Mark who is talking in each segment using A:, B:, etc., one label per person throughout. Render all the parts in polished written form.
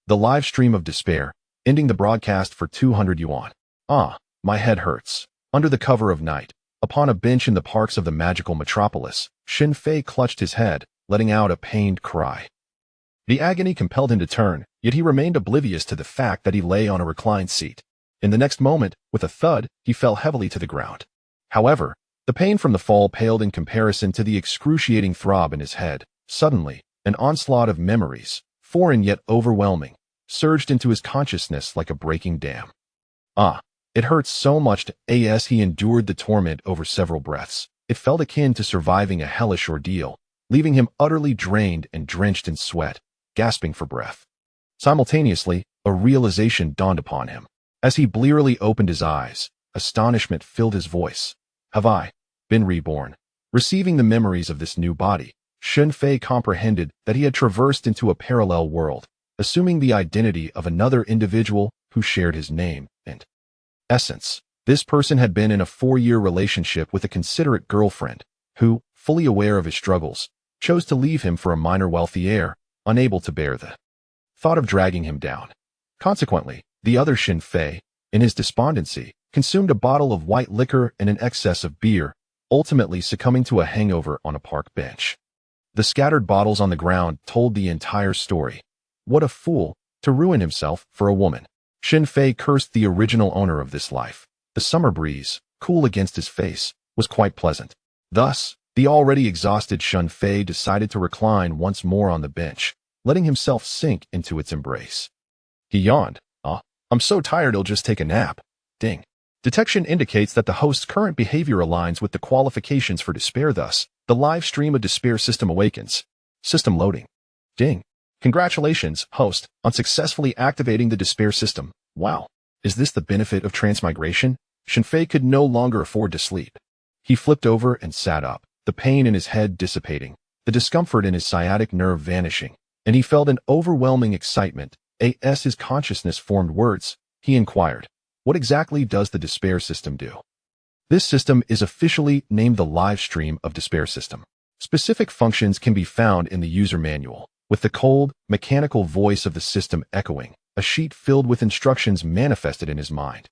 A: The live stream of despair, ending the broadcast for 200 yuan. Ah, my head hurts. Under the cover of night, upon a bench in the parks of the magical metropolis, Shen Fei clutched his head, letting out a pained cry. The agony compelled him to turn, yet he remained oblivious to the fact that he lay on a reclined seat. In the next moment, with a thud, he fell heavily to the ground. However, the pain from the fall paled in comparison to the excruciating throb in his head. Suddenly, an onslaught of memories, foreign yet overwhelming, surged into his consciousness like a breaking dam. Ah, it hurts so much as he endured the torment over several breaths. It felt akin to surviving a hellish ordeal, leaving him utterly drained and drenched in sweat, gasping for breath. Simultaneously, a realization dawned upon him. As he blearily opened his eyes, astonishment filled his voice. Have I been reborn? Receiving the memories of this new body, Shen Fei comprehended that he had traversed into a parallel world, assuming the identity of another individual who shared his name and essence. This person had been in a 4-year relationship with a considerate girlfriend, who, fully aware of his struggles, chose to leave him for a minor wealthy heir, unable to bear the thought of dragging him down. Consequently, the other Shen Fei, in his despondency, consumed a bottle of white liquor and an excess of beer, ultimately succumbing to a hangover on a park bench. The scattered bottles on the ground told the entire story. What a fool, to ruin himself for a woman. Shen Fei cursed the original owner of this life. The summer breeze, cool against his face, was quite pleasant. Thus, the already exhausted Shen Fei decided to recline once more on the bench, letting himself sink into its embrace. He yawned. I'm so tired I'll just take a nap. Ding. Detection indicates that the host's current behavior aligns with the qualifications for despair. Thus, the live stream of despair system awakens. System loading. Ding. Congratulations, host, on successfully activating the despair system. Wow. Is this the benefit of transmigration? Shen Fei could no longer afford to sleep. He flipped over and sat up, the pain in his head dissipating, the discomfort in his sciatic nerve vanishing, and he felt an overwhelming excitement. As his consciousness formed words, he inquired, what exactly does the despair system do? This system is officially named the live stream of despair system. Specific functions can be found in the user manual, with the cold, mechanical voice of the system echoing, a sheet filled with instructions manifested in his mind.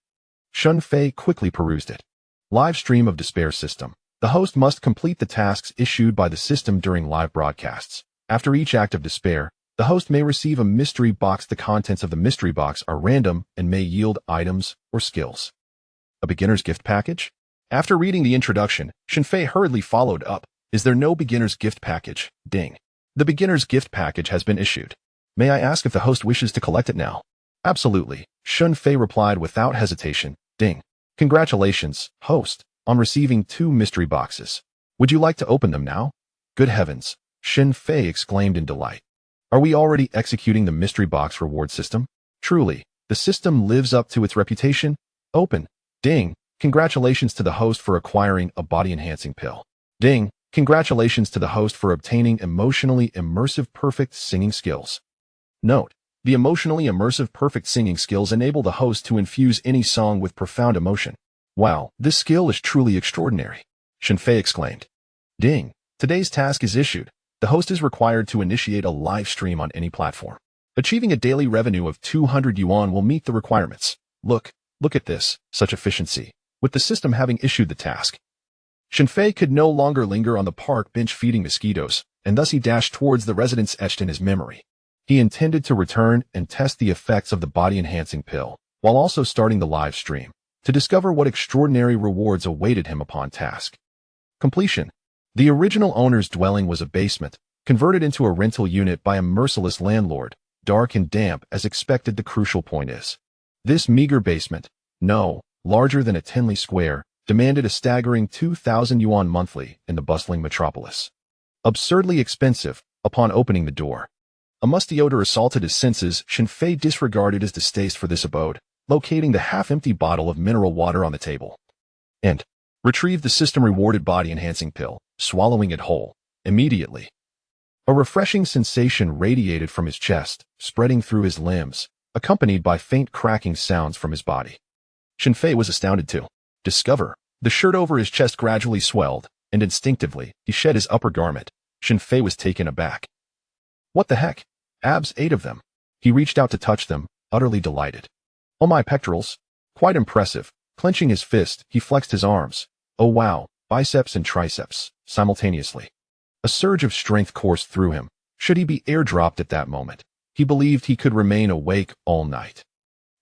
A: Shen Fei quickly perused it. Live stream of despair system. The host must complete the tasks issued by the system during live broadcasts. After each act of despair, the host may receive a mystery box. The contents of the mystery box are random and may yield items or skills. A beginner's gift package? After reading the introduction, Shen Fei hurriedly followed up. Is there no beginner's gift package? Ding. The beginner's gift package has been issued. May I ask if the host wishes to collect it now? Absolutely, Shen Fei replied without hesitation. Ding. Congratulations, host, on receiving 2 mystery boxes. Would you like to open them now? Good heavens, Shen Fei exclaimed in delight. Are we already executing the mystery box reward system? Truly, the system lives up to its reputation. Open. Ding. Congratulations to the host for acquiring a body-enhancing pill. Ding. Congratulations to the host for obtaining emotionally immersive perfect singing skills. Note: the emotionally immersive perfect singing skills enable the host to infuse any song with profound emotion. Wow, this skill is truly extraordinary, Shen Fei exclaimed. Ding. Today's task is issued. The host is required to initiate a live stream on any platform. Achieving a daily revenue of 200 yuan will meet the requirements. Look at this, such efficiency, with the system having issued the task. Shen Fei could no longer linger on the park bench feeding mosquitoes, and thus he dashed towards the residence etched in his memory. He intended to return and test the effects of the body-enhancing pill, while also starting the live stream, to discover what extraordinary rewards awaited him upon task completion. The original owner's dwelling was a basement, converted into a rental unit by a merciless landlord, dark and damp as expected. The crucial point is, this meager basement, no larger than a tenly square, demanded a staggering 2,000 yuan monthly in the bustling metropolis. Absurdly expensive. Upon opening the door, a musty odor assaulted his senses. Shen Fei disregarded his distaste for this abode, locating the half-empty bottle of mineral water on the table, and retrieved the system-rewarded body-enhancing pill, swallowing it whole, immediately. A refreshing sensation radiated from his chest, spreading through his limbs, accompanied by faint cracking sounds from his body. Shen Fei was astounded to discover the shirt over his chest gradually swelled, and instinctively, he shed his upper garment. Shen Fei was taken aback. What the heck? Abs, 8 of them. He reached out to touch them, utterly delighted. Oh, my pectorals. Quite impressive. Clenching his fist, he flexed his arms. Oh wow, biceps and triceps, simultaneously. A surge of strength coursed through him. Should he be airdropped at that moment? He believed he could remain awake all night.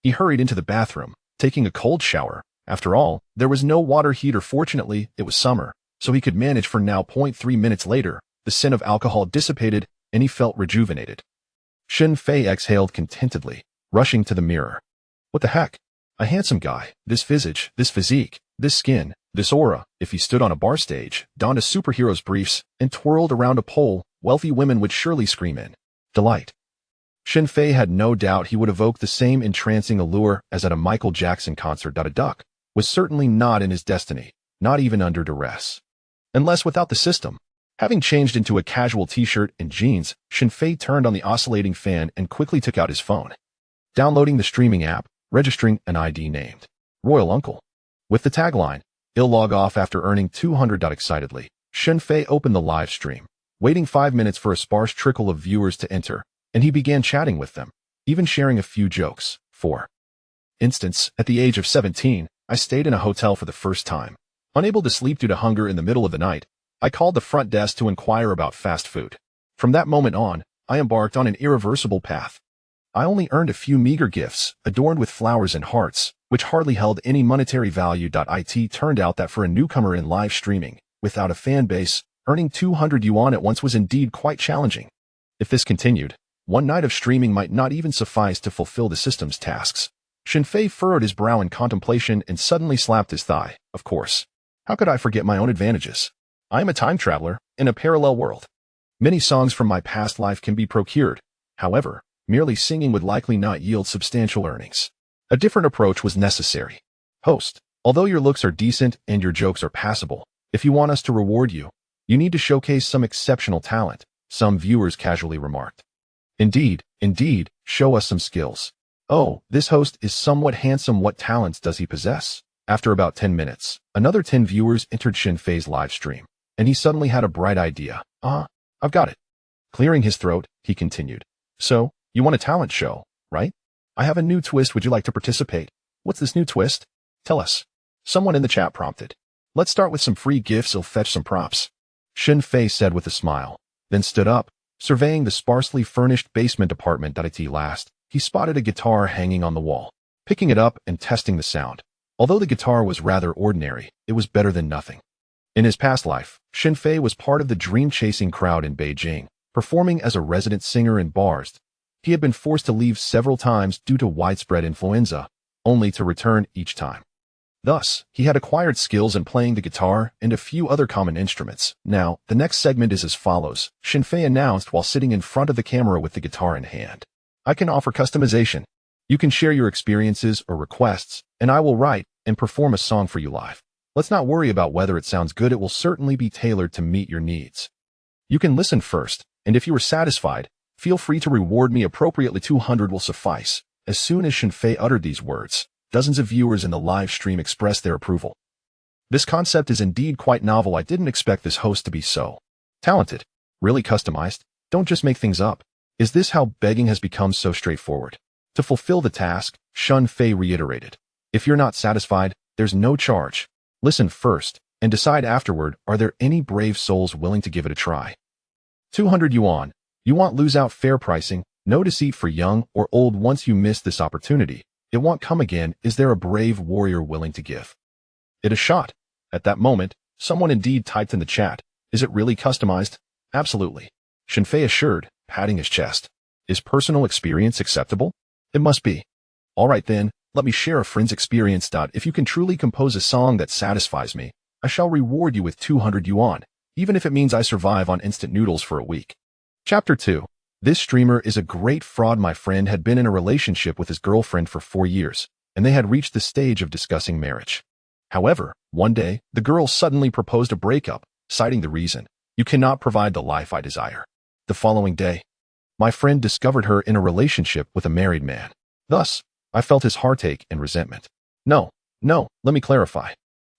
A: He hurried into the bathroom, taking a cold shower. After all, there was no water heater. Fortunately, it was summer, so he could manage for now. 3 minutes later, the sin of alcohol dissipated, and he felt rejuvenated. Shen Fei exhaled contentedly, rushing to the mirror. What the heck? A handsome guy, this visage, this physique, this skin, this aura. If he stood on a bar stage, donned a superhero's briefs, and twirled around a pole, wealthy women would surely scream in delight. Shen Fei had no doubt he would evoke the same entrancing allure as at a Michael Jackson concert. A duck was certainly not in his destiny, not even under duress. Unless without the system. Having changed into a casual t-shirt and jeans, Shen Fei turned on the oscillating fan and quickly took out his phone. Downloading the streaming app, registering an ID named Royal Uncle. With the tagline, "He'll log off after earning 200." Excitedly, Shen Fei opened the live stream, waiting 5 minutes for a sparse trickle of viewers to enter, and he began chatting with them, even sharing a few jokes. For instance, at the age of 17, I stayed in a hotel for the first time. Unable to sleep due to hunger in the middle of the night, I called the front desk to inquire about fast food. From that moment on, I embarked on an irreversible path. I only earned a few meager gifts, adorned with flowers and hearts, which hardly held any monetary value. It turned out that for a newcomer in live streaming, without a fan base, earning 200 yuan at once was indeed quite challenging. If this continued, one night of streaming might not even suffice to fulfill the system's tasks. Shen Fei furrowed his brow in contemplation and suddenly slapped his thigh. Of course. How could I forget my own advantages? I am a time traveler in a parallel world. Many songs from my past life can be procured. However, merely singing would likely not yield substantial earnings. A different approach was necessary. Host, although your looks are decent and your jokes are passable, if you want us to reward you, you need to showcase some exceptional talent, some viewers casually remarked. Indeed, show us some skills. Oh, this host is somewhat handsome. What talents does he possess? After about 10 minutes, another 10 viewers entered Shen Fei's live stream, and he suddenly had a bright idea. I've got it. Clearing his throat, he continued. So, you want a talent show, right? I have a new twist. Would you like to participate? What's this new twist? Tell us. Someone in the chat prompted. Let's start with some free gifts. I'll fetch some props. Shen Fei said with a smile, then stood up, surveying the sparsely furnished basement apartment. At last, he spotted a guitar hanging on the wall. Picking it up and testing the sound. Although the guitar was rather ordinary, it was better than nothing. In his past life, Shen Fei was part of the dream-chasing crowd in Beijing, performing as a resident singer in bars. He had been forced to leave several times due to widespread influenza, only to return each time. Thus, he had acquired skills in playing the guitar and a few other common instruments. Now, the next segment is as follows. Shen Fei announced while sitting in front of the camera with the guitar in hand. I can offer customization. You can share your experiences or requests, and I will write and perform a song for you live. Let's not worry about whether it sounds good. It will certainly be tailored to meet your needs. You can listen first, and if you are satisfied, feel free to reward me appropriately. 200 will suffice. As soon as Shen Fei uttered these words, dozens of viewers in the live stream expressed their approval. This concept is indeed quite novel. I didn't expect this host to be so talented. Really customized. Don't just make things up. Is this how begging has become so straightforward? To fulfill the task, Shen Fei reiterated. If you're not satisfied, there's no charge. Listen first, and decide afterward, are there any brave souls willing to give it a try? 200 yuan. You want lose out fair pricing, no deceit for young or old. Once you miss this opportunity, it won't come again. Is there a brave warrior willing to give it a shot? At that moment, someone indeed typed in the chat, is it really customized? Absolutely. Shen Fei assured, patting his chest. Is personal experience acceptable? It must be. All right then, let me share a friend's experience. If you can truly compose a song that satisfies me, I shall reward you with 200 yuan, even if it means I survive on instant noodles for a week. Chapter 2. This streamer is a great fraud. My friend had been in a relationship with his girlfriend for 4 years, and they had reached the stage of discussing marriage. However, one day, the girl suddenly proposed a breakup, citing the reason, you cannot provide the life I desire. The following day, my friend discovered her in a relationship with a married man. Thus, I felt his heartache and resentment. No, let me clarify.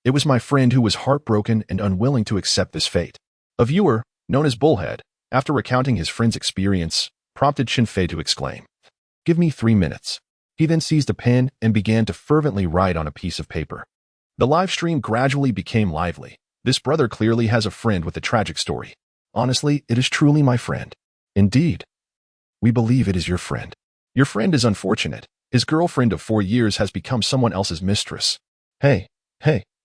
A: It was my friend who was heartbroken and unwilling to accept this fate. A viewer, known as Bullhead, after recounting his friend's experience, prompted Shen Fei to exclaim, Give me 3 minutes. He then seized a pen and began to fervently write on a piece of paper. The live stream gradually became lively. This brother clearly has a friend with a tragic story. Honestly, it is truly my friend. Indeed. We believe it is your friend. Your friend is unfortunate. His girlfriend of 4 years has become someone else's mistress. Hey,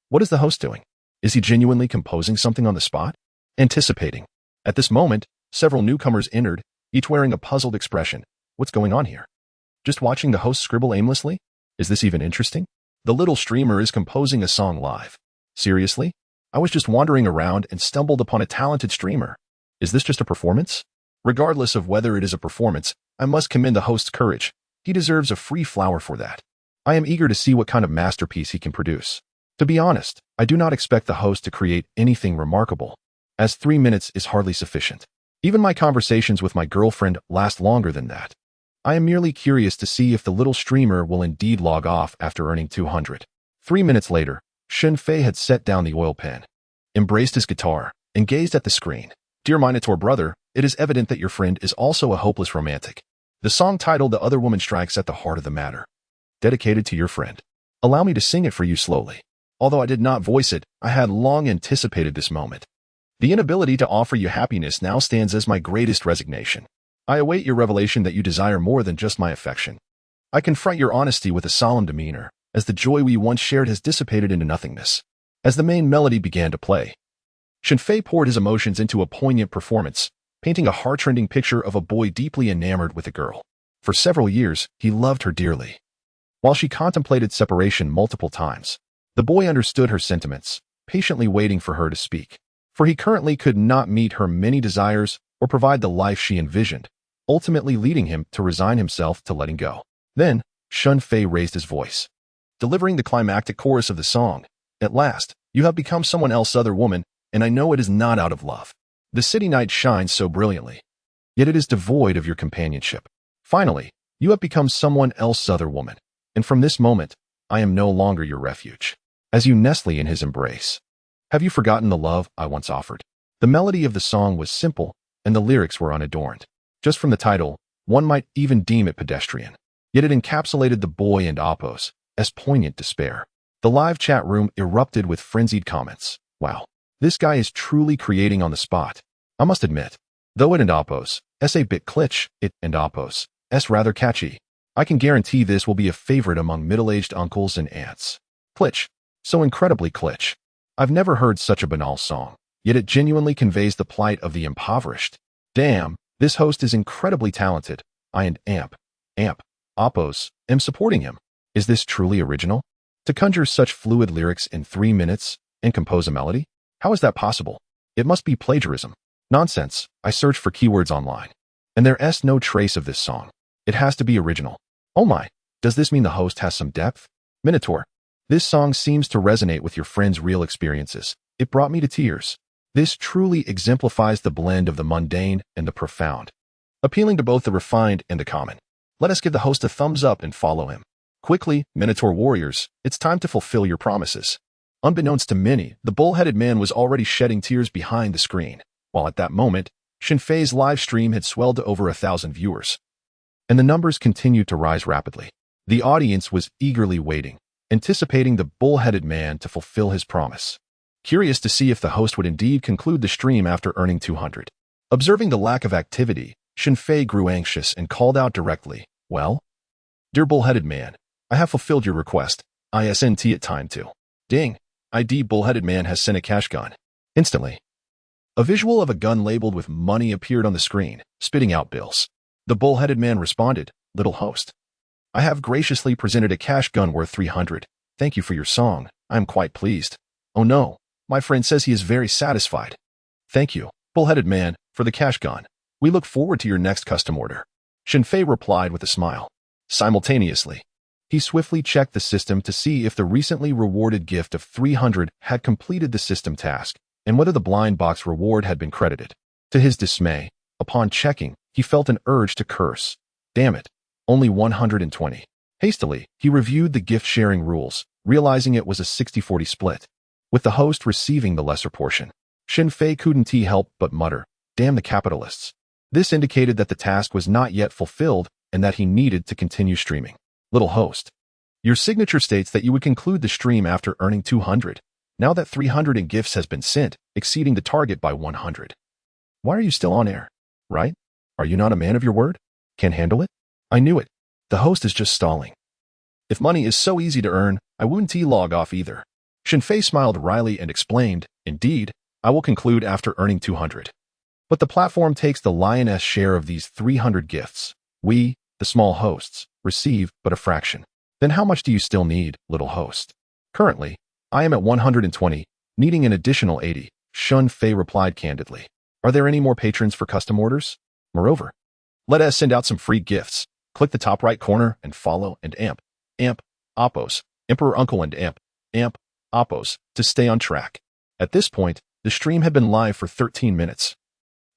A: what is the host doing? Is he genuinely composing something on the spot? Anticipating. At this moment, several newcomers entered, each wearing a puzzled expression. What's going on here? Just watching the host scribble aimlessly? Is this even interesting? The little streamer is composing a song live. Seriously? I was just wandering around and stumbled upon a talented streamer. Is this just a performance? Regardless of whether it is a performance, I must commend the host's courage. He deserves a free flower for that. I am eager to see what kind of masterpiece he can produce. To be honest, I do not expect the host to create anything remarkable, as 3 minutes is hardly sufficient. Even my conversations with my girlfriend last longer than that. I am merely curious to see if the little streamer will indeed log off after earning 200. 3 minutes later, Shen Fei had set down the oil pen, embraced his guitar, and gazed at the screen. Dear Minotaur brother, it is evident that your friend is also a hopeless romantic. The song titled The Other Woman strikes at the heart of the matter. Dedicated to your friend. Allow me to sing it for you slowly. Although I did not voice it, I had long anticipated this moment. The inability to offer you happiness now stands as my greatest resignation. I await your revelation that you desire more than just my affection. I confront your honesty with a solemn demeanor, as the joy we once shared has dissipated into nothingness. As the main melody began to play, Shen Fei poured his emotions into a poignant performance, painting a heart-rending picture of a boy deeply enamored with a girl. For several years, he loved her dearly. While she contemplated separation multiple times, the boy understood her sentiments, patiently waiting for her to speak. For he currently could not meet her many desires or provide the life she envisioned, ultimately leading him to resign himself to letting go. Then, Shen Fei raised his voice, delivering the climactic chorus of the song. At last, you have become someone else other woman, and I know it is not out of love. The city night shines so brilliantly, yet it is devoid of your companionship. Finally, you have become someone else other woman, and from this moment, I am no longer your refuge. As you nestle in his embrace, have you forgotten the love I once offered? The melody of the song was simple, and the lyrics were unadorned. Just from the title, one might even deem it pedestrian. Yet it encapsulated the boy and Apos as poignant despair. The live chat room erupted with frenzied comments. Wow, this guy is truly creating on the spot. I must admit, though it and Apos, a bit glitch, it and Apos, rather catchy. I can guarantee this will be a favorite among middle-aged uncles and aunts. Glitch, so incredibly glitch. I've never heard such a banal song, yet it genuinely conveys the plight of the impoverished. Damn, this host is incredibly talented. I and Apos, am supporting him. Is this truly original? To conjure such fluid lyrics in 3 minutes and compose a melody? How is that possible? It must be plagiarism. Nonsense. I searched for keywords online, and there's no trace of this song. It has to be original. Oh my, does this mean the host has some depth? Minotaur, this song seems to resonate with your friend's real experiences. It brought me to tears. This truly exemplifies the blend of the mundane and the profound, appealing to both the refined and the common. Let us give the host a thumbs up and follow him. Quickly, Minotaur warriors, it's time to fulfill your promises. Unbeknownst to many, the bull-headed man was already shedding tears behind the screen, while at that moment, Shen Fei's live stream had swelled to over 1,000 viewers. And the numbers continued to rise rapidly. The audience was eagerly waiting, anticipating the bull-headed man to fulfill his promise. Curious to see if the host would indeed conclude the stream after earning 200. Observing the lack of activity, Shen Fei grew anxious and called out directly, Well? Dear bull-headed man, I have fulfilled your request. ISNT at time 2. Ding. ID bull-headed man has sent a cash gun. Instantly, a visual of a gun labeled with money appeared on the screen, spitting out bills. The bull-headed man responded, Little host, I have graciously presented a cash gun worth 300. Thank you for your song. I am quite pleased. Oh no, my friend says he is very satisfied. Thank you, bull-headed man, for the cash gun. We look forward to your next custom order. Shen Fei replied with a smile. Simultaneously, he swiftly checked the system to see if the recently rewarded gift of 300 had completed the system task and whether the blind box reward had been credited. To his dismay, upon checking, he felt an urge to curse. Damn it, only 120. Hastily, he reviewed the gift-sharing rules, realizing it was a 60-40 split, with the host receiving the lesser portion. Shen Fei couldn't help but mutter, Damn the capitalists. This indicated that the task was not yet fulfilled, and that he needed to continue streaming. Little host. Your signature states that you would conclude the stream after earning 200. Now that 300 in gifts has been sent, exceeding the target by 100. Why are you still on air? Right? Are you not a man of your word? Can't handle it? I knew it. The host is just stalling. If money is so easy to earn, I wouldn't log off either. Shen Fei smiled wryly and explained, indeed, I will conclude after earning 200. But the platform takes the lioness share of these 300 gifts. We, the small hosts, receive but a fraction. Then how much do you still need, little host? Currently, I am at 120, needing an additional 80, Shen Fei replied candidly. Are there any more patrons for custom orders? Moreover, let us send out some free gifts. Click the top right corner and follow and amp, Oppos, Emperor Uncle and amp, Oppos, to stay on track. At this point, the stream had been live for 13 minutes,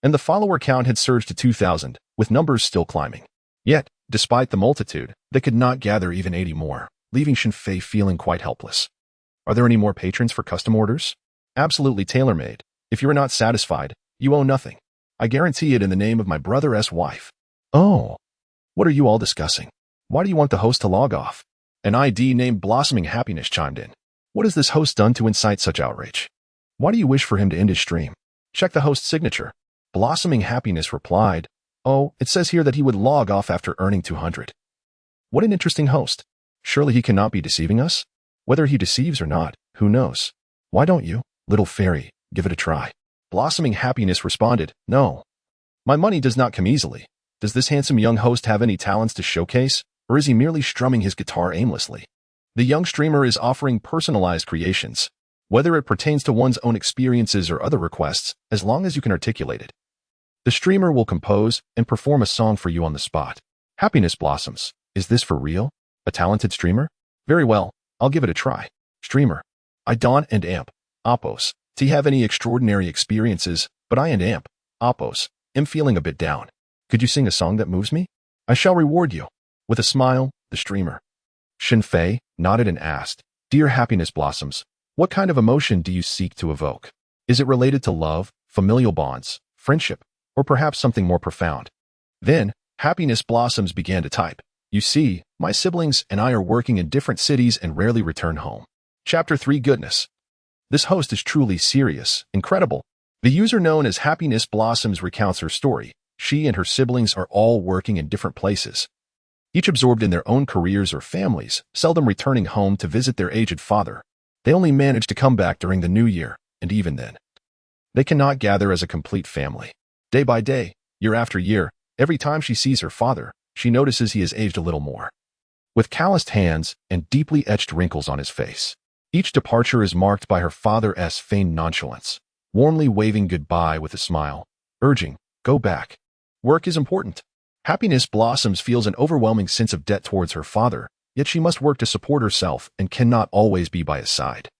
A: and the follower count had surged to 2,000, with numbers still climbing. Yet, despite the multitude, they could not gather even 80 more, leaving Shen Fei feeling quite helpless. Are there any more patrons for custom orders? Absolutely tailor-made. If you are not satisfied, you owe nothing. I guarantee it in the name of my brother's wife. Oh, what are you all discussing? Why do you want the host to log off? An ID named Blossoming Happiness chimed in. What has this host done to incite such outrage? Why do you wish for him to end his stream? Check the host's signature. Blossoming Happiness replied, oh, it says here that he would log off after earning 200. What an interesting host. Surely he cannot be deceiving us? Whether he deceives or not, who knows? Why don't you, little fairy, give it a try? Blossoming Happiness responded, no. My money does not come easily. Does this handsome young host have any talents to showcase, or is he merely strumming his guitar aimlessly? The young streamer is offering personalized creations, whether it pertains to one's own experiences or other requests, as long as you can articulate it. The streamer will compose and perform a song for you on the spot. Happiness blossoms. Is this for real? A talented streamer? Very well, I'll give it a try. Streamer. I don't and amp, Oppos, to have any extraordinary experiences, but I and amp, Oppos, am feeling a bit down. Could you sing a song that moves me? I shall reward you. With a smile, the streamer. Shen Fei nodded and asked, Dear Happiness Blossoms, what kind of emotion do you seek to evoke? Is it related to love, familial bonds, friendship, or perhaps something more profound? Then, Happiness Blossoms began to type. You see, my siblings and I are working in different cities and rarely return home. Chapter 3 Goodness. This host is truly serious, incredible. The user known as Happiness Blossoms recounts her story. She and her siblings are all working in different places, each absorbed in their own careers or families, seldom returning home to visit their aged father. They only manage to come back during the new year, and even then, they cannot gather as a complete family. Day by day, year after year, every time she sees her father, she notices he has aged a little more. With calloused hands and deeply etched wrinkles on his face, each departure is marked by her father's feigned nonchalance, warmly waving goodbye with a smile, urging, go back. Work is important. Happiness Blossoms feels an overwhelming sense of debt towards her father, yet she must work to support herself and cannot always be by his side.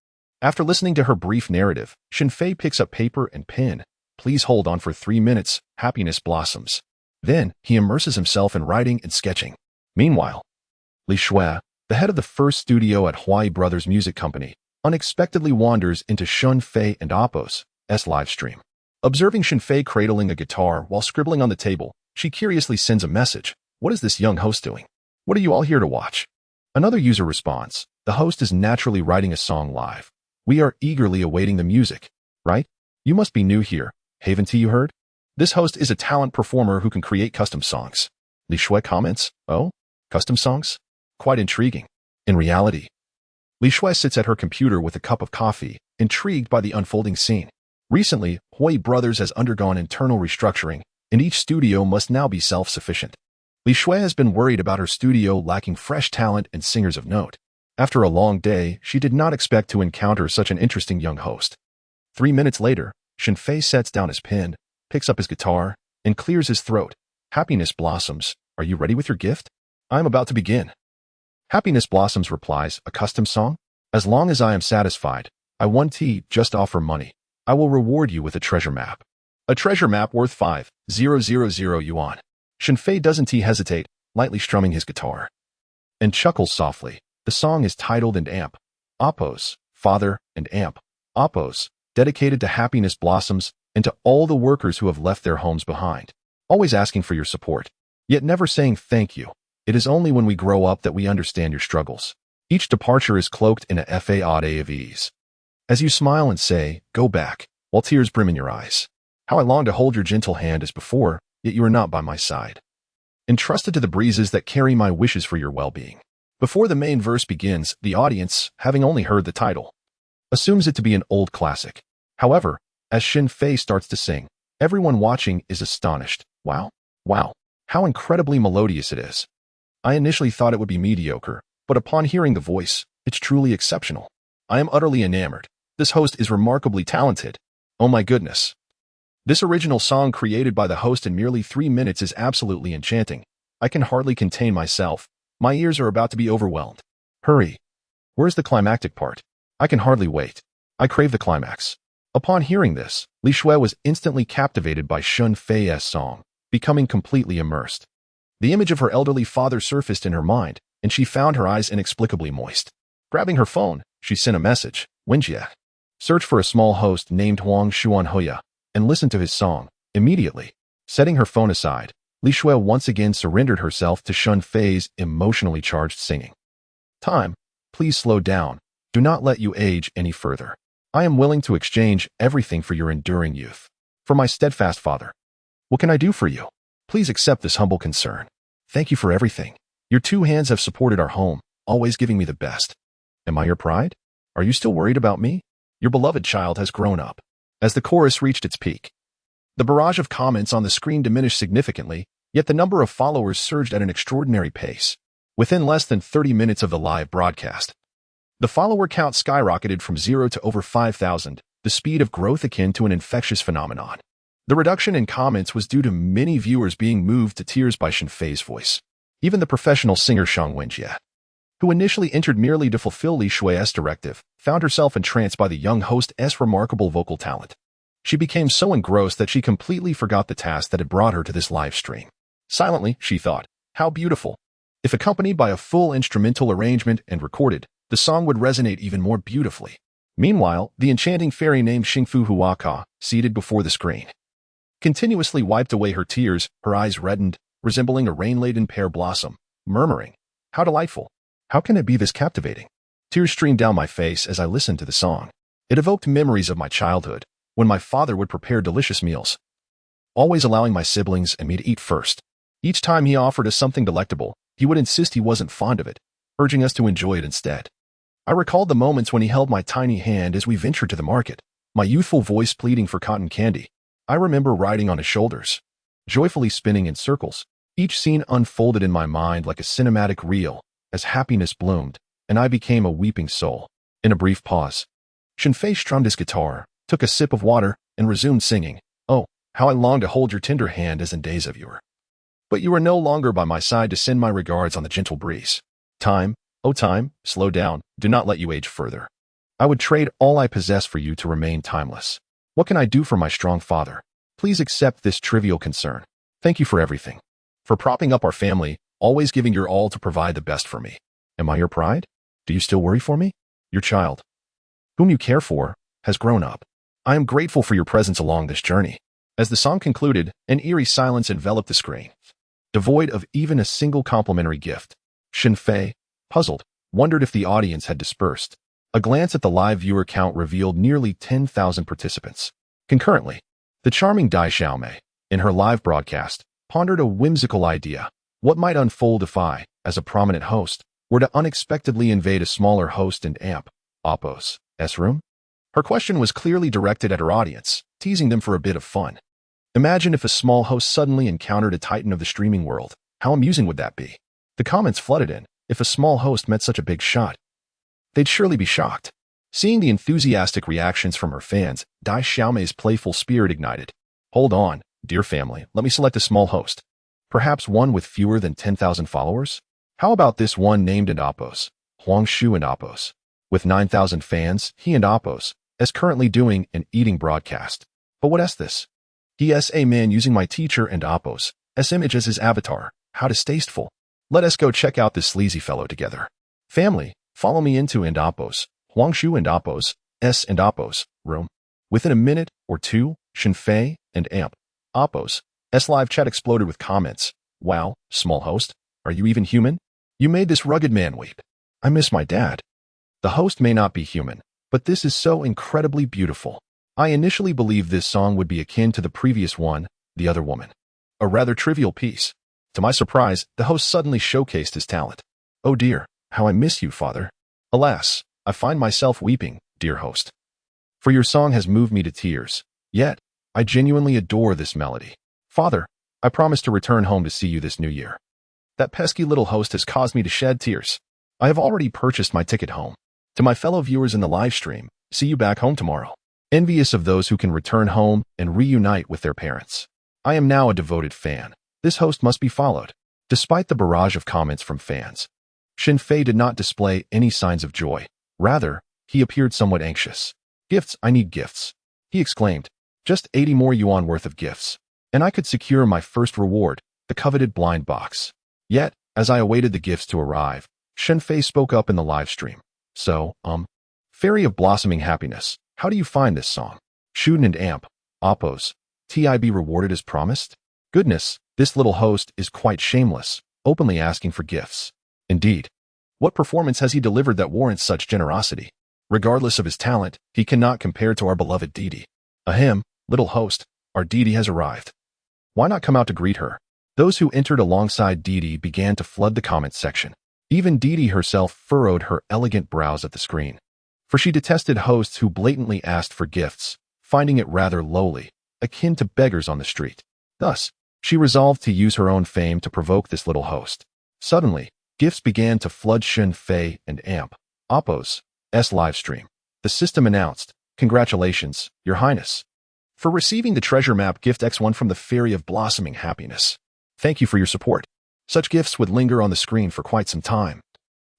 A: After listening to her brief narrative, Shen Fei picks up paper and pen. Please hold on for 3 minutes, Happiness Blossoms. Then, he immerses himself in writing and sketching. Meanwhile, Li Shui, the head of the first studio at Hawaii Brothers Music Company, unexpectedly wanders into Shen Fei and Oppos' live stream. Observing Shen Fei cradling a guitar while scribbling on the table, she curiously sends a message. What is this young host doing? What are you all here to watch? Another user responds. The host is naturally writing a song live. We are eagerly awaiting the music, right? You must be new here. Haven't you heard? This host is a talent performer who can create custom songs. Li Shui comments, oh, custom songs? Quite intriguing. In reality, Li Shui sits at her computer with a cup of coffee, intrigued by the unfolding scene. Recently, Hawaii Brothers has undergone internal restructuring, and each studio must now be self-sufficient. Li Shui has been worried about her studio lacking fresh talent and singers of note. After a long day, she did not expect to encounter such an interesting young host. 3 minutes later, Shen Fei sets down his pen, picks up his guitar, and clears his throat. Happiness Blossoms, are you ready with your gift? I am about to begin. Happiness Blossoms replies, a custom song? As long as I am satisfied, I want just offer money. I will reward you with a treasure map. A treasure map worth 5,000 yuan. Shen Fei doesn't hesitate, lightly strumming his guitar, and chuckles softly. The song is titled and amp, Oppos, Father and amp, Oppos, dedicated to Happiness Blossoms and to all the workers who have left their homes behind, always asking for your support. yet never saying thank you. It is only when we grow up that we understand your struggles. Each departure is cloaked in a facade of ease. As you smile and say, go back, while tears brim in your eyes. How I long to hold your gentle hand as before, yet you are not by my side. Entrusted to the breezes that carry my wishes for your well-being. Before the main verse begins, the audience, having only heard the title, assumes it to be an old classic. However, as Shen Fei starts to sing, everyone watching is astonished. Wow, how incredibly melodious it is. I initially thought it would be mediocre, but upon hearing the voice, it's truly exceptional. I am utterly enamored. This host is remarkably talented. Oh my goodness. This original song created by the host in merely 3 minutes is absolutely enchanting. I can hardly contain myself. My ears are about to be overwhelmed. Hurry. Where's the climactic part? I can hardly wait. I crave the climax. Upon hearing this, Li Shui was instantly captivated by Shen Fei's song, becoming completely immersed. The image of her elderly father surfaced in her mind, and she found her eyes inexplicably moist. Grabbing her phone, she sent a message, Wenjie. Search for a small host named Huang Xuanhoya, and listen to his song, immediately. Setting her phone aside, Li Shui once again surrendered herself to Shen Fei's emotionally charged singing. Time, please slow down. Do not let you age any further. I am willing to exchange everything for your enduring youth. For my steadfast father. What can I do for you? Please accept this humble concern. Thank you for everything. Your 2 hands have supported our home, always giving me the best. Am I your pride? Are you still worried about me? Your beloved child has grown up. As the chorus reached its peak, the barrage of comments on the screen diminished significantly, yet the number of followers surged at an extraordinary pace. Within less than 30 minutes of the live broadcast, the follower count skyrocketed from 0 to over 5,000, the speed of growth akin to an infectious phenomenon. The reduction in comments was due to many viewers being moved to tears by Shen Fei's voice. Even the professional singer Shang Wenjie, who initially entered merely to fulfill Li Shui's directive, found herself entranced by the young host's remarkable vocal talent. She became so engrossed that she completely forgot the task that had brought her to this live stream. Silently, she thought, how beautiful. If accompanied by a full instrumental arrangement and recorded, the song would resonate even more beautifully. Meanwhile, the enchanting fairy named Xingfu Huaka, seated before the screen, continuously wiped away her tears, her eyes reddened, resembling a rain-laden pear blossom, murmuring, how delightful. How can it be this captivating? Tears streamed down my face as I listened to the song. It evoked memories of my childhood, when my father would prepare delicious meals, always allowing my siblings and me to eat first. Each time he offered us something delectable, he would insist he wasn't fond of it, urging us to enjoy it instead. I recalled the moments when he held my tiny hand as we ventured to the market, my youthful voice pleading for cotton candy. I remember riding on his shoulders, joyfully spinning in circles. Each scene unfolded in my mind like a cinematic reel, as happiness bloomed, and I became a weeping soul. In a brief pause, Shen Fei strummed his guitar, took a sip of water, and resumed singing. Oh, how I long to hold your tender hand as in days of yore. But you are no longer by my side to send my regards on the gentle breeze. Time, oh time, slow down, do not let you age further. I would trade all I possess for you to remain timeless. What can I do for my strong father? Please accept this trivial concern. Thank you for everything. For propping up our family, always giving your all to provide the best for me. Am I your pride? Do you still worry for me? Your child, whom you care for, has grown up. I am grateful for your presence along this journey. As the song concluded, an eerie silence enveloped the screen, devoid of even a single complimentary gift. Shen Fei, puzzled, wondered if the audience had dispersed. A glance at the live viewer count revealed nearly 10,000 participants. Concurrently, the charming Dai Xiaomei, in her live broadcast, pondered a whimsical idea. What might unfold if I, as a prominent host, were to unexpectedly invade a smaller host and amp, Oppo's, room? Her question was clearly directed at her audience, teasing them for a bit of fun. Imagine if a small host suddenly encountered a titan of the streaming world. How amusing would that be? The comments flooded in. If a small host met such a big shot, they'd surely be shocked. Seeing the enthusiastic reactions from her fans, Dai Xiaomei's playful spirit ignited. Hold on, dear family, let me select a small host. Perhaps one with fewer than 10,000 followers? How about this one named and Oppos, Huang Shu and Oppos? With 9,000 fans, he and Oppos is currently doing an eating broadcast. But what is this? He is a man using my teacher and Oppos' image as his avatar. How distasteful. Let us go check out this sleazy fellow together. Family, follow me into and Oppos, Huang Shu and Oppos' and Oppos' room. Within a minute or two, Shen Fei and Oppos' live chat exploded with comments, Wow, small host, are you even human? You made this rugged man weep. I miss my dad. The host may not be human, but this is so incredibly beautiful. I initially believed this song would be akin to the previous one, The Other Woman. A rather trivial piece. To my surprise, the host suddenly showcased his talent. Oh dear, how I miss you, father. Alas, I find myself weeping, dear host. For your song has moved me to tears. Yet, I genuinely adore this melody. Father, I promise to return home to see you this new year. That pesky little host has caused me to shed tears. I have already purchased my ticket home. To my fellow viewers in the live stream, see you back home tomorrow. Envious of those who can return home and reunite with their parents. I am now a devoted fan. This host must be followed. Despite the barrage of comments from fans, Shen Fei did not display any signs of joy. Rather, he appeared somewhat anxious. Gifts, I need gifts. He exclaimed. Just 80 more yuan worth of gifts, and I could secure my first reward, the coveted blind box. Yet, as I awaited the gifts to arrive, Shen Fei spoke up in the live stream. So, Fairy of Blossoming Happiness, how do you find this song? Shuden and Amp, Oppos, TIB rewarded as promised? Goodness, this little host is quite shameless, openly asking for gifts. Indeed. What performance has he delivered that warrants such generosity? Regardless of his talent, he cannot compare to our beloved Didi. Ahem, little host, our Didi has arrived. Why not come out to greet her? Those who entered alongside Didi began to flood the comments section. Even Didi herself furrowed her elegant brows at the screen. For she detested hosts who blatantly asked for gifts, finding it rather lowly, akin to beggars on the street. Thus, she resolved to use her own fame to provoke this little host. Suddenly, gifts began to flood Shen Fei and Amp, Oppos' livestream. The system announced, "Congratulations, Your Highness, for receiving the treasure map Gift X1 from the Fairy of Blossoming Happiness. Thank you for your support." Such gifts would linger on the screen for quite some time,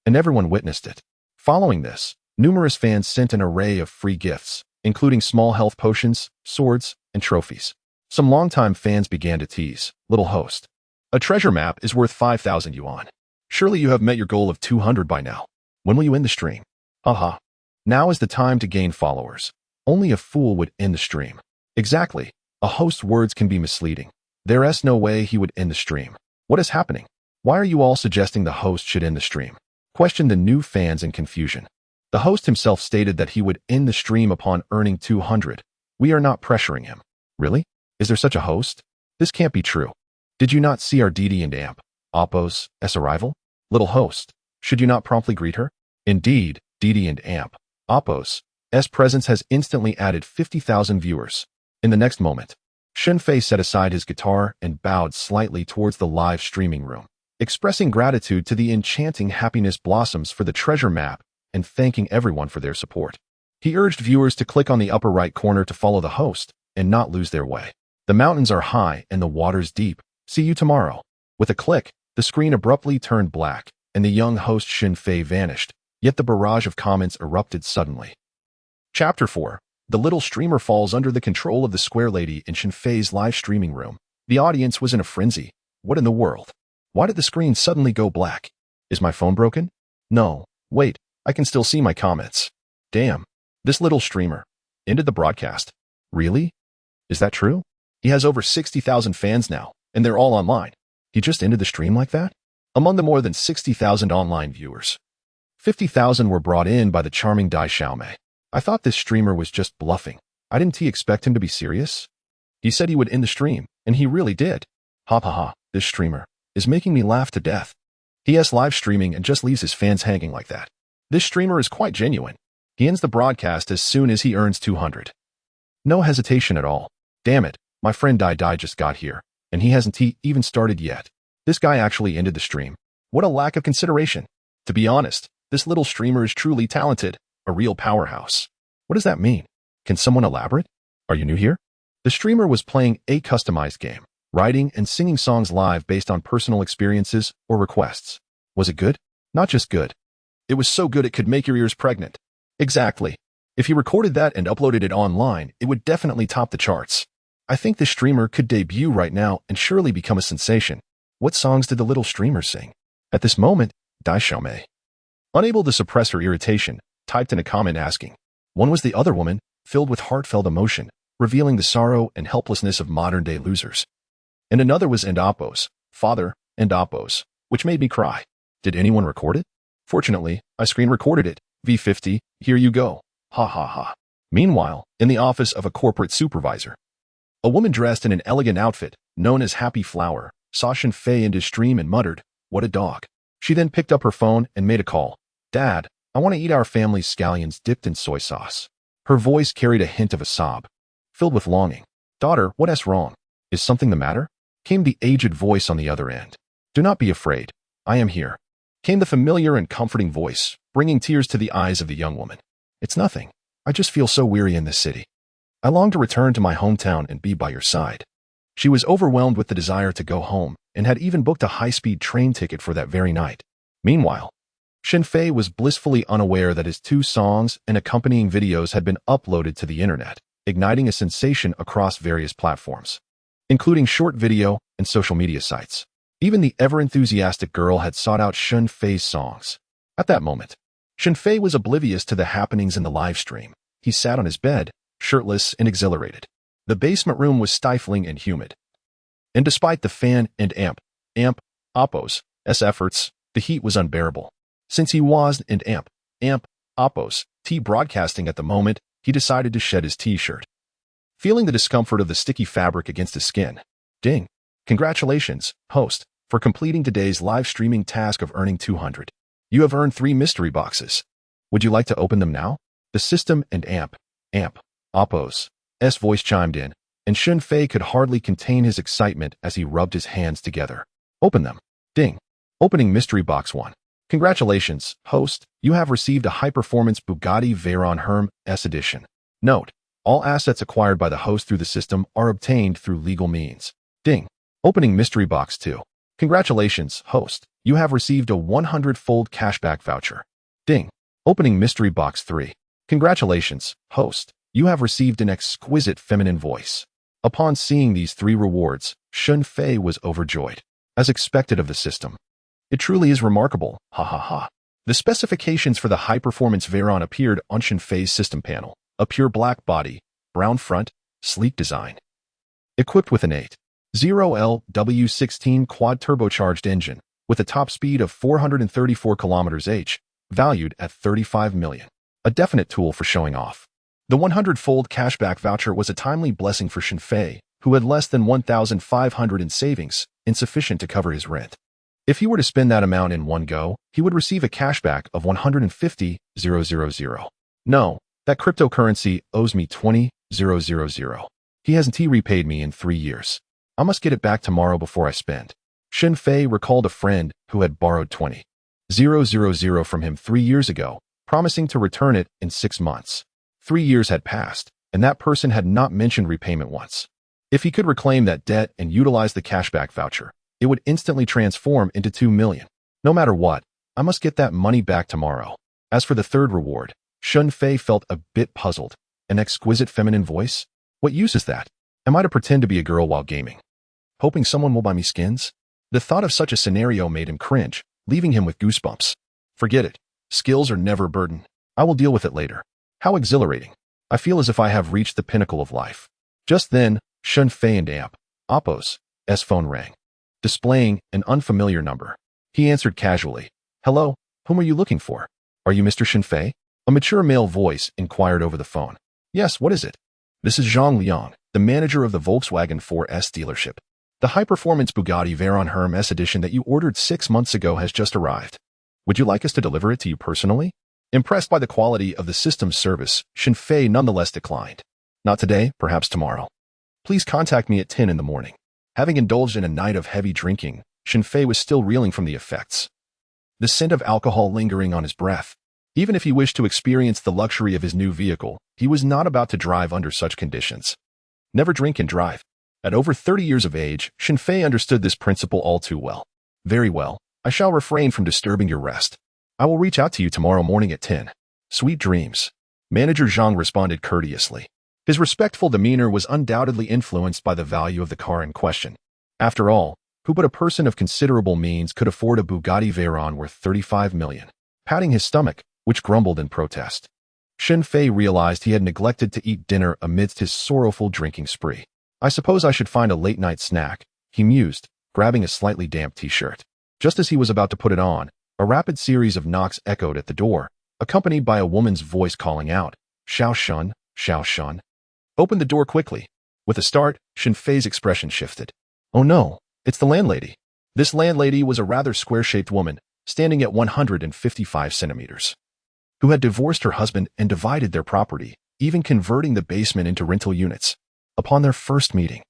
A: and everyone witnessed it. Following this, numerous fans sent an array of free gifts, including small health potions, swords, and trophies. Some longtime fans began to tease, "Little host, a treasure map is worth 5,000 yuan. Surely you have met your goal of 200 by now. When will you end the stream? Haha. Now is the time to gain followers. Only a fool would end the stream." Exactly. A host's words can be misleading. There's no way he would end the stream. What is happening? Why are you all suggesting the host should end the stream? Questioned the new fans in confusion. The host himself stated that he would end the stream upon earning 200. We are not pressuring him. Really? Is there such a host? This can't be true. Did you not see our Didi and Amp, Oppos' arrival? Little host, should you not promptly greet her? Indeed, Didi and Amp, Oppos' presence has instantly added 50,000 viewers. In the next moment, Shen Fei set aside his guitar and bowed slightly towards the live streaming room, expressing gratitude to the enchanting happiness blossoms for the treasure map and thanking everyone for their support. He urged viewers to click on the upper right corner to follow the host and not lose their way. The mountains are high and the waters deep. See you tomorrow. With a click, the screen abruptly turned black, and the young host Shen Fei vanished, yet the barrage of comments erupted suddenly. Chapter 4. The little streamer falls under the control of the square lady in Shen Fei's live streaming room. The audience was in a frenzy. What in the world? Why did the screen suddenly go black? Is my phone broken? No. Wait, I can still see my comments. Damn. This little streamer ended the broadcast. Really? Is that true? He has over 60,000 fans now, and they're all online. He just ended the stream like that? Among the more than 60,000 online viewers, 50,000 were brought in by the charming Dai Xiaomei. I thought this streamer was just bluffing. I didn't expect him to be serious. He said he would end the stream, and he really did. Ha ha ha, this streamer is making me laugh to death. He has live streaming and just leaves his fans hanging like that. This streamer is quite genuine. He ends the broadcast as soon as he earns 200. No hesitation at all. Damn it, my friend Dai just got here, and he hasn't even started yet. This guy actually ended the stream. What a lack of consideration. To be honest, this little streamer is truly talented. A real powerhouse. What does that mean? Can someone elaborate? Are you new here? The streamer was playing a customized game, writing and singing songs live based on personal experiences or requests. Was it good? Not just good. It was so good it could make your ears pregnant. Exactly. If he recorded that and uploaded it online, it would definitely top the charts. I think this streamer could debut right now and surely become a sensation. What songs did the little streamer sing? At this moment, Dai Xiaomei, unable to suppress her irritation, typed in a comment asking, "One was the other woman, filled with heartfelt emotion, revealing the sorrow and helplessness of modern-day losers. And another was Oppos, father, and Oppos, which made me cry. Did anyone record it? Fortunately, I screen recorded it. V50, here you go. Ha ha ha. Meanwhile, in the office of a corporate supervisor, a woman dressed in an elegant outfit, known as Happy Flower, saw Shen Fei in his stream and muttered, "What a dog." She then picked up her phone and made a call. "Dad, I want to eat our family's scallions dipped in soy sauce." Her voice carried a hint of a sob, filled with longing. "Daughter, what's wrong? Is something the matter?" Came the aged voice on the other end. "Do not be afraid. I am here," came the familiar and comforting voice, bringing tears to the eyes of the young woman. "It's nothing. I just feel so weary in this city. I long to return to my hometown and be by your side." She was overwhelmed with the desire to go home and had even booked a high-speed train ticket for that very night. Meanwhile, Shen Fei was blissfully unaware that his 2 songs and accompanying videos had been uploaded to the internet, igniting a sensation across various platforms, including short video and social media sites. Even the ever-enthusiastic girl had sought out Shen Fei's songs. At that moment, Shen Fei was oblivious to the happenings in the live stream. He sat on his bed, shirtless and exhilarated. The basement room was stifling and humid. And despite the fan and amp, Oppos' efforts, the heat was unbearable. Since he was and Oppos' broadcasting at the moment, he decided to shed his t-shirt. Feeling the discomfort of the sticky fabric against his skin. Ding. Congratulations, host, for completing today's live streaming task of earning 200. You have earned 3 mystery boxes. Would you like to open them now? The system and Oppos' voice chimed in, and Shen Fei could hardly contain his excitement as he rubbed his hands together. Open them. Ding. Opening mystery box 1. Congratulations, host, you have received a high-performance Bugatti Veyron Herm S edition. Note, all assets acquired by the host through the system are obtained through legal means. Ding. Opening mystery box 2. Congratulations, host, you have received a 100-fold cashback voucher. Ding. Opening mystery box 3. Congratulations, host, you have received an exquisite feminine voice. Upon seeing these 3 rewards, Shen Fei was overjoyed, as expected of the system. It truly is remarkable, ha ha ha. The specifications for the high-performance Veyron appeared on Shen Fei's system panel. A pure black body, brown front, sleek design. Equipped with an 8.0L W16 quad-turbocharged engine, with a top speed of 434 km/h, valued at 35 million. A definite tool for showing off. The 100-fold cashback voucher was a timely blessing for Shen Fei, who had less than 1,500 in savings, insufficient to cover his rent. If he were to spend that amount in one go, he would receive a cashback of 150,000. No, that cryptocurrency owes me 20,000. He hasn't repaid me in 3 years. I must get it back tomorrow before I spend. Shen Fei recalled a friend who had borrowed 20,000 from him 3 years ago, promising to return it in 6 months. 3 years had passed, and that person had not mentioned repayment once. If he could reclaim that debt and utilize the cashback voucher, it would instantly transform into 2 million. No matter what, I must get that money back tomorrow. As for the 3rd reward, Shen Fei felt a bit puzzled. An exquisite feminine voice? What use is that? Am I to pretend to be a girl while gaming, hoping someone will buy me skins? The thought of such a scenario made him cringe, leaving him with goosebumps. Forget it. Skills are never a burden. I will deal with it later. How exhilarating. I feel as if I have reached the pinnacle of life. Just then, Shen Fei and Oppos' phone rang, displaying an unfamiliar number. He answered casually. "Hello, whom are you looking for? Are you Mr. Shen Fei?" A mature male voice inquired over the phone. "Yes, what is it?" "This is Zhang Liang, the manager of the Volkswagen 4S dealership. The high-performance Bugatti Veyron Herm S edition that you ordered 6 months ago has just arrived. Would you like us to deliver it to you personally?" Impressed by the quality of the system's service, Shen Fei nonetheless declined. "Not today, perhaps tomorrow. Please contact me at 10 in the morning." Having indulged in a night of heavy drinking, Shen Fei was still reeling from the effects. The scent of alcohol lingering on his breath. Even if he wished to experience the luxury of his new vehicle, he was not about to drive under such conditions. Never drink and drive. At over 30 years of age, Shen Fei understood this principle all too well. "Very well, I shall refrain from disturbing your rest. I will reach out to you tomorrow morning at 10. Sweet dreams." Manager Zhang responded courteously. His respectful demeanor was undoubtedly influenced by the value of the car in question. After all, who but a person of considerable means could afford a Bugatti Veyron worth 35 million? Patting his stomach, which grumbled in protest, Shen Fei realized he had neglected to eat dinner amidst his sorrowful drinking spree. "I suppose I should find a late-night snack," he mused, grabbing a slightly damp t-shirt. Just as he was about to put it on, a rapid series of knocks echoed at the door, accompanied by a woman's voice calling out, "Xiao Shun, Xiao Shun." Open the door quickly. With a start, Shen Fei's expression shifted. Oh no, it's the landlady. This landlady was a rather square-shaped woman, standing at 155 centimeters, who had divorced her husband and divided their property, even converting the basement into rental units. Upon their first meeting,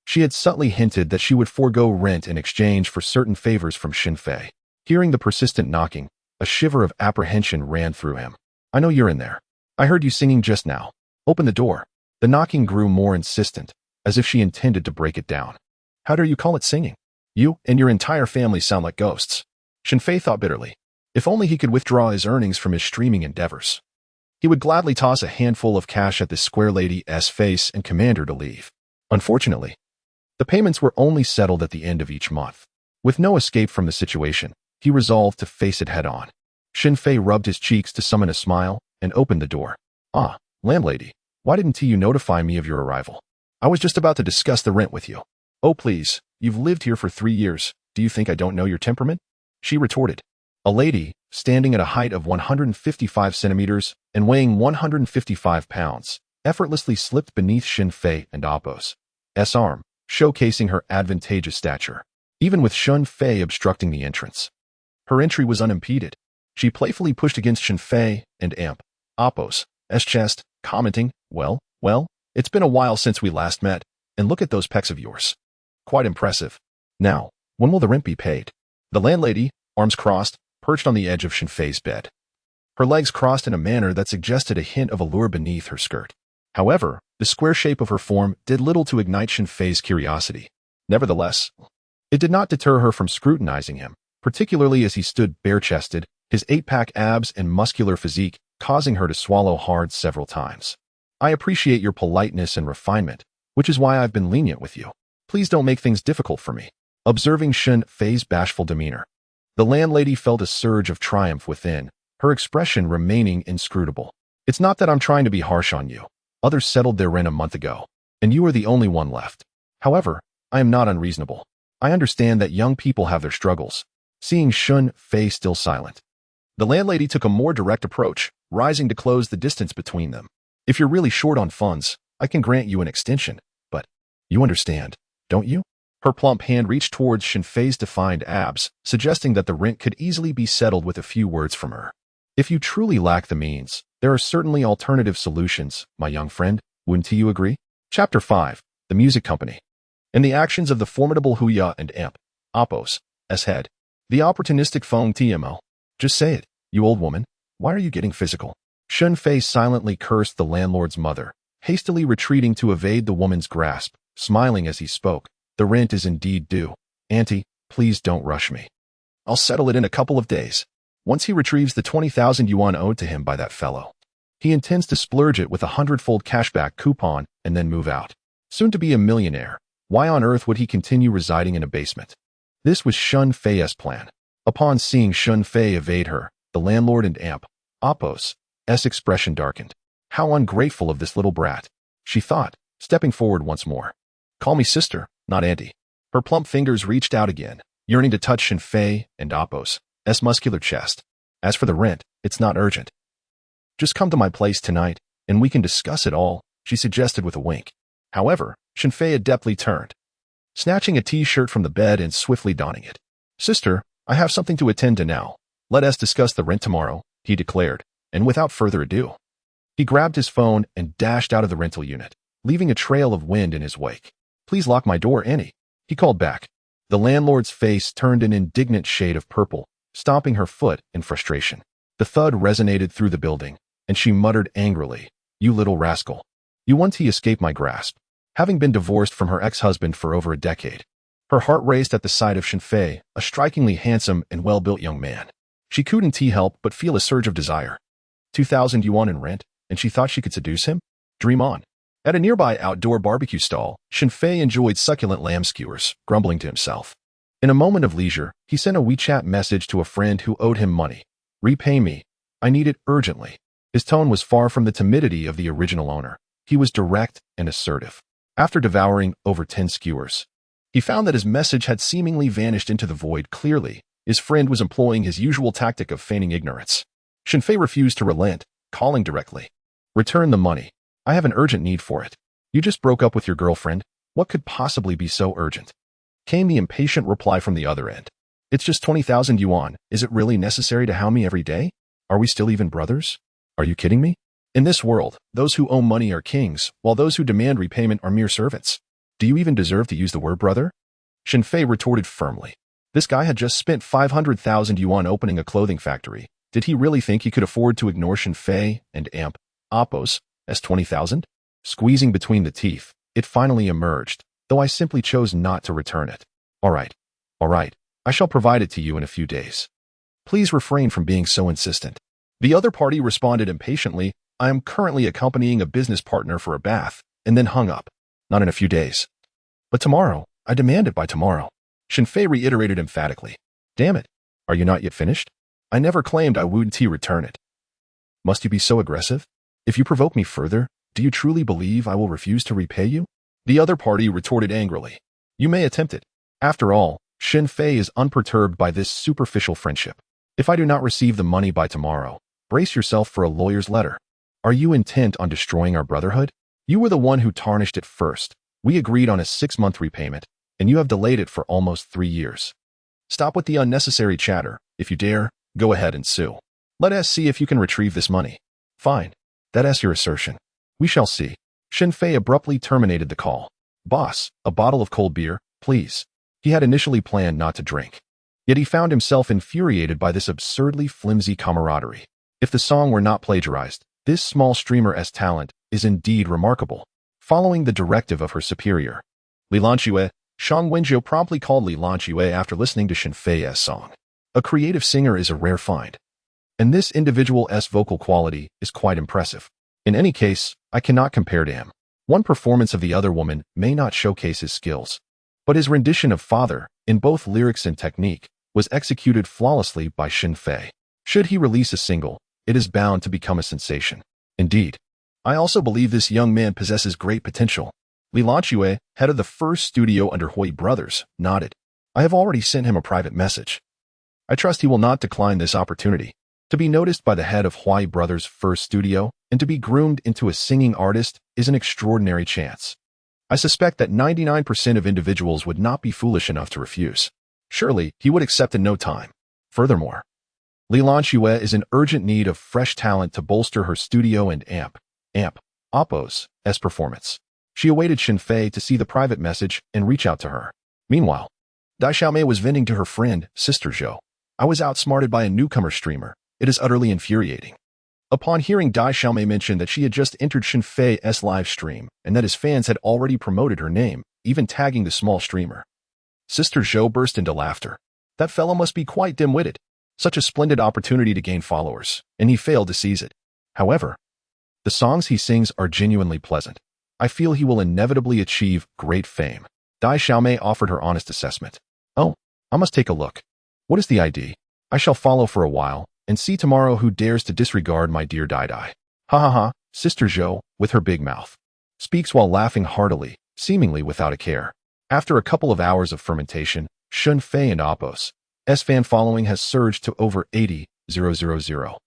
A: she had subtly hinted that she would forego rent in exchange for certain favors from Shen Fei. Hearing the persistent knocking, a shiver of apprehension ran through him. I know you're in there. I heard you singing just now. Open the door. The knocking grew more insistent, as if she intended to break it down. How dare you call it singing? You and your entire family sound like ghosts. Shen Fei thought bitterly. If only he could withdraw his earnings from his streaming endeavors. He would gladly toss a handful of cash at this square lady's face and command her to leave. Unfortunately, the payments were only settled at the end of each month. With no escape from the situation, he resolved to face it head-on. Shen Fei rubbed his cheeks to summon a smile and opened the door. Ah, landlady, why didn't you notify me of your arrival? I was just about to discuss the rent with you. Oh please, you've lived here for 3 years. Do you think I don't know your temperament? She retorted. A lady, standing at a height of 155 centimeters and weighing 155 pounds, effortlessly slipped beneath Shen Fei and Appo's arm, showcasing her advantageous stature, even with Shen Fei obstructing the entrance. Her entry was unimpeded. She playfully pushed against Shen Fei and Appo's chest, commenting, well, it's been a while since we last met, and look at those pecs of yours. Quite impressive. Now, when will the rent be paid? The landlady, arms crossed, perched on the edge of Shen Fei's bed. Her legs crossed in a manner that suggested a hint of allure beneath her skirt. However, the square shape of her form did little to ignite Shen Fei's curiosity. Nevertheless, it did not deter her from scrutinizing him, particularly as he stood bare-chested, his 8-pack abs and muscular physique causing her to swallow hard several times. I appreciate your politeness and refinement, which is why I've been lenient with you. Please don't make things difficult for me. Observing Shen Fei's bashful demeanor, the landlady felt a surge of triumph within, her expression remaining inscrutable. It's not that I'm trying to be harsh on you. Others settled their rent a month ago, and you are the only one left. However, I am not unreasonable. I understand that young people have their struggles. Seeing Shen Fei still silent, the landlady took a more direct approach, rising to close the distance between them. If you're really short on funds, I can grant you an extension, but you understand, don't you? Her plump hand reached towards Shen Fei's defined abs, suggesting that the rent could easily be settled with a few words from her. If you truly lack the means, there are certainly alternative solutions, my young friend, wouldn't you agree? Chapter 5, The Music Company. In the actions of the formidable Huya and Appo's head, the opportunistic Feng Tmo. Just say it, you old woman. Why are you getting physical? Shen Fei silently cursed the landlord's mother, hastily retreating to evade the woman's grasp, smiling as he spoke. The rent is indeed due. Auntie, please don't rush me. I'll settle it in a couple of days. Once he retrieves the 20,000 yuan owed to him by that fellow, he intends to splurge it with a 100-fold cashback coupon and then move out. Soon to be a millionaire, why on earth would he continue residing in a basement? This was Shen Fei's plan. Upon seeing Shen Fei evade her, the landlord and Appo's expression darkened. How ungrateful of this little brat, she thought, stepping forward once more. Call me sister, not auntie. Her plump fingers reached out again, yearning to touch Shen Fei and Appo's muscular chest. As for the rent, it's not urgent. Just come to my place tonight, and we can discuss it all, she suggested with a wink. However, Shen Fei adeptly turned, snatching a t-shirt from the bed and swiftly donning it. Sister, I have something to attend to now. Let us discuss the rent tomorrow, he declared, and without further ado, he grabbed his phone and dashed out of the rental unit, leaving a trail of wind in his wake. Please lock my door, Annie, he called back. The landlord's face turned an indignant shade of purple, stomping her foot in frustration. The thud resonated through the building, and she muttered angrily, You little rascal. You want to escape my grasp. Having been divorced from her ex-husband for over a decade, her heart raced at the sight of Shen Fei, a strikingly handsome and well-built young man. She couldn't help but feel a surge of desire. 2,000 yuan in rent, and she thought she could seduce him? Dream on. At a nearby outdoor barbecue stall, Shen Fei enjoyed succulent lamb skewers, grumbling to himself. In a moment of leisure, he sent a WeChat message to a friend who owed him money. Repay me. I need it urgently. His tone was far from the timidity of the original owner. He was direct and assertive. After devouring over 10 skewers, He found that his message had seemingly vanished into the void. Clearly, his friend was employing his usual tactic of feigning ignorance. Shen Fei refused to relent, calling directly. Return the money. I have an urgent need for it. You just broke up with your girlfriend. What could possibly be so urgent? Came the impatient reply from the other end. It's just 20,000 yuan. Is it really necessary to hound me every day? Are we still even brothers? Are you kidding me? In this world, those who owe money are kings, while those who demand repayment are mere servants. Do you even deserve to use the word brother? Shen Fei retorted firmly. This guy had just spent 500,000 yuan opening a clothing factory. Did he really think he could afford to ignore Shen Fei and Amp, Oppos, as 20,000? Squeezing between the teeth, it finally emerged, though I simply chose not to return it. All right. I shall provide it to you in a few days. Please refrain from being so insistent. The other party responded impatiently. I am currently accompanying a business partner for a bath, and then hung up. Not in a few days. But tomorrow. I demand it by tomorrow. Shen Fei reiterated emphatically. Damn it. Are you not yet finished? I never claimed I wouldn't return it. Must you be so aggressive? If you provoke me further, do you truly believe I will refuse to repay you? The other party retorted angrily. You may attempt it. After all, Shen Fei is unperturbed by this superficial friendship. If I do not receive the money by tomorrow, brace yourself for a lawyer's letter. Are you intent on destroying our brotherhood? You were the one who tarnished it first. We agreed on a 6-month repayment, and you have delayed it for almost 3 years. Stop with the unnecessary chatter. If you dare, go ahead and sue. Let us see if you can retrieve this money. Fine. That's your assertion. We shall see. Shen Fei abruptly terminated the call. Boss, a bottle of cold beer, please. He had initially planned not to drink. Yet he found himself infuriated by this absurdly flimsy camaraderie. If the song were not plagiarized, this small streamer's talent is indeed remarkable. Following the directive of her superior, Li Lanque, Shang Wenjiu promptly called Li Lanque after listening to Shen Fei's song. A creative singer is a rare find, and this individual's vocal quality is quite impressive. In any case, I cannot compare to him. One performance of the other woman may not showcase his skills, but his rendition of Father, in both lyrics and technique, was executed flawlessly by Shen Fei. Should he release a single, it is bound to become a sensation. Indeed, I also believe this young man possesses great potential. Li Lanque, head of the first studio under Hui Brothers, nodded. I have already sent him a private message. I trust he will not decline this opportunity. To be noticed by the head of Hui Brothers' first studio and to be groomed into a singing artist is an extraordinary chance. I suspect that 99% of individuals would not be foolish enough to refuse. Surely, he would accept in no time. Furthermore, Li Lanque is in urgent need of fresh talent to bolster her studio and Amp, Oppos' performance. She awaited Shen Fei to see the private message and reach out to her. Meanwhile, Dai Xiaomei was venting to her friend, Sister Zhou. I was outsmarted by a newcomer streamer. It is utterly infuriating. Upon hearing Dai Xiaomei mention that she had just entered Shen Fei's live stream and that his fans had already promoted her name, even tagging the small streamer, Sister Zhou burst into laughter. That fellow must be quite dim-witted. Such a splendid opportunity to gain followers, and he failed to seize it. However, the songs he sings are genuinely pleasant. I feel he will inevitably achieve great fame. Dai Xiaomei offered her honest assessment. Oh, I must take a look. What is the ID? I shall follow for a while, and see tomorrow who dares to disregard my dear Dai. Ha ha ha, Sister Zhou, with her big mouth, speaks while laughing heartily, seemingly without a care. After a couple of hours of fermentation, Shen Fei and Oppos' fan following has surged to over 80,000.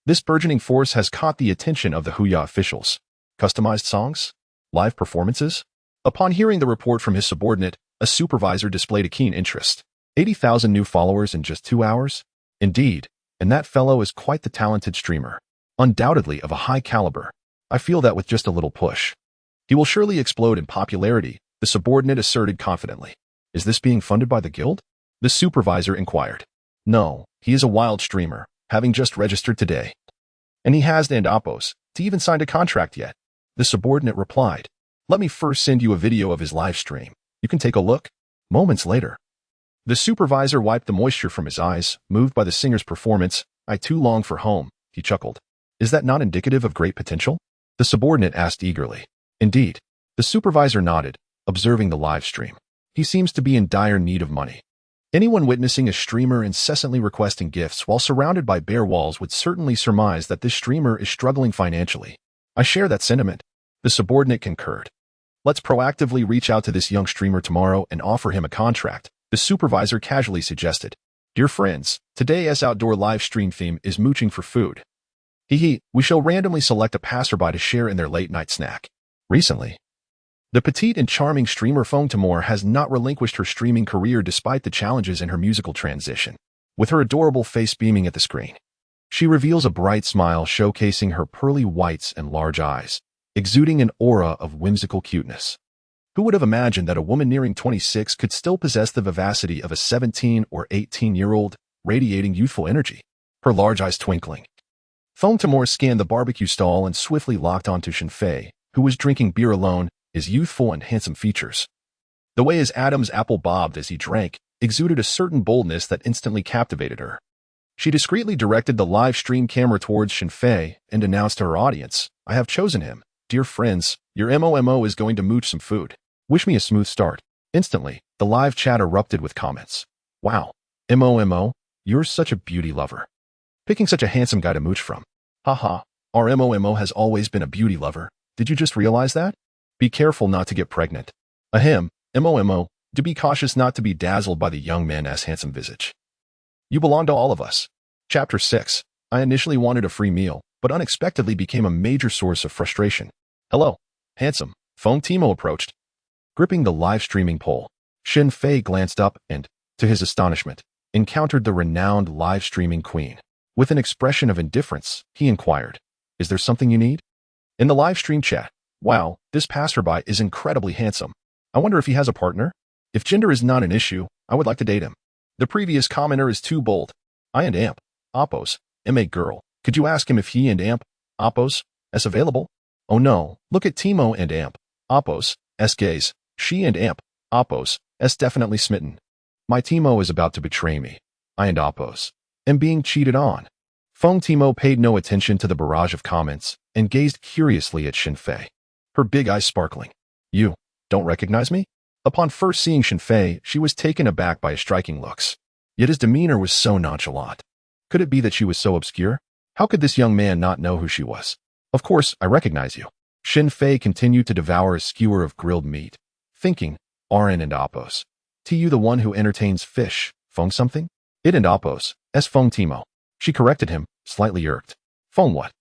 A: This burgeoning force has caught the attention of the Huya officials. Customized songs? Live performances? Upon hearing the report from his subordinate, a supervisor displayed a keen interest. 80,000 new followers in just 2 hours? Indeed, and that fellow is quite the talented streamer. Undoubtedly of a high caliber. I feel that with just a little push, he will surely explode in popularity, the subordinate asserted confidently. Is this being funded by the guild? The supervisor inquired. No, he is a wild streamer, having just registered today. And he hasn't Oppos to even signed a contract yet. The subordinate replied. Let me first send you a video of his live stream. You can take a look. Moments later, the supervisor wiped the moisture from his eyes, moved by the singer's performance. I too long for home, he chuckled. Is that not indicative of great potential? The subordinate asked eagerly. Indeed. The supervisor nodded, observing the live stream. He seems to be in dire need of money. Anyone witnessing a streamer incessantly requesting gifts while surrounded by bare walls would certainly surmise that this streamer is struggling financially. I share that sentiment. The subordinate concurred. Let's proactively reach out to this young streamer tomorrow and offer him a contract, the supervisor casually suggested. Dear friends, today's outdoor live stream theme is mooching for food. We shall randomly select a passerby to share in their late-night snack. Recently, the petite and charming streamer Fong Timur has not relinquished her streaming career despite the challenges in her musical transition. With her adorable face beaming at the screen, she reveals a bright smile showcasing her pearly whites and large eyes, exuding an aura of whimsical cuteness. Who would have imagined that a woman nearing 26 could still possess the vivacity of a 17 or 18-year-old, radiating youthful energy? Her large eyes twinkling, Fong Timur scanned the barbecue stall and swiftly locked onto Shen Fei, who was drinking beer alone, his youthful and handsome features. The way his Adam's apple bobbed as he drank exuded a certain boldness that instantly captivated her. She discreetly directed the live stream camera towards Shen Fei and announced to her audience, I have chosen him. Dear friends, your MOMO is going to mooch some food. Wish me a smooth start. Instantly, the live chat erupted with comments. Wow, MOMO, you're such a beauty lover. Picking such a handsome guy to mooch from. Haha, our MOMO has always been a beauty lover. Did you just realize that? Be careful not to get pregnant. Ahem, MOMO, to be cautious not to be dazzled by the young man's handsome visage. You belong to all of us. Chapter 6. I initially wanted a free meal, but unexpectedly became a major source of frustration. Hello, handsome. Fong Timur approached. Gripping the live streaming pole, Shen Fei glanced up and, to his astonishment, encountered the renowned live streaming queen. With an expression of indifference, he inquired, Is there something you need? In the live stream chat, wow, this passerby is incredibly handsome. I wonder if he has a partner? If gender is not an issue, I would like to date him. The previous commenter is too bold. I and Amp, Oppos, M.A. girl. Could you ask him if he and Amp, Oppos, is available? Oh no, look at Timo and Amp, Oppos, S gays. She and Amp, Oppos, S definitely smitten. My Timo is about to betray me. I and Oppos am being cheated on. Fong Timo paid no attention to the barrage of comments and gazed curiously at Shen Fei, her big eyes sparkling. You don't recognize me? Upon first seeing Shen Fei, she was taken aback by his striking looks. Yet his demeanor was so nonchalant. Could it be that she was so obscure? How could this young man not know who she was? Of course, I recognize you. Shen Fei continued to devour a skewer of grilled meat, thinking, RN and Oppos. To you the one who entertains fish, Fong something? It and Oppos, S Fong Timo. She corrected him, slightly irked. Fong what?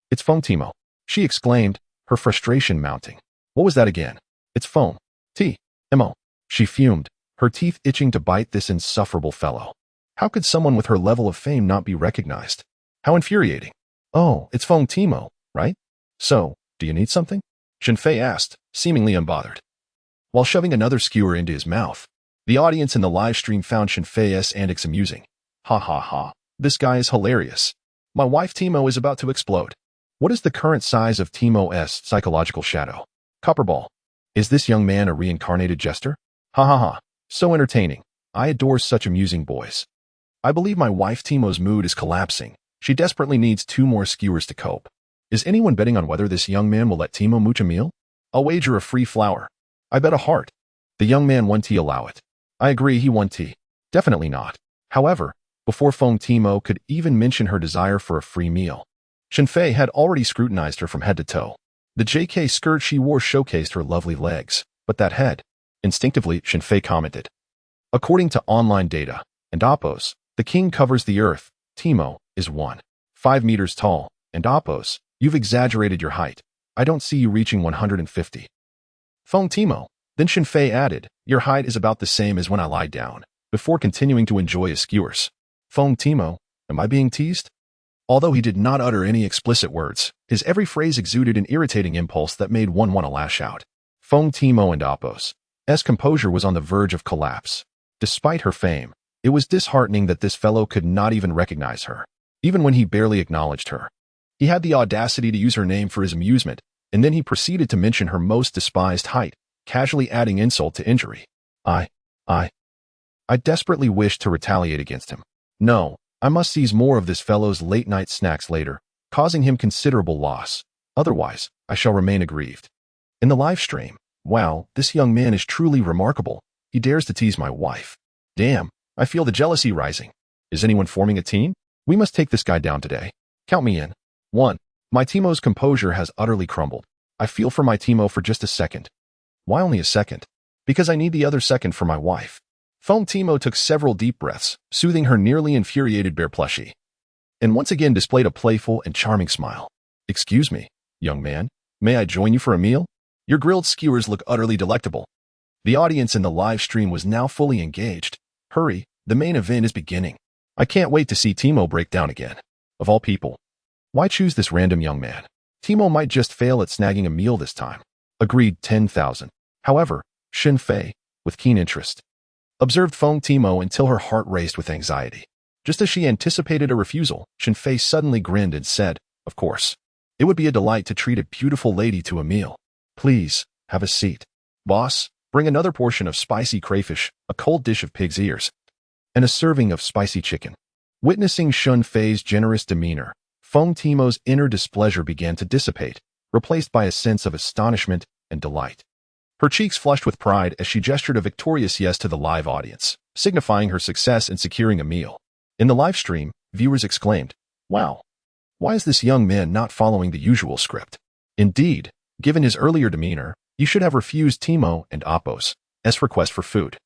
A: It's Fong Timo. She exclaimed, her frustration mounting. What was that again? It's Fong. T-M-O. She fumed, her teeth itching to bite this insufferable fellow. How could someone with her level of fame not be recognized? How infuriating. Oh, it's Fong Timo, right? So, do you need something? Shen Fei asked, seemingly unbothered. While shoving another skewer into his mouth, the audience in the live stream found Shen Fei's antics amusing. Ha ha ha, this guy is hilarious. My wife Timo is about to explode. What is the current size of Timo's psychological shadow? Copperball. Is this young man a reincarnated jester? Ha ha ha, so entertaining. I adore such amusing boys. I believe my wife Timo's mood is collapsing. She desperately needs 2 more skewers to cope. Is anyone betting on whether this young man will let Timo mooch a meal? I'll wager a free flower. I bet a heart. The young man won tea allow it. I agree he won tea. Definitely not. However, before Fong Timo could even mention her desire for a free meal, Shen Fei had already scrutinized her from head to toe. The JK skirt she wore showcased her lovely legs, but that head. Instinctively, Shen Fei commented. According to online data, and Oppos, the king covers the earth. Timo is 1.5 meters tall, and Oppos, you've exaggerated your height. I don't see you reaching 150. Fong Timo. Then Shen Fei added, your height is about the same as when I lie down, before continuing to enjoy his skewers. Fong Timo, am I being teased? Although he did not utter any explicit words, his every phrase exuded an irritating impulse that made one want to lash out. Fong Timo and Oppos' composure was on the verge of collapse. Despite her fame, it was disheartening that this fellow could not even recognize her, even when he barely acknowledged her. He had the audacity to use her name for his amusement, and then he proceeded to mention her most despised height, casually adding insult to injury. I desperately wished to retaliate against him. No, I must seize more of this fellow's late-night snacks later, causing him considerable loss. Otherwise, I shall remain aggrieved. In the live stream, wow, this young man is truly remarkable. He dares to tease my wife. Damn, I feel the jealousy rising. Is anyone forming a team? We must take this guy down today. Count me in. 1. My Timo's composure has utterly crumbled. I feel for my Timo for just a second. Why only a second? Because I need the other second for my wife. Foam Timo took several deep breaths, soothing her nearly infuriated bear plushie, and once again displayed a playful and charming smile. Excuse me, young man, may I join you for a meal? Your grilled skewers look utterly delectable. The audience in the live stream was now fully engaged. Hurry, the main event is beginning. I can't wait to see Timo break down again. Of all people, why choose this random young man? Timo might just fail at snagging a meal this time. Agreed 10,000. However, Shen Fei, with keen interest, observed Foam Timo until her heart raced with anxiety. Just as she anticipated a refusal, Shen Fei suddenly grinned and said, "Of course. It would be a delight to treat a beautiful lady to a meal. Please, have a seat. Boss, bring another portion of spicy crayfish, a cold dish of pig's ears, and a serving of spicy chicken." Witnessing Shen Fei's generous demeanor, Foam Timo's inner displeasure began to dissipate, replaced by a sense of astonishment and delight. Her cheeks flushed with pride as she gestured a victorious yes to the live audience, signifying her success in securing a meal. In the live stream, viewers exclaimed, "Wow! Why is this young man not following the usual script? Indeed, given his earlier demeanor, you should have refused Timo and Appo's request for food.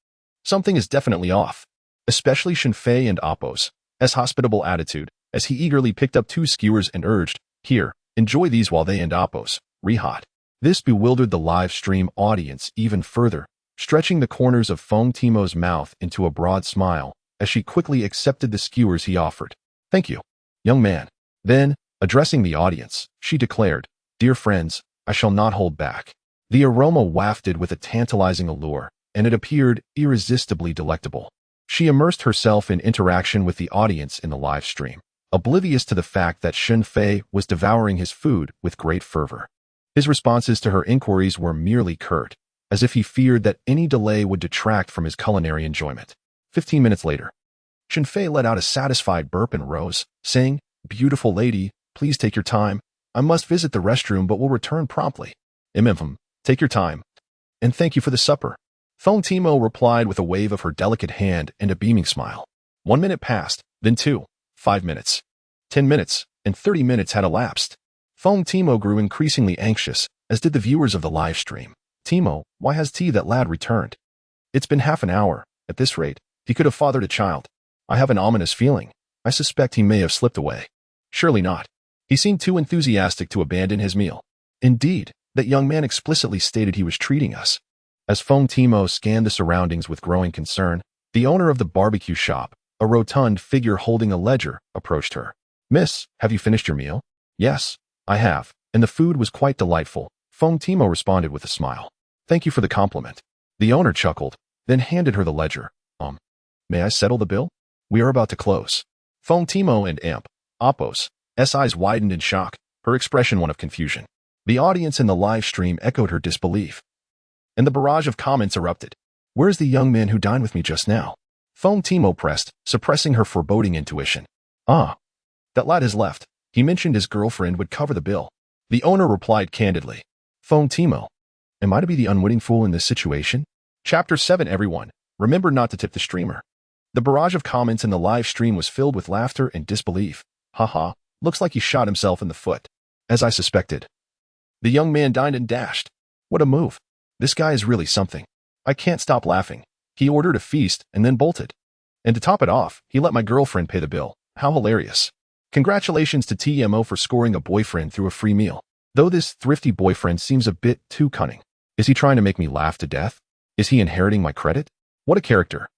A: Something is definitely off." Especially Shen Fei and Appo's hospitable attitude, as he eagerly picked up 2 skewers and urged, "Here, enjoy these while they and Appo's re-hot." This bewildered the live stream audience even further, stretching the corners of Foam Timo's mouth into a broad smile as she quickly accepted the skewers he offered. "Thank you, young man." Then, addressing the audience, she declared, "Dear friends, I shall not hold back." The aroma wafted with a tantalizing allure, and it appeared irresistibly delectable. She immersed herself in interaction with the audience in the live stream, oblivious to the fact that Shen Fei was devouring his food with great fervor. His responses to her inquiries were merely curt, as if he feared that any delay would detract from his culinary enjoyment. 15 minutes later, Shen Fei let out a satisfied burp and rose, saying, "Beautiful lady, please take your time. I must visit the restroom but will return promptly." Take your time. And thank you for the supper." Foam Timo replied with a wave of her delicate hand and a beaming smile. 1 minute passed, then 2, 5 minutes, 10 minutes, and 30 minutes had elapsed. Foam Timo grew increasingly anxious, as did the viewers of the live stream. "Timo, why has that lad returned? It's been half an hour. At this rate, he could have fathered a child. I have an ominous feeling. I suspect he may have slipped away." "Surely not. He seemed too enthusiastic to abandon his meal. Indeed, that young man explicitly stated he was treating us." As Foam Timo scanned the surroundings with growing concern, the owner of the barbecue shop, a rotund figure holding a ledger, approached her. "Miss, have you finished your meal?" "Yes, I have, and the food was quite delightful," Foam Timo responded with a smile. "Thank you for the compliment." The owner chuckled, then handed her the ledger. May I settle the bill? We are about to close." Foam Timo and Appo's eyes widened in shock, her expression one of confusion. The audience in the live stream echoed her disbelief, and the barrage of comments erupted. "Where's the young man who dined with me just now?" Foam Timo pressed, suppressing her foreboding intuition. "That lad has left. He mentioned his girlfriend would cover the bill." The owner replied candidly. "Foam Timo, am I to be the unwitting fool in this situation?" Chapter 7. Everyone, remember not to tip the streamer. The barrage of comments in the live stream was filled with laughter and disbelief. "Haha, looks like he shot himself in the foot. As I suspected. The young man dined and dashed. What a move. This guy is really something. I can't stop laughing. He ordered a feast and then bolted. And to top it off, he let my girlfriend pay the bill. How hilarious. Congratulations to TMO for scoring a boyfriend through a free meal. Though this thrifty boyfriend seems a bit too cunning. Is he trying to make me laugh to death? Is he inheriting my credit? What a character.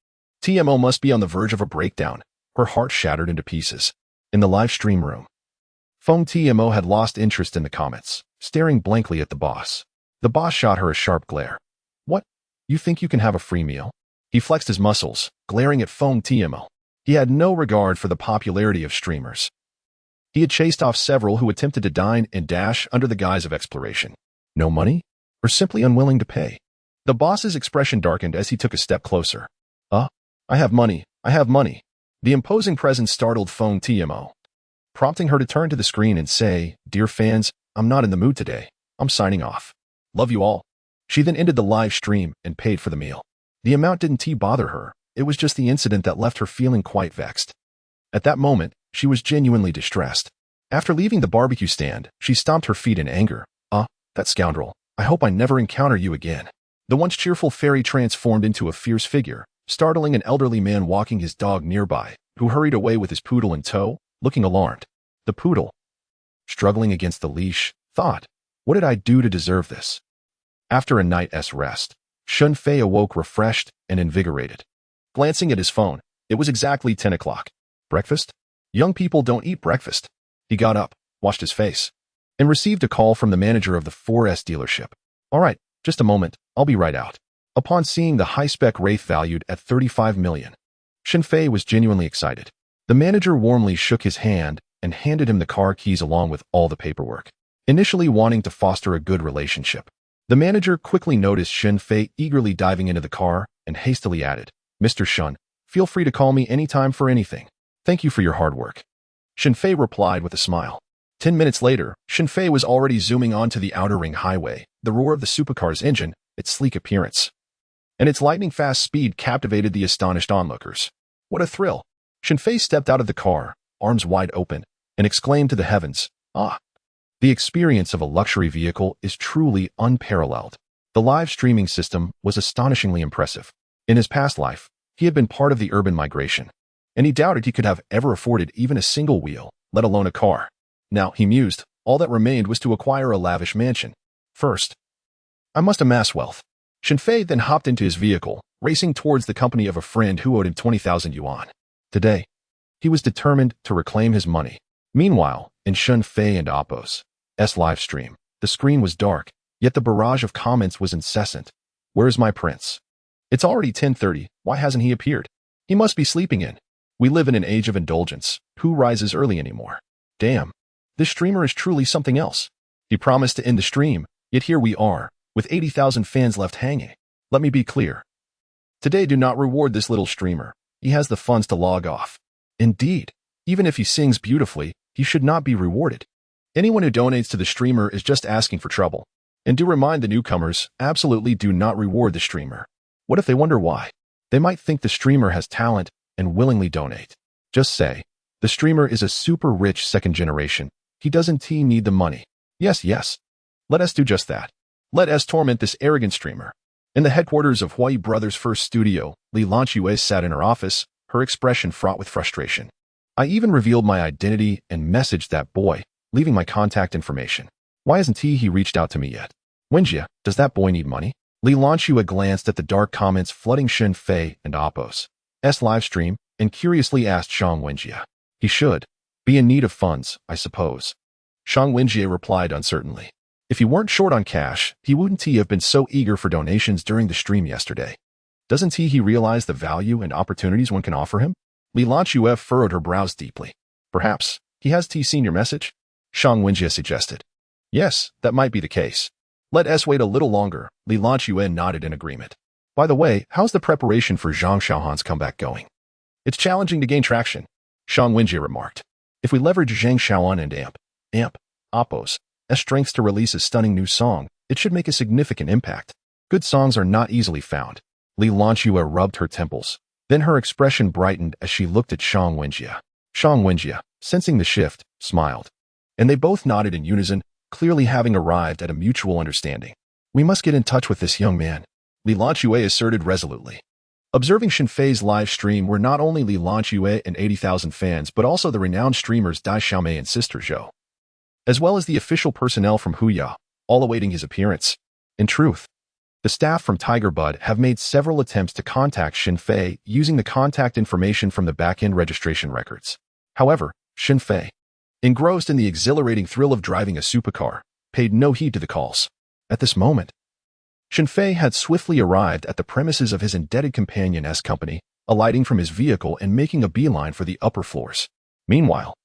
A: TMO must be on the verge of a breakdown. Her heart shattered into pieces. In the live stream room, Foam TMO had lost interest in the comments, staring blankly at the boss. The boss shot her a sharp glare. "What? You think you can have a free meal?" He flexed his muscles, glaring at Foam TMO. He had no regard for the popularity of streamers. He had chased off several who attempted to dine and dash under the guise of exploration. No money? Or simply unwilling to pay? The boss's expression darkened as he took a step closer. I have money. I have money." The imposing presence startled Foam TMO, prompting her to turn to the screen and say, "Dear fans, I'm not in the mood today. I'm signing off. Love you all." She then ended the live stream and paid for the meal. The amount didn't bother her. It was just the incident that left her feeling quite vexed. At that moment, she was genuinely distressed. After leaving the barbecue stand, she stomped her feet in anger. That scoundrel. I hope I never encounter you again." The once cheerful fairy transformed into a fierce figure, startling an elderly man walking his dog nearby, who hurried away with his poodle in tow, looking alarmed. The poodle, struggling against the leash, thought, "What did I do to deserve this?" After a night's rest, Shen Fei awoke refreshed and invigorated. Glancing at his phone, it was exactly 10 o'clock. Breakfast? Young people don't eat breakfast. He got up, washed his face, and received a call from the manager of the 4S dealership. "All right, just a moment, I'll be right out." Upon seeing the high-spec Wraith valued at 35 million, Shen Fei was genuinely excited. The manager warmly shook his hand and handed him the car keys along with all the paperwork. Initially wanting to foster a good relationship, the manager quickly noticed Shen Fei eagerly diving into the car and hastily added, "Mr. Shen, feel free to call me anytime for anything. Thank you for your hard work." Shen Fei replied with a smile. 10 minutes later, Shen Fei was already zooming onto the outer ring highway. The roar of the supercar's engine, its sleek appearance, and its lightning-fast speed captivated the astonished onlookers. What a thrill! Shen Fei stepped out of the car, arms wide open, and exclaimed to the heavens, "Ah!" The experience of a luxury vehicle is truly unparalleled. The live streaming system was astonishingly impressive. In his past life, he had been part of the urban migration, and he doubted he could have ever afforded even a single wheel, let alone a car. Now, he mused, all that remained was to acquire a lavish mansion. First, I must amass wealth. Shen Fei then hopped into his vehicle, racing towards the company of a friend who owed him 20,000 yuan. Today, he was determined to reclaim his money. Meanwhile, in Shen Fei and Oppo's live stream, the screen was dark, yet the barrage of comments was incessant. "Where's my prince? It's already 10:30, why hasn't he appeared? He must be sleeping in. We live in an age of indulgence. Who rises early anymore? Damn, this streamer is truly something else. He promised to end the stream, yet here we are, with 80,000 fans left hanging. Let me be clear. Today do not reward this little streamer. He has the funds to log off. Indeed, even if he sings beautifully, he should not be rewarded. Anyone who donates to the streamer is just asking for trouble. And do remind the newcomers, absolutely do not reward the streamer. What if they wonder why? They might think the streamer has talent and willingly donate. Just say, the streamer is a super rich second generation. He doesn't need the money. Yes. Let us do just that. Let us torment this arrogant streamer." In the headquarters of Huai Brothers' first studio, Li Lanchue sat in her office, her expression fraught with frustration. "I even revealed my identity and messaged that boy, leaving my contact information. Why hasn't he reached out to me yet? Wenjie, does that boy need money?" Li Lanchue glanced at the dark comments flooding Shen Fei and Oppo's live stream and curiously asked Shang Wenjie. "He should be in need of funds, I suppose." Shang Wenjie replied uncertainly. "If he weren't short on cash, he wouldn't have been so eager for donations during the stream yesterday. Doesn't he realize the value and opportunities one can offer him?" Li Lanchue furrowed her brows deeply. "Perhaps he has seen your message?" Shang Wenjie suggested. "Yes, that might be the case. Let us wait a little longer." Li Lanchue nodded in agreement. "By the way, how's the preparation for Zhang Xiaohan's comeback going?" "It's challenging to gain traction," Shang Wenjie remarked. "If we leverage Zhang Xiaohan and amp Oppo's strengths to release a stunning new song, it should make a significant impact. Good songs are not easily found." Li Lanchue rubbed her temples. Then her expression brightened as she looked at Shang Wenjie. Shang Wenjie, sensing the shift, smiled. And they both nodded in unison, clearly having arrived at a mutual understanding. "We must get in touch with this young man," Li Lanchue asserted resolutely. Observing Shen Fei's live stream were not only Li Lanchue and 80,000 fans but also the renowned streamers Dai Xiaomei and Sister Zhou, as well as the official personnel from Huya, all awaiting his appearance. In truth, the staff from Tiger Bud have made several attempts to contact Shen Fei using the contact information from the back-end registration records. However, Shen Fei, engrossed in the exhilarating thrill of driving a supercar, paid no heed to the calls. At this moment, Shen Fei had swiftly arrived at the premises of his indebted companion's company, alighting from his vehicle and making a beeline for the upper floors. Meanwhile,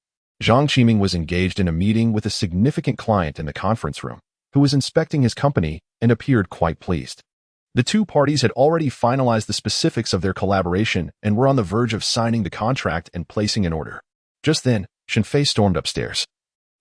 A: Zhang Qiming was engaged in a meeting with a significant client in the conference room, who was inspecting his company and appeared quite pleased. The two parties had already finalized the specifics of their collaboration and were on the verge of signing the contract and placing an order. Just then, Shen Fei stormed upstairs,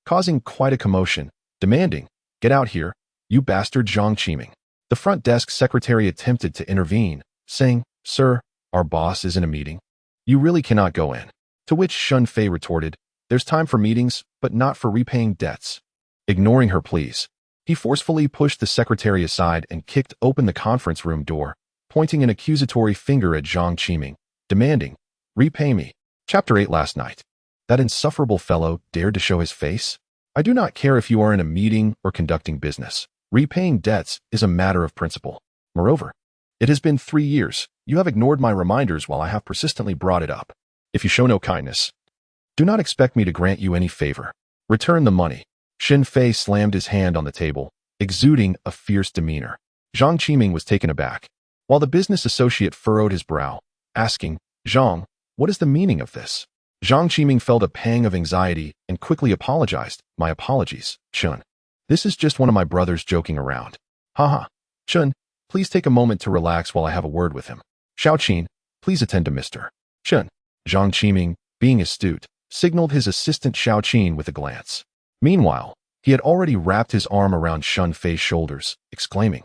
A: causing quite a commotion, demanding, "Get out here, you bastard Zhang Qiming." The front desk secretary attempted to intervene, saying, "Sir, our boss is in a meeting. You really cannot go in." To which Shen Fei retorted, "There's time for meetings, but not for repaying debts." Ignoring her pleas, He forcefully pushed the secretary aside and kicked open the conference room door, pointing an accusatory finger at Zhang Qiming, demanding, "Repay me." Chapter 8. Last night. That insufferable fellow dared to show his face? I do not care if you are in a meeting or conducting business. Repaying debts is a matter of principle. Moreover, it has been 3 years. You have ignored my reminders while I have persistently brought it up. If you show no kindness, do not expect me to grant you any favor. Return the money. Shen Fei slammed his hand on the table, exuding a fierce demeanor. Zhang Qiming was taken aback, while the business associate furrowed his brow, asking, "Zhang, what is the meaning of this?" Zhang Qiming felt a pang of anxiety and quickly apologized. "My apologies, Chen. This is just one of my brothers joking around." "Haha. Chen, please take a moment to relax while I have a word with him. Xiaoqin, please attend to Mr. Chen." Zhang Qiming, being astute, signaled his assistant Xiaoqin with a glance. Meanwhile, he had already wrapped his arm around Shen Fei's shoulders, exclaiming,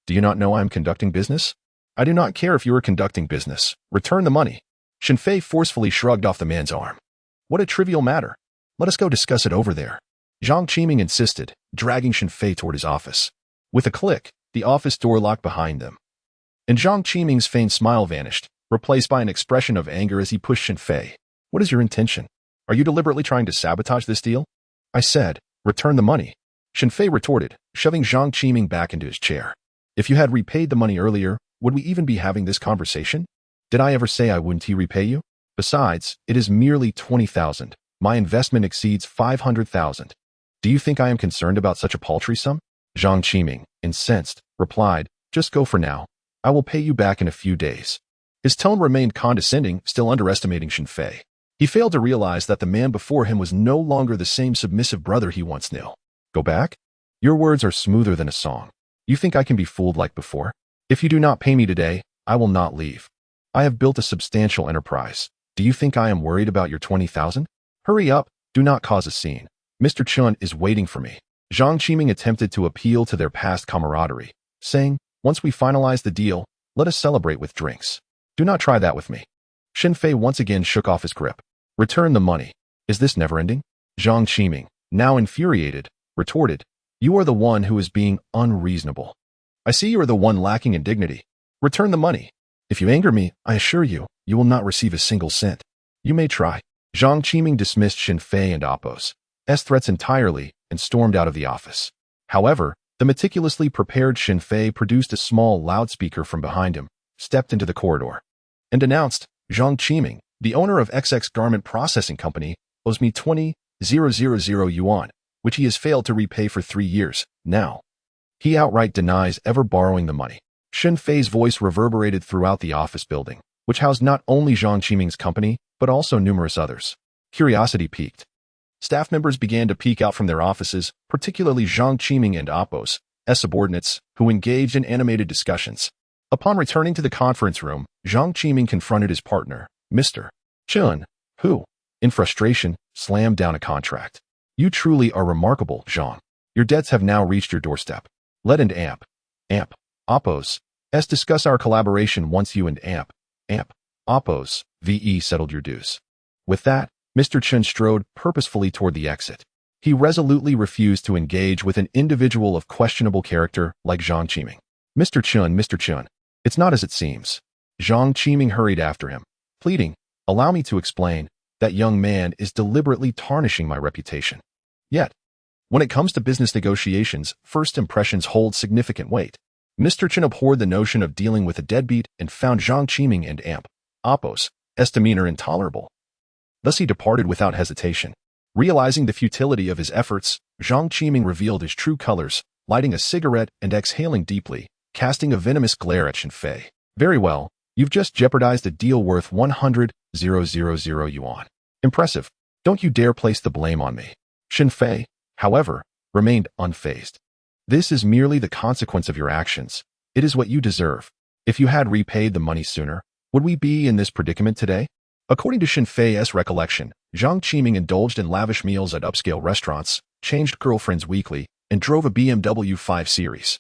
A: "Do you not know I am conducting business?" "I do not care if you are conducting business. Return the money." Shen Fei forcefully shrugged off the man's arm. "What a trivial matter. Let us go discuss it over there," Zhang Qiming insisted, dragging Shen Fei toward his office. With a click, the office door locked behind them, and Zhang Qiming's feigned smile vanished, replaced by an expression of anger as he pushed Shen Fei. "What is your intention? Are you deliberately trying to sabotage this deal?" "I said, return the money," Shen Fei retorted, shoving Zhang Qiming back into his chair. "If you had repaid the money earlier, would we even be having this conversation? Did I ever say I wouldn't repay you? Besides, it is merely 20,000. My investment exceeds 500,000. Do you think I am concerned about such a paltry sum?" Zhang Qiming, incensed, replied, "Just go for now. I will pay you back in a few days." His tone remained condescending, still underestimating Shen Fei. He failed to realize that the man before him was no longer the same submissive brother he once knew. "Go back? Your words are smoother than a song. You think I can be fooled like before? If you do not pay me today, I will not leave. I have built a substantial enterprise. Do you think I am worried about your 20,000? Hurry up, do not cause a scene. Mr. Chen is waiting for me." Zhang Qiming attempted to appeal to their past camaraderie, saying, "Once we finalize the deal, let us celebrate with drinks. Do not try that with me." Shen Fei once again shook off his grip. "Return the money. Is this never-ending?" Zhang Qiming, now infuriated, retorted, "You are the one who is being unreasonable. I see you are the one lacking in dignity. Return the money. If you anger me, I assure you, you will not receive a single cent. You may try." Zhang Qiming dismissed Shen Fei and Appo's threats entirely and stormed out of the office. However, the meticulously prepared Shen Fei produced a small loudspeaker from behind him, stepped into the corridor, and announced, "Zhang Qiming, the owner of XX Garment Processing Company, owes me 20,000 yuan, which he has failed to repay for 3 years now. He outright denies ever borrowing the money." Shen Fei's voice reverberated throughout the office building, which housed not only Zhang Qiming's company, but also numerous others. Curiosity piqued. Staff members began to peek out from their offices, particularly Zhang Qiming and Appo's subordinates, who engaged in animated discussions. Upon returning to the conference room, Zhang Qiming confronted his partner, Mr. Chen, who, in frustration, slammed down a contract. "You truly are remarkable, Zhang. Your debts have now reached your doorstep. Let and Appo's discuss our collaboration once you and Appo's VE settled your dues." With that, Mr. Chen strode purposefully toward the exit. He resolutely refused to engage with an individual of questionable character like Zhang Qiming. Mr. Chen, it's not as it seems." Zhang Qiming hurried after him, pleading, "Allow me to explain. That young man is deliberately tarnishing my reputation. Yet, when it comes to business negotiations, first impressions hold significant weight." Mr. Chen abhorred the notion of dealing with a deadbeat and found Zhang Qiming and Appo's demeanor intolerable. Thus he departed without hesitation. Realizing the futility of his efforts, Zhang Qiming revealed his true colors, lighting a cigarette and exhaling deeply, casting a venomous glare at Shen Fei. "Very well, you've just jeopardized a deal worth 100,000 yuan. Impressive. Don't you dare place the blame on me." Shen Fei, however, remained unfazed. "This is merely the consequence of your actions. It is what you deserve. If you had repaid the money sooner, would we be in this predicament today?" According to Shen Fei's recollection, Zhang Qiming indulged in lavish meals at upscale restaurants, changed girlfriends weekly, and drove a BMW 5 Series.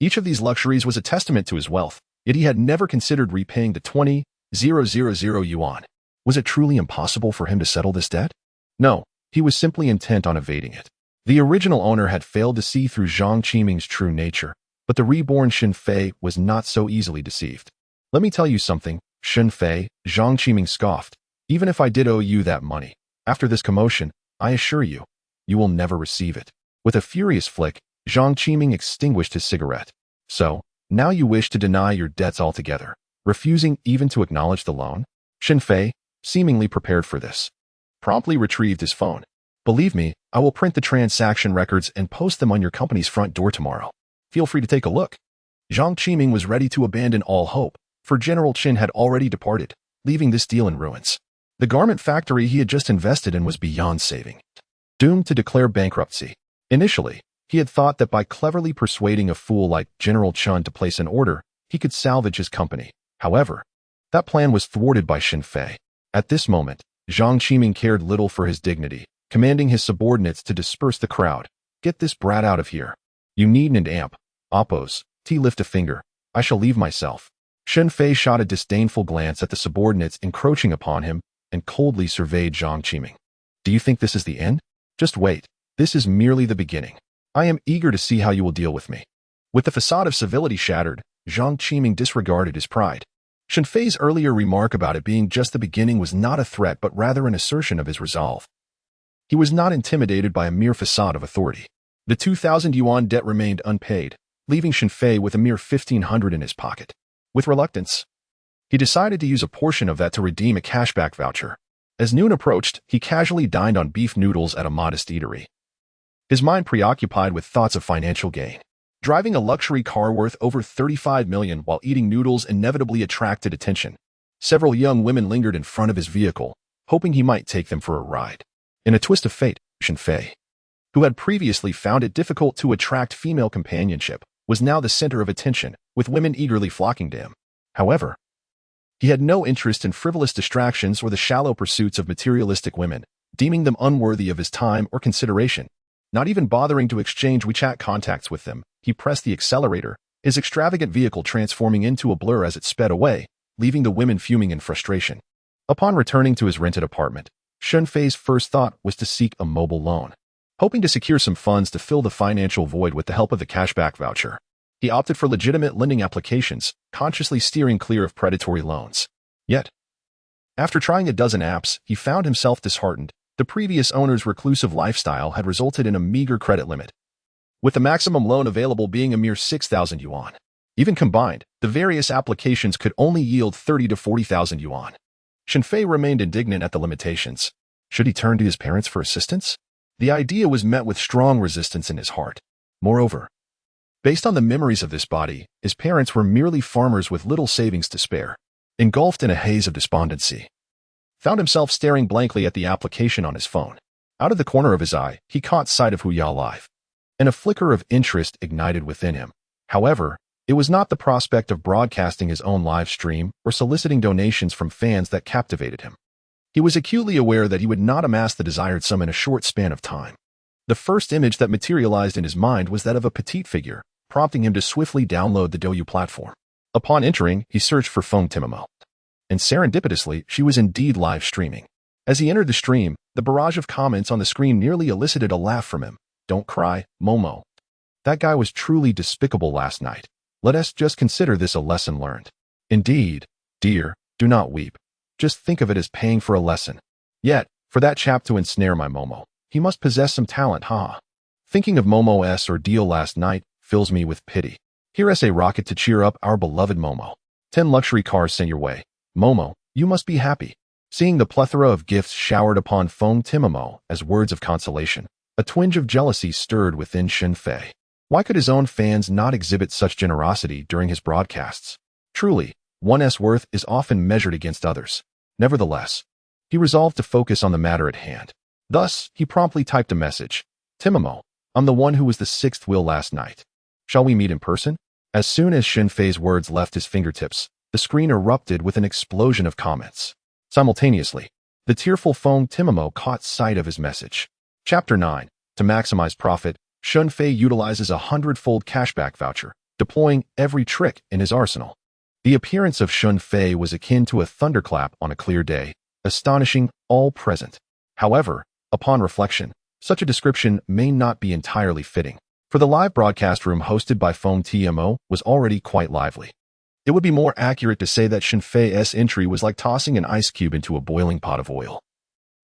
A: Each of these luxuries was a testament to his wealth, yet he had never considered repaying the 20,000 yuan. Was it truly impossible for him to settle this debt? No, he was simply intent on evading it. The original owner had failed to see through Zhang Qiming's true nature, but the reborn Shen Fei was not so easily deceived. Let me tell you something, Shen Fei, Zhang Qiming scoffed. Even if I did owe you that money, after this commotion, I assure you, you will never receive it. With a furious flick, Zhang Qiming extinguished his cigarette. So, now you wish to deny your debts altogether, refusing even to acknowledge the loan? Shen Fei, seemingly prepared for this, promptly retrieved his phone. Believe me, I will print the transaction records and post them on your company's front door tomorrow. Feel free to take a look. Zhang Qiming was ready to abandon all hope, for General Qin had already departed, leaving this deal in ruins. The garment factory he had just invested in was beyond saving, doomed to declare bankruptcy. Initially, he had thought that by cleverly persuading a fool like General Chun to place an order, he could salvage his company. However, that plan was thwarted by Shen Fei. At this moment, Zhang Qiming cared little for his dignity, commanding his subordinates to disperse the crowd. Get this brat out of here. You needn't amp. Oppose. Lift a finger. I shall leave myself. Shen Fei shot a disdainful glance at the subordinates encroaching upon him and coldly surveyed Zhang Qiming. Do you think this is the end? Just wait. This is merely the beginning. I am eager to see how you will deal with me. With the facade of civility shattered, Zhang Qiming disregarded his pride. Shen Fei's earlier remark about it being just the beginning was not a threat but rather an assertion of his resolve. He was not intimidated by a mere facade of authority. The 2,000 yuan debt remained unpaid, leaving Shen Fei with a mere 1,500 in his pocket. With reluctance, he decided to use a portion of that to redeem a cashback voucher. As noon approached, he casually dined on beef noodles at a modest eatery, his mind preoccupied with thoughts of financial gain. Driving a luxury car worth over 35 million while eating noodles inevitably attracted attention. Several young women lingered in front of his vehicle, hoping he might take them for a ride. In a twist of fate, Shen Fei, who had previously found it difficult to attract female companionship, was now the center of attention, with women eagerly flocking to him. However, he had no interest in frivolous distractions or the shallow pursuits of materialistic women, deeming them unworthy of his time or consideration. Not even bothering to exchange WeChat contacts with them, he pressed the accelerator, his extravagant vehicle transforming into a blur as it sped away, leaving the women fuming in frustration. Upon returning to his rented apartment, Shen Fei's first thought was to seek a mobile loan. Hoping to secure some funds to fill the financial void with the help of the cashback voucher, he opted for legitimate lending applications, consciously steering clear of predatory loans. Yet, after trying a dozen apps, he found himself disheartened. The previous owner's reclusive lifestyle had resulted in a meager credit limit, with the maximum loan available being a mere 6,000 yuan. Even combined, the various applications could only yield 30 to 40,000 yuan. Shen Fei remained indignant at the limitations. Should he turn to his parents for assistance? The idea was met with strong resistance in his heart. Moreover, based on the memories of this body, his parents were merely farmers with little savings to spare. Engulfed in a haze of despondency, found himself staring blankly at the application on his phone. Out of the corner of his eye, he caught sight of Huya Live, and a flicker of interest ignited within him. However, it was not the prospect of broadcasting his own live stream or soliciting donations from fans that captivated him. He was acutely aware that he would not amass the desired sum in a short span of time. The first image that materialized in his mind was that of a petite figure, prompting him to swiftly download the Douyu platform. Upon entering, he searched for Feng Timamo, and serendipitously, she was indeed live streaming. As he entered the stream, the barrage of comments on the screen nearly elicited a laugh from him. Don't cry, Momo. That guy was truly despicable last night. Let us just consider this a lesson learned. Indeed, dear, do not weep. Just think of it as paying for a lesson. Yet, for that chap to ensnare my Momo, he must possess some talent, haha. Thinking of Momo's ordeal last night fills me with pity. Here is a rocket to cheer up our beloved Momo. 10 luxury cars sent your way. Momo, you must be happy. Seeing the plethora of gifts showered upon Feng Timamo as words of consolation, a twinge of jealousy stirred within Shen Fei. Why could his own fans not exhibit such generosity during his broadcasts? Truly, one's worth is often measured against others. Nevertheless, he resolved to focus on the matter at hand. Thus, he promptly typed a message. Timamo, I'm the one who was the sixth wheel last night. Shall we meet in person? As soon as Shen Fei's words left his fingertips, the screen erupted with an explosion of comments. Simultaneously, the tearful Feng Timamo caught sight of his message. Chapter 9. To maximize profit, Shen Fei utilizes a 100-fold cashback voucher, deploying every trick in his arsenal. The appearance of Shen Fei was akin to a thunderclap on a clear day, astonishing all present. However, upon reflection, Such a description may not be entirely fitting, for the live broadcast room hosted by Feng Tmo was already quite lively. It would be more accurate to say that Shen Fei's entry was like tossing an ice cube into a boiling pot of oil.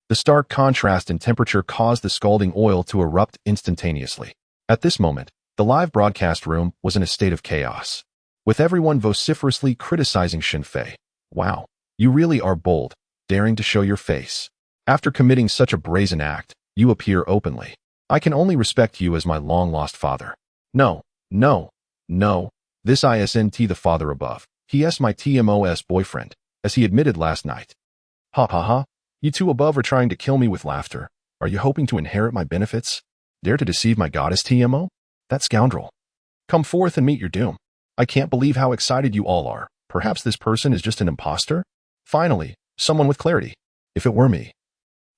A: The stark contrast in temperature caused the scalding oil to erupt instantaneously. At this moment, the live broadcast room was in a state of chaos, with everyone vociferously criticizing Shen Fei. Wow, you really are bold, daring to show your face. After committing such a brazen act, you appear openly. I can only respect you as my long-lost father. No, no, no. This isn't the father above. He is my TMOS boyfriend, as he admitted last night. Ha ha ha. You two above are trying to kill me with laughter. Are you hoping to inherit my benefits? Dare to deceive my goddess TMO? That scoundrel. Come forth and meet your doom. I can't believe how excited you all are. Perhaps this person is just an imposter? Finally, someone with clarity. If it were me,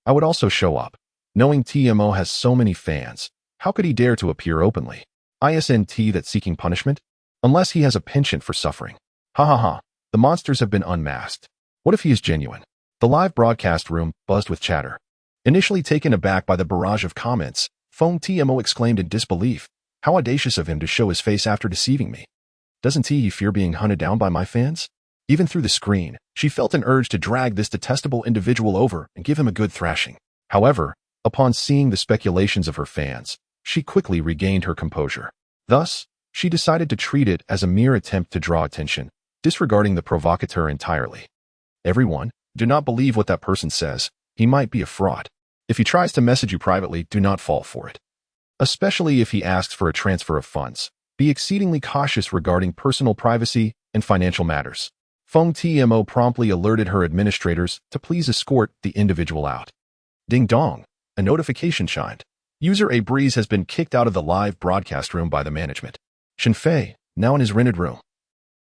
A: I would also show up. Knowing TMO has so many fans, how could he dare to appear openly? Isn't that seeking punishment? Unless he has a penchant for suffering. Ha ha ha, the monsters have been unmasked. What if he is genuine? The live broadcast room buzzed with chatter. Initially taken aback by the barrage of comments, Feng Tmo exclaimed in disbelief. How audacious of him to show his face after deceiving me. Doesn't he fear being hunted down by my fans? Even through the screen, she felt an urge to drag this detestable individual over and give him a good thrashing. However, upon seeing the speculations of her fans, she quickly regained her composure. Thus, she decided to treat it as a mere attempt to draw attention, disregarding the provocateur entirely. Everyone, do not believe what that person says. He might be a fraud. If he tries to message you privately, do not fall for it. Especially if he asks for a transfer of funds. Be exceedingly cautious regarding personal privacy and financial matters. Feng Tmo promptly alerted her administrators to please escort the individual out. Ding dong, a notification chimed. User A Breeze has been kicked out of the live broadcast room by the management. Shen Fei, now in his rented room,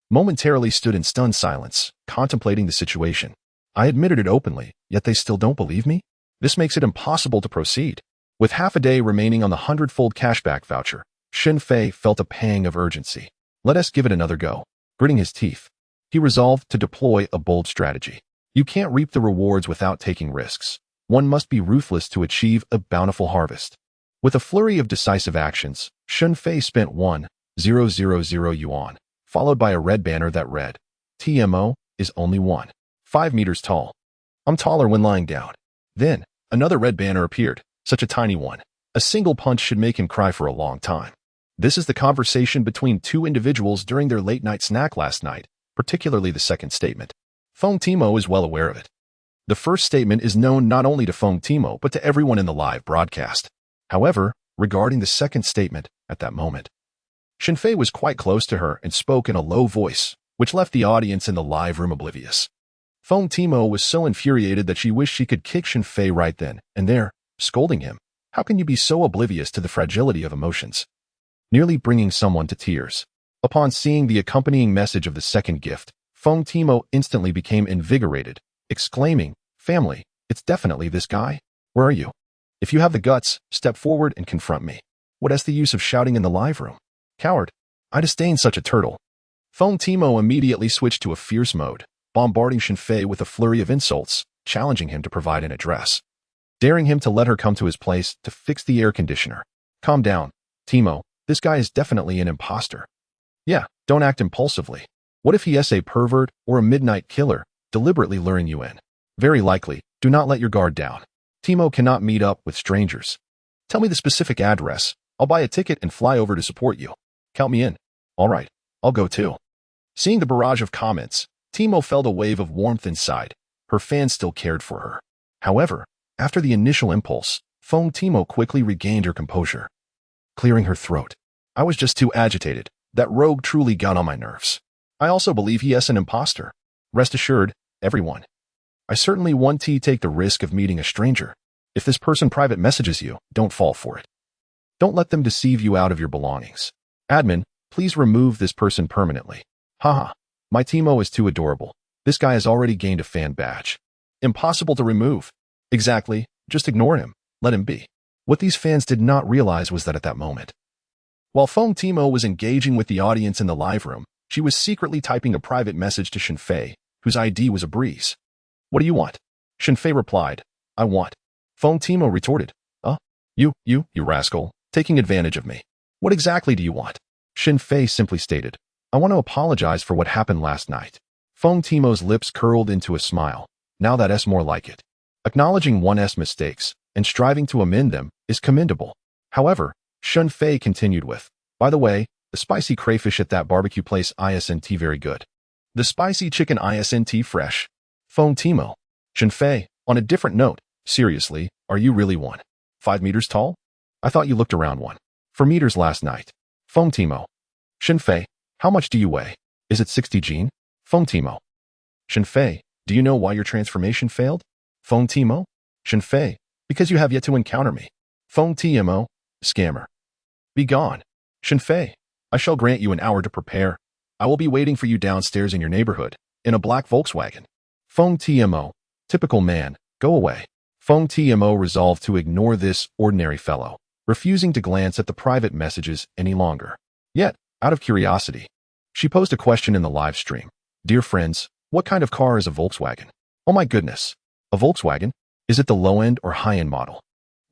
A: momentarily stood in stunned silence, contemplating the situation. I admitted it openly, yet they still don't believe me? This makes it impossible to proceed. With half a day remaining on the 100-fold cashback voucher, Shen Fei felt a pang of urgency. Let us give it another go. Gritting his teeth, he resolved to deploy a bold strategy. You can't reap the rewards without taking risks. One must be ruthless to achieve a bountiful harvest. With a flurry of decisive actions, Shen Fei spent 1,000 yuan, followed by a red banner that read, TMO is only 5 meters tall. I'm taller when lying down. Then, another red banner appeared, such a tiny one. A single punch should make him cry for a long time. This is the conversation between two individuals during their late-night snack last night, particularly the second statement. Feng Tmo is well aware of it. The first statement is known not only to Feng Tmo but to everyone in the live broadcast. However, regarding the second statement, at that moment, Shen Fei was quite close to her and spoke in a low voice, which left the audience in the live room oblivious. Feng Tmo was so infuriated that she wished she could kick Shen Fei right then and there, scolding him. How can you be so oblivious to the fragility of emotions? Nearly bringing someone to tears. Upon seeing the accompanying message of the second gift, Feng Tmo instantly became invigorated, exclaiming, Family, it's definitely this guy. Where are you? If you have the guts, step forward and confront me. What is the use of shouting in the live room? Coward, I disdain such a turtle. Feng Tmo immediately switched to a fierce mode, bombarding Shen Fei with a flurry of insults, challenging him to provide an address, daring him to let her come to his place to fix the air conditioner. Calm down, Tmo, this guy is definitely an imposter. Yeah, don't act impulsively. What if he is a pervert or a midnight killer, deliberately luring you in? Very likely, do not let your guard down. Tmo cannot meet up with strangers. Tell me the specific address. I'll buy a ticket and fly over to support you. Count me in. All right, I'll go too. Seeing the barrage of comments, Tmo felt a wave of warmth inside. Her fans still cared for her. However, after the initial impulse, Feng Tmo quickly regained her composure, clearing her throat. I was just too agitated. That rogue truly got on my nerves. I also believe he is an imposter. Rest assured, everyone. I certainly want to take the risk of meeting a stranger. If this person private messages you, don't fall for it. Don't let them deceive you out of your belongings. Admin, please remove this person permanently. Haha, my Tmo is too adorable. This guy has already gained a fan badge. Impossible to remove. Exactly, just ignore him. Let him be. What these fans did not realize was that at that moment, while Feng Tmo was engaging with the audience in the live room, she was secretly typing a private message to Shen Fei, whose ID was a breeze. What do you want? Shen Fei replied, I want. Feng Tmo retorted, You rascal, taking advantage of me. What exactly do you want? Shen Fei simply stated, I want to apologize for what happened last night. Feng Timo's lips curled into a smile. Now that's more like it. Acknowledging one's mistakes and striving to amend them is commendable. However, Shen Fei continued with, by the way, the spicy crayfish at that barbecue place isn't very good. The spicy chicken isn't fresh. Feng Timo. Shen Fei, on a different note, seriously, are you really 5 meters tall? I thought you looked around 4 meters last night. Feng Timo. Shen Fei, how much do you weigh? Is it 60 Gene? Feng Timo. Shen Fei, do you know why your transformation failed? Feng Timo. Shen Fei, because you have yet to encounter me. Feng Timo. Scammer. Be gone. Shen Fei, I shall grant you an hour to prepare. I will be waiting for you downstairs in your neighborhood, in a black Volkswagen. Feng Timo. Typical man, go away. Feng Timo resolved to ignore this ordinary fellow, refusing to glance at the private messages any longer. Yet, out of curiosity, she posed a question in the live stream. Dear friends, what kind of car is a Volkswagen? Oh my goodness. A Volkswagen? Is it the low-end or high-end model?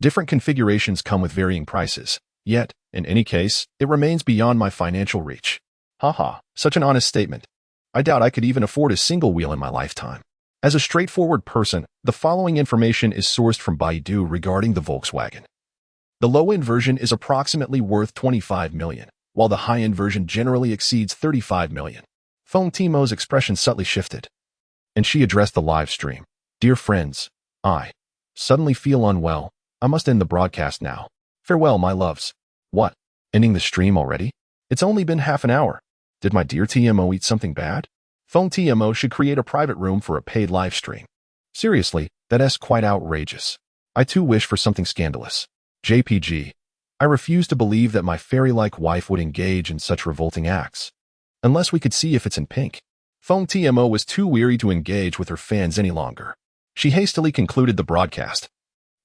A: Different configurations come with varying prices. Yet, in any case, it remains beyond my financial reach. Haha, such an honest statement. I doubt I could even afford a single wheel in my lifetime. As a straightforward person, the following information is sourced from Baidu regarding the Volkswagen. The low-end version is approximately worth 25 million, while the high-end version generally exceeds 35 million. Feng Timo's expression subtly shifted, and she addressed the live stream. Dear friends, I suddenly feel unwell. I must end the broadcast now. Farewell, my loves. What? Ending the stream already? It's only been half an hour. Did my dear TMO eat something bad? Feng TMO should create a private room for a paid live stream. Seriously, that's quite outrageous. I too wish for something scandalous. JPG. I refuse to believe that my fairy-like wife would engage in such revolting acts. Unless we could see if it's in pink. Feng TMO was too weary to engage with her fans any longer. She hastily concluded the broadcast,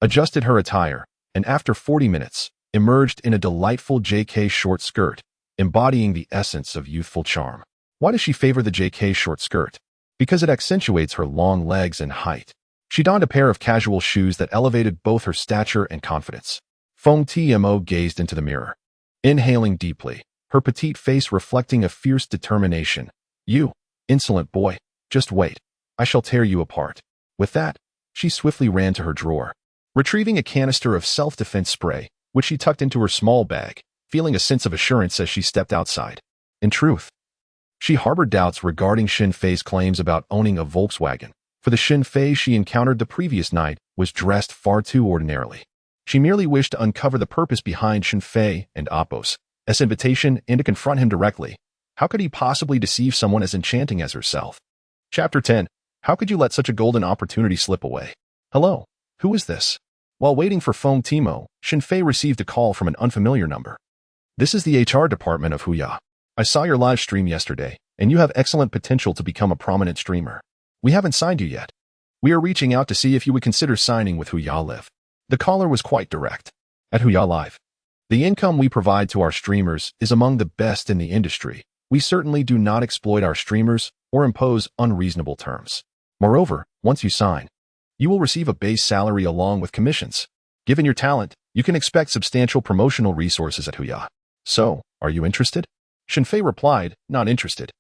A: adjusted her attire, and after 40 minutes, emerged in a delightful JK short skirt, embodying the essence of youthful charm. Why does she favor the JK short skirt? Because it accentuates her long legs and height. She donned a pair of casual shoes that elevated both her stature and confidence. Feng Tmo gazed into the mirror, inhaling deeply, her petite face reflecting a fierce determination. You, insolent boy, just wait. I shall tear you apart. With that, she swiftly ran to her drawer, retrieving a canister of self-defense spray, which she tucked into her small bag, feeling a sense of assurance as she stepped outside. In truth, she harbored doubts regarding Shen Fei's claims about owning a Volkswagen, for the Shen Fei she encountered the previous night was dressed far too ordinarily. She merely wished to uncover the purpose behind Shen Fei and Appo's invitation and to confront him directly. How could he possibly deceive someone as enchanting as herself? Chapter 10. How could you let such a golden opportunity slip away? Hello, who is this? While waiting for Feng Timo, Shen Fei received a call from an unfamiliar number. This is the HR department of Huya. I saw your live stream yesterday, and you have excellent potential to become a prominent streamer. We haven't signed you yet. We are reaching out to see if you would consider signing with Huya Live. The caller was quite direct. At Huya Live, the income we provide to our streamers is among the best in the industry. We certainly do not exploit our streamers or impose unreasonable terms. Moreover, once you sign, you will receive a base salary along with commissions. Given your talent, you can expect substantial promotional resources at Huya. So, are you interested? Shen Fei replied, not interested.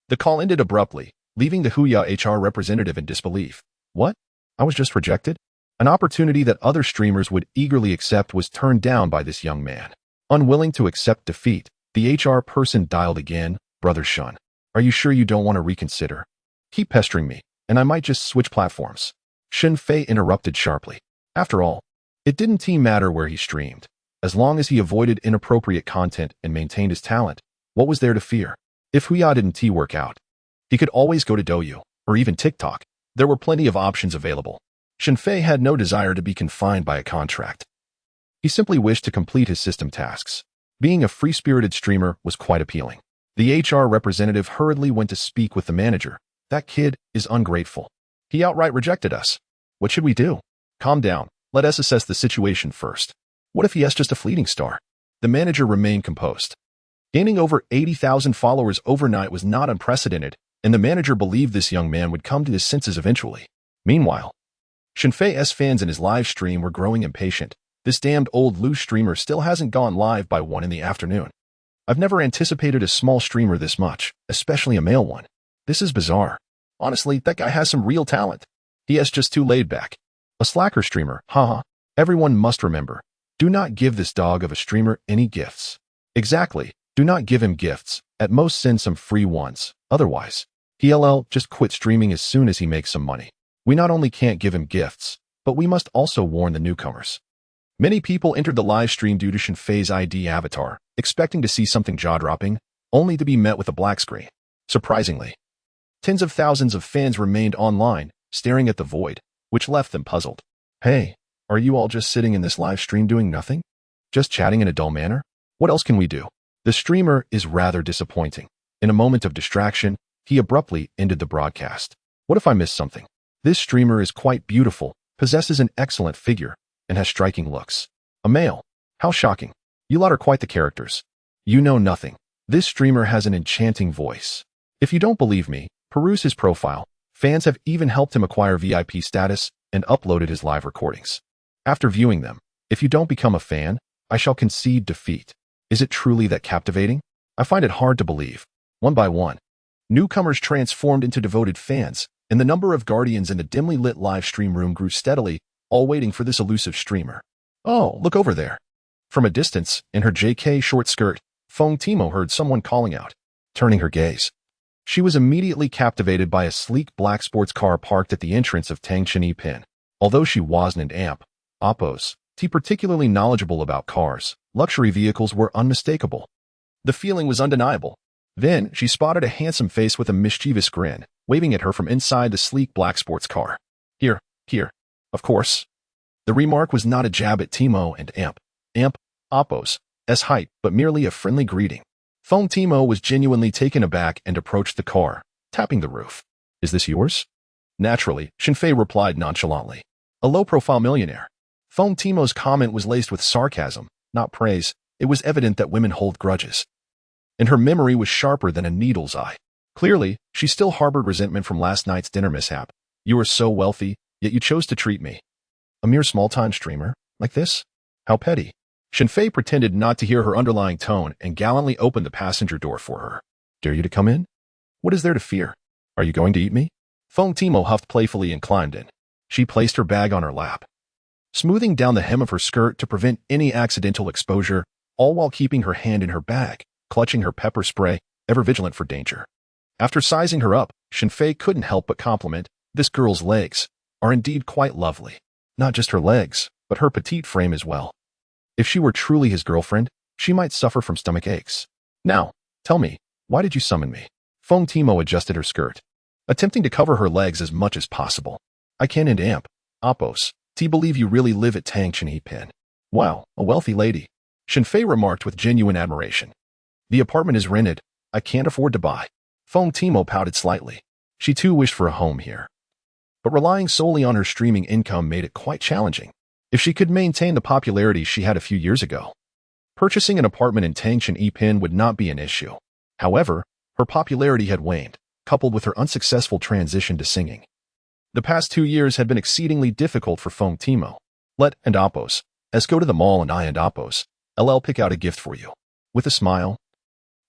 A: The call ended abruptly, leaving the Huya HR representative in disbelief. What? I was just rejected? An opportunity that other streamers would eagerly accept was turned down by this young man. Unwilling to accept defeat, the HR person dialed again. Brother Shun, are you sure you don't want to reconsider? Keep pestering me, and I might just switch platforms. Shen Fei interrupted sharply. After all, it didn't matter where he streamed. As long as he avoided inappropriate content and maintained his talent, what was there to fear? If Huya didn't work out, he could always go to Douyu, or even TikTok. There were plenty of options available. Shen Fei had no desire to be confined by a contract. He simply wished to complete his system tasks. Being a free-spirited streamer was quite appealing. The HR representative hurriedly went to speak with the manager. That kid is ungrateful. He outright rejected us. What should we do? Calm down. Let us assess the situation first. What if he is just a fleeting star? The manager remained composed. Gaining over 80,000 followers overnight was not unprecedented, and the manager believed this young man would come to his senses eventually. Meanwhile, Shen Fei's fans in his live stream were growing impatient. This damned old loose streamer still hasn't gone live by 1 in the afternoon. I've never anticipated a small streamer this much, especially a male one. This is bizarre. Honestly, that guy has some real talent. He is just too laid back. A slacker streamer, haha. Everyone must remember, do not give this dog of a streamer any gifts. Exactly, do not give him gifts, at most send some free ones, otherwise, he'll just quit streaming as soon as he makes some money. We not only can't give him gifts, but we must also warn the newcomers. Many people entered the live stream due to Shen Fei's ID avatar, expecting to see something jaw-dropping, only to be met with a black screen. Surprisingly, tens of thousands of fans remained online, staring at the void, which left them puzzled. Hey, are you all just sitting in this live stream doing nothing? Just chatting in a dull manner? What else can we do? The streamer is rather disappointing. In a moment of distraction, he abruptly ended the broadcast. What if I missed something? This streamer is quite beautiful, possesses an excellent figure, and has striking looks. A male. How shocking. You lot are quite the characters. You know nothing. This streamer has an enchanting voice. If you don't believe me, peruse his profile. Fans have even helped him acquire VIP status and uploaded his live recordings. After viewing them, if you don't become a fan, I shall concede defeat. Is it truly that captivating? I find it hard to believe. One by one, newcomers transformed into devoted fans, and the number of guardians in the dimly lit live stream room grew steadily, all waiting for this elusive streamer. Oh, look over there. From a distance, in her JK short skirt, Feng Timo heard someone calling out. Turning her gaze, she was immediately captivated by a sleek black sports car parked at the entrance of Tangshan Pin. Although she wasn't an amp, Oppos, particularly knowledgeable about cars, luxury vehicles were unmistakable. The feeling was undeniable. Then she spotted a handsome face with a mischievous grin, waving at her from inside the sleek black sports car. Here, of course. The remark was not a jab at Timo and Amp, Oppos, height, but merely a friendly greeting. Feng Timo was genuinely taken aback and approached the car, tapping the roof. Is this yours? Naturally, Shen Fei replied nonchalantly. A low-profile millionaire. Feng Timo's comment was laced with sarcasm, not praise. It was evident that women hold grudges. And her memory was sharper than a needle's eye. Clearly, she still harbored resentment from last night's dinner mishap. You are so wealthy, yet you chose to treat me. A mere small-time streamer? Like this? How petty. Shen Fei pretended not to hear her underlying tone and gallantly opened the passenger door for her. Dare you to come in? What is there to fear? Are you going to eat me? Feng Timo huffed playfully and climbed in. She placed her bag on her lap, smoothing down the hem of her skirt to prevent any accidental exposure, all while keeping her hand in her bag, clutching her pepper spray, ever vigilant for danger. After sizing her up, Shen Fei couldn't help but compliment, this girl's legs are indeed quite lovely. Not just her legs, but her petite frame as well. If she were truly his girlfriend, she might suffer from stomach aches. Now, tell me, why did you summon me? Feng Timo adjusted her skirt, attempting to cover her legs as much as possible. I can't Amp, Oppos, believe you really live at Tangshan Pin. Wow, a wealthy lady. Shen Fei remarked with genuine admiration. The apartment is rented. I can't afford to buy. Feng Timo pouted slightly. She too wished for a home here. But relying solely on her streaming income made it quite challenging. If she could maintain the popularity she had a few years ago, purchasing an apartment in Tangshan Pin would not be an issue. However, her popularity had waned, coupled with her unsuccessful transition to singing. The past 2 years had been exceedingly difficult for Feng Timo. Let and Oppos, go to the mall and I and Oppos, pick out a gift for you. With a smile,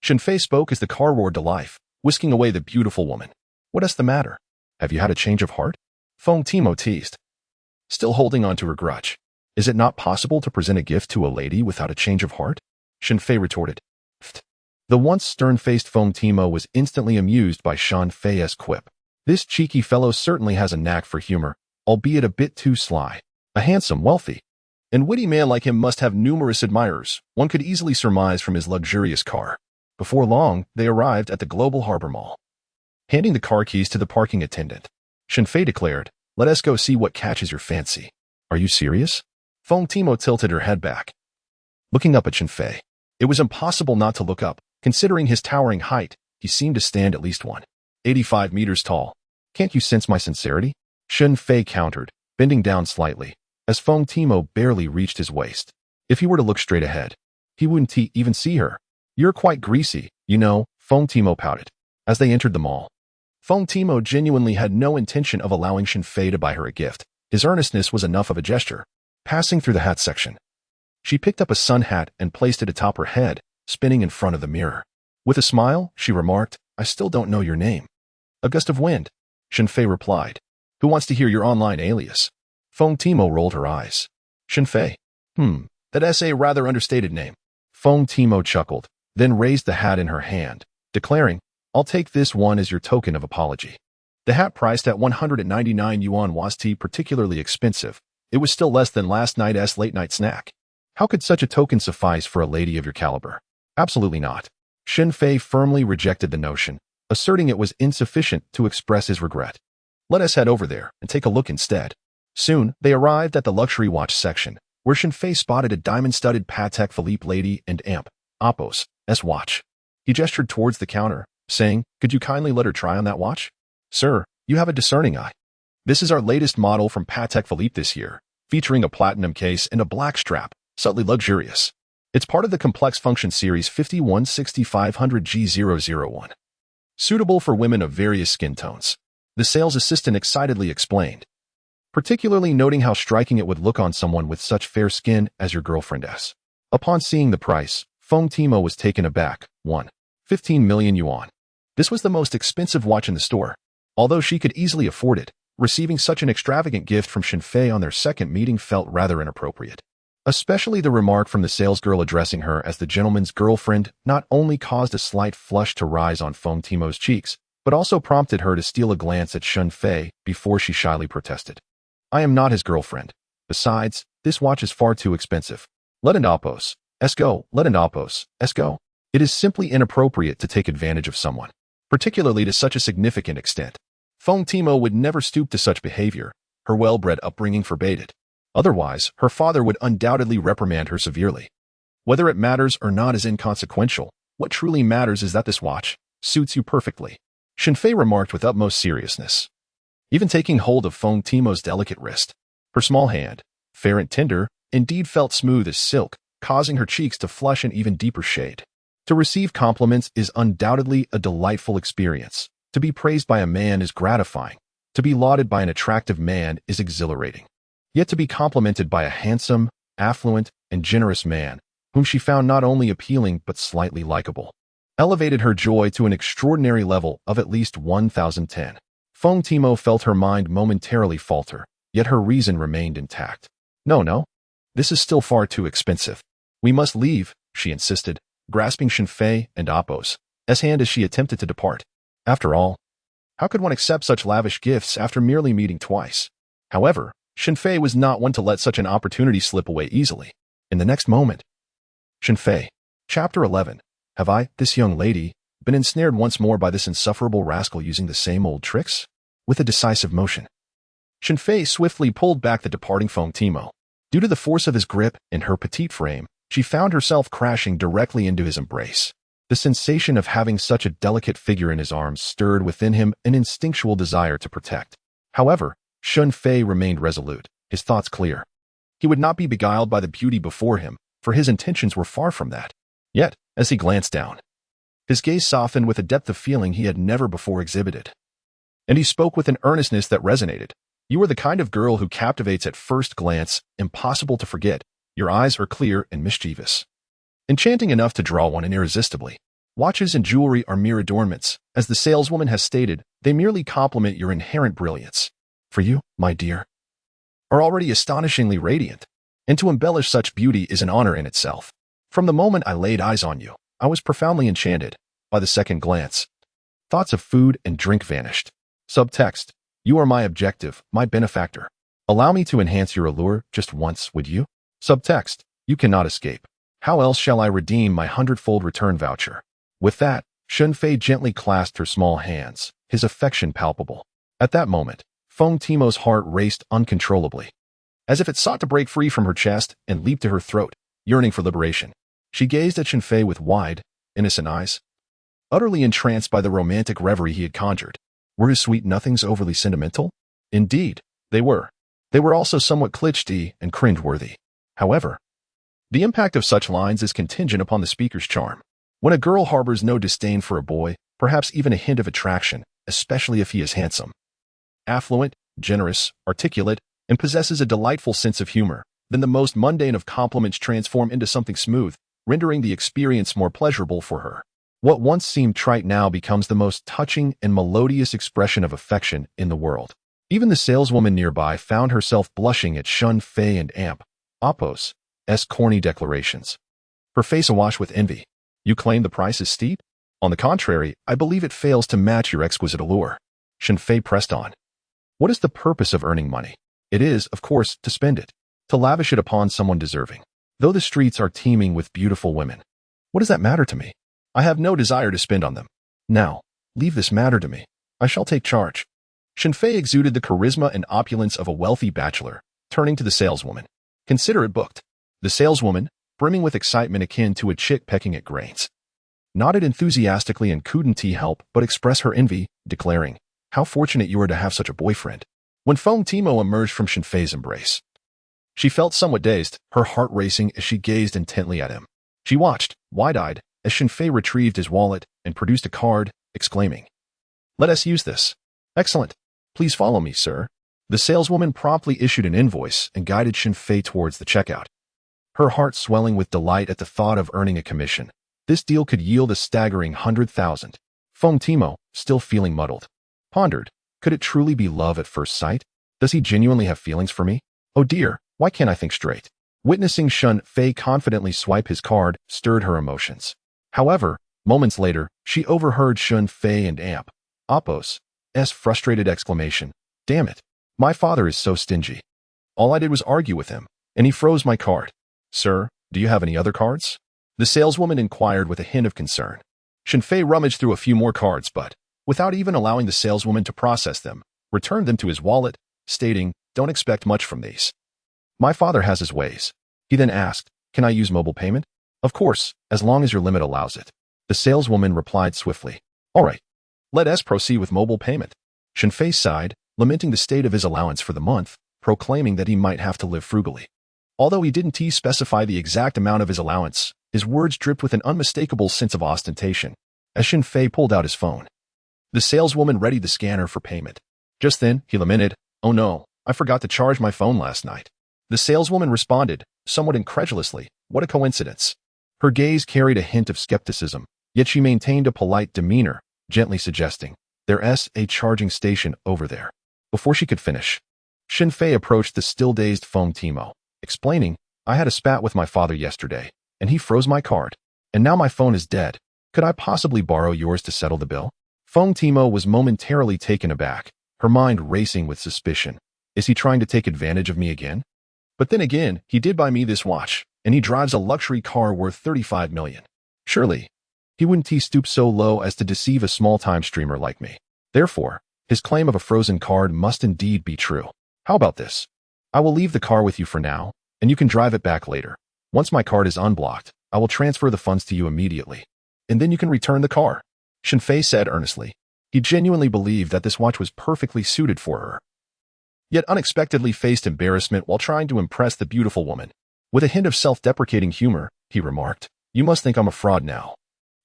A: Shen Fei spoke as the car roared to life, whisking away the beautiful woman. What is the matter? Have you had a change of heart? Feng Timo teased, still holding on to her grudge. Is it not possible to present a gift to a lady without a change of heart? Shen Fei retorted. Pfft. The once stern-faced Feng Timo was instantly amused by Shen Fei's quip. This cheeky fellow certainly has a knack for humor, albeit a bit too sly. A handsome, wealthy, and witty man like him must have numerous admirers, one could easily surmise from his luxurious car. Before long, they arrived at the Global Harbor Mall. Handing the car keys to the parking attendant, Shen Fei declared, let us go see what catches your fancy. Are you serious? Feng Timo tilted her head back, looking up at Shen Fei. It was impossible not to look up, considering his towering height. He seemed to stand at least 185 meters tall. Can't you sense my sincerity? Shen Fei countered, bending down slightly, as Feng Timo barely reached his waist. If he were to look straight ahead, he wouldn't even see her. You're quite greasy, you know, Feng Timo pouted. As they entered the mall, Feng Timo genuinely had no intention of allowing Shen Fei to buy her a gift. His earnestness was enough of a gesture. Passing through the hat section, she picked up a sun hat and placed it atop her head, spinning in front of the mirror. With a smile, she remarked, "I still don't know your name." "A gust of wind," Shen Fei replied. "Who wants to hear your online alias?" Feng Timo rolled her eyes. "Shen Fei? That's a rather understated name." Feng Timo chuckled, then raised the hat in her hand, declaring, "I'll take this one as your token of apology." The hat, priced at 199 yuan, was particularly expensive. It was still less than last night's late-night snack. How could such a token suffice for a lady of your caliber? Absolutely not. Shen Fei firmly rejected the notion, asserting it was insufficient to express his regret. "Let us head over there and take a look instead." Soon, they arrived at the luxury watch section, where Shen Fei spotted a diamond-studded Patek Philippe Lady and Amp Opos S watch. He gestured towards the counter, saying, "Could you kindly let her try on that watch?" "Sir, you have a discerning eye. This is our latest model from Patek Philippe this year, featuring a platinum case and a black strap, subtly luxurious. It's part of the complex function series 516500G001. Suitable for women of various skin tones," the sales assistant excitedly explained, particularly noting how striking it would look on someone with such fair skin as your girlfriendess. Upon seeing the price, Feng Timo was taken aback. 15 million yuan. This was the most expensive watch in the store. Although she could easily afford it, receiving such an extravagant gift from Shen Fei on their second meeting felt rather inappropriate. Especially the remark from the salesgirl addressing her as the gentleman's girlfriend not only caused a slight flush to rise on Feng Timo's cheeks, but also prompted her to steal a glance at Shen Fei before she shyly protested. "I am not his girlfriend. Besides, this watch is far too expensive. Let an Opos. Let's go. Let an Opos. Let's go." It is simply inappropriate to take advantage of someone, particularly to such a significant extent. Feng Timo would never stoop to such behavior. Her well-bred upbringing forbade it. Otherwise, her father would undoubtedly reprimand her severely. Whether it matters or not is inconsequential. What truly matters is that this watch suits you perfectly, Shen Fei remarked with utmost seriousness, even taking hold of Feng Timo's delicate wrist. Her small hand, fair and tender, indeed felt smooth as silk, causing her cheeks to flush an even deeper shade. To receive compliments is undoubtedly a delightful experience. To be praised by a man is gratifying. To be lauded by an attractive man is exhilarating. Yet to be complimented by a handsome, affluent, and generous man, whom she found not only appealing but slightly likable, elevated her joy to an extraordinary level of at least 1010. Feng Timo felt her mind momentarily falter, yet her reason remained intact. No. This is still far too expensive. We must leave," she insisted, grasping Shen Fei and Opos' hand as she attempted to depart. After all, how could one accept such lavish gifts after merely meeting twice? However, Shen Fei was not one to let such an opportunity slip away easily. In the next moment, Shen Fei. Chapter 11. Have I, this young lady, been ensnared once more by this insufferable rascal using the same old tricks? With a decisive motion, Shen Fei swiftly pulled back the departing Feng Timo. Due to the force of his grip and her petite frame, she found herself crashing directly into his embrace. The sensation of having such a delicate figure in his arms stirred within him an instinctual desire to protect. However, Shen Fei remained resolute, his thoughts clear. He would not be beguiled by the beauty before him, for his intentions were far from that. Yet, as he glanced down, his gaze softened with a depth of feeling he had never before exhibited. And he spoke with an earnestness that resonated. "You are the kind of girl who captivates at first glance, impossible to forget. Your eyes are clear and mischievous, enchanting enough to draw one in irresistibly. Watches and jewelry are mere adornments. As the saleswoman has stated, they merely complement your inherent brilliance. For you, my dear, are already astonishingly radiant, and to embellish such beauty is an honor in itself. From the moment I laid eyes on you, I was profoundly enchanted. By the second glance, thoughts of food and drink vanished. Subtext: you are my objective, my benefactor. Allow me to enhance your allure just once, would you? Subtext: you cannot escape. How else shall I redeem my 100-fold return voucher?" With that, Shen Fei gently clasped her small hands, his affection palpable. At that moment, Feng Timo's heart raced uncontrollably, as if it sought to break free from her chest and leap to her throat, yearning for liberation. She gazed at Shen Fei with wide, innocent eyes, utterly entranced by the romantic reverie he had conjured. Were his sweet nothings overly sentimental? Indeed, they were. They were also somewhat cliché and cringe-worthy. However, the impact of such lines is contingent upon the speaker's charm. When a girl harbors no disdain for a boy, perhaps even a hint of attraction, especially if he is handsome, affluent, generous, articulate, and possesses a delightful sense of humor, Then the most mundane of compliments transform into something smooth, rendering the experience more pleasurable for her. What once seemed trite now becomes the most touching and melodious expression of affection in the world. Even the saleswoman nearby found herself blushing at Shen Fei and Amp Oppo's corny declarations. Her face awash with envy. You claim the price is steep? On the contrary, I believe it fails to match your exquisite allure. Shen Fei pressed on. What is the purpose of earning money? It is, of course, to spend it, to lavish it upon someone deserving. Though the streets are teeming with beautiful women, what does that matter to me? I have no desire to spend on them. Now, leave this matter to me. I shall take charge. Shen Fei exuded the charisma and opulence of a wealthy bachelor, turning to the saleswoman. Consider it booked. The saleswoman, brimming with excitement akin to a chick pecking at grains, nodded enthusiastically and couldn't help but express her envy, declaring, how fortunate you are to have such a boyfriend. When Feng Timo emerged from Shen Fei's embrace, she felt somewhat dazed, her heart racing as she gazed intently at him. She watched, wide-eyed, as Shen Fei retrieved his wallet and produced a card, exclaiming, let us use this. Excellent. Please follow me, sir. The saleswoman promptly issued an invoice and guided Shen Fei towards the checkout. Her heart swelling with delight at the thought of earning a commission. This deal could yield a staggering 100,000. Feng Timo, still feeling muddled, pondered, could it truly be love at first sight? Does he genuinely have feelings for me? Oh dear, why can't I think straight? Witnessing Shen Fei confidently swipe his card stirred her emotions. However, moments later, she overheard Shen Fei and Amp Oppo's frustrated exclamation. Damn it, my father is so stingy. All I did was argue with him, and he froze my card. Sir, do you have any other cards? The saleswoman inquired with a hint of concern. Shen Fei rummaged through a few more cards, but, without even allowing the saleswoman to process them, returned them to his wallet, stating, don't expect much from these. My father has his ways. He then asked, can I use mobile payment? Of course, as long as your limit allows it. The saleswoman replied swiftly. All right. Let us proceed with mobile payment. Shen Fei sighed, lamenting the state of his allowance for the month, proclaiming that he might have to live frugally. Although he didn't specify the exact amount of his allowance, his words dripped with an unmistakable sense of ostentation, as Shen Fei pulled out his phone. The saleswoman readied the scanner for payment. Just then, he lamented, oh no, I forgot to charge my phone last night. The saleswoman responded, somewhat incredulously, what a coincidence. Her gaze carried a hint of skepticism, yet she maintained a polite demeanor, gently suggesting, there's a charging station over there. Before she could finish, Shen Fei approached the still-dazed Feng Timo, explaining, I had a spat with my father yesterday, and he froze my card, and now my phone is dead. Could I possibly borrow yours to settle the bill? Feng Timo was momentarily taken aback, her mind racing with suspicion. Is he trying to take advantage of me again? But then again, he did buy me this watch, and he drives a luxury car worth 35 million. Surely, he wouldn't stoop so low as to deceive a small-time streamer like me. Therefore, his claim of a frozen card must indeed be true. How about this? I will leave the car with you for now, and you can drive it back later. Once my card is unblocked, I will transfer the funds to you immediately, and then you can return the car. Shen Fei said earnestly. He genuinely believed that this watch was perfectly suited for her, yet unexpectedly faced embarrassment while trying to impress the beautiful woman. With a hint of self-deprecating humor, he remarked, you must think I'm a fraud now.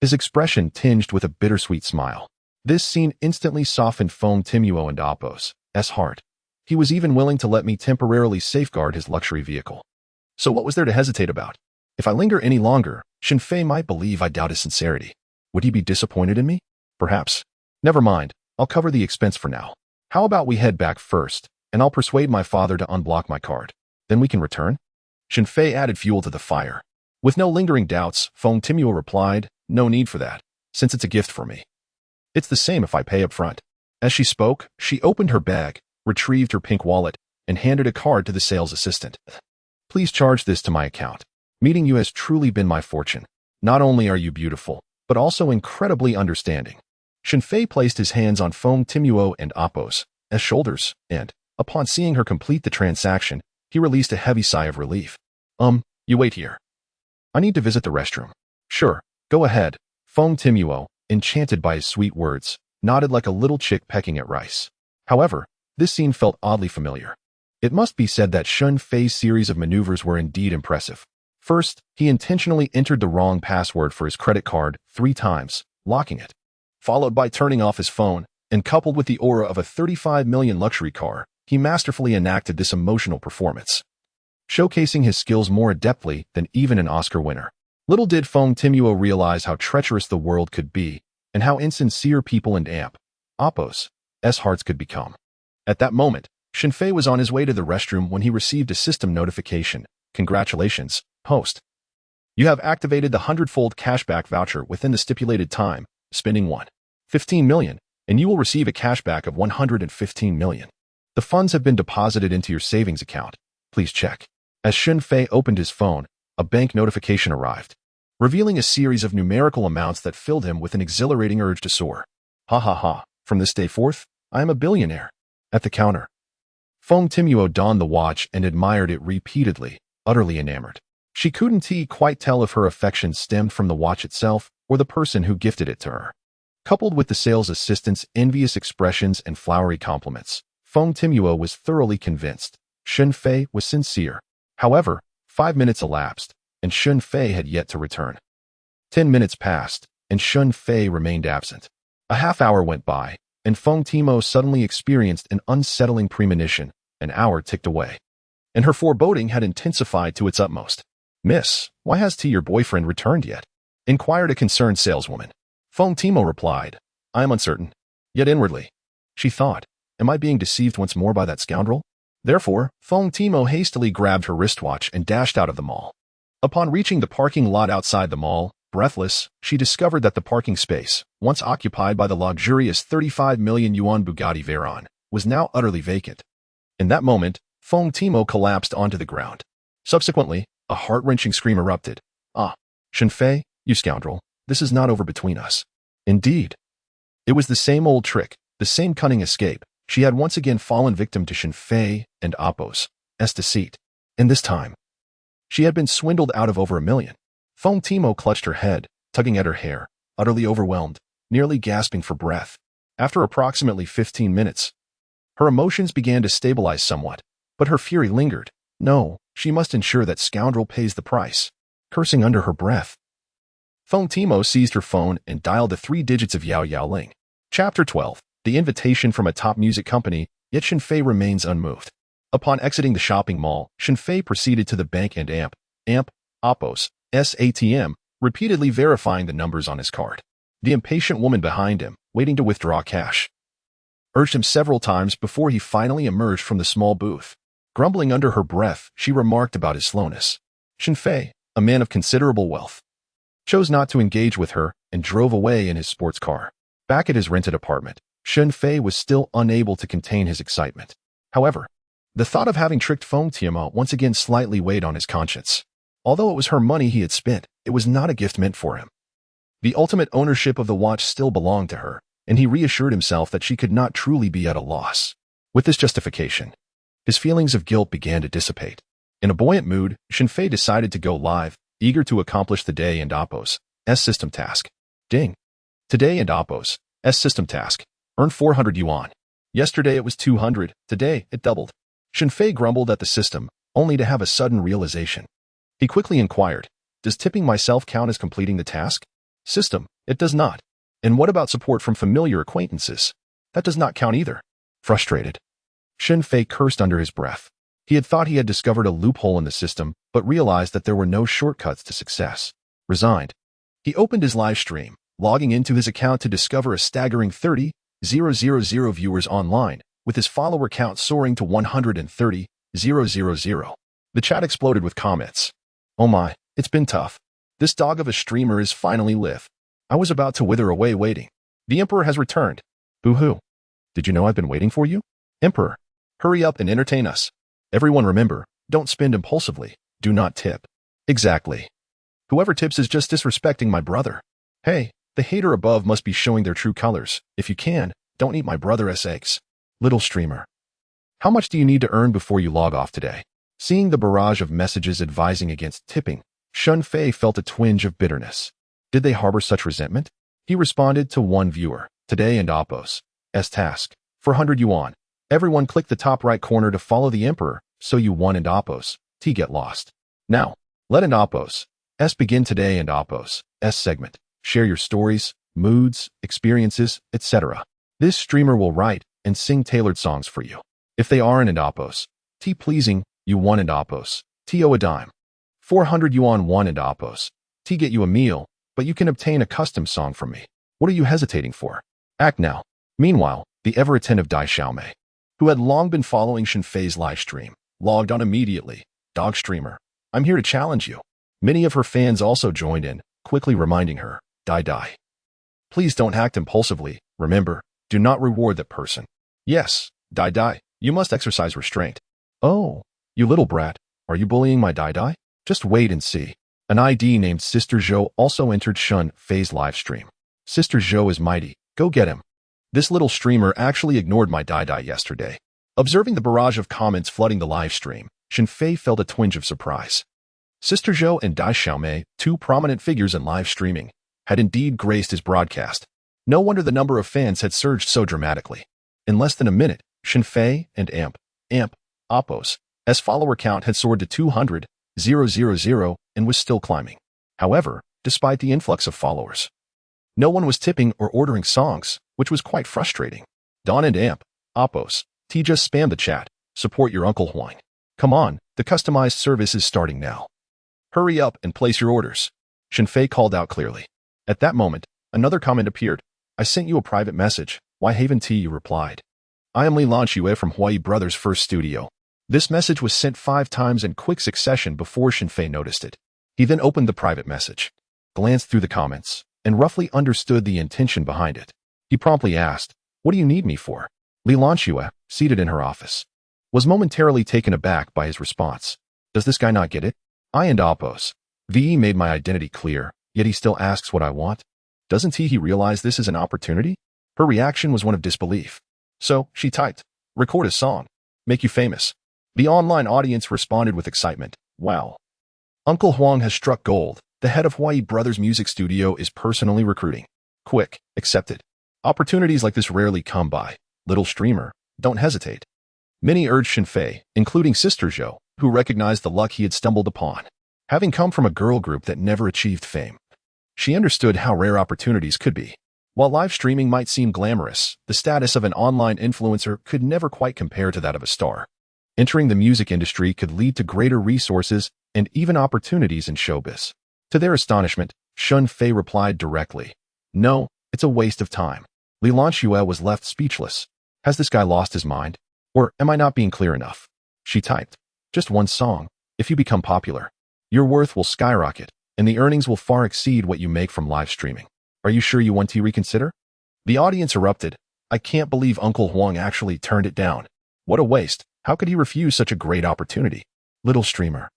A: His expression tinged with a bittersweet smile. This scene instantly softened Feng Timo and Oppo's heart. He was even willing to let me temporarily safeguard his luxury vehicle. So what was there to hesitate about? If I linger any longer, Shen Fei might believe I doubt his sincerity. Would he be disappointed in me? Perhaps. Never mind, I'll cover the expense for now. How about we head back first, and I'll persuade my father to unblock my card. Then we can return? Shen Fei added fuel to the fire. With no lingering doubts, Feng Timo replied, no need for that, since it's a gift for me. It's the same if I pay up front. As she spoke, she opened her bag, retrieved her pink wallet, and handed a card to the sales assistant. Please charge this to my account. Meeting you has truly been my fortune. Not only are you beautiful, but also incredibly understanding. Shen Fei placed his hands on Feng Timo and Oppo's shoulders, and, upon seeing her complete the transaction, he released a heavy sigh of relief. You wait here. I need to visit the restroom. Sure, go ahead. Feng Timo, enchanted by his sweet words, nodded like a little chick pecking at rice. However, this scene felt oddly familiar. It must be said that Shen Fei's series of maneuvers were indeed impressive. First, he intentionally entered the wrong password for his credit card 3 times, locking it, followed by turning off his phone, and coupled with the aura of a 35 million luxury car, he masterfully enacted this emotional performance. showcasing his skills more adeptly than even an Oscar winner. Little did Feng Timuo realize how treacherous the world could be and how insincere people and Appos' hearts could become. At that moment, Shen Fei was on his way to the restroom when he received a system notification. Congratulations, host. You have activated the 100-fold cashback voucher within the stipulated time, spending 15 million, and you will receive a cashback of 115 million. The funds have been deposited into your savings account. Please check. As Shen Fei opened his phone, a bank notification arrived, revealing a series of numerical amounts that filled him with an exhilarating urge to soar. Ha ha ha, from this day forth, I am a billionaire. At the counter, Feng Timuo donned the watch and admired it repeatedly, utterly enamored. She couldn't quite tell if her affection stemmed from the watch itself or the person who gifted it to her. Coupled with the sales assistant's envious expressions and flowery compliments, Feng Timuo was thoroughly convinced Shen Fei was sincere. However, 5 minutes elapsed, and Shen Fei had yet to return. 10 minutes passed, and Shen Fei remained absent. A half hour went by, and Feng Timuo suddenly experienced an unsettling premonition. An hour ticked away, and her foreboding had intensified to its utmost. Miss, why has your boyfriend returned yet? Inquired a concerned saleswoman. Feng Timuo replied, I am uncertain. Yet inwardly, she thought, am I being deceived once more by that scoundrel? Therefore, Feng Timuo hastily grabbed her wristwatch and dashed out of the mall. Upon reaching the parking lot outside the mall, breathless, she discovered that the parking space, once occupied by the luxurious 35 million yuan Bugatti Veyron, was now utterly vacant. In that moment, Feng Timuo collapsed onto the ground. Subsequently, a heart-wrenching scream erupted. Ah, Shen Fei, you scoundrel, this is not over between us. Indeed. It was the same old trick, the same cunning escape. She had once again fallen victim to Shen Fei and Appos' deceit. And this time, she had been swindled out of over $1 million. Feng Timuo clutched her head, tugging at her hair, utterly overwhelmed, nearly gasping for breath. After approximately 15 minutes, her emotions began to stabilize somewhat, but her fury lingered. No, she must ensure that scoundrel pays the price. Cursing under her breath, Feng Timuo seized her phone and dialed the 3 digits of Yao Yao Ling. Chapter 12. The invitation from a top music company, yet Shen Fei remains unmoved. Upon exiting the shopping mall, Shen Fei proceeded to the bank and Appos' ATM, repeatedly verifying the numbers on his card. The impatient woman behind him, waiting to withdraw cash, urged him several times before he finally emerged from the small booth. Grumbling under her breath, she remarked about his slowness. Shen Fei, a man of considerable wealth, chose not to engage with her and drove away in his sports car. Back at his rented apartment, Shen Fei was still unable to contain his excitement. However, the thought of having tricked Feng Timuo once again slightly weighed on his conscience. Although it was her money he had spent, it was not a gift meant for him. The ultimate ownership of the watch still belonged to her, and he reassured himself that she could not truly be at a loss. With this justification, his feelings of guilt began to dissipate. In a buoyant mood, Shen Fei decided to go live, eager to accomplish the day and Appos' system task. Ding. Today and Appos' system task. Earn 400 yuan. Yesterday it was 200, today it doubled. Shen Fei grumbled at the system, only to have a sudden realization. He quickly inquired, does tipping myself count as completing the task? System, it does not. And what about support from familiar acquaintances? That does not count either. Frustrated, Shen Fei cursed under his breath. He had thought he had discovered a loophole in the system, but realized that there were no shortcuts to success. Resigned, he opened his live stream, logging into his account to discover a staggering 30,000 viewers online, with his follower count soaring to 130,000. The chat exploded with comments. Oh my, it's been tough. This dog of a streamer is finally live. I was about to wither away waiting. The Emperor has returned. Boo-hoo. Did you know I've been waiting for you? Emperor, hurry up and entertain us. Everyone remember, don't spend impulsively. Do not tip. Exactly. Whoever tips is just disrespecting my brother. Hey, the hater above must be showing their true colors. If you can, don't eat my brother's eggs. Little streamer. How much do you need to earn before you log off today? Seeing the barrage of messages advising against tipping, Shen Fei felt a twinge of bitterness. Did they harbor such resentment? He responded to one viewer, today and Appos' task. 400 yuan. Everyone click the top right corner to follow the Emperor, so you won and Appos' get lost. Now, let an Appos' begin today and Appos' segment. Share your stories, moods, experiences, etc. This streamer will write and sing tailored songs for you. If they aren't an Appos' pleasing, you won an Appos' T owe a dime. 400 yuan one and Oppos. T get you a meal, but you can obtain a custom song from me. What are you hesitating for? Act now. Meanwhile, the ever-attentive Dai Xiaomei, who had long been following Shen Fei's live stream, logged on immediately. Dog streamer, I'm here to challenge you. Many of her fans also joined in, quickly reminding her, Dai. Please don't act impulsively. Remember, do not reward that person. Yes, Dai, you must exercise restraint. Oh, you little brat, are you bullying my Dai? Just wait and see. An ID named Sister Zhou also entered Shen Fei's live stream. Sister Zhou is mighty, go get him. This little streamer actually ignored my Dai yesterday. Observing the barrage of comments flooding the live stream, Shen Fei felt a twinge of surprise. Sister Zhou and Dai Xiaomei, two prominent figures in live streaming, had indeed graced his broadcast. No wonder the number of fans had surged so dramatically. In less than a minute, Shen Fei and Oppos' follower count had soared to 200,000 and was still climbing. However, despite the influx of followers, no one was tipping or ordering songs, which was quite frustrating. Don and Oppos, T just spammed the chat. Support your Uncle Huang. Come on, the customized service is starting now. Hurry up and place your orders. Shen Fei called out clearly. At that moment, another comment appeared. I sent you a private message. Why Haven T? You replied. I am Li Lanxue from Huai Brothers' first studio. This message was sent 5 times in quick succession before Shen Fei noticed it. He then opened the private message, glanced through the comments, and roughly understood the intention behind it. He promptly asked, what do you need me for? Li Lanxue, seated in her office, was momentarily taken aback by his response. Does this guy not get it? I and Oppos. VE made my identity clear, yet he still asks what I want. Doesn't he realize this is an opportunity? Her reaction was one of disbelief. So, she typed, record a song. Make you famous. The online audience responded with excitement. Wow. Uncle Huang has struck gold. The head of Hawaii Brothers Music Studio is personally recruiting. Quick, accepted. Opportunities like this rarely come by. Little streamer, don't hesitate. Many urged Shen Fei, including Sister Zhou, who recognized the luck he had stumbled upon. Having come from a girl group that never achieved fame, she understood how rare opportunities could be. While live streaming might seem glamorous, the status of an online influencer could never quite compare to that of a star. Entering the music industry could lead to greater resources and even opportunities in showbiz. To their astonishment, Shen Fei replied directly, no, it's a waste of time. Li Lanxue was left speechless. Has this guy lost his mind? Or am I not being clear enough? She typed, just one song. If you become popular, your worth will skyrocket, and the earnings will far exceed what you make from live streaming. Are you sure you want to reconsider? The audience erupted. I can't believe Uncle Huang actually turned it down. What a waste. How could he refuse such a great opportunity? Little streamer.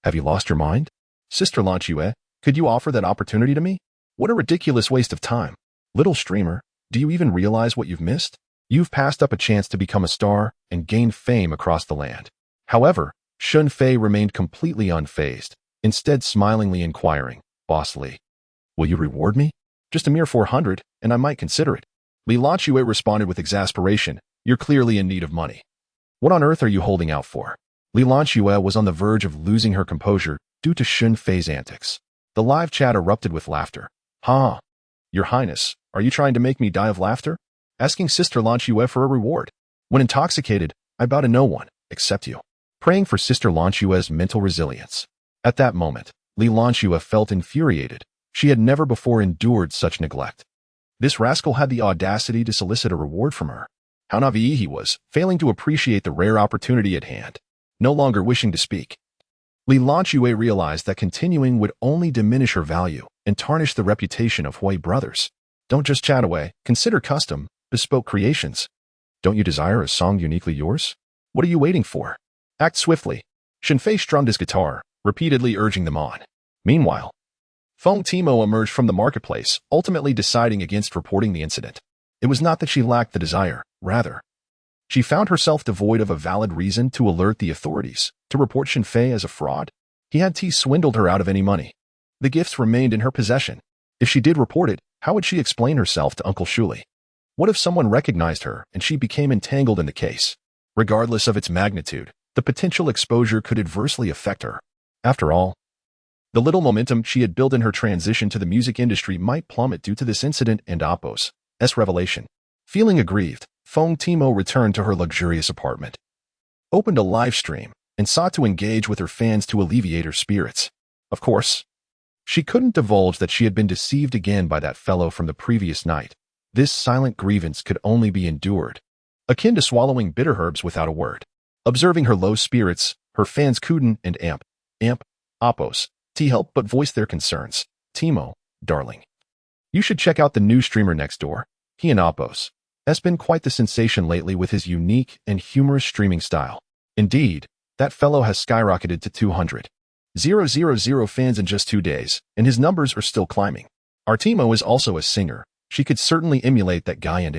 A: Have you lost your mind? Sister Lanxue, could you offer that opportunity to me? What a ridiculous waste of time. Little streamer, do you even realize what you've missed? You've passed up a chance to become a star and gain fame across the land. However, Shen Fei remained completely unfazed, instead smilingly inquiring, Boss Li, will you reward me? Just a mere 400, and I might consider it. Li Lanxue responded with exasperation, you're clearly in need of money. What on earth are you holding out for? Li Lanxue was on the verge of losing her composure due to Shen Fei's antics. The live chat erupted with laughter. Ha! Your Highness, are you trying to make me die of laughter? Asking Sister Lanxue for a reward. When intoxicated, I bow to no one, except you. Praying for Sister Lanxue's mental resilience. At that moment, Li Lanxue felt infuriated. She had never before endured such neglect. This rascal had the audacity to solicit a reward from her. How naive he was, failing to appreciate the rare opportunity at hand. No longer wishing to speak, Li Lanxue realized that continuing would only diminish her value and tarnish the reputation of Hui Brothers. Don't just chat away, consider custom, bespoke creations. Don't you desire a song uniquely yours? What are you waiting for? Act swiftly. Shen Fei strummed his guitar, repeatedly urging them on. Meanwhile, Feng Timo emerged from the marketplace, ultimately deciding against reporting the incident. It was not that she lacked the desire, rather, she found herself devoid of a valid reason to alert the authorities, to report Shen Fei as a fraud. He had swindled her out of any money. The gifts remained in her possession. If she did report it, how would she explain herself to Uncle Shuli? What if someone recognized her and she became entangled in the case? Regardless of its magnitude, the potential exposure could adversely affect her. After all, the little momentum she had built in her transition to the music industry might plummet due to this incident and Oppos' revelation. Feeling aggrieved, Feng Timo returned to her luxurious apartment, opened a live stream, and sought to engage with her fans to alleviate her spirits. Of course, she couldn't divulge that she had been deceived again by that fellow from the previous night. This silent grievance could only be endured, akin to swallowing bitter herbs without a word. Observing her low spirits, her fans Kuden and Oppos, helped but voiced their concerns. Timo, darling, you should check out the new streamer next door. He and Oppos has been quite the sensation lately with his unique and humorous streaming style. Indeed, that fellow has skyrocketed to 200,000 fans in just 2 days, and his numbers are still climbing. Our Timo is also a singer. She could certainly emulate that guy and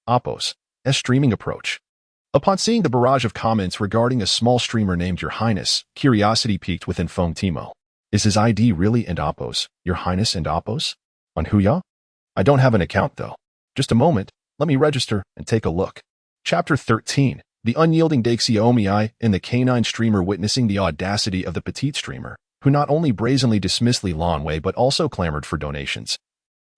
A: Oppos' streaming approach. Upon seeing the barrage of comments regarding a small streamer named Your Highness, curiosity peaked within Foam Timo. Is his ID really and Oppos, Your Highness and Oppos? On Huya? I don't have an account though. Just a moment, let me register and take a look. Chapter 13. The unyielding Daxiomi and the canine streamer witnessing the audacity of the petite streamer, who not only brazenly dismissed Li Lanwei but also clamored for donations.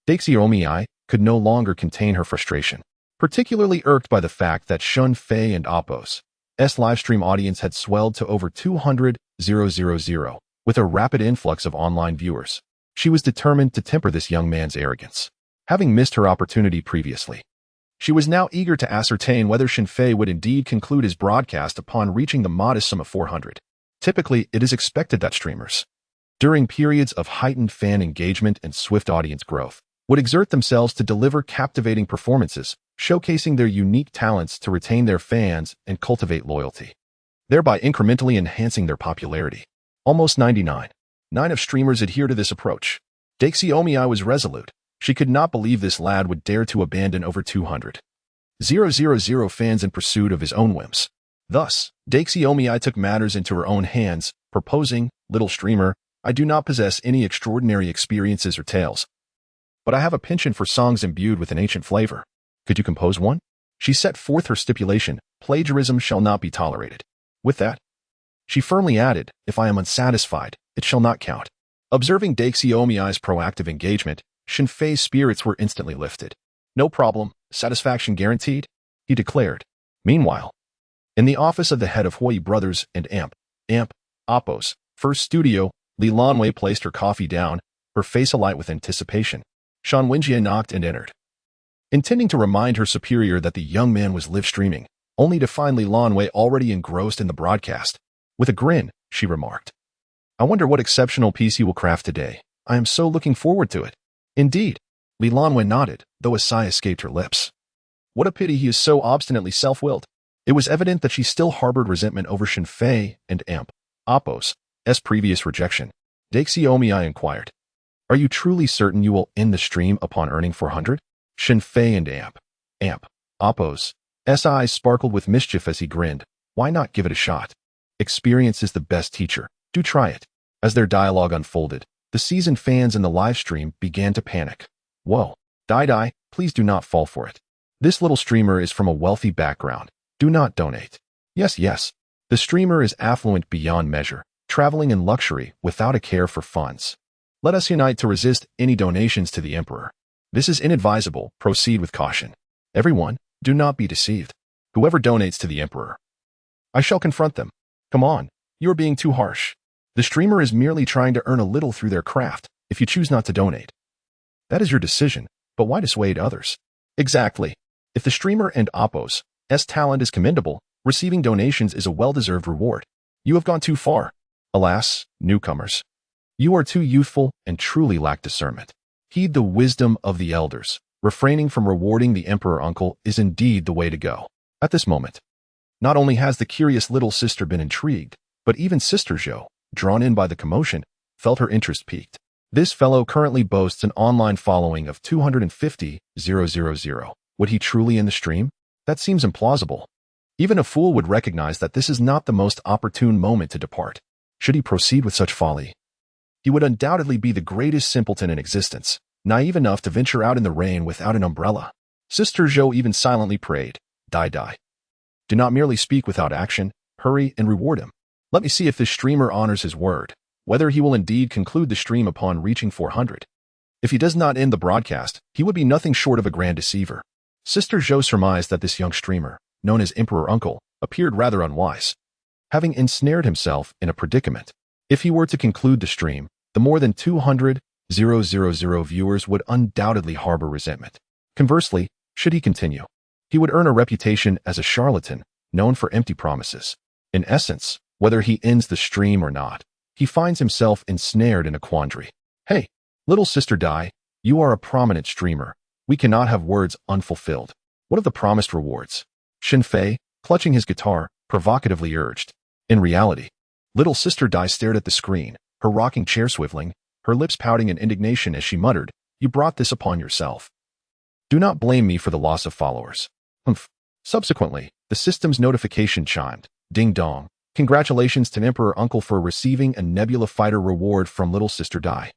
A: Daxiomi could no longer contain her frustration, particularly irked by the fact that Shen Fei and Oppos' livestream audience had swelled to over 200,000, with a rapid influx of online viewers. She was determined to temper this young man's arrogance. Having missed her opportunity previously, she was now eager to ascertain whether Shen Fei would indeed conclude his broadcast upon reaching the modest sum of 400. Typically, it is expected that streamers, during periods of heightened fan engagement and swift audience growth, would exert themselves to deliver captivating performances, showcasing their unique talents to retain their fans and cultivate loyalty, thereby incrementally enhancing their popularity. Almost 99.9% of streamers adhere to this approach. Daxiomi was resolute. She could not believe this lad would dare to abandon over 200,000 fans in pursuit of his own whims. Thus, Daxiomi took matters into her own hands, proposing, "Little streamer, I do not possess any extraordinary experiences or tales, but I have a penchant for songs imbued with an ancient flavor. Could you compose one?" She set forth her stipulation: plagiarism shall not be tolerated. With that, she firmly added, "If I am unsatisfied, it shall not count." Observing Daxiomi's proactive engagement, Shen Fei's spirits were instantly lifted. "No problem, satisfaction guaranteed," he declared. Meanwhile, in the office of the head of Hui Brothers and Oppos' first studio, Li Lanwei placed her coffee down, her face alight with anticipation. Shan Wenjie knocked and entered, intending to remind her superior that the young man was live streaming, only to find Li Lanwei already engrossed in the broadcast. With a grin, she remarked, "I wonder what exceptional piece he will craft today. I am so looking forward to it." Indeed, Li Lanwei nodded, though a sigh escaped her lips. What a pity he is so obstinately self-willed. It was evident that she still harbored resentment over Shen Fei and Oppos' previous rejection. Daxiomi inquired, "Are you truly certain you will end the stream upon earning 400? Shen Fei and Oppos' eyes sparkled with mischief as he grinned. "Why not give it a shot? Experience is the best teacher. Do try it." As their dialogue unfolded, the seasoned fans in the live stream began to panic. "Whoa, Die, please do not fall for it. This little streamer is from a wealthy background. Do not donate." Yes. The streamer is affluent beyond measure, traveling in luxury without a care for funds. Let us unite to resist any donations to the emperor. This is inadvisable. Proceed with caution. Everyone, do not be deceived. Whoever donates to the emperor, I shall confront them. Come on, you are being too harsh. The streamer is merely trying to earn a little through their craft. If you choose not to donate, that is your decision, but why dissuade others? Exactly. If the streamer and Oppos' talent is commendable, receiving donations is a well-deserved reward. You have gone too far. Alas, newcomers, you are too youthful and truly lack discernment. Heed the wisdom of the elders. Refraining from rewarding the emperor uncle is indeed the way to go. At this moment, not only has the curious little sister been intrigued, but even Sister Zhou, drawn in by the commotion, felt her interest piqued. This fellow currently boasts an online following of 250,000. Would he truly end the stream? That seems implausible. Even a fool would recognize that this is not the most opportune moment to depart. Should he proceed with such folly, he would undoubtedly be the greatest simpleton in existence, naive enough to venture out in the rain without an umbrella. Sister Zhou even silently prayed, Die. Do not merely speak without action, hurry and reward him. Let me see if this streamer honors his word, whether he will indeed conclude the stream upon reaching 400. If he does not end the broadcast, he would be nothing short of a grand deceiver. Sister Zhou surmised that this young streamer, known as Emperor Uncle, appeared rather unwise. having ensnared himself in a predicament. If he were to conclude the stream, the more than 200,000 viewers would undoubtedly harbor resentment. Conversely, should he continue, he would earn a reputation as a charlatan, known for empty promises. In essence, whether he ends the stream or not, he finds himself ensnared in a quandary. Hey, little sister Dai, you are a prominent streamer. We cannot have words unfulfilled. What of the promised rewards? Shen Fei, clutching his guitar, provocatively urged. In reality, little sister Dai stared at the screen, her rocking chair swiveling, her lips pouting in indignation as she muttered, "You brought this upon yourself. Do not blame me for the loss of followers." Humph. Subsequently, the system's notification chimed. Ding dong. Congratulations to Emperor Uncle for receiving a Nebula Fighter reward from little sister Dai.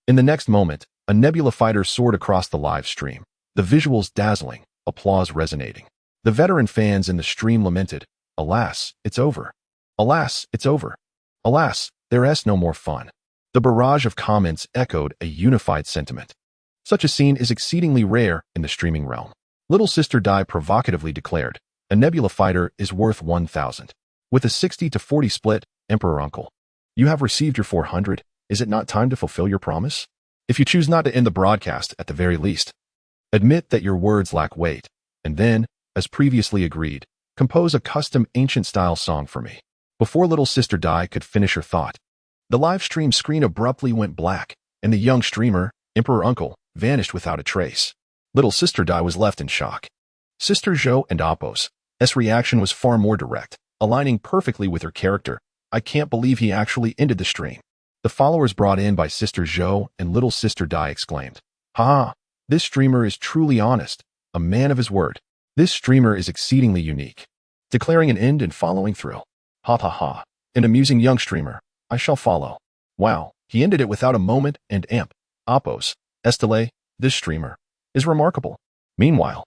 A: In the next moment, a Nebula Fighter soared across the live stream. The visuals dazzling, applause resonating. The veteran fans in the stream lamented, "Alas, it's over. Alas, it's over. Alas, there's no more fun." The barrage of comments echoed a unified sentiment. Such a scene is exceedingly rare in the streaming realm. Little sister Dai provocatively declared, "A Nebula Fighter is worth 1,000. With a 60-40 split, Emperor Uncle, you have received your 400. Is it not time to fulfill your promise? If you choose not to end the broadcast at the very least, admit that your words lack weight, and then, as previously agreed, compose a custom ancient-style song for me." Before little sister Dai could finish her thought, the live stream screen abruptly went black, and the young streamer, Emperor Uncle, vanished without a trace. Little sister Dai was left in shock. Sister Zhou and Appo's reaction was far more direct, aligning perfectly with her character. "I can't believe he actually ended the stream." The followers brought in by Sister Zhou and little sister Dai exclaimed, "Ha! This streamer is truly honest, a man of his word. This streamer is exceedingly unique, declaring an end and following through. Ha ha ha. An amusing young streamer. I shall follow. Wow, he ended it without a moment and amp. Appo's Estelle, this streamer is remarkable." Meanwhile,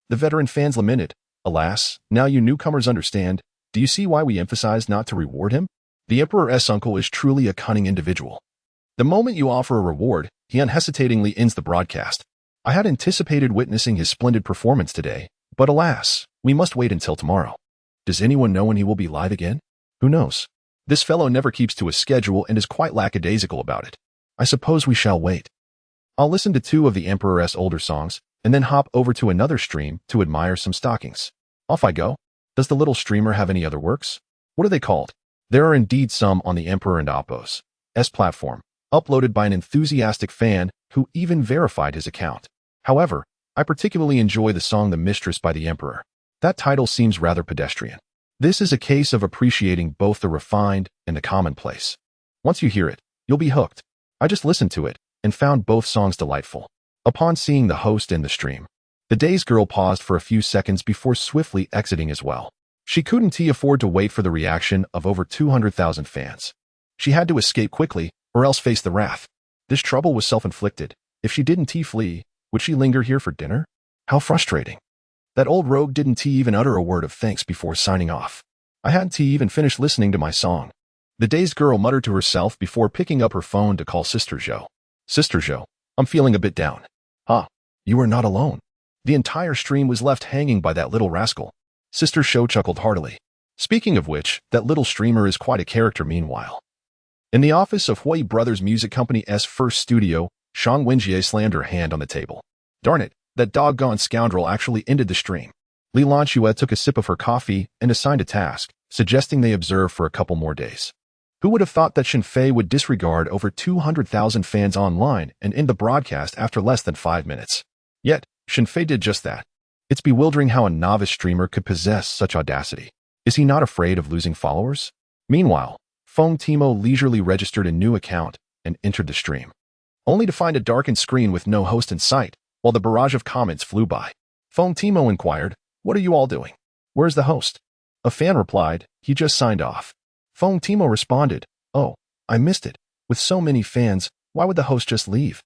A: the veteran fans lamented, "Alas, now you newcomers understand. Do you see why we emphasize not to reward him? The Emperor's uncle is truly a cunning individual. The moment you offer a reward, he unhesitatingly ends the broadcast. I had anticipated witnessing his splendid performance today, but alas, we must wait until tomorrow. Does anyone know when he will be live again? Who knows? This fellow never keeps to his schedule and is quite lackadaisical about it. I suppose we shall wait. I'll listen to 2 of the Emperor's older songs, and then hop over to another stream to admire some stockings. Off I go. Does the little streamer have any other works? What are they called?" There are indeed some on the Emperor and Appo's platform, uploaded by an enthusiastic fan who even verified his account. However, I particularly enjoy the song The Mistress by the Emperor. That title seems rather pedestrian. This is a case of appreciating both the refined and the commonplace. Once you hear it, you'll be hooked. I just listened to it and found both songs delightful. Upon seeing the host end the stream, the Days girl paused for a few seconds before swiftly exiting as well. She couldn't afford to wait for the reaction of over 200,000 fans. She had to escape quickly or else face the wrath. This trouble was self-inflicted. If she didn't flee, would she linger here for dinner? How frustrating. That old rogue didn't even utter a word of thanks before signing off. I hadn't even finished listening to my song. The Days girl muttered to herself before picking up her phone to call Sister Zhou. Sister Zhou, I'm feeling a bit down. Ah, you are not alone. The entire stream was left hanging by that little rascal. Sister Zhou chuckled heartily. Speaking of which, that little streamer is quite a character meanwhile. In the office of Hui Brothers Music Company's first studio, Shang Wenjie slammed her hand on the table. Darn it, that doggone scoundrel actually ended the stream. Li Lanxue took a sip of her coffee and assigned a task, suggesting they observe for a couple more days. Who would have thought that Shen Fei would disregard over 200,000 fans online and end the broadcast after less than 5 minutes? Yet, Shen Fei did just that. It's bewildering how a novice streamer could possess such audacity. Is he not afraid of losing followers? Meanwhile, Feng Timo leisurely registered a new account and entered the stream, only to find a darkened screen with no host in sight, while the barrage of comments flew by. Feng Timo inquired, "What are you all doing? Where's the host?" A fan replied, "He just signed off." Feng Timo responded, "Oh, I missed it. With so many fans, why would the host just leave?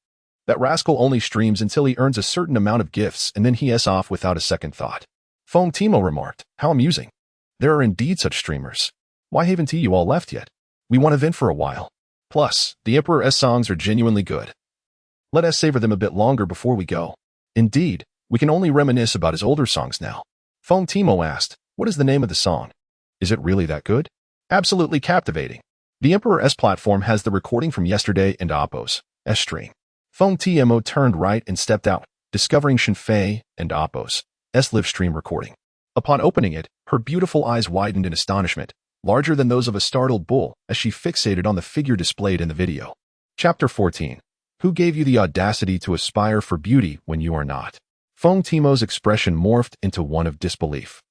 A: That rascal only streams until he earns a certain amount of gifts and then he's off without a second thought." Feng Timo remarked, "How amusing. There are indeed such streamers. Why haven't you all left yet? We want to vent for a while. Plus, the Emperor's songs are genuinely good. Let us savor them a bit longer before we go. Indeed, we can only reminisce about his older songs now." Feng Timo asked, "What is the name of the song? Is it really that good?" Absolutely captivating. The Emperor's platform has the recording from yesterday and Oppo's stream. Feng Tmo turned right and stepped out, discovering Shen Fei and Oppo's live stream recording. Upon opening it, her beautiful eyes widened in astonishment, larger than those of a startled bull, as she fixated on the figure displayed in the video. Chapter 14. Who gave you the audacity to aspire for beauty when you are not? Feng Tmo's expression morphed into one of disbelief,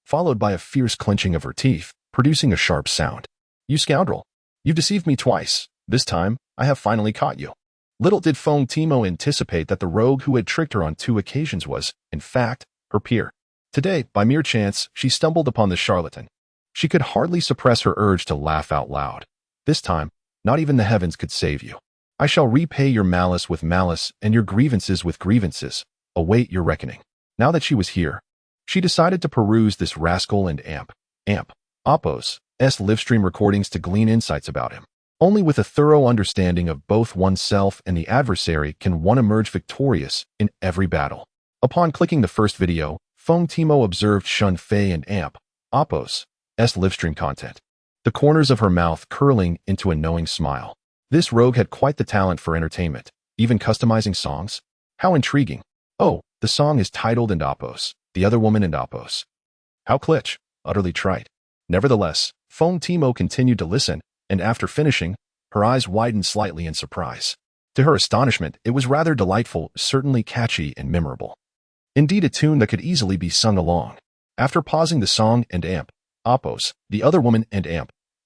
A: followed by a fierce clenching of her teeth, producing a sharp sound. You scoundrel! You've deceived me twice. This time, I have finally caught you. Little did Feng Tmo anticipate that the rogue who had tricked her on 2 occasions was, in fact, her peer. Today, by mere chance, she stumbled upon the charlatan. She could hardly suppress her urge to laugh out loud. This time, not even the heavens could save you. I shall repay your malice with malice and your grievances with grievances. Await your reckoning. Now that she was here, she decided to peruse this rascal and Oppo's livestream recordings to glean insights about him. Only with a thorough understanding of both oneself and the adversary can one emerge victorious in every battle. Upon clicking the first video, Feng Tmo observed Shen Fei and Oppo's livestream content, the corners of her mouth curling into a knowing smile. This rogue had quite the talent for entertainment, even customizing songs. How intriguing. Oh, the song is titled and Oppo's, the other woman and Oppo's. How kitsch, utterly trite. Nevertheless, Feng Tmo continued to listen, and after finishing, her eyes widened slightly in surprise. To her astonishment, it was rather delightful, certainly catchy and memorable. Indeed, a tune that could easily be sung along. After pausing the song and Oppo's, the other woman and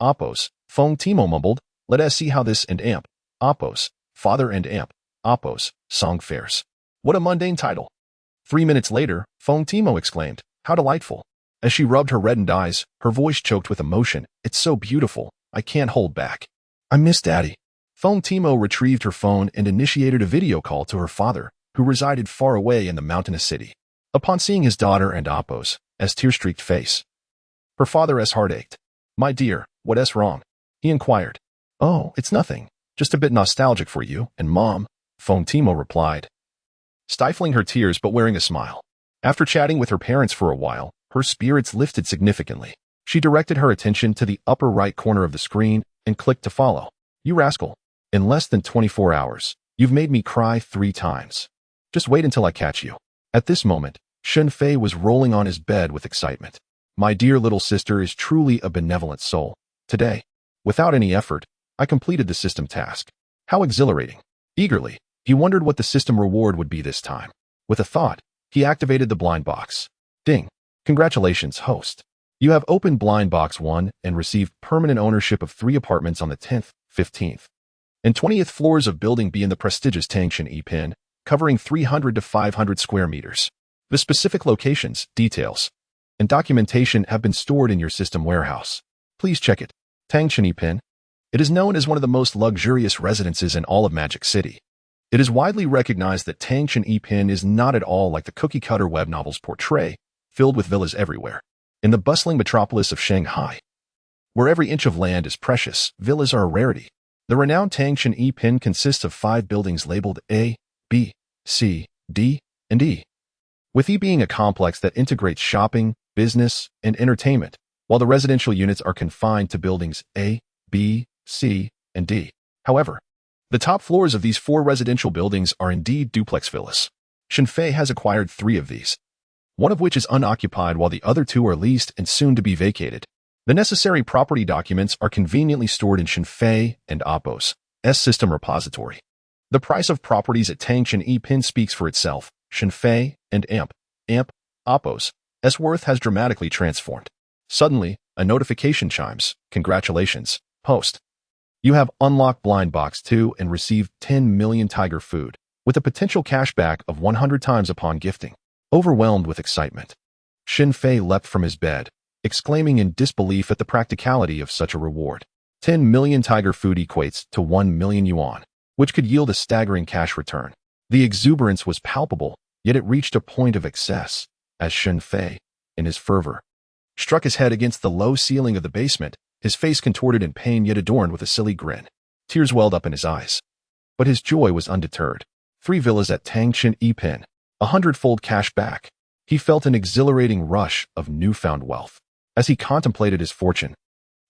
A: Oppo's, Feng Tmo mumbled, "Let us see how this and Oppo's, father and Oppo's, song fares." What a mundane title. 3 minutes later, Feng Tmo exclaimed, "How delightful." As she rubbed her reddened eyes, her voice choked with emotion. "It's so beautiful. I can't hold back. I miss Daddy." Feng Tmo retrieved her phone and initiated a video call to her father, who resided far away in the mountainous city. Upon seeing his daughter and Oppo's tear-streaked face, her father's heart ached. "My dear, what's wrong?" he inquired. "Oh, it's nothing. Just a bit nostalgic for you and Mom," Feng Tmo replied, stifling her tears but wearing a smile. After chatting with her parents for a while, her spirits lifted significantly. She directed her attention to the upper right corner of the screen and clicked to follow. "You rascal. In less than 24 hours, you've made me cry 3 times. Just wait until I catch you." At this moment, Shen Fei was rolling on his bed with excitement. "My dear little sister is truly a benevolent soul. Today, without any effort, I completed the system task. How exhilarating." Eagerly, he wondered what the system reward would be this time. With a thought, he activated the blind box. Ding. "Congratulations, host. You have opened blind box 1 and received permanent ownership of 3 apartments on the 10th, 15th, and 20th floors of Building B in the prestigious Tangshan E-Pin, covering 300 to 500 square meters. The specific locations, details, and documentation have been stored in your system warehouse. Please check it. Tangshan E-Pin. It is known as one of the most luxurious residences in all of Magic City. It is widely recognized that Tangshan E-Pin is not at all like the cookie-cutter web novels portray, filled with villas everywhere. In the bustling metropolis of Shanghai, where every inch of land is precious, villas are a rarity. The renowned Tangshan E-Pin consists of 5 buildings labeled A, B, C, D, and E, with E being a complex that integrates shopping, business, and entertainment, while the residential units are confined to buildings A, B, C, and D. However, the top floors of these 4 residential buildings are indeed duplex villas. Shen Fei has acquired 3 of these, one of which is unoccupied while the other 2 are leased and soon to be vacated. The necessary property documents are conveniently stored in Shen Fei and Oppo's system repository. The price of properties at Tangshan E-Pin speaks for itself. Shen Fei and Oppo's worth has dramatically transformed. Suddenly, a notification chimes. "Congratulations, host. You have unlocked Blind Box 2 and received 10 million tiger food, with a potential cashback of 100 times upon gifting." Overwhelmed with excitement, Shen Fei leapt from his bed, exclaiming in disbelief at the practicality of such a reward. 10 million tiger food equates to 1 million yuan, which could yield a staggering cash return. The exuberance was palpable, yet it reached a point of excess, as Shen Fei, in his fervor, struck his head against the low ceiling of the basement, his face contorted in pain yet adorned with a silly grin. Tears welled up in his eyes. But his joy was undeterred. 3 villas at Tangshan E-Pin, 100-fold cash back. He felt an exhilarating rush of newfound wealth. As he contemplated his fortune,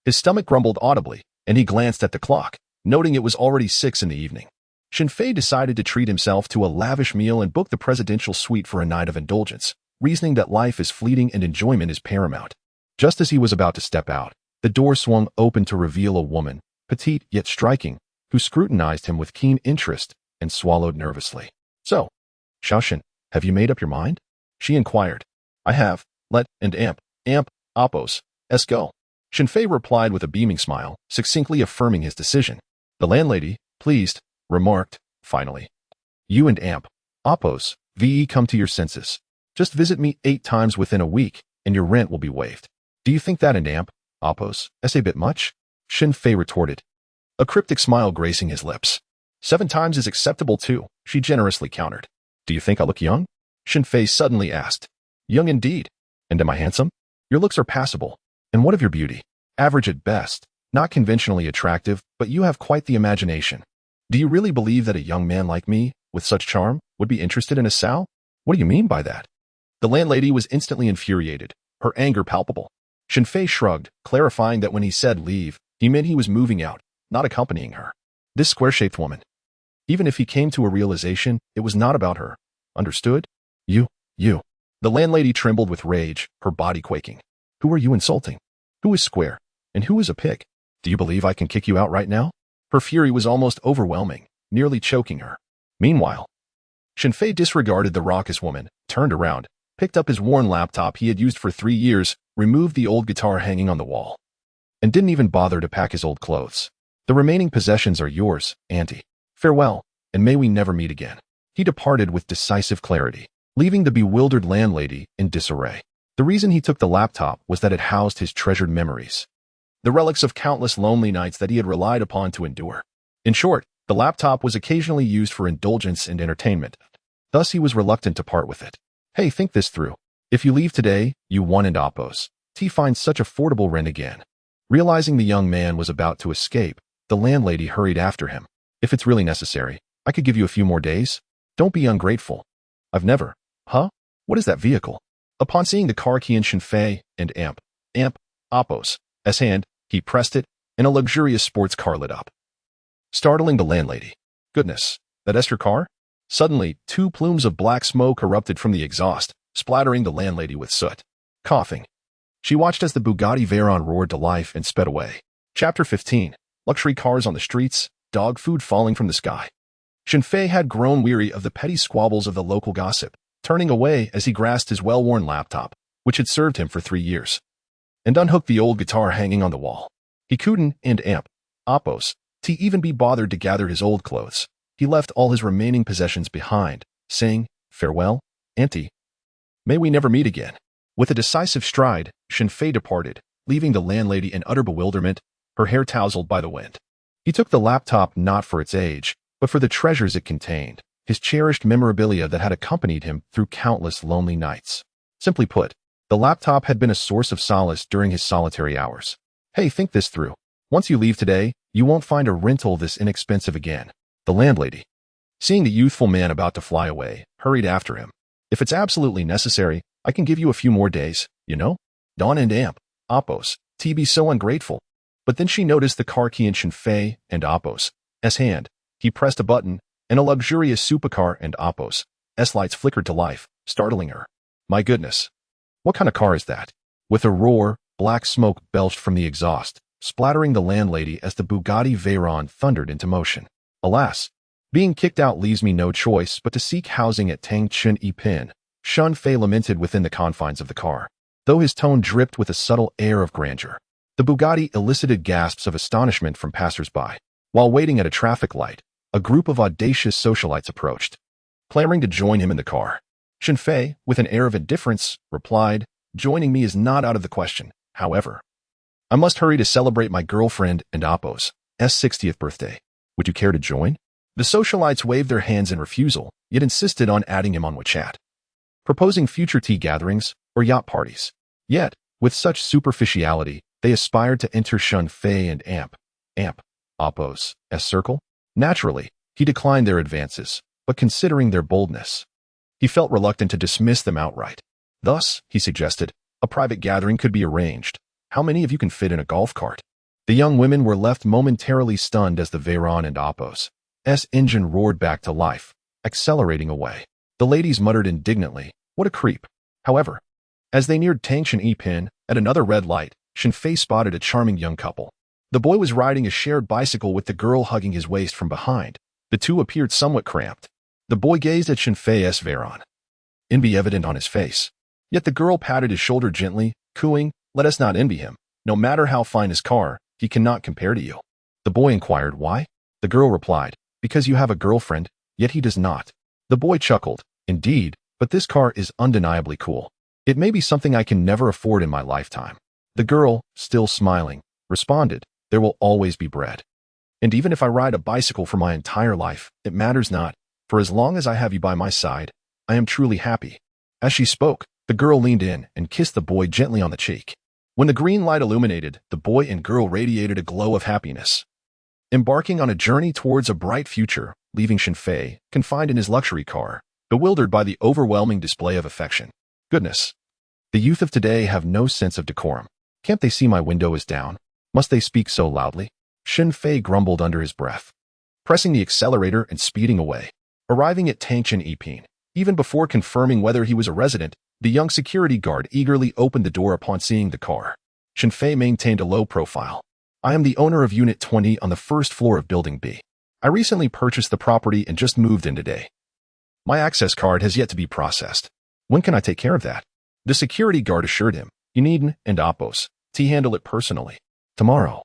A: His stomach grumbled audibly, and he glanced at the clock, noting it was already 6 in the evening. Shen Fei decided to treat himself to a lavish meal and book the presidential suite for a night of indulgence, reasoning that life is fleeting and enjoyment is paramount. Just as he was about to step out, the door swung open to reveal a woman, petite yet striking, who scrutinized him with keen interest and swallowed nervously. "So, Xiaoshen, have you made up your mind?" she inquired. "I have. Let and amp, oppos, let's go." Shen Fei replied with a beaming smile, succinctly affirming his decision. The landlady, pleased, remarked, finally, "You and amp, oppos, ve come to your senses. Just visit me 8 times within a week, and your rent will be waived. Do you think that and amp, oppos, is a bit much?" Shen Fei retorted, a cryptic smile gracing his lips. 7 times is acceptable too, she generously countered. "Do you think I look young?" Shen Fei suddenly asked. "Young indeed. And am I handsome?" "Your looks are passable. And what of your beauty?" "Average at best. Not conventionally attractive, but you have quite the imagination. Do you really believe that a young man like me, with such charm, would be interested in a sow?" "What do you mean by that?" The landlady was instantly infuriated, her anger palpable. Shen Fei shrugged, clarifying that when he said leave, he meant he was moving out, not accompanying her. This square-shaped woman. Even if he came to a realization, it was not about her. Understood? You. The landlady trembled with rage, her body quaking. "Who are you insulting? Who is square? And who is a pig? Do you believe I can kick you out right now?" Her fury was almost overwhelming, nearly choking her. Meanwhile, Shen Fei disregarded the raucous woman, turned around, picked up his worn laptop he had used for 3 years, removed the old guitar hanging on the wall, and didn't even bother to pack his old clothes. "The remaining possessions are yours, Auntie. Farewell, and may we never meet again." He departed with decisive clarity, leaving the bewildered landlady in disarray. The reason he took the laptop was that it housed his treasured memories, the relics of countless lonely nights that he had relied upon to endure. In short, the laptop was occasionally used for indulgence and entertainment. Thus, he was reluctant to part with it. "Hey, think this through. If you leave today, you one and oppos. T finds such affordable rent again." Realizing the young man was about to escape, the landlady hurried after him. "If it's really necessary, I could give you a few more days. Don't be ungrateful." "I've never." "Huh? What is that vehicle?" Upon seeing the car key in Shen Fei and amp, oppos, hand, he pressed it, and a luxurious sports car lit up, startling the landlady. "Goodness, that is your car?" Suddenly, 2 plumes of black smoke erupted from the exhaust, splattering the landlady with soot. Coughing, she watched as the Bugatti Veyron roared to life and sped away. Chapter 15. Luxury cars on the streets, dog food falling from the sky. Shen Fei had grown weary of the petty squabbles of the local gossip, turning away as he grasped his well-worn laptop, which had served him for 3 years, and unhooked the old guitar hanging on the wall. He couldn't and amp, oppos, to even be bothered to gather his old clothes. He left all his remaining possessions behind, saying, "Farewell, Auntie. May we never meet again." With a decisive stride, Shen Fei departed, leaving the landlady in utter bewilderment, her hair tousled by the wind. He took the laptop not for its age, but for the treasures it contained, his cherished memorabilia that had accompanied him through countless lonely nights. Simply put, the laptop had been a source of solace during his solitary hours. "Hey, think this through. Once you leave today, you won't find a rental this inexpensive again." The landlady, seeing the youthful man about to fly away, hurried after him. "If it's absolutely necessary, I can give you a few more days, you know? Dawn and amp, oppos, T be so ungrateful." But then she noticed the car key in Shen Fei and oppos' hand. He pressed a button, and a luxurious supercar and oppos' lights flickered to life, startling her. "My goodness. What kind of car is that?" With a roar, black smoke belched from the exhaust, splattering the landlady as the Bugatti Veyron thundered into motion. "Alas, being kicked out leaves me no choice but to seek housing at Tang Chun Pin," Shen Fei lamented within the confines of the car, though his tone dripped with a subtle air of grandeur. The Bugatti elicited gasps of astonishment from passers-by. While waiting at a traffic light, a group of audacious socialites approached, clamoring to join him in the car. Shen Fei, with an air of indifference, replied, "Joining me is not out of the question. However, I must hurry to celebrate my girlfriend and oppos' 60th birthday. Would you care to join?" The socialites waved their hands in refusal, yet insisted on adding him on WeChat, proposing future tea gatherings or yacht parties. Yet, with such superficiality, they aspired to enter Shen Fei and amp, oppos' circle. Naturally, he declined their advances, but considering their boldness, he felt reluctant to dismiss them outright. Thus, he suggested, a private gathering could be arranged. "How many of you can fit in a golf cart?" The young women were left momentarily stunned as the Veyron and Apos' engine roared back to life, accelerating away. The ladies muttered indignantly, "What a creep." However, as they neared Tangshan Epin, at another red light, Shen Fei spotted a charming young couple. The boy was riding a shared bicycle with the girl hugging his waist from behind. The two appeared somewhat cramped. The boy gazed at Shen Fei's Veyron, envy evident on his face. Yet the girl patted his shoulder gently, cooing, "Let us not envy him. No matter how fine his car, he cannot compare to you." The boy inquired why. The girl replied, "Because you have a girlfriend, yet he does not." The boy chuckled, "Indeed, but this car is undeniably cool. It may be something I can never afford in my lifetime." The girl, still smiling, responded, "There will always be bread. And even if I ride a bicycle for my entire life, it matters not, for as long as I have you by my side, I am truly happy." As she spoke, the girl leaned in and kissed the boy gently on the cheek. When the green light illuminated, the boy and girl radiated a glow of happiness, embarking on a journey towards a bright future, leaving Shen Fei confined in his luxury car, bewildered by the overwhelming display of affection. Goodness. The youth of today have no sense of decorum. Can't they see my window is down? Must they speak so loudly? Shen Fei grumbled under his breath, pressing the accelerator and speeding away. Arriving at Tangshan Epin, even before confirming whether he was a resident, the young security guard eagerly opened the door upon seeing the car. Shen Fei maintained a low profile. "I am the owner of Unit 20 on the first floor of Building B. I recently purchased the property and just moved in today. My access card has yet to be processed. When can I take care of that?" The security guard assured him, "You needn't, and Apos to handle it personally. Tomorrow.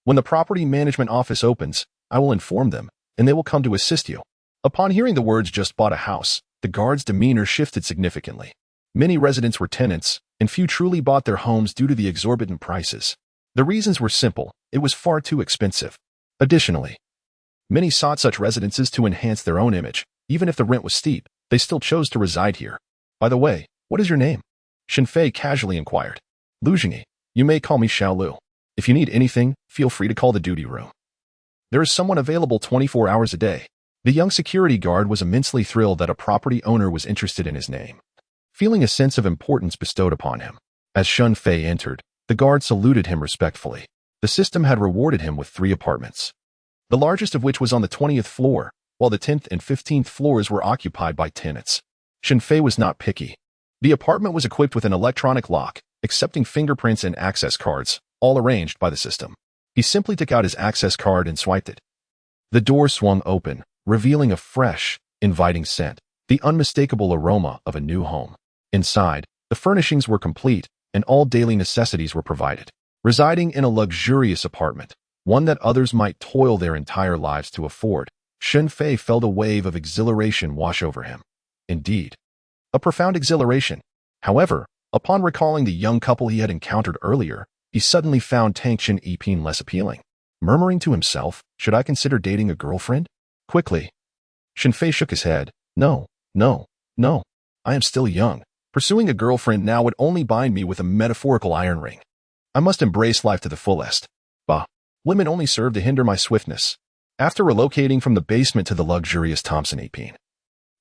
A: When the property management office opens, I will inform them, and they will come to assist you." Upon hearing the words "just bought a house," the guard's demeanor shifted significantly. Many residents were tenants, and few truly bought their homes due to the exorbitant prices. The reasons were simple: it was far too expensive. Additionally, many sought such residences to enhance their own image. Even if the rent was steep, they still chose to reside here. "By the way, what is your name?" Shen Fei casually inquired. "Lu Jingyi. You may call me Xiao Lu. If you need anything, feel free to call the duty room. There is someone available 24 hours a day." The young security guard was immensely thrilled that a property owner was interested in his name, feeling a sense of importance bestowed upon him. As Shen Fei entered, the guard saluted him respectfully. The system had rewarded him with 3 apartments, the largest of which was on the 20th floor, while the 10th and 15th floors were occupied by tenants. Shen Fei was not picky. The apartment was equipped with an electronic lock, accepting fingerprints and access cards, all arranged by the system. He simply took out his access card and swiped it. The door swung open, revealing a fresh, inviting scent, the unmistakable aroma of a new home. Inside, the furnishings were complete, and all daily necessities were provided. Residing in a luxurious apartment, one that others might toil their entire lives to afford, Shen Fei felt a wave of exhilaration wash over him. Indeed, a profound exhilaration. However, upon recalling the young couple he had encountered earlier, he suddenly found Tangshan Epin less appealing. Murmuring to himself, "Should I consider dating a girlfriend?" Quickly, Shen Fei shook his head. No. I am still young. Pursuing a girlfriend now would only bind me with a metaphorical iron ring. I must embrace life to the fullest. Bah, women only serve to hinder my swiftness. After relocating from the basement to the luxurious Tangshan Epin,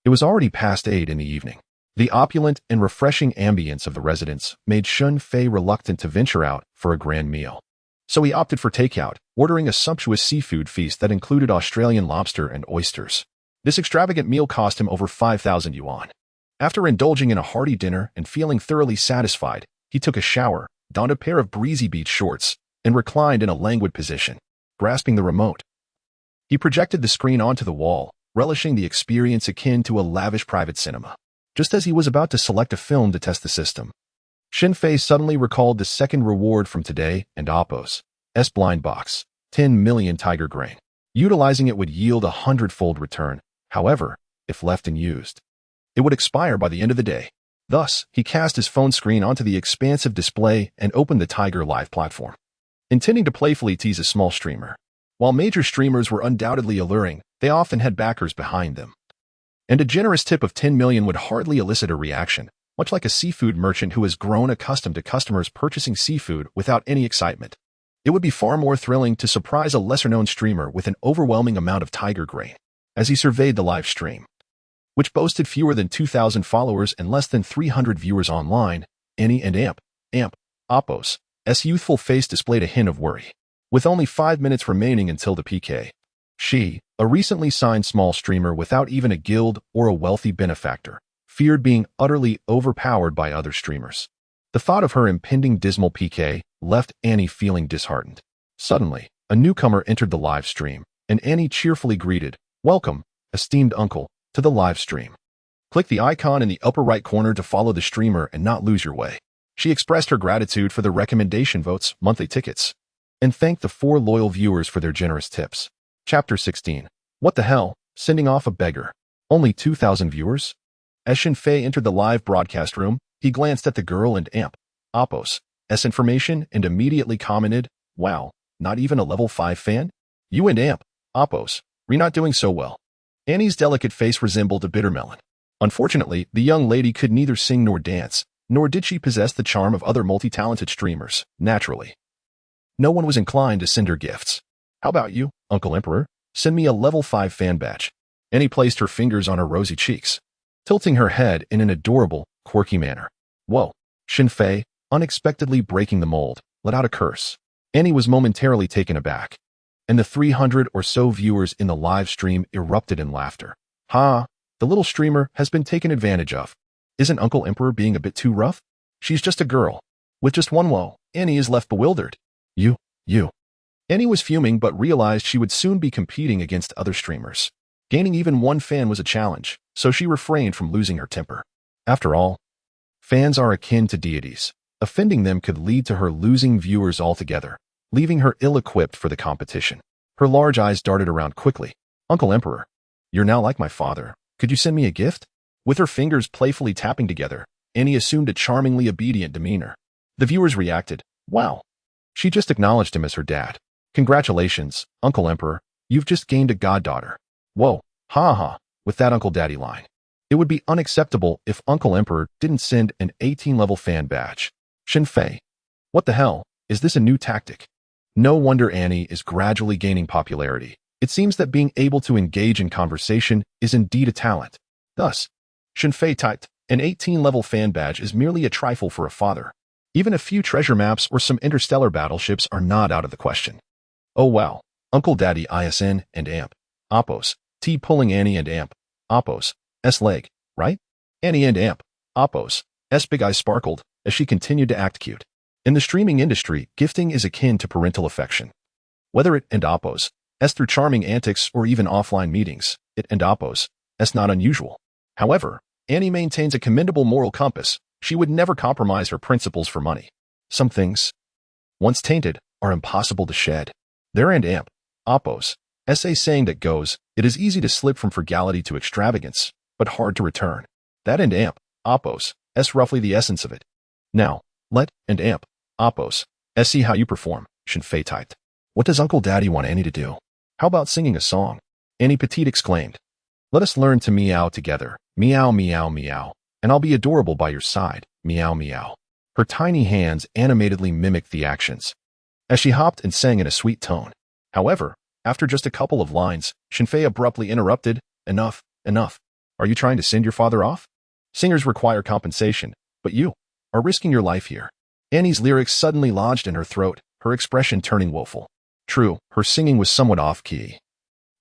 A: it was already past 8 in the evening. The opulent and refreshing ambience of the residence made Shen Fei reluctant to venture out for a grand meal. So he opted for takeout, ordering a sumptuous seafood feast that included Australian lobster and oysters. This extravagant meal cost him over 5,000 yuan. After indulging in a hearty dinner and feeling thoroughly satisfied, he took a shower, donned a pair of breezy beach shorts, and reclined in a languid position, grasping the remote. He projected the screen onto the wall, relishing the experience akin to a lavish private cinema. Just as he was about to select a film to test the system, Shen Fei suddenly recalled the second reward from today and Apos' blind box, 10 million tiger grain. Utilizing it would yield a 100-fold return. However, if left unused, it would expire by the end of the day. Thus, he cast his phone screen onto the expansive display and opened the Tiger Live platform, intending to playfully tease a small streamer. While major streamers were undoubtedly alluring, they often had backers behind them, and a generous tip of 10 million would hardly elicit a reaction, much like a seafood merchant who has grown accustomed to customers purchasing seafood without any excitement. It would be far more thrilling to surprise a lesser-known streamer with an overwhelming amount of tiger grain. As he surveyed the live stream, which boasted fewer than 2,000 followers and less than 300 viewers online, Apos' youthful face displayed a hint of worry. with only 5 minutes remaining until the PK. She, a recently signed small streamer without even a guild or a wealthy benefactor, feared being utterly overpowered by other streamers. The thought of her impending dismal PK left Annie feeling disheartened. Suddenly, a newcomer entered the live stream, and Annie cheerfully greeted, "Welcome, esteemed uncle, to the live stream. Click the icon in the upper right corner to follow the streamer and not lose your way." She expressed her gratitude for the recommendation votes, monthly tickets, and thanked the 4 loyal viewers for their generous tips. Chapter 16. What the hell? Sending off a beggar. Only 2,000 viewers? As Shen Fei entered the live broadcast room, he glanced at the girl and Appos' information and immediately commented, "Wow, not even a level 5 fan? You and Appos, you're not doing so well." Annie's delicate face resembled a bitter melon. Unfortunately, the young lady could neither sing nor dance, nor did she possess the charm of other multi-talented streamers, naturally. No one was inclined to send her gifts. "How about you, Uncle Emperor? Send me a level 5 fan badge." Annie placed her fingers on her rosy cheeks, tilting her head in an adorable, quirky manner. "Whoa." Shen Fei, unexpectedly breaking the mold, let out a curse. Annie was momentarily taken aback, and the 300 or so viewers in the live stream erupted in laughter. "Ha, the little streamer has been taken advantage of. Isn't Uncle Emperor being a bit too rough? She's just a girl. With just one woe." Annie is left bewildered. You. Annie was fuming but realized she would soon be competing against other streamers. Gaining even one fan was a challenge, so she refrained from losing her temper. After all, fans are akin to deities. Offending them could lead to her losing viewers altogether, leaving her ill-equipped for the competition. Her large eyes darted around quickly. "Uncle Emperor, you're now like my father. Could you send me a gift?" With her fingers playfully tapping together, Annie assumed a charmingly obedient demeanor. The viewers reacted, "Wow." She just acknowledged him as her dad. "Congratulations, Uncle Emperor. You've just gained a goddaughter." Whoa, ha. With that Uncle Daddy line. It would be unacceptable if Uncle Emperor didn't send an 18-level fan badge. Shen Fei. What the hell? Is this a new tactic? No wonder Annie is gradually gaining popularity. It seems that being able to engage in conversation is indeed a talent. Thus, Shen Fei typed, "An 18-level fan badge is merely a trifle for a father. Even a few treasure maps or some interstellar battleships are not out of the question." Oh wow, Uncle Daddy ISN and Appos, T pulling Annie and Appos' leg, right? Annie and Appos' big eyes sparkled as she continued to act cute. In the streaming industry, gifting is akin to parental affection. Whether it and Appos' through charming antics or even offline meetings, it and Appos' not unusual. However, Annie maintains a commendable moral compass. She would never compromise her principles for money. Some things, once tainted, are impossible to shed. There and Appos' saying that goes, "It is easy to slip from frugality to extravagance, but hard to return." That and Appos' roughly the essence of it. Now, let and Appos' see how you perform, Shen Fei typed. What does Uncle Daddy want Annie to do? How about singing a song? Annie Petite exclaimed. "Let us learn to meow together. Meow, meow, meow. And I'll be adorable by your side. Meow, meow." Her tiny hands animatedly mimicked the actions as she hopped and sang in a sweet tone. However, after just a couple of lines, Shen Fei abruptly interrupted, Enough. Are you trying to send your father off? Singers require compensation, but you are risking your life here." Annie's lyrics suddenly lodged in her throat, her expression turning woeful. True, her singing was somewhat off-key.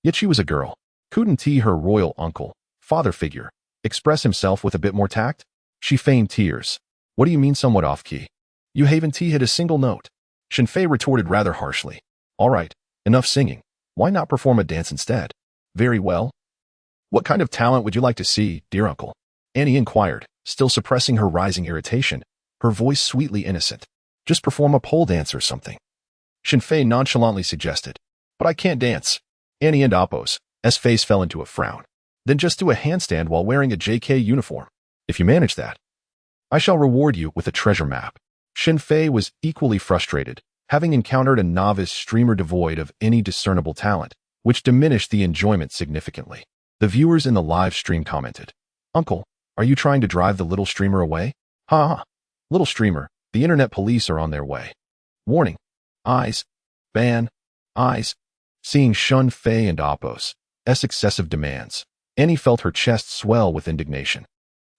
A: Yet she was a girl. Couldn't her royal uncle, father figure, express himself with a bit more tact? She feigned tears. "What do you mean somewhat off-key? You haven't hit a single note." Shen Fei retorted rather harshly. "All right, enough singing. Why not perform a dance instead?" "Very well. What kind of talent would you like to see, dear uncle?" Annie inquired, still suppressing her rising irritation, her voice sweetly innocent. "Just perform a pole dance or something," Shen Fei nonchalantly suggested. "But I can't dance." Annie and Appos' face fell into a frown. "Then just do a handstand while wearing a JK uniform. If you manage that, I shall reward you with a treasure map." Shen Fei was equally frustrated, having encountered a novice streamer devoid of any discernible talent, which diminished the enjoyment significantly. The viewers in the live stream commented, "Uncle, are you trying to drive the little streamer away?" "Ha. Little streamer, the internet police are on their way. Warning. Eyes. Ban. Eyes." Seeing Shen Fei and Appos' excessive demands, Annie felt her chest swell with indignation.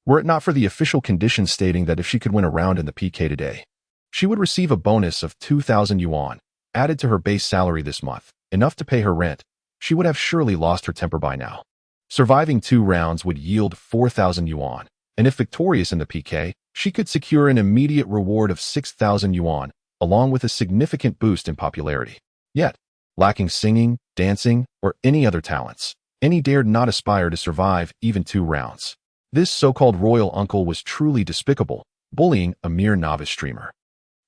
A: Were it not for the official conditions stating that if she could win a round in the PK today, she would receive a bonus of 2,000 yuan, added to her base salary this month, enough to pay her rent, she would have surely lost her temper by now. Surviving 2 rounds would yield 4,000 yuan, and if victorious in the PK, she could secure an immediate reward of 6,000 yuan, along with a significant boost in popularity. Yet, lacking singing, dancing, or any other talents, Annie dared not aspire to survive even 2 rounds. This so-called royal uncle was truly despicable, bullying a mere novice streamer.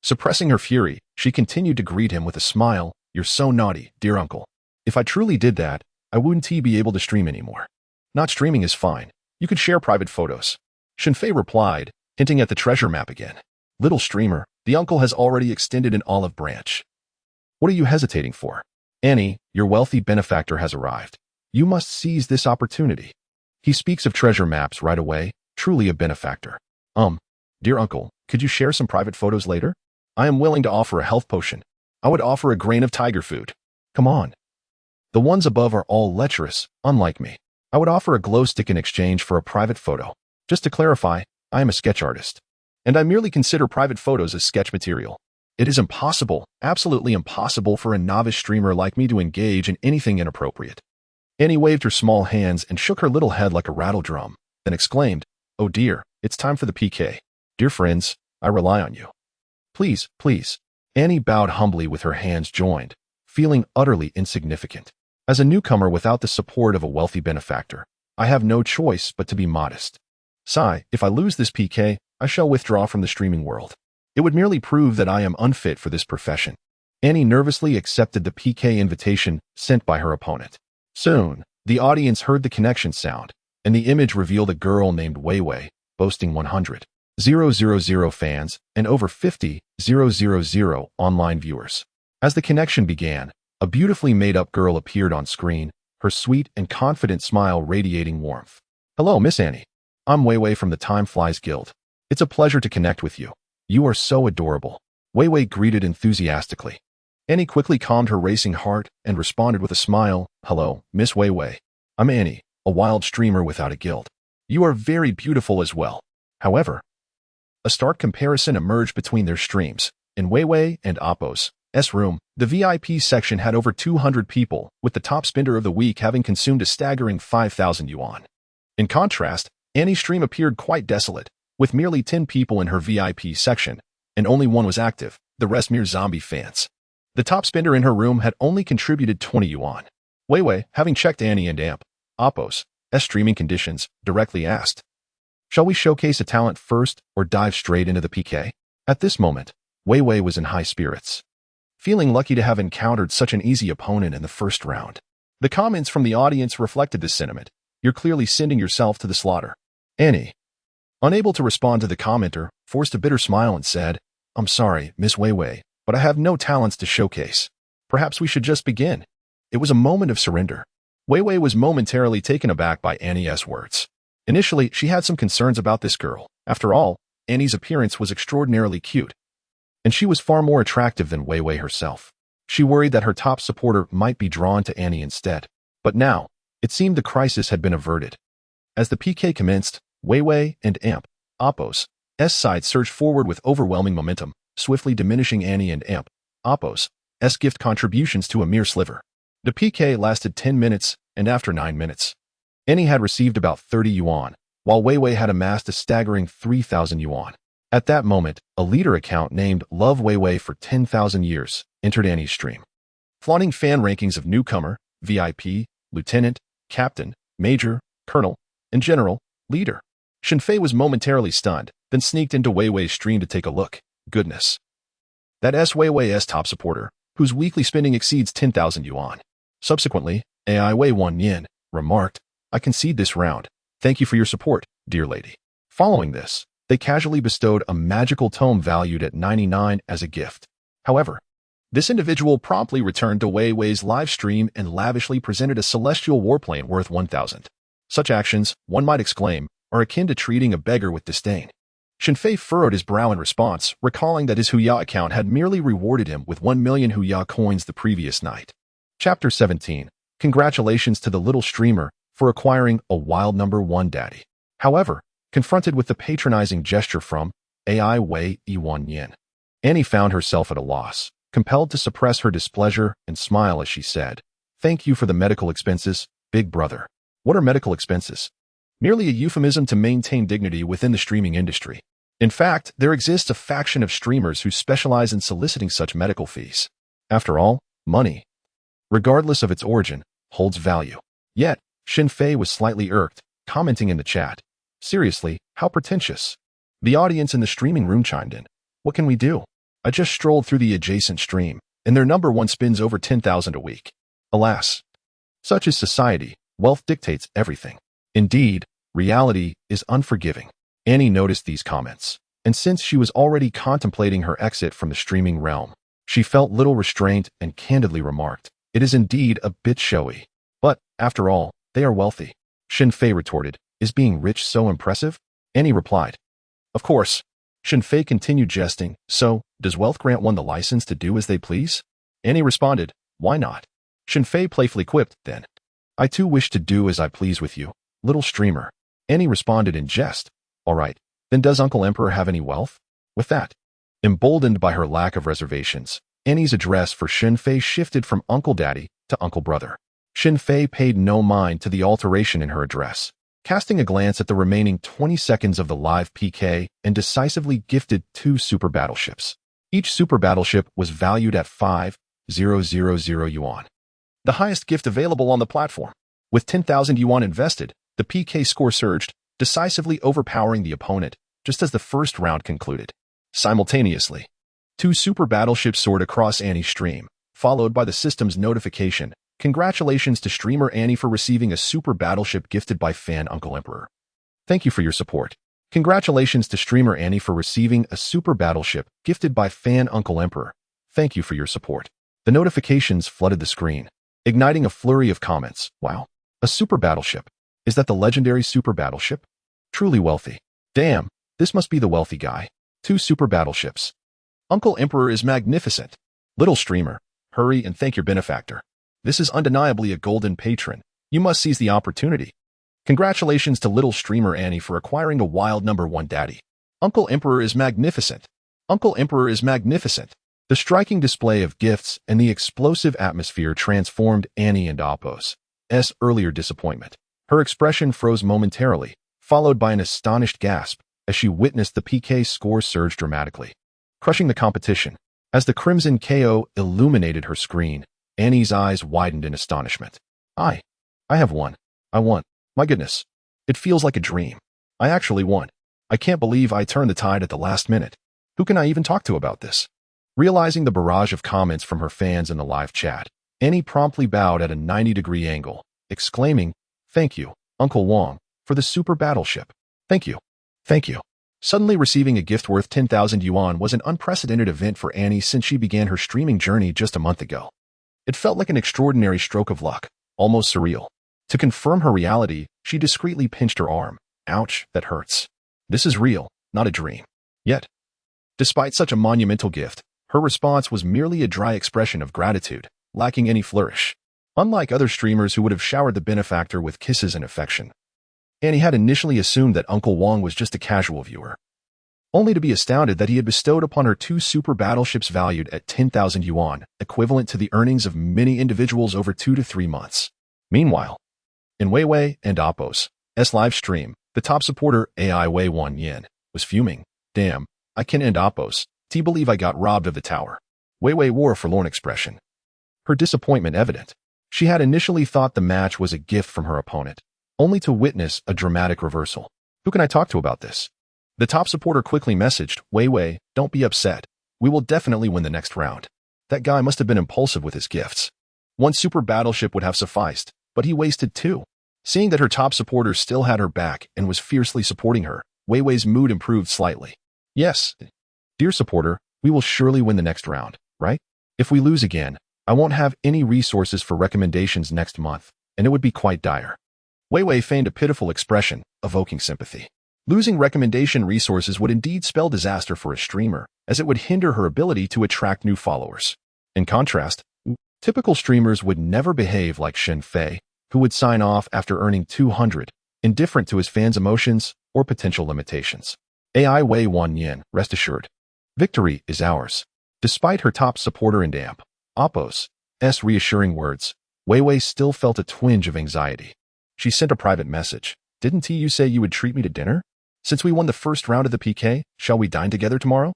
A: Suppressing her fury, she continued to greet him with a smile. "You're so naughty, dear uncle. If I truly did that, I wouldn't be able to stream anymore." "Not streaming is fine. You could share private photos," Shen Fei replied, hinting at the treasure map again. "Little streamer, the uncle has already extended an olive branch. What are you hesitating for? Annie, your wealthy benefactor has arrived. You must seize this opportunity." He speaks of treasure maps right away, truly a benefactor. Dear uncle, could you share some private photos later? I am willing to offer a health potion. I would offer a grain of tiger food. Come on. The ones above are all lecherous, unlike me. I would offer a glow stick in exchange for a private photo. Just to clarify, I am a sketch artist, and I merely consider private photos as sketch material. It is impossible, absolutely impossible for a novice streamer like me to engage in anything inappropriate. Annie waved her small hands and shook her little head like a rattle drum, then exclaimed, "Oh dear, it's time for the PK. Dear friends, I rely on you. Please, please." Annie bowed humbly with her hands joined, feeling utterly insignificant. As a newcomer without the support of a wealthy benefactor, I have no choice but to be modest. Sigh, if I lose this PK, I shall withdraw from the streaming world. It would merely prove that I am unfit for this profession. Annie nervously accepted the PK invitation sent by her opponent. Soon, the audience heard the connection sound, and the image revealed a girl named Wei Wei, boasting 100,000 fans and over 50,000 online viewers. As the connection began, a beautifully made-up girl appeared on screen, her sweet and confident smile radiating warmth. "Hello, Miss Annie. I'm Wei Wei from the Time Flies Guild. It's a pleasure to connect with you. You are so adorable." Wei Wei greeted enthusiastically. Annie quickly calmed her racing heart and responded with a smile. "Hello, Miss Wei Wei. I'm Annie, a wild streamer without a guild. You are very beautiful as well." However, a stark comparison emerged between their streams. In Wei Wei and Oppo's room, the VIP section had over 200 people, with the top spender of the week having consumed a staggering 5,000 yuan. In contrast, Annie's stream appeared quite desolate, with merely 10 people in her VIP section, and only one was active, the rest mere zombie fans. The top spender in her room had only contributed 20 yuan. Wei Wei, having checked Annie and Oppo's streaming conditions, directly asked, "Shall we showcase a talent first or dive straight into the PK?" At this moment, Wei Wei was in high spirits, feeling lucky to have encountered such an easy opponent in the first round. The comments from the audience reflected this sentiment. "You're clearly sending yourself to the slaughter." Annie, unable to respond to the commenter, forced a bitter smile and said, "I'm sorry, Miss Wei Wei, but I have no talents to showcase. Perhaps we should just begin." It was a moment of surrender. Wei Wei was momentarily taken aback by Annie's words. Initially, she had some concerns about this girl. After all, Annie's appearance was extraordinarily cute, and she was far more attractive than Wei Wei herself. She worried that her top supporter might be drawn to Annie instead. But now, it seemed the crisis had been averted. As the PK commenced, Wei Wei and Oppo's side surged forward with overwhelming momentum, swiftly diminishing Annie and Oppo's gift contributions to a mere sliver. The PK lasted 10 minutes, and after 9 minutes, Annie had received about 30 yuan, while Wei Wei had amassed a staggering 3,000 yuan. At that moment, a leader account named Love Wei Wei for 10,000 years entered Annie's stream. Flaunting fan rankings of newcomer, VIP, lieutenant, captain, major, colonel, and general, leader. Shen Fei was momentarily stunned, then sneaked into Wei Wei's stream to take a look. Goodness. That's Wei Wei's top supporter, whose weekly spending exceeds 10,000 yuan. Subsequently, AI Wei Wan Yin remarked, "I concede this round. Thank you for your support, dear lady." Following this, they casually bestowed a magical tome valued at 99 as a gift. However, this individual promptly returned to Wei Wei's live stream and lavishly presented a celestial warplane worth 1,000. Such actions, one might exclaim, are akin to treating a beggar with disdain. Shen Fei furrowed his brow in response, recalling that his Huya account had merely rewarded him with 1 million Huya coins the previous night. Chapter 17. Congratulations to the little streamer for acquiring a wild number 1 daddy. However, confronted with the patronizing gesture from AI Wei Wan Yin, Annie found herself at a loss, compelled to suppress her displeasure and smile as she said, "Thank you for the medical expenses, big brother." What are medical expenses? Merely a euphemism to maintain dignity within the streaming industry. In fact, there exists a faction of streamers who specialize in soliciting such medical fees. After all, money, regardless of its origin, holds value. Yet, Shen Fei was slightly irked, commenting in the chat, "Seriously, how pretentious." The audience in the streaming room chimed in. "What can we do? I just strolled through the adjacent stream, and their number one spends over 10,000 a week." Alas, such is society. Wealth dictates everything. Indeed, reality is unforgiving. Annie noticed these comments, and since she was already contemplating her exit from the streaming realm, she felt little restraint and candidly remarked, "It is indeed a bit showy. But, after all, they are wealthy." Shen Fei retorted, "Is being rich so impressive?" Annie replied, "Of course." Shen Fei continued jesting, "So, does wealth grant one the license to do as they please?" Annie responded, "Why not?" Shen Fei playfully quipped, then, "I too wish to do as I please with you, little streamer." Annie responded in jest, "All right, then does Uncle Emperor have any wealth?" With that, emboldened by her lack of reservations, Annie's address for Shen Fei shifted from Uncle Daddy to Uncle Brother. Shen Fei paid no mind to the alteration in her address, casting a glance at the remaining 20 seconds of the live PK and decisively gifted 2 super battleships. Each super battleship was valued at 5,000 yuan, the highest gift available on the platform. With 10,000 yuan invested, the PK score surged, decisively overpowering the opponent just as the first round concluded. Simultaneously, 2 super battleships soared across Annie's stream, followed by the system's notification, "Congratulations to streamer Annie for receiving a super battleship gifted by fan Uncle Emperor. Thank you for your support." "Congratulations to streamer Annie for receiving a super battleship gifted by fan Uncle Emperor. Thank you for your support." The notifications flooded the screen, igniting a flurry of comments. "Wow, a super battleship. Is that the legendary super battleship? Truly wealthy. Damn, this must be the wealthy guy. 2 super battleships. Uncle Emperor is magnificent. Little streamer, hurry and thank your benefactor. This is undeniably a golden patron. You must seize the opportunity. Congratulations to little streamer Annie for acquiring a wild number 1 daddy. Uncle Emperor is magnificent. Uncle Emperor is magnificent." The striking display of gifts and the explosive atmosphere transformed Annie and Appo's earlier disappointment. Her expression froze momentarily, followed by an astonished gasp as she witnessed the PK score surge dramatically, crushing the competition. As the crimson KO illuminated her screen, Annie's eyes widened in astonishment. I have won. I won. My goodness. It feels like a dream. I actually won. I can't believe I turned the tide at the last minute. Who can I even talk to about this?" Realizing the barrage of comments from her fans in the live chat, Annie promptly bowed at a 90-degree angle, exclaiming, "Thank you, Uncle Wong, for the super battleship. Thank you. Thank you." Suddenly receiving a gift worth 10,000 yuan was an unprecedented event for Annie since she began her streaming journey just a month ago. It felt like an extraordinary stroke of luck, almost surreal. To confirm her reality, she discreetly pinched her arm. "Ouch, that hurts. This is real, not a dream." Yet, despite such a monumental gift, her response was merely a dry expression of gratitude, lacking any flourish. Unlike other streamers who would have showered the benefactor with kisses and affection, Annie had initially assumed that Uncle Wong was just a casual viewer, only to be astounded that he had bestowed upon her 2 super battleships valued at 10,000 yuan, equivalent to the earnings of many individuals over 2 to 3 months. Meanwhile, in Weiwei and Appo's live stream, the top supporter AI Wei Wan Yin was fuming. "Damn, I can end Appo's. Do you believe I got robbed of the tower?" Weiwei wore a forlorn expression, her disappointment evident. She had initially thought the match was a gift from her opponent, only to witness a dramatic reversal. "Who can I talk to about this?" The top supporter quickly messaged, "Weiwei, don't be upset. We will definitely win the next round. That guy must have been impulsive with his gifts. 1 super battleship would have sufficed, but he wasted 2. Seeing that her top supporter still had her back and was fiercely supporting her, Weiwei's mood improved slightly. "Yes, dear supporter, we will surely win the next round, right? If we lose again, I won't have any resources for recommendations next month, and it would be quite dire." Weiwei feigned a pitiful expression, evoking sympathy. Losing recommendation resources would indeed spell disaster for a streamer, as it would hinder her ability to attract new followers. In contrast, typical streamers would never behave like Shen Fei, who would sign off after earning 200, indifferent to his fans' emotions or potential limitations. AI Wei Wan Yin, rest assured. Victory is ours. Despite her top supporter and amp, Oppo's reassuring words, Wei Wei still felt a twinge of anxiety. She sent a private message. Didn't you say you would treat me to dinner? Since we won the first round of the PK, shall we dine together tomorrow?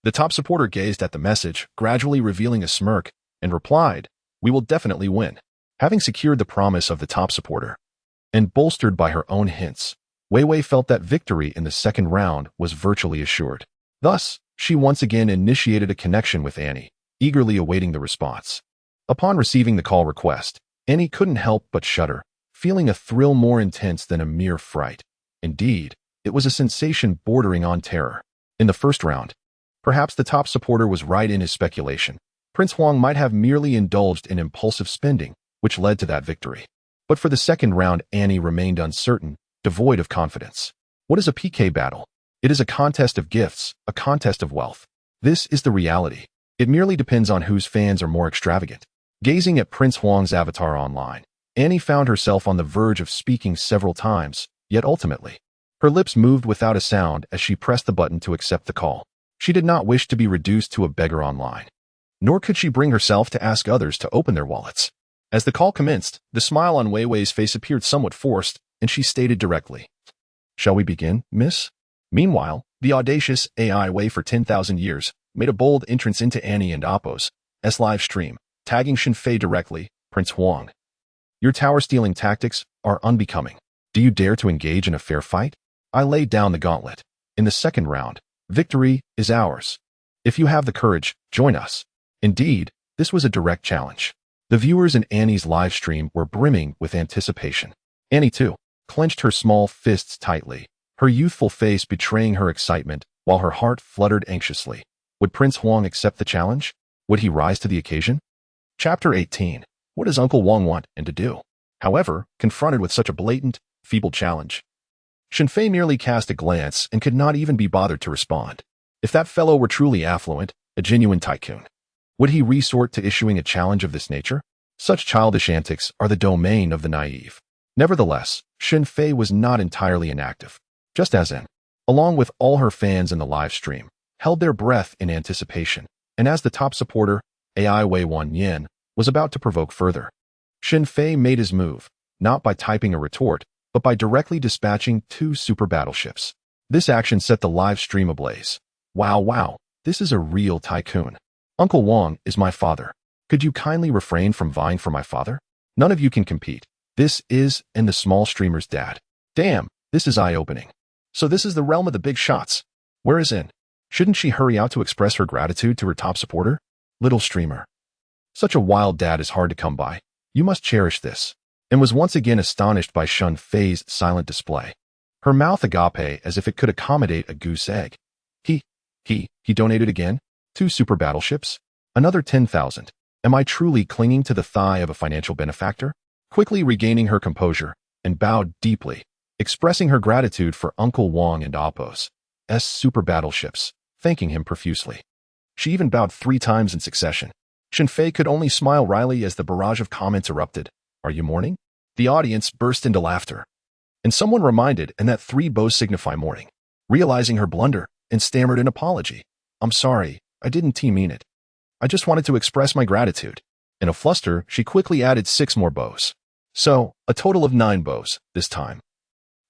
A: The top supporter gazed at the message, gradually revealing a smirk, and replied, we will definitely win. Having secured the promise of the top supporter, and bolstered by her own hints, Wei Wei felt that victory in the second round was virtually assured. Thus, she once again initiated a connection with Annie, eagerly awaiting the response. Upon receiving the call request, Annie couldn't help but shudder, feeling a thrill more intense than a mere fright. Indeed, it was a sensation bordering on terror. In the first round, perhaps the top supporter was right in his speculation. Prince Huang might have merely indulged in impulsive spending, which led to that victory. But for the second round, Annie remained uncertain, devoid of confidence. What is a PK battle? It is a contest of gifts, a contest of wealth. This is the reality. It merely depends on whose fans are more extravagant. Gazing at Prince Huang's avatar online, Annie found herself on the verge of speaking several times, yet ultimately, her lips moved without a sound as she pressed the button to accept the call. She did not wish to be reduced to a beggar online, nor could she bring herself to ask others to open their wallets. As the call commenced, the smile on Wei Wei's face appeared somewhat forced, and she stated directly, shall we begin, miss? Meanwhile, the audacious AI Wei for 10,000 years made a bold entrance into Annie and Oppo's live stream, tagging Shen Fei directly, Prince Huang. Your tower-stealing tactics are unbecoming. Do you dare to engage in a fair fight? I laid down the gauntlet. In the second round, victory is ours. If you have the courage, join us. Indeed, this was a direct challenge. The viewers in Annie's live stream were brimming with anticipation. Annie, too, clenched her small fists tightly, her youthful face betraying her excitement while her heart fluttered anxiously. Would Prince Huang accept the challenge? Would he rise to the occasion? Chapter 18. What does Uncle Huang want and to do? However, confronted with such a blatant, feeble challenge, Shen Fei merely cast a glance and could not even be bothered to respond. If that fellow were truly affluent, a genuine tycoon, would he resort to issuing a challenge of this nature? Such childish antics are the domain of the naive. Nevertheless, Shen Fei was not entirely inactive. Just as in, along with all her fans in the live stream, held their breath in anticipation, and as the top supporter, AI Wei Wan Yin, was about to provoke further, Shen Fei made his move, not by typing a retort, but by directly dispatching 2 super battleships. This action set the live stream ablaze. Wow, this is a real tycoon. Uncle Huang is my father. Could you kindly refrain from vying for my father? None of you can compete. This is, and the small streamer's dad. Damn, this is eye-opening. So this is the realm of the big shots. Where is In? Shouldn't she hurry out to express her gratitude to her top supporter? Little streamer. Such a wild dad is hard to come by. You must cherish this. And was once again astonished by Shen Fei's silent display. Her mouth agape as if it could accommodate a goose egg. He donated again? 2 super battleships? Another 10,000. Am I truly clinging to the thigh of a financial benefactor? Quickly regaining her composure, and bowed deeply, expressing her gratitude for Uncle Huang and Oppo's super battleships, thanking him profusely. She even bowed 3 times in succession. Shen Fei could only smile wryly as the barrage of comments erupted. Are you mourning? The audience burst into laughter. And someone reminded and that 3 bows signify mourning. Realizing her blunder, and stammered an apology. I'm sorry, I didn't mean it. I just wanted to express my gratitude. In a fluster, she quickly added 6 more bows. So, a total of 9 bows, this time.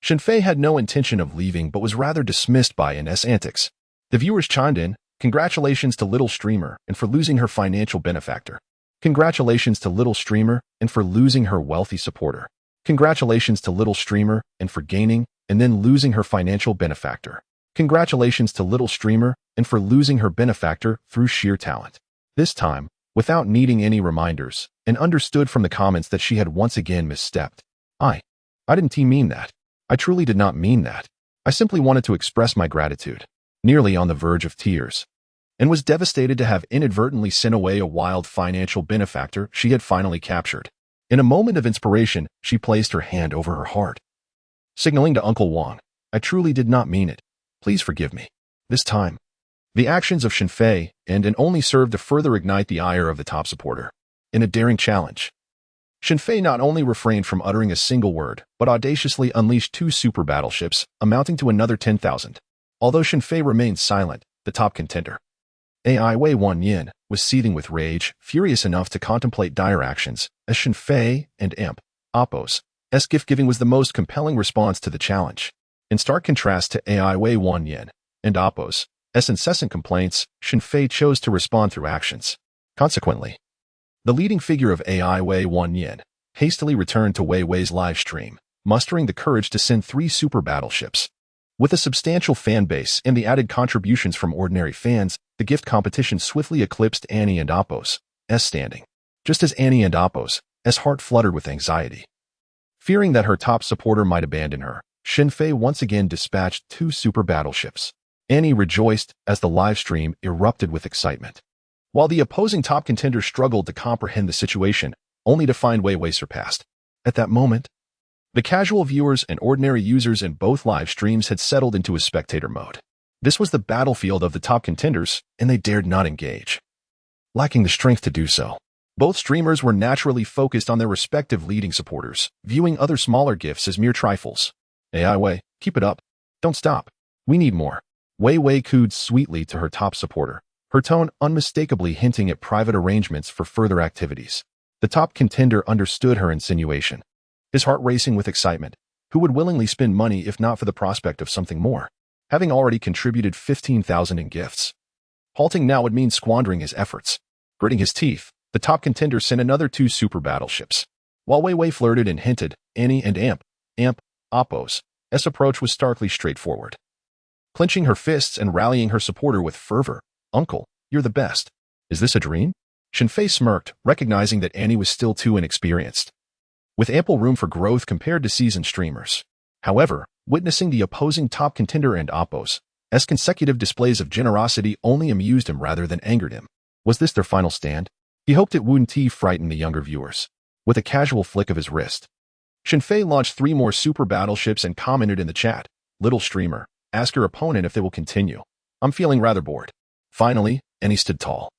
A: Shen Fei had no intention of leaving but was rather dismissed by In's antics. The viewers chimed in, congratulations to little streamer and for losing her financial benefactor. Congratulations to little streamer and for losing her wealthy supporter. Congratulations to little streamer and for gaining and then losing her financial benefactor. Congratulations to little streamer and for losing her benefactor through sheer talent. This time, without needing any reminders, and understood from the comments that she had once again misstepped. I didn't mean that. I truly did not mean that. I simply wanted to express my gratitude, nearly on the verge of tears, and was devastated to have inadvertently sent away a wild financial benefactor she had finally captured. In a moment of inspiration, she placed her hand over her heart, signaling to Uncle Huang, I truly did not mean it. Please forgive me. This time, the actions of Shen Fei and only served to further ignite the ire of the top supporter. In a daring challenge, Shen Fei not only refrained from uttering a single word, but audaciously unleashed 2 super battleships, amounting to another 10,000. Although Shen Fei remained silent, the top contender AI Wei Wan Yin was seething with rage, furious enough to contemplate dire actions, as Shen Fei and Imp, Appo's gift-giving was the most compelling response to the challenge. In stark contrast to AI Wei Wan Yin and Appo's incessant complaints, Shen Fei chose to respond through actions. Consequently, the leading figure of AI Wei Wan Yin hastily returned to Wei Wei's live stream, mustering the courage to send 3 super battleships. With a substantial fan base and the added contributions from ordinary fans, the gift competition swiftly eclipsed Annie and Appo's standing. Just as Annie and Appo's heart fluttered with anxiety. Fearing that her top supporter might abandon her, Shen Fei once again dispatched 2 super battleships. Annie rejoiced as the live stream erupted with excitement, while the opposing top contender struggled to comprehend the situation, only to find Wei Wei surpassed. At that moment, the casual viewers and ordinary users in both live streams had settled into a spectator mode. This was the battlefield of the top contenders, and they dared not engage. Lacking the strength to do so, both streamers were naturally focused on their respective leading supporters, viewing other smaller gifts as mere trifles. AI Wei, keep it up. Don't stop. We need more. Wei Wei cooed sweetly to her top supporter, her tone unmistakably hinting at private arrangements for further activities. The top contender understood her insinuation, his heart racing with excitement. Who would willingly spend money if not for the prospect of something more? Having already contributed 15,000 in gifts, halting now would mean squandering his efforts. Gritting his teeth, the top contender sent another 2 super battleships. While Wei Wei flirted and hinted, Annie and Imp, Appo's approach was starkly straightforward. Clenching her fists and rallying her supporter with fervor, "Uncle, you're the best. Is this a dream?" Shen Fei smirked, recognizing that Annie was still too inexperienced, with ample room for growth compared to seasoned streamers. However, witnessing the opposing top contender and Appo's consecutive displays of generosity only amused him rather than angered him. Was this their final stand? He hoped it wouldn't frighten the younger viewers. With a casual flick of his wrist, Shen Fei launched 3 more super battleships and commented in the chat, "Little streamer, ask your opponent if they will continue. I'm feeling rather bored." Finally, Annie stood tall,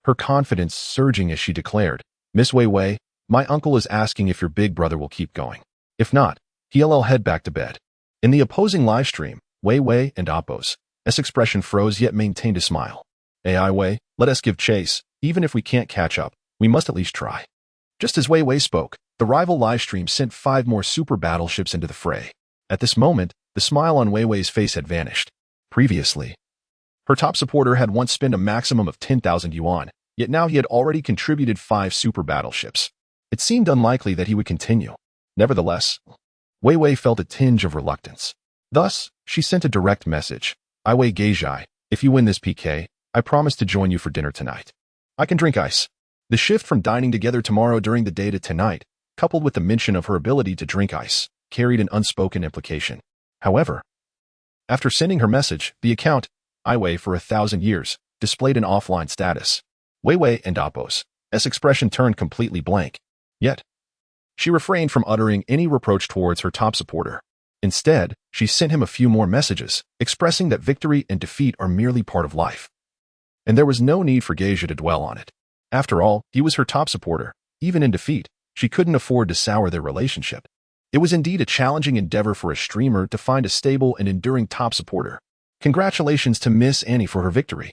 A: her confidence surging as she declared, "Miss Wei Wei, my uncle is asking if your big brother will keep going. If not, he'll head back to bed." In the opposing live stream, Wei Wei and Appo's expression froze yet maintained a smile. "AI Wei, let us give chase. Even if we can't catch up, we must at least try." Just as Wei Wei spoke, the rival live stream sent 5 more super battleships into the fray. At this moment, the smile on Wei Wei's face had vanished. Previously, her top supporter had once spent a maximum of 10,000 yuan, yet now he had already contributed 5 super battleships. It seemed unlikely that he would continue. Nevertheless, Wei Wei felt a tinge of reluctance. Thus, she sent a direct message. "I Wei Geizhai, if you win this PK, I promise to join you for dinner tonight. I can drink ice." The shift from dining together tomorrow during the day to tonight, coupled with the mention of her ability to drink ice, carried an unspoken implication. However, after sending her message, the account, "I Wei for 1,000 years, displayed an offline status. Wei Wei and Appo's expression turned completely blank. Yet, she refrained from uttering any reproach towards her top supporter. Instead, she sent him a few more messages, expressing that victory and defeat are merely part of life, and there was no need for Geisha to dwell on it. After all, he was her top supporter. Even in defeat, she couldn't afford to sour their relationship. It was indeed a challenging endeavor for a streamer to find a stable and enduring top supporter. Congratulations to Miss Annie for her victory.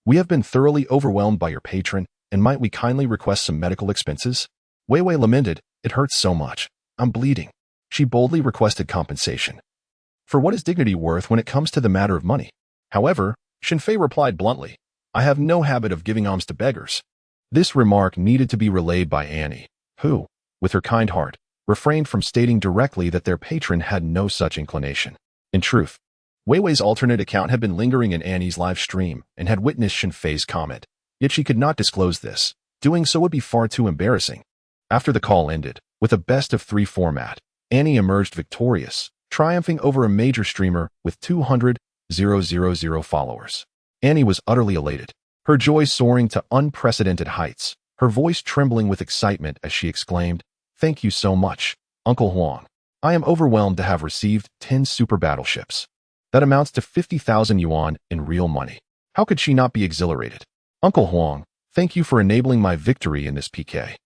A: We have been thoroughly overwhelmed by your patron, and might we kindly request some medical expenses? Wei Wei lamented, "It hurts so much. I'm bleeding." She boldly requested compensation for what is dignity worth when it comes to the matter of money. However, Shen Fei replied bluntly, "I have no habit of giving alms to beggars." This remark needed to be relayed by Annie, who, with her kind heart, refrained from stating directly that their patron had no such inclination. In truth, Wei Wei's alternate account had been lingering in Annie's live stream and had witnessed Shen Fei's comment, yet she could not disclose this. Doing so would be far too embarrassing. After the call ended, with a best-of-3 format, Annie emerged victorious, triumphing over a major streamer with 200,000 followers. Annie was utterly elated, her joy soaring to unprecedented heights, her voice trembling with excitement as she exclaimed, "Thank you so much, Uncle Huang. I am overwhelmed to have received 10 super battleships. That amounts to 50,000 yuan in real money. How could she not be exhilarated? Uncle Huang, thank you for enabling my victory in this PK.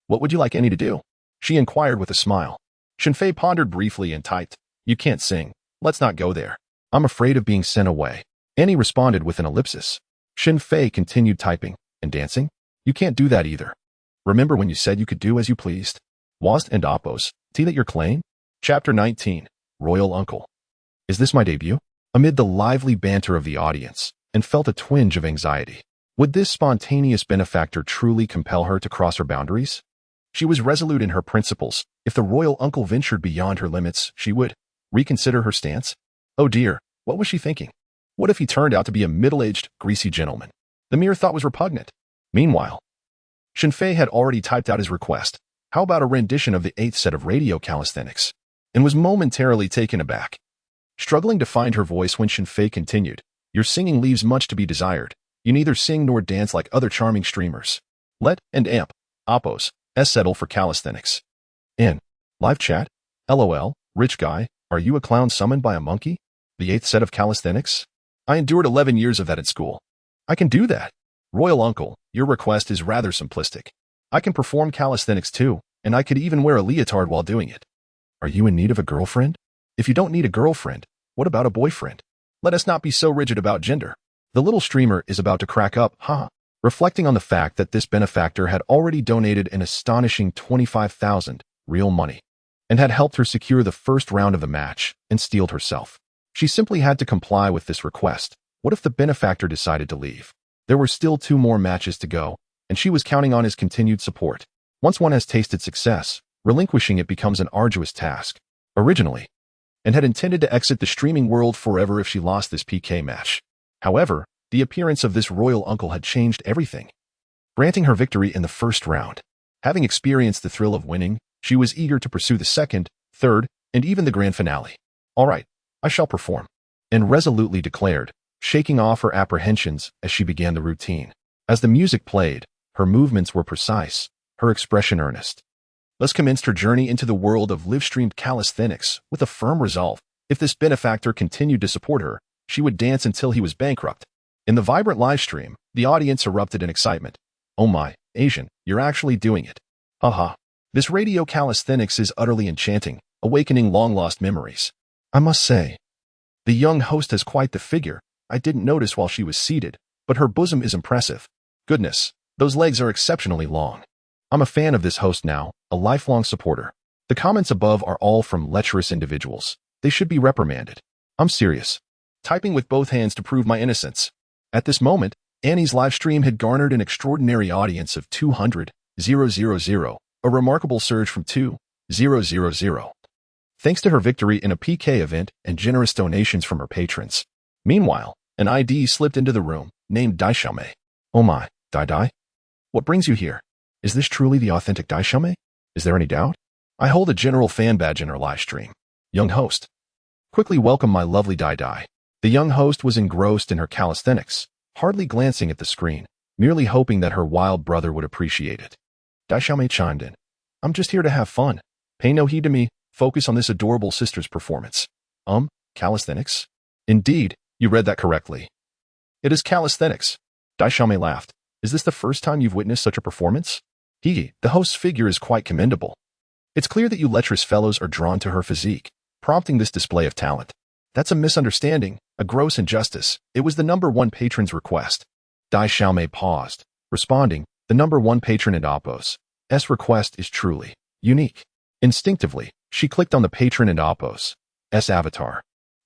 A: What would you like Annie to do?" she inquired with a smile. Shen Fei pondered briefly and typed, "You can't sing. Let's not go there. I'm afraid of being sent away." Annie responded with an ellipsis. Shen Fei continued typing. And dancing? You can't do that either. Remember when you said you could do as you pleased? Was and oppos, see that your claim? Chapter 19, Royal Uncle. Is this my debut? Amid the lively banter of the audience, and felt a twinge of anxiety. Would this spontaneous benefactor truly compel her to cross her boundaries? She was resolute in her principles. If the royal uncle ventured beyond her limits, she would reconsider her stance. Oh dear, what was she thinking? What if he turned out to be a middle-aged, greasy gentleman? The mere thought was repugnant. Meanwhile, Shen Fei had already typed out his request. How about a rendition of the 8th set of radio calisthenics? And was momentarily taken aback. Struggling to find her voice when Shen Fei continued, your singing leaves much to be desired. You neither sing nor dance like other charming streamers. Let and amp, oppos, settle for calisthenics. In live chat, LOL, rich guy, are you a clown summoned by a monkey? The 8th set of calisthenics? I endured 11 years of that at school. I can do that. Royal uncle, your request is rather simplistic. I can perform calisthenics too, and I could even wear a leotard while doing it. Are you in need of a girlfriend? If you don't need a girlfriend, what about a boyfriend? Let us not be so rigid about gender. The little streamer is about to crack up, reflecting on the fact that this benefactor had already donated an astonishing 25,000 real money and had helped her secure the first round of the match and steeled herself. She simply had to comply with this request. What if the benefactor decided to leave? There were still 2 more matches to go, and she was counting on his continued support. Once one has tasted success, relinquishing it becomes an arduous task. Originally, and had intended to exit the streaming world forever if she lost this PK match. However, the appearance of this royal uncle had changed everything, granting her victory in the first round. Having experienced the thrill of winning, she was eager to pursue the second, third, and even the grand finale. All right, I shall perform, and resolutely declared, shaking off her apprehensions as she began the routine. As the music played, her movements were precise, her expression earnest. Thus commenced her journey into the world of live-streamed calisthenics with a firm resolve. If this benefactor continued to support her, she would dance until he was bankrupt. In the vibrant live stream, the audience erupted in excitement. Oh my, Asian, you're actually doing it. Haha. This radio calisthenics is utterly enchanting, awakening long-lost memories. I must say, the young host has quite the figure. I didn't notice while she was seated, but her bosom is impressive. Goodness, those legs are exceptionally long. I'm a fan of this host now, a lifelong supporter. The comments above are all from lecherous individuals. They should be reprimanded. I'm serious. Typing with both hands to prove my innocence. At this moment, Annie's live stream had garnered an extraordinary audience of 200,000, a remarkable surge from 2,000. Thanks to her victory in a PK event and generous donations from her patrons. Meanwhile, an ID slipped into the room, named Dai Xiaomei. Oh my, Dai? What brings you here? Is this truly the authentic Dai Xiaomei? Is there any doubt? I hold a general fan badge in her live stream. Young host. Quickly welcome my lovely Dai. The young host was engrossed in her calisthenics, hardly glancing at the screen, merely hoping that her wild brother would appreciate it. Dai Xiaomei chimed in. I'm just here to have fun. Pay no heed to me. Focus on this adorable sister's performance. Calisthenics? Indeed, you read that correctly. It is calisthenics. Dai Xiaomei laughed. Is this the first time you've witnessed such a performance? The host's figure is quite commendable. It's clear that you lecherous fellows are drawn to her physique, prompting this display of talent. That's a misunderstanding, a gross injustice. It was the number 1 patron's request. Dai Xiaomei paused, responding, the number 1 patron at Oppos. S request is truly unique. Instinctively, she clicked on the patron and Oppos. S avatar.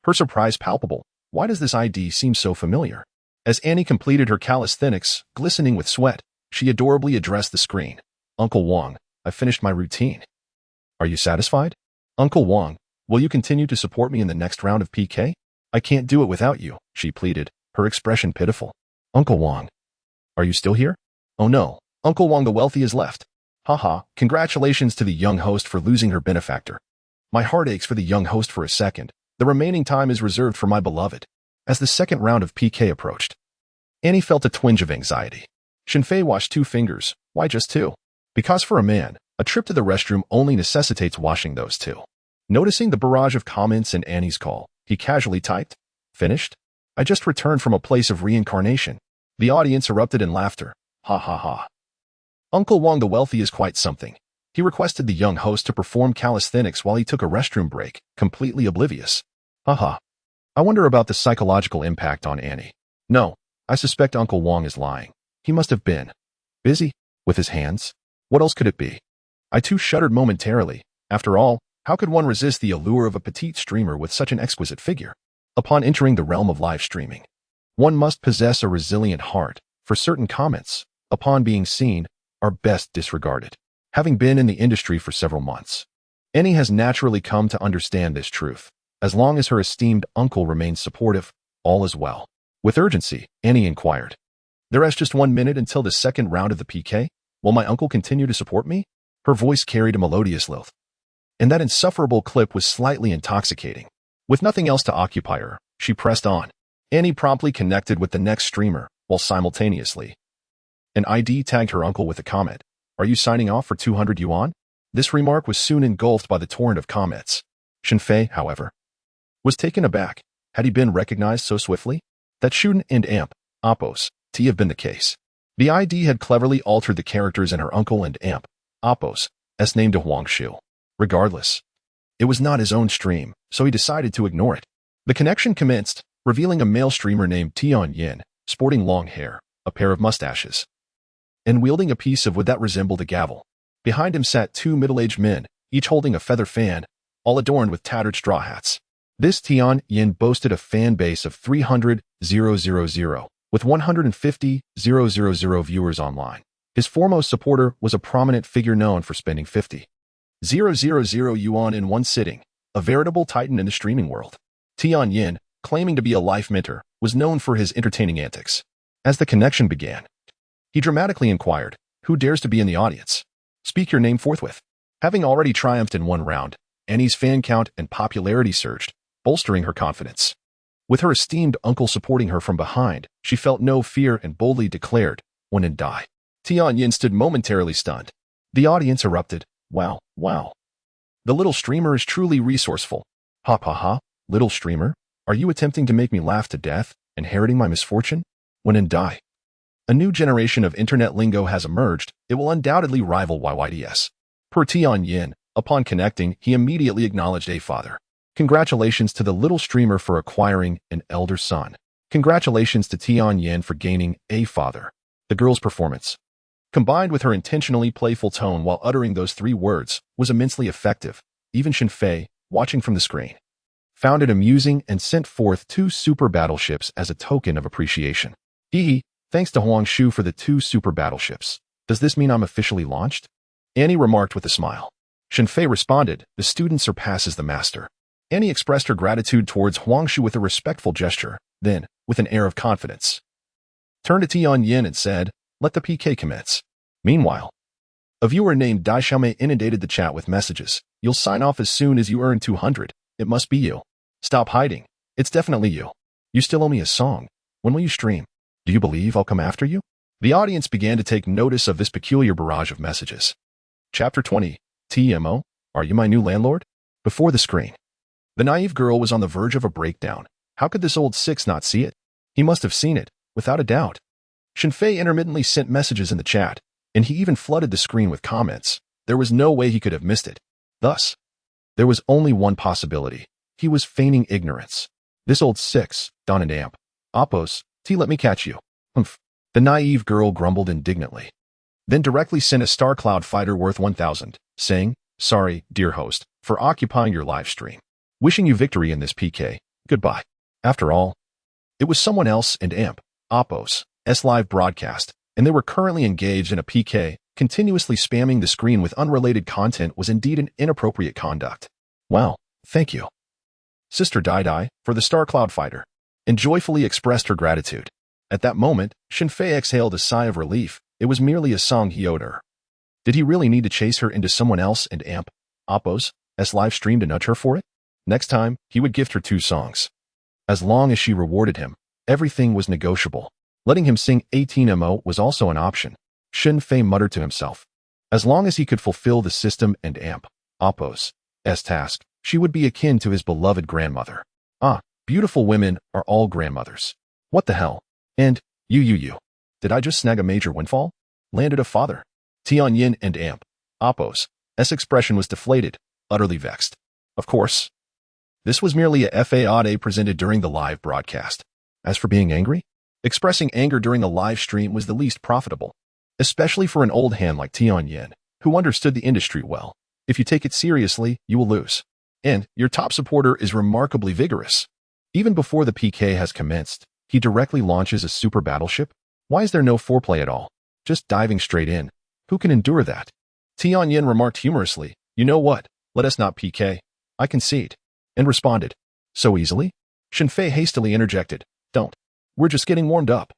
A: Her surprise palpable. Why does this ID seem so familiar? As Annie completed her calisthenics, glistening with sweat, she adorably addressed the screen. Uncle Wong, I finished my routine. Are you satisfied? Uncle Wong, will you continue to support me in the next round of PK? I can't do it without you, she pleaded, her expression pitiful. Uncle Wong. Are you still here? Oh no, Uncle Wong the wealthy is left. Haha, congratulations to the young host for losing her benefactor. My heart aches for the young host for a second. The remaining time is reserved for my beloved. As the second round of PK approached, Annie felt a twinge of anxiety. Shen Fei washed 2 fingers. Why just 2? Because for a man, a trip to the restroom only necessitates washing those 2. Noticing the barrage of comments and Annie's call, he casually typed, Finished? I just returned from a place of reincarnation. The audience erupted in laughter. Ha ha ha. Uncle Wong the wealthy is quite something. He requested the young host to perform calisthenics while he took a restroom break, completely oblivious. Haha. I wonder about the psychological impact on Annie. No, I suspect Uncle Wong is lying. He must have been busy with his hands. What else could it be? I too shuddered momentarily. After all, how could one resist the allure of a petite streamer with such an exquisite figure? Upon entering the realm of live streaming, one must possess a resilient heart, for certain comments, upon being seen, are best disregarded. Having been in the industry for several months, Annie has naturally come to understand this truth. As long as her esteemed uncle remains supportive, all is well. With urgency, Annie inquired, "There is just 1 minute until the second round of the PK? Will my uncle continue to support me?" Her voice carried a melodious lilt, and that insufferable clip was slightly intoxicating. With nothing else to occupy her, she pressed on. Annie promptly connected with the next streamer, while simultaneously an ID tagged her uncle with a comment, "Are you signing off for 200 yuan?" This remark was soon engulfed by the torrent of comments. Shen Fei, however, was taken aback. Had he been recognized so swiftly? That shouldn't and amp, oppos, t have been the case. The ID had cleverly altered the characters in her uncle and amp, oppos, s name to Huang Shu. Regardless, it was not his own stream, so he decided to ignore it. The connection commenced, revealing a male streamer named Tian Yin, sporting long hair, a pair of mustaches, and wielding a piece of wood that resembled a gavel. Behind him sat 2 middle-aged men, each holding a feather fan, all adorned with tattered straw hats. This Tian Yin boasted a fan base of 300,000, with 150,000 viewers online. His foremost supporter was a prominent figure known for spending 50,000 yuan in one sitting, a veritable titan in the streaming world. Tian Yin, claiming to be a life mentor, was known for his entertaining antics. As the connection began, he dramatically inquired, "Who dares to be in the audience? Speak your name forthwith." Having already triumphed in one round, Annie's fan count and popularity surged, bolstering her confidence. With her esteemed uncle supporting her from behind, she felt no fear and boldly declared, "When in die." Tian Yin stood momentarily stunned. The audience erupted, "Wow, wow. The little streamer is truly resourceful. Ha ha ha, little streamer, are you attempting to make me laugh to death, inheriting my misfortune? When in die." A new generation of internet lingo has emerged. It will undoubtedly rival YYDS. Per Tian Yin, upon connecting, he immediately acknowledged a father. Congratulations to the little streamer for acquiring an elder son. Congratulations to Tian Yin for gaining a father. The girl's performance, combined with her intentionally playful tone while uttering those 3 words, was immensely effective. Even Shen Fei, watching from the screen, found it amusing and sent forth 2 super battleships as a token of appreciation. Hee, thanks to Huang Shu for the 2 super battleships. Does this mean I'm officially launched? Annie remarked with a smile. Shen Fei responded, "The student surpasses the master." Annie expressed her gratitude towards Huang Shu with a respectful gesture, then, with an air of confidence, turned to Tian Yin and said, "Let the PK commence." Meanwhile, a viewer named Dai Xiaomei inundated the chat with messages. "You'll sign off as soon as you earn 200. It must be you. Stop hiding. It's definitely you. You still owe me a song. When will you stream? Do you believe I'll come after you?" The audience began to take notice of this peculiar barrage of messages. Chapter 20. TMO, are you my new landlord? Before the screen, the naive girl was on the verge of a breakdown. How could this old 6 not see it? He must have seen it, without a doubt. Shen Fei intermittently sent messages in the chat, and he even flooded the screen with comments. There was no way he could have missed it. Thus, there was only one possibility. He was feigning ignorance. This old 6, Don and Amp. Oppos, T let me catch you. Humph. The naive girl grumbled indignantly, then directly sent a Star Cloud fighter worth 1,000, saying, "Sorry, dear host, for occupying your live stream. Wishing you victory in this PK. Goodbye." After all, it was someone else and Amp, Oppos, S live broadcast, and they were currently engaged in a PK. Continuously spamming the screen with unrelated content was indeed an inappropriate conduct. "Wow, thank you, Sister Dai, for the Star Cloud fighter," and joyfully expressed her gratitude. At that moment, Shen Fei exhaled a sigh of relief. It was merely a song he owed her. Did he really need to chase her into someone else and Amp, Oppos, S live stream to nudge her for it? Next time, he would gift her 2 songs. As long as she rewarded him, everything was negotiable. Letting him sing 18mo was also an option. Shen Fei muttered to himself. As long as he could fulfill the system and Amp, Oppos, S task, she would be akin to his beloved grandmother. Ah, beautiful women are all grandmothers. What the hell? And, you. Did I just snag a major windfall? Landed a father. Tian Yin and Amp, Oppos, S expression was deflated, utterly vexed. Of course, this was merely a FAAD presented during the live broadcast. As for being angry, Expressing anger during a live stream was the least profitable, especially for an old hand like Tianyan, who understood the industry well. If you take it seriously, you will lose. And your top supporter is remarkably vigorous. Even before the PK has commenced, he directly launches a super battleship. Why is there no foreplay at all? Just diving straight in. Who can endure that? Tianyan remarked humorously, "You know what? Let us not PK. I concede." And responded, "So easily?" Shen Fei hastily interjected, "Don't. We're just getting warmed up."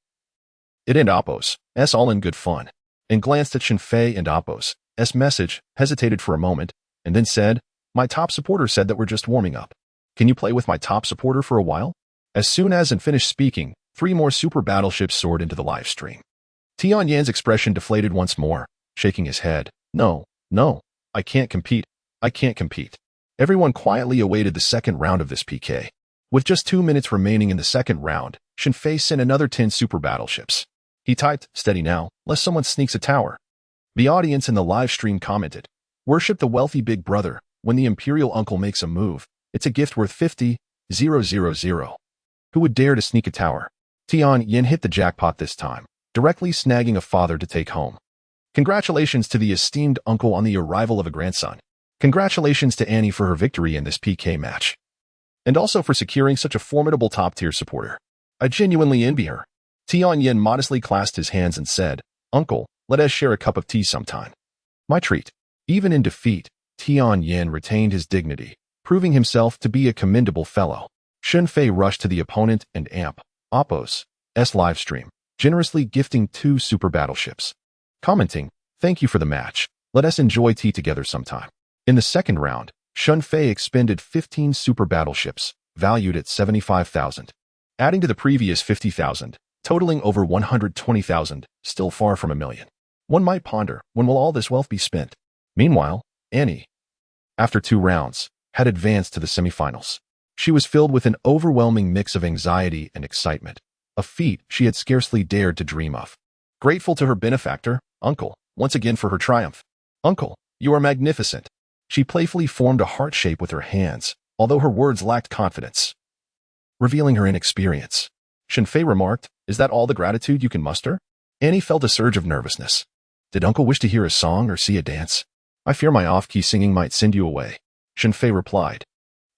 A: It and Oppo's, all in good fun, and glanced at Shen Fei and Oppo's message, hesitated for a moment, and then said, "My top supporter said that we're just warming up. Can you play with my top supporter for a while?" As soon as and finished speaking, 3 more super battleships soared into the live stream. Tianyan's expression deflated once more, shaking his head. No, I can't compete. I can't compete." Everyone quietly awaited the second round of this PK. With just 2 minutes remaining in the second round, Shen Fei sent another 10 super battleships. He typed, "Steady now, lest someone sneaks a tower." The audience in the live stream commented, "Worship the wealthy big brother. When the imperial uncle makes a move, it's a gift worth 50,000. Who would dare to sneak a tower?" Tianyan hit the jackpot this time, directly snagging a father to take home. Congratulations to the esteemed uncle on the arrival of a grandson. Congratulations to Annie for her victory in this PK match. And also for securing such a formidable top-tier supporter. I genuinely envy her. Tianyan modestly clasped his hands and said, "Uncle, let us share a cup of tea sometime." My treat. Even in defeat, Tianyan retained his dignity, proving himself to be a commendable fellow. Shen Fei rushed to the opponent and Oppo's livestream, generously gifting 2 super battleships. Commenting, "Thank you for the match. Let us enjoy tea together sometime." In the second round, Shen Fei expended 15 super battleships, valued at 75,000. Adding to the previous 50,000, totaling over 120,000, still far from a million. One might ponder, when will all this wealth be spent? Meanwhile, Annie, after 2 rounds, had advanced to the semifinals. She was filled with an overwhelming mix of anxiety and excitement, a feat she had scarcely dared to dream of. Grateful to her benefactor, Uncle, once again for her triumph. "Uncle, you are magnificent." She playfully formed a heart shape with her hands, although her words lacked confidence, revealing her inexperience. Shen Fei remarked, "Is that all the gratitude you can muster?" Annie felt a surge of nervousness. Did Uncle wish to hear a song or see a dance? "I fear my off-key singing might send you away," Shen Fei replied.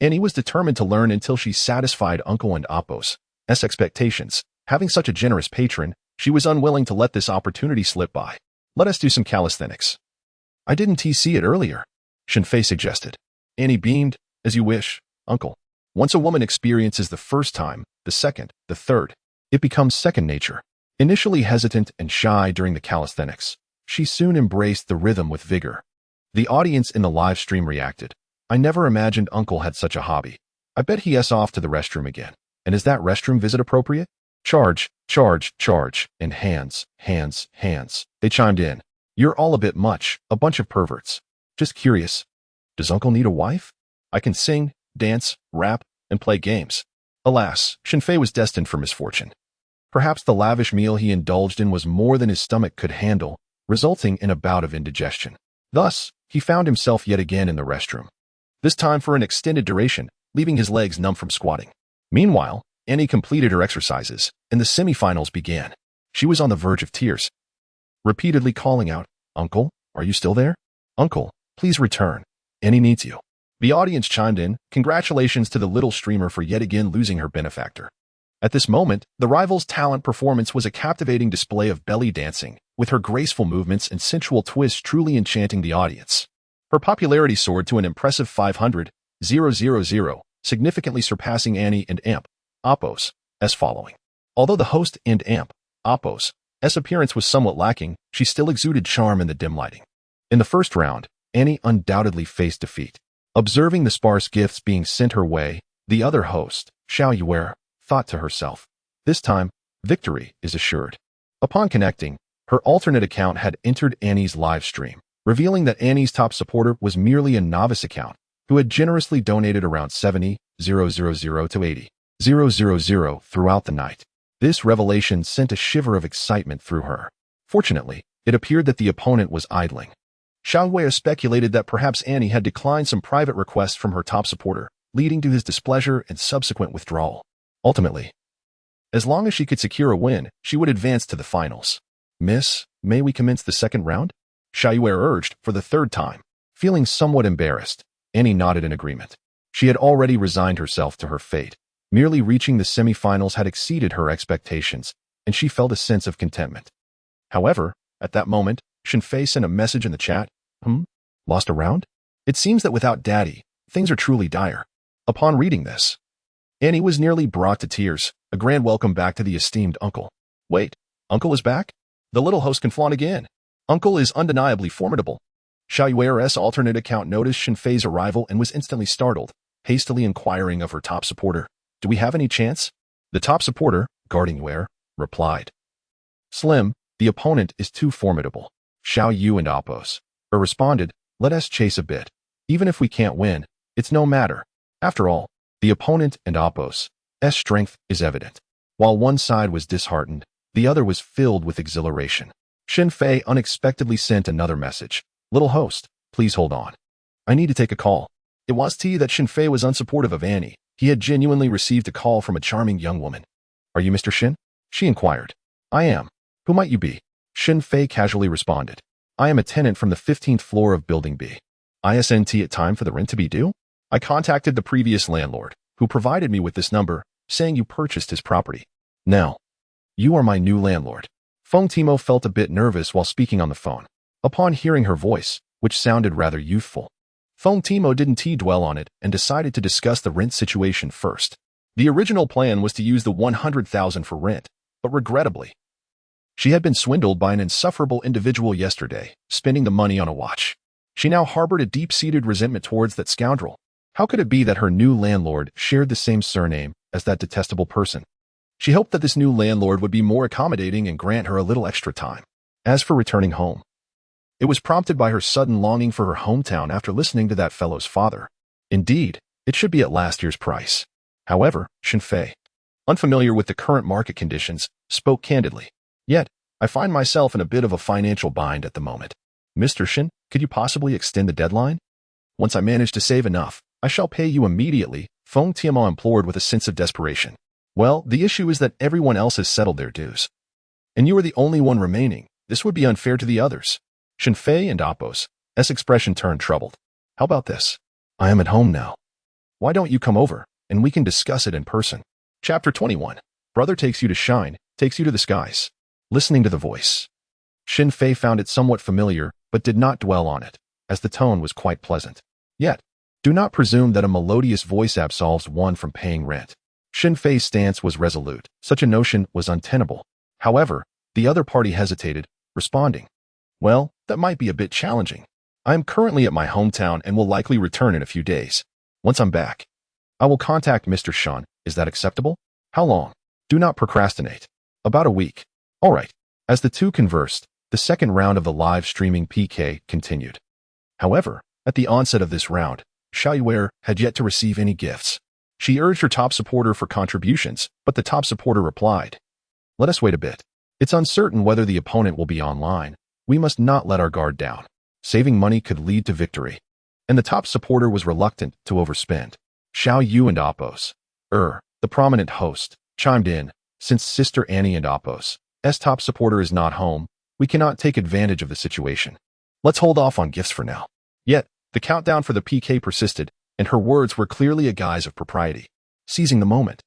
A: Annie was determined to learn until she satisfied Uncle and Oppo's expectations. Having such a generous patron, she was unwilling to let this opportunity slip by. "Let us do some calisthenics." "I didn't see it earlier," Shen Fei suggested. Annie beamed, "As you wish, Uncle." Once a woman experiences the first time, the second, the third, it becomes second nature. Initially hesitant and shy during the calisthenics, she soon embraced the rhythm with vigor. The audience in the live stream reacted. "I never imagined Uncle had such a hobby. I bet he is off to the restroom again. And is that restroom visit appropriate? Charge, charge, charge, and hands, hands, hands." They chimed in. "You're all a bit much, a bunch of perverts. Just curious. Does Uncle need a wife? I can sing, dance, rap, and play games." Alas, Shen Fei was destined for misfortune. Perhaps the lavish meal he indulged in was more than his stomach could handle, resulting in a bout of indigestion. Thus, he found himself yet again in the restroom. This time for an extended duration, leaving his legs numb from squatting. Meanwhile, Annie completed her exercises, and the semifinals began. She was on the verge of tears, repeatedly calling out, "Uncle, are you still there? Uncle, please return. Annie needs you." The audience chimed in, congratulations to the little streamer for yet again losing her benefactor. At this moment, the rival's talent performance was a captivating display of belly dancing, with her graceful movements and sensual twists truly enchanting the audience. Her popularity soared to an impressive 500,000, significantly surpassing Annie and Oppo's following. Although the host and Oppo's appearance was somewhat lacking, she still exuded charm in the dim lighting. In the first round, Annie undoubtedly faced defeat. Observing the sparse gifts being sent her way, the other host, Xiao Yuer, thought to herself, "This time, victory is assured." Upon connecting, her alternate account had entered Annie's live stream, revealing that Annie's top supporter was merely a novice account, who had generously donated around 70,000 to 80,000 throughout the night. This revelation sent a shiver of excitement through her. Fortunately, it appeared that the opponent was idling. Xiao Yuer speculated that perhaps Annie had declined some private requests from her top supporter, leading to his displeasure and subsequent withdrawal. Ultimately, As long as she could secure a win, she would advance to the finals. Miss, may we commence the second round? Xiaoyue urged for the third time. Feeling somewhat embarrassed, Annie nodded in agreement. She had already resigned herself to her fate. Merely reaching the semifinals had exceeded her expectations, and she felt a sense of contentment. However, at that moment, Shen Fei sent a message in the chat. Lost a round? It seems that without Daddy, things are truly dire. Upon reading this, Annie was nearly brought to tears. A grand welcome back to the esteemed uncle. Wait, Uncle is back? The little host can flaunt again. Uncle is undeniably formidable. Xiaoyue's alternate account noticed Shen Fei's arrival and was instantly startled, hastily inquiring of her top supporter. Do we have any chance? The top supporter, guarding Yue, replied. Slim, the opponent is too formidable. Xiaoyu and Oppos responded, let us chase a bit. Even if we can't win, it's no matter. After all, the opponent and Oppos' strength is evident. While one side was disheartened, the other was filled with exhilaration. Shen Fei unexpectedly sent another message. Little host, please hold on. I need to take a call. It was that Shen Fei was unsupportive of Annie. He had genuinely received a call from a charming young woman. Are you Mr. Shen? She inquired. I am. Who might you be? Shen Fei casually responded. I am a tenant from the 15th floor of Building B. Isn't it time for the rent to be due? I contacted the previous landlord, who provided me with this number, saying you purchased his property. Now, you are my new landlord. Feng Timo felt a bit nervous while speaking on the phone. Upon hearing her voice, which sounded rather youthful, Feng Timo didn't dwell on it and decided to discuss the rent situation first. The original plan was to use the 100,000 for rent, but regrettably, she had been swindled by an insufferable individual yesterday, spending the money on a watch. She now harbored a deep-seated resentment towards that scoundrel. How could it be that her new landlord shared the same surname as that detestable person? She hoped that this new landlord would be more accommodating and grant her a little extra time. As for returning home, it was prompted by her sudden longing for her hometown after listening to that fellow's father. Indeed, it should be at last year's price. However, Shen Fei, unfamiliar with the current market conditions, spoke candidly. Yet, I find myself in a bit of a financial bind at the moment. Mr. Shen, could you possibly extend the deadline? Once I manage to save enough, I shall pay you immediately, Feng Tiamo implored with a sense of desperation. Well, the issue is that everyone else has settled their dues. And you are the only one remaining. This would be unfair to the others. Shen Fei and Oppos' expression turned troubled. How about this? I am at home now. Why don't you come over, and we can discuss it in person? Chapter 21. Brother takes you to shine, takes you to the skies. Listening to the voice, Shen Fei found it somewhat familiar, but did not dwell on it, as the tone was quite pleasant. Yet, do not presume that a melodious voice absolves one from paying rent. Shen Fei's stance was resolute. Such a notion was untenable. However, the other party hesitated, responding, well, that might be a bit challenging. I am currently at my hometown and will likely return in a few days. Once I'm back, I will contact Mr. Shan. Is that acceptable? How long? Do not procrastinate. About a week. All right. As the two conversed, the second round of the live streaming PK continued. However, at the onset of this round, Xiaoyue had yet to receive any gifts. She urged her top supporter for contributions, but the top supporter replied, let us wait a bit. It's uncertain whether the opponent will be online. We must not let our guard down. Saving money could lead to victory. And the top supporter was reluctant to overspend. Xiaoyu and Oppos, the prominent host, chimed in, since Sister Annie and Oppos' top supporter is not home, we cannot take advantage of the situation. Let's hold off on gifts for now. Yet, the countdown for the PK persisted, and her words were clearly a guise of propriety. Seizing the moment,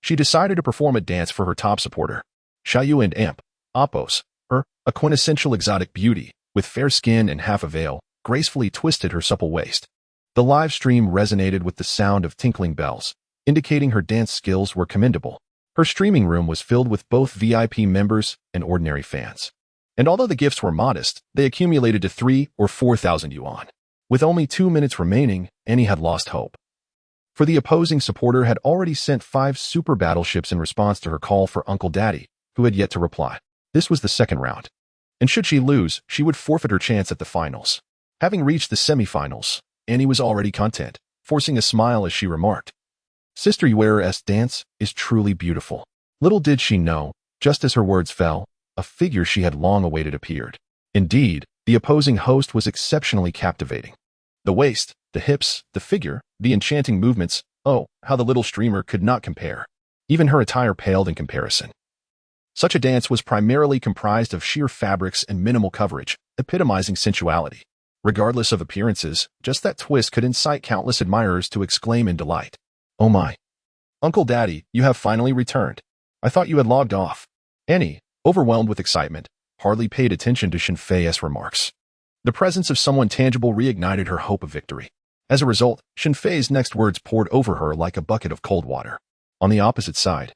A: she decided to perform a dance for her top supporter. Xiaoyu and Oppos, a quintessential exotic beauty, with fair skin and half a veil, gracefully twisted her supple waist. The live stream resonated with the sound of tinkling bells, indicating her dance skills were commendable. Her streaming room was filled with both VIP members and ordinary fans. And although the gifts were modest, they accumulated to 3,000 or 4,000 yuan. With only 2 minutes remaining, Annie had lost hope. For the opposing supporter had already sent 5 super battleships in response to her call for Uncle Daddy, who had yet to reply. This was the second round. And should she lose, she would forfeit her chance at the finals. Having reached the semifinals, Annie was already content, forcing a smile as she remarked, Sister Yue's dance is truly beautiful. Little did she know, just as her words fell, a figure she had long awaited appeared. Indeed, the opposing host was exceptionally captivating. The waist, the hips, the figure, the enchanting movements, oh, how the little streamer could not compare. Even her attire paled in comparison. Such a dance was primarily comprised of sheer fabrics and minimal coverage, epitomizing sensuality. Regardless of appearances, just that twist could incite countless admirers to exclaim in delight. "Oh my! Uncle Daddy, you have finally returned. I thought you had logged off." Annie, overwhelmed with excitement, hardly paid attention to Shen Fei's remarks. The presence of someone tangible reignited her hope of victory. As a result, Shen Fei's next words poured over her like a bucket of cold water. On the opposite side,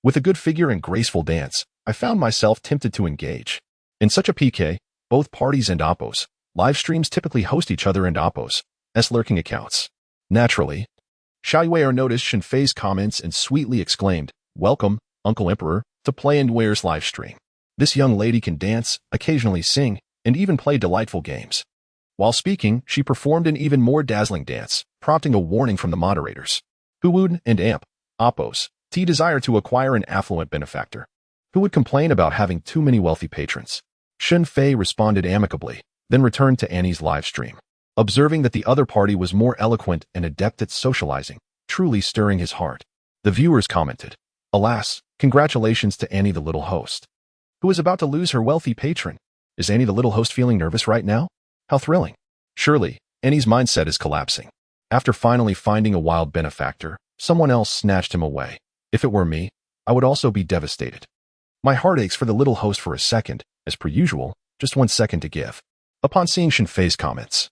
A: with a good figure and graceful dance, I found myself tempted to engage. In such a PK, both parties and oppos, live streams typically host each other and oppos, as lurking accounts. Naturally, Xiao Yuer noticed Shen Fei's comments and sweetly exclaimed, "Welcome, Uncle Emperor, to Play and Wear's live stream. This young lady can dance, occasionally sing, and even play delightful games." While speaking, she performed an even more dazzling dance, prompting a warning from the moderators. Who would and amp, oppos, desire to acquire an affluent benefactor? Who would complain about having too many wealthy patrons? Shen Fei responded amicably, then returned to Annie's live stream. Observing that the other party was more eloquent and adept at socializing, truly stirring his heart. The viewers commented, "Alas, congratulations to Annie the little host, who is about to lose her wealthy patron. Is Annie the little host feeling nervous right now? How thrilling." Surely, Annie's mindset is collapsing. After finally finding a wild benefactor, someone else snatched him away. If it were me, I would also be devastated. My heart aches for the little host for a second, as per usual, just 1 second to give. Upon seeing Shen Fei's comments,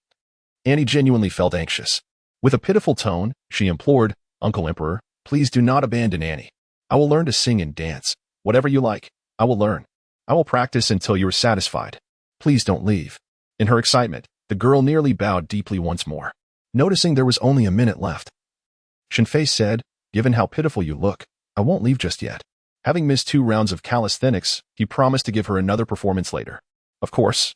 A: Annie genuinely felt anxious. With a pitiful tone, she implored, "Uncle Emperor, please do not abandon Annie. I will learn to sing and dance. Whatever you like, I will learn. I will practice until you are satisfied. Please don't leave." In her excitement, the girl nearly bowed deeply once more. Noticing there was only a minute left, Shen Fei said, "Given how pitiful you look, I won't leave just yet." Having missed 2 rounds of calisthenics, he promised to give her another performance later. Of course,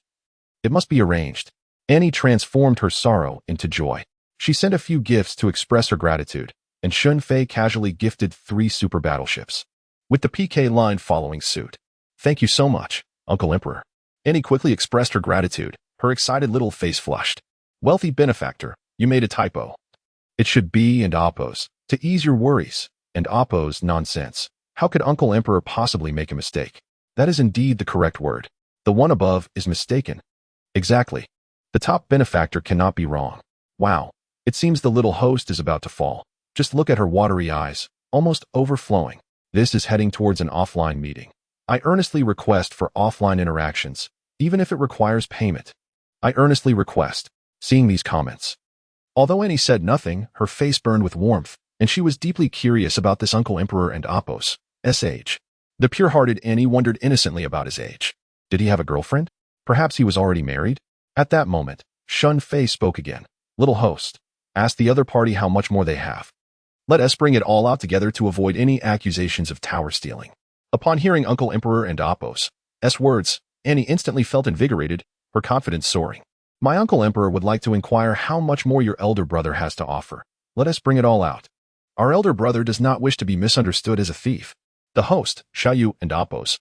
A: it must be arranged. Annie transformed her sorrow into joy. She sent a few gifts to express her gratitude, and Shen Fei casually gifted 3 super battleships, with the PK line following suit. "Thank you so much, Uncle Emperor." Annie quickly expressed her gratitude. Her excited little face flushed. "Wealthy benefactor, you made a typo. It should be and oppos, to ease your worries, and oppos nonsense. How could Uncle Emperor possibly make a mistake? That is indeed the correct word. The one above is mistaken." Exactly. The top benefactor cannot be wrong. Wow, it seems the little host is about to fall. Just look at her watery eyes, almost overflowing. This is heading towards an offline meeting. I earnestly request for offline interactions, even if it requires payment. I earnestly request. Seeing these comments, although Annie said nothing, her face burned with warmth, and she was deeply curious about this Uncle Emperor and Oppos' age. The pure-hearted Annie wondered innocently about his age. Did he have a girlfriend? Perhaps he was already married? At that moment, Shen Fei spoke again. "Little host, ask the other party how much more they have. Let us bring it all out together to avoid any accusations of tower stealing." Upon hearing Uncle Emperor and Oppos' words, Annie instantly felt invigorated, her confidence soaring. "My Uncle Emperor would like to inquire how much more your elder brother has to offer. Let us bring it all out. Our elder brother does not wish to be misunderstood as a thief." The host, Xiao Yu and Oppos,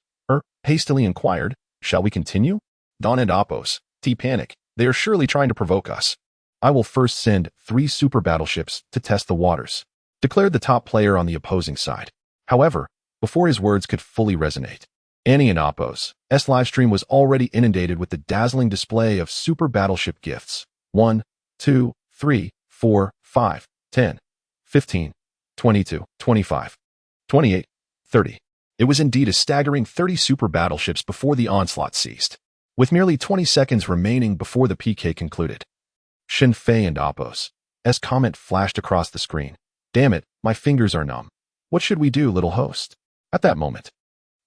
A: hastily inquired, "Shall we continue?" Dawn and Oppos, panic. They are surely trying to provoke us. "I will first send 3 super battleships to test the waters," declared the top player on the opposing side. However, before his words could fully resonate, Annie and Oppos' livestream was already inundated with the dazzling display of super battleship gifts. 1, 2, 3, 4, 5, 10, 15, 22, 25, 28, 30. It was indeed a staggering 30 super battleships before the onslaught ceased. With merely 20 seconds remaining before the PK concluded, Shen Fei and Oppos' comment flashed across the screen. "Damn it, my fingers are numb. What should we do, little host?" At that moment,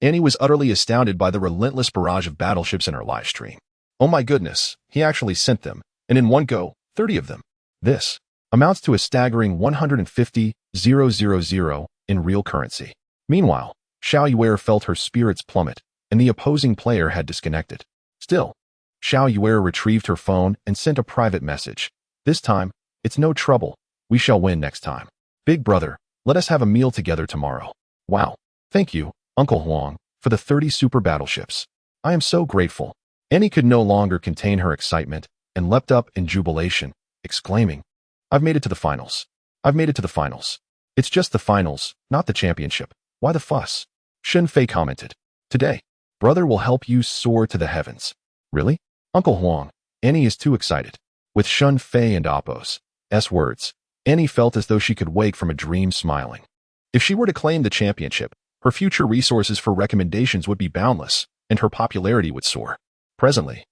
A: Annie was utterly astounded by the relentless barrage of battleships in her live stream. Oh my goodness, he actually sent them, and in one go, 30 of them. This amounts to a staggering 150,000 in real currency. Meanwhile, Xiao Yuer felt her spirits plummet, and the opposing player had disconnected. Still, Xiao Yuer retrieved her phone and sent a private message. "This time, it's no trouble. We shall win next time. Big brother, let us have a meal together tomorrow." Wow. Thank you, Uncle Huang, for the 30 super battleships. I am so grateful. Annie could no longer contain her excitement and leapt up in jubilation, exclaiming, "I've made it to the finals. I've made it to the finals." It's just the finals, not the championship. Why the fuss? Shen Fei commented. Today, brother will help you soar to the heavens. Really? Uncle Huang. Annie is too excited. With Shen Fei and Appo's words, Annie felt as though she could wake from a dream smiling. If she were to claim the championship, her future resources for recommendations would be boundless, and her popularity would soar. Presently,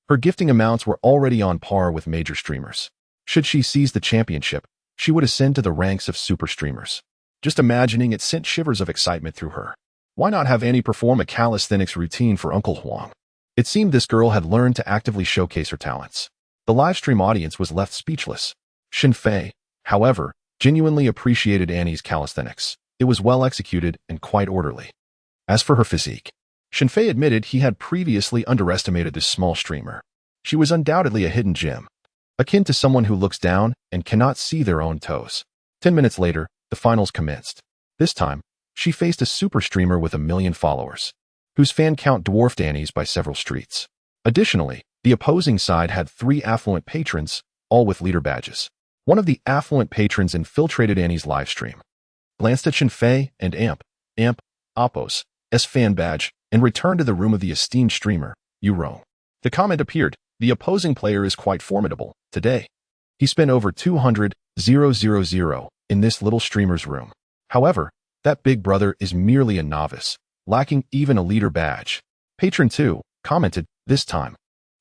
A: her gifting amounts were already on par with major streamers. Should she seize the championship, she would ascend to the ranks of super streamers. Just imagining it sent shivers of excitement through her. Why not have Annie perform a calisthenics routine for Uncle Huang? It seemed this girl had learned to actively showcase her talents. The livestream audience was left speechless. Shen Fei, however, genuinely appreciated Annie's calisthenics. It was well executed and quite orderly. As for her physique, Shen Fei admitted he had previously underestimated this small streamer. She was undoubtedly a hidden gem, akin to someone who looks down and cannot see their own toes. 10 minutes later, the finals commenced. This time, she faced a super streamer with 1 million followers, whose fan count dwarfed Annie's by several streets. Additionally, the opposing side had 3 affluent patrons, all with leader badges. One of the affluent patrons infiltrated Annie's livestream, glanced at Shen Fei and Appo's fan badge, and returned to the room of the esteemed streamer, You wrong. The comment appeared, the opposing player is quite formidable, today. He spent over 200,000 in this little streamer's room. However, that big brother is merely a novice, lacking even a leader badge. Patron 2 commented, this time,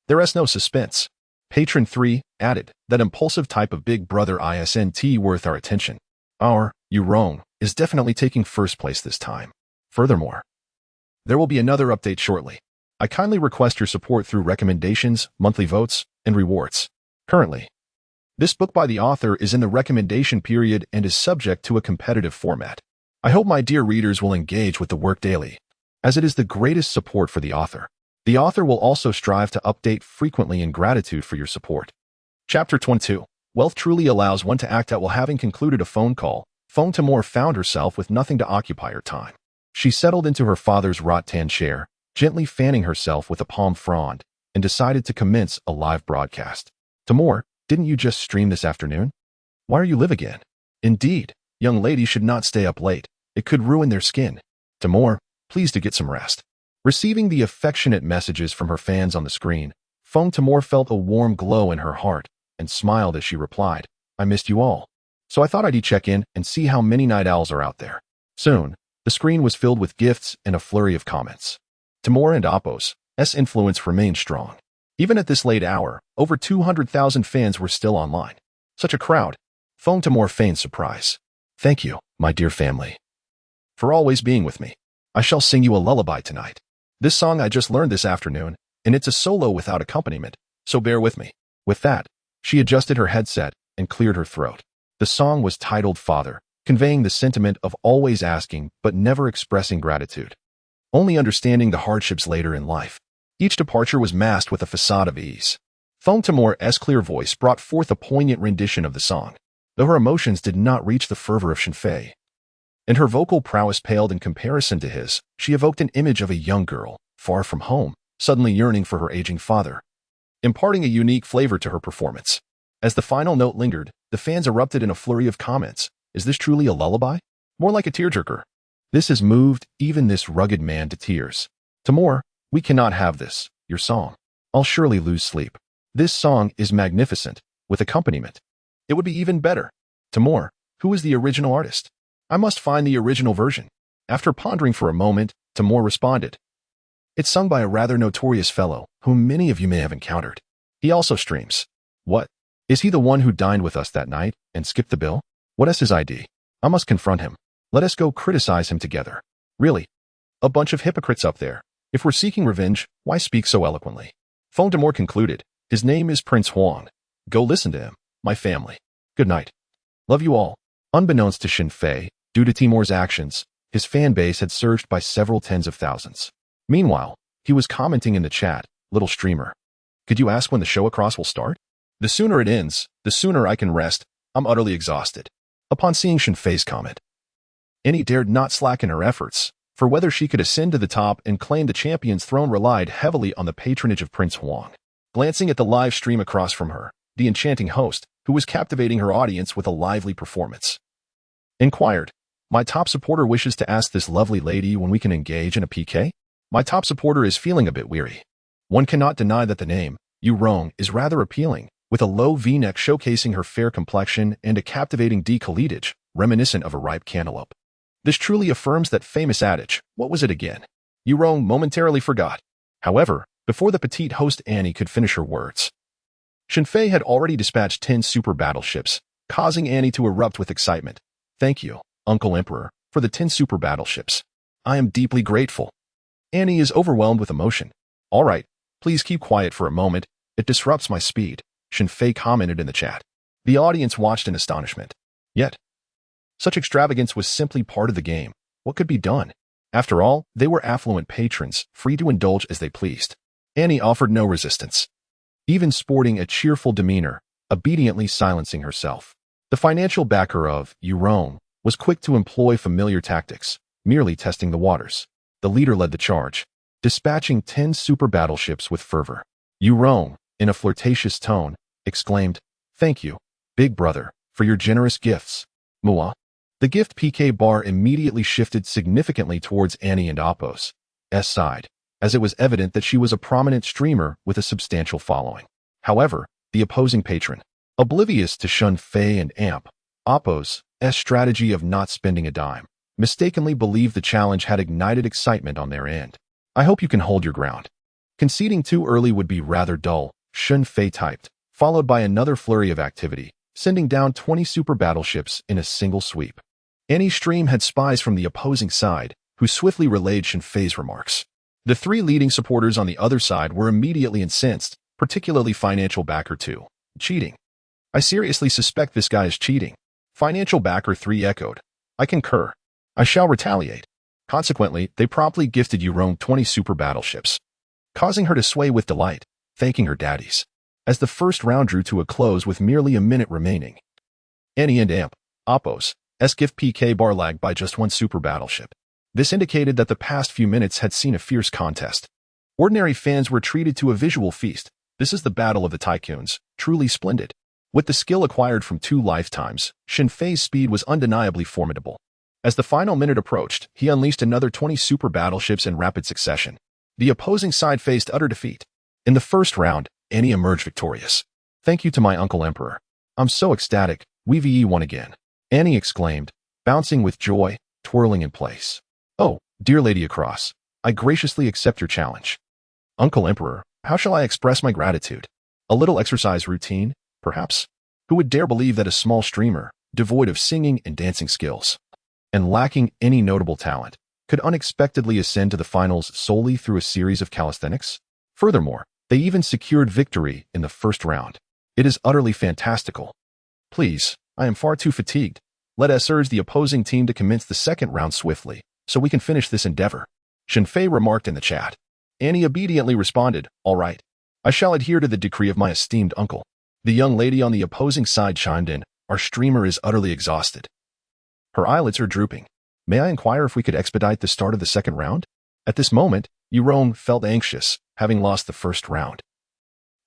A: there is no suspense. Patron 3 added, that impulsive type of big brother isn't worth our attention. Our, You wrong, is definitely taking first place this time. Furthermore, there will be another update shortly. I kindly request your support through recommendations, monthly votes, and rewards. Currently, this book by the author is in the recommendation period and is subject to a competitive format. I hope my dear readers will engage with the work daily, as it is the greatest support for the author. The author will also strive to update frequently in gratitude for your support. Chapter 22. Wealth truly allows one to act out while having concluded a phone call. Phone Tamor found herself with nothing to occupy her time. She settled into her father's rattan chair, gently fanning herself with a palm frond, and decided to commence a live broadcast. Tamor, didn't you just stream this afternoon? Why are you live again? Indeed, young ladies should not stay up late. It could ruin their skin. Tamor, please to get some rest. Receiving the affectionate messages from her fans on the screen, Phone Tamor felt a warm glow in her heart and smiled as she replied, I missed you all. So I thought I'd check in and see how many night owls are out there. Soon, the screen was filled with gifts and a flurry of comments. Tamor and Appo's influence remained strong. Even at this late hour, over 200,000 fans were still online. Such a crowd. Phone Tamor feigned surprise. Thank you, my dear family, for always being with me. I shall sing you a lullaby tonight. This song I just learned this afternoon, and it's a solo without accompaniment, so bear with me. With that, she adjusted her headset and cleared her throat. The song was titled Father, conveying the sentiment of always asking but never expressing gratitude, only understanding the hardships later in life. Each departure was masked with a facade of ease. Phone Tamor's clear voice brought forth a poignant rendition of the song, though her emotions did not reach the fervor of Shen Fei. And her vocal prowess paled in comparison to his. She evoked an image of a young girl, far from home, suddenly yearning for her aging father, imparting a unique flavor to her performance. As the final note lingered, the fans erupted in a flurry of comments. Is this truly a lullaby? More like a tearjerker. This has moved even this rugged man to tears. Tamor, we cannot have this, your song. I'll surely lose sleep. This song is magnificent, with accompaniment. It would be even better. Tamor, who is the original artist? I must find the original version. After pondering for a moment, Tamor responded. It's sung by a rather notorious fellow, whom many of you may have encountered. He also streams. What? Is he the one who dined with us that night and skipped the bill? What is his ID? I must confront him. Let us go criticize him together. Really? A bunch of hypocrites up there. If we're seeking revenge, why speak so eloquently? Phone Tamor concluded. His name is Prince Huang. Go listen to him, my family. Good night. Love you all. Unbeknownst to Shen Fei, due to Timor's actions, his fan base had surged by several tens of thousands. Meanwhile, he was commenting in the chat, little streamer. Could you ask when the show across will start? The sooner it ends, the sooner I can rest. I'm utterly exhausted. Upon seeing Shen Fei's comment, Annie dared not slacken her efforts, for whether she could ascend to the top and claim the champion's throne relied heavily on the patronage of Prince Huang. Glancing at the live stream across from her, the enchanting host, who was captivating her audience with a lively performance, Inquired. My top supporter wishes to ask this lovely lady when we can engage in a PK? My top supporter is feeling a bit weary. One cannot deny that the name, Yu Rong, is rather appealing, with a low V-neck showcasing her fair complexion and a captivating decolletage, reminiscent of a ripe cantaloupe. This truly affirms that famous adage, what was it again? Yu Rong momentarily forgot. However, before the petite host Annie could finish her words, Shen Fei had already dispatched 10 super battleships, causing Annie to erupt with excitement. Thank you, Uncle Emperor, for the 10 super battleships. I am deeply grateful. Annie is overwhelmed with emotion. All right, please keep quiet for a moment. It disrupts my speed, Shen Fei commented in the chat. The audience watched in astonishment. Yet, such extravagance was simply part of the game. What could be done? After all, they were affluent patrons, free to indulge as they pleased. Annie offered no resistance, even sporting a cheerful demeanor, obediently silencing herself. The financial backer of Yu Rong was quick to employ familiar tactics, merely testing the waters. The leader led the charge, dispatching 10 super battleships with fervor. Yu Rong, in a flirtatious tone, exclaimed, "Thank you, big brother, for your generous gifts. Mua." The gift PK bar immediately shifted significantly towards Annie and Appo's side, as it was evident that she was a prominent streamer with a substantial following. However, the opposing patron, oblivious to Shen Fei and Appo's strategy of not spending a dime, mistakenly believed the challenge had ignited excitement on their end. I hope you can hold your ground. Conceding too early would be rather dull, Shen Fei typed, followed by another flurry of activity, sending down 20 super battleships in a single sweep. Annie's stream had spies from the opposing side, who swiftly relayed Shen Fei's remarks. The three leading supporters on the other side were immediately incensed, particularly Financial Backer 2. Cheating. I seriously suspect this guy is cheating. Financial Backer 3 echoed. I concur. I shall retaliate. Consequently, they promptly gifted Yu Rong 20 super battleships, causing her to sway with delight, thanking her daddies. As the first round drew to a close with merely a minute remaining, Annie and Appo's gift PK bar lagged by just 1 super battleship. This indicated that the past few minutes had seen a fierce contest. Ordinary fans were treated to a visual feast. This is the battle of the tycoons, truly splendid. With the skill acquired from 2 lifetimes, Shen Fei's speed was undeniably formidable. As the final minute approached, he unleashed another 20 super battleships in rapid succession. The opposing side faced utter defeat. In the first round, Annie emerged victorious. Thank you to my Uncle Emperor. I'm so ecstatic, we VE won again. Annie exclaimed, bouncing with joy, twirling in place. Oh, dear Lady Across, I graciously accept your challenge. Uncle Emperor, how shall I express my gratitude? A little exercise routine, perhaps? Who would dare believe that a small streamer, devoid of singing and dancing skills, and lacking any notable talent, could unexpectedly ascend to the finals solely through a series of calisthenics? Furthermore, they even secured victory in the first round. It is utterly fantastical. Please, I am far too fatigued. Let us urge the opposing team to commence the second round swiftly, so we can finish this endeavor. Shen Fei remarked in the chat. Annie obediently responded, all right. I shall adhere to the decree of my esteemed uncle. The young lady on the opposing side chimed in, our streamer is utterly exhausted. Her eyelids are drooping. May I inquire if we could expedite the start of the second round? At this moment, Yu Rong felt anxious, having lost the first round.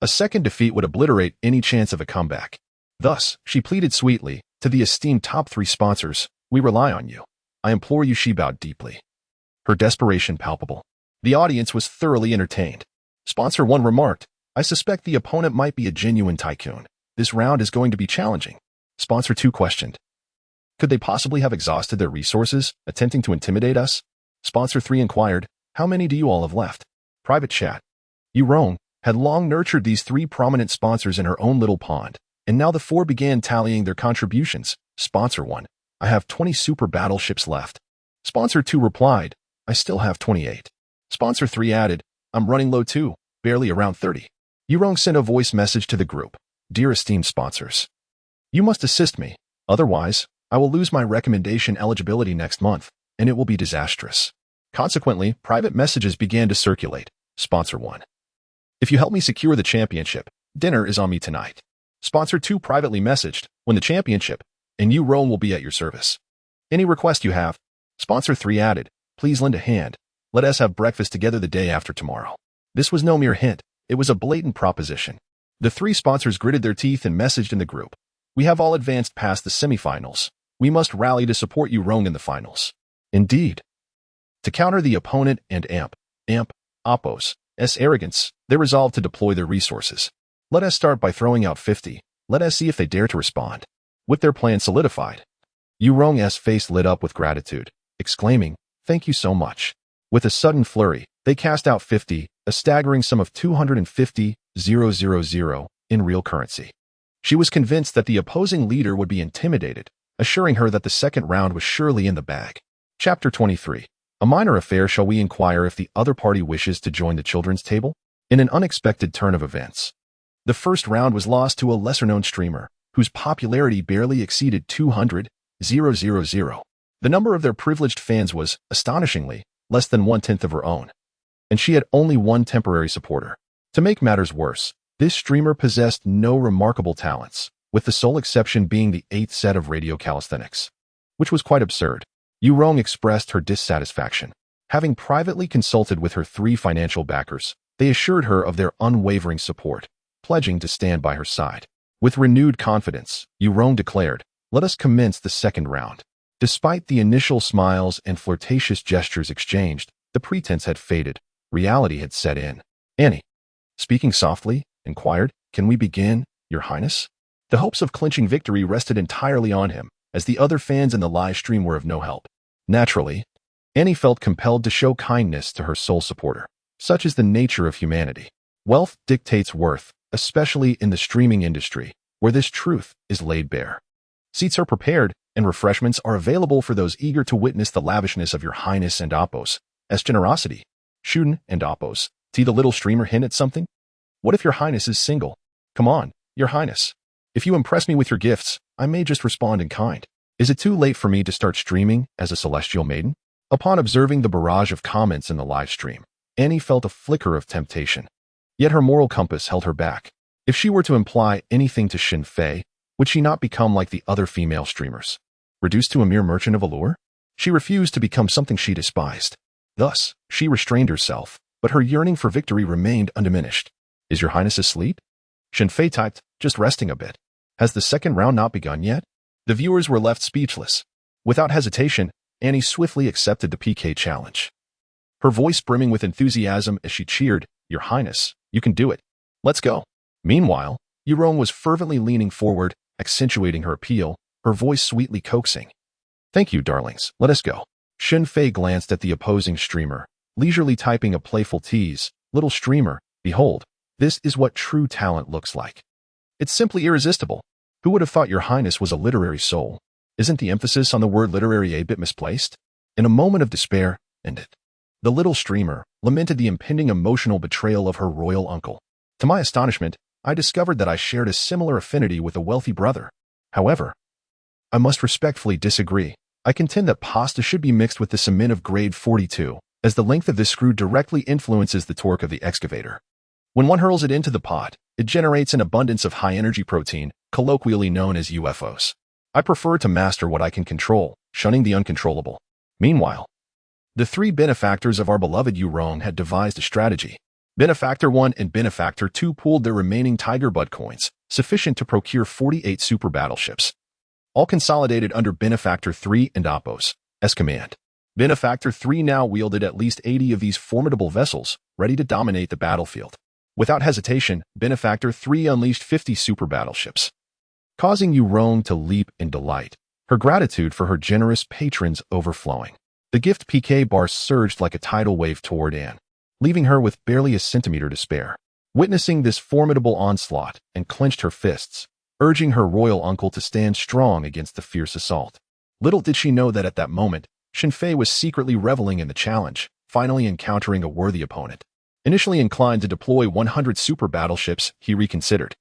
A: A second defeat would obliterate any chance of a comeback. Thus, she pleaded sweetly, to the esteemed top 3 sponsors, we rely on you. I implore you, she bowed deeply. Her desperation palpable. The audience was thoroughly entertained. Sponsor 1 remarked, I suspect the opponent might be a genuine tycoon. This round is going to be challenging. Sponsor 2 questioned. Could they possibly have exhausted their resources, attempting to intimidate us? Sponsor 3 inquired, how many do you all have left? Private chat. Yu Rong had long nurtured these 3 prominent sponsors in her own little pond, and now the 4 began tallying their contributions. Sponsor 1, I have 20 super battleships left. Sponsor 2 replied, I still have 28. Sponsor 3 added, I'm running low too, barely around 30. Yu Rong sent a voice message to the group. Dear esteemed sponsors, you must assist me, otherwise, I will lose my recommendation eligibility next month, and it will be disastrous. Consequently, private messages began to circulate. Sponsor 1. If you help me secure the championship, dinner is on me tonight. Sponsor 2 privately messaged, when the championship, and Yu Rong will be at your service. Any request you have? Sponsor 3 added, please lend a hand. Let us have breakfast together the day after tomorrow. This was no mere hint, it was a blatant proposition. The 3 sponsors gritted their teeth and messaged in the group. We have all advanced past the semifinals. We must rally to support Yu Rong in the finals. Indeed. To counter the opponent and Oppo's arrogance, they resolved to deploy their resources. Let us start by throwing out 50. Let us see if they dare to respond. With their plan solidified, Yu Rong's face lit up with gratitude, exclaiming, "Thank you so much." With a sudden flurry, they cast out 50, a staggering sum of 250,000 in real currency. She was convinced that the opposing leader would be intimidated, assuring her that the second round was surely in the bag. Chapter 23. A minor affair. Shall we inquire if the other party wishes to join the children's table? In an unexpected turn of events, the first round was lost to a lesser-known streamer, whose popularity barely exceeded 200,000. The number of their privileged fans was, astonishingly, less than one-tenth of her own, and she had only one temporary supporter. To make matters worse, this streamer possessed no remarkable talents, with the sole exception being the 8th set of radio calisthenics, which was quite absurd. Yu Rong expressed her dissatisfaction. Having privately consulted with her 3 financial backers, they assured her of their unwavering support, pledging to stand by her side. With renewed confidence, Yu Rong declared, "Let us commence the second round." Despite the initial smiles and flirtatious gestures exchanged, the pretense had faded. Reality had set in. Annie, speaking softly, inquired, "Can we begin, Your Highness?" The hopes of clinching victory rested entirely on him, as the other fans in the live stream were of no help. Naturally, Annie felt compelled to show kindness to her sole supporter. Such is the nature of humanity. Wealth dictates worth, especially in the streaming industry, where this truth is laid bare. Seats are prepared, and refreshments are available for those eager to witness the lavishness of Your Highness and Oppo's generosity. Shuden and Oppo's. The little streamer hint at something? What if Your Highness is single? Come on, Your Highness. If you impress me with your gifts, I may just respond in kind. Is it too late for me to start streaming as a celestial maiden? Upon observing the barrage of comments in the live stream, Annie felt a flicker of temptation. Yet her moral compass held her back. If she were to imply anything to Shen Fei, would she not become like the other female streamers, reduced to a mere merchant of allure? She refused to become something she despised. Thus, she restrained herself, but her yearning for victory remained undiminished. "Is Your Highness asleep?" Shen Fei typed, "Just resting a bit." Has the second round not begun yet? The viewers were left speechless. Without hesitation, Annie swiftly accepted the PK challenge, her voice brimming with enthusiasm as she cheered, "Your Highness, you can do it. Let's go." Meanwhile, Yu Rong was fervently leaning forward, accentuating her appeal, her voice sweetly coaxing. "Thank you, darlings, let us go." Shen Fei glanced at the opposing streamer, leisurely typing a playful tease, "Little streamer, behold, this is what true talent looks like. It's simply irresistible. Who would have thought Your Highness was a literary soul? Isn't the emphasis on the word literary a bit misplaced?" In a moment of despair, the little streamer lamented the impending emotional betrayal of her royal uncle. To my astonishment, I discovered that I shared a similar affinity with a wealthy brother. However, I must respectfully disagree. I contend that pasta should be mixed with the cement of grade 42, as the length of this screw directly influences the torque of the excavator. When one hurls it into the pot, it generates an abundance of high-energy protein, colloquially known as UFOs. I prefer to master what I can control, shunning the uncontrollable. Meanwhile, the 3 benefactors of our beloved Yu Rong had devised a strategy. Benefactor 1 and Benefactor 2 pooled their remaining Tiger Bud coins, sufficient to procure 48 super battleships, all consolidated under Benefactor 3 and Oppo's command. Benefactor 3 now wielded at least 80 of these formidable vessels, ready to dominate the battlefield. Without hesitation, Benefactor 3 unleashed 50 super battleships, causing Yu Rong to leap in delight, her gratitude for her generous patrons overflowing. The gift PK bar surged like a tidal wave toward Anne, leaving her with barely a centimeter to spare. Witnessing this formidable onslaught, Anne clenched her fists, urging her royal uncle to stand strong against the fierce assault. Little did she know that at that moment, Shen Fei was secretly reveling in the challenge, finally encountering a worthy opponent. Initially inclined to deploy 100 super battleships, he reconsidered,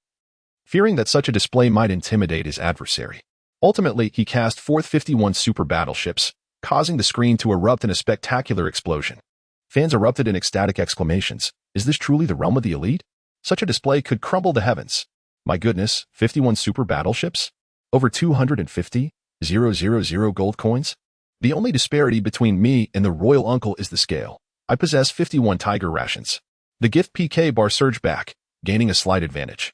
A: fearing that such a display might intimidate his adversary. Ultimately, he cast forth 51 super battleships, causing the screen to erupt in a spectacular explosion. Fans erupted in ecstatic exclamations. Is this truly the realm of the elite? Such a display could crumble the heavens. My goodness, 51 super battleships? Over 250,000 gold coins? The only disparity between me and the royal uncle is the scale. I possess 51 tiger rations. The gift PK bar surged back, gaining a slight advantage,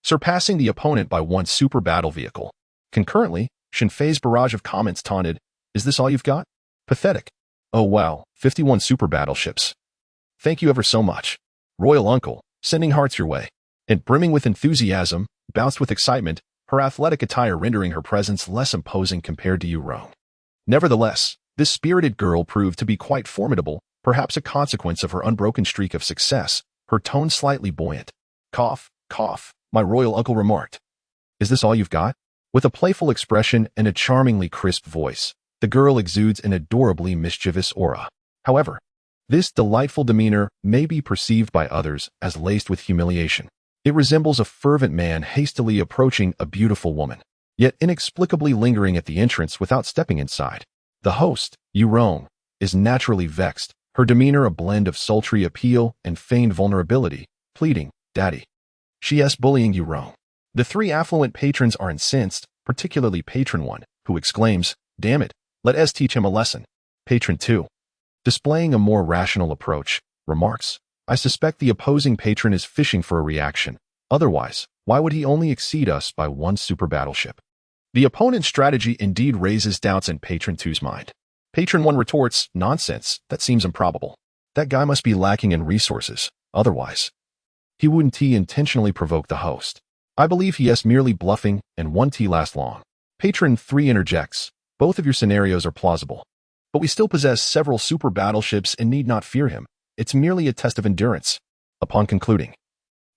A: surpassing the opponent by 1 super battle vehicle. Concurrently, Shen Fei's barrage of comments taunted, "Is this all you've got? Pathetic. Oh wow, 51 super battleships. Thank you ever so much. Royal Uncle, sending hearts your way." And brimming with enthusiasm, bounced with excitement, her athletic attire rendering her presence less imposing compared to Yu Rong. Nevertheless, this spirited girl proved to be quite formidable, perhaps a consequence of her unbroken streak of success, her tone slightly buoyant. "Cough, cough," my royal uncle remarked. "Is this all you've got?" With a playful expression and a charmingly crisp voice, the girl exudes an adorably mischievous aura. However, this delightful demeanor may be perceived by others as laced with humiliation. It resembles a fervent man hastily approaching a beautiful woman, yet inexplicably lingering at the entrance without stepping inside. The host, Yu Rong, is naturally vexed, her demeanor a blend of sultry appeal and feigned vulnerability, pleading, "Daddy." She is bullying Yu Rong. The three affluent patrons are incensed, particularly Patron 1, who exclaims, "Damn it, let us teach him a lesson." Patron 2, displaying a more rational approach, remarks, "I suspect the opposing patron is fishing for a reaction. Otherwise, why would he only exceed us by one super battleship?" The opponent's strategy indeed raises doubts in Patron 2's mind. Patron 1 retorts, "Nonsense, that seems improbable. That guy must be lacking in resources. Otherwise, he wouldn't intentionally provoke the host. I believe he is merely bluffing, and won't last long." Patron 3 interjects, "Both of your scenarios are plausible. But we still possess several super battleships and need not fear him. It's merely a test of endurance." Upon concluding,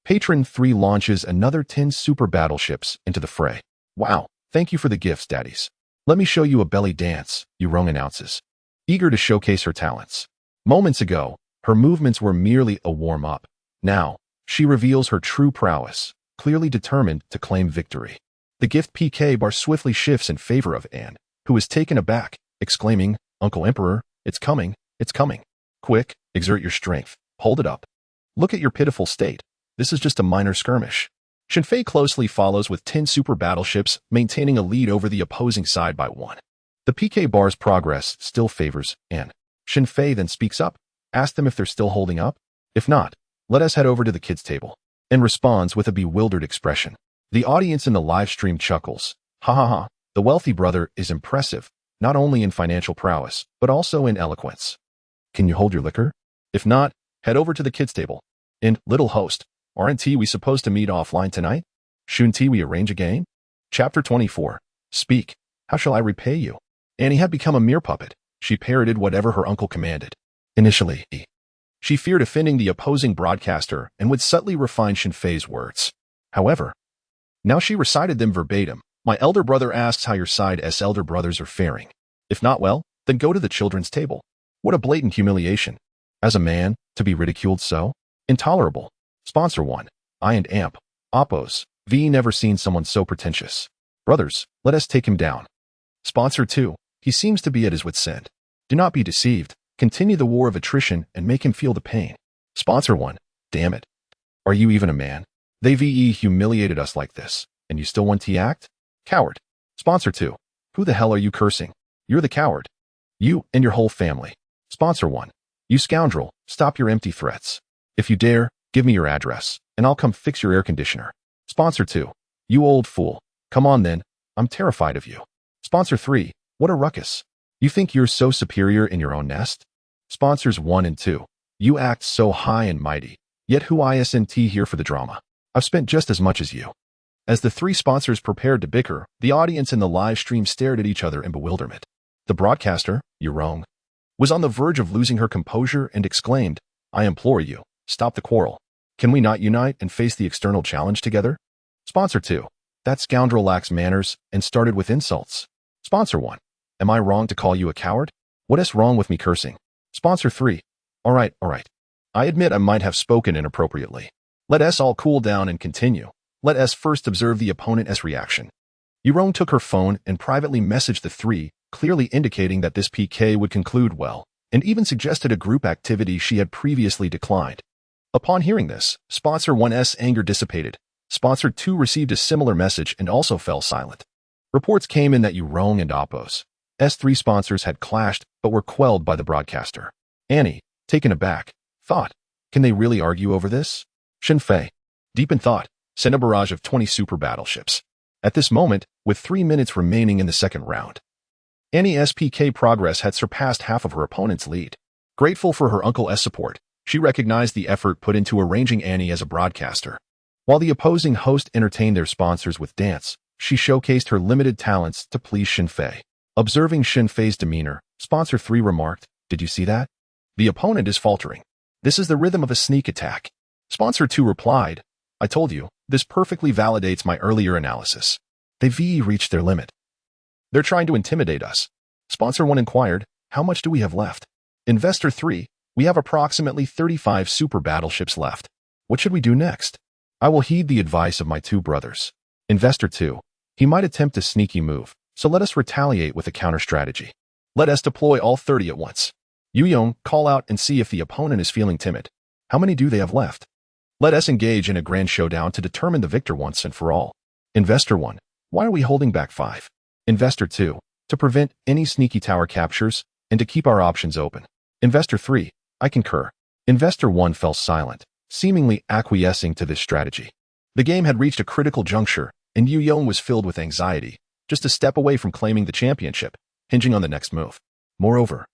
A: Patron 3 launches another 10 super battleships into the fray. "Wow, thank you for the gifts, daddies. Let me show you a belly dance," Yu Rong announces, eager to showcase her talents. Moments ago, her movements were merely a warm-up. Now, she reveals her true prowess, clearly determined to claim victory. The gift PK bar swiftly shifts in favor of Anne, who is taken aback, exclaiming, "Uncle Emperor, it's coming, it's coming. Quick, exert your strength, hold it up. Look at your pitiful state. This is just a minor skirmish." Shen Fei closely follows with 10 super battleships, maintaining a lead over the opposing side by 1. The PK bar's progress still favors Anne. Shen Fei then speaks up, asks them if they're still holding up. "If not, let us head over to the kids' table," and responds with a bewildered expression. The audience in the live stream chuckles. "Ha ha ha, the wealthy brother is impressive, not only in financial prowess, but also in eloquence. Can you hold your liquor? If not, head over to the kids' table. And, little host, aren't we supposed to meet offline tonight? Shouldn't we arrange a game?" Chapter 24. Speak. How shall I repay you? Annie had become a mere puppet. She parroted whatever her uncle commanded. Initially, she feared offending the opposing broadcaster and would subtly refine Shen Fei's words. However, now she recited them verbatim. "My elder brother asks how your side's elder brothers are faring. If not well, then go to the children's table." What a blatant humiliation. As a man, to be ridiculed so? Intolerable. Sponsor 1. I and Amp. Oppos. V never seen someone so pretentious. Brothers, let us take him down. Sponsor 2. He seems to be at his wit's end. Do not be deceived. Continue the war of attrition and make him feel the pain. Sponsor 1. Damn it. Are you even a man? They humiliated us like this, and you still want to act? Coward. Sponsor 2. Who the hell are you cursing? You're the coward. You and your whole family. Sponsor 1. You scoundrel, stop your empty threats. If you dare, give me your address, and I'll come fix your air conditioner. Sponsor 2. You old fool. Come on then, I'm terrified of you. Sponsor 3. What a ruckus. You think you're so superior in your own nest? Sponsors 1 and 2. You act so high and mighty, yet who isn't here for the drama? I've spent just as much as you. As the 3 sponsors prepared to bicker, the audience in the live stream stared at each other in bewilderment. The broadcaster, Yu Rong, was on the verge of losing her composure and exclaimed, "I implore you, stop the quarrel. Can we not unite and face the external challenge together?" Sponsor 2. That scoundrel lacks manners and started with insults. Sponsor 1. Am I wrong to call you a coward? What is wrong with me cursing? Sponsor 3. All right. I admit I might have spoken inappropriately. Let us all cool down and continue. Let us first observe the opponent's reaction. Yu Rong took her phone and privately messaged the 3, clearly indicating that this PK would conclude well, and even suggested a group activity she had previously declined. Upon hearing this, Sponsor 1's anger dissipated. Sponsor 2 received a similar message and also fell silent. Reports came in that Yu Rong and Oppos' 3 sponsors had clashed but were quelled by the broadcaster. Annie, taken aback, thought, can they really argue over this? Shen Fei, deep in thought, sent a barrage of 20 super battleships. At this moment, with 3 minutes remaining in the second round, Annie's PK progress had surpassed half of her opponent's lead. Grateful for her uncle's support, she recognized the effort put into arranging Annie as a broadcaster. While the opposing host entertained their sponsors with dance, she showcased her limited talents to please Shen Fei. Observing Shen Fei's demeanor, Sponsor 3 remarked, "Did you see that? The opponent is faltering. This is the rhythm of a sneak attack." Sponsor 2 replied, "I told you, this perfectly validates my earlier analysis. They've reached their limit. They're trying to intimidate us." Sponsor 1 inquired, "How much do we have left?" Investor 3, "We have approximately 35 super battleships left. What should we do next?" "I will heed the advice of my 2 brothers." Investor 2, "He might attempt a sneaky move, so let us retaliate with a counter-strategy. Let us deploy all 30 at once. Yu Yong, call out and see if the opponent is feeling timid. How many do they have left? Let us engage in a grand showdown to determine the victor once and for all." Investor 1, "Why are we holding back 5? Investor 2, "To prevent any sneaky tower captures and to keep our options open." Investor 3, "I concur." Investor 1 fell silent, seemingly acquiescing to this strategy. The game had reached a critical juncture, and Yu Yong was filled with anxiety, just a step away from claiming the championship, hinging on the next move. Moreover,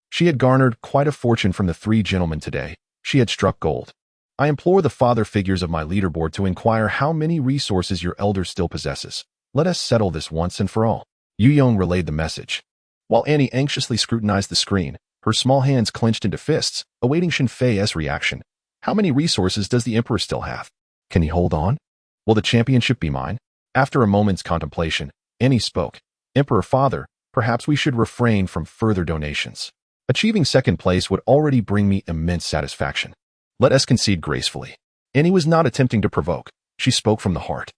A: she had garnered quite a fortune from the 3 gentlemen today. She had struck gold. "I implore the father figures of my leaderboard to inquire how many resources your elder still possesses. Let us settle this once and for all." Yu Yong relayed the message. While Annie anxiously scrutinized the screen, her small hands clenched into fists, awaiting Shen Fei's reaction. "How many resources does the Emperor still have? Can he hold on? Will the championship be mine?" After a moment's contemplation, Annie spoke. "Emperor Father, perhaps we should refrain from further donations. Achieving second place would already bring me immense satisfaction. Let us concede gracefully." Annie was not attempting to provoke. She spoke from the heart.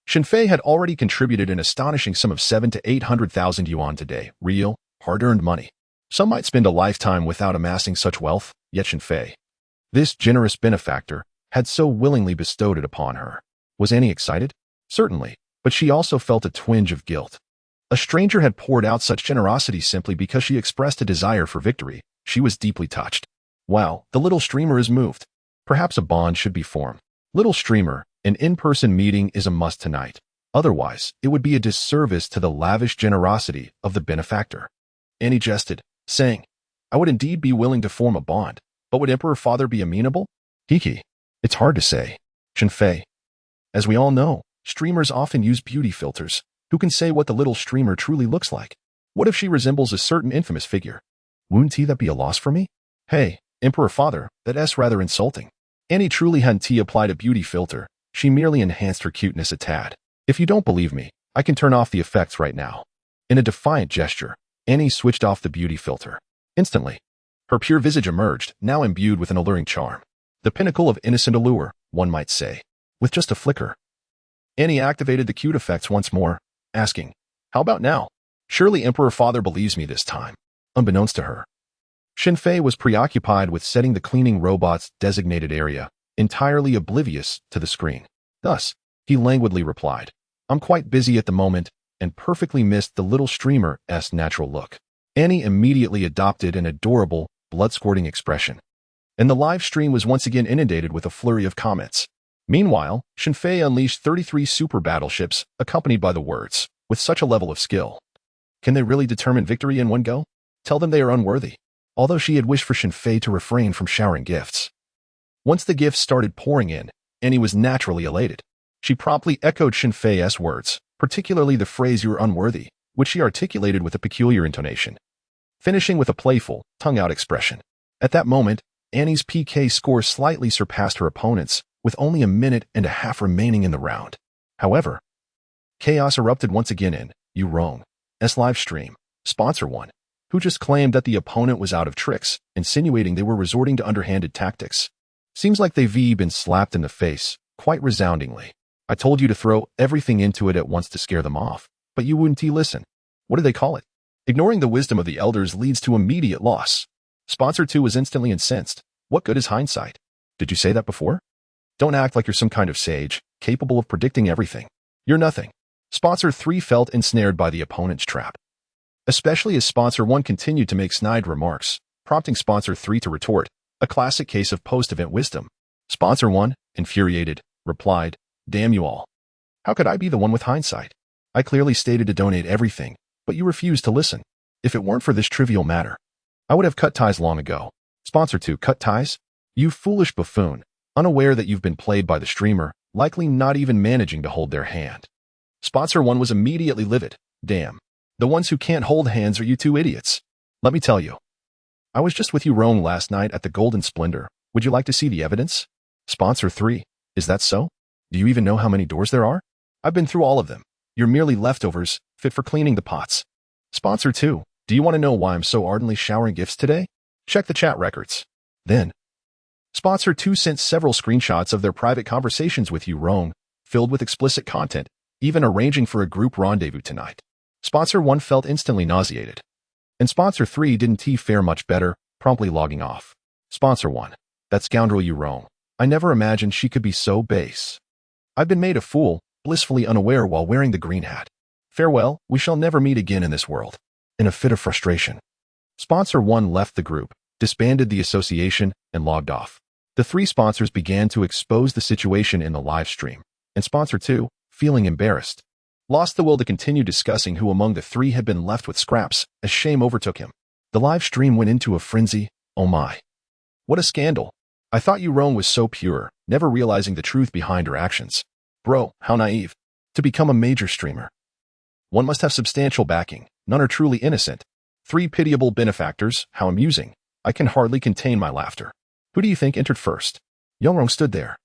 A: Shen Fei had already contributed an astonishing sum of 700,000 to 800,000 yuan today, real, hard-earned money. Some might spend a lifetime without amassing such wealth, yet Shen Fei, this generous benefactor, had so willingly bestowed it upon her. Was Annie excited? Certainly, but she also felt a twinge of guilt. A stranger had poured out such generosity simply because she expressed a desire for victory. She was deeply touched. Wow, the little streamer is moved. Perhaps a bond should be formed. Little streamer, an in-person meeting is a must tonight. Otherwise, it would be a disservice to the lavish generosity of the benefactor. Annie jested, saying, "I would indeed be willing to form a bond, but would Emperor Father be amenable?" "Hiki, it's hard to say." Shen Fei, "As we all know, streamers often use beauty filters. Who can say what the little streamer truly looks like? What if she resembles a certain infamous figure? Wouldn't that be a loss for me?" "Hey, Emperor Father, that's rather insulting." Annie truly hadn't applied a beauty filter. She merely enhanced her cuteness a tad. "If you don't believe me, I can turn off the effects right now." In a defiant gesture, Annie switched off the beauty filter. Instantly, her pure visage emerged, now imbued with an alluring charm. The pinnacle of innocent allure, one might say. With just a flicker, Annie activated the cute effects once more, asking, "How about now? Surely Emperor Father believes me this time." Unbeknownst to her, Shen Fei was preoccupied with setting the cleaning robot's designated area, entirely oblivious to the screen. Thus, he languidly replied, "I'm quite busy at the moment," and perfectly missed the little streamer's natural look. Annie immediately adopted an adorable, blood-squirting expression, and the live stream was once again inundated with a flurry of comments. Meanwhile, Shen Fei unleashed 33 super battleships, accompanied by the words, "With such a level of skill, can they really determine victory in one go? Tell them they are unworthy." Although she had wished for Shen Fei to refrain from showering gifts, once the gifts started pouring in, Annie was naturally elated. She promptly echoed Shen Fei's words, particularly the phrase "you are unworthy," which she articulated with a peculiar intonation, finishing with a playful, tongue-out expression. At that moment, Annie's PK score slightly surpassed her opponent's, with only a minute and a half remaining in the round. However, chaos erupted once again in Yu Yong's live stream. Sponsor 1, who just claimed that the opponent was out of tricks, insinuating they were resorting to underhanded tactics. Seems like they've been slapped in the face, quite resoundingly. "I told you to throw everything into it at once to scare them off, but you wouldn't listen. What do they call it? Ignoring the wisdom of the elders leads to immediate loss." Sponsor 2 was instantly incensed. "What good is hindsight? Did you say that before? Don't act like you're some kind of sage, capable of predicting everything. You're nothing." Sponsor 3 felt ensnared by the opponent's trap, especially as Sponsor 1 continued to make snide remarks, prompting Sponsor 3 to retort, a classic case of post-event wisdom. Sponsor 1, infuriated, replied, "Damn you all. How could I be the one with hindsight? I clearly stated to donate everything, but you refused to listen. If it weren't for this trivial matter, I would have cut ties long ago. Sponsor 2, cut ties? You foolish buffoon, unaware that you've been played by the streamer, likely not even managing to hold their hand. Sponsor 1 was immediately livid. Damn. The ones who can't hold hands are you two idiots. Let me tell you. I was just with you Rome last night at the Golden Splendor. Would you like to see the evidence? Sponsor 3, is that so? Do you even know how many doors there are? I've been through all of them. You're merely leftovers, fit for cleaning the pots. Sponsor 2, do you want to know why I'm so ardently showering gifts today? Check the chat records. Then, Sponsor 2 sent several screenshots of their private conversations with you Rome, filled with explicit content, even arranging for a group rendezvous tonight. Sponsor 1 felt instantly nauseated. And Sponsor 3 didn't fare much better, promptly logging off. Sponsor 1, that scoundrel you Rome. I never imagined she could be so base. I've been made a fool, blissfully unaware while wearing the green hat. Farewell, we shall never meet again in this world. In a fit of frustration, Sponsor 1 left the group, disbanded the association, and logged off. The three sponsors began to expose the situation in the live stream, and Sponsor 2, feeling embarrassed, lost the will to continue discussing who among the three had been left with scraps as shame overtook him. The live stream went into a frenzy. Oh my. What a scandal. I thought you Rome was so pure, never realizing the truth behind her actions. Bro, how naive. To become a major streamer, one must have substantial backing. None are truly innocent. Three pitiable benefactors, how amusing. I can hardly contain my laughter. Who do you think entered first? Youngrong stood there,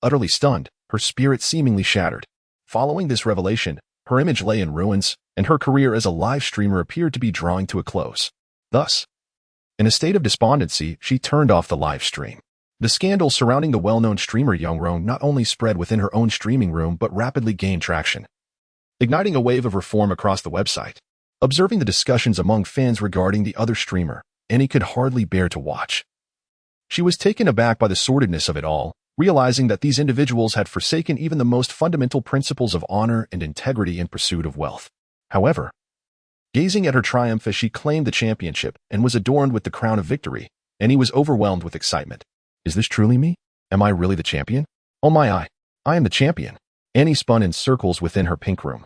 A: utterly stunned, her spirit seemingly shattered. Following this revelation, her image lay in ruins, and her career as a live streamer appeared to be drawing to a close. Thus, in a state of despondency, she turned off the live stream. The scandal surrounding the well-known streamer Youngrong not only spread within her own streaming room but rapidly gained traction, igniting a wave of reform across the website. Observing the discussions among fans regarding the other streamer, Annie could hardly bear to watch. She was taken aback by the sordidness of it all, realizing that these individuals had forsaken even the most fundamental principles of honor and integrity in pursuit of wealth. However, gazing at her triumph as she claimed the championship and was adorned with the crown of victory, Annie was overwhelmed with excitement. Is this truly me? Am I really the champion? Oh my, I am the champion. Annie spun in circles within her pink room,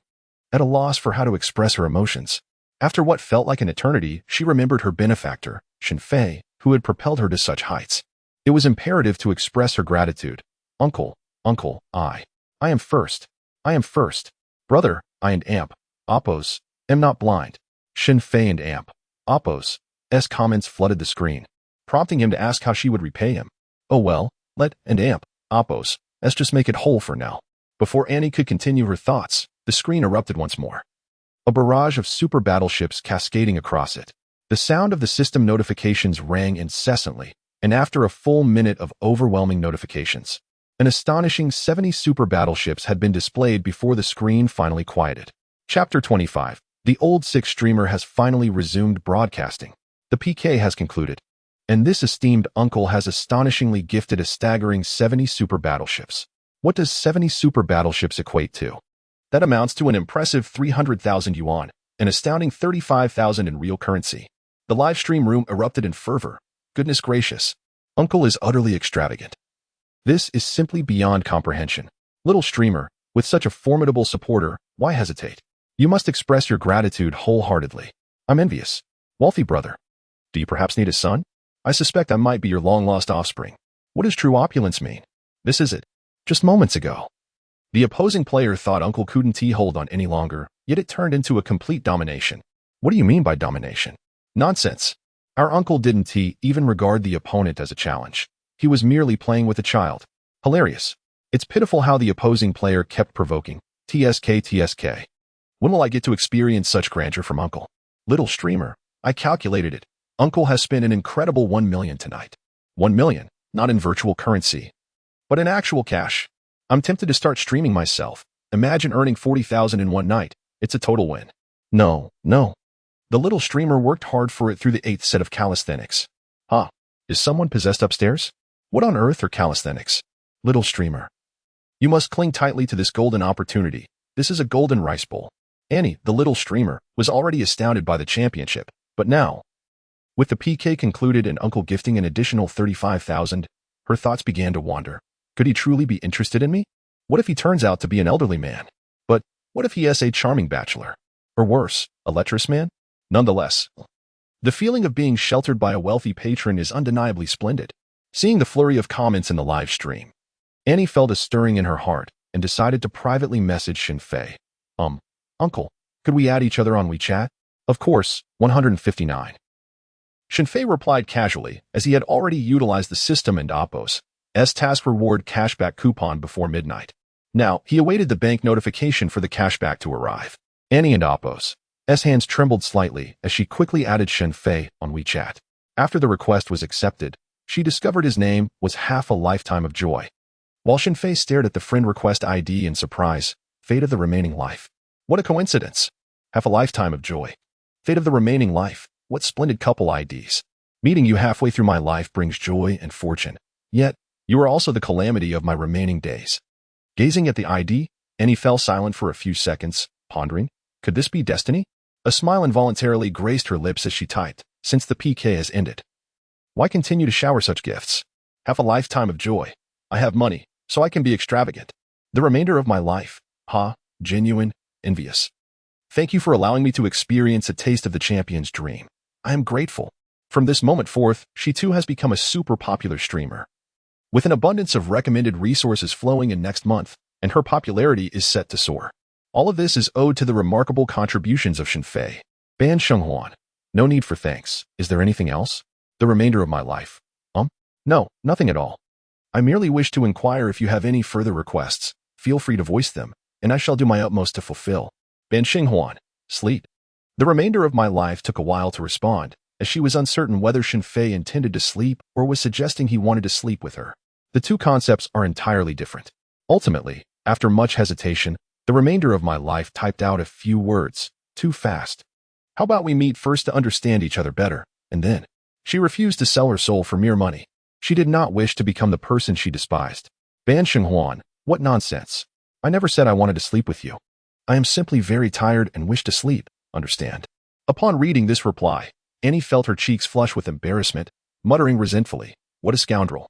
A: at a loss for how to express her emotions. After what felt like an eternity, she remembered her benefactor, Shen Fei, who had propelled her to such heights. It was imperative to express her gratitude. Uncle, I am first. I am first. Brother, I and Amp, Oppos, am not blind. Shen Fei and Amp, Oppos, S comments flooded the screen, prompting him to ask how she would repay him. Oh well, let and Amp, Oppos, S just make it whole for now. Before Annie could continue her thoughts, the screen erupted once more. A barrage of super battleships cascading across it. The sound of the system notifications rang incessantly, and after a full minute of overwhelming notifications, an astonishing 70 super battleships had been displayed before the screen finally quieted. Chapter 25. The old 6 streamer has finally resumed broadcasting. The PK has concluded, and this esteemed uncle has astonishingly gifted a staggering 70 super battleships. What does 70 super battleships equate to? That amounts to an impressive 300,000 yuan, an astounding 35,000 in real currency. The live stream room erupted in fervor. Goodness gracious. Uncle is utterly extravagant. This is simply beyond comprehension. Little streamer, with such a formidable supporter, why hesitate? You must express your gratitude wholeheartedly. I'm envious. Wealthy brother. Do you perhaps need a son? I suspect I might be your long-lost offspring. What does true opulence mean? This is it. Just moments ago, the opposing player thought Uncle couldn't hold on any longer, yet it turned into a complete domination. What do you mean by domination? Nonsense. Our uncle didn't even regard the opponent as a challenge. He was merely playing with a child. Hilarious. It's pitiful how the opposing player kept provoking. TSK. When will I get to experience such grandeur from Uncle? Little streamer, I calculated it. Uncle has spent an incredible 1 million tonight. 1 million, not in virtual currency, but in actual cash. I'm tempted to start streaming myself. Imagine earning 40,000 in one night. It's a total win. No. The little streamer worked hard for it through the 8th set of calisthenics. Is someone possessed upstairs? What on earth are calisthenics? Little streamer, you must cling tightly to this golden opportunity. This is a golden rice bowl. Annie, the little streamer, was already astounded by the championship, but now, with the PK concluded and Uncle gifting an additional 35,000, her thoughts began to wander. Could he truly be interested in me? What if he turns out to be an elderly man? But what if he is a charming bachelor? Or worse, a lecherous man? Nonetheless, the feeling of being sheltered by a wealthy patron is undeniably splendid. Seeing the flurry of comments in the live stream, Annie felt a stirring in her heart and decided to privately message Shen Fei. Uncle, could we add each other on WeChat? Of course, 159. Shen Fei replied casually, as he had already utilized the system and Oppo's task reward cashback coupon before midnight. Now, he awaited the bank notification for the cashback to arrive. Annie and Oppo's hands trembled slightly as she quickly added Shen Fei on WeChat. After the request was accepted, she discovered his name was half a lifetime of joy. While Shen Fei stared at the friend request ID in surprise, fate of the remaining life. What a coincidence. Half a lifetime of joy. Fate of the remaining life. What splendid couple IDs. Meeting you halfway through my life brings joy and fortune. Yet, you are also the calamity of my remaining days. Gazing at the ID, Annie fell silent for a few seconds, pondering, could this be destiny? A smile involuntarily graced her lips as she typed, since the PK has ended. Why continue to shower such gifts? Half a lifetime of joy. I have money, so I can be extravagant. The remainder of my life, genuine, envious. Thank you for allowing me to experience a taste of the champion's dream. I am grateful. From this moment forth, she too has become a super popular streamer. With an abundance of recommended resources flowing in next month, and her popularity is set to soar. All of this is owed to the remarkable contributions of Shen Fei. Ban Shenghuan. No need for thanks. Is there anything else? The remainder of my life. No, nothing at all. I merely wish to inquire if you have any further requests. Feel free to voice them, and I shall do my utmost to fulfill. Ban Xinghuan. Sleep. The remainder of my life took a while to respond, as she was uncertain whether Shen Fei intended to sleep or was suggesting he wanted to sleep with her. The two concepts are entirely different. Ultimately, after much hesitation, the remainder of my life typed out a few words, too fast. How about we meet first to understand each other better, and then? She refused to sell her soul for mere money. She did not wish to become the person she despised. Ban Xinghuan, what nonsense. I never said I wanted to sleep with you. I am simply very tired and wish to sleep, understand? Upon reading this reply, Annie felt her cheeks flush with embarrassment, muttering resentfully, what a scoundrel.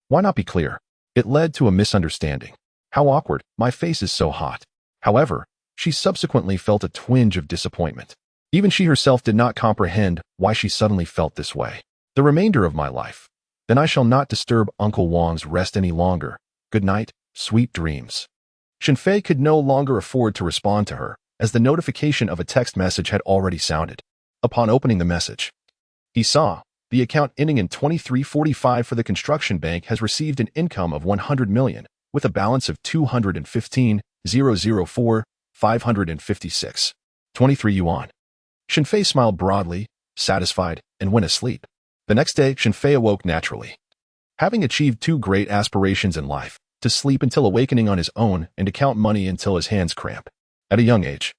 A: Why not be clear? It led to a misunderstanding. How awkward, my face is so hot. However, she subsequently felt a twinge of disappointment. Even she herself did not comprehend why she suddenly felt this way. The remainder of my life. Then I shall not disturb Uncle Wang's rest any longer. Good night, sweet dreams. Shen Fei could no longer afford to respond to her, as the notification of a text message had already sounded. Upon opening the message, he saw, the account ending in 2345 for the construction bank has received an income of 100 million, with a balance of 215,004, 556. 23 yuan. Shen Fei smiled broadly, satisfied, and went asleep. The next day, Shen Fei awoke naturally. Having achieved two great aspirations in life, to sleep until awakening on his own and to count money until his hands cramp. At a young age,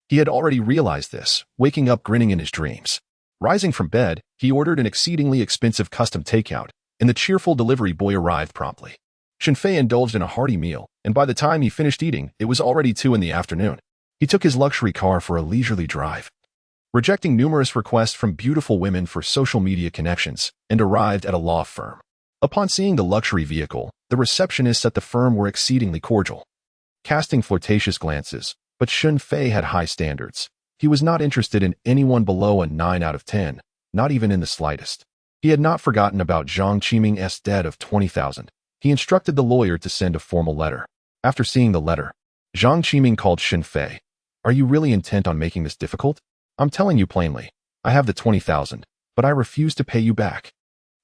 A: he had already realized this, waking up grinning in his dreams. Rising from bed, he ordered an exceedingly expensive custom takeout, and the cheerful delivery boy arrived promptly. Shen Fei indulged in a hearty meal, and by the time he finished eating, it was already 2 in the afternoon. He took his luxury car for a leisurely drive, rejecting numerous requests from beautiful women for social media connections, and arrived at a law firm. Upon seeing the luxury vehicle, the receptionists at the firm were exceedingly cordial, casting flirtatious glances, but Shen Fei had high standards. He was not interested in anyone below a 9 out of 10, not even in the slightest. He had not forgotten about Zhang Qiming's debt of 20,000. He instructed the lawyer to send a formal letter. After seeing the letter, Zhang Qiming called Shen Fei. Are you really intent on making this difficult? I'm telling you plainly, I have the 20,000, but I refuse to pay you back.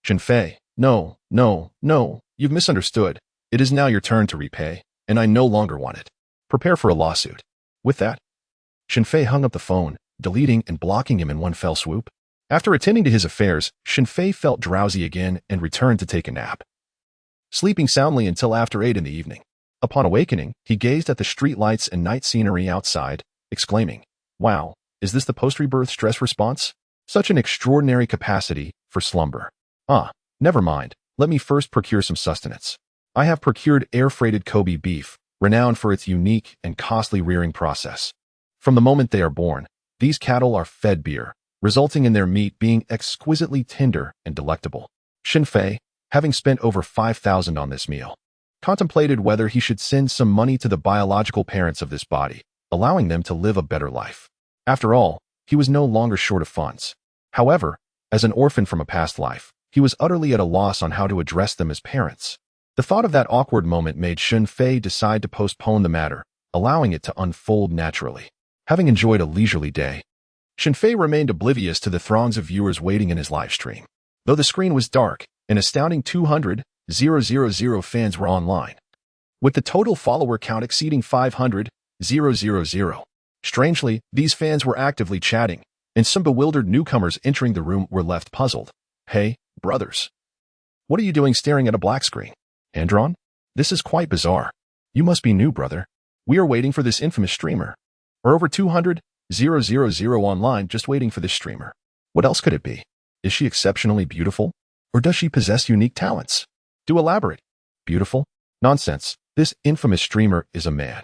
A: Shen Fei, no, you've misunderstood. It is now your turn to repay, and I no longer want it. Prepare for a lawsuit. With that, Shen Fei hung up the phone, deleting and blocking him in one fell swoop. After attending to his affairs, Shen Fei felt drowsy again and returned to take a nap, sleeping soundly until after 8 in the evening. Upon awakening, he gazed at the street lights and night scenery outside, exclaiming, wow, is this the post-rebirth stress response? Such an extraordinary capacity for slumber. Never mind, let me first procure some sustenance. I have procured air-freighted Kobe beef, renowned for its unique and costly rearing process. From the moment they are born, these cattle are fed beer, resulting in their meat being exquisitely tender and delectable. Shen Fei, having spent over 5,000 on this meal, contemplated whether he should send some money to the biological parents of this body, allowing them to live a better life. After all, he was no longer short of funds. However, as an orphan from a past life, he was utterly at a loss on how to address them as parents. The thought of that awkward moment made Shen Fei decide to postpone the matter, allowing it to unfold naturally. Having enjoyed a leisurely day, Shen Fei remained oblivious to the throngs of viewers waiting in his live stream. Though the screen was dark, an astounding 200,000 fans were online, with the total follower count exceeding 500,000. Strangely, these fans were actively chatting, and some bewildered newcomers entering the room were left puzzled. Hey, brothers. What are you doing staring at a black screen? Hand-drawn? This is quite bizarre. You must be new, brother. We are waiting for this infamous streamer. Or over 200,000 online just waiting for this streamer. What else could it be? Is she exceptionally beautiful? Or does she possess unique talents? Do elaborate. Beautiful? Nonsense. This infamous streamer is a man.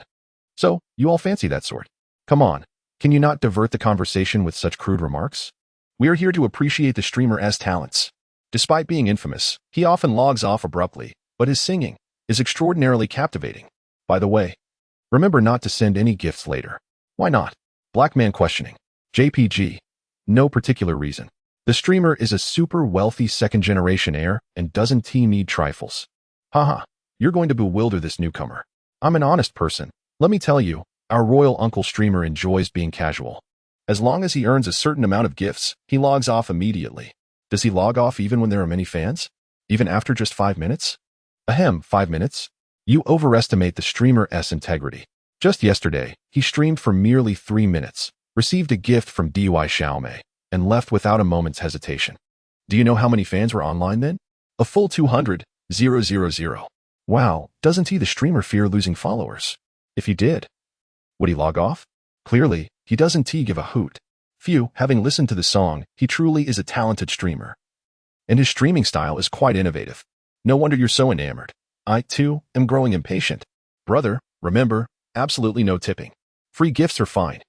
A: So, you all fancy that sort? Come on. Can you not divert the conversation with such crude remarks? We are here to appreciate the streamer's talents. Despite being infamous, he often logs off abruptly, but his singing is extraordinarily captivating. By the way, remember not to send any gifts later. Why not? Black man questioning. JPG. No particular reason. The streamer is a super wealthy second-generation heir and doesn't need trifles. Haha, you're going to bewilder this newcomer. I'm an honest person. Let me tell you, our royal uncle streamer enjoys being casual. As long as he earns a certain amount of gifts, he logs off immediately. Does he log off even when there are many fans? Even after just 5 minutes? Ahem, 5 minutes? You overestimate the streamer's integrity. Just yesterday, he streamed for merely 3 minutes, received a gift from Xiaomei, and left without a moment's hesitation. Do you know how many fans were online then? A full 200,000. Wow, doesn't the streamer fear losing followers? If he did, would he log off? Clearly, he doesn't give a hoot. Phew, having listened to the song, he truly is a talented streamer. And his streaming style is quite innovative. No wonder you're so enamored. I, too, am growing impatient. Brother, remember, absolutely no tipping. Free gifts are fine.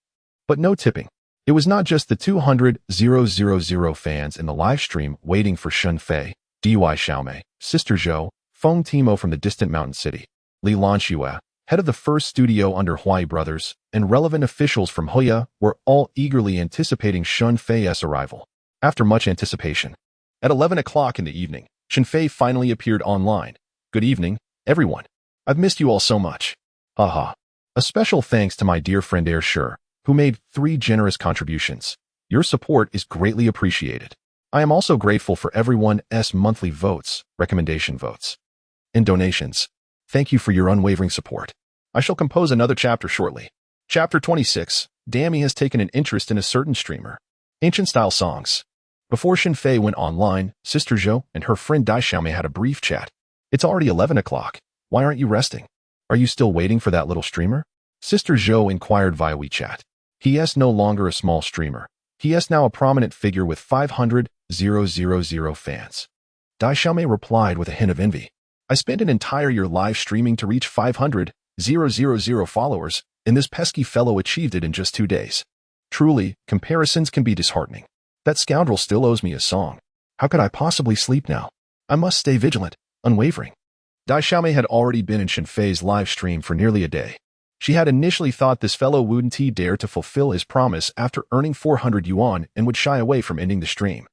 A: But no tipping. It was not just the 200,000 fans in the live stream waiting for Shen Fei, Xiaomei, Sister Zhou, Feng Timo from the distant mountain city, Li Lanxue, head of the first studio under Huai Brothers, and relevant officials from Hoya were all eagerly anticipating Shen Fei's arrival. After much anticipation, at 11 o'clock in the evening, Shen Fei finally appeared online. Good evening, everyone. I've missed you all so much. Haha. A special thanks to my dear friend Sher, who made 3 generous contributions. Your support is greatly appreciated. I am also grateful for everyone's monthly votes, recommendation votes, and donations. Thank you for your unwavering support. I shall compose another chapter shortly. Chapter 26. Dammy has taken an interest in a certain streamer. Ancient-style songs. Before Shen Fei went online, Sister Zhou and her friend Xiaomei had a brief chat. It's already 11 o'clock. Why aren't you resting? Are you still waiting for that little streamer? Sister Zhou inquired via WeChat. He is no longer a small streamer. He is now a prominent figure with 500,000 fans. Xiaomei replied with a hint of envy. I spent an entire year live streaming to reach 500,000 followers, and this pesky fellow achieved it in just 2 days. Truly, comparisons can be disheartening. That scoundrel still owes me a song. How could I possibly sleep now? I must stay vigilant, unwavering. Xiaomei had already been in Shen Fei's live stream for nearly a day. She had initially thought this fellow wouldn't dare to fulfill his promise after earning 400 yuan and would shy away from ending the stream.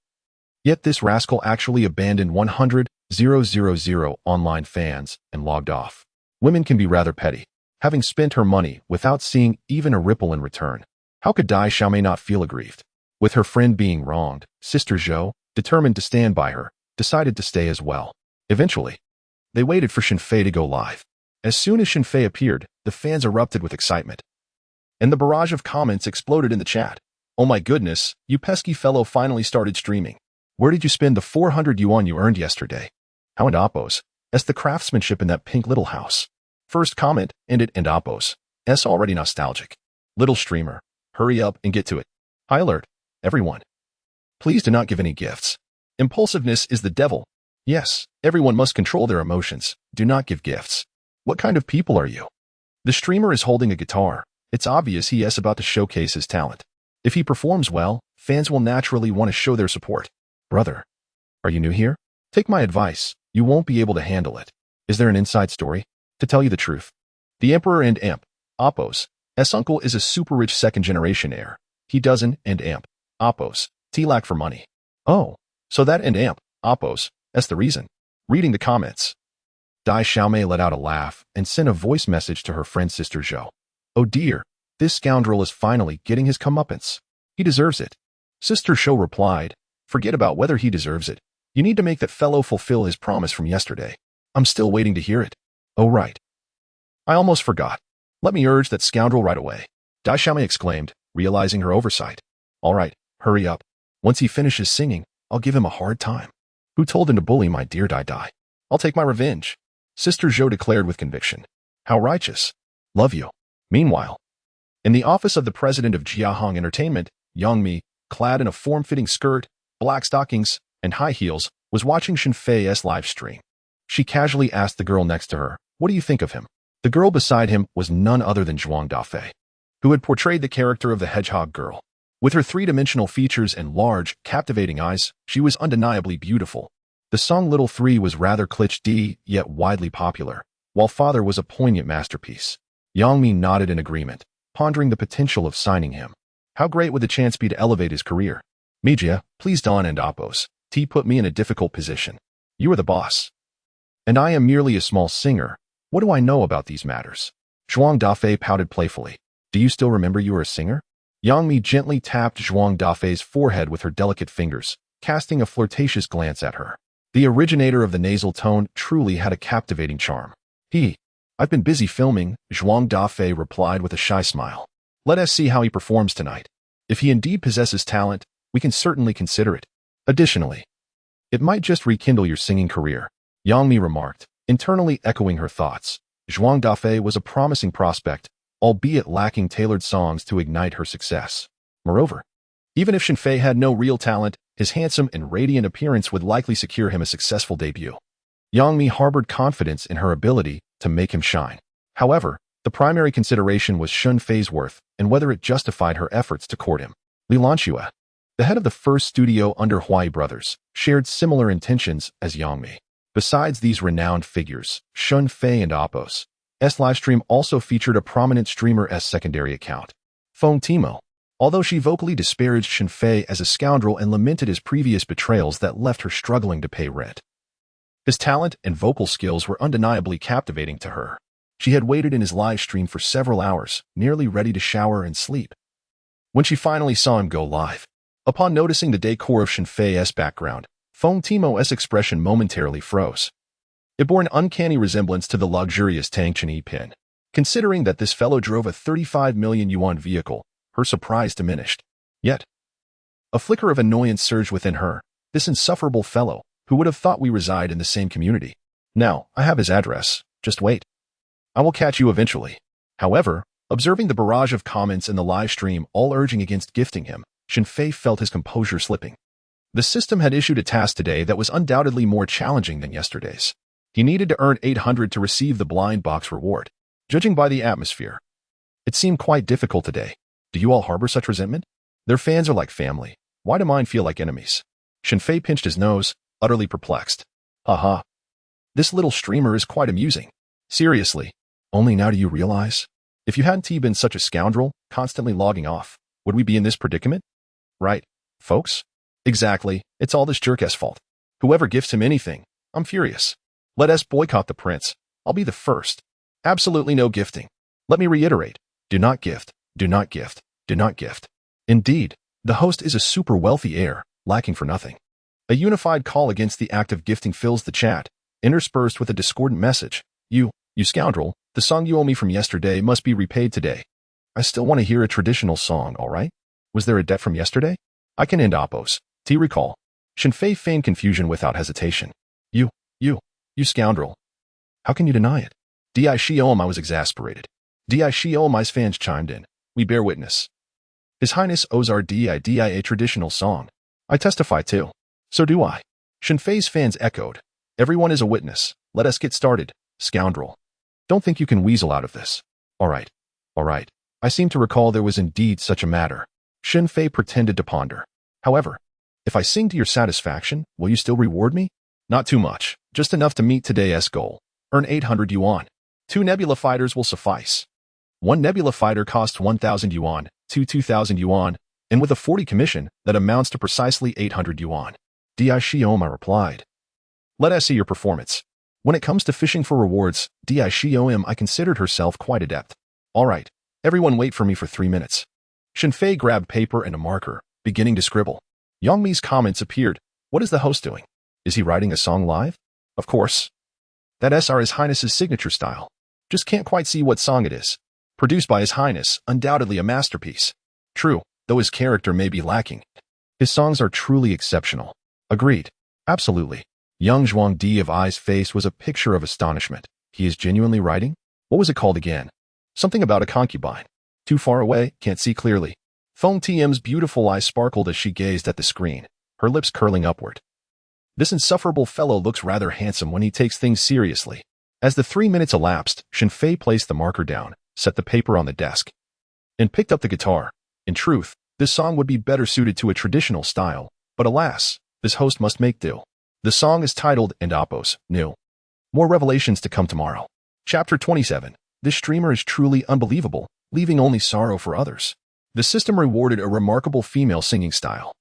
A: Yet this rascal actually abandoned 100,000 online fans and logged off. Women can be rather petty, having spent her money without seeing even a ripple in return. How could Xiaomei not feel aggrieved? With her friend being wronged, Sister Zhou, determined to stand by her, decided to stay as well. Eventually, they waited for Shen Fei to go live. As soon as Shen Fei appeared, the fans erupted with excitement. And the barrage of comments exploded in the chat. Oh my goodness, you pesky fellow finally started streaming. Where did you spend the 400 yuan you earned yesterday? How and Oppos? As the craftsmanship in that pink little house. First comment, ended and Oppos. S already nostalgic. Little streamer, hurry up and get to it. High alert, everyone. Please do not give any gifts. Impulsiveness is the devil. Yes, everyone must control their emotions. Do not give gifts. What kind of people are you? The streamer is holding a guitar. It's obvious he is about to showcase his talent. If he performs well, fans will naturally want to show their support. Brother, are you new here? Take my advice. You won't be able to handle it. Is there an inside story? To tell you the truth, the Emperor and Amp, Apos, S uncle is a super-rich second-generation heir. He doesn't and Amp, Apos, T lack for money. Oh, so that and Amp, Apos, that's the reason. Reading the comments. Dai Xiaomei let out a laugh and sent a voice message to her friend Sister Zhou. Oh dear, this scoundrel is finally getting his comeuppance. He deserves it. Sister Zhou replied, forget about whether he deserves it. You need to make that fellow fulfill his promise from yesterday. I'm still waiting to hear it. Oh right. I almost forgot. Let me urge that scoundrel right away. Dai Xiaomei exclaimed, realizing her oversight. All right, hurry up. Once he finishes singing, I'll give him a hard time. Who told him to bully my dear Dai Dai? I'll take my revenge. Sister Zhou declared with conviction. How righteous. Love you. Meanwhile, in the office of the president of Jiahong Entertainment, Yang Mi, clad in a form-fitting skirt, black stockings, and high heels, was watching Shen Fei's live stream. She casually asked the girl next to her, what do you think of him? The girl beside him was none other than Zhuang Dafei, who had portrayed the character of the hedgehog girl. With her three-dimensional features and large, captivating eyes, she was undeniably beautiful. The song Little 3 was rather cliché, yet widely popular, while Father was a poignant masterpiece. Yang Mi nodded in agreement, pondering the potential of signing him. How great would the chance be to elevate his career? Mijia, please Don and Apos. T put me in a difficult position. You are the boss. And I am merely a small singer. What do I know about these matters? Zhuang Dafei pouted playfully. Do you still remember you were a singer? Yang Mi gently tapped Zhuang Dafei's forehead with her delicate fingers, casting a flirtatious glance at her. The originator of the nasal tone truly had a captivating charm. I've been busy filming, Zhuang Dafei replied with a shy smile. Let us see how he performs tonight. If he indeed possesses talent, we can certainly consider it. Additionally, it might just rekindle your singing career, Yang Mi remarked, internally echoing her thoughts. Zhuang Dafei was a promising prospect, albeit lacking tailored songs to ignite her success. Moreover, even if Shen Fei had no real talent, his handsome and radiant appearance would likely secure him a successful debut. Yang Mi harbored confidence in her ability to make him shine. However, the primary consideration was Shen Fei's worth and whether it justified her efforts to court him. Li Lanxue, the head of the first studio under Huai Brothers, shared similar intentions as Yang Mi. Besides these renowned figures, Shen Fei and Apos' livestream also featured a prominent streamer's secondary account, Feng Timo. Although she vocally disparaged Shen Fei as a scoundrel and lamented his previous betrayals that left her struggling to pay rent. His talent and vocal skills were undeniably captivating to her. She had waited in his live stream for several hours, nearly ready to shower and sleep. When she finally saw him go live, upon noticing the decor of Shen Fei's background, Feng Timo's expression momentarily froze. It bore an uncanny resemblance to the luxurious Tang Chenyi pin. Considering that this fellow drove a 35 million yuan vehicle, her surprise diminished. Yet, a flicker of annoyance surged within her. This insufferable fellow, who would have thought we reside in the same community. Now, I have his address. Just wait. I will catch you eventually. However, observing the barrage of comments in the live stream all urging against gifting him, Shen Fei felt his composure slipping. The system had issued a task today that was undoubtedly more challenging than yesterday's. He needed to earn 800 to receive the blind box reward. Judging by the atmosphere, it seemed quite difficult today. Do you all harbor such resentment? Their fans are like family. Why do mine feel like enemies? Shen Fei pinched his nose, utterly perplexed. Haha. This little streamer is quite amusing. Seriously, only now do you realize? If you hadn't been such a scoundrel, constantly logging off, would we be in this predicament? Right, folks? Exactly, it's all this jerk's fault. Whoever gifts him anything, I'm furious. Let us boycott the prince. I'll be the first. Absolutely no gifting. Let me reiterate, do not gift, do not gift, do not gift. Indeed, the host is a super wealthy heir, lacking for nothing. A unified call against the act of gifting fills the chat, interspersed with a discordant message. You scoundrel, the song you owe me from yesterday must be repaid today. I still want to hear a traditional song, all right? Was there a debt from yesterday? I can end Apos. T recall. Shen Fei feigned confusion without hesitation. You scoundrel. How can you deny it? Di Xiaomai was exasperated. Di Xiaomai's fans chimed in. We bear witness. His Highness owes our Di a traditional song. I testify too. So do I. Shen Fei's fans echoed. Everyone is a witness. Let us get started, scoundrel. Don't think you can weasel out of this. All right. I seem to recall there was indeed such a matter. Shen Fei pretended to ponder. However, if I sing to your satisfaction, will you still reward me? Not too much, just enough to meet today's goal. Earn 800 yuan. 2 Nebula Fighters will suffice. 1 Nebula Fighter costs 1,000 yuan, 2,000 yuan, and with a 40 commission, that amounts to precisely 800 yuan. Di Xioma replied. Let us see your performance. When it comes to fishing for rewards, Di Xioma considered herself quite adept. All right, everyone wait for me for 3 minutes. Shen Fei grabbed paper and a marker, beginning to scribble. Yang Mi's comments appeared. What is the host doing? Is he writing a song live? Of course. That's His Highness's signature style. Just can't quite see what song it is. Produced by His Highness, undoubtedly a masterpiece. True, though his character may be lacking. His songs are truly exceptional. Agreed. Absolutely. Young Zhuangdi of Ai's face was a picture of astonishment. He is genuinely writing? What was it called again? Something about a concubine. Too far away, can't see clearly. Feng Tian's beautiful eyes sparkled as she gazed at the screen, her lips curling upward. This insufferable fellow looks rather handsome when he takes things seriously. As the 3 minutes elapsed, Shen Fei placed the marker down, set the paper on the desk, and picked up the guitar. In truth, this song would be better suited to a traditional style, but alas, this host must make do. The song is titled And Appos, New. More revelations to come tomorrow. Chapter 27. This streamer is truly unbelievable, leaving only sorrow for others. The system rewarded a remarkable female singing style.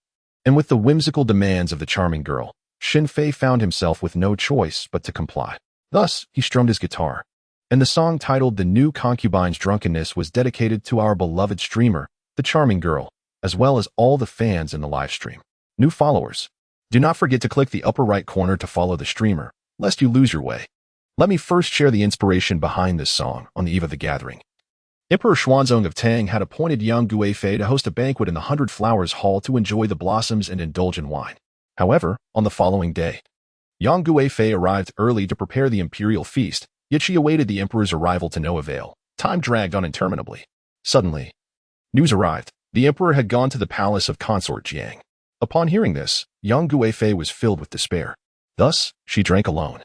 A: And with the whimsical demands of the charming girl, Shen Fei found himself with no choice but to comply. Thus, he strummed his guitar. And the song titled The New Concubine's Drunkenness was dedicated to our beloved streamer, the charming girl, as well as all the fans in the live stream. New followers. Do not forget to click the upper right corner to follow the streamer, lest you lose your way. Let me first share the inspiration behind this song on the eve of the gathering. Emperor Xuanzong of Tang had appointed Yang Guifei to host a banquet in the 100 Flowers Hall to enjoy the blossoms and indulge in wine. However, on the following day, Yang Guifei arrived early to prepare the imperial feast, yet she awaited the emperor's arrival to no avail. Time dragged on interminably. Suddenly, news arrived. The emperor had gone to the palace of consort Jiang. Upon hearing this, Yang Guifei was filled with despair. Thus, she drank alone,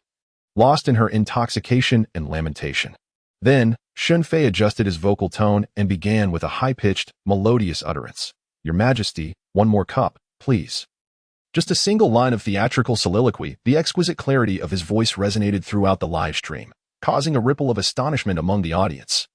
A: lost in her intoxication and lamentation. Then, Shen Fei adjusted his vocal tone and began with a high-pitched, melodious utterance. Your Majesty, one more cup, please. Just a single line of theatrical soliloquy, the exquisite clarity of his voice resonated throughout the live stream, causing a ripple of astonishment among the audience,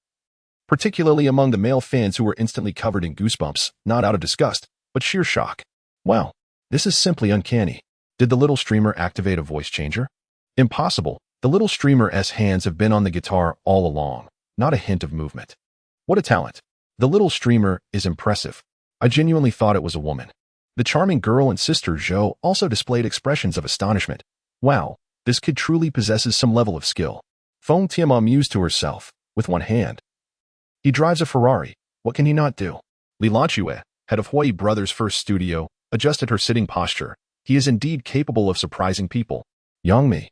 A: particularly among the male fans who were instantly covered in goosebumps, not out of disgust, but sheer shock. Wow, this is simply uncanny. Did the little streamer activate a voice changer? Impossible. The little streamer's hands have been on the guitar all along, not a hint of movement. What a talent. The little streamer is impressive. I genuinely thought it was a woman. The charming girl and sister Zhou also displayed expressions of astonishment. Wow, this kid truly possesses some level of skill. Feng Tianma mused to herself, with one hand. He drives a Ferrari. What can he not do? Li Lanchue, head of Hui Brothers' first studio, adjusted her sitting posture. He is indeed capable of surprising people. Yang Mi,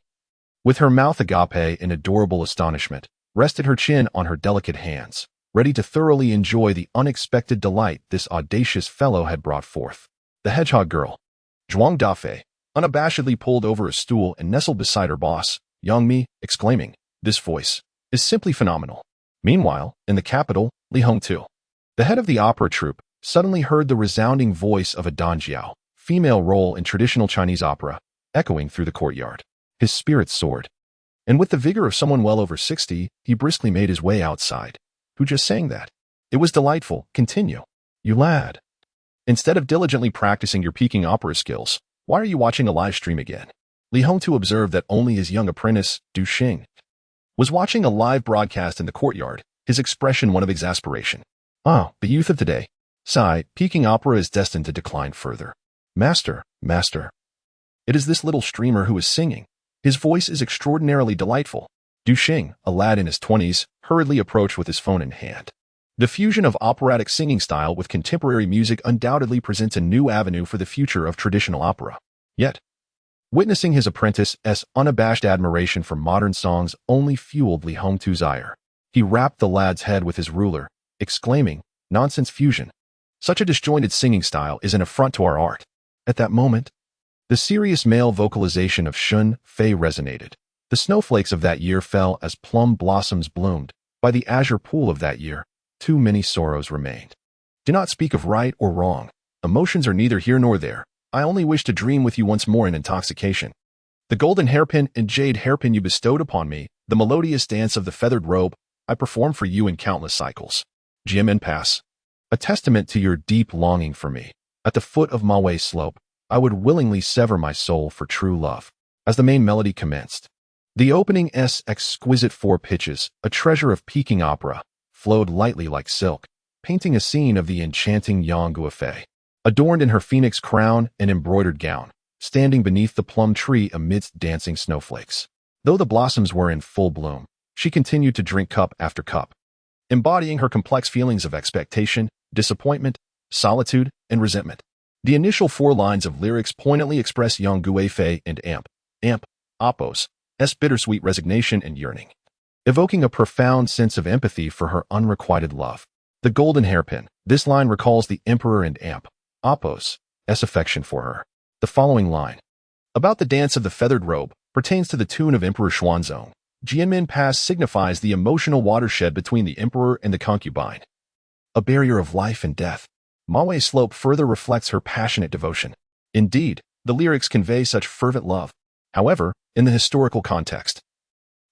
A: with her mouth agape in adorable astonishment, rested her chin on her delicate hands, ready to thoroughly enjoy the unexpected delight this audacious fellow had brought forth. The hedgehog girl, Zhuang Dafei, unabashedly pulled over a stool and nestled beside her boss, Yang Mi, exclaiming, this voice is simply phenomenal. Meanwhile, in the capital, Li Hongtu, the head of the opera troupe, suddenly heard the resounding voice of a danjiao, female role in traditional Chinese opera, echoing through the courtyard. His spirits soared. And with the vigor of someone well over 60, he briskly made his way outside. Who just sang that? It was delightful. Continue. You lad. Instead of diligently practicing your Peking opera skills, why are you watching a live stream again? Li Hongtu observed that only his young apprentice, Du Xing, was watching a live broadcast in the courtyard, his expression one of exasperation. Ah, the youth of today. Sigh, Peking opera is destined to decline further. Master. It is this little streamer who is singing. His voice is extraordinarily delightful. Du Xing, a lad in his 20s, hurriedly approached with his phone in hand. The fusion of operatic singing style with contemporary music undoubtedly presents a new avenue for the future of traditional opera. Yet, witnessing his apprentice's unabashed admiration for modern songs only fueled Li Hongtu's ire. He rapped the lad's head with his ruler, exclaiming, nonsense fusion. Such a disjointed singing style is an affront to our art. At that moment, the serious male vocalization of Shen Fei resonated. The snowflakes of that year fell as plum blossoms bloomed. By the azure pool of that year, too many sorrows remained. Do not speak of right or wrong. Emotions are neither here nor there. I only wish to dream with you once more in intoxication. The golden hairpin and jade hairpin you bestowed upon me the melodious dance of the feathered robe I perform for you in countless cycles. Jimin Pass. A testament to your deep longing for me. At the foot of Maui slope, I would willingly sever my soul for true love. As the main melody commenced, the opening's exquisite four pitches, a treasure of Peking opera, flowed lightly like silk, painting a scene of the enchanting Yang Guifei, adorned in her phoenix crown and embroidered gown, standing beneath the plum tree amidst dancing snowflakes. Though the blossoms were in full bloom, she continued to drink cup after cup, embodying her complex feelings of expectation, disappointment, solitude, and resentment. The initial 4 lines of lyrics poignantly express Yang Guifei and Appo's bittersweet resignation and yearning, evoking a profound sense of empathy for her unrequited love. The golden hairpin. This line recalls the emperor and Appo's affection for her. The following line, about the dance of the feathered robe, pertains to the tune of Emperor Xuanzong. Jianmin Pass signifies the emotional watershed between the emperor and the concubine, a barrier of life and death. Maui Slope further reflects her passionate devotion. Indeed, the lyrics convey such fervent love. However, in the historical context,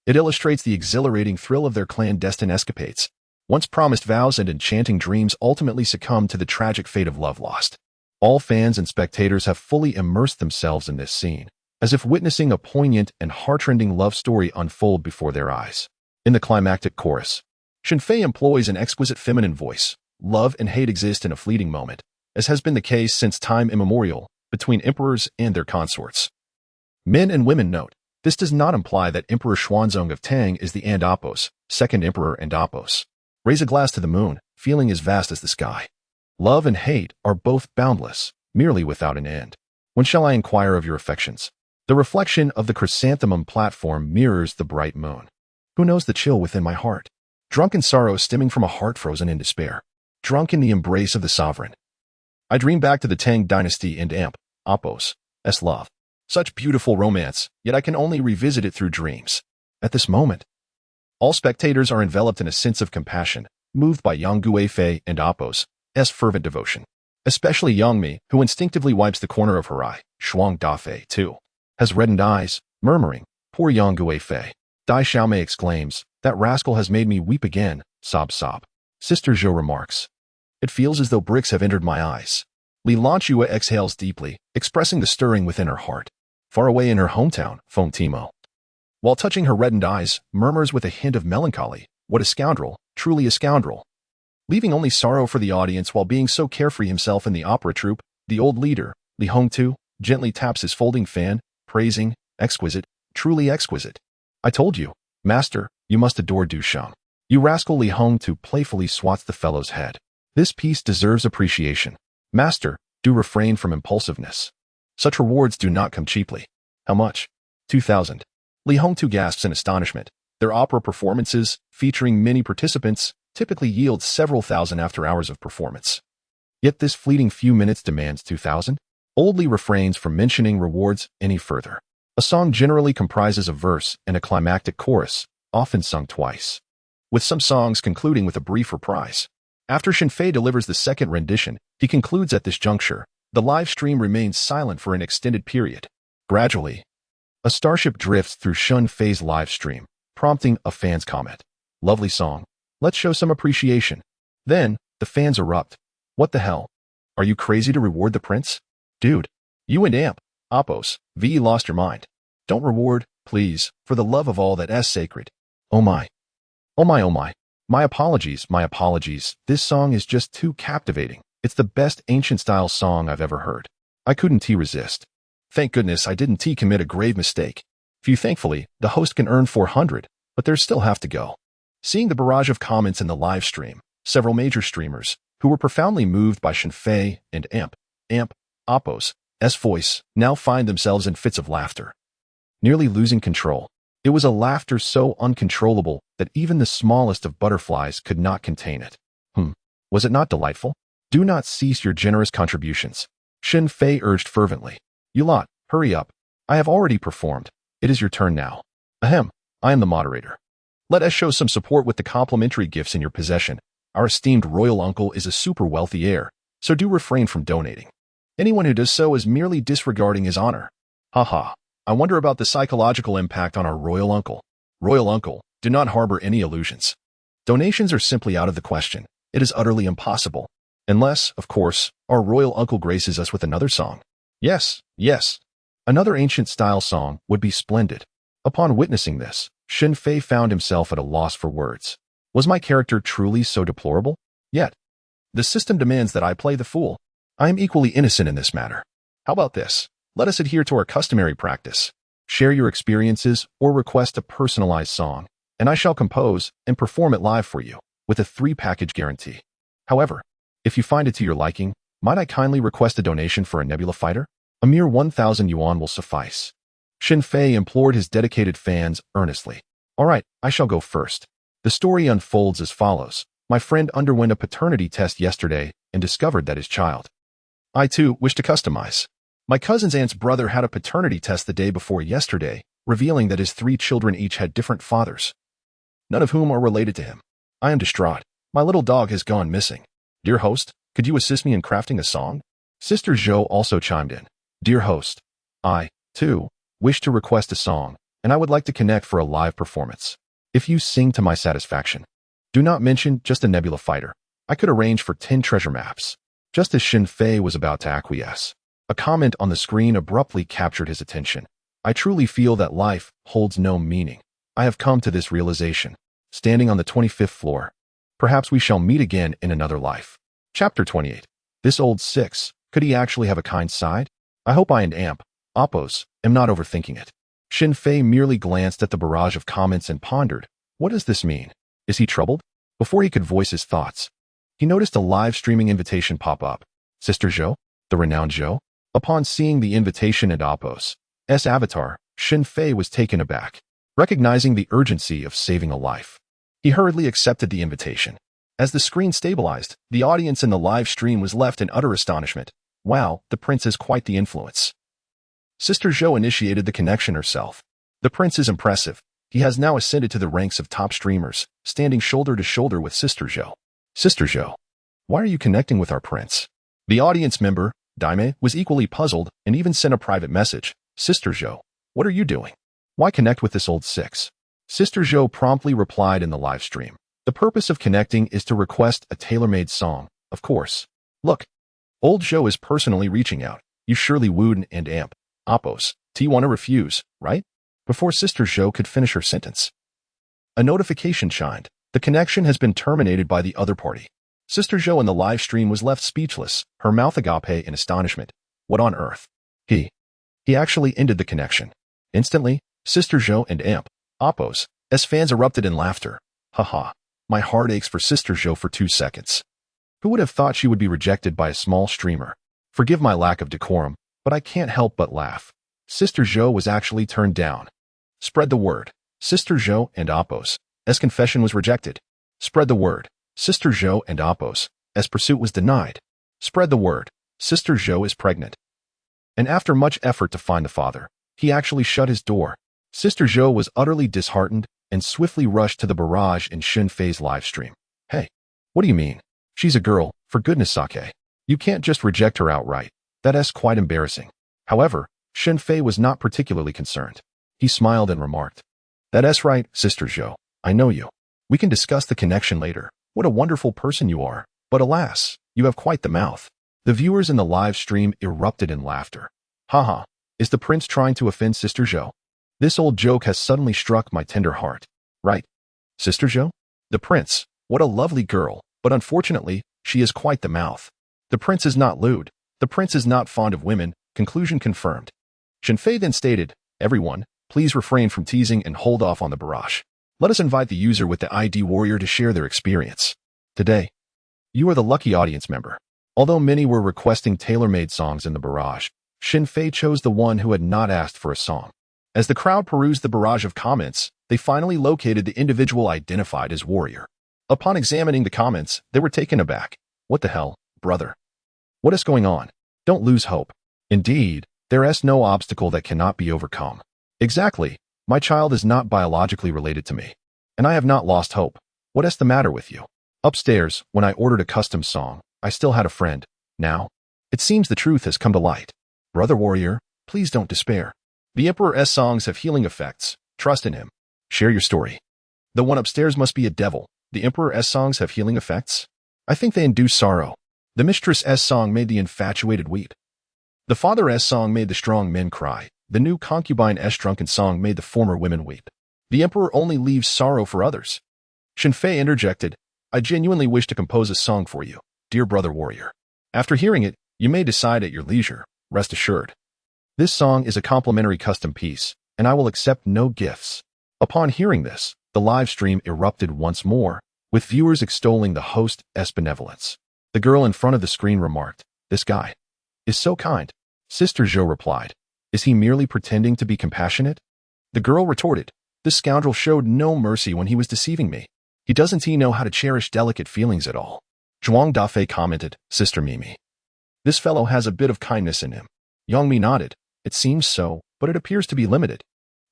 A: it illustrates the exhilarating thrill of their clandestine escapades. Once promised vows and enchanting dreams ultimately succumb to the tragic fate of love lost. All fans and spectators have fully immersed themselves in this scene, as if witnessing a poignant and heart-rending love story unfold before their eyes. In the climactic chorus, Shen Fei employs an exquisite feminine voice. Love and hate exist in a fleeting moment, as has been the case since time immemorial between emperors and their consorts. Men and women note, this does not imply that Emperor Xuanzong of Tang is the Appo's second emperor and Appo's. Raise a glass to the moon, feeling as vast as the sky. Love and hate are both boundless, merely without an end. When shall I inquire of your affections? The reflection of the chrysanthemum platform mirrors the bright moon. Who knows the chill within my heart? Drunk in sorrow stemming from a heart frozen in despair. Drunk in the embrace of the sovereign. I dream back to the Tang dynasty and Appo's love. Such beautiful romance, yet I can only revisit it through dreams. At this moment, all spectators are enveloped in a sense of compassion, moved by Yang Guifei and Appo's fervent devotion. Especially Yang Mi, who instinctively wipes the corner of her eye. Shuang Dafei, too, has reddened eyes, murmuring, poor Yang Guifei. Dai Xiaomei exclaims, that rascal has made me weep again, sob. Sister Zhou remarks, it feels as though bricks have entered my eyes. Li Lanchua exhales deeply, expressing the stirring within her heart. Far away in her hometown, Feng Timo, while touching her reddened eyes, murmurs with a hint of melancholy, what a scoundrel, truly a scoundrel. Leaving only sorrow for the audience while being so carefree himself in the opera troupe, the old leader, Li Hongtu, gently taps his folding fan, praising, exquisite, truly exquisite. I told you, master, you must adore Dusheng. You rascal. Li Hongtu playfully swats the fellow's head. This piece deserves appreciation. Master, do refrain from impulsiveness. Such rewards do not come cheaply. How much? 2,000. Li Hongtu gasps in astonishment. Their opera performances, featuring many participants, typically yield several thousand after hours of performance. Yet this fleeting few minutes demands 2,000? Old Li refrains from mentioning rewards any further. A song generally comprises a verse and a climactic chorus, often sung twice, with some songs concluding with a brief reprise. After Shen Fei delivers the second rendition, he concludes at this juncture, the live stream remains silent for an extended period. Gradually, a starship drifts through Shen Fei's live stream, prompting a fan's comment. Lovely song. Let's show some appreciation. Then, the fans erupt. What the hell? Are you crazy to reward the prince? Dude, you and Appo's lost your mind. Don't reward, please, for the love of all that's sacred. Oh my. Oh my, oh my. My apologies. This song is just too captivating. It's the best ancient-style song I've ever heard. I couldn't resist. Thank goodness I didn't commit a grave mistake. Thankfully, the host can earn 400, but there's still have to go. Seeing the barrage of comments in the live stream, several major streamers, who were profoundly moved by Shen Fei and Appo's voice, now find themselves in fits of laughter, nearly losing control. It was a laughter so uncontrollable that even the smallest of butterflies could not contain it. Was it not delightful? Do not cease your generous contributions. Shen Fei urged fervently. You lot, hurry up. I have already performed. It is your turn now. Ahem, I am the moderator. Let us show some support with the complimentary gifts in your possession. Our esteemed royal uncle is a super wealthy heir, so do refrain from donating. Anyone who does so is merely disregarding his honor. Haha, I wonder about the psychological impact on our royal uncle. Royal uncle, do not harbor any illusions. Donations are simply out of the question. It is utterly impossible. Unless, of course, our royal uncle graces us with another song. Yes, yes. Another ancient-style song would be splendid. Upon witnessing this, Shen Fei found himself at a loss for words. Was my character truly so deplorable? Yet, the system demands that I play the fool. I am equally innocent in this matter. How about this? Let us adhere to our customary practice. Share your experiences or request a personalized song, and I shall compose and perform it live for you, with a 3-package guarantee. However, if you find it to your liking, might I kindly request a donation for a Nebula fighter? A mere 1,000 yuan will suffice. Shen Fei implored his dedicated fans earnestly. All right, I shall go first. The story unfolds as follows. My friend underwent a paternity test yesterday and discovered that his child. I too wish to customize. My cousin's aunt's brother had a paternity test the day before yesterday, revealing that his 3 children each had different fathers, none of whom are related to him. I am distraught. My little dog has gone missing. Dear host, could you assist me in crafting a song? Sister Zhou also chimed in. Dear host, I, too, wish to request a song, and I would like to connect for a live performance. If you sing to my satisfaction, do not mention just a Nebula fighter. I could arrange for 10 treasure maps. Just as Shen Fei was about to acquiesce, a comment on the screen abruptly captured his attention. I truly feel that life holds no meaning. I have come to this realization, standing on the 25th floor. Perhaps we shall meet again in another life. Chapter 28. This old 6, could he actually have a kind side? I hope I and Amp, Oppos, am not overthinking it. Shen Fei merely glanced at the barrage of comments and pondered. What does this mean? Is he troubled? Before he could voice his thoughts, he noticed a live streaming invitation pop up. Sister Zhou, the renowned Zhou? Upon seeing the invitation and Oppos' avatar, Shen Fei was taken aback. Recognizing the urgency of saving a life, he hurriedly accepted the invitation. As the screen stabilized, the audience in the live stream was left in utter astonishment. Wow, the prince has quite the influence. Sister Zhou initiated the connection herself. The prince is impressive. He has now ascended to the ranks of top streamers, standing shoulder to shoulder with Sister Zhou. Sister Zhou, why are you connecting with our prince? The audience member, Daime, was equally puzzled and even sent a private message. Sister Zhou, what are you doing? Why connect with this old 6? Sister Zhou promptly replied in the live stream. The purpose of connecting is to request a tailor-made song, of course. Look, old Zhou is personally reaching out. You surely wooed and Amp, Oppos, you want to refuse, right? Before Sister Zhou could finish her sentence, a notification chimed. The connection has been terminated by the other party. Sister Zhou in the live stream was left speechless, her mouth agape in astonishment. What on earth? He actually ended the connection. Instantly, Sister Zhou and Amp, Oppos, fans erupted in laughter. Haha, my heart aches for Sister Zhou for 2 seconds. Who would have thought she would be rejected by a small streamer? Forgive my lack of decorum, but I can't help but laugh. Sister Zhou was actually turned down. Spread the word. Sister Zhou and Oppos' confession was rejected. Spread the word. Sister Zhou and Oppos' pursuit was denied. Spread the word. Sister Zhou is pregnant. And after much effort to find the father, he actually shut his door. Sister Zhou was utterly disheartened and swiftly rushed to the barrage in Shen Fei's livestream. Hey, what do you mean? She's a girl, for goodness sake. You can't just reject her outright. That's quite embarrassing. However, Shen Fei was not particularly concerned. He smiled and remarked, That's right, Sister Zhou. I know you. We can discuss the connection later. What a wonderful person you are. But alas, you have quite the mouth. The viewers in the live stream erupted in laughter. Haha, is the prince trying to offend Sister Zhou? This old joke has suddenly struck my tender heart. Right. Sister Zhou? The prince. What a lovely girl, but unfortunately, she is quite the mouth. The prince is not lewd. The prince is not fond of women. Conclusion confirmed. Shen Fei then stated, Everyone, please refrain from teasing and hold off on the barrage. Let us invite the user with the ID warrior to share their experience. Today, you are the lucky audience member. Although many were requesting tailor-made songs in the barrage, Shen Fei chose the one who had not asked for a song. As the crowd perused the barrage of comments, they finally located the individual identified as warrior. Upon examining the comments, they were taken aback. What the hell, brother? What is going on? Don't lose hope. Indeed, there is no obstacle that cannot be overcome. Exactly. My child is not biologically related to me. And I have not lost hope. What is the matter with you? Upstairs, when I ordered a custom song, I still had a friend. Now, it seems the truth has come to light. Brother warrior, please don't despair. The Emperor's songs have healing effects. Trust in him. Share your story. The one upstairs must be a devil. The Emperor's songs have healing effects? I think they induce sorrow. The mistress's song made the infatuated weep. The father's song made the strong men cry. The new concubine's drunken song made the former women weep. The Emperor only leaves sorrow for others. Shen Fei interjected, I genuinely wish to compose a song for you, dear brother warrior. After hearing it, you may decide at your leisure, rest assured. This song is a complimentary custom piece, and I will accept no gifts. Upon hearing this, the live stream erupted once more, with viewers extolling the host's benevolence. The girl in front of the screen remarked, this guy is so kind. Sister Zhou replied, is he merely pretending to be compassionate? The girl retorted, this scoundrel showed no mercy when he was deceiving me. Doesn't he know how to cherish delicate feelings at all? Zhuang Dafei commented, Sister Mimi. This fellow has a bit of kindness in him. Yang Mi nodded, it seems so, but it appears to be limited.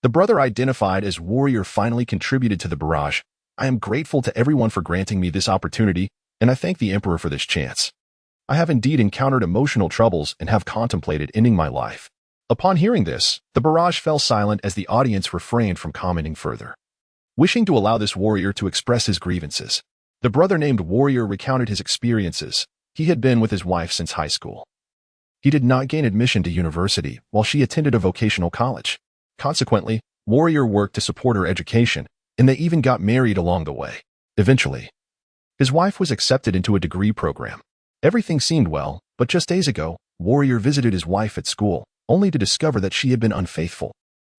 A: The brother identified as warrior finally contributed to the barrage. I am grateful to everyone for granting me this opportunity, and I thank the Emperor for this chance. I have indeed encountered emotional troubles and have contemplated ending my life. Upon hearing this, the barrage fell silent as the audience refrained from commenting further. Wishing to allow this warrior to express his grievances, the brother named Warrior recounted his experiences. He had been with his wife since high school. He did not gain admission to university while she attended a vocational college. Consequently, Warrior worked to support her education, and they even got married along the way. Eventually, his wife was accepted into a degree program. Everything seemed well, but just days ago, Warrior visited his wife at school, only to discover that she had been unfaithful.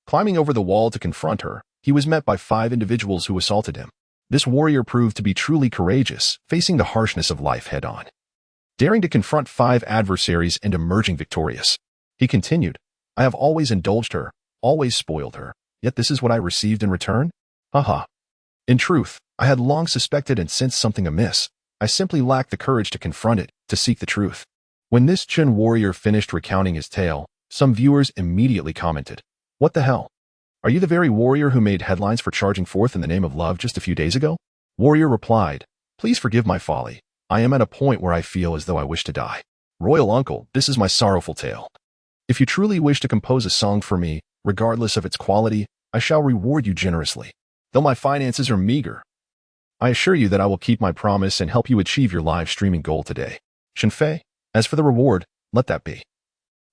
A: Climbing over the wall to confront her, he was met by 5 individuals who assaulted him. This warrior proved to be truly courageous, facing the harshness of life head-on. Daring to confront 5 adversaries and emerging victorious, he continued, I have always indulged her, always spoiled her, yet this is what I received in return? Haha. In truth, I had long suspected and sensed something amiss. I simply lacked the courage to confront it, to seek the truth. When this Chen warrior finished recounting his tale, some viewers immediately commented, what the hell? Are you the very warrior who made headlines for charging forth in the name of love just a few days ago? Warrior replied, please forgive my folly. I am at a point where I feel as though I wish to die. Royal uncle, this is my sorrowful tale. If you truly wish to compose a song for me, regardless of its quality, I shall reward you generously. Though my finances are meager, I assure you that I will keep my promise and help you achieve your live streaming goal today. Shen Fei, as for the reward, let that be.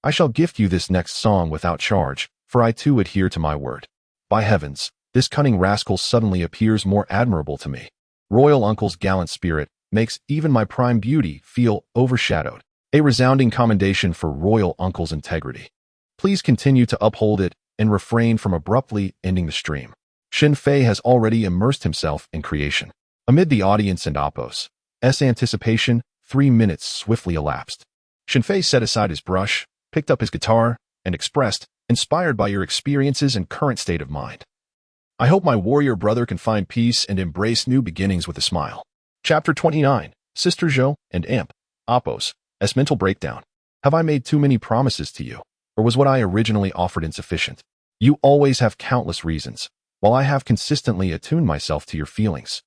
A: I shall gift you this next song without charge, for I too adhere to my word. By heavens, this cunning rascal suddenly appears more admirable to me. Royal uncle's gallant spirit makes even my prime beauty feel overshadowed. A resounding commendation for royal uncle's integrity. Please continue to uphold it and refrain from abruptly ending the stream. Shen Fei has already immersed himself in creation. Amid the audience and Apos' anticipation, 3 minutes swiftly elapsed. Shen Fei set aside his brush, picked up his guitar, and expressed, inspired by your experiences and current state of mind. I hope my warrior brother can find peace and embrace new beginnings with a smile. Chapter 29, Sister Zhou and Imp, Apos' mental breakdown. Have I made too many promises to you, or was what I originally offered insufficient? You always have countless reasons, while I have consistently attuned myself to your feelings,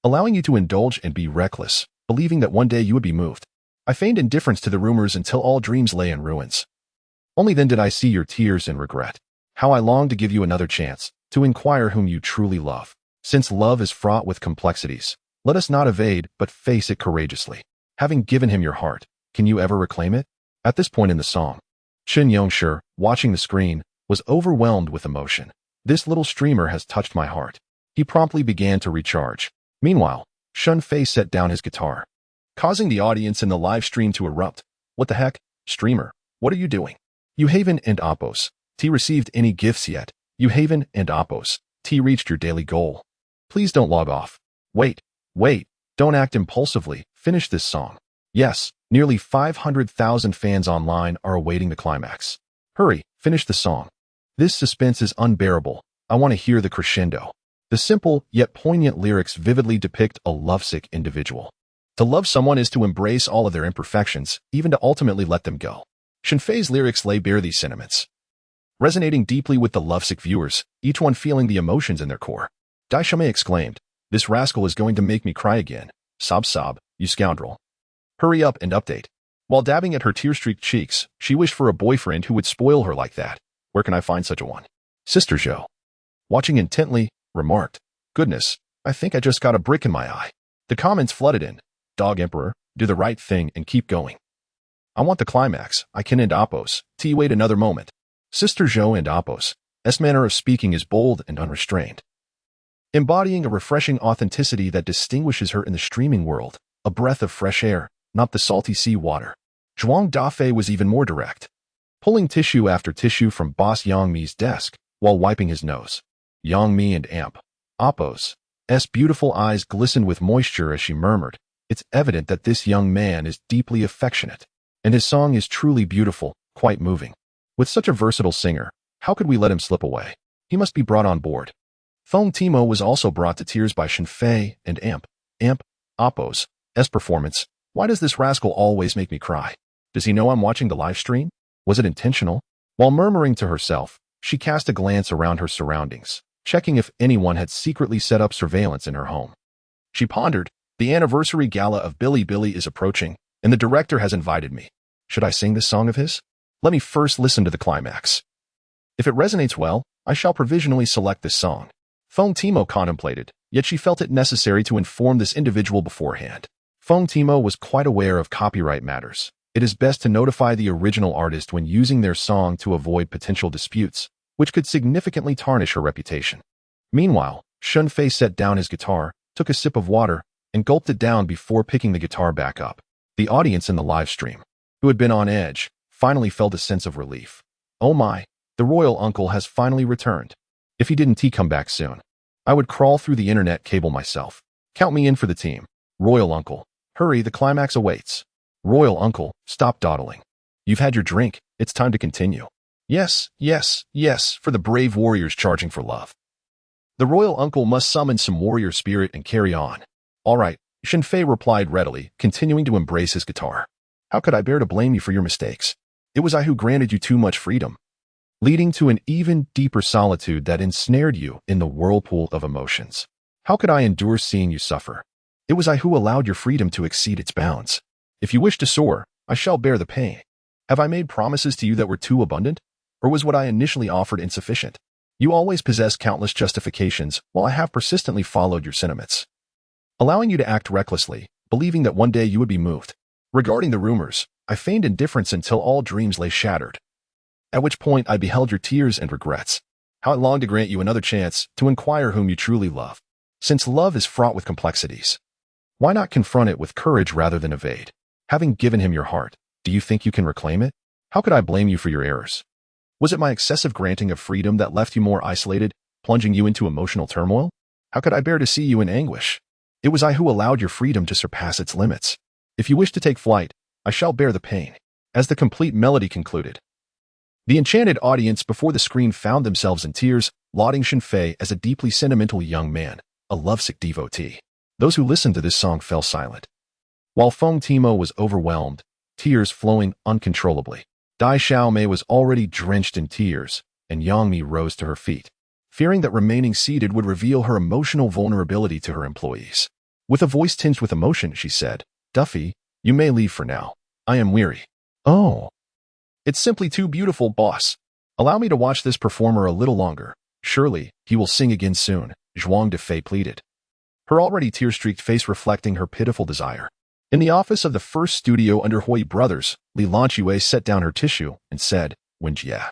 A: allowing you to indulge and be reckless, believing that one day you would be moved. I feigned indifference to the rumors until all dreams lay in ruins. Only then did I see your tears and regret. How I long to give you another chance, to inquire whom you truly love. Since love is fraught with complexities, let us not evade, but face it courageously. Having given him your heart, can you ever reclaim it? At this point in the song, Chen Yongshi, watching the screen, was overwhelmed with emotion. This little streamer has touched my heart. He promptly began to recharge. Meanwhile, Shen Fei set down his guitar, causing the audience in the live stream to erupt. What the heck, streamer? What are you doing? You Haven and Apos, T received any gifts yet? You Haven and Apos, T reached your daily goal. Please don't log off. Wait, don't act impulsively. Finish this song. Yes, nearly 500,000 fans online are awaiting the climax. Hurry, finish the song. This suspense is unbearable. I want to hear the crescendo. The simple yet poignant lyrics vividly depict a lovesick individual. To love someone is to embrace all of their imperfections, even to ultimately let them go. Shen Fei's lyrics lay bare these sentiments, resonating deeply with the lovesick viewers, each one feeling the emotions in their core. Dai Shame exclaimed, this rascal is going to make me cry again. Sob, you scoundrel. Hurry up and update. While dabbing at her tear-streaked cheeks, she wished for a boyfriend who would spoil her like that. Where can I find such a one? Sister Zhou, watching intently, remarked, "Goodness, I think I just got a brick in my eye." The comments flooded in. "Dog Emperor, do the right thing and keep going. I want the climax. I can end Appos. Wait another moment." Sister Zhou and Appos' manner of speaking is bold and unrestrained, embodying a refreshing authenticity that distinguishes her in the streaming world, a breath of fresh air, not the salty sea water. Zhuang Dafei was even more direct, pulling tissue after tissue from boss Yang Mi's desk while wiping his nose. Yang Mi and Appos' beautiful eyes glistened with moisture as she murmured, "It's evident that this young man is deeply affectionate, and his song is truly beautiful, quite moving. With such a versatile singer, how could we let him slip away? He must be brought on board." Feng Timo was also brought to tears by Shen Fei and Appos' performance. "Why does this rascal always make me cry? Does he know I'm watching the live stream? Was it intentional?" While murmuring to herself, she cast a glance around her surroundings, checking if anyone had secretly set up surveillance in her home. She pondered, "The anniversary gala of Billy is approaching, and the director has invited me. Should I sing this song of his? Let me first listen to the climax. If it resonates well, I shall provisionally select this song." Feng Timo contemplated, yet she felt it necessary to inform this individual beforehand. Feng Timo was quite aware of copyright matters. It is best to notify the original artist when using their song to avoid potential disputes, which could significantly tarnish her reputation. Meanwhile, Shen Fei set down his guitar, took a sip of water, and gulped it down before picking the guitar back up. The audience in the live stream, who had been on edge, finally felt a sense of relief. "Oh my, the royal uncle has finally returned. If he didn't come back soon, I would crawl through the internet cable myself. Count me in for the team. Royal uncle, hurry, the climax awaits. Royal uncle, stop dawdling. You've had your drink, it's time to continue. Yes, yes, yes, for the brave warriors charging for love. The royal uncle must summon some warrior spirit and carry on." "All right," Shen Fei replied readily, continuing to embrace his guitar. "How could I bear to blame you for your mistakes? It was I who granted you too much freedom, leading to an even deeper solitude that ensnared you in the whirlpool of emotions. How could I endure seeing you suffer? It was I who allowed your freedom to exceed its bounds. If you wish to soar, I shall bear the pain. Have I made promises to you that were too abundant? Or was what I initially offered insufficient? You always possess countless justifications, while I have persistently followed your sentiments, allowing you to act recklessly, believing that one day you would be moved. Regarding the rumors, I feigned indifference until all dreams lay shattered, at which point I beheld your tears and regrets. How I long to grant you another chance to inquire whom you truly love. Since love is fraught with complexities, why not confront it with courage rather than evade? Having given him your heart, do you think you can reclaim it? How could I blame you for your errors? Was it my excessive granting of freedom that left you more isolated, plunging you into emotional turmoil? How could I bear to see you in anguish? It was I who allowed your freedom to surpass its limits. If you wish to take flight, I shall bear the pain." As the complete melody concluded, the enchanted audience before the screen found themselves in tears, lauding Shen Fei as a deeply sentimental young man, a lovesick devotee. Those who listened to this song fell silent, while Feng Timo was overwhelmed, tears flowing uncontrollably. Dai Xiaomei was already drenched in tears, and Yang Mi rose to her feet, fearing that remaining seated would reveal her emotional vulnerability to her employees. With a voice tinged with emotion, she said, "Duffy, you may leave for now. I am weary." "Oh, it's simply too beautiful, boss. Allow me to watch this performer a little longer. Surely, he will sing again soon," Zhuang Dafei pleaded, her already tear-streaked face reflecting her pitiful desire. In the office of the first studio under Hui Brothers, Li Lanque set down her tissue and said, "Wenjie,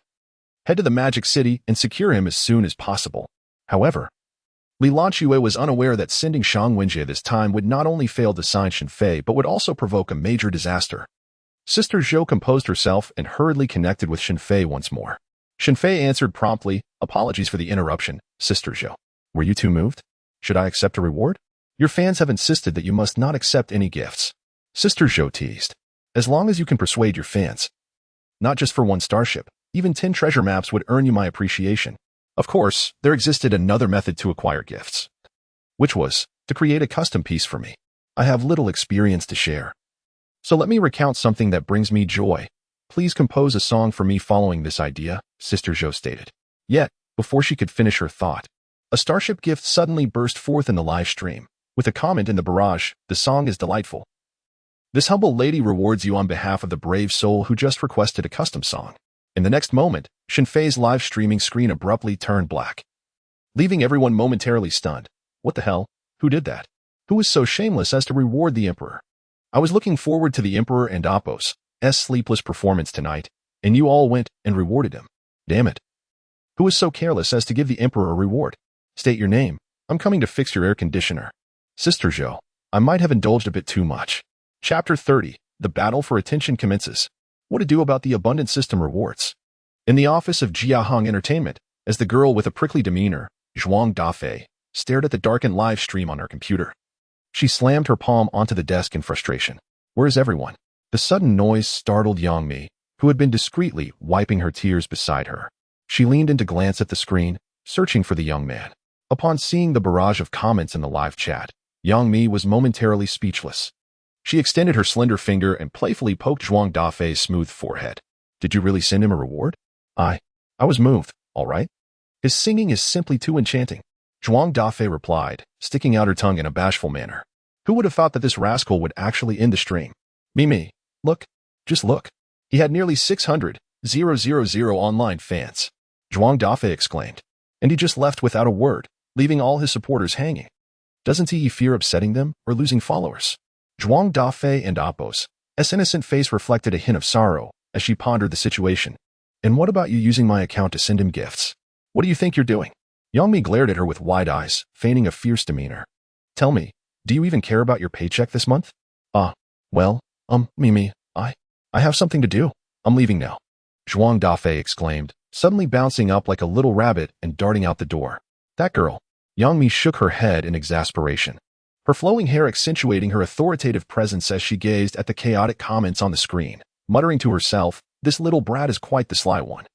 A: head to the Magic City and secure him as soon as possible." However, Li Lanque was unaware that sending Shang Wenjie this time would not only fail to sign Shen Fei but would also provoke a major disaster. Sister Zhou composed herself and hurriedly connected with Shen Fei once more. Shen Fei answered promptly, "Apologies for the interruption, Sister Zhou. Were you too moved? Should I accept a reward? Your fans have insisted that you must not accept any gifts." Sister Zhou teased. "As long as you can persuade your fans. Not just for one starship, even 10 treasure maps would earn you my appreciation." Of course, there existed another method to acquire gifts, which was to create a custom piece for me. I have little experience to share, so let me recount something that brings me joy. Please compose a song for me following this idea, Sister Zhou stated. Yet, before she could finish her thought, a starship gift suddenly burst forth in the live stream, with a comment in the barrage, "The song is delightful. This humble lady rewards you on behalf of the brave soul who just requested a custom song." In the next moment, Shen Fei's live streaming screen abruptly turned black, leaving everyone momentarily stunned. What the hell? Who did that? Who was so shameless as to reward the Emperor? I was looking forward to the Emperor and Apos' sleepless performance tonight, and you all went and rewarded him. Damn it. Who was so careless as to give the Emperor a reward? State your name. I'm coming to fix your air conditioner. Sister Zhou, I might have indulged a bit too much. Chapter 30. The battle for attention commences. What to do about the abundant system rewards. In the office of Jiahong Entertainment, as the girl with a prickly demeanor, Zhuang Dafei, stared at the darkened live stream on her computer. She slammed her palm onto the desk in frustration. Where is everyone? The sudden noise startled Yang Mi, who had been discreetly wiping her tears beside her. She leaned in to glance at the screen, searching for the young man. Upon seeing the barrage of comments in the live chat, Yang Mi was momentarily speechless. She extended her slender finger and playfully poked Zhuang Dafei's smooth forehead. Did you really send him a reward? I was moved, all right. His singing is simply too enchanting. Zhuang Dafei replied, sticking out her tongue in a bashful manner. Who would have thought that this rascal would actually end the stream? Mimi, look, just look. He had nearly 600,000 online fans. Zhuang Dafei exclaimed. And he just left without a word, leaving all his supporters hanging. Doesn't he fear upsetting them or losing followers? Zhuang Dafei and Apos' innocent face reflected a hint of sorrow as she pondered the situation. And what about you using my account to send him gifts? What do you think you're doing? Yang Mi glared at her with wide eyes, feigning a fierce demeanor. Tell me, do you even care about your paycheck this month? Well, Mimi, I have something to do. I'm leaving now. Zhuang Dafei exclaimed, suddenly bouncing up like a little rabbit and darting out the door. That girl. Yang Mi shook her head in exasperation, her flowing hair accentuating her authoritative presence as she gazed at the chaotic comments on the screen, muttering to herself, this little brat is quite the sly one.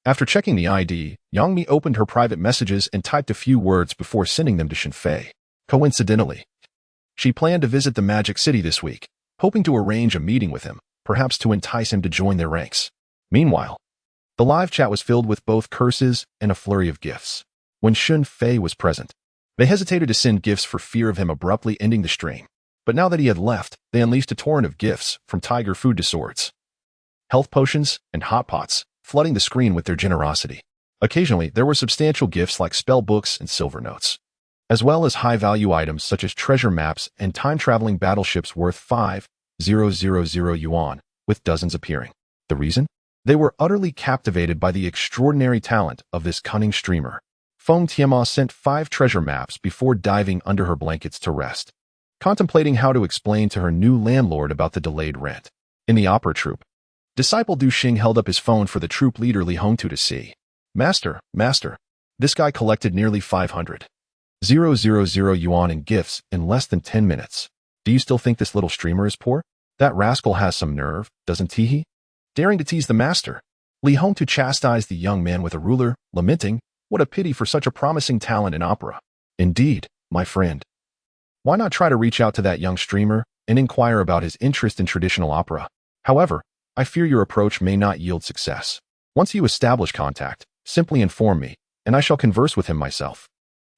A: After checking the ID, Yang Mi opened her private messages and typed a few words before sending them to Shen Fei. Coincidentally, she planned to visit the Magic City this week, hoping to arrange a meeting with him, perhaps to entice him to join their ranks. Meanwhile, the live chat was filled with both curses and a flurry of gifts. When Shen Fei was present, they hesitated to send gifts for fear of him abruptly ending the stream. But now that he had left, they unleashed a torrent of gifts, from tiger food to swords, health potions, and hot pots, flooding the screen with their generosity. Occasionally, there were substantial gifts like spell books and silver notes, as well as high-value items such as treasure maps and time-traveling battleships worth 5,000 yuan, with dozens appearing. The reason? They were utterly captivated by the extraordinary talent of this cunning streamer. Feng Tianma sent 5 treasure maps before diving under her blankets to rest, contemplating how to explain to her new landlord about the delayed rent. In the opera troupe, Disciple Du Xing held up his phone for the troop leader Li Hongtu to see. Master, this guy collected nearly 500,000 yuan in gifts in less than 10 minutes. Do you still think this little streamer is poor? That rascal has some nerve, doesn't he? Daring to tease the master, Li Hongtu chastised the young man with a ruler, lamenting, what a pity for such a promising talent in opera. Indeed, my friend. Why not try to reach out to that young streamer and inquire about his interest in traditional opera? However, I fear your approach may not yield success. Once you establish contact, simply inform me, and I shall converse with him myself.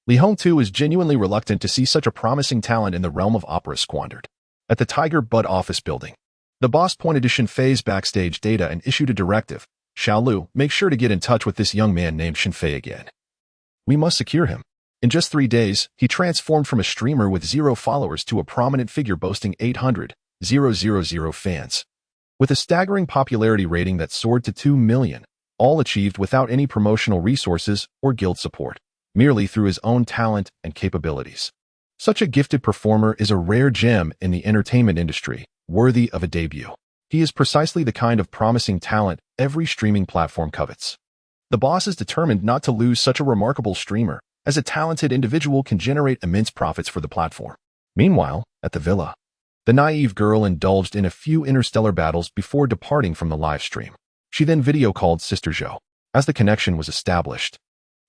A: Li Hongtu is genuinely reluctant to see such a promising talent in the realm of opera squandered. At the Tiger Bud office building, the boss pointed to Shen Fei's backstage data and issued a directive. Xiaolu, make sure to get in touch with this young man named Shen Fei again. We must secure him. In just 3 days, he transformed from a streamer with 0 followers to a prominent figure boasting 800,000 fans. With a staggering popularity rating that soared to 2 million, all achieved without any promotional resources or guild support, merely through his own talent and capabilities. Such a gifted performer is a rare gem in the entertainment industry, worthy of a debut. He is precisely the kind of promising talent every streaming platform covets. The boss is determined not to lose such a remarkable streamer, as a talented individual can generate immense profits for the platform. Meanwhile, at the villa, the naive girl indulged in a few interstellar battles before departing from the live stream. She then video-called Sister Zhou. As the connection was established,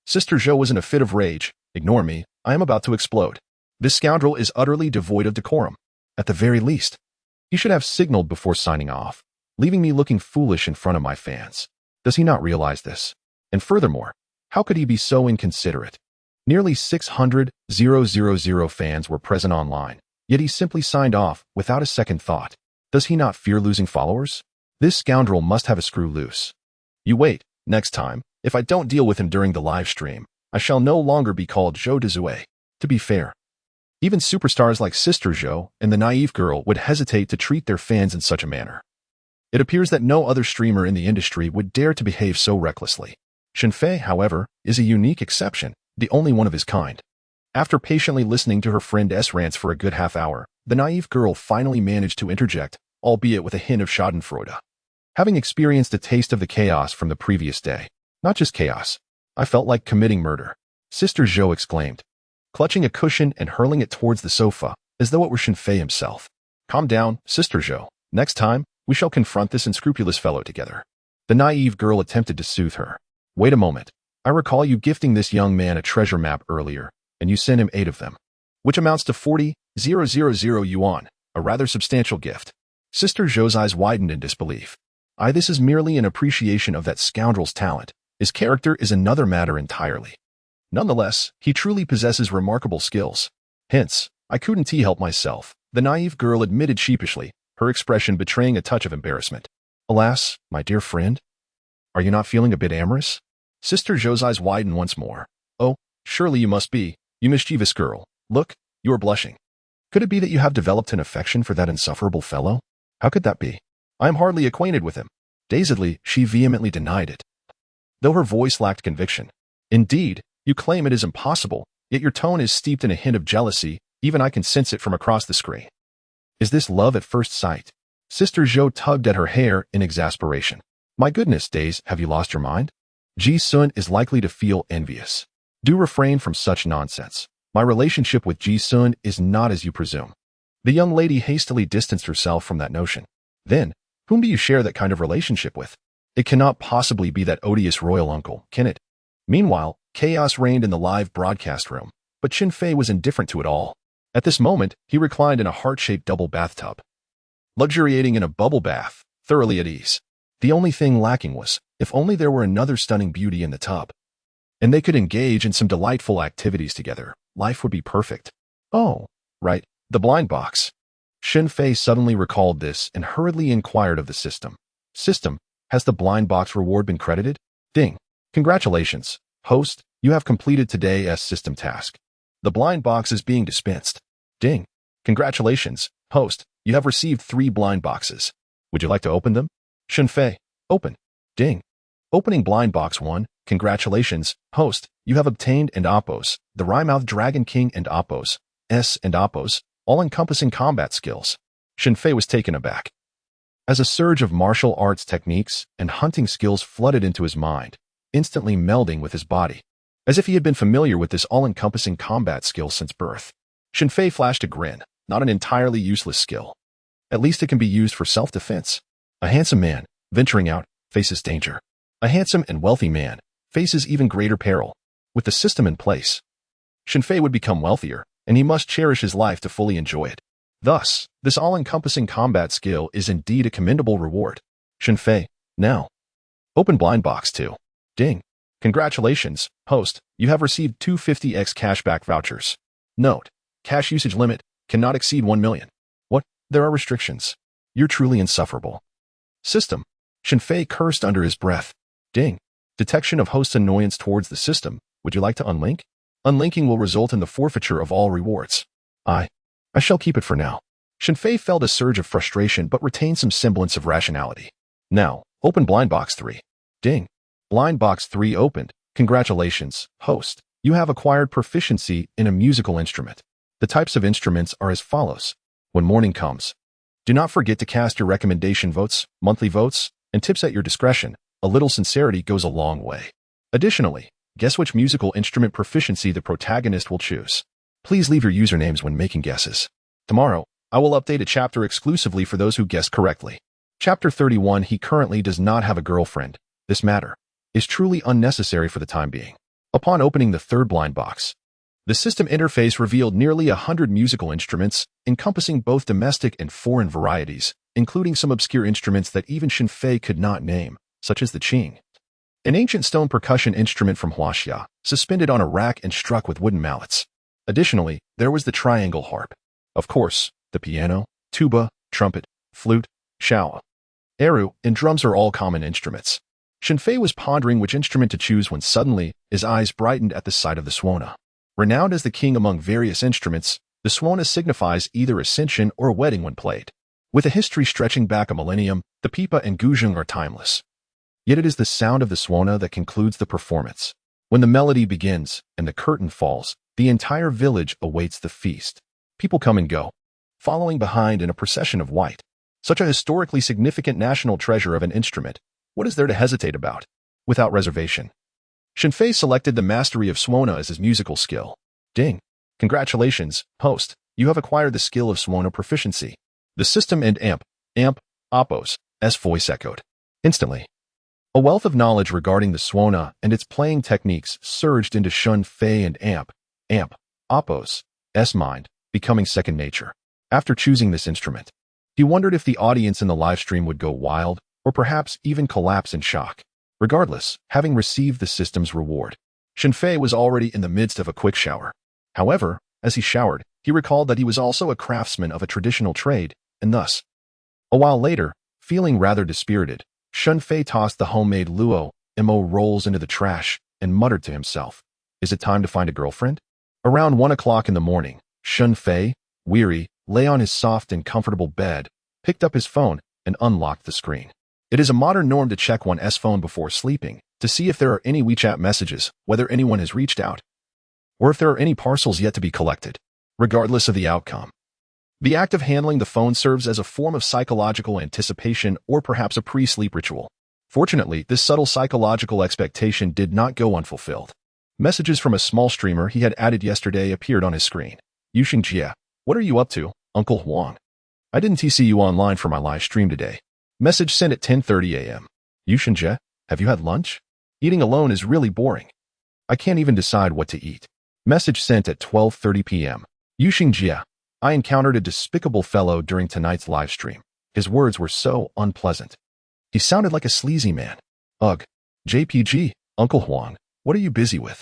A: Sister Zhou was in a fit of rage. Ignore me, I am about to explode. This scoundrel is utterly devoid of decorum. At the very least, he should have signaled before signing off, leaving me looking foolish in front of my fans. Does he not realize this? And furthermore, how could he be so inconsiderate? Nearly 600,000 fans were present online, yet he simply signed off without a second thought. Does he not fear losing followers? This scoundrel must have a screw loose. You wait, next time, if I don't deal with him during the live stream, I shall no longer be called Zhou de Zue. To be fair, even superstars like Sister Zhou and the naive girl would hesitate to treat their fans in such a manner. It appears that no other streamer in the industry would dare to behave so recklessly. Shen Fei, however, is a unique exception, the only one of his kind. After patiently listening to her friend's rants for a good half hour, the naive girl finally managed to interject, albeit with a hint of schadenfreude. Having experienced a taste of the chaos from the previous day, not just chaos, I felt like committing murder, Sister Zhou exclaimed, clutching a cushion and hurling it towards the sofa, as though it were Shen Fei himself. Calm down, Sister Zhou. Next time, we shall confront this unscrupulous fellow together. The naive girl attempted to soothe her. Wait a moment. I recall you gifting this young man a treasure map earlier, and you sent him 8 of them, which amounts to 40,000 yuan, a rather substantial gift. Sister Zhou's eyes widened in disbelief. This is merely an appreciation of that scoundrel's talent. His character is another matter entirely. Nonetheless, he truly possesses remarkable skills. Hence, I couldn't help myself, the naive girl admitted sheepishly, her expression betraying a touch of embarrassment. Alas, my dear friend, are you not feeling a bit amorous? Sister Zhou's eyes widened once more. Oh, surely you must be, you mischievous girl. Look, you are blushing. Could it be that you have developed an affection for that insufferable fellow? How could that be? I am hardly acquainted with him. Dazedly, she vehemently denied it, though her voice lacked conviction. Indeed, you claim it is impossible, yet your tone is steeped in a hint of jealousy, even I can sense it from across the screen. Is this love at first sight? Sister Zhou tugged at her hair in exasperation. My goodness, Days, have you lost your mind? Ji Sun is likely to feel envious. Do refrain from such nonsense. My relationship with Ji Sun is not as you presume. The young lady hastily distanced herself from that notion. Then, whom do you share that kind of relationship with? It cannot possibly be that odious royal uncle, can it? Meanwhile, chaos reigned in the live broadcast room, but Shen Fei was indifferent to it all. At this moment, he reclined in a heart-shaped double bathtub, luxuriating in a bubble bath, thoroughly at ease. The only thing lacking was, if only there were another stunning beauty in the tub, and they could engage in some delightful activities together, life would be perfect. Oh, right, the blind box. Shen Fei suddenly recalled this and hurriedly inquired of the system. System, has the blind box reward been credited? Ding. Congratulations, host, you have completed today's system task. The blind box is being dispensed. Ding. Congratulations, host, you have received 3 blind boxes. Would you like to open them? Shen Fei, open. Ding. Opening blind box 1, congratulations, host, you have obtained and Oppos, the Wry-Mouthed Dragon King and Oppos, all-encompassing combat skills. Shen Fei was taken aback, as a surge of martial arts techniques and hunting skills flooded into his mind, instantly melding with his body, as if he had been familiar with this all-encompassing combat skill since birth. Shen Fei flashed a grin, not an entirely useless skill. At least it can be used for self-defense. A handsome man, venturing out, faces danger. A handsome and wealthy man faces even greater peril. With the system in place, Shen Fei would become wealthier, and he must cherish his life to fully enjoy it. Thus, this all-encompassing combat skill is indeed a commendable reward. Shen Fei, now, open blind box 2. Ding. Congratulations, host, you have received 250x cashback vouchers. Note, cash usage limit cannot exceed 1 million. What? There are restrictions. You're truly insufferable. System. Shen Fei cursed under his breath. Ding. Detection of host annoyance towards the system. Would you like to unlink? Unlinking will result in the forfeiture of all rewards. I shall keep it for now. Shen Fei felt a surge of frustration but retained some semblance of rationality. Now, open blind box 3. Ding. Blind box 3 opened. Congratulations, host. You have acquired proficiency in a musical instrument. The types of instruments are as follows. When morning comes, do not forget to cast your recommendation votes, monthly votes, and tips at your discretion. A little sincerity goes a long way. Additionally, guess which musical instrument proficiency the protagonist will choose. Please leave your usernames when making guesses. Tomorrow, I will update a chapter exclusively for those who guessed correctly. Chapter 31. He currently does not have a girlfriend. This matter is truly unnecessary for the time being. Upon opening the 3rd blind box, the system interface revealed nearly 100 musical instruments, encompassing both domestic and foreign varieties, including some obscure instruments that even Shen Fei could not name, such as the qing, an ancient stone percussion instrument from Huaxia, suspended on a rack and struck with wooden mallets. Additionally, there was the triangle harp. Of course, the piano, tuba, trumpet, flute, shao, eru, and drums are all common instruments. Shen Fei was pondering which instrument to choose when suddenly his eyes brightened at the sight of the suona. Renowned as the king among various instruments, the suona signifies either ascension or a wedding when played. With a history stretching back a millennium, the pipa and guzheng are timeless. Yet it is the sound of the suona that concludes the performance. When the melody begins and the curtain falls, the entire village awaits the feast. People come and go, following behind in a procession of white. Such a historically significant national treasure of an instrument, what is there to hesitate about? Without reservation, Shen Fei selected the mastery of suona as his musical skill. Ding! Congratulations, host, you have acquired the skill of suona proficiency. The system and amp, oppos, s voice echoed. Instantly, a wealth of knowledge regarding the suona and its playing techniques surged into Shen Fei and amp, oppos, s mind, becoming second nature. After choosing this instrument, he wondered if the audience in the livestream would go wild, or perhaps even collapse in shock. Regardless, having received the system's reward, Shen Fei was already in the midst of a quick shower. However, as he showered, he recalled that he was also a craftsman of a traditional trade, and thus, a while later, feeling rather dispirited, Shen Fei tossed the homemade luo rolls into the trash and muttered to himself, "Is it time to find a girlfriend?" Around 1 o'clock in the morning, Shen Fei, weary, lay on his soft and comfortable bed, picked up his phone, and unlocked the screen. It is a modern norm to check one's phone before sleeping, to see if there are any WeChat messages, whether anyone has reached out, or if there are any parcels yet to be collected, regardless of the outcome. The act of handling the phone serves as a form of psychological anticipation or perhaps a pre-sleep ritual. Fortunately, this subtle psychological expectation did not go unfulfilled. Messages from a small streamer he had added yesterday appeared on his screen. Yuxing Jia, what are you up to, Uncle Huang? I didn't see you online for my live stream today. Message sent at 10:30 a.m. Yuxing Jia, have you had lunch? Eating alone is really boring. I can't even decide what to eat. Message sent at 12:30 p.m. Yuxing Jia, I encountered a despicable fellow during tonight's live stream. His words were so unpleasant. He sounded like a sleazy man. Ugh. JPG, Uncle Huang, what are you busy with?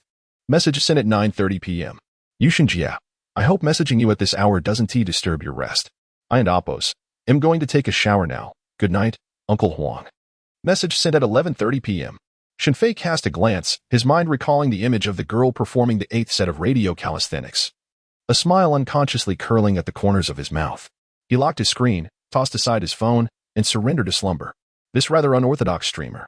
A: Message sent at 9:30 p.m. Yuxing Jia, I hope messaging you at this hour doesn't disturb your rest. I and Oppos am going to take a shower now. Good night, Uncle Huang. Message sent at 11:30 p.m. Shen Fei cast a glance, his mind recalling the image of the girl performing the 8th set of radio calisthenics. A smile unconsciously curling at the corners of his mouth. He locked his screen, tossed aside his phone, and surrendered to slumber. This rather unorthodox streamer,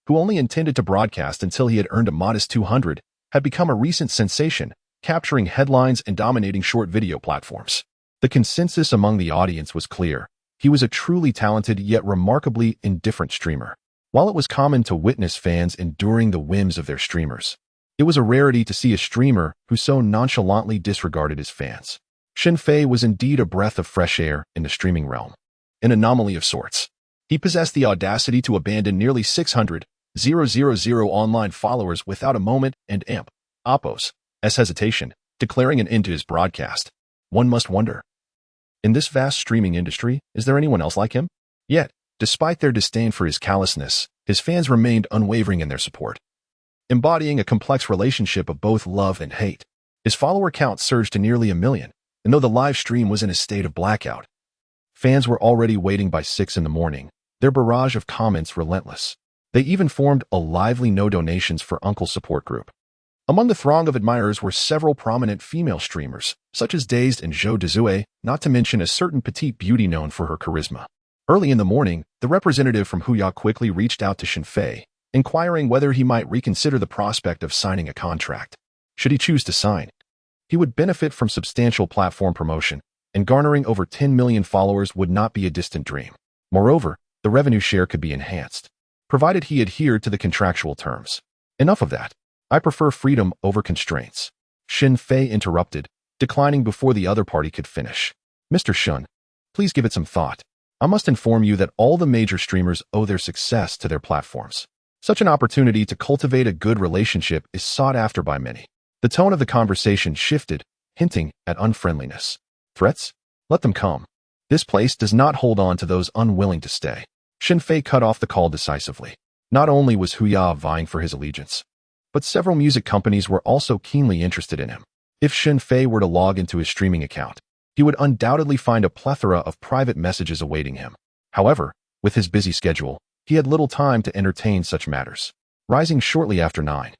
A: who only intended to broadcast until he had earned a modest 200, had become a recent sensation, capturing headlines and dominating short video platforms. The consensus among the audience was clear. He was a truly talented yet remarkably indifferent streamer. While it was common to witness fans enduring the whims of their streamers, it was a rarity to see a streamer who so nonchalantly disregarded his fans. Shen Fei was indeed a breath of fresh air in the streaming realm, an anomaly of sorts. He possessed the audacity to abandon nearly 600,000 online followers without a moment and Oppos' hesitation, declaring an end to his broadcast. One must wonder, in this vast streaming industry, is there anyone else like him? Yet, despite their disdain for his callousness, his fans remained unwavering in their support. Embodying a complex relationship of both love and hate, his follower count surged to nearly 1 million, and though the live stream was in a state of blackout, fans were already waiting by 6 in the morning, their barrage of comments relentless. They even formed a lively no donations for Uncle support group. Among the throng of admirers were several prominent female streamers, such as Dazed and Zhou Dezue, not to mention a certain petite beauty known for her charisma. Early in the morning, the representative from Huya quickly reached out to Shen Fei, inquiring whether he might reconsider the prospect of signing a contract. Should he choose to sign, he would benefit from substantial platform promotion, and garnering over 10 million followers would not be a distant dream. Moreover, the revenue share could be enhanced, provided he adhered to the contractual terms. Enough of that. I prefer freedom over constraints. Shen Fei interrupted, declining before the other party could finish. Mr. Shen, please give it some thought. I must inform you that all the major streamers owe their success to their platforms. Such an opportunity to cultivate a good relationship is sought after by many. The tone of the conversation shifted, hinting at unfriendliness. Threats? Let them come. This place does not hold on to those unwilling to stay. Shen Fei cut off the call decisively. Not only was Huya vying for his allegiance, but several music companies were also keenly interested in him. If Shen Fei were to log into his streaming account, he would undoubtedly find a plethora of private messages awaiting him. However, with his busy schedule, he had little time to entertain such matters. Rising shortly after 9,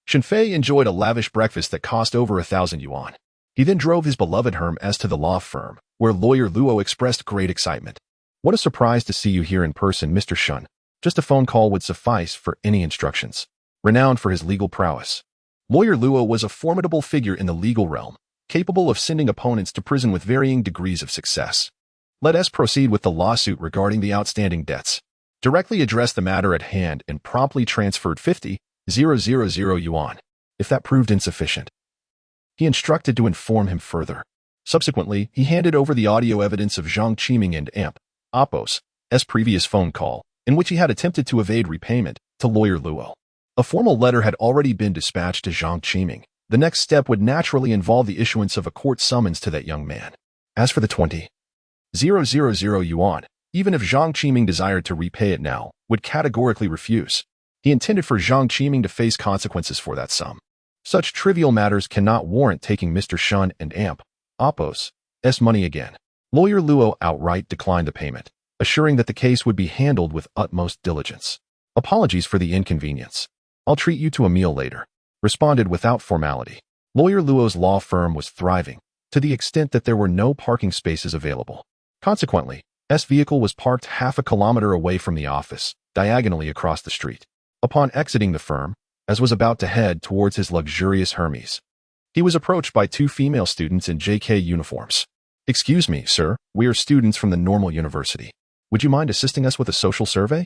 A: Shen Fei enjoyed a lavish breakfast that cost over 1,000 yuan. He then drove his beloved Hermes to the law firm, where lawyer Luo expressed great excitement. "What a surprise to see you here in person, Mr. Shen. Just a phone call would suffice for any instructions." Renowned for his legal prowess, lawyer Luo was a formidable figure in the legal realm, capable of sending opponents to prison with varying degrees of success. Let us proceed with the lawsuit regarding the outstanding debts. Directly addressed the matter at hand and promptly transferred 50,000 yuan. If that proved insufficient, he instructed to inform him further. Subsequently, he handed over the audio evidence of Zhang Qiming and Amp Oppo's previous phone call, in which he had attempted to evade repayment, to lawyer Luo. A formal letter had already been dispatched to Zhang Qiming. The next step would naturally involve the issuance of a court summons to that young man. As for the 20,000 yuan, even if Zhang Qiming desired to repay it now, would categorically refuse. He intended for Zhang Qiming to face consequences for that sum. Such trivial matters cannot warrant taking Mr. Shen and Amp Oppo's money again. Lawyer Luo outright declined the payment, assuring that the case would be handled with utmost diligence. "Apologies for the inconvenience. I'll treat you to a meal later," responded without formality. Lawyer Luo's law firm was thriving, to the extent that there were no parking spaces available. Consequently, S vehicle was parked half a kilometer away from the office, diagonally across the street. Upon exiting the firm, as was about to head towards his luxurious Hermes, he was approached by 2 female students in JK uniforms. "Excuse me, sir, we are students from the Normal University. Would you mind assisting us with a social survey?"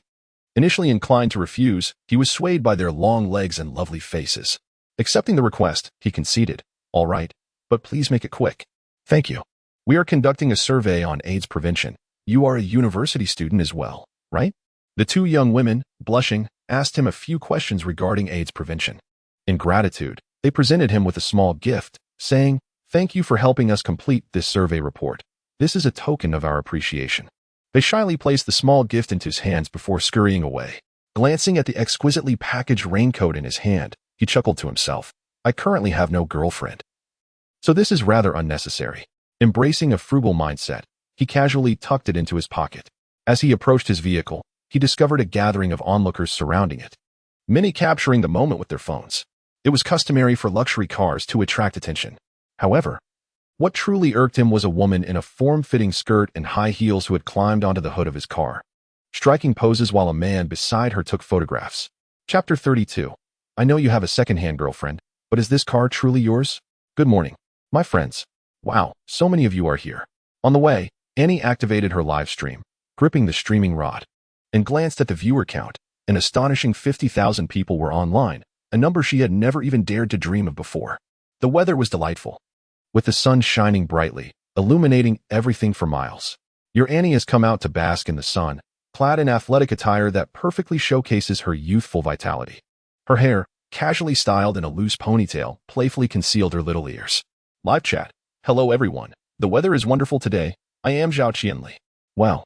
A: Initially inclined to refuse, he was swayed by their long legs and lovely faces. Accepting the request, he conceded, "All right, but please make it quick." "Thank you. We are conducting a survey on AIDS prevention. You are a university student as well, right?" The 2 young women, blushing, asked him a few questions regarding AIDS prevention. In gratitude, they presented him with a small gift, saying, "Thank you for helping us complete this survey report. This is a token of our appreciation." They shyly placed the small gift into his hands before scurrying away. Glancing at the exquisitely packaged raincoat in his hand, he chuckled to himself, "I currently have no girlfriend, so this is rather unnecessary." Embracing a frugal mindset, he casually tucked it into his pocket. As he approached his vehicle, he discovered a gathering of onlookers surrounding it, many capturing the moment with their phones. It was customary for luxury cars to attract attention. However, what truly irked him was a woman in a form-fitting skirt and high heels who had climbed onto the hood of his car, striking poses while a man beside her took photographs. Chapter 32. I know you have a second-hand girlfriend, but is this car truly yours? Good morning, my friends. Wow, so many of you are here. On the way, Annie activated her live stream, gripping the streaming rod, and glanced at the viewer count. An astonishing 50,000 people were online, a number she had never even dared to dream of before. The weather was delightful, with the sun shining brightly, illuminating everything for miles. Your Annie has come out to bask in the sun, clad in athletic attire that perfectly showcases her youthful vitality. Her hair, casually styled in a loose ponytail, playfully concealed her little ears. Live chat. Hello everyone. The weather is wonderful today. I am Zhao Qianli. Wow.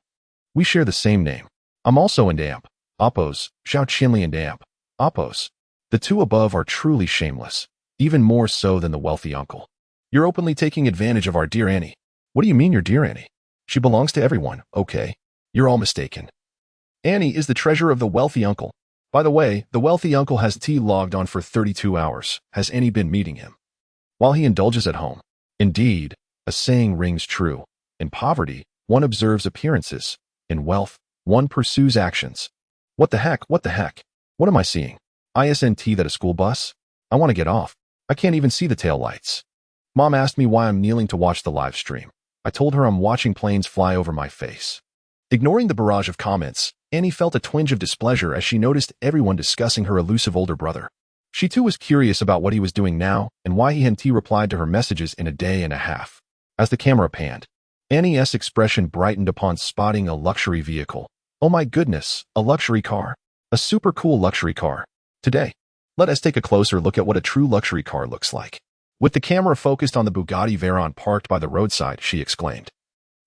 A: We share the same name. I'm also in Amp Oppo's, Zhao Qianli and Amp Oppo's. The 2 above are truly shameless, even more so than the wealthy uncle. You're openly taking advantage of our dear Annie. What do you mean your dear Annie? She belongs to everyone, okay? You're all mistaken. Annie is the treasure of the wealthy uncle. By the way, the wealthy uncle has logged on for 32 hours. Has Annie been meeting him while he indulges at home? Indeed, a saying rings true. In poverty, one observes appearances. In wealth, one pursues actions. What the heck? What the heck? What am I seeing? Isn't that a school bus? I want to get off. I can't even see the tail lights. Mom asked me why I'm kneeling to watch the live stream. I told her I'm watching planes fly over my face. Ignoring the barrage of comments, Annie felt a twinge of displeasure as she noticed everyone discussing her elusive older brother. She too was curious about what he was doing now and why he hadn't replied to her messages in a day and a half. As the camera panned, Annie's expression brightened upon spotting a luxury vehicle. Oh my goodness, a luxury car. A super cool luxury car. Today, let us take a closer look at what a true luxury car looks like. With the camera focused on the Bugatti Veyron parked by the roadside, she exclaimed,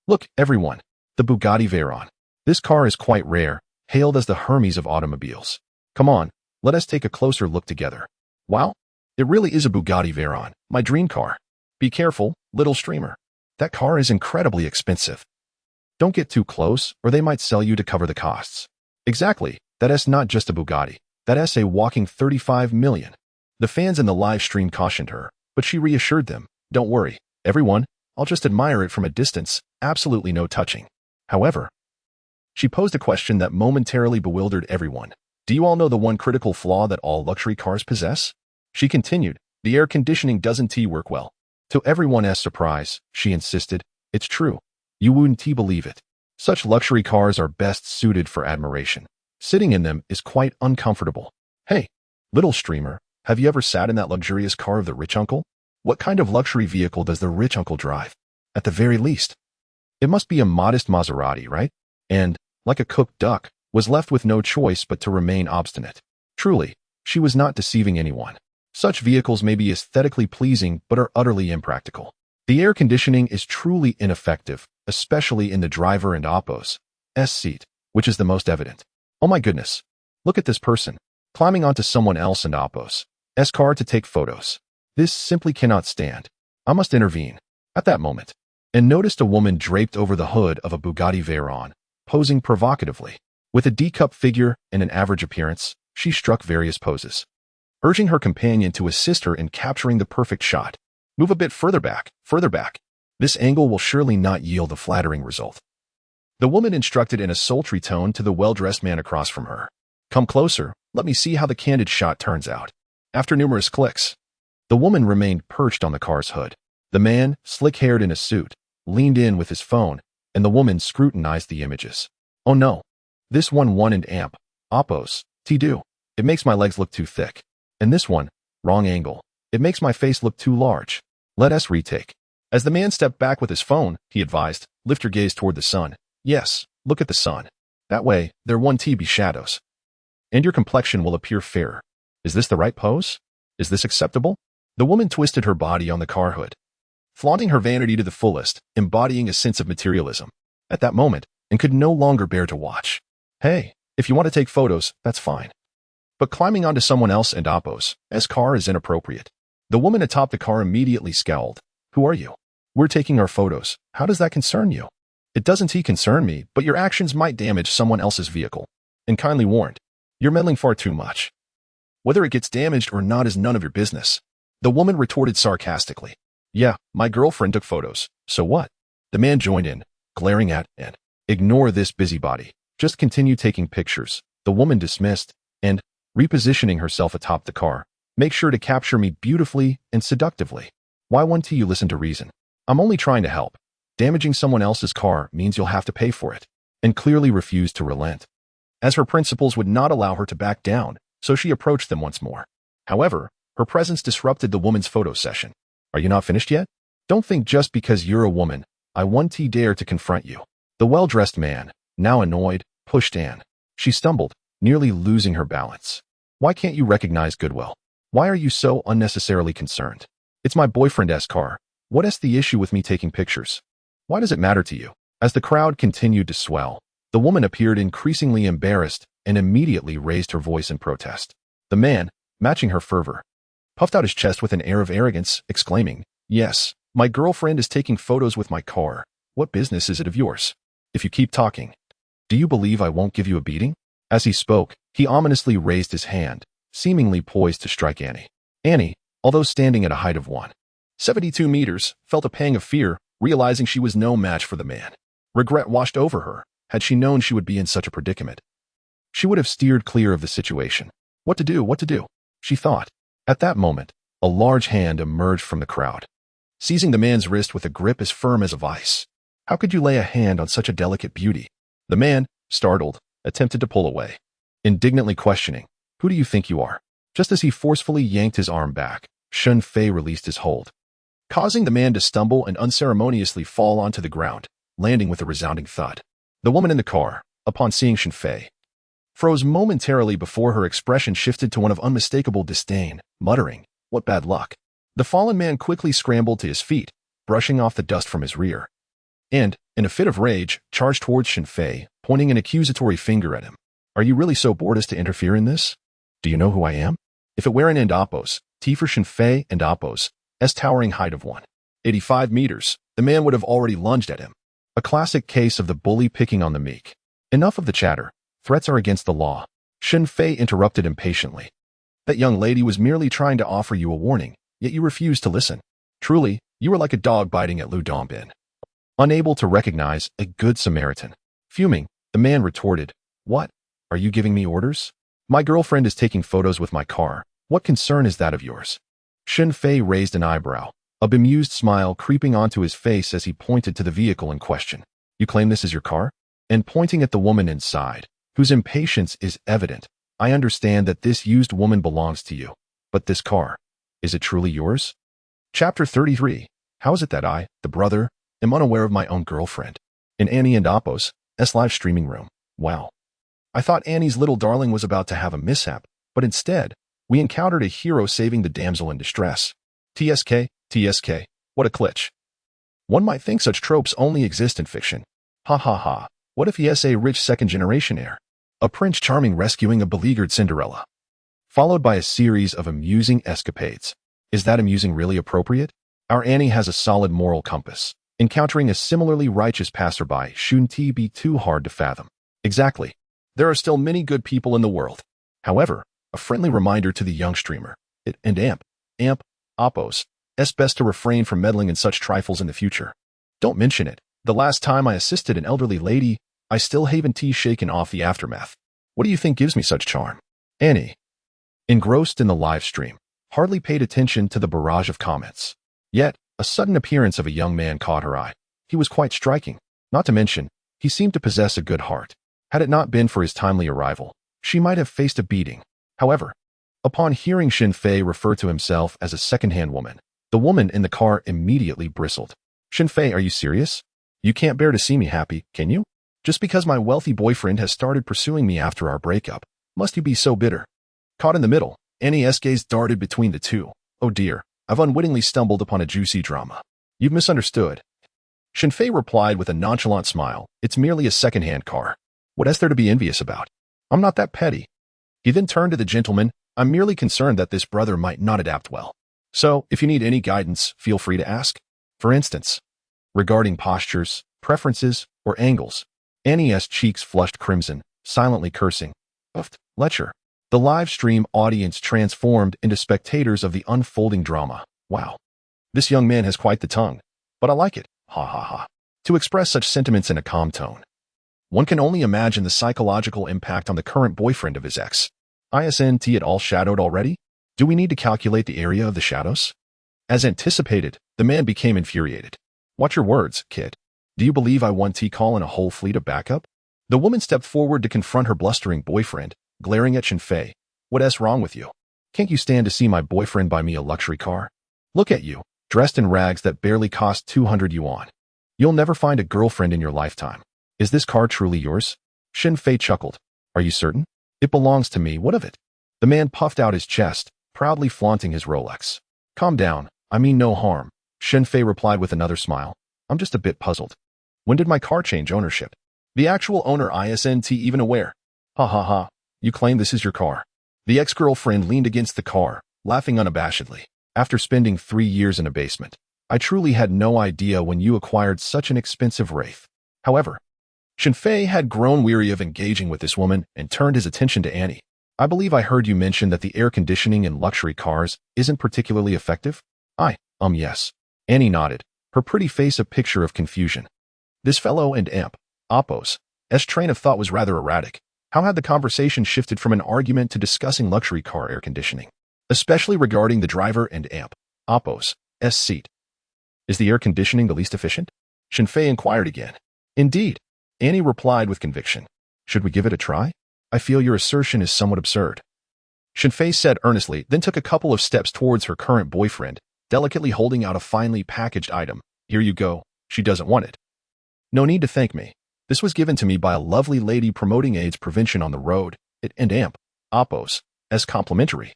A: "Look, everyone, the Bugatti Veyron. This car is quite rare, hailed as the Hermes of automobiles. Come on, let us take a closer look together. Wow, it really is a Bugatti Veyron, my dream car. Be careful, little streamer. That car is incredibly expensive. Don't get too close, or they might sell you to cover the costs." Exactly. That's not just a Bugatti. That's a walking 35 million. The fans in the live stream cautioned her, but she reassured them, don't worry, everyone, I'll just admire it from a distance, absolutely no touching. However, she posed a question that momentarily bewildered everyone. Do you all know the one critical flaw that all luxury cars possess? She continued, the air conditioning doesn't work well. To everyone's surprise, she insisted, it's true. You wouldn't believe it. Such luxury cars are best suited for admiration. Sitting in them is quite uncomfortable. Hey, little streamer, have you ever sat in that luxurious car of the rich uncle? What kind of luxury vehicle does the rich uncle drive? At the very least, it must be a modest Maserati, right? And, like a cooked duck, was left with no choice but to remain obstinate. Truly, she was not deceiving anyone. Such vehicles may be aesthetically pleasing but are utterly impractical. The air conditioning is truly ineffective, especially in the driver and oppo's seat, which is the most evident. Oh my goodness, look at this person, climbing onto someone else and oppo's car to take photos. This simply cannot stand. I must intervene. At that moment, and noticed a woman draped over the hood of a Bugatti Veyron, posing provocatively. With a D-cup figure and an average appearance, she struck various poses, urging her companion to assist her in capturing the perfect shot. Move a bit further back, further back. This angle will surely not yield a flattering result. The woman instructed in a sultry tone to the well-dressed man across from her. Come closer, let me see how the candid shot turns out. After numerous clicks, the woman remained perched on the car's hood. The man, slick-haired in a suit, leaned in with his phone, and the woman scrutinized the images. Oh no. This one and amp. Oppos. Do. It makes my legs look too thick. And this one, wrong angle. It makes my face look too large. Let us retake. As the man stepped back with his phone, he advised, lift your gaze toward the sun. Yes, look at the sun. That way, there won't be shadows. And your complexion will appear fairer. Is this the right pose? Is this acceptable? The woman twisted her body on the car hood, flaunting her vanity to the fullest, embodying a sense of materialism. At that moment, and could no longer bear to watch. Hey, if you want to take photos, that's fine. But climbing onto someone else and oppo's car is inappropriate. The woman atop the car immediately scowled. Who are you? We're taking our photos. How does that concern you? It doesn't concern me, but your actions might damage someone else's vehicle. And kindly warned, you're meddling far too much. Whether it gets damaged or not is none of your business. The woman retorted sarcastically. Yeah, my girlfriend took photos. So what? The man joined in, glaring at and ignore this busybody. Just continue taking pictures. The woman dismissed, and, repositioning herself atop the car, make sure to capture me beautifully and seductively. Why won't you listen to reason? I'm only trying to help. Damaging someone else's car means you'll have to pay for it, and clearly refused to relent. As her principles would not allow her to back down, so she approached them once more. However, her presence disrupted the woman's photo session. Are you not finished yet? Don't think just because you're a woman, I won't dare to confront you. The well-dressed man, now annoyed, pushed Anne. She stumbled, nearly losing her balance. Why can't you recognize goodwill? Why are you so unnecessarily concerned? It's my boyfriend's car. What's the issue with me taking pictures? Why does it matter to you? As the crowd continued to swell, the woman appeared increasingly embarrassed and immediately raised her voice in protest. The man, matching her fervor, puffed out his chest with an air of arrogance, exclaiming, Yes, my girlfriend is taking photos with my car. What business is it of yours? If you keep talking, do you believe I won't give you a beating? As he spoke, he ominously raised his hand, seemingly poised to strike Annie. Annie, although standing at a height of 1.72 meters, felt a pang of fear, realizing she was no match for the man. Regret washed over her. Had she known she would be in such a predicament, she would have steered clear of the situation. What to do, she thought. At that moment, a large hand emerged from the crowd, seizing the man's wrist with a grip as firm as a vice. How could you lay a hand on such a delicate beauty? The man, startled, attempted to pull away, indignantly questioning, Who do you think you are? Just as he forcefully yanked his arm back, Shen Fei released his hold, causing the man to stumble and unceremoniously fall onto the ground, landing with a resounding thud. The woman in the car, upon seeing Shen Fei, froze momentarily before her expression shifted to one of unmistakable disdain, muttering, What bad luck. The fallen man quickly scrambled to his feet, brushing off the dust from his rear, and, in a fit of rage, charged towards Shen Fei, pointing an accusatory finger at him. Are you really so bored as to interfere in this? Do you know who I am? If it were an Oppos, T for Shen Fei and Oppos, towering height of 1.85 meters, the man would have already lunged at him. A classic case of the bully picking on the meek. Enough of the chatter. Threats are against the law. Shen Fei interrupted impatiently. That young lady was merely trying to offer you a warning, yet you refused to listen. Truly, you were like a dog biting at Lu Dongbin, unable to recognize a good Samaritan. Fuming, the man retorted, "What? Are you giving me orders? My girlfriend is taking photos with my car. What concern is that of yours?" Shen Fei raised an eyebrow, a bemused smile creeping onto his face as he pointed to the vehicle in question. "You claim this is your car?" And pointing at the woman inside, whose impatience is evident, "I understand that this used woman belongs to you. But this car, is it truly yours?" Chapter 33. How is it that I, the brother, am unaware of my own girlfriend? In Annie and Appo's live streaming room. Wow. I thought Annie's little darling was about to have a mishap, but instead, we encountered a hero saving the damsel in distress. TSK, what a glitch. One might think such tropes only exist in fiction. Ha ha ha. What if he is a rich second-generation heir? A Prince Charming rescuing a beleaguered Cinderella. Followed by a series of amusing escapades. Is that amusing really appropriate? Our Annie has a solid moral compass. Encountering a similarly righteous passerby shouldn't be too hard to fathom. Exactly. There are still many good people in the world. However, a friendly reminder to the young streamer, Appos, it's best to refrain from meddling in such trifles in the future. Don't mention it. The last time I assisted an elderly lady, I still haven't shaken off the aftermath. What do you think gives me such charm? Annie, engrossed in the live stream, hardly paid attention to the barrage of comments. Yet, a sudden appearance of a young man caught her eye. He was quite striking. Not to mention, he seemed to possess a good heart. Had it not been for his timely arrival, she might have faced a beating. However, upon hearing Shen Fei refer to himself as a second-hand woman, the woman in the car immediately bristled. "Shen Fei, are you serious? You can't bear to see me happy, can you? Just because my wealthy boyfriend has started pursuing me after our breakup, must you be so bitter?" Caught in the middle, Annie's gaze darted between the two. "Oh dear, I've unwittingly stumbled upon a juicy drama. You've misunderstood." Shen Fei replied with a nonchalant smile, "It's merely a second-hand car. What is there to be envious about? I'm not that petty." He then turned to the gentleman, "I'm merely concerned that this brother might not adapt well. So, if you need any guidance, feel free to ask. For instance, regarding postures, preferences, or angles." Annie's cheeks flushed crimson, silently cursing. Lecture. The live stream audience transformed into spectators of the unfolding drama. Wow. This young man has quite the tongue. But I like it. Ha ha ha. To express such sentiments in a calm tone. One can only imagine the psychological impact on the current boyfriend of his ex. Isn't it all shadowed already? Do we need to calculate the area of the shadows? As anticipated, the man became infuriated. "Watch your words, kid. Do you believe I want to call in a whole fleet of backup?" The woman stepped forward to confront her blustering boyfriend, glaring at Shen Fei. "What's wrong with you? Can't you stand to see my boyfriend buy me a luxury car? Look at you, dressed in rags that barely cost 200 yuan. You'll never find a girlfriend in your lifetime. Is this car truly yours?" Shen Fei chuckled. "Are you certain? It belongs to me, what of it?" The man puffed out his chest, proudly flaunting his Rolex. "Calm down, I mean no harm," Shen Fei replied with another smile. "I'm just a bit puzzled. When did my car change ownership? The actual owner isn't even aware." "Ha ha ha, you claim this is your car." The ex-girlfriend leaned against the car, laughing unabashedly. "After spending 3 years in a basement, I truly had no idea when you acquired such an expensive wraith." However, Shen Fei had grown weary of engaging with this woman and turned his attention to Annie. "I believe I heard you mention that the air conditioning in luxury cars isn't particularly effective?" Yes." Annie nodded, her pretty face a picture of confusion. This fellow and Appos' train of thought was rather erratic. How had the conversation shifted from an argument to discussing luxury car air conditioning? Especially regarding the driver and Appos' seat. "Is the air conditioning the least efficient?" Shen Fei inquired again. "Indeed," Annie replied with conviction. "Should we give it a try? I feel your assertion is somewhat absurd." Shen Fei said earnestly, then took a couple of steps towards her current boyfriend, delicately holding out a finely packaged item. "Here you go. She doesn't want it." "No need to thank me. This was given to me by a lovely lady promoting AIDS prevention on the road, and Appos, as complimentary."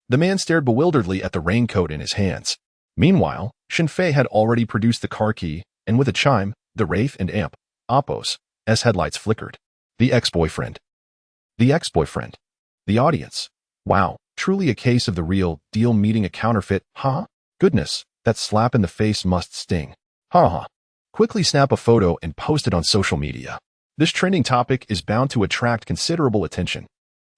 A: The man stared bewilderedly at the raincoat in his hands. Meanwhile, Shen Fei had already produced the car key, and with a chime, the Wraith and Appos' headlights flickered. The ex-boyfriend. The audience. Wow, truly a case of the real deal meeting a counterfeit, huh? Goodness, that slap in the face must sting. Ha ha. Quickly snap a photo and post it on social media. This trending topic is bound to attract considerable attention.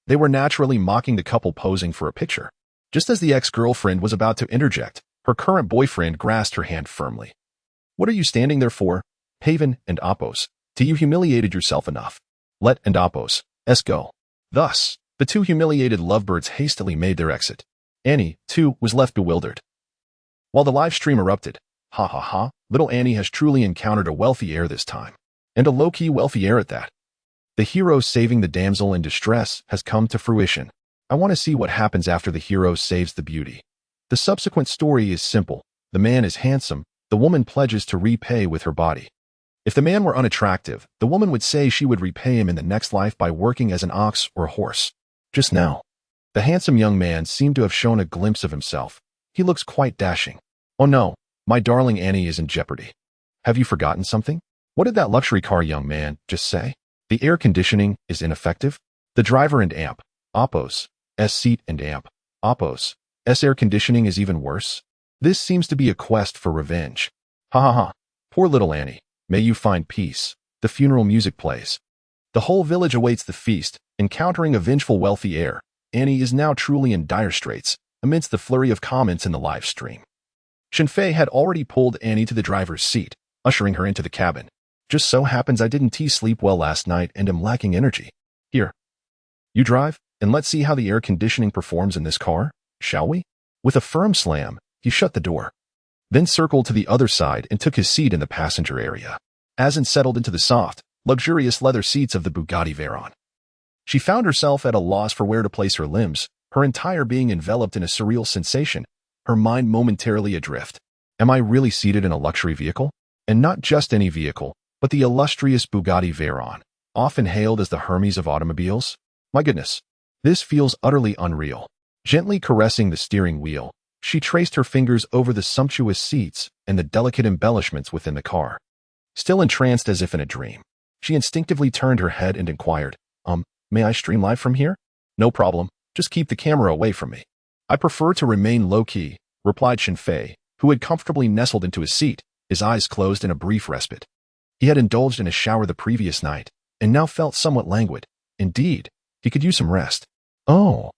A: They were naturally mocking the couple posing for a picture. Just as the ex-girlfriend was about to interject, her current boyfriend grasped her hand firmly. What are you standing there for? Paven and Oppos. Till you humiliated yourself enough. Let and Oppos. Go. Thus, the two humiliated lovebirds hastily made their exit. Annie, too, was left bewildered. While the live stream erupted, ha ha ha, little Annie has truly encountered a wealthy heir this time. And a low-key wealthy heir at that. The hero saving the damsel in distress has come to fruition. I want to see what happens after the hero saves the beauty. The subsequent story is simple. The man is handsome. The woman pledges to repay with her body. If the man were unattractive, the woman would say she would repay him in the next life by working as an ox or a horse. Just now, the handsome young man seemed to have shown a glimpse of himself. He looks quite dashing. Oh no, my darling Annie is in jeopardy. Have you forgotten something? What did that luxury car young man just say? The air conditioning is ineffective? The driver and amp, Oppos, S seat and amp, Oppos, S air conditioning is even worse? This seems to be a quest for revenge. Ha ha ha. Poor little Annie. May you find peace. The funeral music plays. The whole village awaits the feast, encountering a vengeful wealthy heir. Annie is now truly in dire straits, amidst the flurry of comments in the live stream. Shen Fei had already pulled Annie to the driver's seat, ushering her into the cabin. Just so happens I didn't sleep well last night and am lacking energy. Here. You drive, and let's see how the air conditioning performs in this car, shall we? With a firm slam, he shut the door. Then circled to the other side and took his seat in the passenger area. Asin settled into the soft, luxurious leather seats of the Bugatti Veyron. She found herself at a loss for where to place her limbs, her entire being enveloped in a surreal sensation, her mind momentarily adrift. Am I really seated in a luxury vehicle? And not just any vehicle, but the illustrious Bugatti Veyron, often hailed as the Hermes of automobiles? My goodness, this feels utterly unreal. Gently caressing the steering wheel, she traced her fingers over the sumptuous seats and the delicate embellishments within the car. Still entranced as if in a dream, she instinctively turned her head and inquired, may I stream live from here? No problem, just keep the camera away from me. I prefer to remain low-key, replied Shen Fei, who had comfortably nestled into his seat, his eyes closed in a brief respite. He had indulged in a shower the previous night, and now felt somewhat languid. Indeed, he could use some rest. Oh.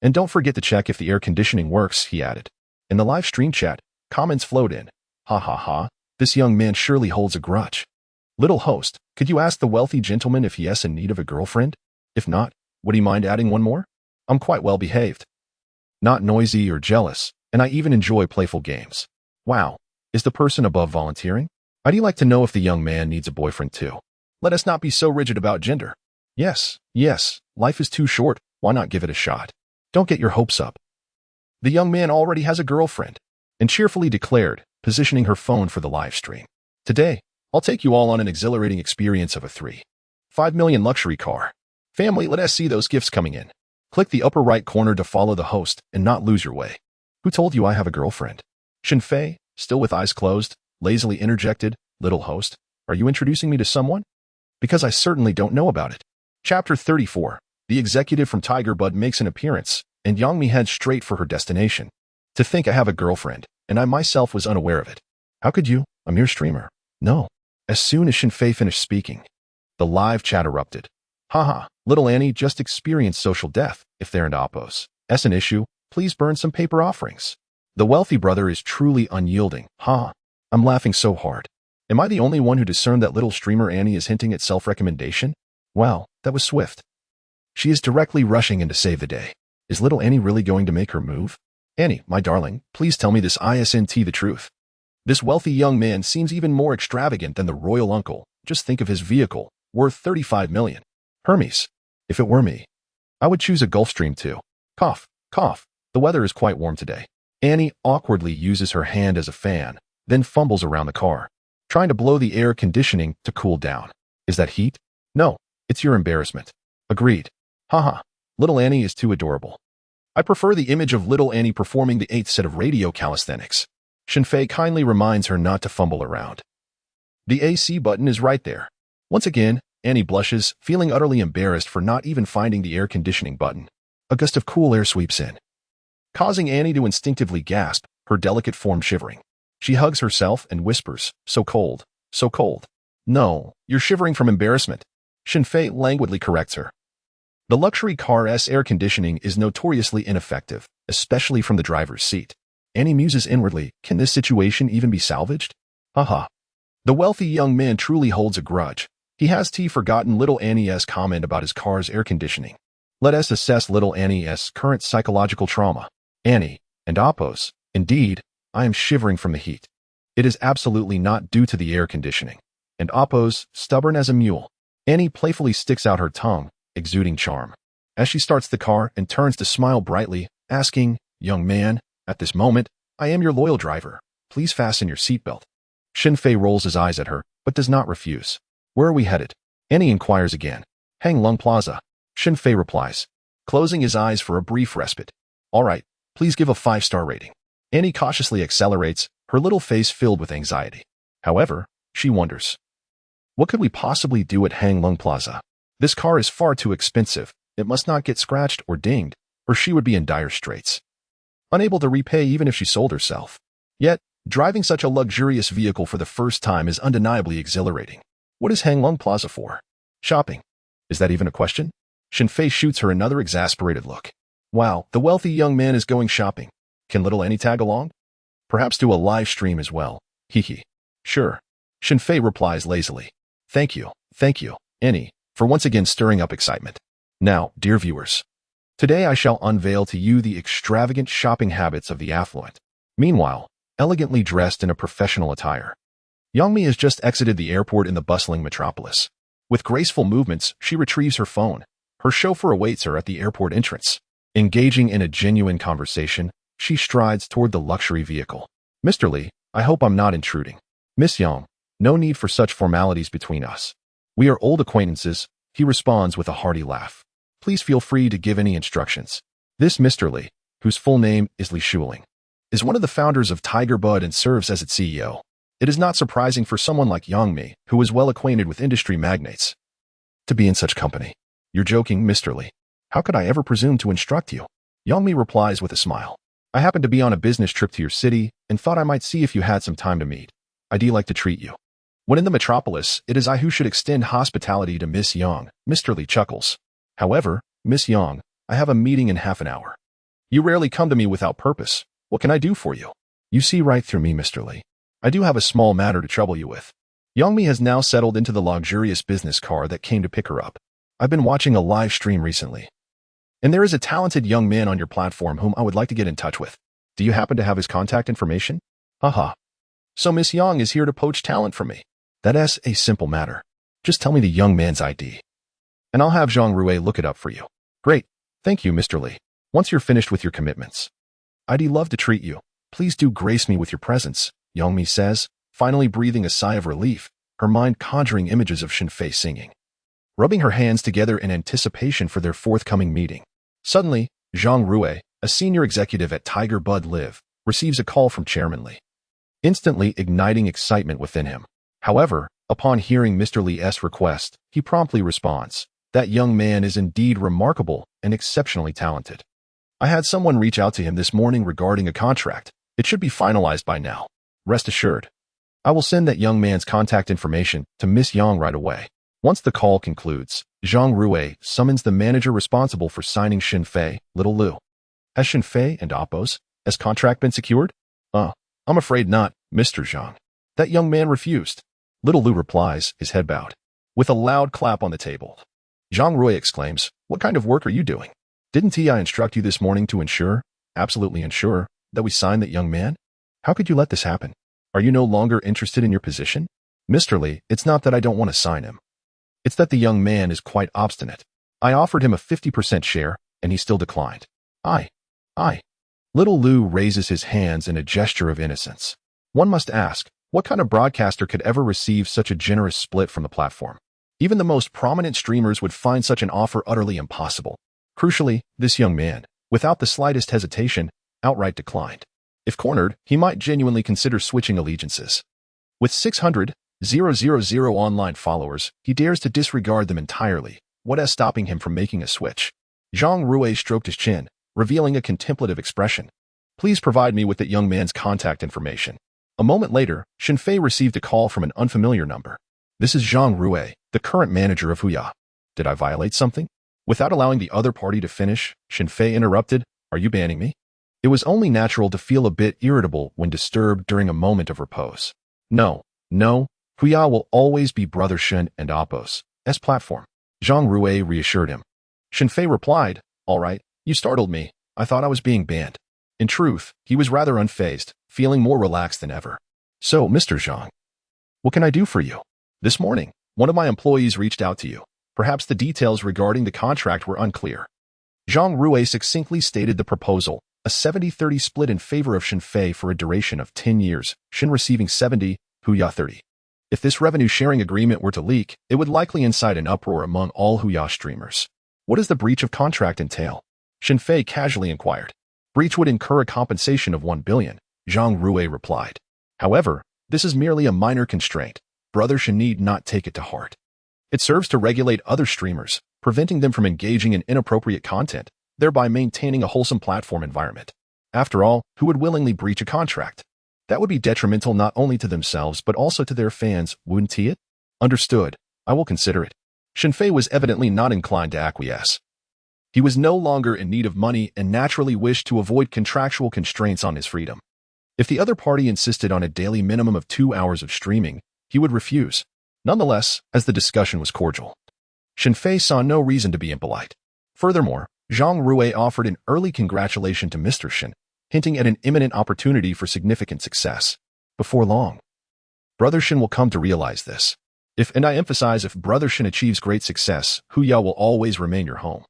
A: And don't forget to check if the air conditioning works, he added. In the live stream chat, comments flowed in. Ha ha ha, this young man surely holds a grudge. Little host, could you ask the wealthy gentleman if he is in need of a girlfriend? If not, would he mind adding one more? I'm quite well behaved. Not noisy or jealous, and I even enjoy playful games. Wow, is the person above volunteering? I'd like to know if the young man needs a boyfriend too. Let us not be so rigid about gender. Yes, life is too short, why not give it a shot? Don't get your hopes up. The young man already has a girlfriend, and cheerfully declared, positioning her phone for the live stream. Today, I'll take you all on an exhilarating experience of a 3.5 million luxury car. Family, let us see those gifts coming in. Click the upper right corner to follow the host and not lose your way. Who told you I have a girlfriend? Shen Fei, still with eyes closed, lazily interjected, little host, are you introducing me to someone? Because I certainly don't know about it. Chapter 34. The executive from Tiger Bud makes an appearance, and Yangmi heads straight for her destination. To think I have a girlfriend, and I myself was unaware of it. How could you, a mere streamer? No. As soon as Shen Fei finished speaking, the live chat erupted. Haha, little Annie just experienced social death. If there and Oppos S an issue, please burn some paper offerings. The wealthy brother is truly unyielding. Ha, I'm laughing so hard. Am I the only one who discerned that little streamer Annie is hinting at self-recommendation? Wow, that was swift. She is directly rushing in to save the day. Is little Annie really going to make her move? Annie, my darling, please tell me this isn't the truth. This wealthy young man seems even more extravagant than the royal uncle. Just think of his vehicle, worth 35 million. Hermes. If it were me, I would choose a Gulfstream too. Cough, cough. The weather is quite warm today. Annie awkwardly uses her hand as a fan, then fumbles around the car, trying to blow the air conditioning to cool down. Is that heat? No, it's your embarrassment. Agreed. Haha, little Annie is too adorable. I prefer the image of little Annie performing the 8th set of radio calisthenics. Shen Fei kindly reminds her not to fumble around. The AC button is right there. Once again, Annie blushes, feeling utterly embarrassed for not even finding the air conditioning button. A gust of cool air sweeps in, causing Annie to instinctively gasp, her delicate form shivering. She hugs herself and whispers, so cold, so cold. No, you're shivering from embarrassment. Shen Fei languidly corrects her. The luxury car's air conditioning is notoriously ineffective, especially from the driver's seat. Annie muses inwardly, can this situation even be salvaged? Haha. The wealthy young man truly holds a grudge. He has forgotten little Annie's comment about his car's air conditioning. Let us assess little Annie's current psychological trauma. Annie and Oppos. Indeed, I am shivering from the heat. It is absolutely not due to the air conditioning. And Oppos, stubborn as a mule. Annie playfully sticks out her tongue, exuding charm. As she starts the car and turns to smile brightly, asking, young man, at this moment, I am your loyal driver. Please fasten your seatbelt. Shen Fei rolls his eyes at her, but does not refuse. Where are we headed? Annie inquires again. Hang Lung Plaza. Shen Fei replies, closing his eyes for a brief respite. All right, please give a 5-star rating. Annie cautiously accelerates, her little face filled with anxiety. However, she wonders, what could we possibly do at Hang Lung Plaza? This car is far too expensive. It must not get scratched or dinged, or she would be in dire straits. Unable to repay even if she sold herself. Yet, driving such a luxurious vehicle for the first time is undeniably exhilarating. What is Hang Lung Plaza for? Shopping. Is that even a question? Shen Fei shoots her another exasperated look. Wow, the wealthy young man is going shopping. Can little Annie tag along? Perhaps do a live stream as well. Hee. Sure. Shen Fei replies lazily. Thank you, Annie, for once again stirring up excitement. Now, dear viewers, today I shall unveil to you the extravagant shopping habits of the affluent. Meanwhile, elegantly dressed in a professional attire, Yangmi has just exited the airport in the bustling metropolis. With graceful movements, she retrieves her phone. Her chauffeur awaits her at the airport entrance. Engaging in a genuine conversation, she strides toward the luxury vehicle. Mr. Li, I hope I'm not intruding. Miss Yang, no need for such formalities between us. We are old acquaintances, he responds with a hearty laugh. Please feel free to give any instructions. This Mr. Li, whose full name is Li Shuling, is one of the founders of Tiger Bud and serves as its CEO. It is not surprising for someone like Yangmi, who is well acquainted with industry magnates, to be in such company. You're joking, Mr. Li. How could I ever presume to instruct you? Yangmi replies with a smile. I happened to be on a business trip to your city and thought I might see if you had some time to meet. I'd like to treat you. When in the metropolis, it is I who should extend hospitality to Miss Yang, Mr. Li chuckles. However, Miss Yang, I have a meeting in half an hour. You rarely come to me without purpose. What can I do for you? You see right through me, Mr. Li. I do have a small matter to trouble you with. Yangmi has now settled into the luxurious business car that came to pick her up. I've been watching a live stream recently, and there is a talented young man on your platform whom I would like to get in touch with. Do you happen to have his contact information? Haha. So Miss Yang is here to poach talent from me. That's a simple matter. Just tell me the young man's ID, and I'll have Zhang Rui look it up for you. Great. Thank you, Mr. Li. Once you're finished with your commitments, I'd love to treat you. Please do grace me with your presence, Yangmi says, finally breathing a sigh of relief, her mind conjuring images of Shen Fei singing, rubbing her hands together in anticipation for their forthcoming meeting. Suddenly, Zhang Rui, a senior executive at Tiger Bud Live, receives a call from Chairman Li, instantly igniting excitement within him. However, upon hearing Mr. Li's request, he promptly responds, that young man is indeed remarkable and exceptionally talented. I had someone reach out to him this morning regarding a contract. It should be finalized by now. Rest assured. I will send that young man's contact information to Miss Yang right away. Once the call concludes, Zhang Rui summons the manager responsible for signing Shen Fei, Little Lu. Has Shen Fei and Oppos, has contract been secured? I'm afraid not, Mr. Zhang. That young man refused. Little Lu replies, his head bowed. With a loud clap on the table, Zhang Rui exclaims, what kind of work are you doing? Didn't I instruct you this morning to absolutely ensure, that we sign that young man? How could you let this happen? Are you no longer interested in your position? Mr. Li, it's not that I don't want to sign him. It's that the young man is quite obstinate. I offered him a 50% share, and he still declined. I. Little Lu raises his hands in a gesture of innocence. One must ask, what kind of broadcaster could ever receive such a generous split from the platform? Even the most prominent streamers would find such an offer utterly impossible. Crucially, this young man, without the slightest hesitation, outright declined. If cornered, he might genuinely consider switching allegiances. With 600,000 online followers, he dares to disregard them entirely. What is stopping him from making a switch? Zhang Rui stroked his chin, revealing a contemplative expression. Please provide me with that young man's contact information. A moment later, Shen Fei received a call from an unfamiliar number. This is Zhang Rui, the current manager of Huya. Did I violate something? Without allowing the other party to finish, Shen Fei interrupted, Are you banning me? It was only natural to feel a bit irritable when disturbed during a moment of repose. No, Huya will always be Brother Shen and Appo's platform. Zhang Rui reassured him. Shen Fei replied, All right, you startled me. I thought I was being banned. In truth, he was rather unfazed, feeling more relaxed than ever. So, Mr. Zhang, what can I do for you? This morning, one of my employees reached out to you. Perhaps the details regarding the contract were unclear. Zhang Rui succinctly stated the proposal, a 70-30 split in favor of Shen Fei for a duration of 10 years, Shen receiving 70, Huya 30. If this revenue-sharing agreement were to leak, it would likely incite an uproar among all Huya streamers. What does the breach of contract entail? Shen Fei casually inquired. Breach would incur a compensation of 1 billion, Zhang Rui replied. However, this is merely a minor constraint. Brother Shen need not take it to heart. It serves to regulate other streamers, preventing them from engaging in inappropriate content, thereby maintaining a wholesome platform environment. After all, who would willingly breach a contract? That would be detrimental not only to themselves but also to their fans, wouldn't it? Understood. I will consider it. Shen Fei was evidently not inclined to acquiesce. He was no longer in need of money and naturally wished to avoid contractual constraints on his freedom. If the other party insisted on a daily minimum of 2 hours of streaming, he would refuse. Nonetheless, as the discussion was cordial, Shen Fei saw no reason to be impolite. Furthermore, Zhang Rui offered an early congratulation to Mr. Shen, hinting at an imminent opportunity for significant success. Before long, Brother Shen will come to realize this. If Brother Shen achieves great success, Huya will always remain your home,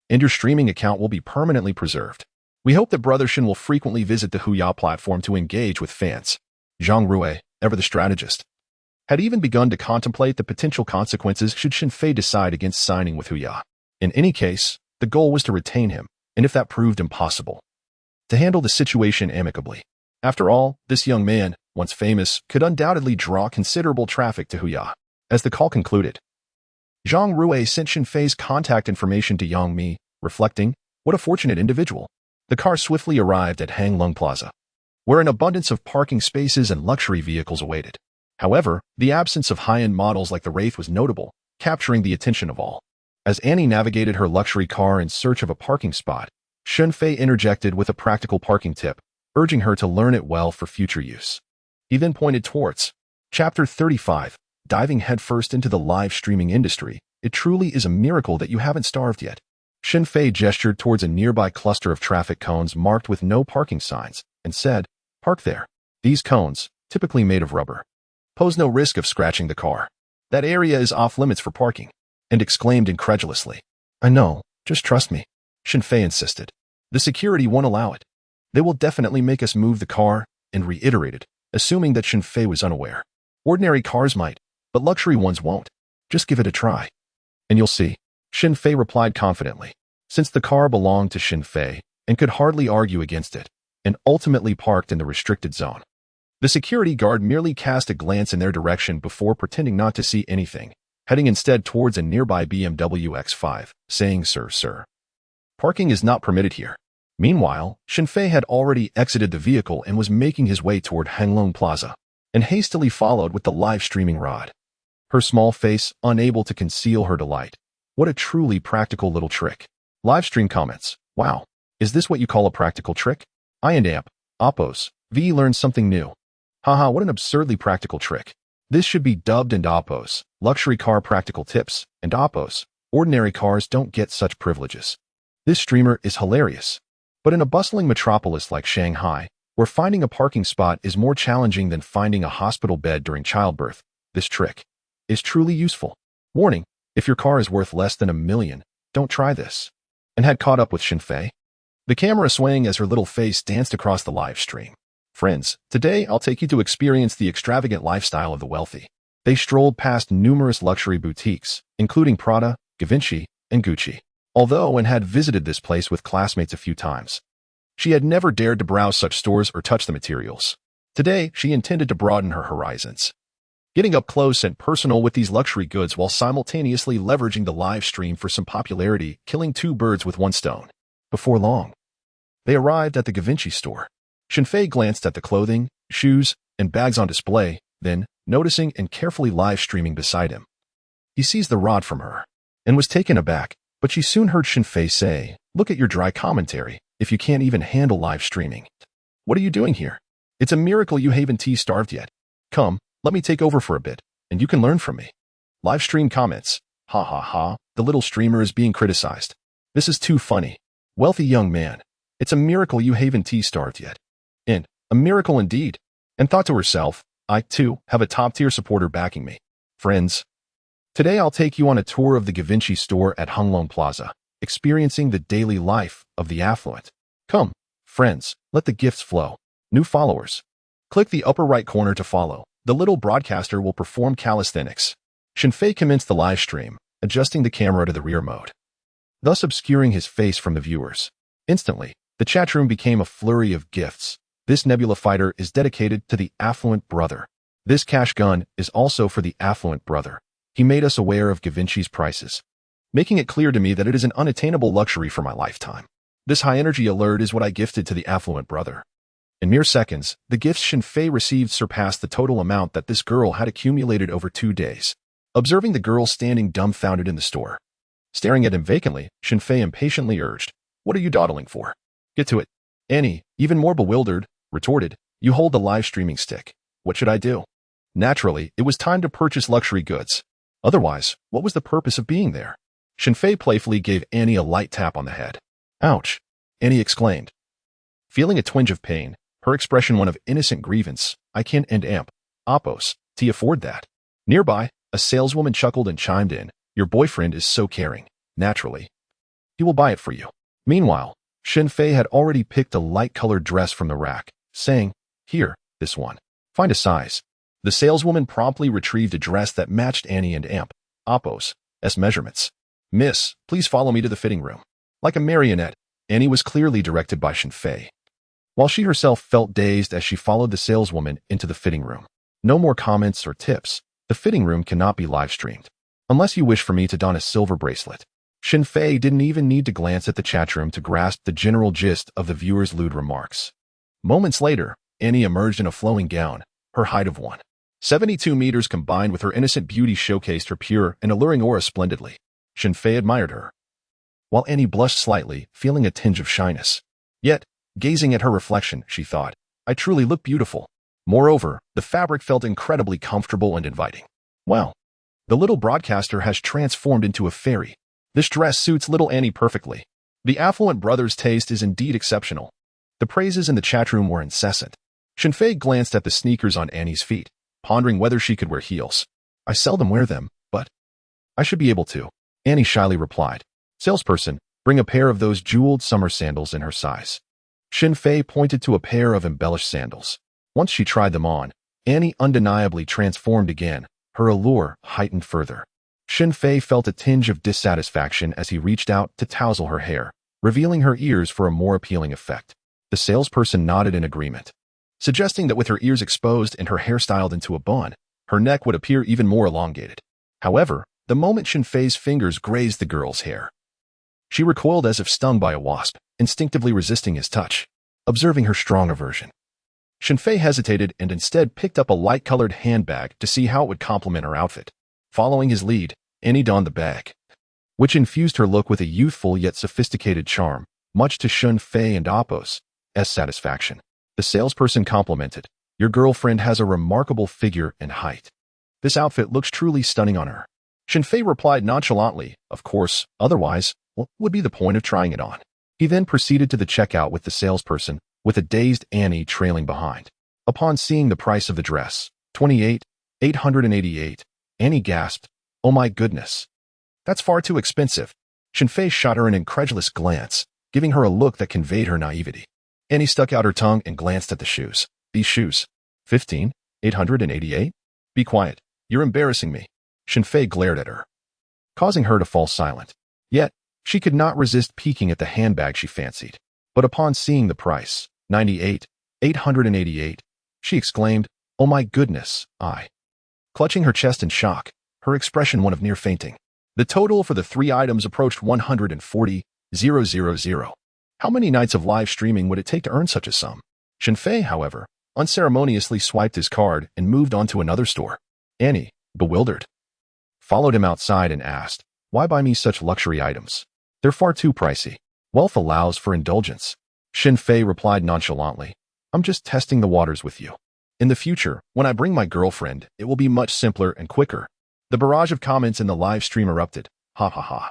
A: and your streaming account will be permanently preserved. We hope that Brother Shen will frequently visit the Huya platform to engage with fans. Zhang Rui, ever the strategist, had even begun to contemplate the potential consequences should Shen Fei decide against signing with Huya. In any case, the goal was to retain him, and if that proved impossible, to handle the situation amicably. After all, this young man, once famous, could undoubtedly draw considerable traffic to Huya. As the call concluded, Zhang Rui sent Shen Fei's contact information to Yang Mi, reflecting, What a fortunate individual. The car swiftly arrived at Hanglong Plaza, where an abundance of parking spaces and luxury vehicles awaited. However, the absence of high-end models like the Wraith was notable, capturing the attention of all. As Annie navigated her luxury car in search of a parking spot, Shen Fei interjected with a practical parking tip, urging her to learn it well for future use. He then pointed towards Chapter 35, Diving headfirst into the live streaming industry. It truly is a miracle that you haven't starved yet. Shen Fei gestured towards a nearby cluster of traffic cones marked with no parking signs, and said, Park there. These cones, typically made of rubber, pose no risk of scratching the car. That area is off limits for parking. And exclaimed incredulously, I know, just trust me. Shen Fei insisted. The security won't allow it. They will definitely make us move the car, and reiterated, assuming that Shen Fei was unaware. Ordinary cars might, but luxury ones won't. Just give it a try. And you'll see. Shen Fei replied confidently, since the car belonged to Shen Fei and could hardly argue against it, and ultimately parked in the restricted zone. The security guard merely cast a glance in their direction before pretending not to see anything, heading instead towards a nearby BMW X5, saying, Sir. Parking is not permitted here. Meanwhile, Shen Fei had already exited the vehicle and was making his way toward Hanglong Plaza, and hastily followed with the live streaming rod. Her small face unable to conceal her delight. What a truly practical little trick. Livestream comments. Wow. Is this what you call a practical trick? I and Appo's V learned something new. Haha, what an absurdly practical trick. This should be dubbed and Appo's luxury car practical tips, and Appo's ordinary cars don't get such privileges. This streamer is hilarious. But in a bustling metropolis like Shanghai, where finding a parking spot is more challenging than finding a hospital bed during childbirth, this trick is truly useful. Warning, if your car is worth less than $1 million, don't try this. And had caught up with Shen Fei, the camera swaying as her little face danced across the live stream. Friends, today I'll take you to experience the extravagant lifestyle of the wealthy. They strolled past numerous luxury boutiques, including Prada, Givenchy, and Gucci. Although Wen had visited this place with classmates a few times, she had never dared to browse such stores or touch the materials. Today, she intended to broaden her horizons, getting up close and personal with these luxury goods while simultaneously leveraging the live stream for some popularity, killing 2 birds with 1 stone. Before long, they arrived at the Givenchy store. Shen Fei glanced at the clothing, shoes, and bags on display, then, noticing and carefully live streaming beside him, He seized the rod from her and was taken aback, but she soon heard Shen Fei say, "Look at your dry commentary, if you can't even handle live streaming. What are you doing here? It's a miracle you haven't starved yet. Come, let me take over for a bit, and you can learn from me." Live stream comments. Ha ha ha, the little streamer is being criticized. This is too funny. Wealthy young man. It's a miracle you haven't starved yet. And a miracle indeed. And thought to herself, I, too, have a top-tier supporter backing me. Friends, today I'll take you on a tour of the Givenchy store at Hunglong Plaza, experiencing the daily life of the affluent. Come, friends, let the gifts flow. New followers. Click the upper right corner to follow. The little broadcaster will perform calisthenics. Shen Fei commenced the live stream, adjusting the camera to the rear mode, thus obscuring his face from the viewers. Instantly, the chat room became a flurry of gifts. This Nebula fighter is dedicated to the affluent brother. This cash gun is also for the affluent brother. He made us aware of Givenchy's prices, making it clear to me that it is an unattainable luxury for my lifetime. This high-energy alert is what I gifted to the affluent brother. In mere seconds, the gifts Shen Fei received surpassed the total amount that this girl had accumulated over 2 days. Observing the girl standing dumbfounded in the store, staring at him vacantly, Shen Fei impatiently urged, "What are you dawdling for? Get to it." Annie, even more bewildered, retorted, "You hold the live streaming stick. What should I do?" Naturally, it was time to purchase luxury goods. Otherwise, what was the purpose of being there? Shen Fei playfully gave Annie a light tap on the head. "Ouch," Annie exclaimed. Feeling a twinge of pain, her expression one of innocent grievance, "I can and amp. Oppos, to afford that." Nearby, a saleswoman chuckled and chimed in, "Your boyfriend is so caring. Naturally, he will buy it for you." Meanwhile, Shen Fei had already picked a light-colored dress from the rack, saying, "Here, this one. Find a size." The saleswoman promptly retrieved a dress that matched Annie and Amp, Oppos, S measurements. "Miss, please follow me to the fitting room." Like a marionette, Annie was clearly directed by Shen Fei, while she herself felt dazed as she followed the saleswoman into the fitting room. No more comments or tips. The fitting room cannot be live-streamed. Unless you wish for me to don a silver bracelet. Shen Fei didn't even need to glance at the chat room to grasp the general gist of the viewers' lewd remarks. Moments later, Annie emerged in a flowing gown, her height of 1.72 meters combined with her innocent beauty showcased her pure and alluring aura splendidly. Shen Fei admired her, while Annie blushed slightly, feeling a tinge of shyness. Yet, gazing at her reflection, she thought, I truly look beautiful. Moreover, the fabric felt incredibly comfortable and inviting. Wow, the little broadcaster has transformed into a fairy. This dress suits little Annie perfectly. The affluent brother's taste is indeed exceptional. The praises in the chat room were incessant. Shen Fei glanced at the sneakers on Annie's feet, pondering whether she could wear heels. I seldom wear them, but I should be able to. Annie shyly replied. Salesperson, bring a pair of those jeweled summer sandals in her size. Shen Fei pointed to a pair of embellished sandals. Once she tried them on, Annie undeniably transformed again, her allure heightened further. Shen Fei felt a tinge of dissatisfaction as he reached out to tousle her hair, revealing her ears for a more appealing effect. The salesperson nodded in agreement, suggesting that with her ears exposed and her hair styled into a bun, her neck would appear even more elongated. However, the moment Shen Fei's fingers grazed the girl's hair, she recoiled as if stung by a wasp, instinctively resisting his touch. Observing her strong aversion, Shen Fei hesitated and instead picked up a light-colored handbag to see how it would complement her outfit. Following his lead, Annie donned the bag, which infused her look with a youthful yet sophisticated charm, much to Shen Fei and Appo's satisfaction. The salesperson complimented, Your girlfriend has a remarkable figure and height. This outfit looks truly stunning on her. Shen Fei replied nonchalantly, Of course, otherwise, what would be the point of trying it on? He then proceeded to the checkout with the salesperson, with a dazed Annie trailing behind. Upon seeing the price of the dress, $28,888, Annie gasped, Oh my goodness. That's far too expensive. Shen Fei shot her an incredulous glance, giving her a look that conveyed her naivety. Annie stuck out her tongue and glanced at the shoes. These shoes? $15,888? Be quiet. You're embarrassing me. Shen Fei glared at her, causing her to fall silent. Yet, she could not resist peeking at the handbag she fancied. But upon seeing the price, $98,888, she exclaimed, Oh my goodness, Clutching her chest in shock, her expression one of near fainting. The total for the 3 items approached 140,000. How many nights of live streaming would it take to earn such a sum? Shen Fei, however, unceremoniously swiped his card and moved on to another store. Annie, bewildered, followed him outside and asked, "Why buy me such luxury items? They're far too pricey. Wealth allows for indulgence." Shen Fei replied nonchalantly, "I'm just testing the waters with you. In the future, when I bring my girlfriend, it will be much simpler and quicker." The barrage of comments in the live stream erupted. Ha ha ha.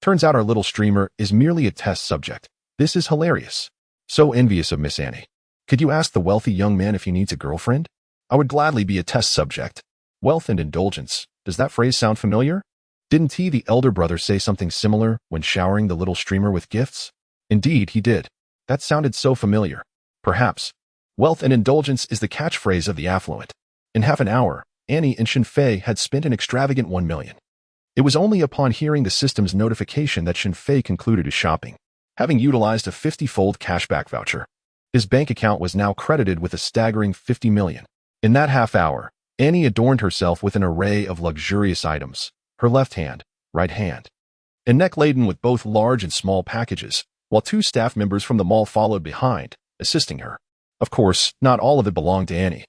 A: Turns out our little streamer is merely a test subject. This is hilarious. So envious of Miss Annie. Could you ask the wealthy young man if he needs a girlfriend? I would gladly be a test subject. Wealth and indulgence. Does that phrase sound familiar? Didn't he, the elder brother, say something similar when showering the little streamer with gifts? Indeed, he did. That sounded so familiar. Perhaps. Wealth and indulgence is the catchphrase of the affluent. In half an hour, Annie and Shen Fei had spent an extravagant 1 million. It was only upon hearing the system's notification that Shen Fei concluded his shopping. Having utilized a 50-fold cashback voucher, his bank account was now credited with a staggering 50 million. In that half hour, Annie adorned herself with an array of luxurious items, her left hand, right hand, and neck laden with both large and small packages, while 2 staff members from the mall followed behind, assisting her. Of course, not all of it belonged to Annie.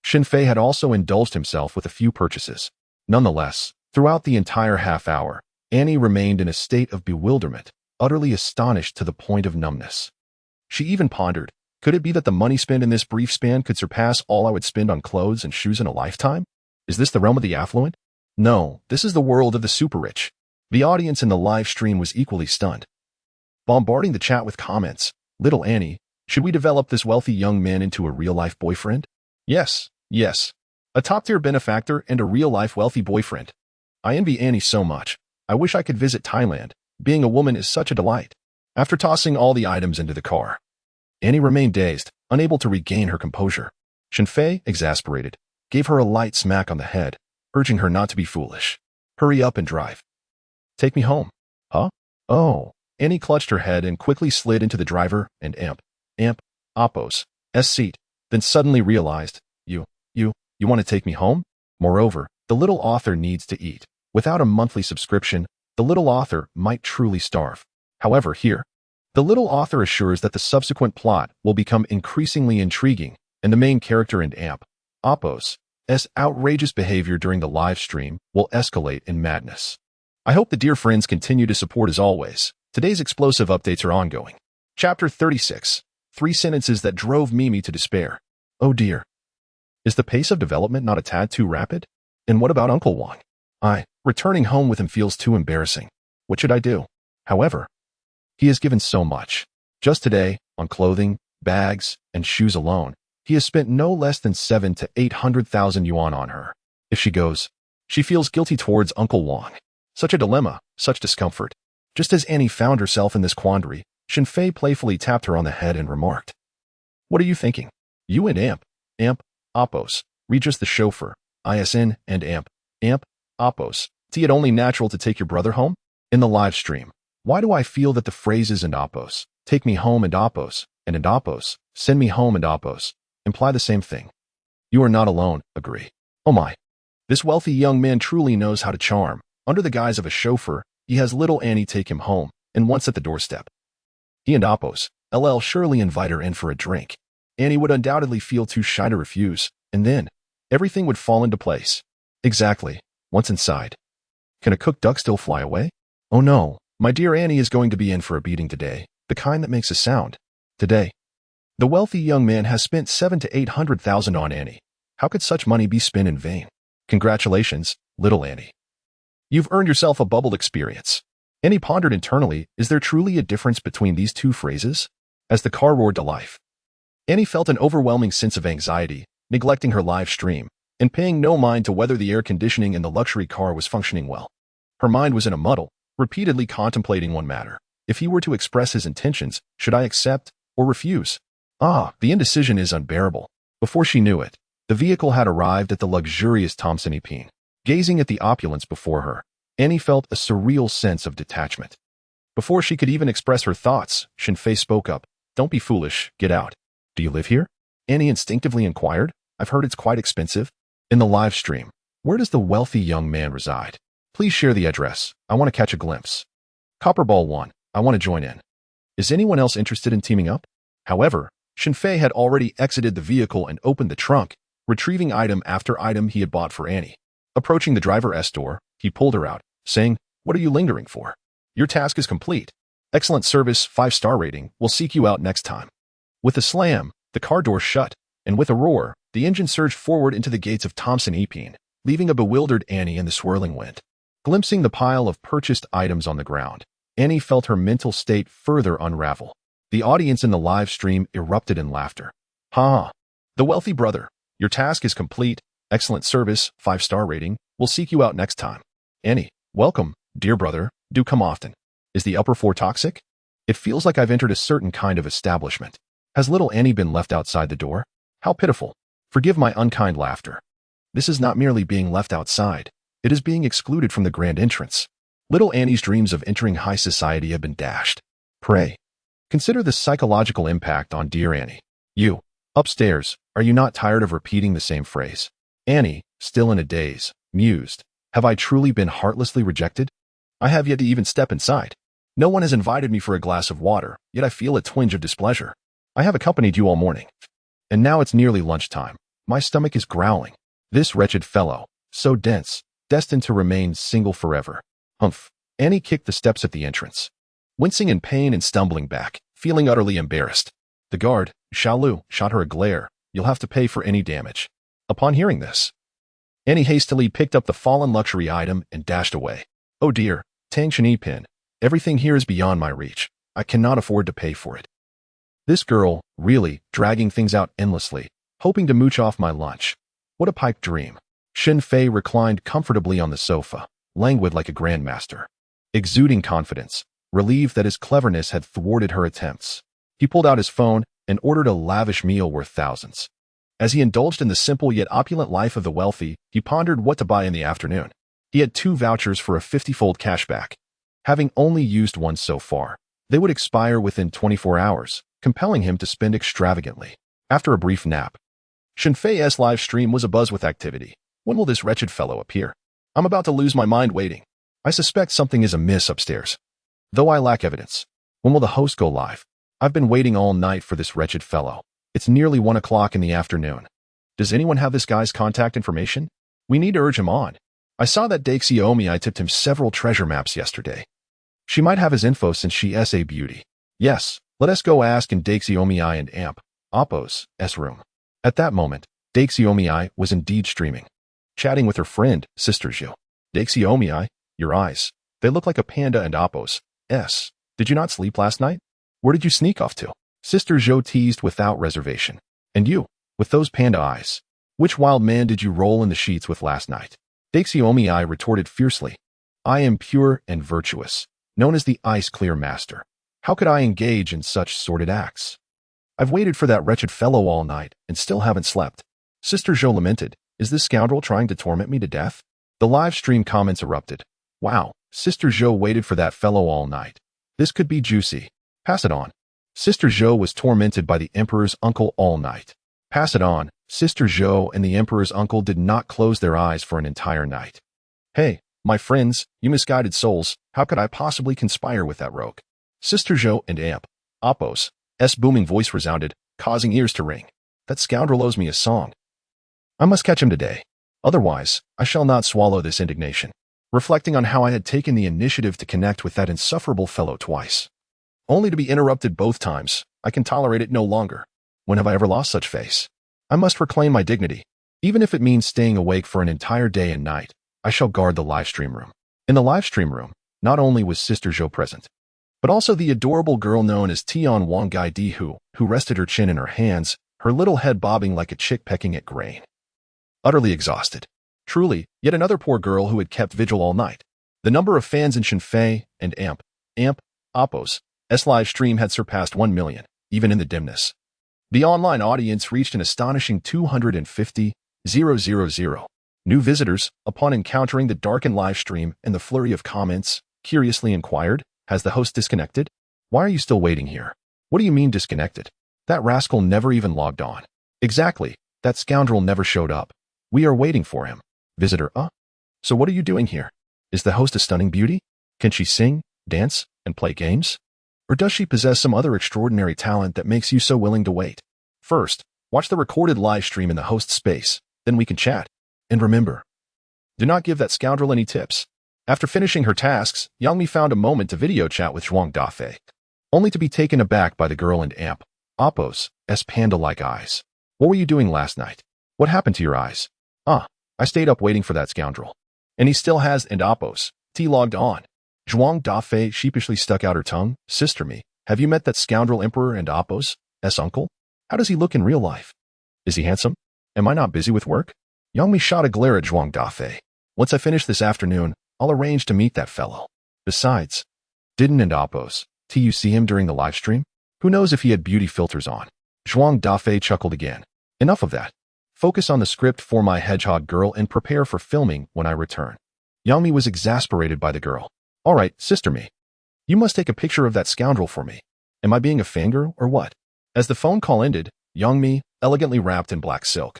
A: Shen Fei had also indulged himself with a few purchases. Nonetheless, throughout the entire half hour, Annie remained in a state of bewilderment, utterly astonished to the point of numbness. She even pondered, could it be that the money spent in this brief span could surpass all I would spend on clothes and shoes in a lifetime? Is this the realm of the affluent? No, this is the world of the super rich. The audience in the live stream was equally stunned, bombarding the chat with comments. Little Annie, should we develop this wealthy young man into a real-life boyfriend? Yes, yes. A top-tier benefactor and a real-life wealthy boyfriend. I envy Annie so much. I wish I could visit Thailand. Being a woman is such a delight. After tossing all the items into the car, Annie remained dazed, unable to regain her composure. Shen Fei, exasperated, gave her a light smack on the head, urging her not to be foolish. Hurry up and drive. Take me home. Huh? Oh. Annie clutched her head and quickly slid into the driver and Oppo's seat, then suddenly realized, you want to take me home? Moreover, the little author needs to eat. Without a monthly subscription, the little author might truly starve. However, here, the little author assures that the subsequent plot will become increasingly intriguing, and the main character and Oppo's outrageous behavior during the live stream will escalate in madness. I hope the dear friends continue to support as always. Today's explosive updates are ongoing. Chapter 36. 3 sentences that drove Mimi to despair. Oh dear. Is the pace of development not a tad too rapid? And what about Uncle Wang? Returning home with him feels too embarrassing. What should I do? However, he has given so much. Just today, on clothing, bags, and shoes alone, he has spent no less than 700,000 to 800,000 yuan on her. If she goes, she feels guilty towards Uncle Wang. Such a dilemma, such discomfort. Just as Annie found herself in this quandary, Shen Fei playfully tapped her on the head and remarked, "What are you thinking? You and Oppo's, Regis the chauffeur, ISN and Oppo's, it only natural to take your brother home?" In the live stream, why do I feel that the phrases and Oppo's, take me home and Oppo's, send me home and Oppo's, imply the same thing? You are not alone, agree. Oh my. This wealthy young man truly knows how to charm. Under the guise of a chauffeur, he has little Annie take him home, and once at the doorstep, he and Oppo's, surely invite her in for a drink. Annie would undoubtedly feel too shy to refuse, and then, everything would fall into place. Exactly. Once inside. Can a cooked duck still fly away? Oh no, my dear Annie is going to be in for a beating today, the kind that makes a sound. Today, the wealthy young man has spent 700,000 to 800,000 on Annie. How could such money be spent in vain? Congratulations, little Annie. You've earned yourself a bubble experience. Annie pondered internally, is there truly a difference between these two phrases? As the car roared to life, Annie felt an overwhelming sense of anxiety, neglecting her live stream, and paying no mind to whether the air conditioning in the luxury car was functioning well. Her mind was in a muddle, repeatedly contemplating one matter. If he were to express his intentions, should I accept or refuse? The indecision is unbearable. Before she knew it, the vehicle had arrived at the luxurious Thompson Epine. Gazing at the opulence before her, Annie felt a surreal sense of detachment. Before she could even express her thoughts, Shen Fei spoke up. Don't be foolish, get out. Do you live here? Annie instinctively inquired. I've heard it's quite expensive. In the live stream, where does the wealthy young man reside? Please share the address. I want to catch a glimpse. Copperball 1, I want to join in. Is anyone else interested in teaming up? However, Shen Fei had already exited the vehicle and opened the trunk, retrieving item after item he had bought for Annie. Approaching the driver's door, He pulled her out, saying, "What are you lingering for? Your task is complete. Excellent service, 5-star rating. We'll seek you out next time." With a slam, the car door shut, and with a roar, the engine surged forward into the gates of Thompson Epine, leaving a bewildered Annie in the swirling wind. Glimpsing the pile of purchased items on the ground, Annie felt her mental state further unravel. The audience in the live stream erupted in laughter. "Ha! The wealthy brother. Your task is complete. Excellent service, 5-star rating. We'll seek you out next time." "Annie, welcome, dear brother. Do come often. Is the upper floor toxic? It feels like I've entered a certain kind of establishment. Has little Annie been left outside the door? How pitiful. Forgive my unkind laughter. This is not merely being left outside. It is being excluded from the grand entrance. Little Annie's dreams of entering high society have been dashed. Pray, consider the psychological impact on dear Annie. You, upstairs, are you not tired of repeating the same phrase?" Annie, still in a daze, mused, "Have I truly been heartlessly rejected? I have yet to even step inside. No one has invited me for a glass of water, yet I feel a twinge of displeasure. I have accompanied you all morning. And now it's nearly lunchtime. My stomach is growling. This wretched fellow, so dense, destined to remain single forever. Humph." Annie kicked the steps at the entrance, wincing in pain and stumbling back, feeling utterly embarrassed. The guard, Xiaolu, shot her a glare. "You'll have to pay for any damage." Upon hearing this, Annie hastily picked up the fallen luxury item and dashed away. "Oh dear, Tang Shen Pin, everything here is beyond my reach. I cannot afford to pay for it. This girl, really, dragging things out endlessly, hoping to mooch off my lunch. What a pipe dream." Shen Fei reclined comfortably on the sofa, languid like a grandmaster, exuding confidence, relieved that his cleverness had thwarted her attempts. He pulled out his phone and ordered a lavish meal worth thousands. As he indulged in the simple yet opulent life of the wealthy, he pondered what to buy in the afternoon. He had 2 vouchers for a 50-fold cashback. Having only used one so far, they would expire within 24 hours, compelling him to spend extravagantly. After a brief nap, Shen Fei's live stream was abuzz with activity. When will this wretched fellow appear? I'm about to lose my mind waiting. I suspect something is amiss upstairs, though I lack evidence. When will the host go live? I've been waiting all night for this wretched fellow. It's nearly 1 o'clock in the afternoon. Does anyone have this guy's contact information? We need to urge him on. I saw that I tipped him several treasure maps yesterday. She might have his info since she's a beauty. Yes, let us go ask in I and Amp, Oppo's, room. At that moment, I was indeed streaming, chatting with her friend, Sister Zhou. I, your eyes. They look like a panda and Oppo's. Did you not sleep last night? Where did you sneak off to? Sister Zhou teased without reservation. And you, with those panda eyes, which wild man did you roll in the sheets with last night? I retorted fiercely. I am pure and virtuous, known as the ice-clear master. How could I engage in such sordid acts? I've waited for that wretched fellow all night and still haven't slept. Sister Zhou lamented. Is this scoundrel trying to torment me to death? The live stream comments erupted. Wow, Sister Zhou waited for that fellow all night. This could be juicy. Pass it on. Sister Zhou was tormented by the Emperor's uncle all night. Pass it on. Sister Zhou and the Emperor's uncle did not close their eyes for an entire night. Hey, my friends, you misguided souls, how could I possibly conspire with that rogue? Sister Zhou and Amp, Oppo's, booming voice resounded, causing ears to ring. That scoundrel owes me a song. I must catch him today. Otherwise, I shall not swallow this indignation. Reflecting on how I had taken the initiative to connect with that insufferable fellow twice, only to be interrupted both times, I can tolerate it no longer. When have I ever lost such face? I must reclaim my dignity. Even if it means staying awake for an entire day and night, I shall guard the livestream room. In the livestream room, not only was Sister Zhou present, but also the adorable girl known as Tian Wanggai Di who rested her chin in her hands, her little head bobbing like a chick pecking at grain. Utterly exhausted. Truly, yet another poor girl who had kept vigil all night. The number of fans in Shen Fei and Amp, Oppo's, live stream had surpassed 1 million, even in the dimness. The online audience reached an astonishing 250,000. New visitors, upon encountering the darkened live stream and the flurry of comments, curiously inquired, has the host disconnected? Why are you still waiting here? What do you mean disconnected? That rascal never even logged on. Exactly, that scoundrel never showed up. We are waiting for him. Visitor, So what are you doing here? Is the host a stunning beauty? Can she sing, dance, and play games? Or does she possess some other extraordinary talent that makes you so willing to wait? First, watch the recorded live stream in the host space, then we can chat. And remember, Do not give that scoundrel any tips. After finishing her tasks, Yang Mi found a moment to video chat with Zhuang Dafei, only to be taken aback by the girl and Amp Oppo's panda-like eyes. What were you doing last night? What happened to your eyes? I stayed up waiting for that scoundrel. And he still has and Oppo's logged on. Zhuang Dafei sheepishly stuck out her tongue. Sister me, have you met that scoundrel Emperor and Oppo's uncle? How does he look in real life? Is he handsome? Am I not busy with work? Yang Mi shot a glare at Zhuang Dafei. Once I finish this afternoon, I'll arrange to meet that fellow. Besides, didn't and Oppo's you see him during the live stream? Who knows if he had beauty filters on? Zhuang Dafei chuckled again. Enough of that. Focus on the script for my hedgehog girl and prepare for filming when I return. Yang Mi was exasperated by the girl. All right, sister me. You must take a picture of that scoundrel for me. Am I being a fangirl or what? As the phone call ended, Yang Mi, elegantly wrapped in black silk,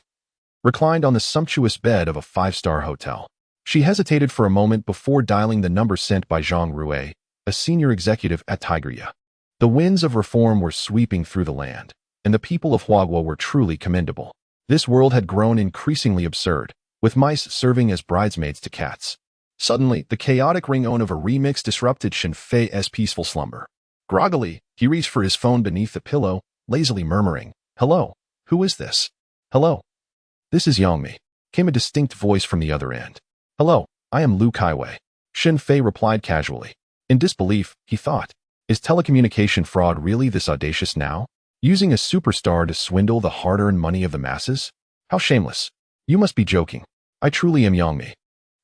A: reclined on the sumptuous bed of a five-star hotel. She hesitated for a moment before dialing the number sent by Zhang Rui, a senior executive at Tigeria. The winds of reform were sweeping through the land, and the people of Huaguo were truly commendable. This world had grown increasingly absurd, with mice serving as bridesmaids to cats. Suddenly, the chaotic ring-on of a remix disrupted Shen Fei's peaceful slumber. Groggily, he reached for his phone beneath the pillow, lazily murmuring, "Hello, who is this?" "Hello. This is Yang Mi," came a distinct voice from the other end. "Hello, I am Lu Kaiwei," Shen Fei replied casually. In disbelief, he thought, is telecommunication fraud really this audacious now? Using a superstar to swindle the hard-earned money of the masses? How shameless. You must be joking. I truly am Yang Mi.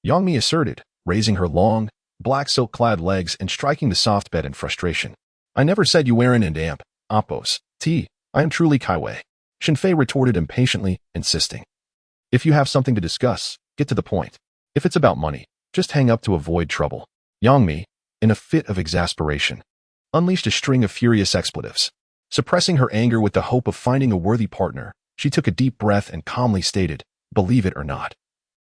A: Yang Mi asserted, raising her long, black silk-clad legs and striking the soft bed in frustration. I never said you weren't and Amp Oppo's I am truly Kaiwei. Shen Fei retorted impatiently, insisting. If you have something to discuss, get to the point. If it's about money, just hang up to avoid trouble. Yang Mi, in a fit of exasperation, unleashed a string of furious expletives. Suppressing her anger with the hope of finding a worthy partner, she took a deep breath and calmly stated, "Believe it or not,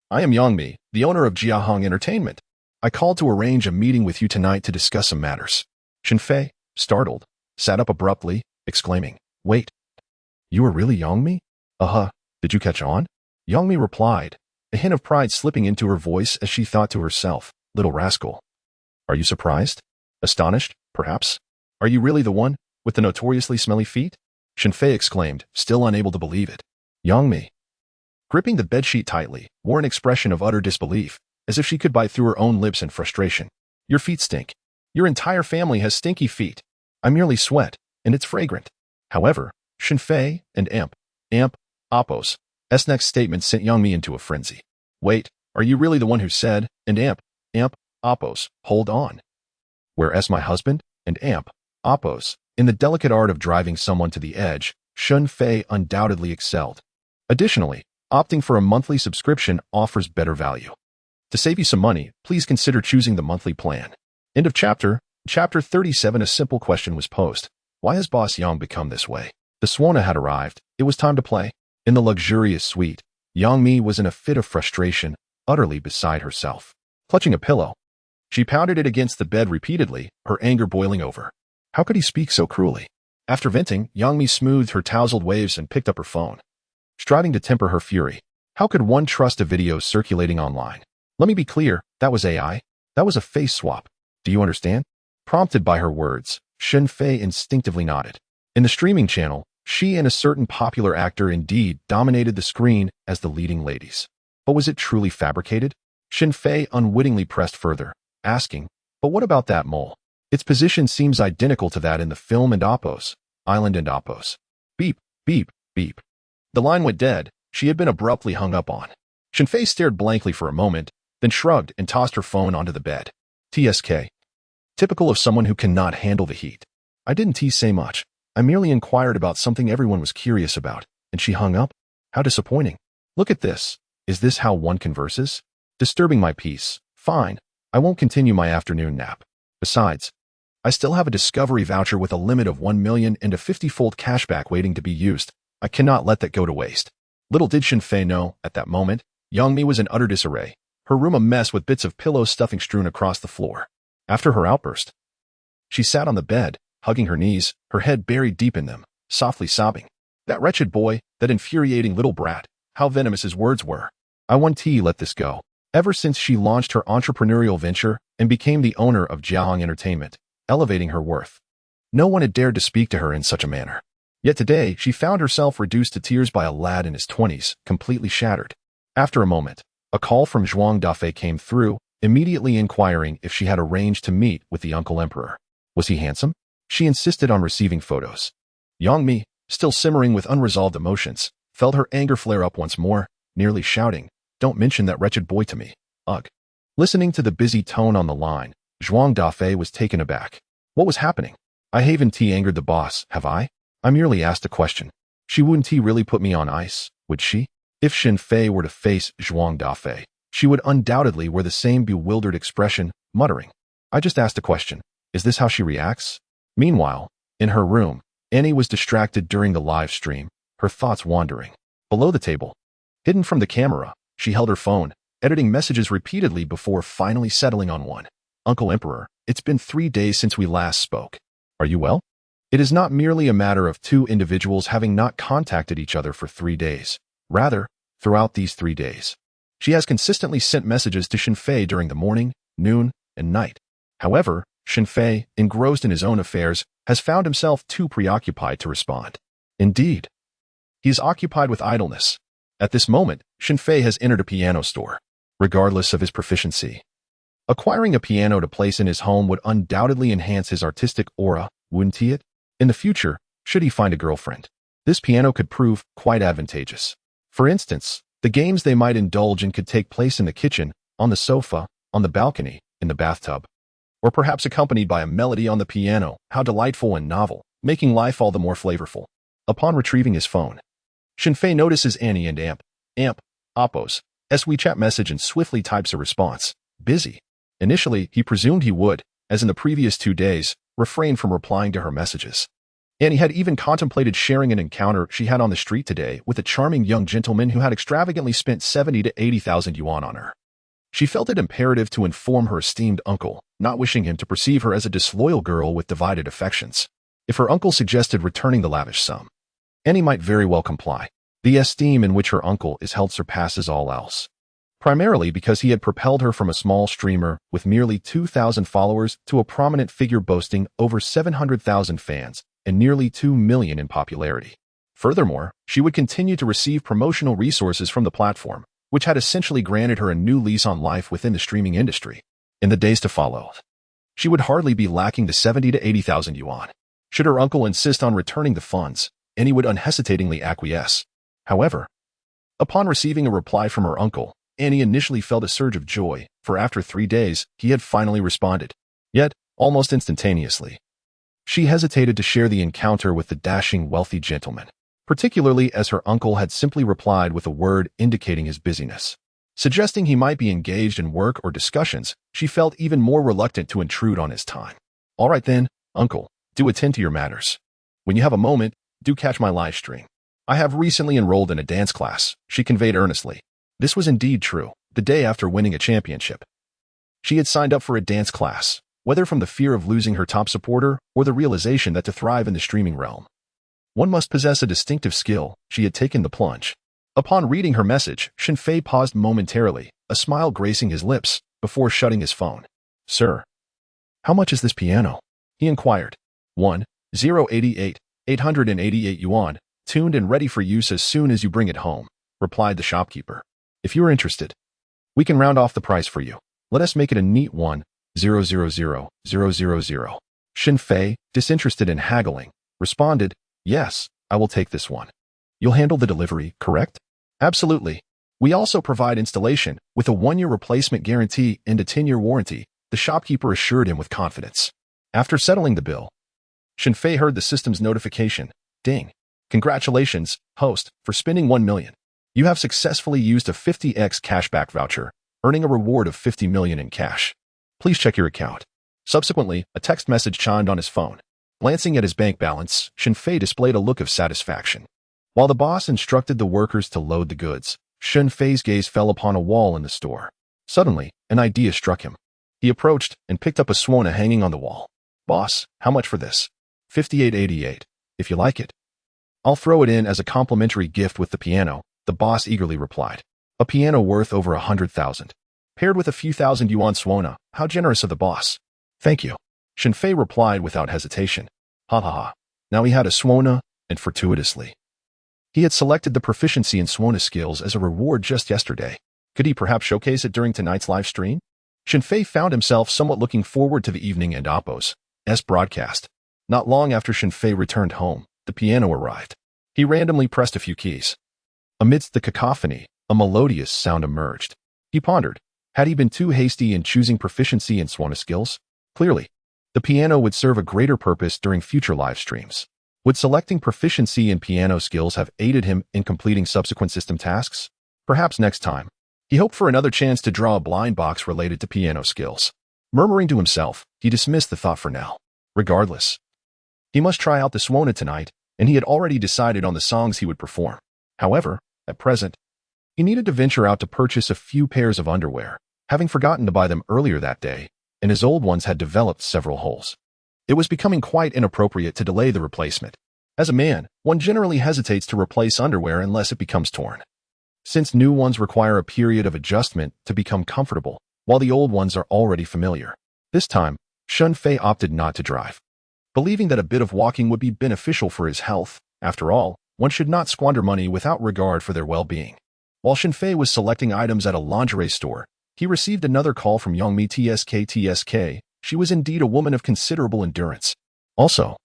A: I am Yang Mi, the owner of Jiahong Entertainment. I called to arrange a meeting with you tonight to discuss some matters." Shen Fei, startled, sat up abruptly, exclaiming, "Wait, you are really Yang Mi? Did you catch on?" Yang Mi replied, a hint of pride slipping into her voice as she thought to herself, "Little rascal. Are you surprised? Astonished, perhaps? Are you really the one, with the notoriously smelly feet?" Shen Fei exclaimed, still unable to believe it. Yang Mi, gripping the bedsheet tightly, wore an expression of utter disbelief, as if she could bite through her own lips in frustration. "Your feet stink. Your entire family has stinky feet. I merely sweat, and it's fragrant." However, Shen Fei and Amp Oppo's next statement sent Yang Mi into a frenzy. "Wait, are you really the one who said, and Amp Oppo's, hold on? Whereas my husband, and Amp Oppo's, in the delicate art of driving someone to the edge, Shen Fei undoubtedly excelled. Additionally, opting for a monthly subscription offers better value. To save you some money, please consider choosing the monthly plan. End of chapter. Chapter 37. A simple question was posed. Why has Boss Yang become this way? The Swana had arrived. It was time to play. In the luxurious suite, Yang Mi was in a fit of frustration, utterly beside herself. Clutching a pillow, she pounded it against the bed repeatedly, her anger boiling over. How could he speak so cruelly? After venting, Yang Mi smoothed her tousled waves and picked up her phone, striving to temper her fury. How could one trust a video circulating online? Let me be clear, that was AI. That was a face swap. Do you understand? Prompted by her words, Shen Fei instinctively nodded. In the streaming channel, she and a certain popular actor indeed dominated the screen as the leading ladies. But was it truly fabricated? Shen Fei unwittingly pressed further, asking, but what about that mole? Its position seems identical to that in the film and Oppo's, Island and Oppo's. Beep, beep, beep. The line went dead. She had been abruptly hung up on. Shen Fei stared blankly for a moment, then shrugged and tossed her phone onto the bed. TSK. Typical of someone who cannot handle the heat. I didn't say much. I merely inquired about something everyone was curious about, and she hung up? How disappointing. Look at this. Is this how one converses? Disturbing my peace. Fine. I won't continue my afternoon nap. Besides, I still have a discovery voucher with a limit of 1 million and a 50-fold cashback waiting to be used. I cannot let that go to waste. Little did Shen Fei know, at that moment, Yang Mi was in utter disarray, her room a mess with bits of pillow stuffing strewn across the floor. After her outburst, she sat on the bed, hugging her knees, her head buried deep in them, softly sobbing. That wretched boy, that infuriating little brat, how venomous his words were. I want to let this go. ever since she launched her entrepreneurial venture and became the owner of Jiahong Entertainment, elevating her worth. No one had dared to speak to her in such a manner. Yet today, she found herself reduced to tears by a lad in his 20s, completely shattered. After a moment, a call from Zhuang Dafei came through, immediately inquiring if she had arranged to meet with the Uncle Emperor. Was he handsome? She insisted on receiving photos. Yang Mi, still simmering with unresolved emotions, felt her anger flare up once more, nearly shouting, "Don't mention that wretched boy to me. Ugh." Listening to the busy tone on the line, Zhuang Dafei was taken aback. What was happening? I haven't angered the boss, have I? I merely asked a question. She wouldn't really put me on ice, would she? If Shen Fei were to face Zhuang Dafei, she would undoubtedly wear the same bewildered expression, muttering, "I just asked a question. Is this how she reacts?" Meanwhile, in her room, Annie was distracted during the live stream, her thoughts wandering. Below the table, hidden from the camera, she held her phone, editing messages repeatedly before finally settling on one. "Uncle Emperor, it's been 3 days since we last spoke. Are you well?" It is not merely a matter of two individuals having not contacted each other for 3 days. Rather, throughout these 3 days, she has consistently sent messages to Shen Fei during the morning, noon, and night. However, Shen Fei, engrossed in his own affairs, has found himself too preoccupied to respond. Indeed, he is occupied with idleness. At this moment, Shen Fei has entered a piano store. Regardless of his proficiency, acquiring a piano to place in his home would undoubtedly enhance his artistic aura, wouldn't it? In the future, should he find a girlfriend, this piano could prove quite advantageous. For instance, the games they might indulge in could take place in the kitchen, on the sofa, on the balcony, in the bathtub, or perhaps accompanied by a melody on the piano. How delightful and novel, making life all the more flavorful. Upon retrieving his phone, Shen Fei notices Annie and Oppo's WeChat message and swiftly types a response. Busy. Initially, he presumed he would, as in the previous 2 days, refrain from replying to her messages. Annie had even contemplated sharing an encounter she had on the street today with a charming young gentleman who had extravagantly spent 70 to 80,000 yuan on her. She felt it imperative to inform her esteemed uncle, not wishing him to perceive her as a disloyal girl with divided affections. If her uncle suggested returning the lavish sum, Annie might very well comply. The esteem in which her uncle is held surpasses all else. Primarily because he had propelled her from a small streamer with merely 2,000 followers to a prominent figure boasting over 700,000 fans and nearly 2 million in popularity. Furthermore, she would continue to receive promotional resources from the platform, which had essentially granted her a new lease on life within the streaming industry. In the days to follow, she would hardly be lacking the 70 to 80,000 yuan. Should her uncle insist on returning the funds, Annie would unhesitatingly acquiesce. However, upon receiving a reply from her uncle, Annie initially felt a surge of joy, for after 3 days, he had finally responded. Yet, almost instantaneously, she hesitated to share the encounter with the dashing, wealthy gentleman, particularly as her uncle had simply replied with a word indicating his busyness. Suggesting he might be engaged in work or discussions, she felt even more reluctant to intrude on his time. "All right then, uncle, do attend to your matters. When you have a moment, do catch my live stream. I have recently enrolled in a dance class," she conveyed earnestly. This was indeed true. The day after winning a championship, she had signed up for a dance class, whether from the fear of losing her top supporter or the realization that to thrive in the streaming realm, one must possess a distinctive skill. She had taken the plunge. Upon reading her message, Shen Fei paused momentarily, a smile gracing his lips, before shutting his phone. "Sir, how much is this piano?" he inquired. 888 yuan, tuned and ready for use as soon as you bring it home, replied the shopkeeper. "If you are interested, we can round off the price for you. Let us make it a neat 1,000,000. Shen Fei, disinterested in haggling, responded, "Yes, I will take this one." "You'll handle the delivery, correct?" "Absolutely. We also provide installation with a 1-year replacement guarantee and a 10-year warranty," the shopkeeper assured him with confidence. After settling the bill, Shen Fei heard the system's notification. Ding. "Congratulations, host, for spending 1 million. You have successfully used a 50x cashback voucher, earning a reward of 50 million in cash. Please check your account." Subsequently, a text message chimed on his phone. Glancing at his bank balance, Shen Fei displayed a look of satisfaction. While the boss instructed the workers to load the goods, Shen Fei's gaze fell upon a wall in the store. Suddenly, an idea struck him. He approached and picked up a suona hanging on the wall. "Boss, how much for this?" 5888. "If you like it, I'll throw it in as a complimentary gift with the piano," the boss eagerly replied. "A piano worth over 100,000. paired with a few thousand yuan suona. How generous of the boss. Thank you. Shen Fei replied without hesitation. Ha ha ha. Now he had a suona, and fortuitously. He had selected the proficiency in suona skills as a reward just yesterday. Could he perhaps showcase it during tonight's live stream? Shen Fei found himself somewhat looking forward to the evening and Oppo's broadcast. Not long after Shen Fei returned home, the piano arrived. He randomly pressed a few keys. Amidst the cacophony, a melodious sound emerged. He pondered. Had he been too hasty in choosing proficiency in suona skills? Clearly, the piano would serve a greater purpose during future live streams. Would selecting proficiency in piano skills have aided him in completing subsequent system tasks? Perhaps next time. He hoped for another chance to draw a blind box related to piano skills. Murmuring to himself, he dismissed the thought for now. Regardless, he must try out the suona tonight, and he had already decided on the songs he would perform. However, at present, he needed to venture out to purchase a few pairs of underwear, having forgotten to buy them earlier that day, and his old ones had developed several holes. It was becoming quite inappropriate to delay the replacement. As a man, one generally hesitates to replace underwear unless it becomes torn, since new ones require a period of adjustment to become comfortable, while the old ones are already familiar. This time, Shen Fei opted not to drive, believing that a bit of walking would be beneficial for his health. After all, one should not squander money without regard for their well-being. While Shen Fei was selecting items at a lingerie store, he received another call from Yongmi TSK. She was indeed a woman of considerable endurance. Also,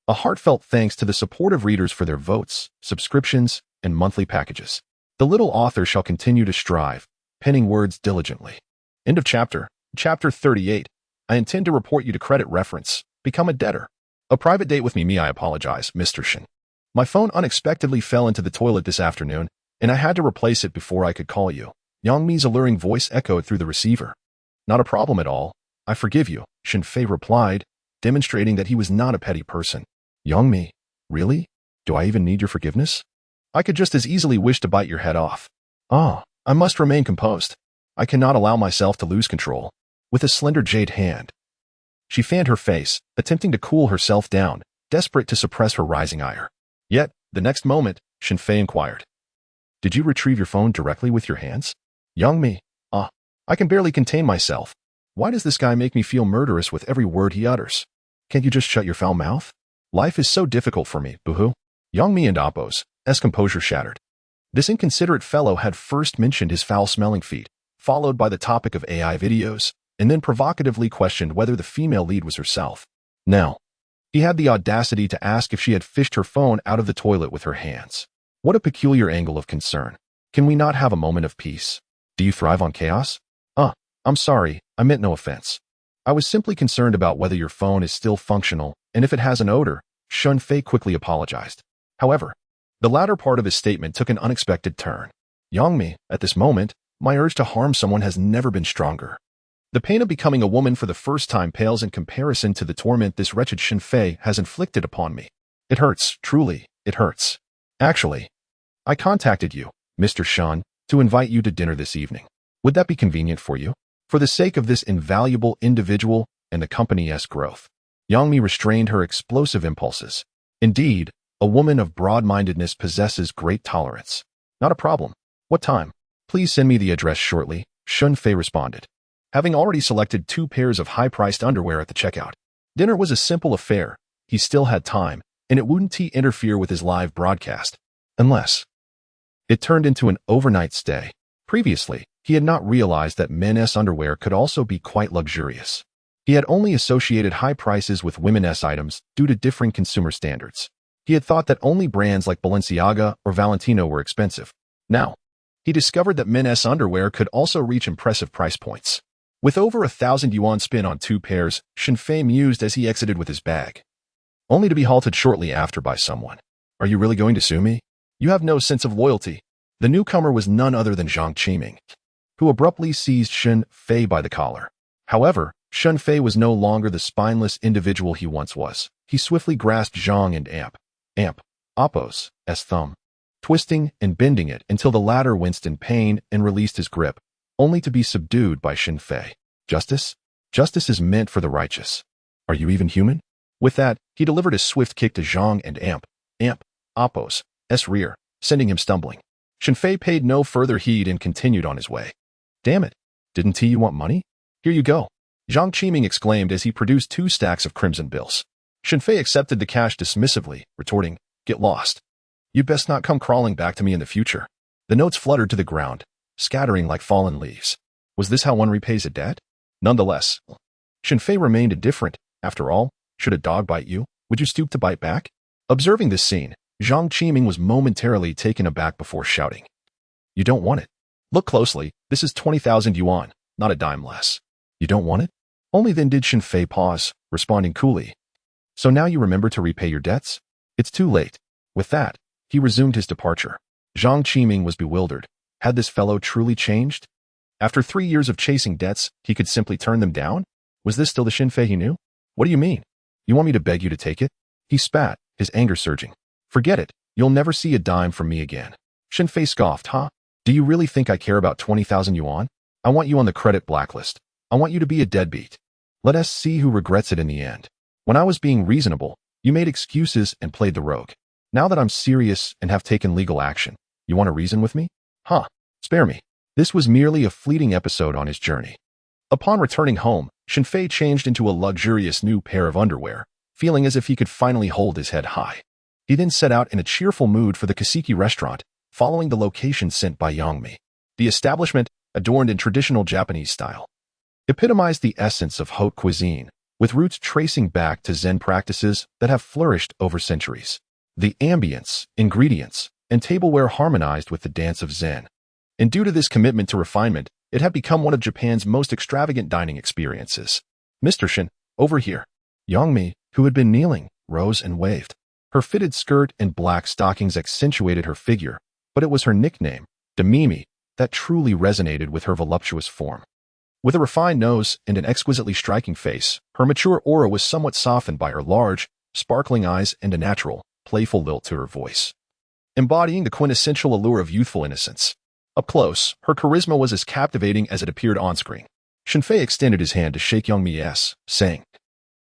A: a heartfelt thanks to the supportive readers for their votes, subscriptions, and monthly packages. The little author shall continue to strive, penning words diligently. End of chapter. Chapter 38. I intend to report you to credit reference. Become a debtor. A private date with me. I apologize, Mr. Shen. My phone unexpectedly fell into the toilet this afternoon, and I had to replace it before I could call you. Yongmi's alluring voice echoed through the receiver. Not a problem at all. I forgive you, Shen Fei replied, demonstrating that he was not a petty person. Yongmi, really? Do I even need your forgiveness? I could just as easily wish to bite your head off. Ah, I must remain composed. I cannot allow myself to lose control. With a slender jade hand, she fanned her face, attempting to cool herself down, desperate to suppress her rising ire. Yet, the next moment, Shen Fei inquired. Did you retrieve your phone directly with your hands? Yongmi, I can barely contain myself. Why does this guy make me feel murderous with every word he utters? Can't you just shut your foul mouth? Life is so difficult for me, boo-hoo. Yongmi and Oppo's composure shattered. This inconsiderate fellow had first mentioned his foul-smelling feet, followed by the topic of AI videos, and then provocatively questioned whether the female lead was herself. Now, he had the audacity to ask if she had fished her phone out of the toilet with her hands. What a peculiar angle of concern. Can we not have a moment of peace? Do you thrive on chaos? I'm sorry, I meant no offense. I was simply concerned about whether your phone is still functional, and if it has an odor. Shen Fei quickly apologized. However, the latter part of his statement took an unexpected turn. Yongmi, at this moment, my urge to harm someone has never been stronger. The pain of becoming a woman for the first time pales in comparison to the torment this wretched Shen Fei has inflicted upon me. It hurts, truly, it hurts. Actually, I contacted you, Mr. Shen, to invite you to dinner this evening. Would that be convenient for you? For the sake of this invaluable individual and the company's growth. Yongmi restrained her explosive impulses. Indeed, a woman of broad-mindedness possesses great tolerance. Not a problem. What time? Please send me the address shortly, Shen Fei responded. Having already selected 2 pairs of high-priced underwear at the checkout, dinner was a simple affair. He still had time, and it wouldn't interfere with his live broadcast. Unless it turned into an overnight stay. Previously, he had not realized that men's underwear could also be quite luxurious. He had only associated high prices with women's items due to differing consumer standards. He had thought that only brands like Balenciaga or Valentino were expensive. Now, he discovered that men's underwear could also reach impressive price points. With over 1,000 yuan spent on 2 pairs, Shen Fei mused as he exited with his bag, only to be halted shortly after by someone. Are you really going to sue me? You have no sense of loyalty. The newcomer was none other than Zhang Qiming, who abruptly seized Shen Fei by the collar. However, Shen Fei was no longer the spineless individual he once was. He swiftly grasped Zhang and Oppo's thumb, twisting and bending it until the latter winced in pain and released his grip, only to be subdued by Shen Fei. Justice? Justice is meant for the righteous. Are you even human? With that, he delivered a swift kick to Zhang and Oppo's rear, sending him stumbling. Shen Fei paid no further heed and continued on his way. Damn it. Didn't you want money? Here you go. Zhang Qiming exclaimed as he produced 2 stacks of crimson bills. Shen Fei accepted the cash dismissively, retorting, "Get lost. You best not come crawling back to me in the future." The notes fluttered to the ground, scattering like fallen leaves. Was this how one repays a debt? Nonetheless, Shen Fei remained indifferent. After all, should a dog bite you, would you stoop to bite back? Observing this scene, Zhang Qiming was momentarily taken aback before shouting, "You don't want it. Look closely, this is 20,000 yuan, not a dime less. You don't want it?" Only then did Shen Fei pause, responding coolly, "So now you remember to repay your debts? It's too late." With that, he resumed his departure. Zhang Qiming was bewildered. Had this fellow truly changed? After 3 years of chasing debts, he could simply turn them down? Was this still the Shen Fei he knew? "What do you mean? You want me to beg you to take it?" He spat, his anger surging. "Forget it. You'll never see a dime from me again." Shen Fei scoffed, "Huh? Do you really think I care about 20,000 yuan? I want you on the credit blacklist. I want you to be a deadbeat. Let us see who regrets it in the end. When I was being reasonable, you made excuses and played the rogue. Now that I'm serious and have taken legal action, you want to reason with me? Huh? Spare me." This was merely a fleeting episode on his journey. Upon returning home, Shen Fei changed into a luxurious new pair of underwear, feeling as if he could finally hold his head high. He then set out in a cheerful mood for the Kasiki restaurant, following the location sent by Yangmi. The establishment, adorned in traditional Japanese style, epitomized the essence of haute cuisine, with roots tracing back to Zen practices that have flourished over centuries. The ambience, ingredients, and tableware harmonized with the dance of Zen. And due to this commitment to refinement, it had become one of Japan's most extravagant dining experiences. "Mr. Shen, over here." Yangmi, who had been kneeling, rose and waved. Her fitted skirt and black stockings accentuated her figure, but it was her nickname, Demimi, that truly resonated with her voluptuous form. With a refined nose and an exquisitely striking face, her mature aura was somewhat softened by her large, sparkling eyes and a natural, playful lilt to her voice, embodying the quintessential allure of youthful innocence. Up close, her charisma was as captivating as it appeared on-screen. Shen Fei extended his hand to shake Yangmi's, saying,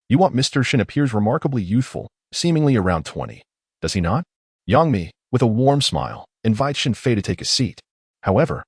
A: "You want Mr. Shen appears remarkably youthful, seemingly around 20. Does he not?" Yangmi, with a warm smile, invites Shen Fei to take a seat. However,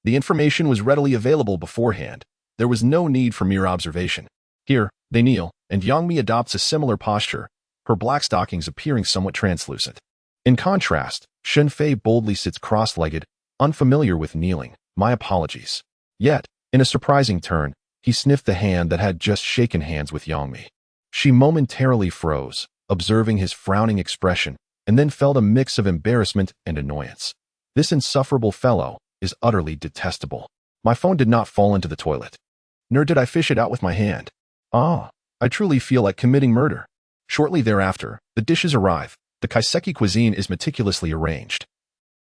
A: the information was readily available beforehand. There was no need for mere observation. Here, they kneel, and Yangmi adopts a similar posture, her black stockings appearing somewhat translucent. In contrast, Shen Fei boldly sits cross-legged, unfamiliar with kneeling. "My apologies." Yet, in a surprising turn, he sniffed the hand that had just shaken hands with Yangmi. She momentarily froze, observing his frowning expression, and then felt a mix of embarrassment and annoyance. This insufferable fellow is utterly detestable. My phone did not fall into the toilet, nor did I fish it out with my hand. I truly feel like committing murder. Shortly thereafter, the dishes arrive. The kaiseki cuisine is meticulously arranged,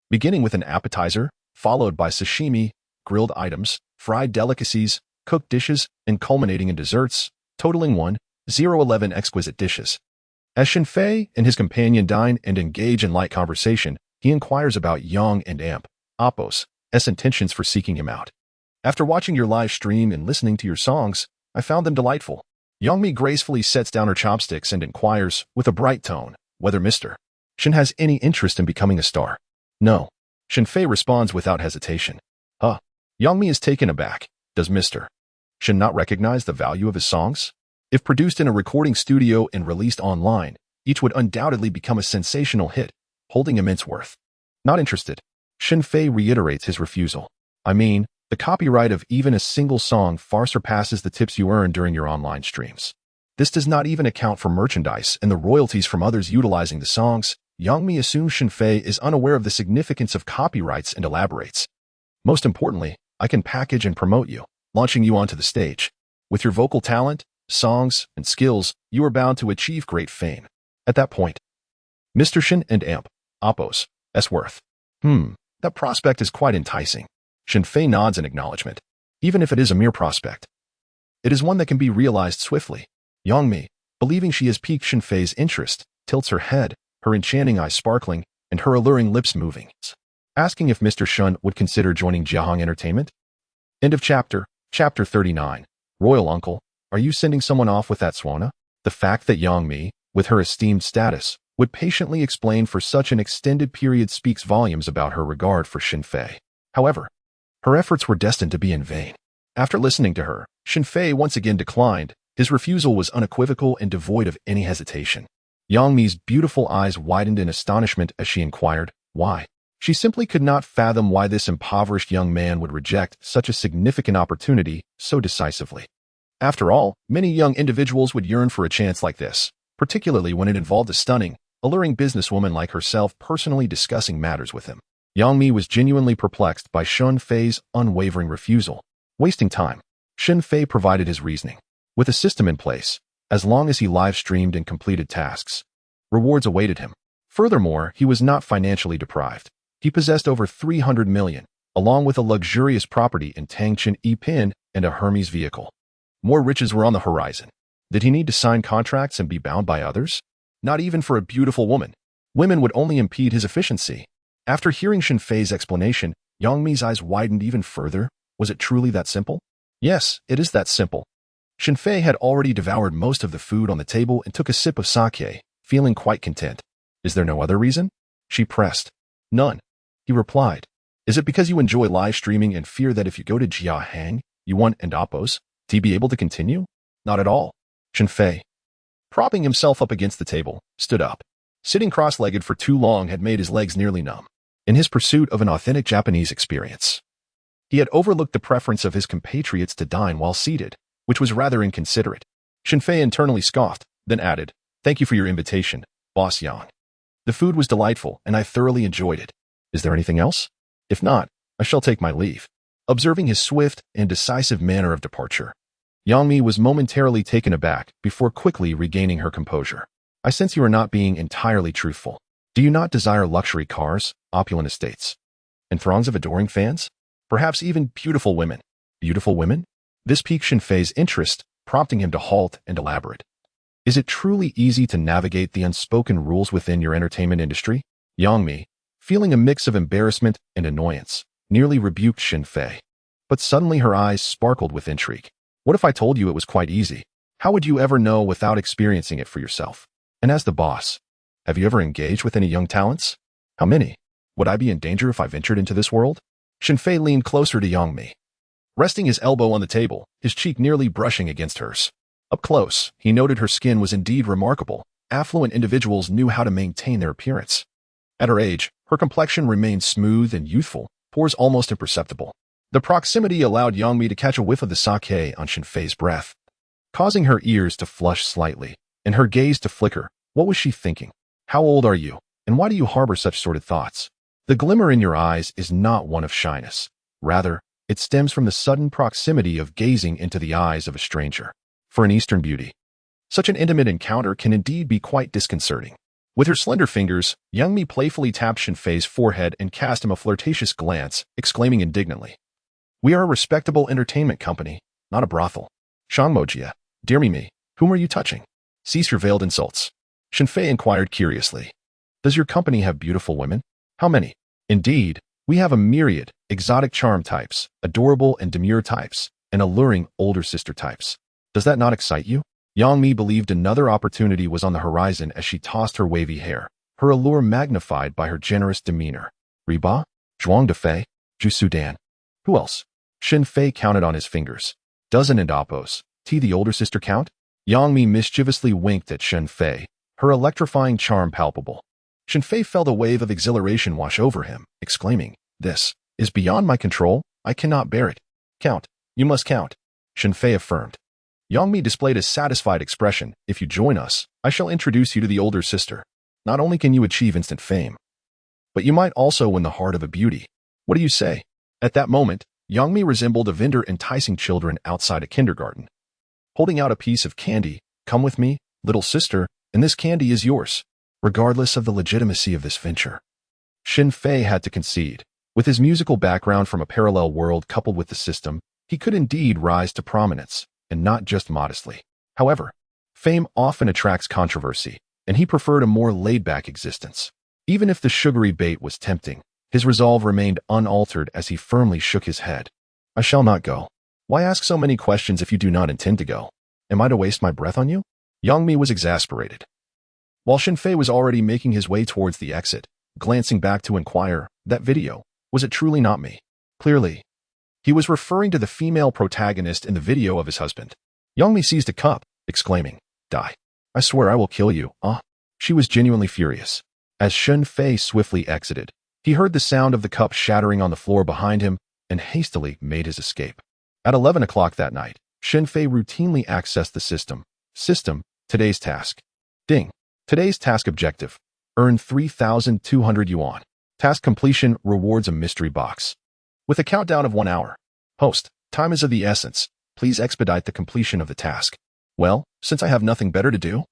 A: beginning with an appetizer, followed by sashimi, grilled items, fried delicacies, cooked dishes, and culminating in desserts, totaling 1,011 exquisite dishes. As Shen Fei and his companion dine and engage in light conversation, he inquires about Yang and Appo's intentions for seeking him out. "After watching your live stream and listening to your songs, I found them delightful." Yangmi gracefully sets down her chopsticks and inquires, with a bright tone, whether Mr. Shen has any interest in becoming a star. "No." Shen Fei responds without hesitation. Yangmi is taken aback. Does Mr. Shen not recognize the value of his songs? If produced in a recording studio and released online, each would undoubtedly become a sensational hit, holding immense worth. Not interested. Shen Fei reiterates his refusal. "I mean, the copyright of even a single song far surpasses the tips you earn during your online streams. This does not even account for merchandise and the royalties from others utilizing the songs." Yangmi assumes Shen Fei is unaware of the significance of copyrights and elaborates. "Most importantly, I can package and promote you, launching you onto the stage. With your vocal talent, songs, and skills, you are bound to achieve great fame. At that point, Mr. Shen and Appo's worth. That prospect is quite enticing." Shen Fei nods in acknowledgement. Even if it is a mere prospect, it is one that can be realized swiftly. Yangmi, believing she has piqued Shen Fei's interest, tilts her head, her enchanting eyes sparkling, and her alluring lips moving, asking if Mr. Shen would consider joining Jiahong Entertainment. End of chapter. Chapter 39. Royal Uncle, are you sending someone off with that swana? The fact that Yangmi, with her esteemed status, would patiently explain for such an extended period speaks volumes about her regard for Shen Fei. However, her efforts were destined to be in vain. After listening to her, Shen Fei once again declined. His refusal was unequivocal and devoid of any hesitation. Yang Mi's beautiful eyes widened in astonishment as she inquired, why? She simply could not fathom why this impoverished young man would reject such a significant opportunity so decisively. After all, many young individuals would yearn for a chance like this, particularly when it involved a stunning, alluring businesswoman like herself personally discussing matters with him. Yang Mi was genuinely perplexed by Shen Fei's unwavering refusal. Wasting time, Shen Fei provided his reasoning. With a system in place, as long as he live-streamed and completed tasks, rewards awaited him. Furthermore, he was not financially deprived. He possessed over 300 million, along with a luxurious property in Tangchen Yipin and a Hermes vehicle. More riches were on the horizon. Did he need to sign contracts and be bound by others? Not even for a beautiful woman. Women would only impede his efficiency. After hearing Shen Fei's explanation, Yang Mi's eyes widened even further. Was it truly that simple? Yes, it is that simple. Shen Fei had already devoured most of the food on the table and took a sip of sake, feeling quite content. Is there no other reason? She pressed. None. He replied. Is it because you enjoy live streaming and fear that if you go to Jiahang, Yuan and Apos, to be able to continue? Not at all. Shen Fei, propping himself up against the table, stood up. Sitting cross-legged for too long had made his legs nearly numb. In his pursuit of an authentic Japanese experience, he had overlooked the preference of his compatriots to dine while seated, which was rather inconsiderate. Shen Fei internally scoffed, then added, Thank you for your invitation, Boss Yang. The food was delightful, and I thoroughly enjoyed it. Is there anything else? If not, I shall take my leave. Observing his swift and decisive manner of departure, Yang Mi was momentarily taken aback before quickly regaining her composure. I sense you are not being entirely truthful. Do you not desire luxury cars, opulent estates, and throngs of adoring fans? Perhaps even beautiful women. Beautiful women? This piqued Shen Fei's interest, prompting him to halt and elaborate. Is it truly easy to navigate the unspoken rules within your entertainment industry? Yang Mi, feeling a mix of embarrassment and annoyance, nearly rebuked Shen Fei. But suddenly her eyes sparkled with intrigue. What if I told you it was quite easy? How would you ever know without experiencing it for yourself? And as the boss, have you ever engaged with any young talents? How many? Would I be in danger if I ventured into this world? Shen Fei leaned closer to Yang Mi, resting his elbow on the table, his cheek nearly brushing against hers. Up close, he noted her skin was indeed remarkable. Affluent individuals knew how to maintain their appearance. At her age, her complexion remained smooth and youthful, pores almost imperceptible. The proximity allowed Yang Mi to catch a whiff of the sake on Shen Fei's breath, causing her ears to flush slightly, and her gaze to flicker. What was she thinking? How old are you, and why do you harbor such sordid thoughts? The glimmer in your eyes is not one of shyness. Rather, it stems from the sudden proximity of gazing into the eyes of a stranger. For an Eastern beauty, such an intimate encounter can indeed be quite disconcerting. With her slender fingers, Yang Mi playfully tapped Shen Fei's forehead and cast him a flirtatious glance, exclaiming indignantly, We are a respectable entertainment company, not a brothel. Shangmojia, dear Mi, whom are you touching? Cease your veiled insults. Shen Fei inquired curiously. Does your company have beautiful women? How many? Indeed, we have a myriad, exotic charm types, adorable and demure types, and alluring older sister types. Does that not excite you? Yang Mi believed another opportunity was on the horizon as she tossed her wavy hair, her allure magnified by her generous demeanor. Riba? Zhuang Defei? Zhu Sudan? Who else? Shen Fei counted on his fingers. Dozen and Apos. T the older sister count? Yang Mi mischievously winked at Shen Fei, her electrifying charm palpable. Shen Fei felt a wave of exhilaration wash over him, exclaiming, This is beyond my control. I cannot bear it. Count. You must count. Shen Fei affirmed. Yang Mi displayed a satisfied expression. If you join us, I shall introduce you to the older sister. Not only can you achieve instant fame, but you might also win the heart of a beauty. What do you say? At that moment, Yang Mi resembled a vendor enticing children outside a kindergarten, holding out a piece of candy. Come with me, little sister, and this candy is yours, regardless of the legitimacy of this venture. Shen Fei had to concede. With his musical background from a parallel world coupled with the system, he could indeed rise to prominence, and not just modestly. However, fame often attracts controversy, and he preferred a more laid-back existence. Even if the sugary bait was tempting, his resolve remained unaltered as he firmly shook his head. I shall not go. Why ask so many questions if you do not intend to go? Am I to waste my breath on you? Yang Mi was exasperated. While Shen Fei was already making his way towards the exit, glancing back to inquire, that video, was it truly not me? Clearly, He was referring to the female protagonist in the video of his husband. Youngmi seized a cup, exclaiming, "Die. I swear I will kill you, She was genuinely furious. As Shen Fei swiftly exited, he heard the sound of the cup shattering on the floor behind him and hastily made his escape. At 11 o'clock that night, Shen Fei routinely accessed the system. Today's task. Ding. Today's task objective. Earn 3,200 yuan. Task completion rewards a mystery box. With a countdown of 1 hour. Host, time is of the essence. Please expedite the completion of the task. Well, since I have nothing better to do,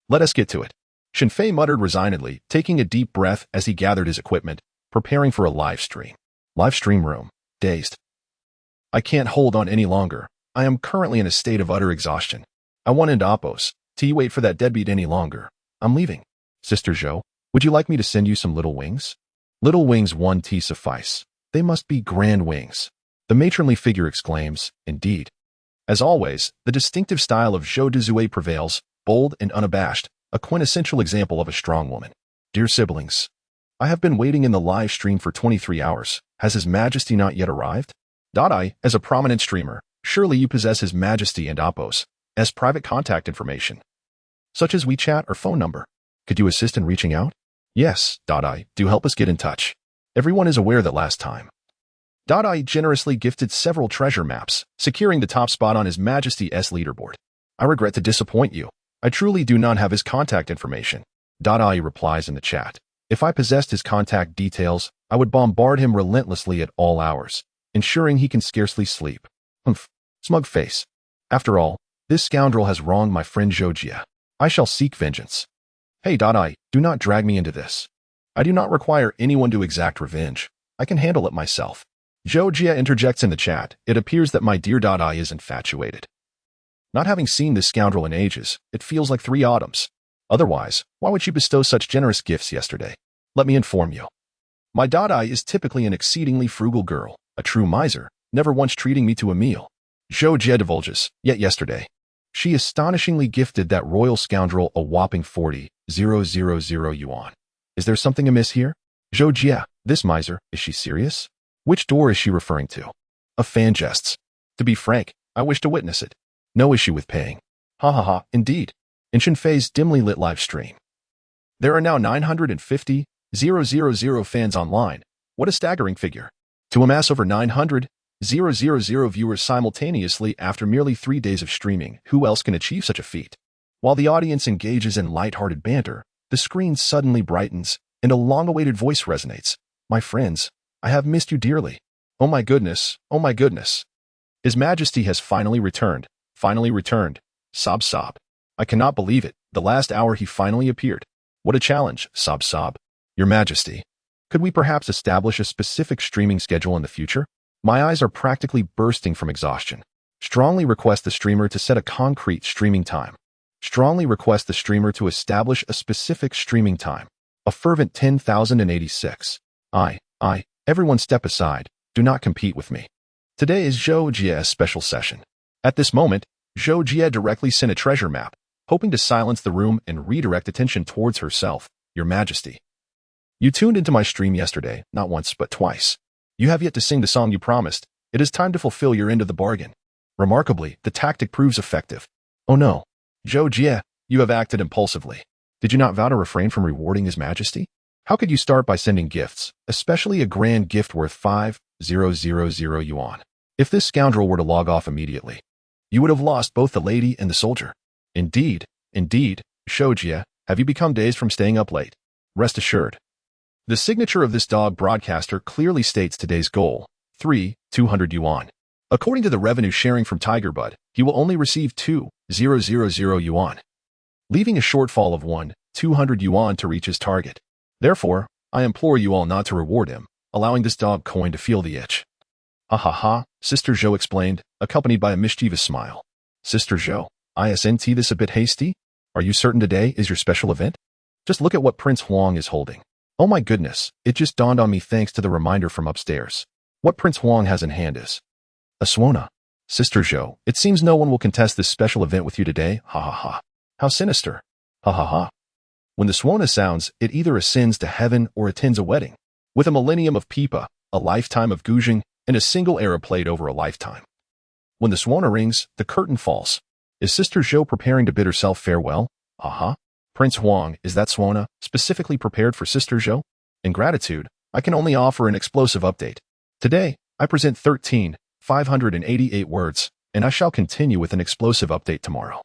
A: let us get to it. Shen Fei muttered resignedly, taking a deep breath as he gathered his equipment, preparing for a live stream. Live stream room. Dazed. I can't hold on any longer. I am currently in a state of utter exhaustion. I want into Oppos. To wait for that deadbeat any longer. I'm leaving. Sister Zhou, would you like me to send you some little wings? Little wings 1 tea suffice. They must be grand wings. The matronly figure exclaims, indeed. As always, the distinctive style of Zhou Dezue prevails, bold and unabashed, a quintessential example of a strong woman. Dear siblings, I have been waiting in the live stream for 23 hours. Has His Majesty not yet arrived? As a prominent streamer, surely you possess His Majesty and Oppos as private contact information, such as WeChat or phone number. Could you assist in reaching out? Yes, do help us get in touch. Everyone is aware that last time, generously gifted several treasure maps, securing the top spot on His Majesty's leaderboard. I regret to disappoint you. I truly do not have his contact information. Replies in the chat. If I possessed his contact details, I would bombard him relentlessly at all hours, ensuring he can scarcely sleep. Smug face. After all, this scoundrel has wronged my friend Zhou. I shall seek vengeance. Hey, do not drag me into this. I do not require anyone to exact revenge. I can handle it myself. Zhou interjects in the chat. It appears that my dear is infatuated. Not having seen this scoundrel in ages, it feels like 3 autumns. Otherwise, why would she bestow such generous gifts yesterday? Let me inform you. My is typically an exceedingly frugal girl, a true miser, never once treating me to a meal. Zhou divulges, yet yesterday, she astonishingly gifted that royal scoundrel a whopping 40,000 yuan. Is there something amiss here? Zhou this miser, is she serious? Which door is she referring to? A fan jests. To be frank, I wish to witness it. No issue with paying. Indeed. In Shen Fei's dimly lit live stream, there are now 950,000 fans online. What a staggering figure. To amass over 900,000 viewers simultaneously after merely 3 days of streaming, who else can achieve such a feat? While the audience engages in light-hearted banter, the screen suddenly brightens, and a long-awaited voice resonates. My friends, I have missed you dearly. Oh my goodness, oh my goodness. His Majesty has finally returned. Sob sob. I cannot believe it. The last hour he finally appeared. What a challenge, sob sob. Your Majesty, could we perhaps establish a specific streaming schedule in the future? My eyes are practically bursting from exhaustion. Strongly request the streamer to set a concrete streaming time. Strongly request the streamer to establish a specific streaming time. A fervent 10,086. Everyone step aside. Do not compete with me. Today is Zhou special session. At this moment, Zhou directly sent a treasure map, hoping to silence the room and redirect attention towards herself. Your Majesty, you tuned into my stream yesterday, not once but twice. You have yet to sing the song you promised. It is time to fulfill your end of the bargain. Remarkably, the tactic proves effective. Oh no. Zhou you have acted impulsively. Did you not vow to refrain from rewarding His Majesty? How could you start by sending gifts, especially a grand gift worth 5,000 yuan? If this scoundrel were to log off immediately, you would have lost both the lady and the soldier. Indeed, Zhou, have you become dazed from staying up late? Rest assured. The signature of this dog broadcaster clearly states today's goal, 3,200 yuan. According to the revenue sharing from Tiger Bud, he will only receive 2,000 yuan, leaving a shortfall of 1,200 yuan to reach his target. Therefore, I implore you all not to reward him, allowing this dog coin to feel the itch. Sister Zhou explained, accompanied by a mischievous smile. Sister Zhou, isn't this a bit hasty? Are you certain today is your special event? Just look at what Prince Huang is holding. Oh my goodness, it just dawned on me thanks to the reminder from upstairs. What Prince Huang has in hand is a Suona. Sister Zhou, it seems no one will contest this special event with you today. How sinister. When the Suona sounds, it either ascends to heaven or attends a wedding. With a millennium of Pipa, a lifetime of Guzheng, and a single era played over a lifetime. When the swana rings, the curtain falls. Is Sister Zhou preparing to bid herself farewell? Aha. Prince Huang, is that swana specifically prepared for Sister Zhou? In gratitude, I can only offer an explosive update. Today, I present 13,588 words, and I shall continue with an explosive update tomorrow.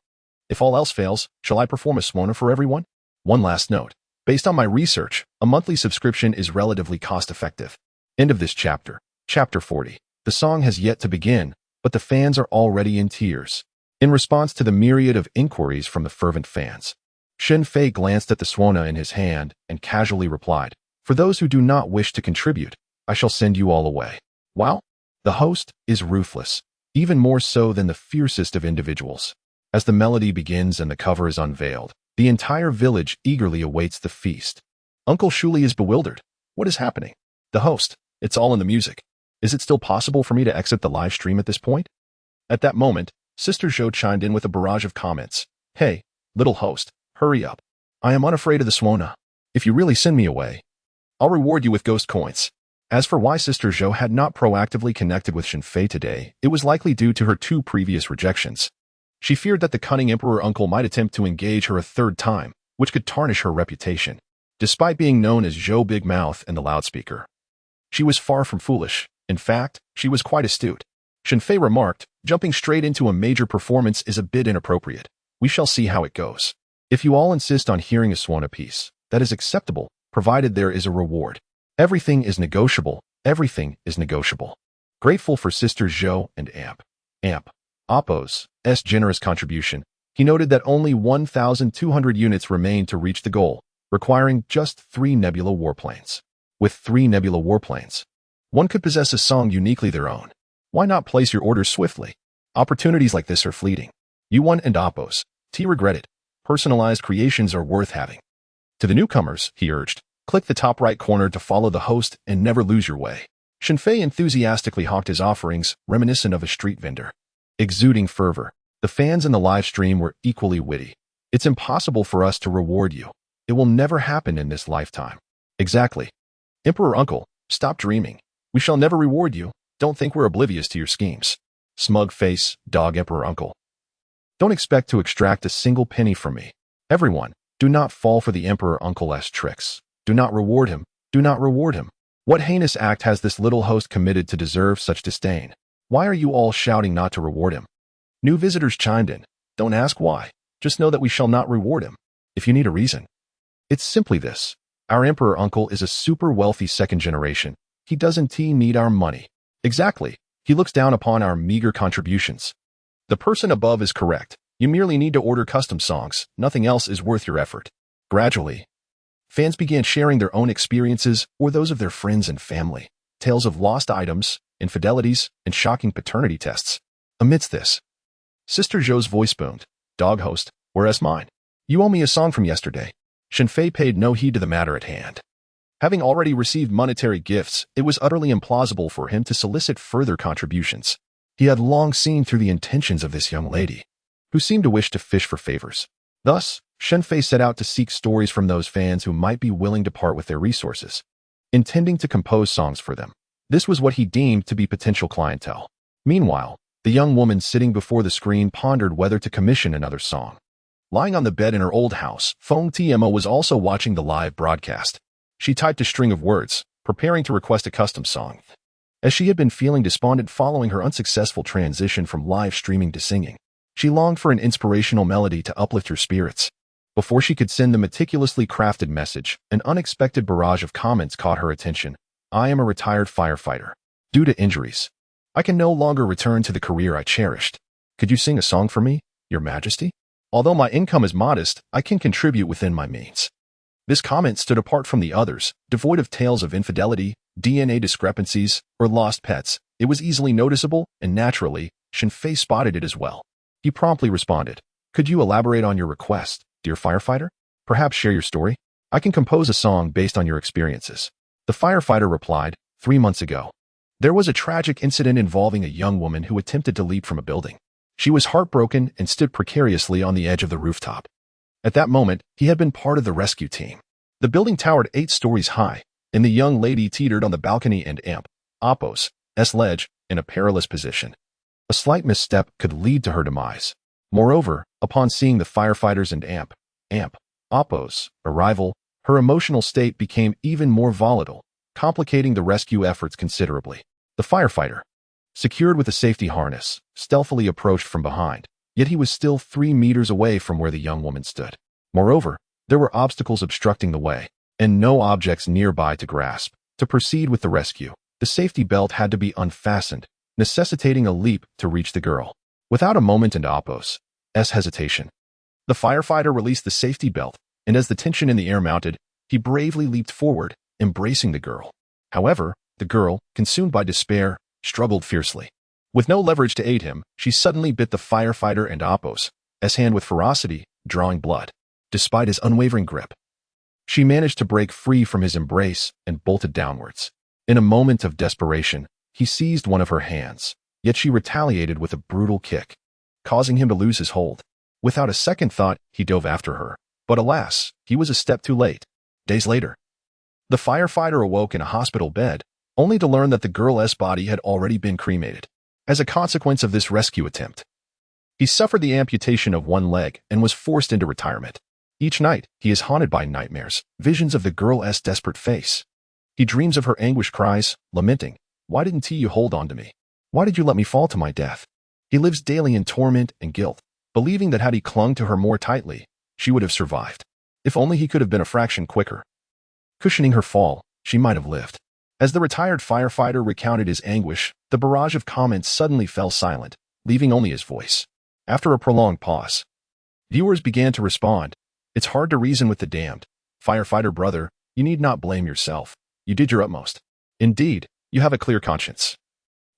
A: If all else fails, shall I perform a swana for everyone? One last note. Based on my research, a monthly subscription is relatively cost-effective. End of this chapter. Chapter 40. The song has yet to begin, but the fans are already in tears. In response to the myriad of inquiries from the fervent fans, Shen Fei glanced at the swana in his hand and casually replied, "For those who do not wish to contribute, I shall send you all away." Wow! The host is ruthless, even more so than the fiercest of individuals. As the melody begins and the cover is unveiled, the entire village eagerly awaits the feast. Uncle Shuli is bewildered. What is happening? The host, it's all in the music. Is it still possible for me to exit the live stream at this point? At that moment, Sister Zhou chimed in with a barrage of comments. Hey, little host, hurry up. I am unafraid of the swana. If you really send me away, I'll reward you with ghost coins. As for why Sister Zhou had not proactively connected with Shen Fei today, it was likely due to her 2 previous rejections. She feared that the cunning emperor uncle might attempt to engage her a 3rd time, which could tarnish her reputation. Despite being known as Zhou Big Mouth and the loudspeaker, she was far from foolish. In fact, she was quite astute. Shen Fei remarked, jumping straight into a major performance is a bit inappropriate. We shall see how it goes. If you all insist on hearing a swana piece, that is acceptable, provided there is a reward. Everything is negotiable. Everything is negotiable. Grateful for Sister Zhou and Amp Oppo's generous contribution, he noted that only 1,200 units remained to reach the goal, requiring just 3 Nebula warplanes. With 3 Nebula warplanes, one could possess a song uniquely their own. Why not place your orders swiftly? Opportunities like this are fleeting. U1 and Oppos, T regretted. Personalized creations are worth having. To the newcomers, he urged, click the top right corner to follow the host and never lose your way. Shen Fei enthusiastically hawked his offerings, reminiscent of a street vendor. Exuding fervor, the fans in the live stream were equally witty. It's impossible for us to reward you. It will never happen in this lifetime. Exactly. Emperor Uncle, stop dreaming. We shall never reward you. Don't think we're oblivious to your schemes. Smug face, dog Emperor Uncle. Don't expect to extract a single penny from me. Everyone, do not fall for the Emperor Uncle's tricks. Do not reward him. Do not reward him. What heinous act has this little host committed to deserve such disdain? Why are you all shouting not to reward him? New visitors chimed in. Don't ask why. Just know that we shall not reward him. If you need a reason. It's simply this. Our Emperor Uncle is a super wealthy 2nd generation. He doesn't need our money. Exactly. He looks down upon our meager contributions. The person above is correct. You merely need to order custom songs. Nothing else is worth your effort. Gradually, fans began sharing their own experiences or those of their friends and family. Tales of lost items, infidelities, and shocking paternity tests. Amidst this, Sister Zhou's voice boomed. Dog host, where's mine? You owe me a song from yesterday. Shen Fei paid no heed to the matter at hand. Having already received monetary gifts, it was utterly implausible for him to solicit further contributions. He had long seen through the intentions of this young lady, who seemed to wish to fish for favors. Thus, Shen Fei set out to seek stories from those fans who might be willing to part with their resources, intending to compose songs for them. This was what he deemed to be potential clientele. Meanwhile, the young woman sitting before the screen pondered whether to commission another song. Lying on the bed in her old house, Feng Tmo was also watching the live broadcast. She typed a string of words, preparing to request a custom song. As she had been feeling despondent following her unsuccessful transition from live streaming to singing, she longed for an inspirational melody to uplift her spirits. Before she could send the meticulously crafted message, an unexpected barrage of comments caught her attention. I am a retired firefighter. Due to injuries, I can no longer return to the career I cherished. Could you sing a song for me, Your Majesty? Although my income is modest, I can contribute within my means. This comment stood apart from the others, devoid of tales of infidelity, DNA discrepancies, or lost pets. It was easily noticeable, and naturally, Shen Fei spotted it as well. He promptly responded, could you elaborate on your request, dear firefighter? Perhaps share your story? I can compose a song based on your experiences. The firefighter replied, 3 months ago, there was a tragic incident involving a young woman who attempted to leap from a building. She was heartbroken and stood precariously on the edge of the rooftop. At that moment, he had been part of the rescue team. The building towered 8 stories high, and the young lady teetered on the balcony and Oppos ledge in a perilous position. A slight misstep could lead to her demise. Moreover, upon seeing the firefighters and Oppo's arrival, her emotional state became even more volatile, complicating the rescue efforts considerably. The firefighter, secured with a safety harness, stealthily approached from behind, yet he was still 3 meters away from where the young woman stood. Moreover, there were obstacles obstructing the way, and no objects nearby to grasp. To proceed with the rescue, the safety belt had to be unfastened, necessitating a leap to reach the girl. Without a moment and Oppo's hesitation, the firefighter released the safety belt, and as the tension in the air mounted, he bravely leaped forward, embracing the girl. However, the girl, consumed by despair, struggled fiercely. With no leverage to aid him, she suddenly bit the firefighter and Oppo's hand with ferocity, drawing blood. Despite his unwavering grip, she managed to break free from his embrace and bolted downwards. In a moment of desperation, he seized one of her hands, yet she retaliated with a brutal kick, causing him to lose his hold. Without a second thought, he dove after her. But alas, he was a step too late. Days later, the firefighter awoke in a hospital bed, only to learn that the girl's body had already been cremated. As a consequence of this rescue attempt, he suffered the amputation of one leg and was forced into retirement. Each night, he is haunted by nightmares, visions of the girl's desperate face. He dreams of her anguished cries, lamenting, "Why didn't you hold on to me? Why did you let me fall to my death?" He lives daily in torment and guilt, believing that had he clung to her more tightly, she would have survived. If only he could have been a fraction quicker. Cushioning her fall, she might have lived. As the retired firefighter recounted his anguish, the barrage of comments suddenly fell silent, leaving only his voice. After a prolonged pause, viewers began to respond. "It's hard to reason with the damned. Firefighter brother, you need not blame yourself. You did your utmost. Indeed, you have a clear conscience.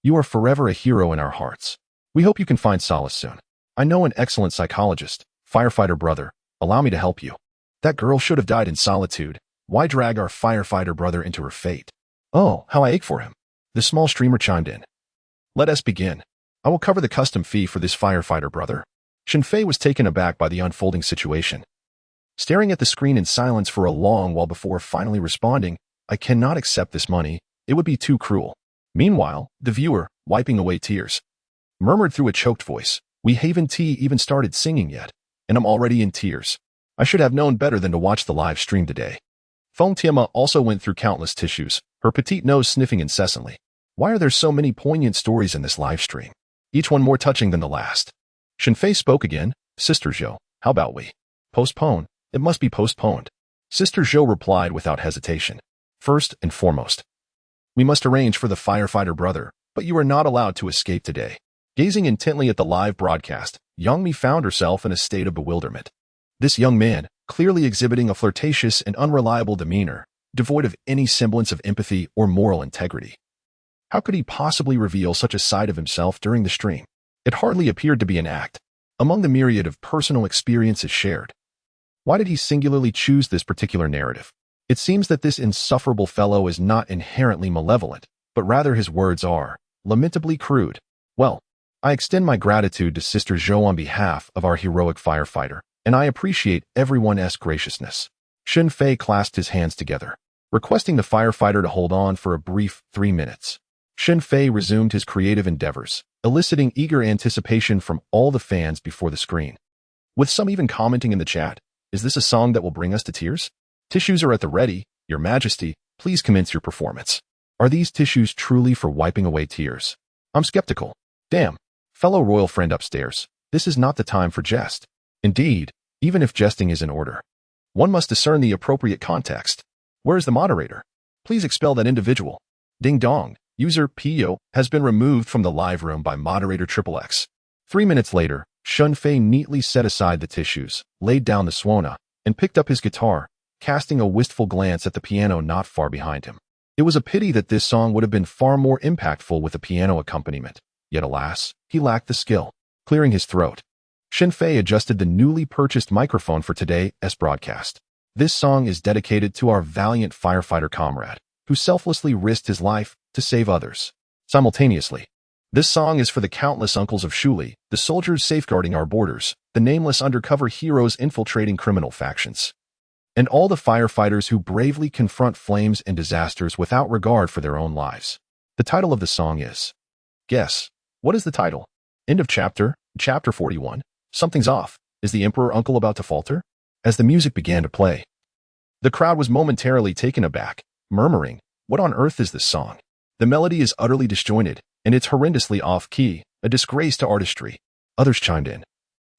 A: You are forever a hero in our hearts. We hope you can find solace soon. I know an excellent psychologist. Firefighter brother, allow me to help you. That girl should have died in solitude. Why drag our firefighter brother into her fate? Oh, how I ache for him." The small streamer chimed in. "Let us begin. I will cover the custom fee for this firefighter brother." Shen Fei was taken aback by the unfolding situation. Staring at the screen in silence for a long while before finally responding, "I cannot accept this money. It would be too cruel." Meanwhile, the viewer, wiping away tears, murmured through a choked voice, "We haven't even started singing yet, and I'm already in tears. I should have known better than to watch the live stream today." Feng Tianma also went through countless tissues, her petite nose sniffing incessantly. Why are there so many poignant stories in this live stream? Each one more touching than the last. Shen Fei spoke again. "Sister Zhou, how about we postpone? It must be postponed." Sister Zhou replied without hesitation. "First and foremost, we must arrange for the firefighter brother, but you are not allowed to escape today." Gazing intently at the live broadcast, Yangmi found herself in a state of bewilderment. This young man, clearly exhibiting a flirtatious and unreliable demeanor, devoid of any semblance of empathy or moral integrity. How could he possibly reveal such a side of himself during the stream? It hardly appeared to be an act. Among the myriad of personal experiences shared, why did he singularly choose this particular narrative? It seems that this insufferable fellow is not inherently malevolent, but rather his words are lamentably crude. Well, I extend my gratitude to Sister Zhou on behalf of our heroic firefighter, and I appreciate everyone's graciousness. Shen Fei clasped his hands together, requesting the firefighter to hold on for a brief 3 minutes. Shen Fei resumed his creative endeavors, eliciting eager anticipation from all the fans before the screen, with some even commenting in the chat, "Is this a song that will bring us to tears? Tissues are at the ready. Your Majesty, please commence your performance." Are these tissues truly for wiping away tears? I'm skeptical. Damn. Fellow royal friend upstairs, this is not the time for jest. Indeed, even if jesting is in order, one must discern the appropriate context. Where is the moderator? Please expel that individual. Ding dong. User Pio has been removed from the live room by moderator XXX. 3 minutes later, Shen Fei neatly set aside the tissues, laid down the suona, and picked up his guitar, casting a wistful glance at the piano not far behind him. It was a pity that this song would have been far more impactful with a piano accompaniment, yet alas, he lacked the skill. Clearing his throat, Shen Fei adjusted the newly purchased microphone for today's broadcast. This song is dedicated to our valiant firefighter comrade, who selflessly risked his life to save others. Simultaneously, this song is for the countless uncles of Shuli, the soldiers safeguarding our borders, the nameless undercover heroes infiltrating criminal factions, and all the firefighters who bravely confront flames and disasters without regard for their own lives. The title of the song is. Guess. What is the title? End of chapter. Chapter 41. Something's off. Is the Emperor Uncle about to falter? As the music began to play, the crowd was momentarily taken aback, murmuring, "What on earth is this song? The melody is utterly disjointed, and it's horrendously off-key, a disgrace to artistry." Others chimed in.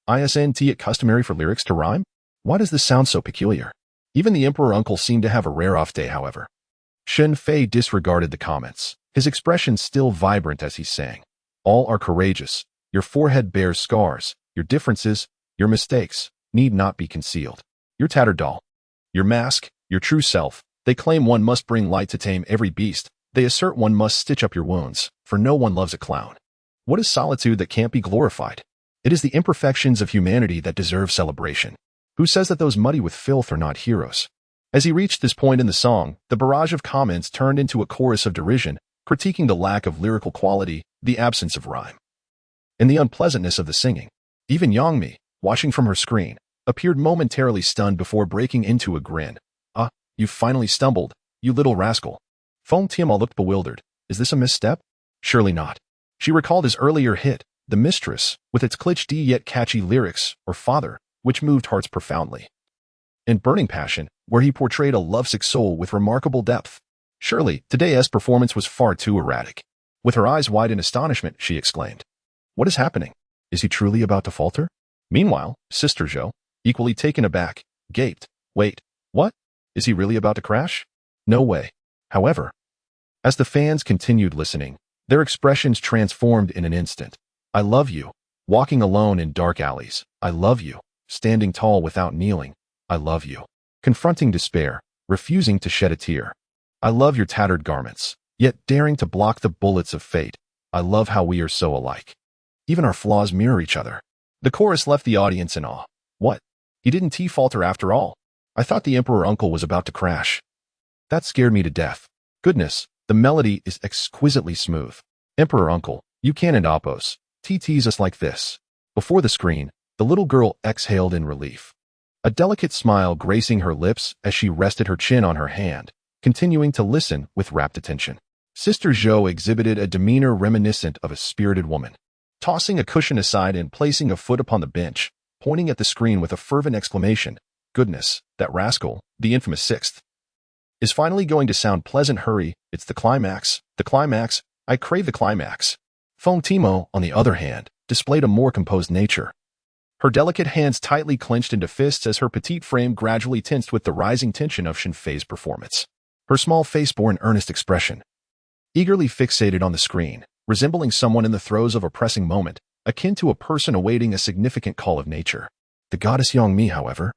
A: Isn't it customary for lyrics to rhyme? Why does this sound so peculiar? Even the Emperor Uncle seemed to have a rare off day, however. Shen Fei disregarded the comments, his expression still vibrant as he sang. "All are courageous. Your forehead bears scars. Your differences, your mistakes, need not be concealed. Your tattered doll. Your mask, your true self. They claim one must bring light to tame every beast. They assert one must stitch up your wounds, for no one loves a clown. What is solitude that can't be glorified? It is the imperfections of humanity that deserve celebration. Who says that those muddy with filth are not heroes?" As he reached this point in the song, the barrage of comments turned into a chorus of derision, critiquing the lack of lyrical quality, the absence of rhyme, and the unpleasantness of the singing. Even Yangmi, watching from her screen, appeared momentarily stunned before breaking into a grin. "Ah, you finally stumbled, you little rascal." Feng Tianma looked bewildered. Is this a misstep? Surely not. She recalled his earlier hit, The Mistress, with its cliché yet catchy lyrics, or Father, which moved hearts profoundly. In Burning Passion, where he portrayed a lovesick soul with remarkable depth. Surely, today's performance was far too erratic. With her eyes wide in astonishment, she exclaimed, "What is happening? Is he truly about to falter?" Meanwhile, Sister Zhou, equally taken aback, gaped. "Wait, what? Is he really about to crash? No way." However, as the fans continued listening, their expressions transformed in an instant. "I love you. Walking alone in dark alleys. I love you. Standing tall without kneeling. I love you. Confronting despair, refusing to shed a tear. I love your tattered garments, yet daring to block the bullets of fate. I love how we are so alike. Even our flaws mirror each other." The chorus left the audience in awe. What? He didn't falter after all? I thought the Emperor Uncle was about to crash. That scared me to death. Goodness, the melody is exquisitely smooth. Emperor Uncle, you can't oppose. Tease us like this. Before the screen, the little girl exhaled in relief. A delicate smile gracing her lips as she rested her chin on her hand, continuing to listen with rapt attention. Sister Zhou exhibited a demeanor reminiscent of a spirited woman. Tossing a cushion aside and placing a foot upon the bench, pointing at the screen with a fervent exclamation, "Goodness, that rascal, the infamous sixth, is finally going to sound pleasant. Hurry, it's the climax, I crave the climax." Feng Timo, on the other hand, displayed a more composed nature. Her delicate hands tightly clenched into fists as her petite frame gradually tensed with the rising tension of Shen Fei's performance. Her small face bore an earnest expression, eagerly fixated on the screen, resembling someone in the throes of a pressing moment, akin to a person awaiting a significant call of nature. The goddess Yangmi, however,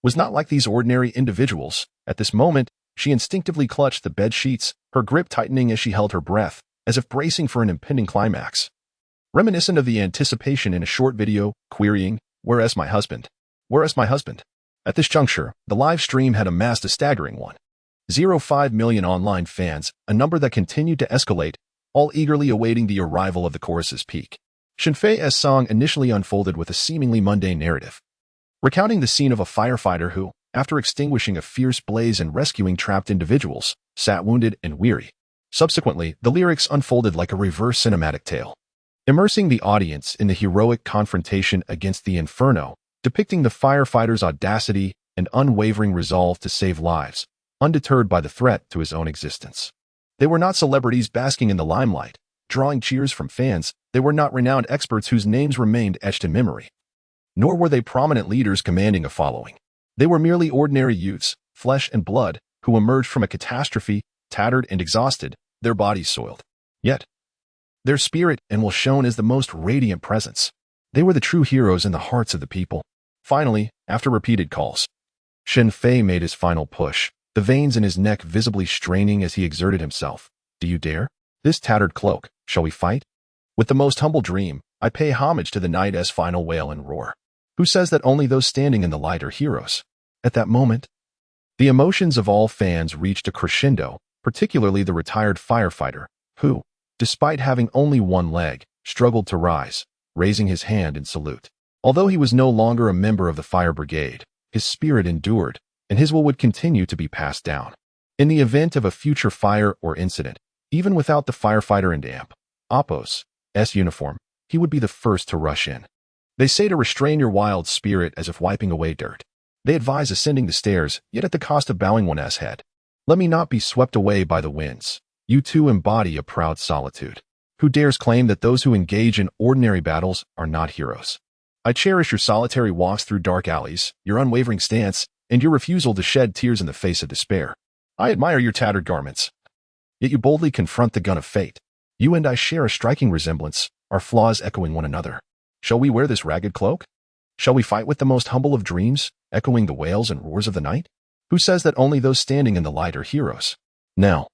A: was not like these ordinary individuals. At this moment, she instinctively clutched the bed sheets, her grip tightening as she held her breath, as if bracing for an impending climax. Reminiscent of the anticipation in a short video, querying, Where is my husband? Where is my husband?" At this juncture, the live stream had amassed a staggering 1.05 million online fans, a number that continued to escalate, all eagerly awaiting the arrival of the chorus's peak. Shen Fei's song initially unfolded with a seemingly mundane narrative, recounting the scene of a firefighter who, after extinguishing a fierce blaze and rescuing trapped individuals, sat wounded and weary. Subsequently, the lyrics unfolded like a reverse cinematic tale, immersing the audience in the heroic confrontation against the inferno, depicting the firefighter's audacity and unwavering resolve to save lives, undeterred by the threat to his own existence. They were not celebrities basking in the limelight, drawing cheers from fans. They were not renowned experts whose names remained etched in memory. Nor were they prominent leaders commanding a following. They were merely ordinary youths, flesh and blood, who emerged from a catastrophe, tattered and exhausted, their bodies soiled. Yet, their spirit and will shone as the most radiant presence. They were the true heroes in the hearts of the people. Finally, after repeated calls, Shen Fei made his final push, the veins in his neck visibly straining as he exerted himself. "Do you dare? This tattered cloak, shall we fight? With the most humble dream, I pay homage to the night's final wail and roar. Who says that only those standing in the light are heroes?" At that moment, the emotions of all fans reached a crescendo, particularly the retired firefighter, who, despite having only one leg, struggled to rise, raising his hand in salute. Although he was no longer a member of the fire brigade, his spirit endured, and his will would continue to be passed down. In the event of a future fire or incident, Even without the firefighter and amp, Oppo's uniform, he would be the first to rush in. They say to restrain your wild spirit as if wiping away dirt. They advise ascending the stairs, yet at the cost of bowing one's head. Let me not be swept away by the winds. You too embody a proud solitude. Who dares claim that those who engage in ordinary battles are not heroes? I cherish your solitary walks through dark alleys, your unwavering stance, and your refusal to shed tears in the face of despair. I admire your tattered garments. Yet you boldly confront the gun of fate. You and I share a striking resemblance, our flaws echoing one another. Shall we wear this ragged cloak? Shall we fight with the most humble of dreams, echoing the wails and roars of the night? Who says that only those standing in the light are heroes? Now,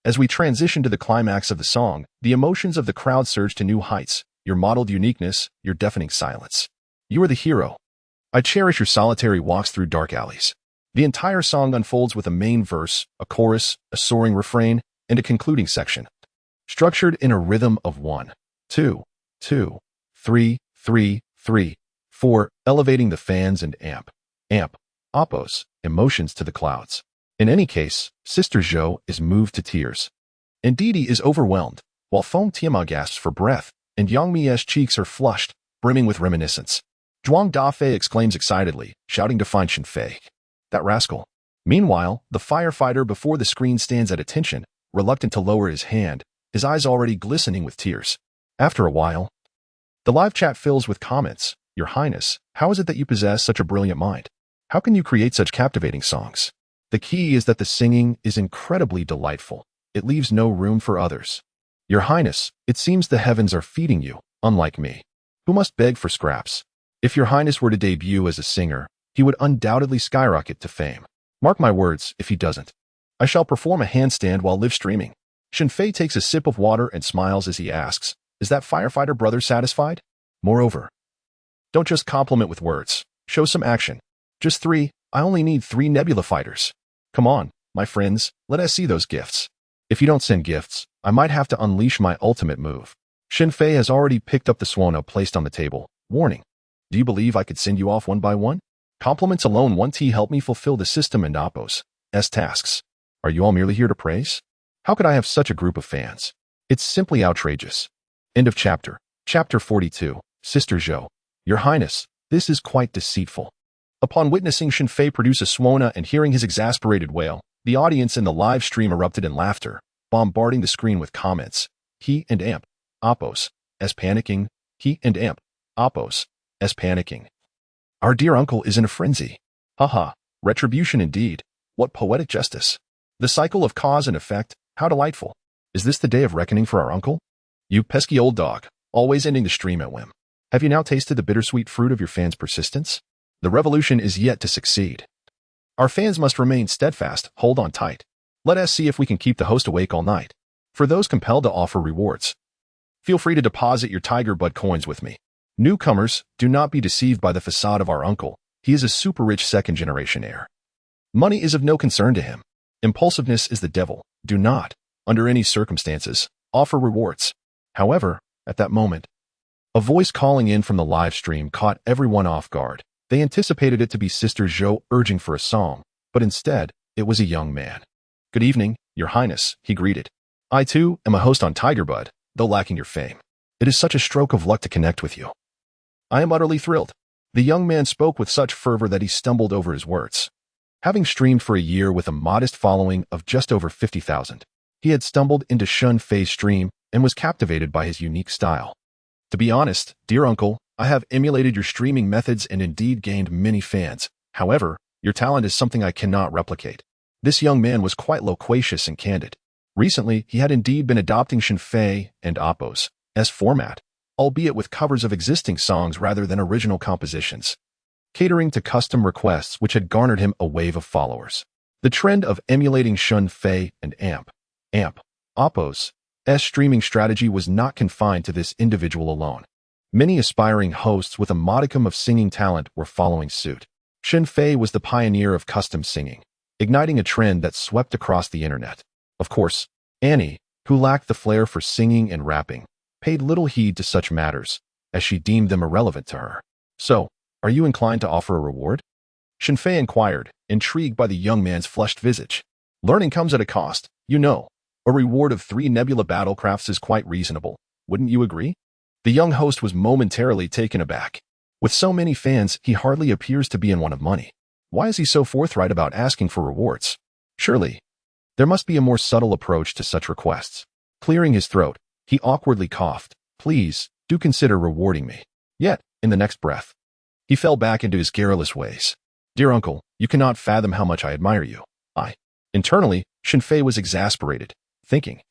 A: as we transition to the climax of the song, the emotions of the crowd surge to new heights, your mottled uniqueness, your deafening silence. You are the hero. I cherish your solitary walks through dark alleys. The entire song unfolds with a main verse, a chorus, a soaring refrain, and a concluding section, structured in a rhythm of 1, 2, 2, 3, 3, 3, 4, elevating the fans and amp, Oppo's emotions to the clouds. In any case, Sister Zhou is moved to tears. Ndidi is overwhelmed, while Feng Tiama gasps for breath, and Yang Mi's cheeks are flushed, brimming with reminiscence. Zhuang Dafei exclaims excitedly, shouting to find Shen Fei. That rascal. Meanwhile, the firefighter before the screen stands at attention, reluctant to lower his hand, his eyes already glistening with tears. After a while, the live chat fills with comments. Your Highness, how is it that you possess such a brilliant mind? How can you create such captivating songs? The key is that the singing is incredibly delightful. It leaves no room for others. Your Highness, it seems the heavens are feeding you, unlike me, who must beg for scraps. If Your Highness were to debut as a singer, he would undoubtedly skyrocket to fame. Mark my words, if he doesn't. I shall perform a handstand while live streaming. Shen Fei takes a sip of water and smiles as he asks, is that firefighter brother satisfied? Moreover, don't just compliment with words. Show some action. Just 3, I only need 3 Nebula fighters. Come on, my friends, let us see those gifts. If you don't send gifts, I might have to unleash my ultimate move. Shen Fei has already picked up the Suona placed on the table. Warning. Do you believe I could send you off one by one? Compliments alone won't help me fulfill the system and Oppo's tasks. Are you all merely here to praise? How could I have such a group of fans? It's simply outrageous. End of chapter. Chapter 42. Sister Zhou. Your Highness, this is quite deceitful. Upon witnessing Shen Fei produce a Suona and hearing his exasperated wail, the audience in the live stream erupted in laughter, bombarding the screen with comments. He and amp, Oppo's panicking. He and amp, Oppo's panicking. Our dear uncle is in a frenzy. Haha, retribution indeed. What poetic justice. The cycle of cause and effect, how delightful. Is this the day of reckoning for our uncle? You pesky old dog, always ending the stream at whim. Have you now tasted the bittersweet fruit of your fans' persistence? The revolution is yet to succeed. Our fans must remain steadfast, hold on tight. Let us see if we can keep the host awake all night. For those compelled to offer rewards, feel free to deposit your Tiger Bud coins with me. Newcomers, do not be deceived by the facade of our uncle. He is a super-rich second-generation heir. Money is of no concern to him. Impulsiveness is the devil. Do not, under any circumstances, offer rewards. However, at that moment, a voice calling in from the live stream caught everyone off guard. They anticipated it to be Sister Zhou urging for a song, but instead, it was a young man. Good evening, Your Highness, he greeted. I too am a host on Tiger Bud, though lacking your fame. It is such a stroke of luck to connect with you. I am utterly thrilled. The young man spoke with such fervor that he stumbled over his words. Having streamed for a year with a modest following of just over 50,000, he had stumbled into Shen Fei's stream and was captivated by his unique style. To be honest, dear uncle, I have emulated your streaming methods and indeed gained many fans. However, your talent is something I cannot replicate. This young man was quite loquacious and candid. Recently, he had indeed been adopting Shen Fei and Oppo's format, albeit with covers of existing songs rather than original compositions, catering to custom requests which had garnered him a wave of followers. The trend of emulating Shen Fei and amp, Oppo's streaming strategy was not confined to this individual alone. Many aspiring hosts with a modicum of singing talent were following suit. Shen Fei was the pioneer of custom singing, igniting a trend that swept across the internet. Of course, Annie, who lacked the flair for singing and rapping, paid little heed to such matters, as she deemed them irrelevant to her. So, are you inclined to offer a reward? Shen Fei inquired, intrigued by the young man's flushed visage. Learning comes at a cost, you know. A reward of 3 Nebula battlecrafts is quite reasonable, wouldn't you agree? The young host was momentarily taken aback. With so many fans, he hardly appears to be in want of money. Why is he so forthright about asking for rewards? Surely, there must be a more subtle approach to such requests. Clearing his throat, he awkwardly coughed. Please, do consider rewarding me. Yet, in the next breath, he fell back into his garrulous ways. Dear uncle, you cannot fathom how much I admire you. Internally, Shen Fei was exasperated, thinking,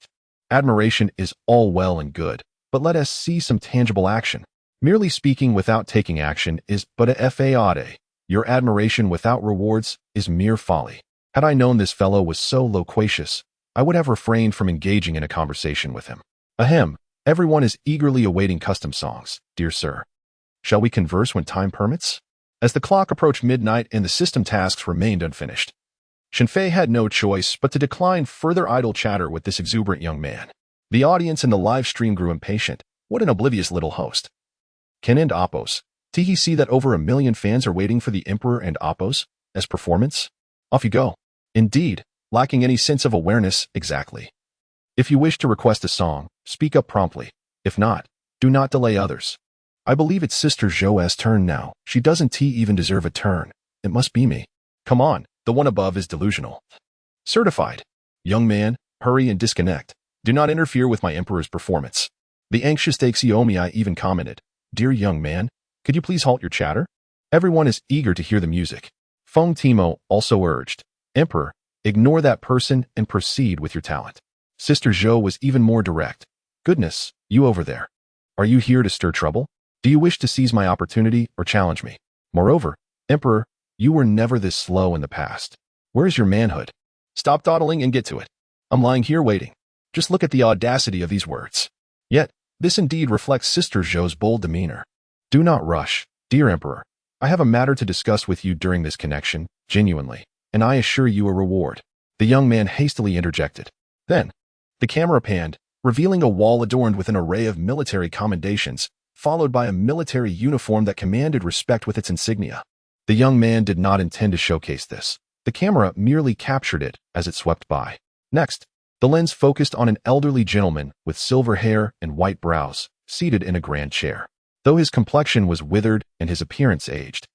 A: admiration is all well and good, but let us see some tangible action. Merely speaking without taking action is but a fade. Your admiration without rewards is mere folly. Had I known this fellow was so loquacious, I would have refrained from engaging in a conversation with him. Ahem, everyone is eagerly awaiting custom songs, dear sir. Shall we converse when time permits? As the clock approached midnight and the system tasks remained unfinished, Shen Fei had no choice but to decline further idle chatter with this exuberant young man. The audience in the live stream grew impatient. What an oblivious little host. Ken and Appos, did he see that over 1 million fans are waiting for the Emperor and Appos as performance? Off you go. Indeed, lacking any sense of awareness, exactly. If you wish to request a song, speak up promptly. If not, do not delay others. I believe it's Sister Zhou's turn now. She doesn't even deserve a turn. It must be me. Come on, the one above is delusional. Certified. Young man, hurry and disconnect. Do not interfere with my Emperor's performance. The anxious Xiaomi even commented, Dear young man, could you please halt your chatter? Everyone is eager to hear the music. Feng Timo also urged, Emperor, ignore that person and proceed with your talent. Sister Zhou was even more direct. Goodness, you over there. Are you here to stir trouble? Do you wish to seize my opportunity or challenge me? Moreover, Emperor, you were never this slow in the past. Where's your manhood? Stop dawdling and get to it. I'm lying here waiting. Just look at the audacity of these words. Yet, this indeed reflects Sister Zhou's bold demeanor. Do not rush, dear Emperor. I have a matter to discuss with you during this connection, genuinely, and I assure you a reward. The young man hastily interjected. Then, the camera panned, revealing a wall adorned with an array of military commendations, followed by a military uniform that commanded respect with its insignia. The young man did not intend to showcase this. The camera merely captured it as it swept by. Next, the lens focused on an elderly gentleman with silver hair and white brows, seated in a grand chair. Though his complexion was withered and his appearance aged,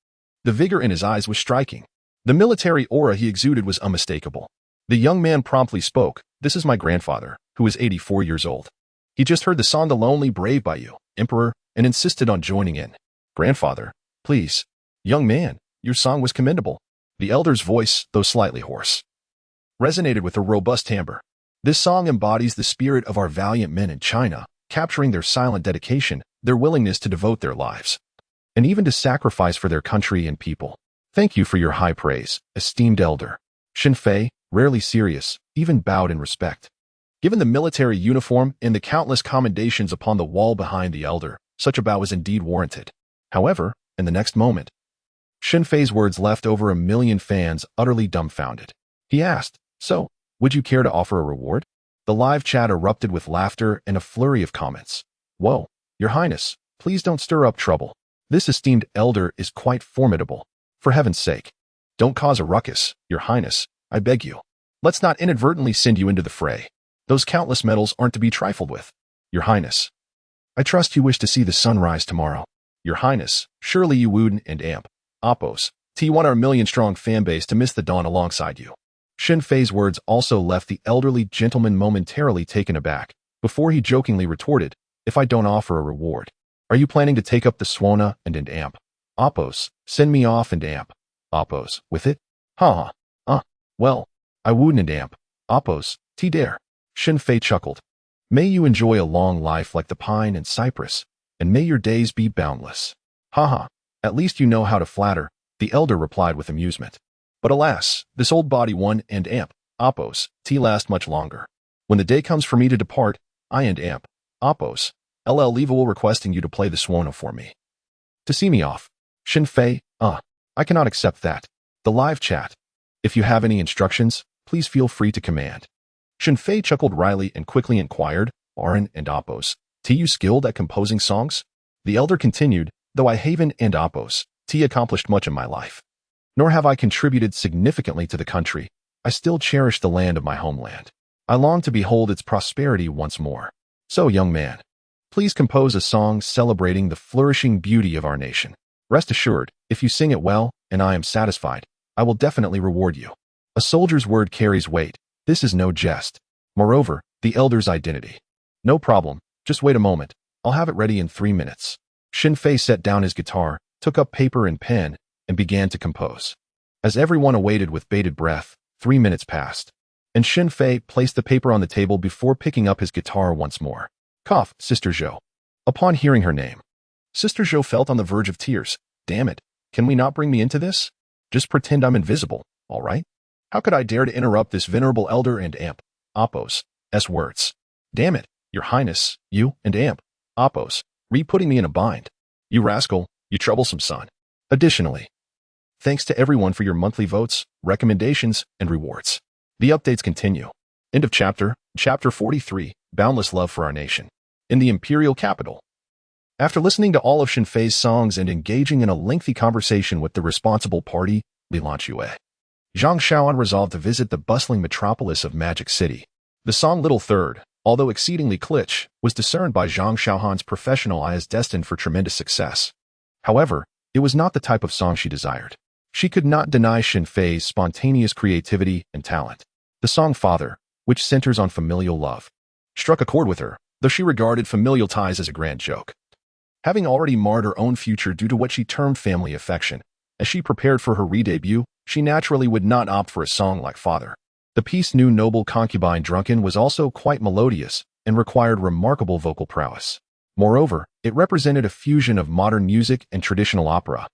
A: the vigor in his eyes was striking. The military aura he exuded was unmistakable. The young man promptly spoke, This is my grandfather, who is 84 years old. He just heard the song The Lonely Brave by you, Emperor, and insisted on joining in. Grandfather, please. Young man, your song was commendable. The elder's voice, though slightly hoarse, resonated with a robust timbre. This song embodies the spirit of our valiant men in China, capturing their silent dedication, their willingness to devote their lives, and even to sacrifice for their country and people. Thank you for your high praise, esteemed elder. Shen Fei, rarely serious, even bowed in respect. Given the military uniform and the countless commendations upon the wall behind the elder, such a bow was indeed warranted. However, in the next moment, Shen Fei's words left over 1 million fans utterly dumbfounded. He asked, So, would you care to offer a reward? The live chat erupted with laughter and a flurry of comments. Whoa, Your Highness, please don't stir up trouble. This esteemed elder is quite formidable. For heaven's sake, don't cause a ruckus, Your Highness, I beg you. Let's not inadvertently send you into the fray. Those countless medals aren't to be trifled with. Your Highness, I trust you wish to see the sun rise tomorrow. Your Highness, surely you Wooden and Amp, Appos, T want our million-strong fanbase to miss the dawn alongside you. Shen Fei's words also left the elderly gentleman momentarily taken aback, before he jokingly retorted, If I don't offer a reward, are you planning to take up the Swana and Amp? Appos, send me off and Amp. Appos, with it? Well, I wouldn't Amp. Appos, T dare. Shen Fei chuckled. May you enjoy a long life like the pine and cypress, and may your days be boundless. At least you know how to flatter, the elder replied with amusement. But alas, this old body one and Amp, Appos, T last much longer. When the day comes for me to depart, I and Amp, Appos, LL Leavable requesting you to play the Swana for me. To see me off. Shen Fei, I cannot accept that. The live chat. If you have any instructions, please feel free to command. Shen Fei chuckled wryly and quickly inquired, Arin and Appos, T you skilled at composing songs? The elder continued, Though I haven and Appos, T accomplished much in my life. Nor have I contributed significantly to the country, I still cherish the land of my homeland. I long to behold its prosperity once more. So, young man, please compose a song celebrating the flourishing beauty of our nation. Rest assured, if you sing it well, and I am satisfied, I will definitely reward you. A soldier's word carries weight. This is no jest. Moreover, the elder's identity. No problem, just wait a moment. I'll have it ready in 3 minutes. Shen Fei set down his guitar, took up paper and pen, and began to compose. As everyone awaited with bated breath, 3 minutes passed, and Shen Fei placed the paper on the table before picking up his guitar once more. Cough, Sister Zhou. Upon hearing her name, Sister Zhou felt on the verge of tears. Damn it, can we not bring me into this? Just pretend I'm invisible, all right? How could I dare to interrupt this venerable elder and Amp, Apos, S words? Damn it, Your Highness, you and Amp, Apos, putting me in a bind. You rascal, you troublesome son. Additionally, thanks to everyone for your monthly votes, recommendations, and rewards. The updates continue. End of chapter, chapter 43, Boundless Love for Our Nation. In the imperial capital. After listening to all of Shen Fei's songs and engaging in a lengthy conversation with the responsible party, Li Lanxue, Zhang Xiaoan resolved to visit the bustling metropolis of Magic City. The song Little Third, although exceedingly kitsch, was discerned by Zhang Xiaohan's professional eye as destined for tremendous success. However, it was not the type of song she desired. She could not deny Shen Fei's spontaneous creativity and talent. The song Father, which centers on familial love, struck a chord with her, though she regarded familial ties as a grand joke. Having already marred her own future due to what she termed family affection, as she prepared for her re-debut, she naturally would not opt for a song like Father. The piece New Noble Concubine Drunken was also quite melodious and required remarkable vocal prowess. Moreover, it represented a fusion of modern music and traditional opera,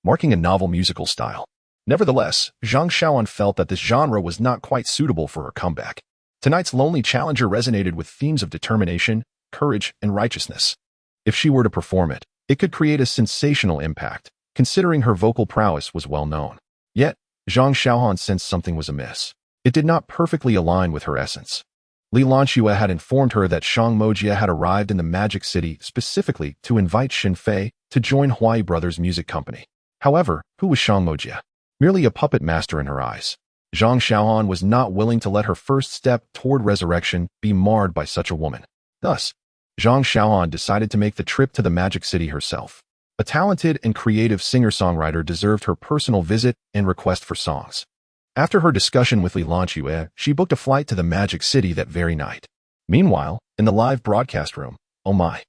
A: marking a novel musical style. Nevertheless, Zhang Xiaoan felt that this genre was not quite suitable for her comeback. Tonight's lonely challenger resonated with themes of determination, courage, and righteousness. If she were to perform it, it could create a sensational impact, considering her vocal prowess was well known. Yet, Zhang Xiaohan sensed something was amiss. It did not perfectly align with her essence. Li Lanxue had informed her that Shang Mojia had arrived in the Magic City specifically to invite Shen Fei to join Huai Brothers' music company. However, who was Shang Mojia? Merely a puppet master in her eyes. Zhang Xiaohan was not willing to let her first step toward resurrection be marred by such a woman. Thus, Zhang Xiaohan decided to make the trip to the Magic City herself. A talented and creative singer-songwriter deserved her personal visit and request for songs. After her discussion with Li Lanxue, she booked a flight to the Magic City that very night. Meanwhile, in the live broadcast room, oh my.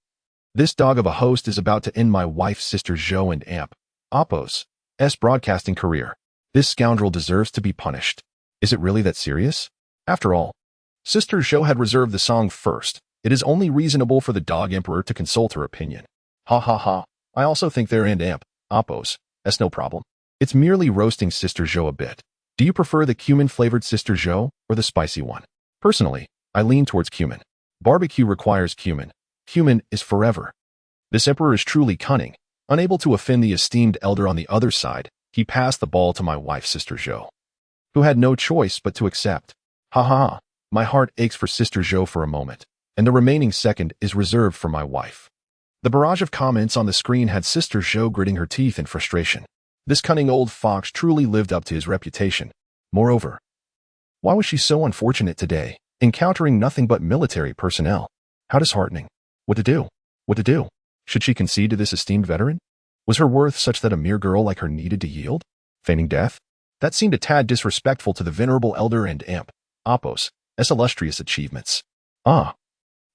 A: This dog of a host is about to end my wife's sister Zhou and Amp, Apos, S broadcasting career. This scoundrel deserves to be punished. Is it really that serious? After all, Sister Zhou had reserved the song first. It is only reasonable for the dog emperor to consult her opinion. Ha ha ha. I also think there and Amp, Apos, S no problem. It's merely roasting Sister Zhou a bit. Do you prefer the cumin-flavored Sister Zhou or the spicy one? Personally, I lean towards cumin. Barbecue requires cumin. Cumin is forever. This emperor is truly cunning. Unable to offend the esteemed elder on the other side, he passed the ball to my wife, Sister Zhou, who had no choice but to accept. Ha ha ha. My heart aches for Sister Zhou for a moment, and the remaining second is reserved for my wife. The barrage of comments on the screen had Sister Zhou gritting her teeth in frustration. This cunning old fox truly lived up to his reputation. Moreover, why was she so unfortunate today, encountering nothing but military personnel? How disheartening. What to do? What to do? Should she concede to this esteemed veteran? Was her worth such that a mere girl like her needed to yield? Feigning death? That seemed a tad disrespectful to the venerable elder and Amp, Apos, S illustrious achievements. Ah,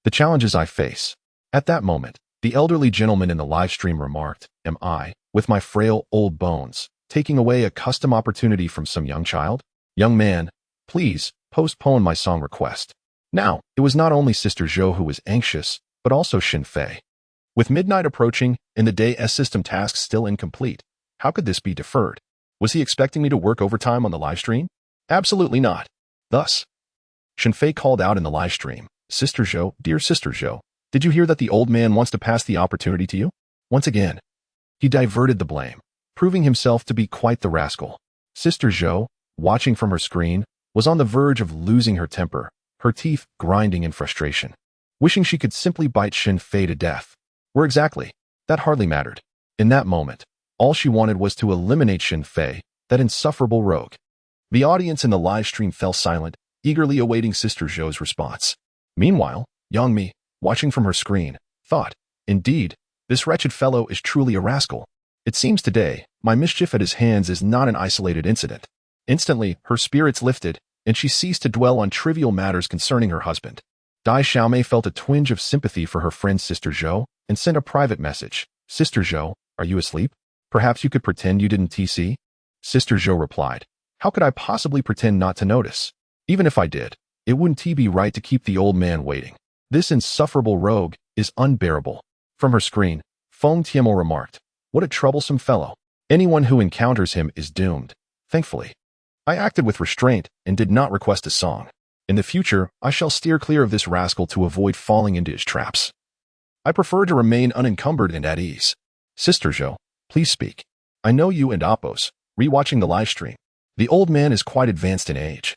A: the challenges I face. At that moment, the elderly gentleman in the live stream remarked, am I, with my frail old bones, taking away a custom opportunity from some young child? Young man, please, postpone my song request. Now, it was not only Sister Zhou who was anxious, but also Shen Fei. With midnight approaching and the day's system tasks still incomplete, how could this be deferred? Was he expecting me to work overtime on the live stream? Absolutely not. Thus, Shen Fei called out in the live stream, Sister Zhou, dear Sister Zhou, did you hear that the old man wants to pass the opportunity to you? Once again, he diverted the blame, proving himself to be quite the rascal. Sister Zhou, watching from her screen, was on the verge of losing her temper, her teeth grinding in frustration, wishing she could simply bite Shen Fei to death. Where exactly? That hardly mattered. In that moment, all she wanted was to eliminate Shen Fei, that insufferable rogue. The audience in the live stream fell silent, eagerly awaiting Sister Zhou's response. Meanwhile, Yang Mi, watching from her screen, thought, "Indeed, this wretched fellow is truly a rascal. It seems today, my mischief at his hands is not an isolated incident." Instantly, her spirits lifted, and she ceased to dwell on trivial matters concerning her husband. Dai Xiaomei felt a twinge of sympathy for her friend Sister Zhou and sent a private message. "Sister Zhou, are you asleep? Perhaps you could pretend you didn't see?" Sister Zhou replied, "How could I possibly pretend not to notice? Even if I did, it wouldn't be right to keep the old man waiting. This insufferable rogue is unbearable." From her screen, Feng Tianmo remarked, "What a troublesome fellow. Anyone who encounters him is doomed." Thankfully, I acted with restraint and did not request a song. In the future, I shall steer clear of this rascal to avoid falling into his traps. I prefer to remain unencumbered and at ease. Sister Zhou, please speak. I know you and Appos, rewatching the live stream. The old man is quite advanced in age.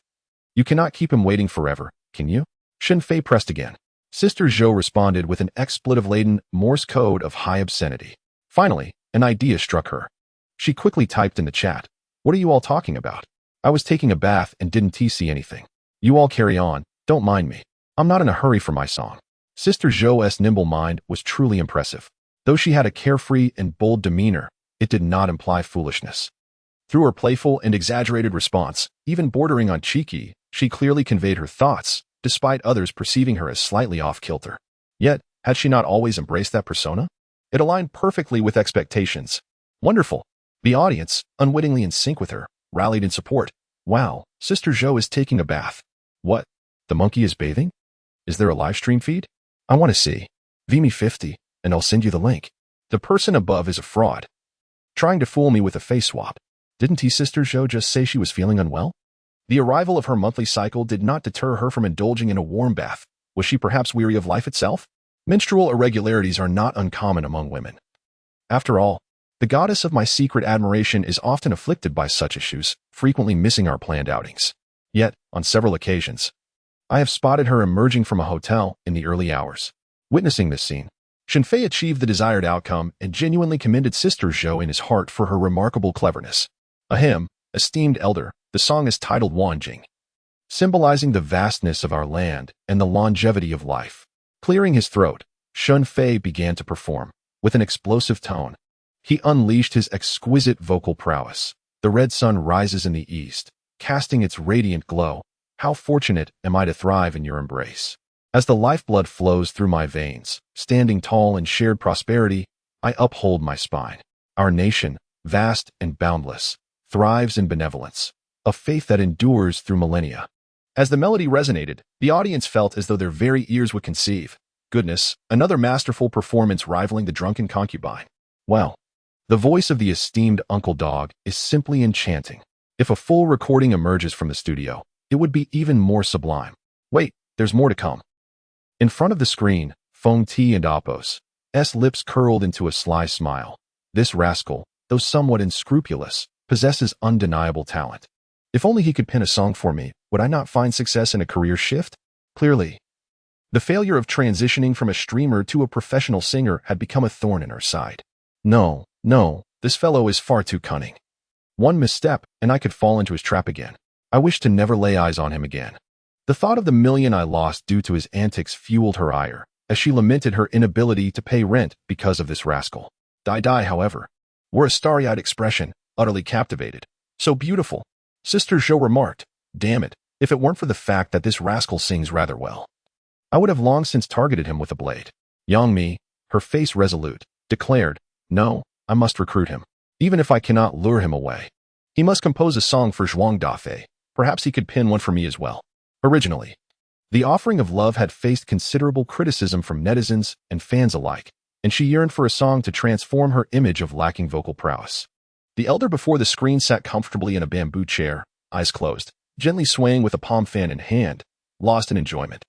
A: You cannot keep him waiting forever, can you? Shen Fei pressed again. Sister Zhou responded with an expletive-laden Morse code of high obscenity. Finally, an idea struck her. She quickly typed in the chat, "What are you all talking about? I was taking a bath and didn't see anything. You all carry on, don't mind me. I'm not in a hurry for my song." Sister Zhou's nimble mind was truly impressive. Though she had a carefree and bold demeanor, it did not imply foolishness. Through her playful and exaggerated response, even bordering on cheeky, she clearly conveyed her thoughts, despite others perceiving her as slightly off-kilter. Yet, had she not always embraced that persona? It aligned perfectly with expectations. Wonderful. The audience, unwittingly in sync with her, rallied in support. Wow, Sister Zhou is taking a bath. What? The monkey is bathing? Is there a live stream feed? I want to see. VMe 50, and I'll send you the link. The person above is a fraud. Trying to fool me with a face swap. Didn't Sister Zhou just say she was feeling unwell? The arrival of her monthly cycle did not deter her from indulging in a warm bath. Was she perhaps weary of life itself? Menstrual irregularities are not uncommon among women. After all, the goddess of my secret admiration is often afflicted by such issues, frequently missing our planned outings. Yet, on several occasions, I have spotted her emerging from a hotel in the early hours. Witnessing this scene, Shen Fei achieved the desired outcome and genuinely commended Sister Zhou in his heart for her remarkable cleverness. A hymn, esteemed elder, the song is titled Wanjing, symbolizing the vastness of our land and the longevity of life. Clearing his throat, Shen Fei began to perform. With an explosive tone, he unleashed his exquisite vocal prowess. The red sun rises in the east, casting its radiant glow. How fortunate am I to thrive in your embrace. As the lifeblood flows through my veins, standing tall in shared prosperity, I uphold my spine. Our nation, vast and boundless, thrives in benevolence, a faith that endures through millennia. As the melody resonated, the audience felt as though their very ears would conceive. Goodness, another masterful performance rivaling the drunken concubine. Well, the voice of the esteemed Uncle Dog is simply enchanting. If a full recording emerges from the studio, it would be even more sublime. Wait, there's more to come. In front of the screen, Feng Ti and Appos' lips curled into a sly smile. This rascal, though somewhat unscrupulous, possesses undeniable talent. If only he could pen a song for me, would I not find success in a career shift? Clearly, the failure of transitioning from a streamer to a professional singer had become a thorn in her side. No, this fellow is far too cunning. One misstep, and I could fall into his trap again. I wish to never lay eyes on him again. The thought of the million I lost due to his antics fueled her ire, as she lamented her inability to pay rent because of this rascal. Dai, however, wore a starry-eyed expression, utterly captivated. So beautiful. Sister Zhou remarked, "Damn it, if it weren't for the fact that this rascal sings rather well, I would have long since targeted him with a blade." Yang Mi, her face resolute, declared, "No, I must recruit him. Even if I cannot lure him away. He must compose a song for Zhuang Dafei. Perhaps he could pen one for me as well." Originally, the offering of love had faced considerable criticism from netizens and fans alike, and she yearned for a song to transform her image of lacking vocal prowess. The elder before the screen sat comfortably in a bamboo chair, eyes closed, gently swaying with a palm fan in hand, lost in enjoyment.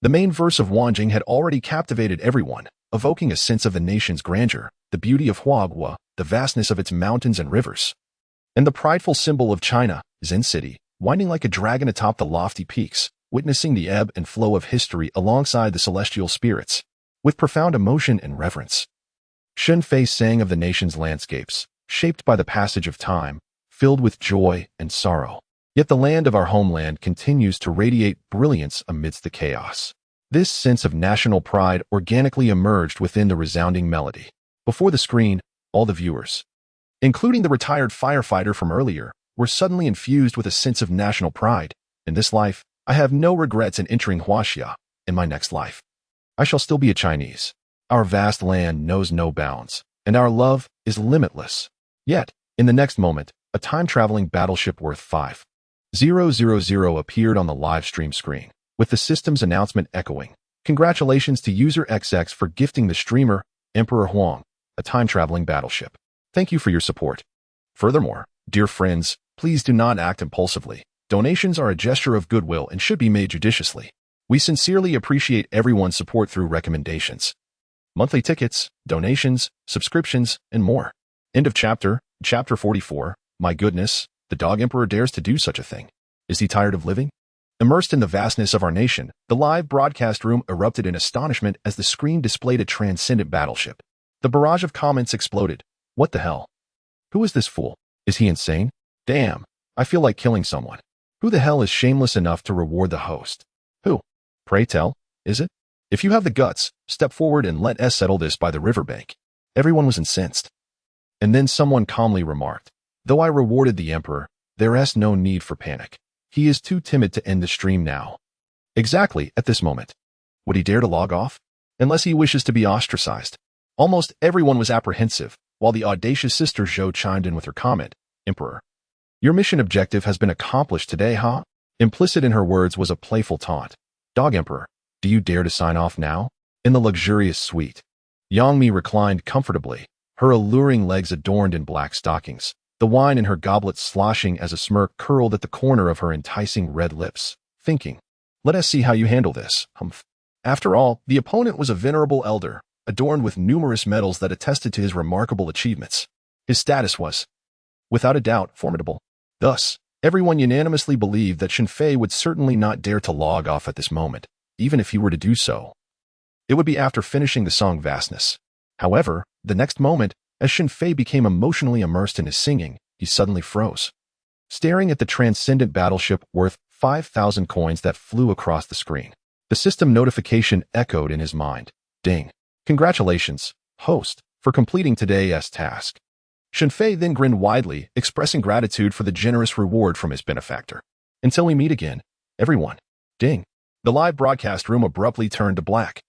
A: The main verse of Wanjing had already captivated everyone, evoking a sense of the nation's grandeur, the beauty of Huaguo, the vastness of its mountains and rivers, and the prideful symbol of China, Zen City, winding like a dragon atop the lofty peaks, witnessing the ebb and flow of history alongside the celestial spirits. With profound emotion and reverence, Shen Fei sang of the nation's landscapes, shaped by the passage of time, filled with joy and sorrow. Yet the land of our homeland continues to radiate brilliance amidst the chaos. This sense of national pride organically emerged within the resounding melody. Before the screen, all the viewers, including the retired firefighter from earlier, were suddenly infused with a sense of national pride. In this life, I have no regrets in entering Huaxia. In my next life, I shall still be a Chinese. Our vast land knows no bounds, and our love is limitless. Yet, in the next moment, a time-traveling battleship worth 5,000 appeared on the live stream screen, with the system's announcement echoing. Congratulations to user XX for gifting the streamer, Emperor Huang, a time-traveling battleship. Thank you for your support. Furthermore, dear friends, please do not act impulsively. Donations are a gesture of goodwill and should be made judiciously. We sincerely appreciate everyone's support through recommendations, monthly tickets, donations, subscriptions, and more. End of chapter. Chapter 44. My goodness, the dog emperor dares to do such a thing. Is he tired of living? Immersed in the vastness of our nation, the live broadcast room erupted in astonishment as the screen displayed a transcendent battleship. The barrage of comments exploded. What the hell? Who is this fool? Is he insane? Damn, I feel like killing someone. Who the hell is shameless enough to reward the host? Who? Pray tell, is it? If you have the guts, step forward and let us settle this by the riverbank. Everyone was incensed. And then someone calmly remarked, though I rewarded the emperor, there is no need for panic. He is too timid to end the stream now. Exactly at this moment. Would he dare to log off? Unless he wishes to be ostracized. Almost everyone was apprehensive, while the audacious Sister Zhou chimed in with her comment, Emperor, your mission objective has been accomplished today, huh? Implicit in her words was a playful taunt. Dog Emperor, do you dare to sign off now? In the luxurious suite, Yang Mi reclined comfortably, her alluring legs adorned in black stockings, the wine in her goblet sloshing as a smirk curled at the corner of her enticing red lips, thinking, let us see how you handle this, humph. After all, the opponent was a venerable elder, adorned with numerous medals that attested to his remarkable achievements. His status was, without a doubt, formidable. Thus, everyone unanimously believed that Shen Fei would certainly not dare to log off at this moment, even if he were to do so. It would be after finishing the song Vastness. However, the next moment, as Shen Fei became emotionally immersed in his singing, he suddenly froze, staring at the transcendent battleship worth 5,000 coins that flew across the screen. The system notification echoed in his mind. Ding. Congratulations, host, for completing today's task. Shen Fei then grinned widely, expressing gratitude for the generous reward from his benefactor. Until we meet again, everyone. Ding. The live broadcast room abruptly turned to black,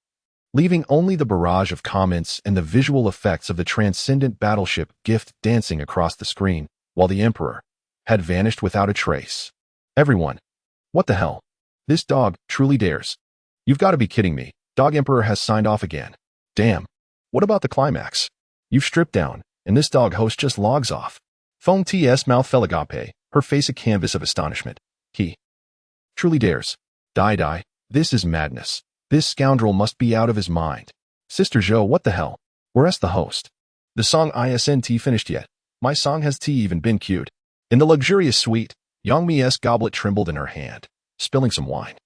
A: leaving only the barrage of comments and the visual effects of the transcendent battleship gift dancing across the screen, while the Emperor had vanished without a trace. Everyone. What the hell? This dog truly dares. You've got to be kidding me. Dog Emperor has signed off again. Damn. What about the climax? You've stripped down, and this dog host just logs off. Foam T's mouth fell agape, her face a canvas of astonishment. He truly dares. Die. This is madness. This scoundrel must be out of his mind. Sister Zhou, what the hell? Where's the host? The song isn't finished yet. My song has even been queued. In the luxurious suite, Yang Mi's goblet trembled in her hand, spilling some wine.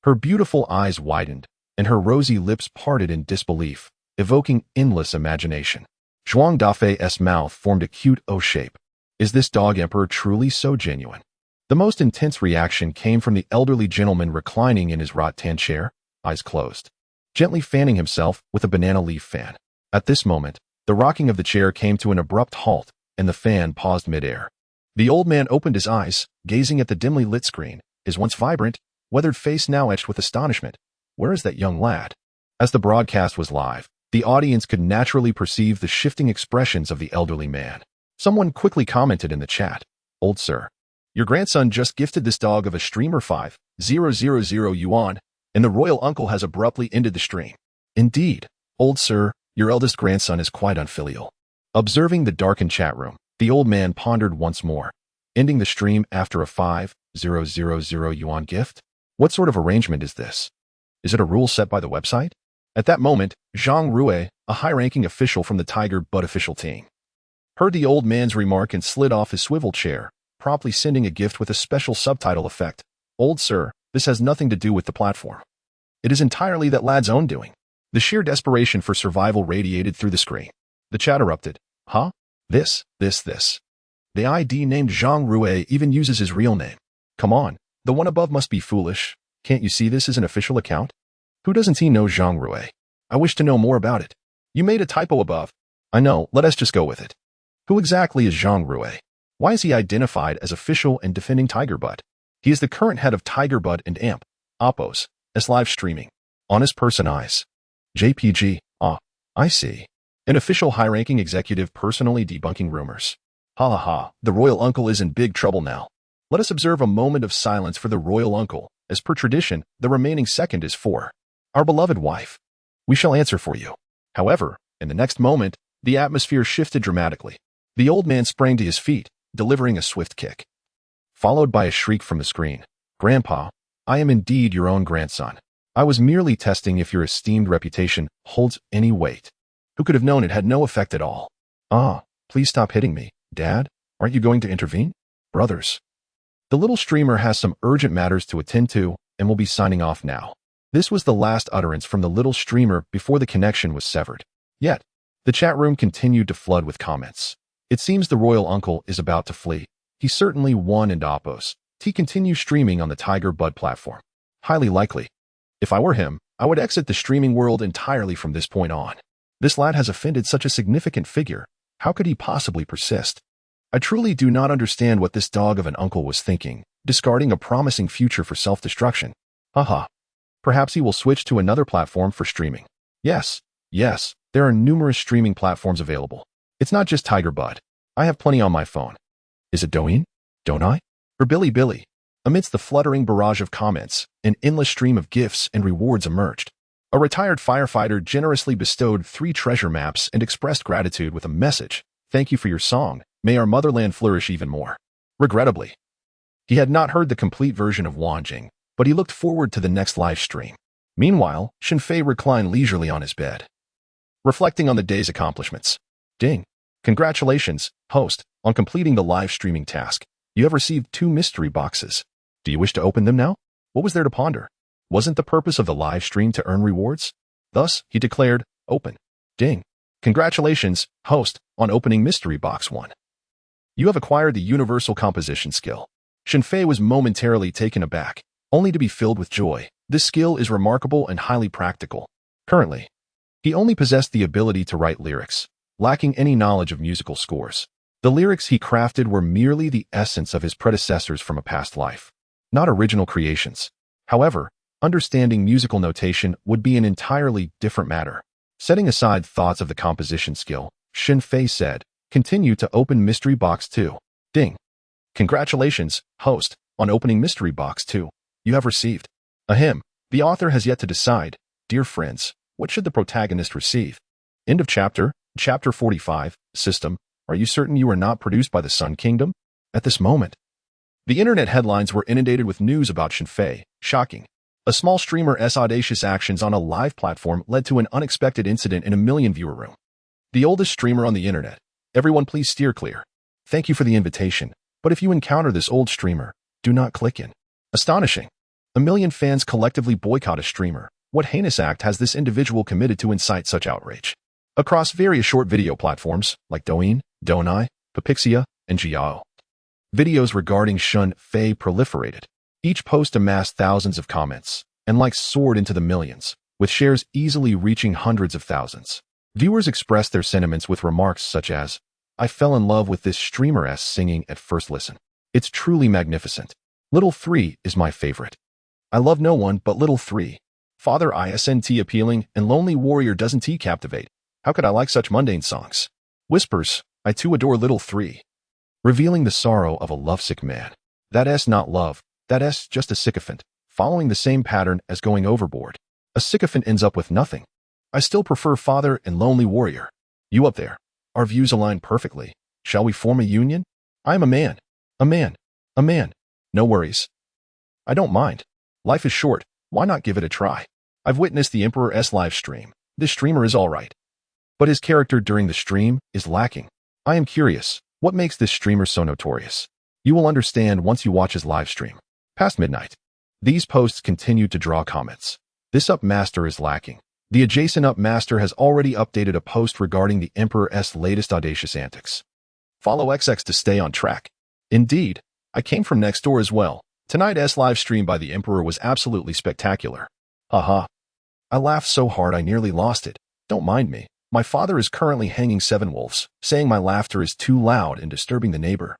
A: Her beautiful eyes widened, and her rosy lips parted in disbelief, evoking endless imagination. Zhuang Dafei's mouth formed a cute O shape. Is this dog emperor truly so genuine? The most intense reaction came from the elderly gentleman reclining in his rattan chair, eyes closed, gently fanning himself with a banana leaf fan. At this moment, the rocking of the chair came to an abrupt halt, and the fan paused midair. The old man opened his eyes, gazing at the dimly lit screen, his once vibrant, weathered face now etched with astonishment. Where is that young lad? As the broadcast was live, the audience could naturally perceive the shifting expressions of the elderly man. Someone quickly commented in the chat, Old sir, your grandson just gifted this dog of a streamer 5,000 yuan, and the royal uncle has abruptly ended the stream. Indeed, old sir, your eldest grandson is quite unfilial. Observing the darkened chat room, the old man pondered once more, ending the stream after a 5,000 yuan gift? What sort of arrangement is this? Is it a rule set by the website? At that moment, Zhang Rue, a high-ranking official from the Tiger Butt official team, heard the old man's remark and slid off his swivel chair, promptly sending a gift with a special subtitle effect. Old sir, this has nothing to do with the platform. It is entirely that lad's own doing. The sheer desperation for survival radiated through the screen. The chat erupted. Huh? This. The ID named Zhang Rue even uses his real name. Come on, the one above must be foolish. Can't you see this is an official account? Who doesn't he know Zhang Rui? I wish to know more about it. You made a typo above. I know, let us just go with it. Who exactly is Zhang Rui? Why is he identified as official and defending Tiger Butt? He is the current head of Tiger Butt and AMP, Oppos, as live streaming. Honest person eyes. JPG, I see. An official high-ranking executive personally debunking rumors. Ha ha ha, the royal uncle is in big trouble now. Let us observe a moment of silence for the royal uncle. As per tradition, the remaining second is for our beloved wife. We shall answer for you. However, in the next moment, the atmosphere shifted dramatically. The old man sprang to his feet, delivering a swift kick, followed by a shriek from the screen. Grandpa, I am indeed your own grandson. I was merely testing if your esteemed reputation holds any weight. Who could have known it had no effect at all? Please stop hitting me. Dad, aren't you going to intervene? Brothers. The little streamer has some urgent matters to attend to and will be signing off now. This was the last utterance from the little streamer before the connection was severed. Yet, the chat room continued to flood with comments. It seems the royal uncle is about to flee. He certainly won in Oppos. He continues streaming on the Tiger Bud platform. Highly likely. If I were him, I would exit the streaming world entirely from this point on. This lad has offended such a significant figure. How could he possibly persist? I truly do not understand what this dog of an uncle was thinking, discarding a promising future for self-destruction. Haha. Perhaps he will switch to another platform for streaming. Yes, there are numerous streaming platforms available. It's not just Tiger Bud. I have plenty on my phone. Is it Douyin? Don't I? Or Billy? Amidst the fluttering barrage of comments, an endless stream of gifts and rewards emerged. A retired firefighter generously bestowed 3 treasure maps and expressed gratitude with a message. Thank you for your song. May our motherland flourish even more. Regrettably, he had not heard the complete version of Wanjing, but he looked forward to the next live stream. Meanwhile, Shen Fei reclined leisurely on his bed, reflecting on the day's accomplishments. Ding. Congratulations, host, on completing the live streaming task. You have received 2 mystery boxes. Do you wish to open them now? What was there to ponder? Wasn't the purpose of the live stream to earn rewards? Thus, he declared, open. Ding. Congratulations, host, on opening mystery box 1. You have acquired the universal composition skill. Shen Fei was momentarily taken aback, only to be filled with joy. This skill is remarkable and highly practical. Currently, he only possessed the ability to write lyrics, lacking any knowledge of musical scores. The lyrics he crafted were merely the essence of his predecessors from a past life, not original creations. However, understanding musical notation would be an entirely different matter. Setting aside thoughts of the composition skill, Shen Fei said, continue to open mystery box 2. Ding. Congratulations, host, on opening mystery box 2. You have received. Ahem. The author has yet to decide. Dear friends, what should the protagonist receive? End of chapter. Chapter 45. System. Are you certain you are not produced by the Sun Kingdom? At this moment, the internet headlines were inundated with news about Shen Fei. Shocking. A small streamer's audacious actions on a live platform led to an unexpected incident in a million-viewer room. The oldest streamer on the internet. Everyone please steer clear. Thank you for the invitation, but if you encounter this old streamer, do not click in. Astonishing. A million fans collectively boycott a streamer. What heinous act has this individual committed to incite such outrage? Across various short video platforms, like Douyin, Donai, Papixia, and Jiao, videos regarding Shen Fei proliferated. Each post amassed thousands of comments, and likes soared into the millions, with shares easily reaching hundreds of thousands. Viewers expressed their sentiments with remarks such as, I fell in love with this streamer's singing at first listen. It's truly magnificent. Little 3 is my favorite. I love no one but Little 3. Father isn't appealing and Lonely Warrior doesn't he captivate. How could I like such mundane songs? Whispers, I too adore Little 3. Revealing the sorrow of a lovesick man. That's not love, that's just a sycophant, following the same pattern as going overboard. A sycophant ends up with nothing. I still prefer Father and Lonely Warrior. You up there. Our views align perfectly. Shall we form a union? I am a man. A man. A man. No worries. I don't mind. Life is short. Why not give it a try? I've witnessed the Emperor's live stream. This streamer is alright, but his character during the stream is lacking. I am curious, what makes this streamer so notorious? You will understand once you watch his live stream. Past midnight. These posts continued to draw comments. This up master is lacking. The adjacent up master has already updated a post regarding the Emperor's latest audacious antics. Follow XX to stay on track. Indeed, I came from next door as well. Tonight's live stream by the Emperor was absolutely spectacular. Haha. I laughed so hard I nearly lost it. Don't mind me. My father is currently hanging 7 wolves, saying my laughter is too loud and disturbing the neighbor.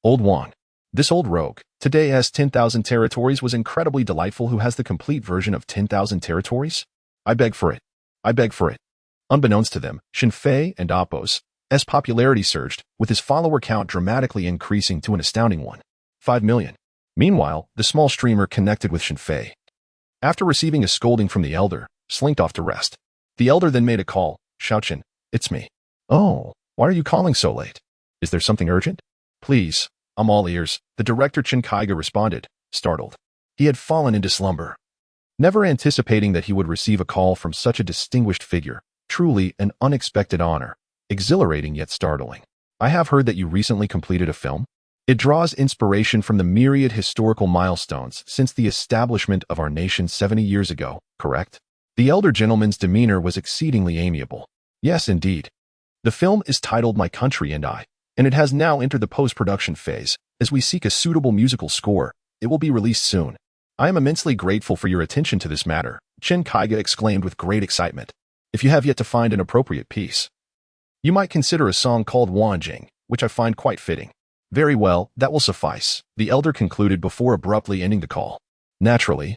A: Old Wong. This old rogue, today's 10,000 territories was incredibly delightful. Who has the complete version of 10,000 territories? I beg for it. I beg for it. Unbeknownst to them, Shen Fei and Appo's popularity surged, with his follower count dramatically increasing to an astounding 1.5 million. Meanwhile, the small streamer connected with Shen Fei. After receiving a scolding from the elder, slinked off to rest. The elder then made a call. Xiaochen, it's me. Oh, why are you calling so late? Is there something urgent? Please, I'm all ears, the director Chen Kaiga responded, startled. He had fallen into slumber. Never anticipating that he would receive a call from such a distinguished figure, truly an unexpected honor, exhilarating yet startling. I have heard that you recently completed a film. It draws inspiration from the myriad historical milestones since the establishment of our nation 70 years ago, correct? The elder gentleman's demeanor was exceedingly amiable. Yes, indeed. The film is titled My Country and I, and it has now entered the post-production phase. As we seek a suitable musical score, it will be released soon. I am immensely grateful for your attention to this matter, Chen Kaiga exclaimed with great excitement. If you have yet to find an appropriate piece, you might consider a song called Wanjing, which I find quite fitting. Very well, that will suffice, the elder concluded before abruptly ending the call. Naturally,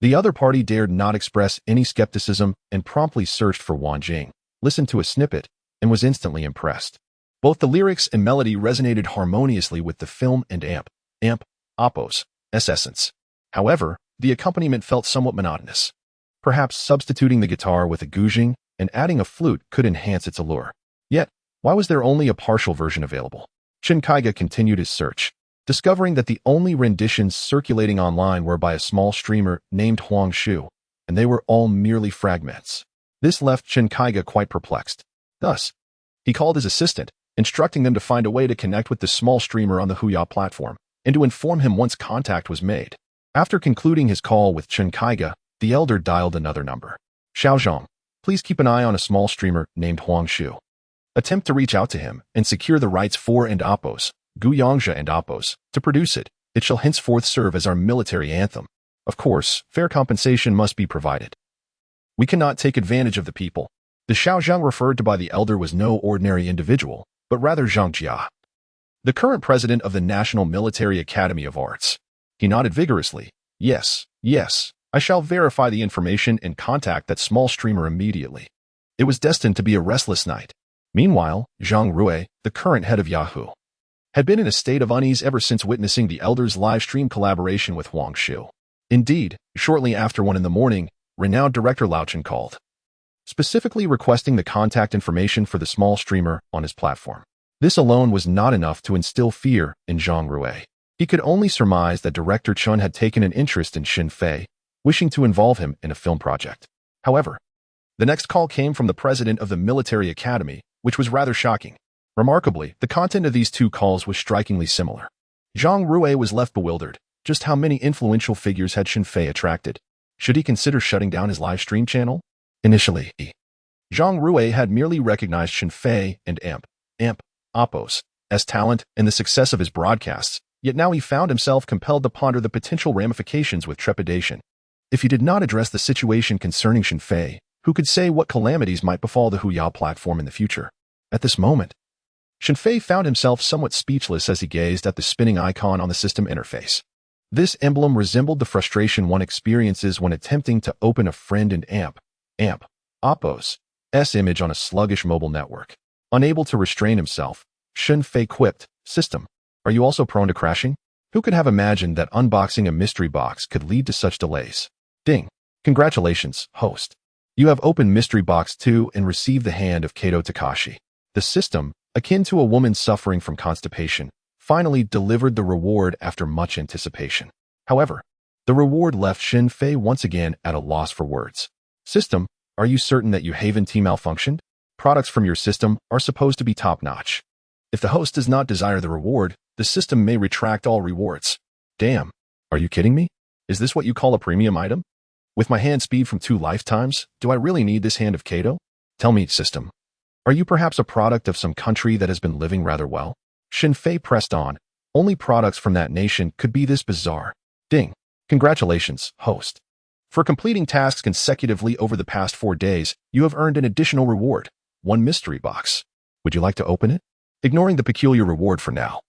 A: the other party dared not express any skepticism and promptly searched for Wanjing, listened to a snippet, and was instantly impressed. Both the lyrics and melody resonated harmoniously with the film and Appo's essence. However, the accompaniment felt somewhat monotonous. Perhaps substituting the guitar with a guzheng and adding a flute could enhance its allure. Yet, why was there only a partial version available? Chen Kaiga continued his search, discovering that the only renditions circulating online were by a small streamer named Huang Shu, and they were all merely fragments. This left Chen Kaiga quite perplexed. Thus, he called his assistant, instructing them to find a way to connect with the small streamer on the Huya platform, and to inform him once contact was made. After concluding his call with Chen Kaiga, the elder dialed another number. Xiaozhong, please keep an eye on a small streamer named Huang Shu. Attempt to reach out to him and secure the rights for and Appo's, Guyangzhe and Appo's, to produce it. It shall henceforth serve as our military anthem. Of course, fair compensation must be provided. We cannot take advantage of the people. The Xiaozhong referred to by the elder was no ordinary individual, but rather Zhang Jia, the current president of the National Military Academy of Arts. He nodded vigorously. Yes, I shall verify the information and contact that small streamer immediately. It was destined to be a restless night. Meanwhile, Zhang Rui, the current head of Yahoo, had been in a state of unease ever since witnessing the elder's live stream collaboration with Huang Shu. Indeed, shortly after 1 in the morning, renowned director Lao Chen called, specifically requesting the contact information for the small streamer on his platform. This alone was not enough to instill fear in Zhang Rui. He could only surmise that Director Chun had taken an interest in Shen Fei, wishing to involve him in a film project. However, the next call came from the president of the military academy, which was rather shocking. Remarkably, the content of these two calls was strikingly similar. Zhang Rui was left bewildered. Just how many influential figures had Shen Fei attracted? Should he consider shutting down his live stream channel? Initially, Zhang Rui had merely recognized Shen Fei and Appo's talent and the success of his broadcasts, yet now he found himself compelled to ponder the potential ramifications with trepidation. If he did not address the situation concerning Shen Fei, who could say what calamities might befall the Huya platform in the future? At this moment, Shen Fei found himself somewhat speechless as he gazed at the spinning icon on the system interface. This emblem resembled the frustration one experiences when attempting to open a friend and Appo's image on a sluggish mobile network. Unable to restrain himself, Shen Fei quipped, "System, are you also prone to crashing? Who could have imagined that unboxing a mystery box could lead to such delays? Ding. Congratulations, host. You have opened Mystery Box 2 and received the hand of Kato Takashi." The system, akin to a woman suffering from constipation, finally delivered the reward after much anticipation. However, the reward left Shen Fei once again at a loss for words. System, are you certain that your Haven T malfunctioned? Products from your system are supposed to be top-notch. If the host does not desire the reward, the system may retract all rewards. Damn, are you kidding me? Is this what you call a premium item? With my hand speed from 2 lifetimes, do I really need this hand of Kato? Tell me, system. Are you perhaps a product of some country that has been living rather well? Shen Fei pressed on, Only products from that nation could be this bizarre. Ding. Congratulations, host. For completing tasks consecutively over the past 4 days, you have earned an additional reward, 1 mystery box. Would you like to open it? Ignoring the peculiar reward for now,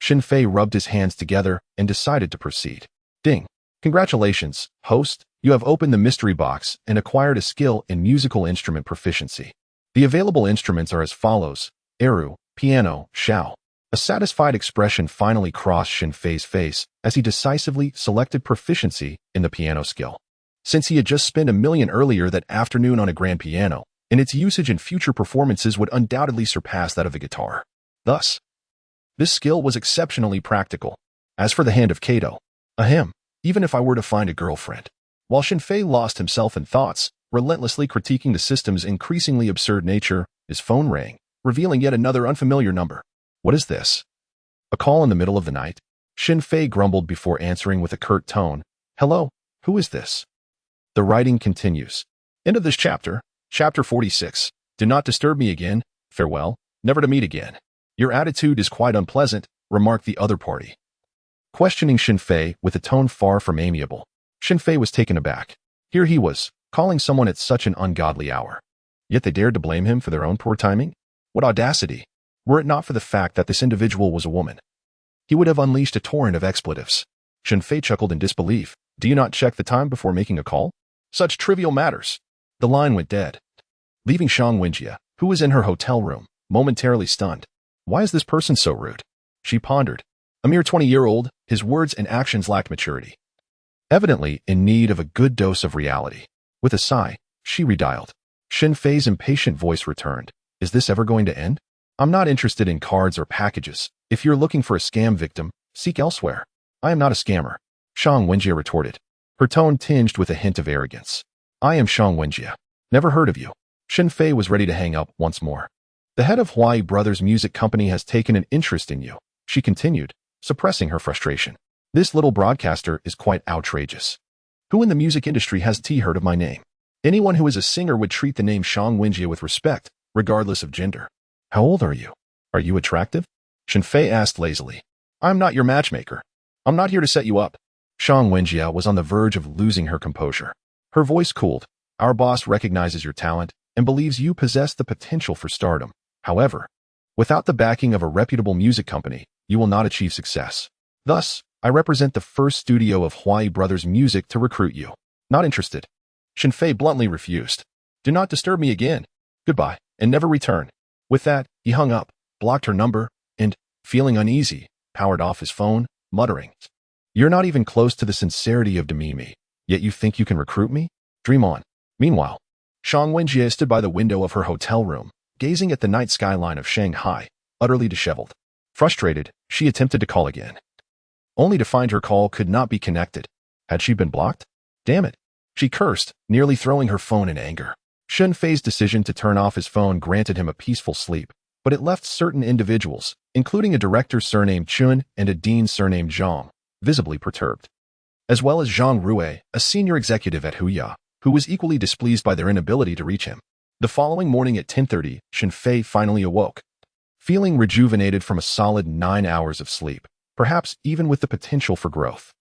A: Shen Fei rubbed his hands together and decided to proceed. Ding. Congratulations, host. You have opened the mystery box and acquired a skill in musical instrument proficiency. The available instruments are as follows: eru, piano, shao. A satisfied expression finally crossed Shen Fei's face as he decisively selected proficiency in the piano skill. Since he had just spent $1 million earlier that afternoon on a grand piano, and its usage in future performances would undoubtedly surpass that of a guitar. Thus, this skill was exceptionally practical. As for the hand of Kato, ahem, even if I were to find a girlfriend. While Shen Fei lost himself in thoughts, relentlessly critiquing the system's increasingly absurd nature, his phone rang, revealing yet another unfamiliar number. What is this? A call in the middle of the night? Shen Fei grumbled before answering with a curt tone. Hello, who is this? The writing continues. End of this chapter, chapter 46. Do not disturb me again. Farewell, never to meet again. Your attitude is quite unpleasant, remarked the other party, questioning Shen Fei with a tone far from amiable. Shen Fei was taken aback. Here he was, calling someone at such an ungodly hour. Yet they dared to blame him for their own poor timing? What audacity! Were it not for the fact that this individual was a woman, he would have unleashed a torrent of expletives. Shen Fei chuckled in disbelief. Do you not check the time before making a call? Such trivial matters. The line went dead, leaving Shang Wenjie, who was in her hotel room, momentarily stunned. Why is this person so rude? She pondered. A mere 20-year-old, his words and actions lacked maturity. Evidently in need of a good dose of reality. With a sigh, she redialed. Shen Fei's impatient voice returned. Is this ever going to end? I'm not interested in cards or packages. If you're looking for a scam victim, seek elsewhere. I am not a scammer, Shang Wenjie retorted, her tone tinged with a hint of arrogance. I am Shang Wenjie. Never heard of you. Shen Fei was ready to hang up once more. The head of Huai Brothers Music Company has taken an interest in you, she continued, suppressing her frustration. This little broadcaster is quite outrageous. Who in the music industry has heard of my name? Anyone who is a singer would treat the name Shang Wenjie with respect, regardless of gender. How old are you? Are you attractive? Shen Fei asked lazily. I'm not your matchmaker. I'm not here to set you up. Shang Wenjie was on the verge of losing her composure. Her voice cooled. Our boss recognizes your talent and believes you possess the potential for stardom. However, without the backing of a reputable music company, you will not achieve success. Thus, I represent the first studio of Huai Brothers Music to recruit you. Not interested. Shen Fei bluntly refused. Do not disturb me again. Goodbye, and never return. With that, he hung up, blocked her number, and, feeling uneasy, powered off his phone, muttering, You're not even close to the sincerity of Demimi, yet you think you can recruit me? Dream on. Meanwhile, Shang Wenjie stood by the window of her hotel room, gazing at the night skyline of Shanghai, utterly disheveled. Frustrated, she attempted to call again, only to find her call could not be connected. Had she been blocked? Damn it. She cursed, nearly throwing her phone in anger. Shen Fei's decision to turn off his phone granted him a peaceful sleep, but it left certain individuals, including a director surnamed Chun and a dean surnamed Zhang, visibly perturbed, as well as Zhang Rue, a senior executive at Huya, who was equally displeased by their inability to reach him. The following morning at 10:30, Shen Fei finally awoke, feeling rejuvenated from a solid 9 hours of sleep, perhaps even with the potential for growth.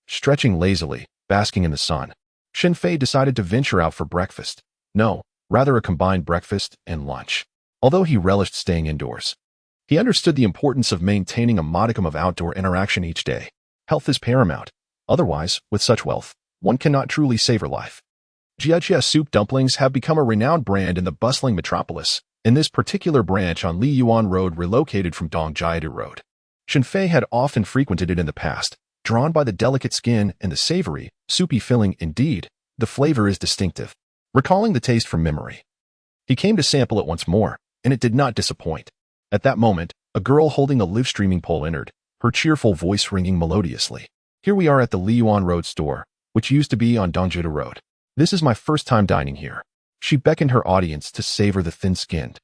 A: Stretching lazily, basking in the sun, Shen Fei decided to venture out for breakfast. No, rather a combined breakfast and lunch. Although he relished staying indoors, he understood the importance of maintaining a modicum of outdoor interaction each day. Health is paramount. Otherwise, with such wealth, one cannot truly savor life. Jiajia soup dumplings have become a renowned brand in the bustling metropolis, in this particular branch on Liyuan Road relocated from Dongjiadu Road. Shen Fei had often frequented it in the past, drawn by the delicate skin and the savory, soupy filling. Indeed, the flavor is distinctive. Recalling the taste from memory, he came to sample it once more, and it did not disappoint. At that moment, a girl holding a live streaming pole entered, her cheerful voice ringing melodiously. Here we are at the Liyuan Road store, which used to be on Dongjiadu Road. This is my first time dining here. She beckoned her audience to savor the thin-skinned,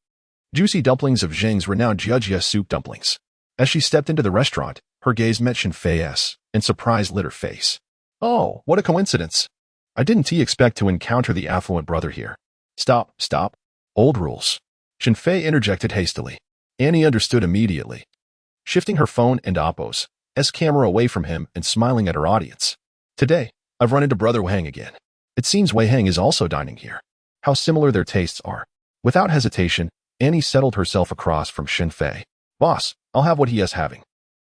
A: juicy dumplings of Zheng's renowned Jiajia soup dumplings. As she stepped into the restaurant, her gaze met Shen Fei's, and surprise lit her face. Oh, what a coincidence. I didn't expect to encounter the affluent brother here. Stop. Old rules. Shen Fei interjected hastily. Annie understood immediately. shifting her phone and Oppo's camera away from him and smiling at her audience. Today, I've run into Brother Wang again. It seems Wei Heng is also dining here. How similar their tastes are. Without hesitation, Annie settled herself across from Shen Fei. Boss, I'll have what he is having.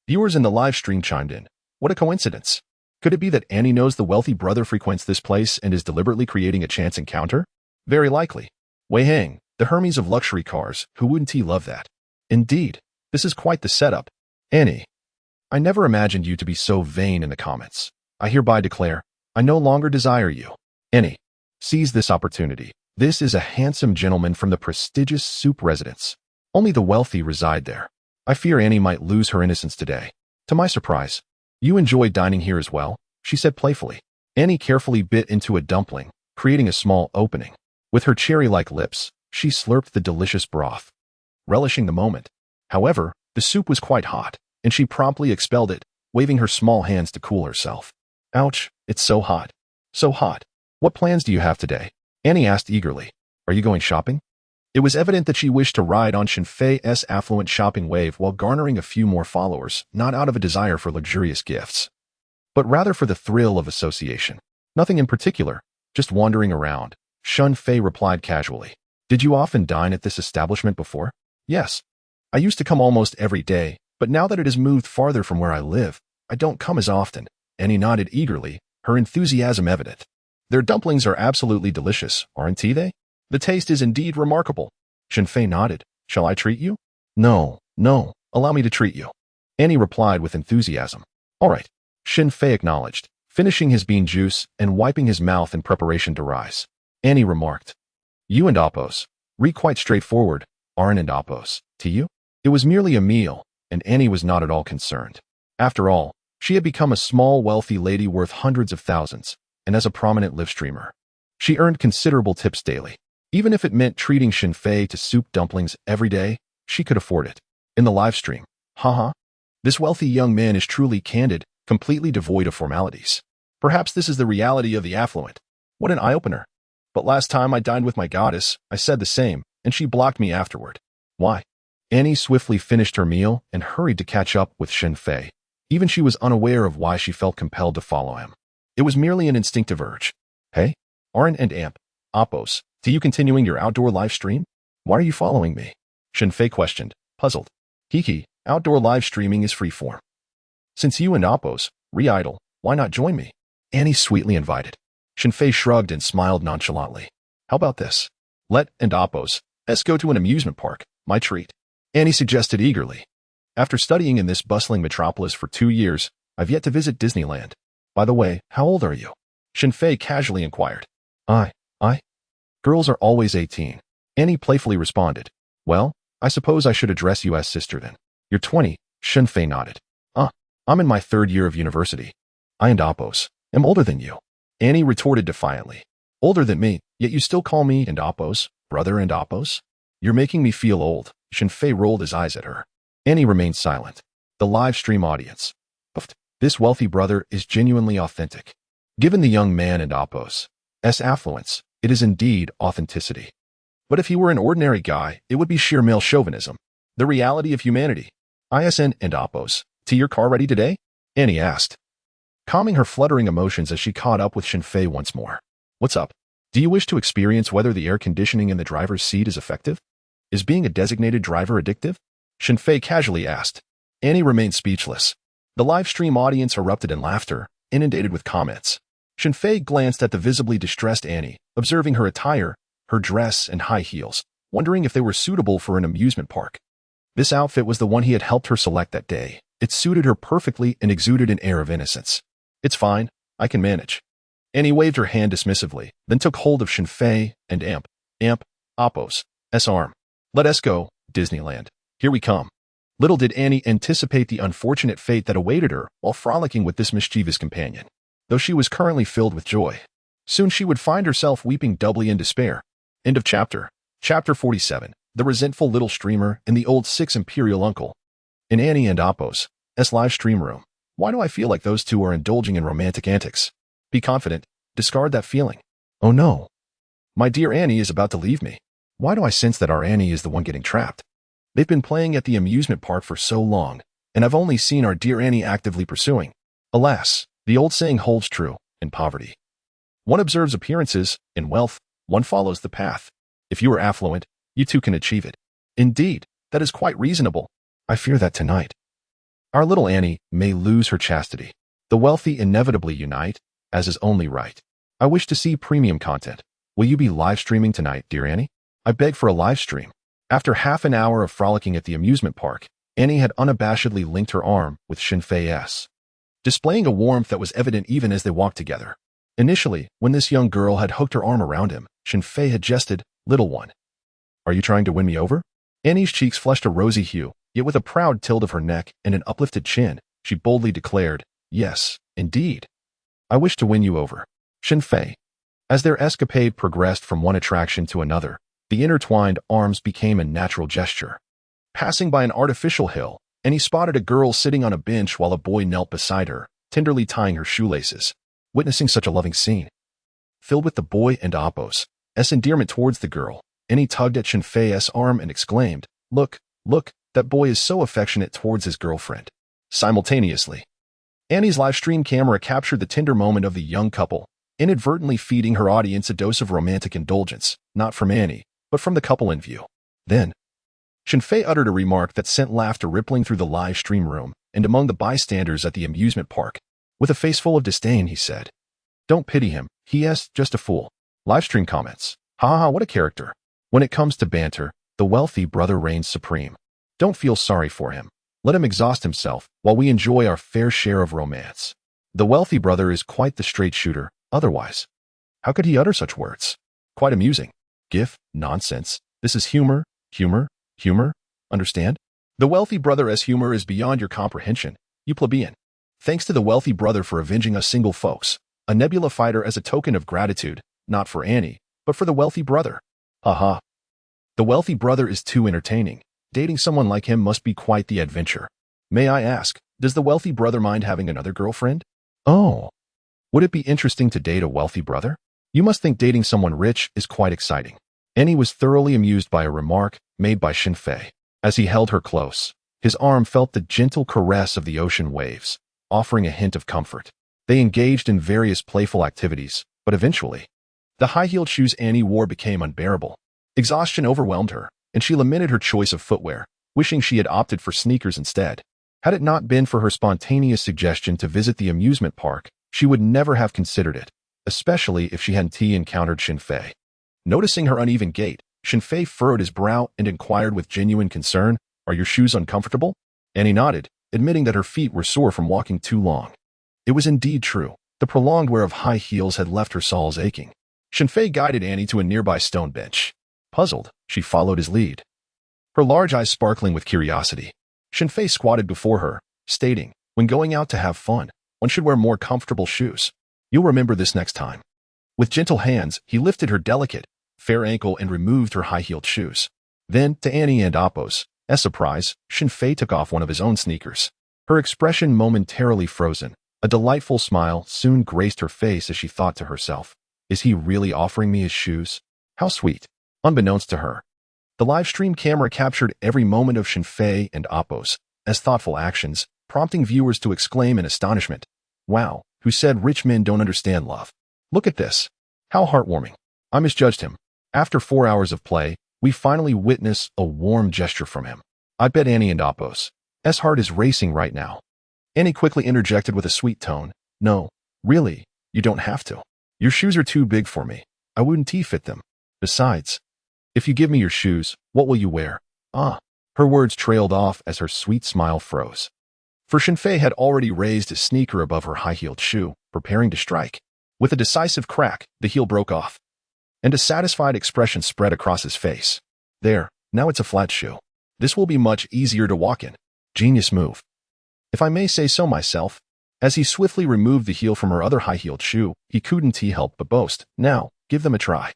A: Viewers in the live stream chimed in. What a coincidence. Could it be that Annie knows the wealthy brother frequents this place and is deliberately creating a chance encounter? Very likely. Wei Heng, the Hermes of luxury cars, who wouldn't he love that? Indeed, this is quite the setup. Annie, I never imagined you to be so vain in the comments. I hereby declare, I no longer desire you. Annie, seize this opportunity. This is a handsome gentleman from the prestigious Soup residence. Only the wealthy reside there. I fear Annie might lose her innocence today. To my surprise, you enjoy dining here as well, she said playfully. Annie carefully bit into a dumpling, creating a small opening. With her cherry-like lips, she slurped the delicious broth, relishing the moment. However, the soup was quite hot, and she promptly expelled it, waving her small hands to cool herself. Ouch, it's so hot. So hot. What plans do you have today? Annie asked eagerly. Are you going shopping? It was evident that she wished to ride on Shen Fei's affluent shopping wave while garnering a few more followers, not out of a desire for luxurious gifts, but rather for the thrill of association. Nothing in particular, just wandering around, Shen Fei replied casually. Did you often dine at this establishment before? Yes. I used to come almost every day, but now that it has moved farther from where I live, I don't come as often. Annie nodded eagerly, her enthusiasm evident. Their dumplings are absolutely delicious, aren't they? The taste is indeed remarkable. Shen Fei nodded. Shall I treat you? No, allow me to treat you. Annie replied with enthusiasm. All right. Shen Fei acknowledged, finishing his bean juice and wiping his mouth in preparation to rise. Annie remarked. You and Oppo's. Quite straightforward, aren't and Oppo's. To you? It was merely a meal, and Annie was not at all concerned. After all, she had become a small wealthy lady worth hundreds of thousands, and as a prominent live streamer, she earned considerable tips daily. Even if it meant treating Shen Fei to soup dumplings every day, she could afford it. In the live stream, this wealthy young man is truly candid, completely devoid of formalities. Perhaps this is the reality of the affluent. What an eye-opener. But last time I dined with my goddess, I said the same, and she blocked me afterward. Why? Annie swiftly finished her meal and hurried to catch up with Shen Fei. Even she was unaware of why she felt compelled to follow him. It was merely an instinctive urge. Hey, Arin and Amp, Oppos, to you continuing your outdoor live stream? Why are you following me? Shen Fei questioned, puzzled. Kiki, outdoor live streaming is freeform. Since you and Oppos re-idle, why not join me? Annie sweetly invited. Shen Fei shrugged and smiled nonchalantly. How about this? Let and Oppos go to an amusement park, my treat. Annie suggested eagerly. After studying in this bustling metropolis for 2 years, I've yet to visit Disneyland. By the way, how old are you? Shen Fei casually inquired. I. Girls are always 18. Annie playfully responded. Well, I suppose I should address you as sister then. You're 20, Shen Fei nodded. I'm in my 3rd year of university. I and Oppos am older than you. Annie retorted defiantly. Older than me, yet you still call me and Oppos, brother and Oppos? You're making me feel old. Shen Fei rolled his eyes at her. Annie remained silent. The live stream audience. This wealthy brother is genuinely authentic. Given the young man and Oppos' affluence, it is indeed authenticity. But if he were an ordinary guy, it would be sheer male chauvinism. The reality of humanity. ISN and Oppos, to your car ready today? Annie asked, calming her fluttering emotions as she caught up with Shen Fei once more. What's up? Do you wish to experience whether the air conditioning in the driver's seat is effective? Is being a designated driver addictive? Shen Fei casually asked. Annie remained speechless. The live stream audience erupted in laughter, inundated with comments. Shen Fei glanced at the visibly distressed Annie, observing her attire, her dress, and high heels, wondering if they were suitable for an amusement park. This outfit was the one he had helped her select that day. It suited her perfectly and exuded an air of innocence. It's fine, I can manage. Annie waved her hand dismissively, then took hold of Shen Fei and Amp, Oppos' arm. Let us go, Disneyland. Here we come. Little did Annie anticipate the unfortunate fate that awaited her while frolicking with this mischievous companion. Though she was currently filled with joy, soon she would find herself weeping doubly in despair. End of chapter. Chapter 47. The resentful little streamer and the old 6 imperial uncle. In Annie and Oppos' live stream room. Why do I feel like those two are indulging in romantic antics? Be confident. Discard that feeling. Oh no. My dear Annie is about to leave me. Why do I sense that our Annie is the one getting trapped? They've been playing at the amusement park for so long, and I've only seen our dear Annie actively pursuing. Alas, the old saying holds true in poverty. One observes appearances, in wealth, one follows the path. If you are affluent, you too can achieve it. Indeed, that is quite reasonable. I fear that tonight our little Annie may lose her chastity. The wealthy inevitably unite, as is only right. I wish to see premium content. Will you be live streaming tonight, dear Annie? I beg for a live stream. After half an hour of frolicking at the amusement park, Annie had unabashedly linked her arm with Shen Fei's, displaying a warmth that was evident even as they walked together. Initially, when this young girl had hooked her arm around him, Shen Fei had jested, "Little one, are you trying to win me over?" Annie's cheeks flushed a rosy hue, yet with a proud tilt of her neck and an uplifted chin, she boldly declared, "Yes, indeed. I wish to win you over, Shen Fei." As their escapade progressed from one attraction to another, the intertwined arms became a natural gesture. Passing by an artificial hill, Annie spotted a girl sitting on a bench while a boy knelt beside her, tenderly tying her shoelaces. Witnessing such a loving scene, filled with the boy and Appo's endearment towards the girl, Annie tugged at Shen Fei's arm and exclaimed, "Look, look, that boy is so affectionate towards his girlfriend." Simultaneously, Annie's live stream camera captured the tender moment of the young couple, inadvertently feeding her audience a dose of romantic indulgence, not from Annie, but from the couple in view. Then, Shen Fei uttered a remark that sent laughter rippling through the live stream room and among the bystanders at the amusement park. With a face full of disdain, he said, "Don't pity him, he's just a fool." Livestream comments, "Ha, what a character." When it comes to banter, the wealthy brother reigns supreme. Don't feel sorry for him. Let him exhaust himself while we enjoy our fair share of romance. The wealthy brother is quite the straight shooter, otherwise. How could he utter such words? Quite amusing. Gif, nonsense. This is humor, humor. Understand? The wealthy brother's humor is beyond your comprehension, you plebeian. Thanks to the wealthy brother for avenging us single folks. A nebula fighter as a token of gratitude, not for Annie, but for the wealthy brother. Haha. The wealthy brother is too entertaining. Dating someone like him must be quite the adventure. May I ask, does the wealthy brother mind having another girlfriend? Oh. Would it be interesting to date a wealthy brother? You must think dating someone rich is quite exciting. Annie was thoroughly amused by a remark made by Shen Fei. As he held her close, his arm felt the gentle caress of the ocean waves, offering a hint of comfort. They engaged in various playful activities, but eventually, the high-heeled shoes Annie wore became unbearable. Exhaustion overwhelmed her, and she lamented her choice of footwear, wishing she had opted for sneakers instead. Had it not been for her spontaneous suggestion to visit the amusement park, she would never have considered it, especially if she hadn't encountered Shen Fei. Noticing her uneven gait, Shen Fei furrowed his brow and inquired with genuine concern, "Are your shoes uncomfortable?" Annie nodded, admitting that her feet were sore from walking too long. It was indeed true. The prolonged wear of high heels had left her soles aching. Shen Fei guided Annie to a nearby stone bench. Puzzled, she followed his lead, her large eyes sparkling with curiosity. Shen Fei squatted before her, stating, "When going out to have fun, one should wear more comfortable shoes. You'll remember this next time." With gentle hands, he lifted her delicate, fair ankle and removed her high-heeled shoes. Then, to Annie and Appo's surprise, Shen Fei took off one of his own sneakers. Her expression momentarily frozen. A delightful smile soon graced her face as she thought to herself, "Is he really offering me his shoes? How sweet." Unbeknownst to her, the live stream camera captured every moment of Shen Fei and Appo's thoughtful actions, prompting viewers to exclaim in astonishment, "Wow, who said rich men don't understand love? Look at this. How heartwarming." I misjudged him. After 4 hours of play, we finally witness a warm gesture from him. I bet Annie and Appo's heart is racing right now. Annie quickly interjected with a sweet tone, "No, really, you don't have to. Your shoes are too big for me. I wouldn't fit them. Besides, if you give me your shoes, what will you wear?" Her words trailed off as her sweet smile froze. For Shen Fei had already raised his sneaker above her high-heeled shoe, preparing to strike. With a decisive crack, the heel broke off, and a satisfied expression spread across his face. "There, now it's a flat shoe. This will be much easier to walk in. Genius move, if I may say so myself." As he swiftly removed the heel from her other high-heeled shoe, he couldn't help but boast, "Now, give them a try."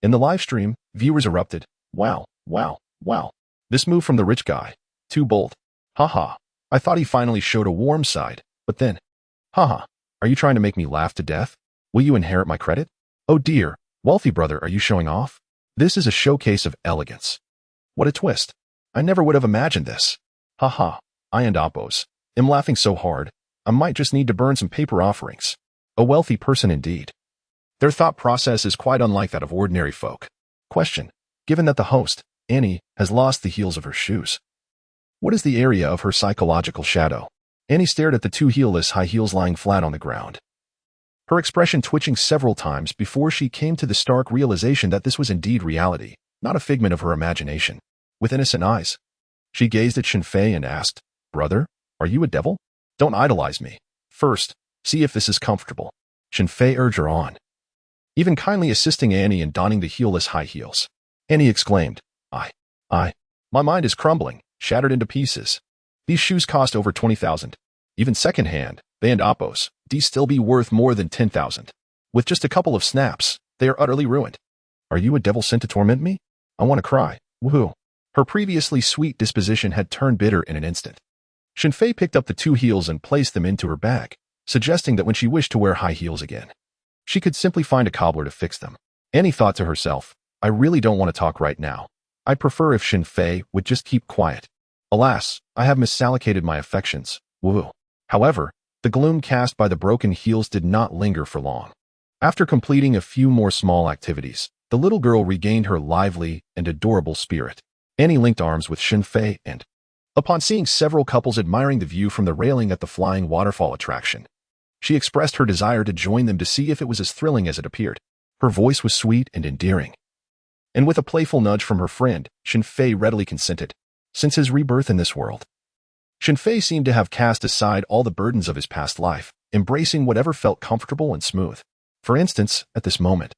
A: In the live stream, viewers erupted, "Wow, wow, wow. This move from the rich guy. Too bold. Haha. I thought he finally showed a warm side, but then, haha. Are you trying to make me laugh to death? Will you inherit my credit? Oh dear, wealthy brother, are you showing off? This is a showcase of elegance. What a twist. I never would have imagined this. Haha." I and Oppos. Am laughing so hard, I might just need to burn some paper offerings. A wealthy person indeed. Their thought process is quite unlike that of ordinary folk. Question. Given that the host, Annie, has lost the heels of her shoes, what is the area of her psychological shadow? Annie stared at the two heelless high heels lying flat on the ground, her expression twitching several times before she came to the stark realization that this was indeed reality, not a figment of her imagination. With innocent eyes, she gazed at Shen Fei and asked, "Brother, are you a devil? Don't idolize me. First, see if this is comfortable." Shen Fei urged her on, even kindly assisting Annie in donning the heelless high heels. Annie exclaimed, My mind is crumbling, shattered into pieces. These shoes cost over 20,000. Even second-hand, they and Oppos, still be worth more than 10,000. With just a couple of snaps, they are utterly ruined. Are you a devil sent to torment me? I want to cry. Woohoo. Her previously sweet disposition had turned bitter in an instant. Shen Fei picked up the two heels and placed them into her bag, suggesting that when she wished to wear high heels again, she could simply find a cobbler to fix them. Annie thought to herself, I really don't want to talk right now. I'd prefer if Shen Fei would just keep quiet. Alas, I have misallocated my affections. Woo. However, the gloom cast by the broken heels did not linger for long. After completing a few more small activities, the little girl regained her lively and adorable spirit. Annie linked arms with Shen Fei and, upon seeing several couples admiring the view from the railing at the flying waterfall attraction, she expressed her desire to join them to see if it was as thrilling as it appeared. Her voice was sweet and endearing, and with a playful nudge from her friend, Shen Fei readily consented. Since his rebirth in this world, Shen Fei seemed to have cast aside all the burdens of his past life, embracing whatever felt comfortable and smooth. For instance, at this moment,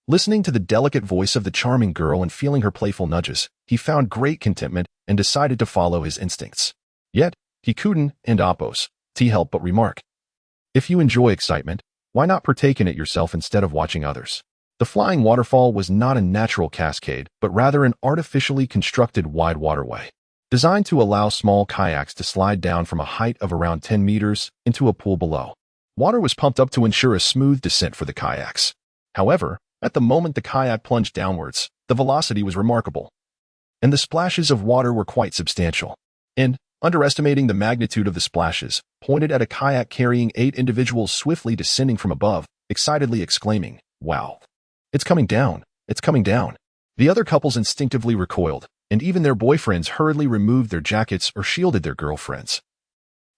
A: listening to the delicate voice of the charming girl and feeling her playful nudges, he found great contentment and decided to follow his instincts. Yet, he couldn't, and Oppos, help but remark, if you enjoy excitement, why not partake in it yourself instead of watching others? The flying waterfall was not a natural cascade, but rather an artificially constructed wide waterway, designed to allow small kayaks to slide down from a height of around 10 meters into a pool below. Water was pumped up to ensure a smooth descent for the kayaks. However, at the moment the kayak plunged downwards, the velocity was remarkable, and the splashes of water were quite substantial. And, underestimating the magnitude of the splashes, pointed at a kayak carrying 8 individuals swiftly descending from above, excitedly exclaiming, "Wow! It's coming down! It's coming down!" The other couples instinctively recoiled, and even their boyfriends hurriedly removed their jackets or shielded their girlfriends,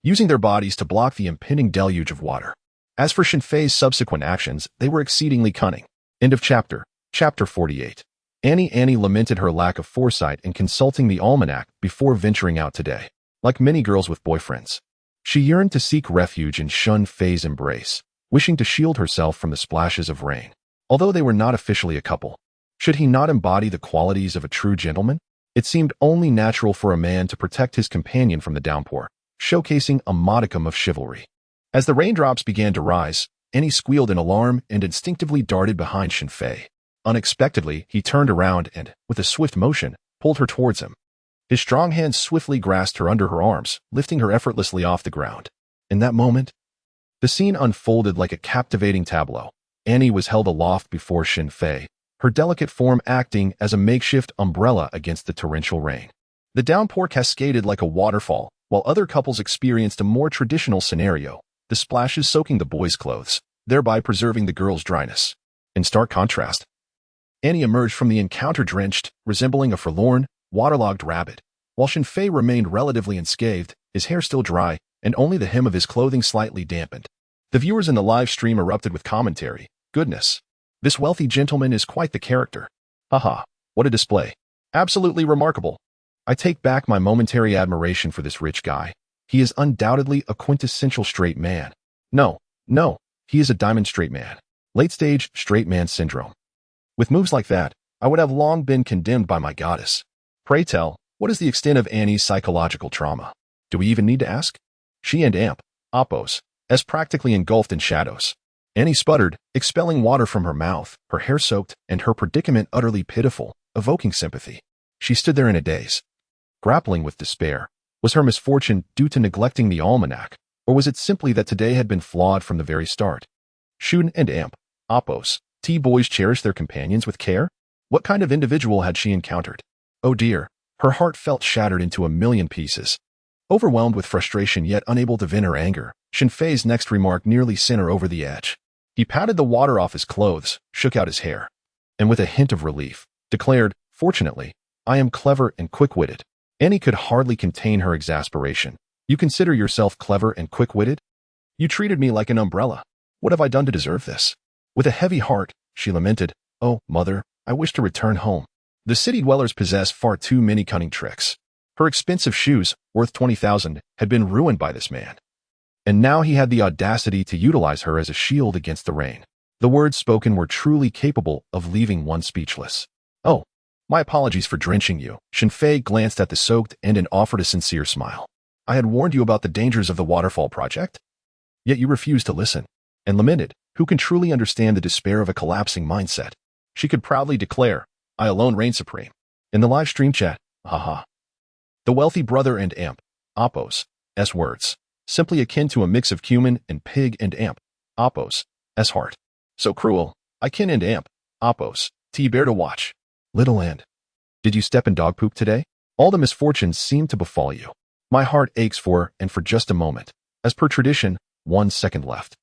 A: using their bodies to block the impending deluge of water. As for Shen Fei's subsequent actions, they were exceedingly cunning. End of chapter. Chapter 48. Annie lamented her lack of foresight in consulting the almanac before venturing out today. Like many girls with boyfriends, she yearned to seek refuge in Shen Fei's embrace, wishing to shield herself from the splashes of rain. Although they were not officially a couple, should he not embody the qualities of a true gentleman? It seemed only natural for a man to protect his companion from the downpour, showcasing a modicum of chivalry. As the raindrops began to rise, Annie squealed in alarm and instinctively darted behind Shen Fei. Unexpectedly, he turned around and, with a swift motion, pulled her towards him. His strong hands swiftly grasped her under her arms, lifting her effortlessly off the ground. In that moment, the scene unfolded like a captivating tableau. Annie was held aloft before Shen Fei, her delicate form acting as a makeshift umbrella against the torrential rain. The downpour cascaded like a waterfall, while other couples experienced a more traditional scenario, the splashes soaking the boys' clothes, thereby preserving the girls' dryness. In stark contrast, Annie emerged from the encounter drenched, resembling a forlorn, waterlogged rabbit, while Shen Fei remained relatively unscathed, his hair still dry, and only the hem of his clothing slightly dampened. The viewers in the live stream erupted with commentary. Goodness, this wealthy gentleman is quite the character. Haha, what a display. Absolutely remarkable. I take back my momentary admiration for this rich guy. He is undoubtedly a quintessential straight man. No, he is a diamond straight man. Late-stage straight man syndrome. With moves like that, I would have long been condemned by my goddess. Pray tell, what is the extent of Annie's psychological trauma? Do we even need to ask? She and Oppos, as practically engulfed in shadows. Annie sputtered, expelling water from her mouth, her hair soaked, and her predicament utterly pitiful, evoking sympathy. She stood there in a daze, grappling with despair. Was her misfortune due to neglecting the almanac, or was it simply that today had been flawed from the very start? Shun and Oppos, boys cherished their companions with care? What kind of individual had she encountered? Oh dear, her heart felt shattered into a million pieces. Overwhelmed with frustration yet unable to vent her anger, Shen Fei's next remark nearly sent her over the edge. He patted the water off his clothes, shook out his hair, and with a hint of relief, declared, "Fortunately, I am clever and quick-witted." Annie could hardly contain her exasperation. "You consider yourself clever and quick-witted? You treated me like an umbrella. What have I done to deserve this?" With a heavy heart, she lamented, "Oh, mother, I wish to return home. The city dwellers possess far too many cunning tricks." Her expensive shoes, worth 20,000, had been ruined by this man. And now he had the audacity to utilize her as a shield against the rain. The words spoken were truly capable of leaving one speechless. "Oh, my apologies for drenching you." Shen Fei glanced at the soaked end and offered a sincere smile. "I had warned you about the dangers of the waterfall project. Yet you refused to listen," and lamented, "Who can truly understand the despair of a collapsing mindset?" She could proudly declare, "I alone reign supreme." In the live stream chat, haha. The wealthy brother and amp, Appo's, S words, simply akin to a mix of cumin and pig and amp, Appo's, S heart. So cruel, I kin and amp, Appo's, T bear to watch. Little end. Did you step in dog poop today? All the misfortunes seem to befall you. My heart aches for and for just a moment. As per tradition, 1 second left.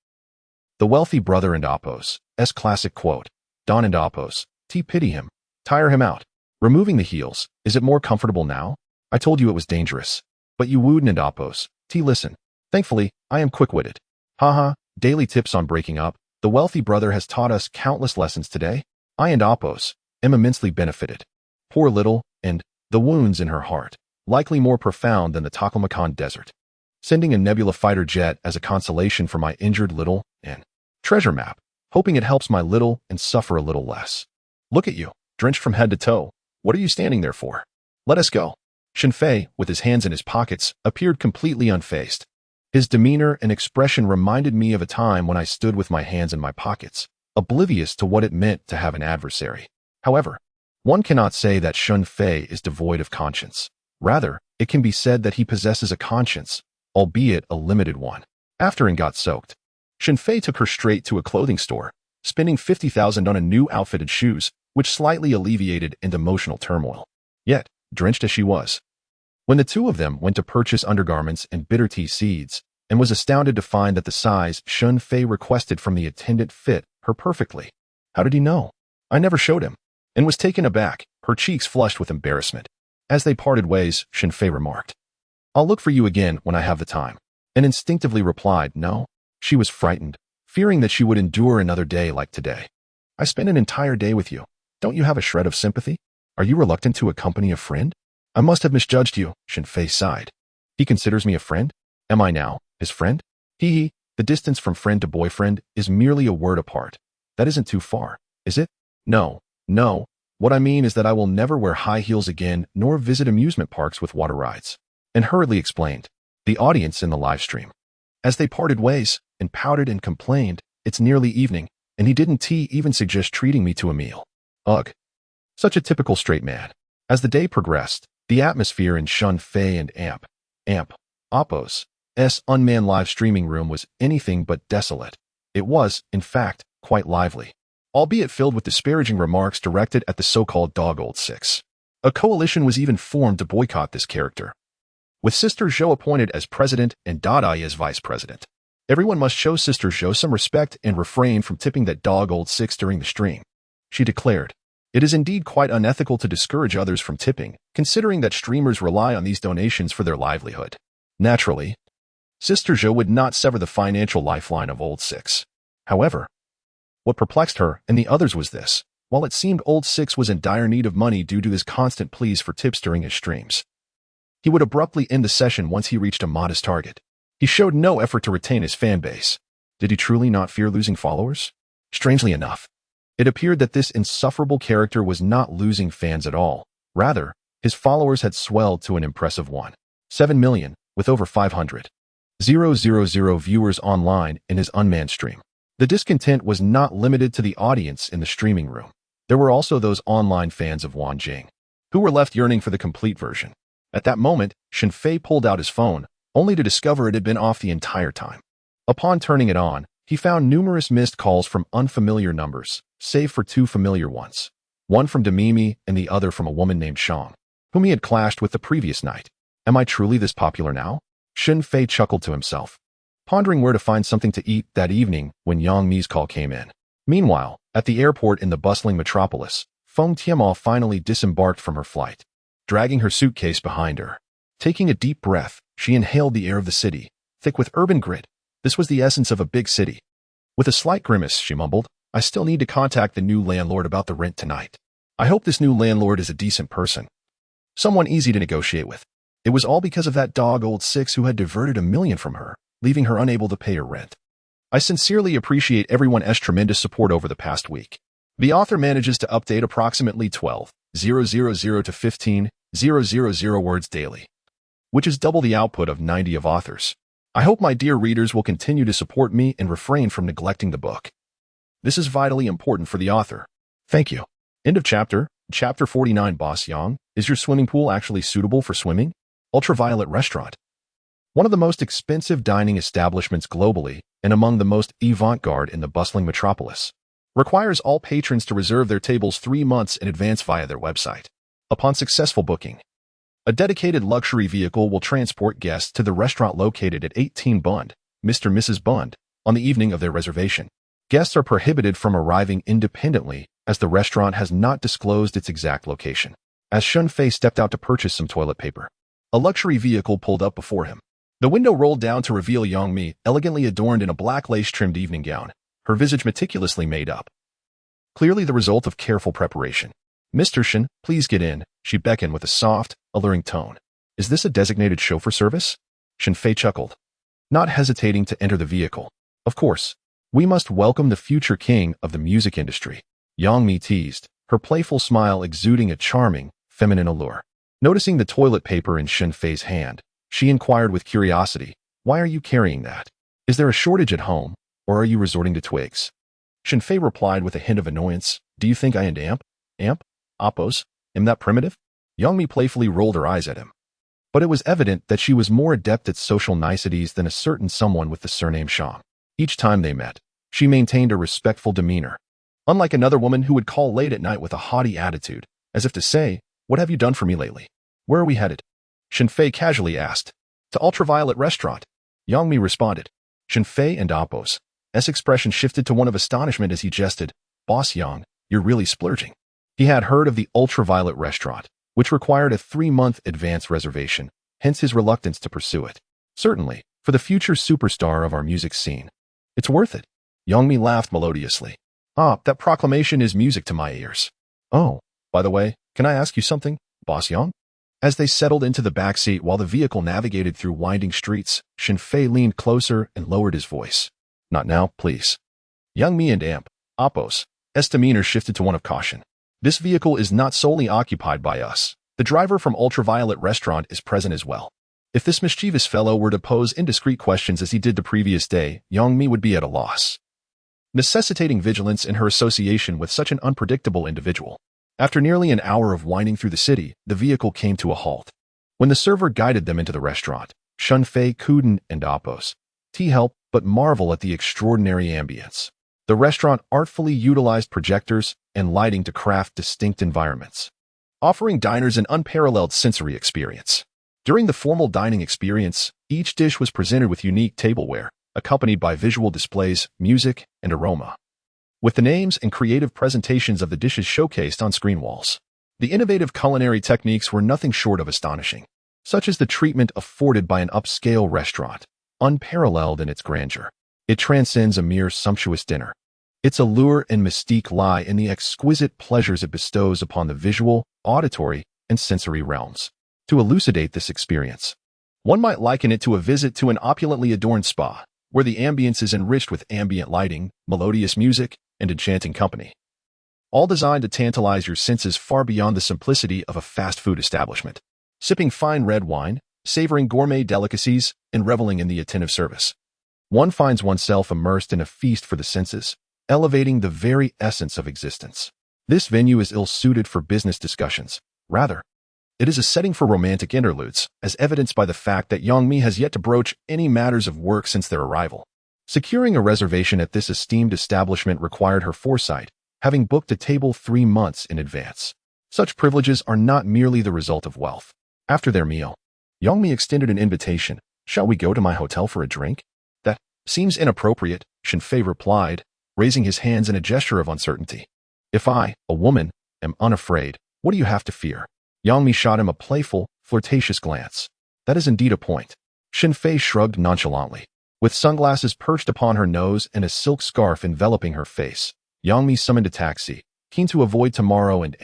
A: The wealthy brother and Appo's, S classic quote. Don and Appo's, T pity him. Tire him out. Removing the heels, is it more comfortable now? I told you it was dangerous. But you wooed and Appo's, T listen. Thankfully, I am quick-witted. Haha, daily tips on breaking up. The wealthy brother has taught us countless lessons today. I and Appo's am immensely benefited. Poor little, and the wounds in her heart, likely more profound than the Taklamakan desert. Sending a Nebula fighter jet as a consolation for my injured little, and treasure map, hoping it helps my little and suffer a little less. Look at you, drenched from head to toe. What are you standing there for? Let us go. Shen Fei, with his hands in his pockets, appeared completely unfazed. His demeanor and expression reminded me of a time when I stood with my hands in my pockets, oblivious to what it meant to have an adversary. However, one cannot say that Shen Fei is devoid of conscience. Rather, it can be said that he possesses a conscience, albeit a limited one. After and got soaked, Shen Fei took her straight to a clothing store, spending 50,000 on a new outfitted shoes, which slightly alleviated an emotional turmoil. Yet, drenched as she was, when the two of them went to purchase undergarments and bitter tea seeds, and was astounded to find that the size Shen Fei requested from the attendant fit her perfectly. How did he know? I never showed him, and was taken aback, her cheeks flushed with embarrassment. As they parted ways, Shen Fei remarked, "I'll look for you again when I have the time," and instinctively replied, "No." She was frightened, fearing that she would endure another day like today. "I spent an entire day with you. Don't you have a shred of sympathy? Are you reluctant to accompany a friend?" "I must have misjudged you," Shen Fei sighed. "He considers me a friend? Am I now his friend?" Hee. The distance from friend to boyfriend is merely a word apart. That isn't too far, is it? No. What I mean is that I will never wear high heels again nor visit amusement parks with water rides." And hurriedly explained, the audience in the live stream. As they parted ways, and pouted and complained, "It's nearly evening, and he didn't even suggest treating me to a meal." Ugh. Such a typical straight man. As the day progressed, the atmosphere in Shen Fei and Amp, Appo's, unmanned live streaming room was anything but desolate. It was, in fact, quite lively, albeit filled with disparaging remarks directed at the so-called dog old six. A coalition was even formed to boycott this character, with Sister Zhou appointed as president and Dadai as vice president. Everyone must show Sister Zhou some respect and refrain from tipping that dog old six during the stream. She declared, "It is indeed quite unethical to discourage others from tipping, considering that streamers rely on these donations for their livelihood." Naturally, Sister Zhou would not sever the financial lifeline of Old Six. However, what perplexed her and the others was this: while it seemed Old Six was in dire need of money due to his constant pleas for tips during his streams, he would abruptly end the session once he reached a modest target. He showed no effort to retain his fan base. Did he truly not fear losing followers? Strangely enough, it appeared that this insufferable character was not losing fans at all. Rather, his followers had swelled to an impressive 1.7 million, with over 500,000 viewers online in his unmanned stream. The discontent was not limited to the audience in the streaming room. There were also those online fans of Wang Jing, who were left yearning for the complete version. At that moment, Shen Fei pulled out his phone, only to discover it had been off the entire time. Upon turning it on, he found numerous missed calls from unfamiliar numbers, save for two familiar ones. One from Demimi and the other from a woman named Shang, whom he had clashed with the previous night. Am I truly this popular now? Shen Fei chuckled to himself, pondering where to find something to eat that evening when Yang Mi's call came in. Meanwhile, at the airport in the bustling metropolis, Feng Tianma finally disembarked from her flight, dragging her suitcase behind her. Taking a deep breath, she inhaled the air of the city, thick with urban grit. This was the essence of a big city. With a slight grimace, she mumbled, I still need to contact the new landlord about the rent tonight. I hope this new landlord is a decent person. Someone easy to negotiate with. It was all because of that dog old Six who had diverted $1 million from her, leaving her unable to pay her rent. I sincerely appreciate everyone's tremendous support over the past week. The author manages to update approximately 12,000 to 15,000 words daily, which is double the output of 90 of authors. I hope my dear readers will continue to support me and refrain from neglecting the book. This is vitally important for the author. Thank you. End of chapter. Chapter 49. Boss Yang, is your swimming pool actually suitable for swimming? Ultraviolet Restaurant. One of the most expensive dining establishments globally and among the most avant-garde in the bustling metropolis, requires all patrons to reserve their tables 3 months in advance via their website. Upon successful booking, a dedicated luxury vehicle will transport guests to the restaurant located at 18 Bund, Mr. and Mrs. Bund, on the evening of their reservation. Guests are prohibited from arriving independently as the restaurant has not disclosed its exact location. As Shen Fei stepped out to purchase some toilet paper, a luxury vehicle pulled up before him. The window rolled down to reveal Yang Mi, elegantly adorned in a black lace-trimmed evening gown, her visage meticulously made up. Clearly the result of careful preparation. Mr. Shen, please get in, she beckoned with a soft, alluring tone. Is this a designated chauffeur service? Shen Fei chuckled, not hesitating to enter the vehicle. Of course, we must welcome the future king of the music industry. Yang Mi teased, her playful smile exuding a charming, feminine allure. Noticing the toilet paper in Shen Fei's hand, she inquired with curiosity, why are you carrying that? Is there a shortage at home, or are you resorting to twigs? Shen Fei replied with a hint of annoyance, do you think I am Oppos? Am that primitive? Yang Mi playfully rolled her eyes at him. But it was evident that she was more adept at social niceties than a certain someone with the surname Shang. Each time they met, she maintained a respectful demeanor, unlike another woman who would call late at night with a haughty attitude, as if to say, what have you done for me lately? Where are we headed? Shen Fei casually asked. To Ultraviolet Restaurant. Yang Mi responded. Shen Fei and Oppos' expression shifted to one of astonishment as he jested, Boss Yang, you're really splurging. He had heard of the Ultraviolet Restaurant, which required a 3-month advance reservation, hence his reluctance to pursue it. Certainly, for the future superstar of our music scene. It's worth it. Yang Mi laughed melodiously. Ah, that proclamation is music to my ears. Oh, by the way, can I ask you something, Boss Yang? As they settled into the back seat while the vehicle navigated through winding streets, Shen Fei leaned closer and lowered his voice. Not now, please. Yang Mi and Oppos' demeanor shifted to one of caution. This vehicle is not solely occupied by us. The driver from Ultraviolet Restaurant is present as well. If this mischievous fellow were to pose indiscreet questions as he did the previous day, Yang Mi would be at a loss, necessitating vigilance in her association with such an unpredictable individual. After nearly an hour of winding through the city, the vehicle came to a halt. When the server guided them into the restaurant, Shen Fei couldn't and Oppos' help but marvel at the extraordinary ambience. The restaurant artfully utilized projectors and lighting to craft distinct environments, offering diners an unparalleled sensory experience. During the formal dining experience, each dish was presented with unique tableware, accompanied by visual displays, music, and aroma, with the names and creative presentations of the dishes showcased on screen walls. The innovative culinary techniques were nothing short of astonishing, such as the treatment afforded by an upscale restaurant, unparalleled in its grandeur. It transcends a mere sumptuous dinner. Its allure and mystique lie in the exquisite pleasures it bestows upon the visual, auditory, and sensory realms. To elucidate this experience, one might liken it to a visit to an opulently adorned spa, where the ambience is enriched with ambient lighting, melodious music, and enchanting company, all designed to tantalize your senses far beyond the simplicity of a fast food establishment. Sipping fine red wine, savoring gourmet delicacies, and reveling in the attentive service, one finds oneself immersed in a feast for the senses, elevating the very essence of existence. This venue is ill-suited for business discussions. Rather, it is a setting for romantic interludes, as evidenced by the fact that Yang Mi has yet to broach any matters of work since their arrival. Securing a reservation at this esteemed establishment required her foresight, having booked a table 3 months in advance. Such privileges are not merely the result of wealth. After their meal, Yang Mi extended an invitation. Shall we go to my hotel for a drink? That seems inappropriate, Shen Fei replied, raising his hands in a gesture of uncertainty. If I, a woman, am unafraid, what do you have to fear? Yang Mi shot him a playful, flirtatious glance. That is indeed a point. Shen Fei shrugged nonchalantly. With sunglasses perched upon her nose and a silk scarf enveloping her face, Yang Mi summoned a taxi, keen to avoid tomorrow and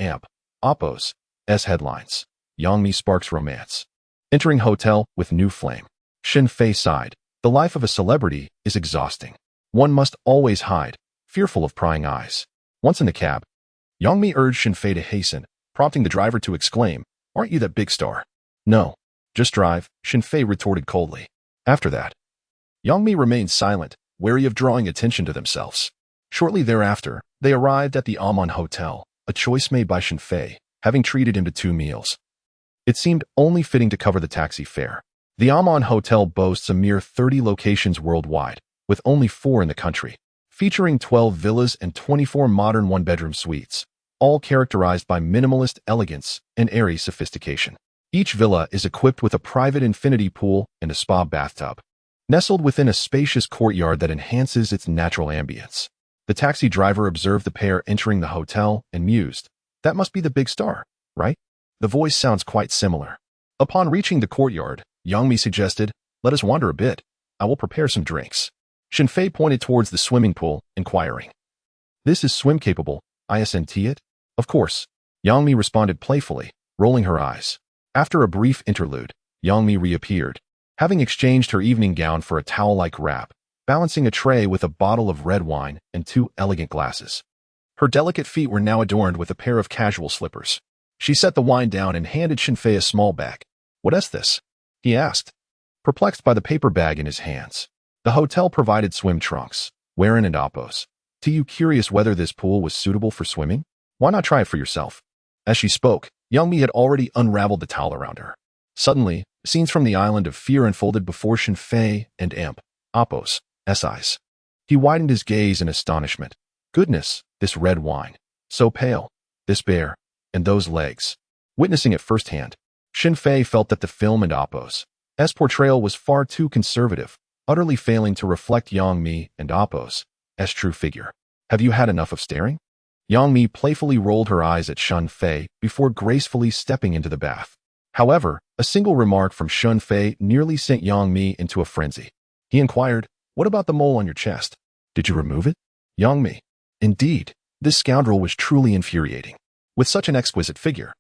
A: Oppo's headlines. Yang Mi sparks romance. Entering hotel with new flame. Shen Fei sighed. The life of a celebrity is exhausting. One must always hide, fearful of prying eyes. Once in the cab, Yang Mi urged Shen Fei to hasten, prompting the driver to exclaim, "Aren't you that big star?" "No, just drive," Shen Fei retorted coldly. After that, Yang Mi remained silent, wary of drawing attention to themselves. Shortly thereafter, they arrived at the Amon Hotel, a choice made by Shen Fei, having treated him to 2 meals. It seemed only fitting to cover the taxi fare. The Amon Hotel boasts a mere 30 locations worldwide, with only 4 in the country, featuring 12 villas and 24 modern one-bedroom suites, all characterized by minimalist elegance and airy sophistication. Each villa is equipped with a private infinity pool and a spa bathtub, nestled within a spacious courtyard that enhances its natural ambience. The taxi driver observed the pair entering the hotel and mused, "That must be the big star, right? The voice sounds quite similar." Upon reaching the courtyard, Yang Mi suggested, "Let us wander a bit. I will prepare some drinks." Shen Fei pointed towards the swimming pool, inquiring, "This is swim-capable, isn't it?" "Of course," Yang Mi responded playfully, rolling her eyes. After a brief interlude, Yang Mi reappeared, having exchanged her evening gown for a towel-like wrap, balancing a tray with a bottle of red wine and 2 elegant glasses. Her delicate feet were now adorned with a pair of casual slippers. She set the wine down and handed Shen Fei a small bag. "What is this?" he asked, perplexed by the paper bag in his hands. The hotel provided swim trunks, Warren and Oppo's. "Are you curious whether this pool was suitable for swimming? Why not try it for yourself?" As she spoke, Yang Mi had already unraveled the towel around her. Suddenly, scenes from the island of fear unfolded before Shen Fei and Oppo's eyes. He widened his gaze in astonishment. Goodness, this red wine. So pale. This bear. And those legs. Witnessing it firsthand, Shen Fei felt that the film and Oppo's portrayal was far too conservative, utterly failing to reflect Yang Mi and Oppo's true figure. "Have you had enough of staring?" Yang Mi playfully rolled her eyes at Shen Fei before gracefully stepping into the bath. However, a single remark from Shen Fei nearly sent Yang Mi into a frenzy. He inquired, "What about the mole on your chest? Did you remove it?" Yang Mi. Indeed, this scoundrel was truly infuriating. With such an exquisite figure,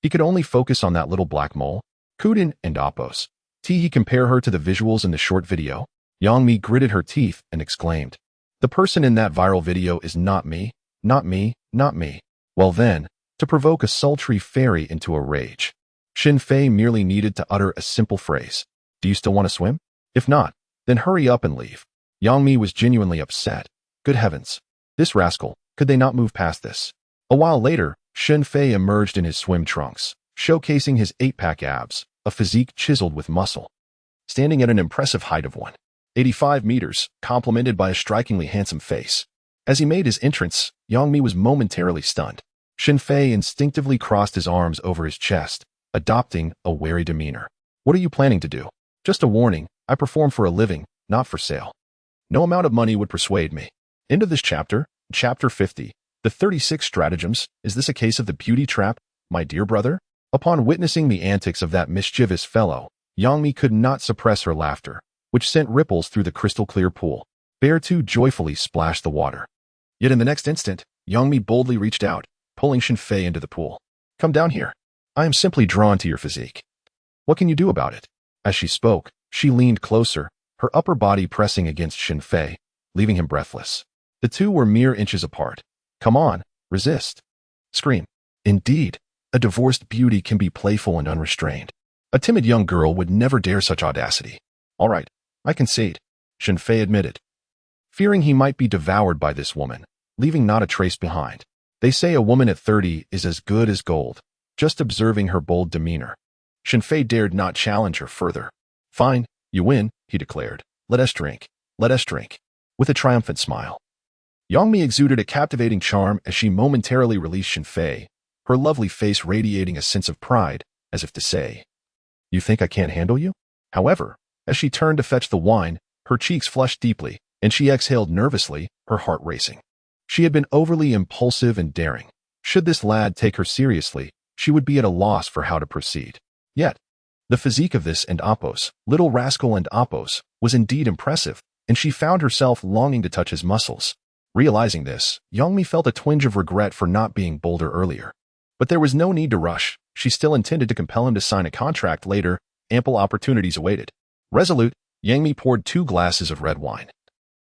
A: he could only focus on that little black mole. Kuden and Oppo's. He compare her to the visuals in the short video? Yang Mi gritted her teeth and exclaimed, "The person in that viral video is not me, not me, not me." Well then, to provoke a sultry fairy into a rage, Shen Fei merely needed to utter a simple phrase. "Do you still want to swim? If not, then hurry up and leave." Yang Mi was genuinely upset. Good heavens. This rascal, could they not move past this? A while later, Shen Fei emerged in his swim trunks, showcasing his 8-pack abs, a physique chiseled with muscle. Standing at an impressive height of 185 meters, complemented by a strikingly handsome face. As he made his entrance, Yang Mi was momentarily stunned. Shen Fei instinctively crossed his arms over his chest, adopting a wary demeanor. "What are you planning to do?" "Just a warning, I perform for a living, not for sale. No amount of money would persuade me." End of this chapter. Chapter 50. The 36 Stratagems. Is this a case of the beauty trap, my dear brother? Upon witnessing the antics of that mischievous fellow, Yang Mi could not suppress her laughter, which sent ripples through the crystal-clear pool. Bear too joyfully splashed the water. Yet in the next instant, Yang Mi boldly reached out, pulling Shen Fei into the pool. "Come down here. I am simply drawn to your physique. What can you do about it?" As she spoke, she leaned closer, her upper body pressing against Shen Fei, leaving him breathless. The two were mere inches apart. "Come on, resist. Scream." Indeed, a divorced beauty can be playful and unrestrained. A timid young girl would never dare such audacity. "All right, I concede," Shen Fei admitted, fearing he might be devoured by this woman, leaving not a trace behind. They say a woman at 30 is as good as gold. Just observing her bold demeanor, Shen Fei dared not challenge her further. "Fine, you win," he declared. "Let us drink. Let us drink." With a triumphant smile, Yang Mi exuded a captivating charm as she momentarily released Shen Fei, her lovely face radiating a sense of pride, as if to say, You think I can't handle you? However, as she turned to fetch the wine, her cheeks flushed deeply, and she exhaled nervously, her heart racing. She had been overly impulsive and daring. Should this lad take her seriously, she would be at a loss for how to proceed. Yet, the physique of this and Apos, little rascal and Apos, was indeed impressive, and she found herself longing to touch his muscles. Realizing this, Yongmi felt a twinge of regret for not being bolder earlier. But there was no need to rush. She still intended to compel him to sign a contract later. Ample opportunities awaited. Resolute, Yangmi poured 2 glasses of red wine,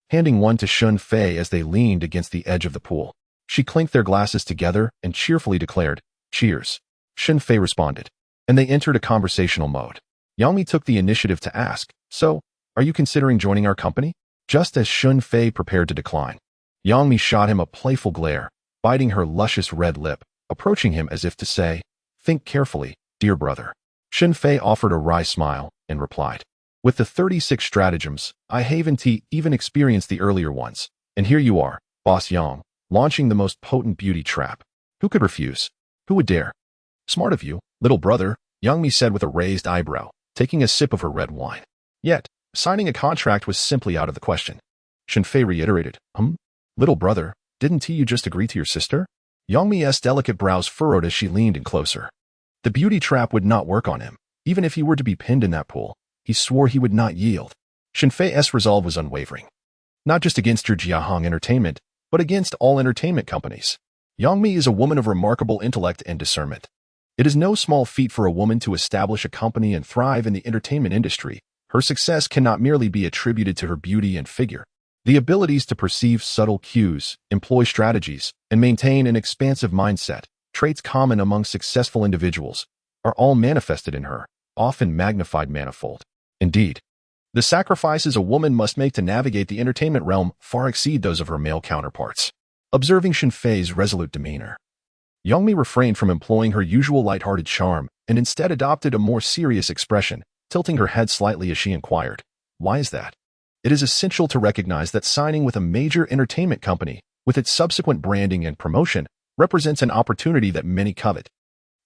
A: handing one to Shen Fei as they leaned against the edge of the pool. She clinked their glasses together and cheerfully declared, "Cheers." Shen Fei responded, and they entered a conversational mode. Yangmi took the initiative to ask, "So, are you considering joining our company?" Just as Shen Fei prepared to decline, Yangmi shot him a playful glare, biting her luscious red lip, approaching him as if to say, "Think carefully, dear brother." Shen Fei offered a wry smile and replied, "With the 36 stratagems, I haven't even experienced the earlier ones, and here you are, Boss Yang, launching the most potent beauty trap. Who could refuse? Who would dare?" "Smart of you, little brother," Yangmi said with a raised eyebrow, taking a sip of her red wine. Yet, signing a contract was simply out of the question. Shen Fei reiterated, "Little brother, didn't you just agree to your sister?" Yangmi's delicate brows furrowed as she leaned in closer. The beauty trap would not work on him, even if he were to be pinned in that pool. He swore he would not yield. Shen Fei's resolve was unwavering. Not just against Jiahong Entertainment, but against all entertainment companies. Yangmi is a woman of remarkable intellect and discernment. It is no small feat for a woman to establish a company and thrive in the entertainment industry. Her success cannot merely be attributed to her beauty and figure. The abilities to perceive subtle cues, employ strategies, and maintain an expansive mindset, traits common among successful individuals, are all manifested in her, often magnified manifold. Indeed, the sacrifices a woman must make to navigate the entertainment realm far exceed those of her male counterparts. Observing Shen Fei's resolute demeanor, Yangmi refrained from employing her usual light-hearted charm and instead adopted a more serious expression, tilting her head slightly as she inquired, "Why is that?" It is essential to recognize that signing with a major entertainment company, with its subsequent branding and promotion, represents an opportunity that many covet.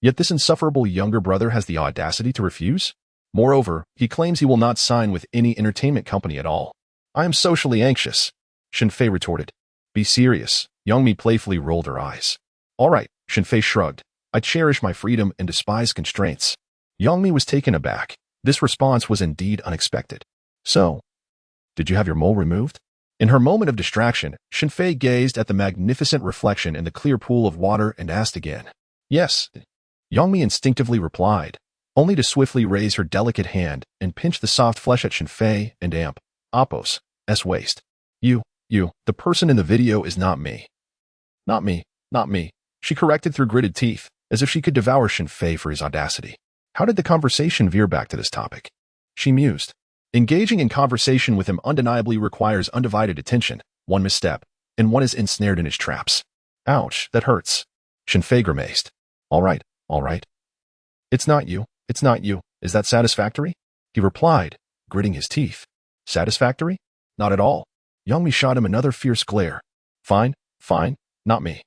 A: Yet this insufferable younger brother has the audacity to refuse? Moreover, he claims he will not sign with any entertainment company at all. "I am socially anxious," Shen Fei retorted. "Be serious." Yangmi playfully rolled her eyes. "All right," Shen Fei shrugged. "I cherish my freedom and despise constraints." Yangmi was taken aback. This response was indeed unexpected. "So, did you have your mole removed?" In her moment of distraction, Shen Fei gazed at the magnificent reflection in the clear pool of water and asked again. "Yes," Yangmi instinctively replied, only to swiftly raise her delicate hand and pinch the soft flesh at Shen Fei and Apos' waist. You, the person in the video is not me." Not me," she corrected through gritted teeth, as if she could devour Shen Fei for his audacity. How did the conversation veer back to this topic? She mused. Engaging in conversation with him undeniably requires undivided attention. One misstep, and one is ensnared in his traps. "Ouch, that hurts." Shen Fei grimaced. All right. It's not you. Is that satisfactory?" He replied, gritting his teeth. "Satisfactory? Not at all." Yangmi shot him another fierce glare. Fine. Not me.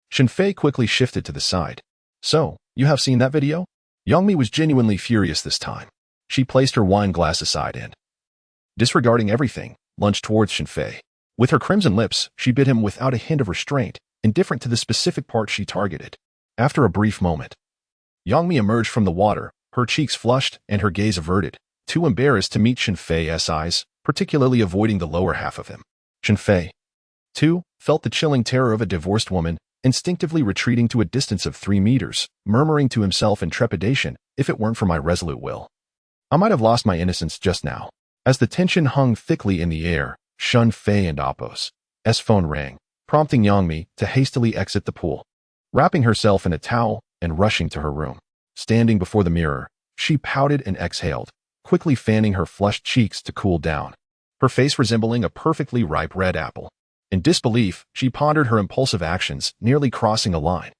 A: Shen Fei quickly shifted to the side. "So, you have seen that video?" Yangmi was genuinely furious this time. She placed her wine glass aside and, disregarding everything, lunged towards Shen Fei. With her crimson lips, she bit him without a hint of restraint, indifferent to the specific part she targeted. After a brief moment, Yangmi emerged from the water, her cheeks flushed and her gaze averted, too embarrassed to meet Shen Fei's eyes, particularly avoiding the lower half of him. Shen Fei, too, felt the chilling terror of a divorced woman, instinctively retreating to a distance of 3 meters, murmuring to himself in trepidation, "If it weren't for my resolute will, I might have lost my innocence just now." As the tension hung thickly in the air, Shen Fei and Apos' phone rang, prompting Yangmi to hastily exit the pool. Wrapping herself in a towel and rushing to her room. Standing before the mirror, she pouted and exhaled, quickly fanning her flushed cheeks to cool down, her face resembling a perfectly ripe red apple. In disbelief, she pondered her impulsive actions, nearly crossing a line.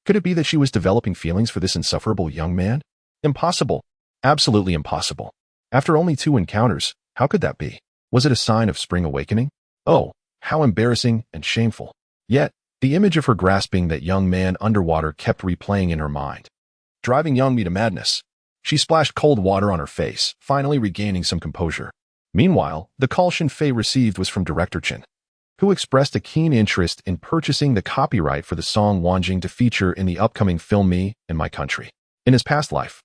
A: Could it be that she was developing feelings for this insufferable young man? Impossible. Absolutely impossible. After only 2 encounters, how could that be? Was it a sign of spring awakening? Oh, how embarrassing and shameful. Yet, the image of her grasping that young man underwater kept replaying in her mind, driving Yangmi to madness. She splashed cold water on her face, finally regaining some composure. Meanwhile, the call Shen Fei received was from Director Chen, who expressed a keen interest in purchasing the copyright for the song Wanjing to feature in the upcoming film Me and My Country. In his past life,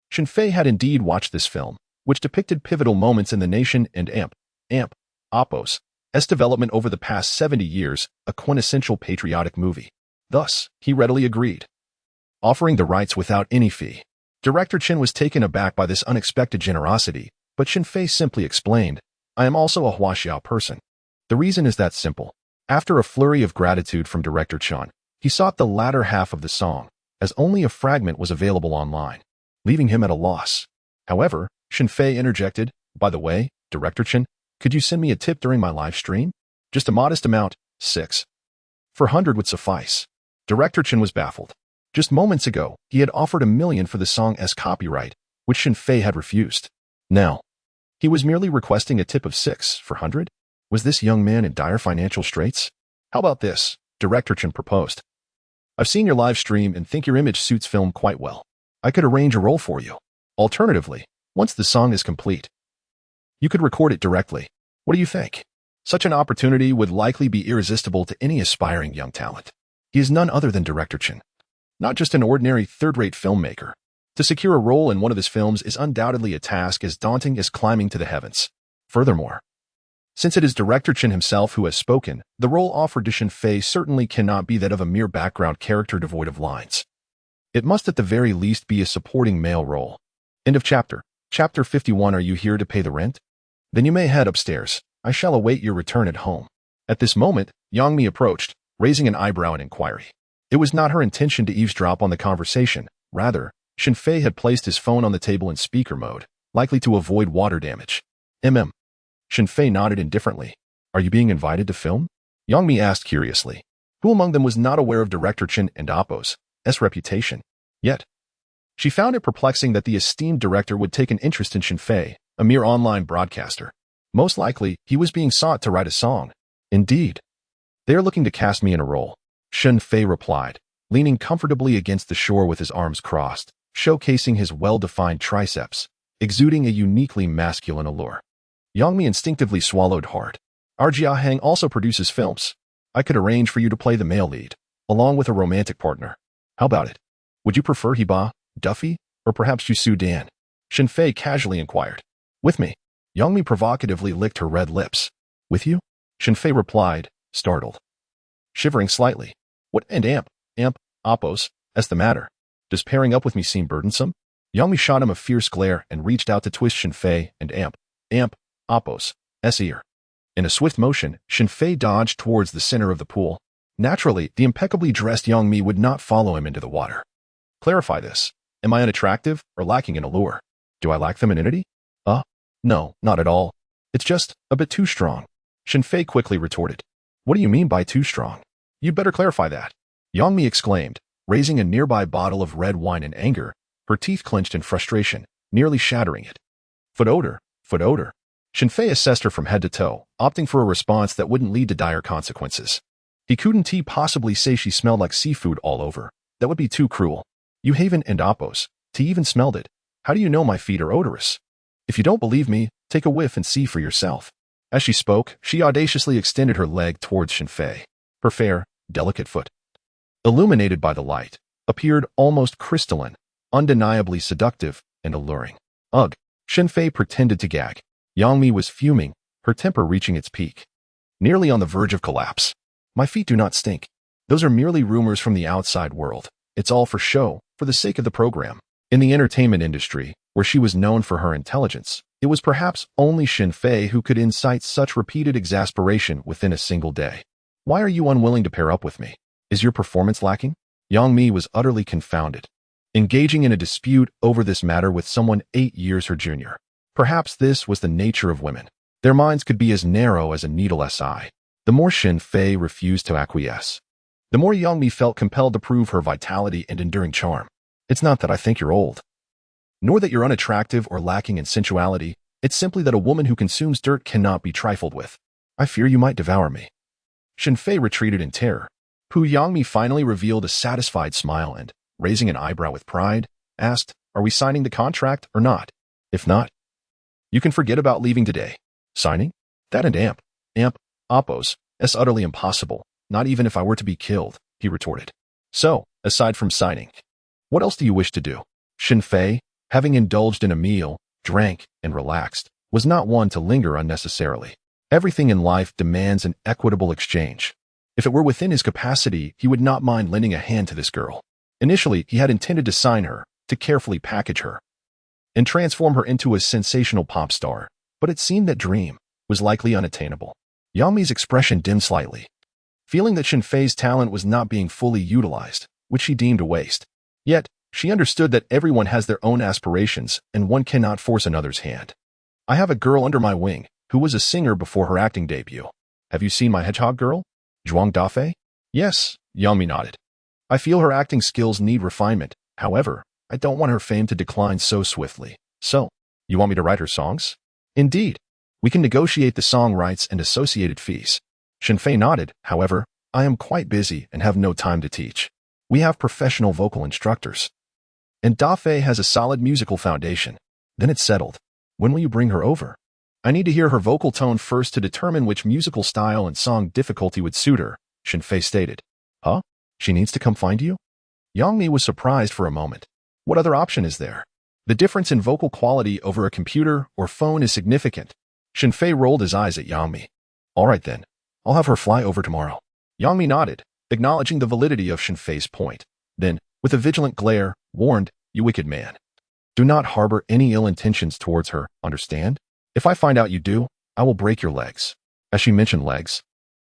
A: Shen Fei had indeed watched this film, which depicted pivotal moments in the nation and Oppo's development over the past 70 years, a quintessential patriotic movie. Thus, he readily agreed, offering the rights without any fee. Director Chen was taken aback by this unexpected generosity, but Shen Fei simply explained, "I am also a Huaxiao person. The reason is that simple." After a flurry of gratitude from Director Chen, he sought the latter half of the song, as only a fragment was available online, leaving him at a loss. However, Shen Fei interjected, "By the way, Director Chen, could you send me a tip during my live stream? Just a modest amount, 600 would suffice." Director Chen was baffled. Just moments ago, he had offered $1 million for the song's copyright, which Shen Fei had refused. Now, he was merely requesting a tip of 600? Was this young man in dire financial straits? "How about this?" Director Chen proposed. "I've seen your live stream and think your image suits film quite well. I could arrange a role for you. Alternatively, once the song is complete, you could record it directly. What do you think?" Such an opportunity would likely be irresistible to any aspiring young talent. He is none other than Director Chen, not just an ordinary third-rate filmmaker. To secure a role in one of his films is undoubtedly a task as daunting as climbing to the heavens. Furthermore, since it is Director Chen himself who has spoken, the role offered to Shen Fei certainly cannot be that of a mere background character devoid of lines. It must at the very least be a supporting male role. End of chapter. Chapter 51. Are you here to pay the rent? Then you may head upstairs. I shall await your return at home. At this moment, Yang Mi approached, raising an eyebrow in inquiry. It was not her intention to eavesdrop on the conversation. Rather, Shen Fei had placed his phone on the table in speaker mode, likely to avoid water damage. Shen Fei nodded indifferently. "Are you being invited to film?" Yang Mi asked curiously. Who among them was not aware of Director Chen and Oppo's reputation? Yet, she found it perplexing that the esteemed director would take an interest in Shen Fei, a mere online broadcaster. Most likely, he was being sought to write a song. "Indeed. They are looking to cast me in a role," Shen Fei replied, leaning comfortably against the shore with his arms crossed, showcasing his well-defined triceps, exuding a uniquely masculine allure. Yang Mi instinctively swallowed hard. "Jia Hang also produces films. I could arrange for you to play the male lead, along with a romantic partner. How about it? Would you prefer Heba, Duffy, or perhaps Yusu Dan?" Shen Fei casually inquired. "With me." Yang Mi provocatively licked her red lips. "With you?" Shen Fei replied, startled, shivering slightly. "What and Oppo's the matter? Does pairing up with me seem burdensome?" Yang Mi shot him a fierce glare and reached out to twist Shen Fei and Oppo's ear. In a swift motion, Shen Fei dodged towards the center of the pool. Naturally, the impeccably dressed Yang Mi would not follow him into the water. "Clarify this. Am I unattractive or lacking in allure? Do I lack femininity?" No, not at all. It's just a bit too strong." Shen Fei quickly retorted. "What do you mean by too strong? You'd better clarify that." Yang Mi exclaimed, raising a nearby bottle of red wine in anger, her teeth clenched in frustration, nearly shattering it. Foot odor. Shen Fei assessed her from head to toe, opting for a response that wouldn't lead to dire consequences. He couldn't possibly say she smelled like seafood all over. That would be too cruel. "You haven't and Oppo's. He even smelled it. How do you know my feet are odorous? If you don't believe me, take a whiff and see for yourself." As she spoke, she audaciously extended her leg towards Shen Fei. Her fair, delicate foot, illuminated by the light, appeared almost crystalline, undeniably seductive and alluring. "Ugh!" Shen Fei pretended to gag. Yang Mi was fuming, her temper reaching its peak, nearly on the verge of collapse. "My feet do not stink. Those are merely rumors from the outside world. It's all for show, for the sake of the program." In the entertainment industry, where she was known for her intelligence, it was perhaps only Shen Fei who could incite such repeated exasperation within a single day. "Why are you unwilling to pair up with me? Is your performance lacking?" Yang Mi was utterly confounded, engaging in a dispute over this matter with someone 8 years her junior. Perhaps this was the nature of women. Their minds could be as narrow as a needle's eye. The more Shen Fei refused to acquiesce, the more Yang Mi felt compelled to prove her vitality and enduring charm. "It's not that I think you're old, nor that you're unattractive or lacking in sensuality. It's simply that a woman who consumes dirt cannot be trifled with. I fear you might devour me." Shen Fei retreated in terror. Yang Mi finally revealed a satisfied smile and, raising an eyebrow with pride, asked, Are we signing the contract or not? If not, you can forget about leaving today. Signing? That and Oppos, it's utterly impossible, not even if I were to be killed, he retorted. So, aside from signing, what else do you wish to do? Shen Fei, having indulged in a meal, drank, and relaxed, was not one to linger unnecessarily. Everything in life demands an equitable exchange. If it were within his capacity, he would not mind lending a hand to this girl. Initially, he had intended to sign her, to carefully package her, and transform her into a sensational pop star, but it seemed that dream was likely unattainable. Yang Mi's expression dimmed slightly, feeling that Shen Fei's talent was not being fully utilized, which she deemed a waste. Yet, she understood that everyone has their own aspirations and one cannot force another's hand. I have a girl under my wing who was a singer before her acting debut. Have you seen my hedgehog girl? Zhuang Dafei? Yes, Yang Mi nodded. I feel her acting skills need refinement. However, I don't want her fame to decline so swiftly. So, you want me to write her songs? Indeed. We can negotiate the song rights and associated fees. Shen Fei nodded. However, I am quite busy and have no time to teach. We have professional vocal instructors. And Dafei has a solid musical foundation. Then it's settled. When will you bring her over? I need to hear her vocal tone first to determine which musical style and song difficulty would suit her, Shen Fei stated. Huh? She needs to come find you? Yang Mi was surprised for a moment. What other option is there? The difference in vocal quality over a computer or phone is significant. Shen Fei rolled his eyes at Yang Mi. All right then, I'll have her fly over tomorrow. Yang Mi nodded, acknowledging the validity of Shen Fei's point. Then, with a vigilant glare, warned, You wicked man. Do not harbor any ill intentions towards her, understand? If I find out you do, I will break your legs. As she mentioned legs,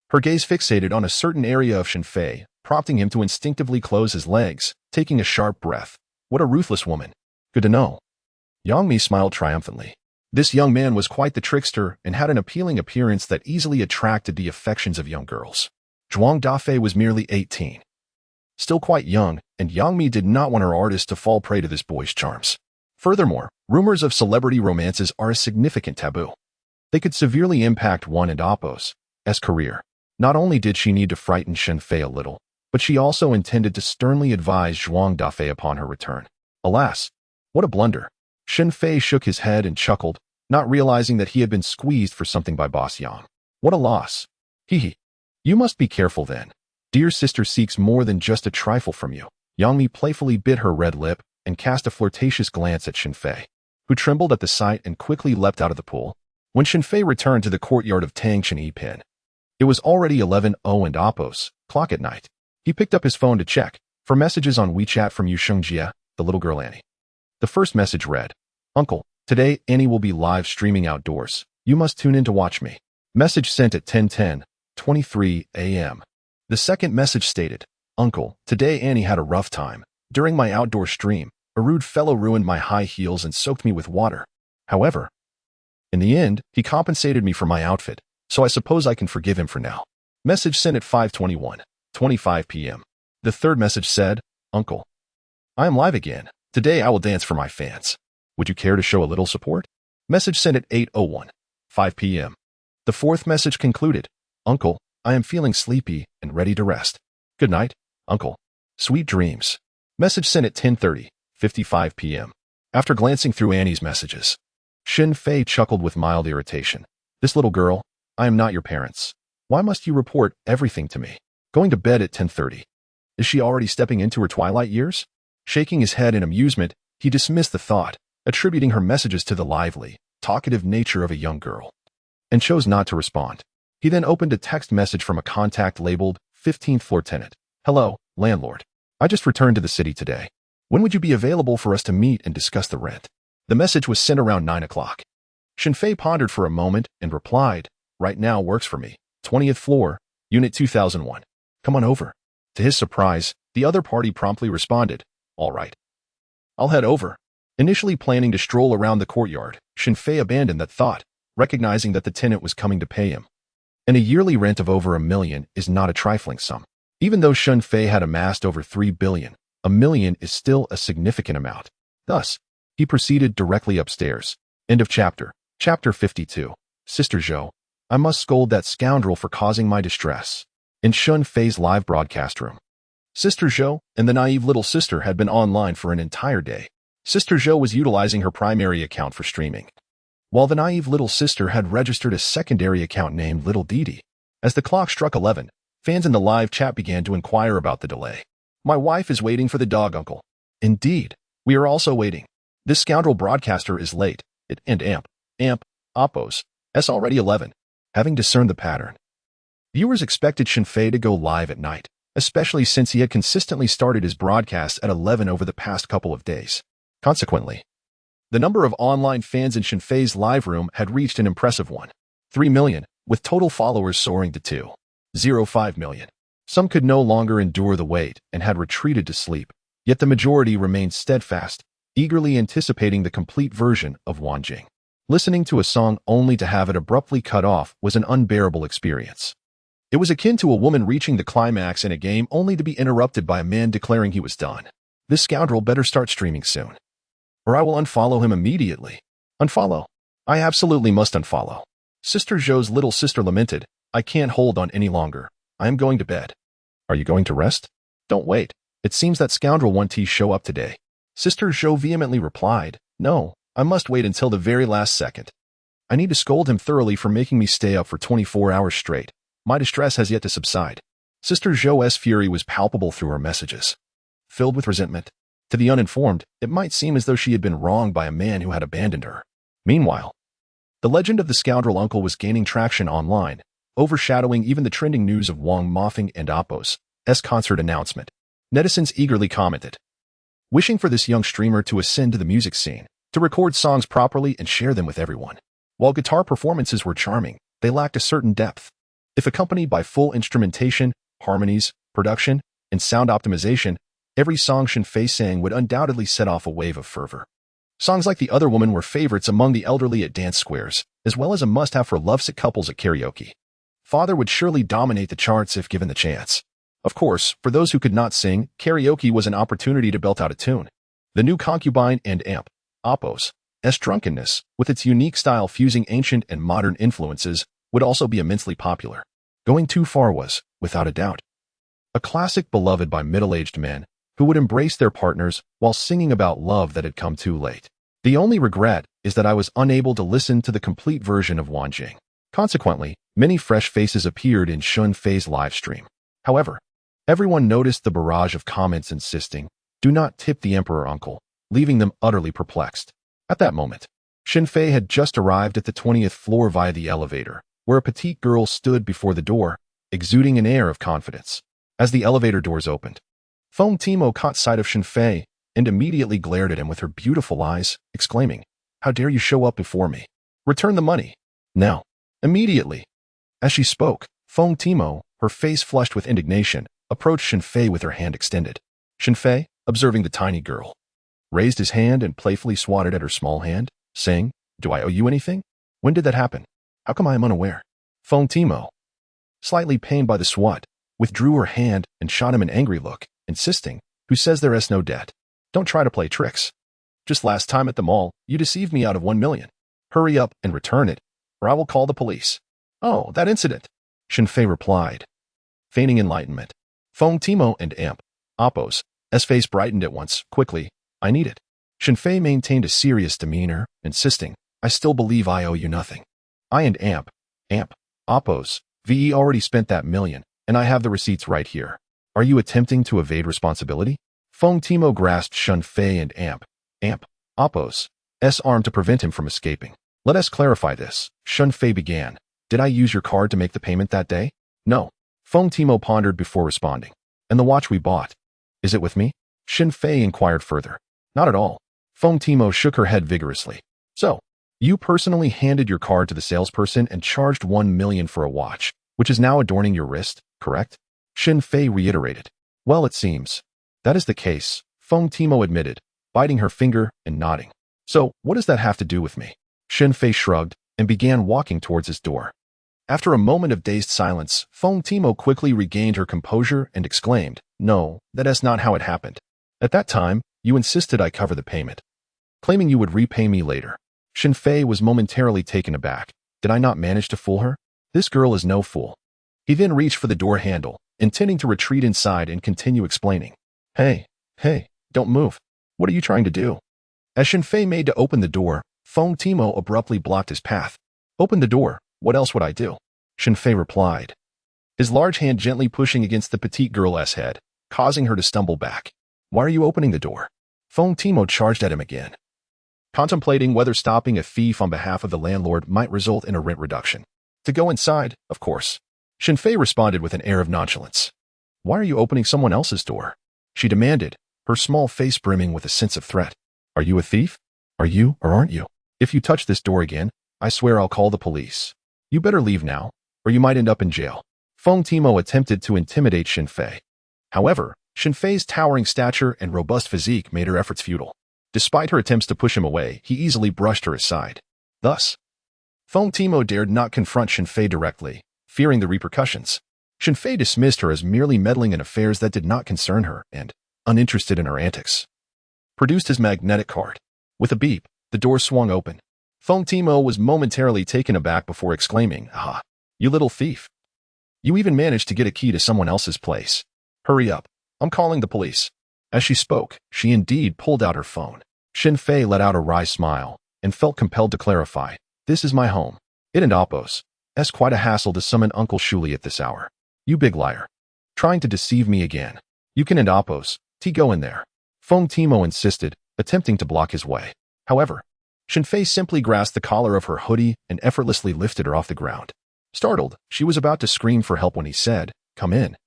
A: her gaze fixated on a certain area of Shen Fei, prompting him to instinctively close his legs, taking a sharp breath. What a ruthless woman. Good to know. Yang Mi smiled triumphantly. This young man was quite the trickster and had an appealing appearance that easily attracted the affections of young girls. Zhuang Dafei was merely 18. Still quite young, and Yang Mi did not want her artist to fall prey to this boy's charms. Furthermore, rumors of celebrity romances are a significant taboo. They could severely impact one and Oppos' career. Not only did she need to frighten Shen Fei a little, but she also intended to sternly advise Zhuang Dafei upon her return. Alas, what a blunder. Shen Fei shook his head and chuckled, not realizing that he had been squeezed for something by Boss Yang. What a loss. Hee. You must be careful then. Dear sister seeks more than just a trifle from you. Yang Mi playfully bit her red lip and cast a flirtatious glance at Shen Fei, who trembled at the sight and quickly leapt out of the pool. When Shen Fei returned to the courtyard of Tang Chen Pen, it was already 11:00 and Oppos' clock at night. He picked up his phone to check for messages on WeChat from Yu Shengjie, the little girl Annie. The first message read, Uncle, today Annie will be live streaming outdoors. You must tune in to watch me. Message sent at 10:23 a.m. The second message stated, Uncle, today Annie had a rough time. During my outdoor stream, a rude fellow ruined my high heels and soaked me with water. However, in the end, he compensated me for my outfit, so I suppose I can forgive him for now. Message sent at 5:25 p.m. The third message said, Uncle, I am live again. Today I will dance for my fans. Would you care to show a little support? Message sent at 5 p.m. The fourth message concluded, Uncle, I am feeling sleepy and ready to rest. Good night, Uncle. Sweet dreams. Message sent at 10:55 p.m. After glancing through Annie's messages, Shen Fei chuckled with mild irritation. This little girl, I am not your parents. Why must you report everything to me? Going to bed at 10:30. Is she already stepping into her twilight years? Shaking his head in amusement, he dismissed the thought, attributing her messages to the lively, talkative nature of a young girl, and chose not to respond. He then opened a text message from a contact labeled 15th floor tenant. Hello, landlord. I just returned to the city today. When would you be available for us to meet and discuss the rent? The message was sent around 9 o'clock. Shen Fei pondered for a moment and replied, Right now works for me. 20th floor, unit 2001. Come on over. To his surprise, the other party promptly responded, All right. I'll head over. Initially planning to stroll around the courtyard, Shen Fei abandoned that thought, recognizing that the tenant was coming to pay him. And a yearly rent of over $1 million is not a trifling sum. Even though Shen Fei had amassed over $3 billion, $1 million is still a significant amount. Thus, he proceeded directly upstairs. End of chapter. Chapter 52. Sister Zhou, I must scold that scoundrel for causing my distress. In Shen Fei's live broadcast room, Sister Zhou and the naive little sister had been online for an entire day. Sister Zhou was utilizing her primary account for streaming, while the naive little sister had registered a secondary account named Little Didi. As the clock struck 11, fans in the live chat began to inquire about the delay. My wife is waiting for the dog, uncle. Indeed, we are also waiting. This scoundrel broadcaster is late. Oppos. S already 11. Having discerned the pattern, viewers expected Shen Fei to go live at night, especially since he had consistently started his broadcasts at 11 over the past couple of days. Consequently, the number of online fans in Shen Fei's live room had reached an impressive 3 million, with total followers soaring to 2.05 million. Some could no longer endure the wait and had retreated to sleep, yet the majority remained steadfast, eagerly anticipating the complete version of Wanjing. Listening to a song only to have it abruptly cut off was an unbearable experience. It was akin to a woman reaching the climax in a game only to be interrupted by a man declaring he was done. This scoundrel better start streaming soon, or I will unfollow him immediately. Unfollow? I absolutely must unfollow. Sister Zhou's little sister lamented, I can't hold on any longer. I am going to bed. Are you going to rest? Don't wait. It seems that scoundrel won't show up today. Sister Zhou vehemently replied, no, I must wait until the very last second. I need to scold him thoroughly for making me stay up for 24 hours straight. My distress has yet to subside. Sister Zhou's fury was palpable through her messages. Filled with resentment, to the uninformed, it might seem as though she had been wronged by a man who had abandoned her. Meanwhile, the legend of the scoundrel uncle was gaining traction online, overshadowing even the trending news of Wang Mofeng and Oppo's concert announcement. Netizens eagerly commented, wishing for this young streamer to ascend to the music scene, to record songs properly and share them with everyone. While guitar performances were charming, they lacked a certain depth. If accompanied by full instrumentation, harmonies, production, and sound optimization, every song Shen Fei sang would undoubtedly set off a wave of fervor. Songs like The Other Woman were favorites among the elderly at dance squares, as well as a must-have for lovesick couples at karaoke. Father would surely dominate the charts if given the chance. Of course, for those who could not sing, karaoke was an opportunity to belt out a tune. The new concubine and Oppo's drunkenness, with its unique style fusing ancient and modern influences, would also be immensely popular. Going too far was, without a doubt, a classic beloved by middle-aged men who would embrace their partners while singing about love that had come too late. The only regret is that I was unable to listen to the complete version of Wanjing. Consequently, many fresh faces appeared in Shen Fei's live stream. However, everyone noticed the barrage of comments insisting, do not tip the emperor uncle, leaving them utterly perplexed. At that moment, Shen Fei had just arrived at the 20th floor via the elevator, where a petite girl stood before the door, exuding an air of confidence. As the elevator doors opened, Feng Timo caught sight of Shen Fei and immediately glared at him with her beautiful eyes, exclaiming, how dare you show up before me? Return the money. Now. Immediately. As she spoke, Feng Timo, her face flushed with indignation, approached Shen Fei with her hand extended. Shen Fei, observing the tiny girl, raised his hand and playfully swatted at her small hand, saying, do I owe you anything? When did that happen? How come I am unaware? Feng Timo, slightly pained by the swat, withdrew her hand and shot him an angry look, insisting, who says there is no debt? Don't try to play tricks. Just last time at the mall, you deceived me out of 1 million. Hurry up and return it, or I will call the police. Oh, that incident, Shen Fei replied, feigning enlightenment. Feng Timo and Oppo's face brightened at once, quickly, I need it. Shen Fei maintained a serious demeanor, insisting, I still believe I owe you nothing. I and Oppo's already spent that million, and I have the receipts right here. Are you attempting to evade responsibility? Feng Timo grasped Shen Fei and Oppo's arm to prevent him from escaping. Let us clarify this, Shen Fei began. Did I use your card to make the payment that day? No. Feng Timo pondered before responding. And the watch we bought? Is it with me? Shen Fei inquired further. Not at all. Feng Timo shook her head vigorously. So, you personally handed your card to the salesperson and charged 1 million for a watch, which is now adorning your wrist, correct? Shen Fei reiterated. Well, it seems. That is the case, Feng Timo admitted, biting her finger and nodding. So, what does that have to do with me? Shen Fei shrugged and began walking towards his door. After a moment of dazed silence, Feng Timo quickly regained her composure and exclaimed, no, that is not how it happened. At that time, you insisted I cover the payment, claiming you would repay me later. Shen Fei was momentarily taken aback. Did I not manage to fool her? This girl is no fool. He then reached for the door handle, intending to retreat inside and continue explaining. Hey, don't move. What are you trying to do? As Shen Fei made to open the door, Feng Timo abruptly blocked his path. Open the door, what else would I do? Shen Fei replied, his large hand gently pushing against the petite girl's head, causing her to stumble back. Why are you opening the door? Feng Timo charged at him again, contemplating whether stopping a thief on behalf of the landlord might result in a rent reduction. To go inside, of course. Shen Fei responded with an air of nonchalance. Why are you opening someone else's door? She demanded, her small face brimming with a sense of threat. Are you a thief? Are you or aren't you? If you touch this door again, I swear I'll call the police. You better leave now, or you might end up in jail. Feng Timo attempted to intimidate Shen Fei. However, Shen Fei's towering stature and robust physique made her efforts futile. Despite her attempts to push him away, he easily brushed her aside. Thus, Feng Timo dared not confront Shen Fei directly, fearing the repercussions. Shen Fei dismissed her as merely meddling in affairs that did not concern her and, uninterested in her antics, produced his magnetic card. With a beep, the door swung open. Feng Timo was momentarily taken aback before exclaiming, "Ah, you little thief. You even managed to get a key to someone else's place. Hurry up, I'm calling the police." As she spoke, she indeed pulled out her phone. Shen Fei let out a wry smile and felt compelled to clarify, "This is my home. It and Appos. It's quite a hassle to summon Uncle Shuli at this hour. You big liar. Trying to deceive me again. You can and Appos, go in there." Feng Timo insisted, attempting to block his way. However, Shen Fei simply grasped the collar of her hoodie and effortlessly lifted her off the ground. Startled, she was about to scream for help when he said, "Come in.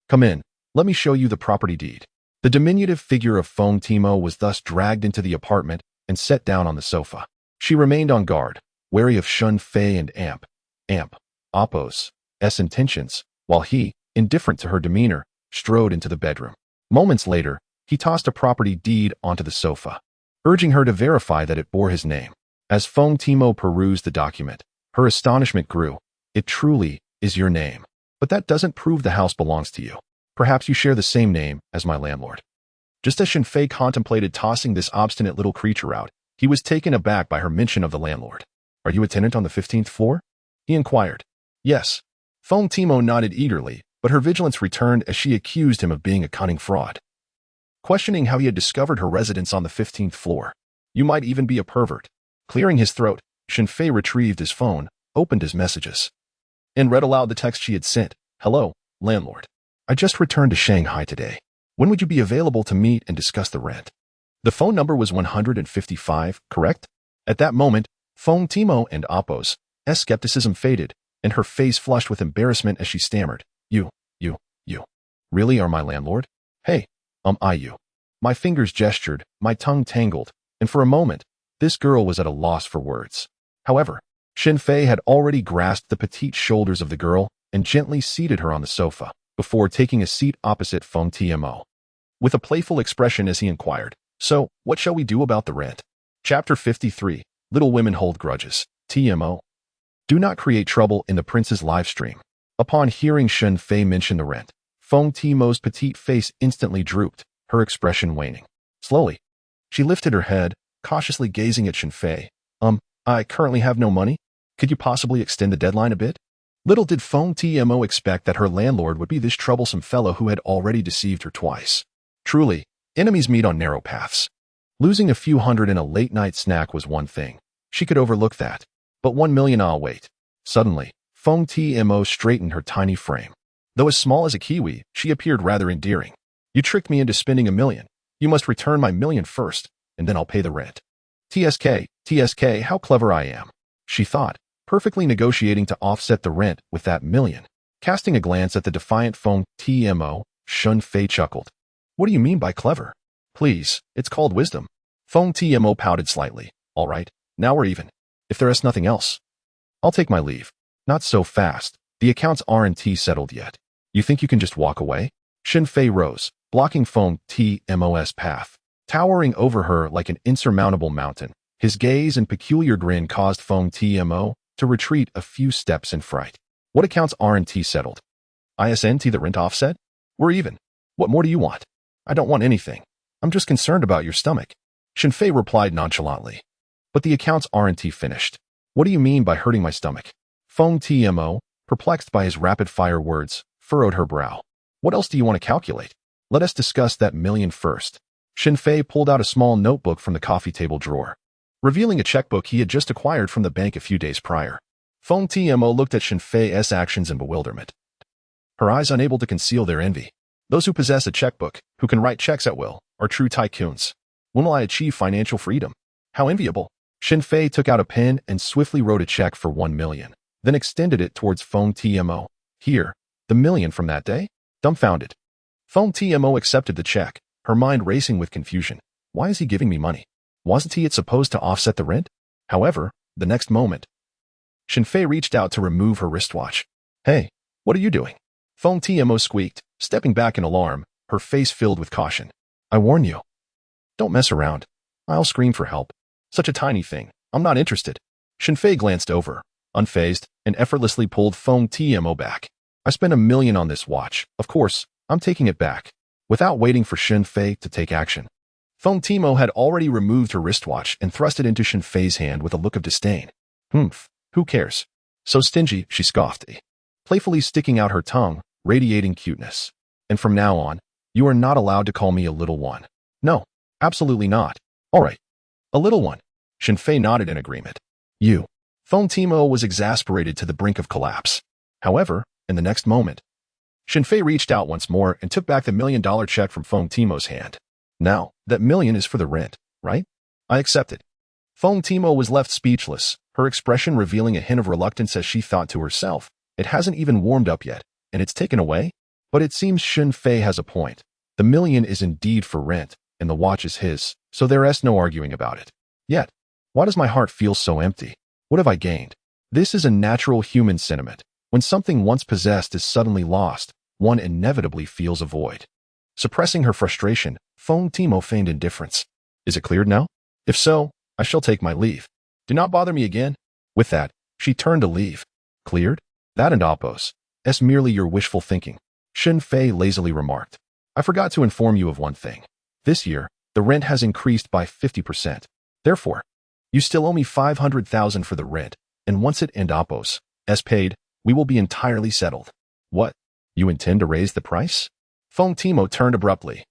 A: Come in, let me show you the property deed." The diminutive figure of Feng Timo was thus dragged into the apartment and set down on the sofa. She remained on guard, wary of Shen Fei and Appos' intentions, while he, indifferent to her demeanor, strode into the bedroom. Moments later, he tossed a property deed onto the sofa, urging her to verify that it bore his name. As Feng Timo perused the document, her astonishment grew. "It truly is your name. But that doesn't prove the house belongs to you. Perhaps you share the same name as my landlord." Just as Shen Fei contemplated tossing this obstinate little creature out, he was taken aback by her mention of the landlord. "Are you a tenant on the 15th floor? He inquired. "Yes." Feng Timo nodded eagerly, but her vigilance returned as she accused him of being a cunning fraud, questioning how he had discovered her residence on the 15th floor. "You might even be a pervert." Clearing his throat, Shen Fei retrieved his phone, opened his messages, and read aloud the text she had sent. "Hello, landlord. I just returned to Shanghai today. When would you be available to meet and discuss the rent?" The phone number was 155, correct? At that moment, Feng Timo and Appos' skepticism faded, and her face flushed with embarrassment as she stammered, You really are my landlord? Hey, you. My fingers gestured, my tongue tangled, and for a moment, this girl was at a loss for words. However, Shen Fei had already grasped the petite shoulders of the girl and gently seated her on the sofa, before taking a seat opposite Feng Timo, with a playful expression as he inquired, "So, what shall we do about the rent?" Chapter 53, Little Women Hold Grudges. TMO. Do not create trouble in the prince's live stream. Upon hearing Shen Fei mention the rent, Feng Timo's petite face instantly drooped, her expression waning. Slowly, she lifted her head, cautiously gazing at Shen Fei. I currently have no money. Could you possibly extend the deadline a bit?" Little did Feng Timo expect that her landlord would be this troublesome fellow who had already deceived her twice. Truly, enemies meet on narrow paths. Losing a few hundred in a late-night snack was one thing. She could overlook that. But 1 million, I'll wait. Suddenly, Feng Timo straightened her tiny frame. Though as small as a kiwi, she appeared rather endearing. "You tricked me into spending 1 million. You must return my 1 million first, and then I'll pay the rent." TSK, how clever I am, she thought, perfectly negotiating to offset the rent with that 1 million. Casting a glance at the defiant Feng Timo, Shen Fei chuckled. "What do you mean by clever?" "Please, it's called wisdom." Feng Timo pouted slightly. "All right, now we're even. If there is nothing else, I'll take my leave." "Not so fast. The accounts aren't settled yet. You think you can just walk away?" Shen Fei rose, blocking Feng Timo's path. Towering over her like an insurmountable mountain, his gaze and peculiar grin caused Feng Timo to retreat a few steps in fright. "What accounts aren't settled? Isn't the rent offset? We're even. What more do you want?" "I don't want anything. I'm just concerned about your stomach." Shen Fei replied nonchalantly. "But the accounts aren't finished. What do you mean by hurting my stomach?" Feng Timo, perplexed by his rapid-fire words, furrowed her brow. "What else do you want to calculate? Let us discuss that 1 million first. Shen Fei pulled out a small notebook from the coffee table drawer, revealing a checkbook he had just acquired from the bank a few days prior. Feng Tmo looked at Shen Fei's actions in bewilderment, her eyes unable to conceal their envy. Those who possess a checkbook, who can write checks at will, are true tycoons. When will I achieve financial freedom? How enviable. Shen Fei took out a pen and swiftly wrote a check for 1 million, then extended it towards Feng Tmo. Here, the million from that day? Dumbfounded. Feng Tmo accepted the check, her mind racing with confusion. Why is he giving me money? Wasn't he supposed to offset the rent? However, the next moment, Shen Fei reached out to remove her wristwatch. Hey, what are you doing? Feng Tmo squeaked, stepping back in alarm, her face filled with caution. I warn you. Don't mess around. I'll scream for help. Such a tiny thing. I'm not interested. Shen Fei glanced over, unfazed, and effortlessly pulled Feng Tmo back. I spent 1 million on this watch. Of course, I'm taking it back. Without waiting for Shen Fei to take action, Feng Tmo had already removed her wristwatch and thrust it into Shen Fei's hand with a look of disdain. Who cares? So stingy, she scoffed, playfully sticking out her tongue, radiating cuteness. And from now on, you are not allowed to call me a little one. No, absolutely not. All right. A little one. Shen Fei nodded in agreement. You. Feng Tmo was exasperated to the brink of collapse. However, in the next moment, Shen Fei reached out once more and took back the $1 million check from Feng Tmo's hand. Now, that million is for the rent, right? I accept it. Feng Tmo was left speechless, her expression revealing a hint of reluctance as she thought to herself. It hasn't even warmed up yet, and it's taken away? But it seems Shen Fei has a point. The million is indeed for rent, and the watch is his, so there's no arguing about it. Yet, why does my heart feel so empty? What have I gained? This is a natural human sentiment. When something once possessed is suddenly lost, one inevitably feels a void. Suppressing her frustration, Feng Tmo feigned indifference. Is it cleared now? If so, I shall take my leave. Do not bother me again. With that, she turned to leave. Cleared? That and Oppos. Es merely your wishful thinking. Shen Fei lazily remarked. I forgot to inform you of one thing. This year, the rent has increased by 50%. Therefore, you still owe me 500,000 for the rent, and once it and Oppos es paid, we will be entirely settled. What? You intend to raise the price? Feng Tmo turned abruptly,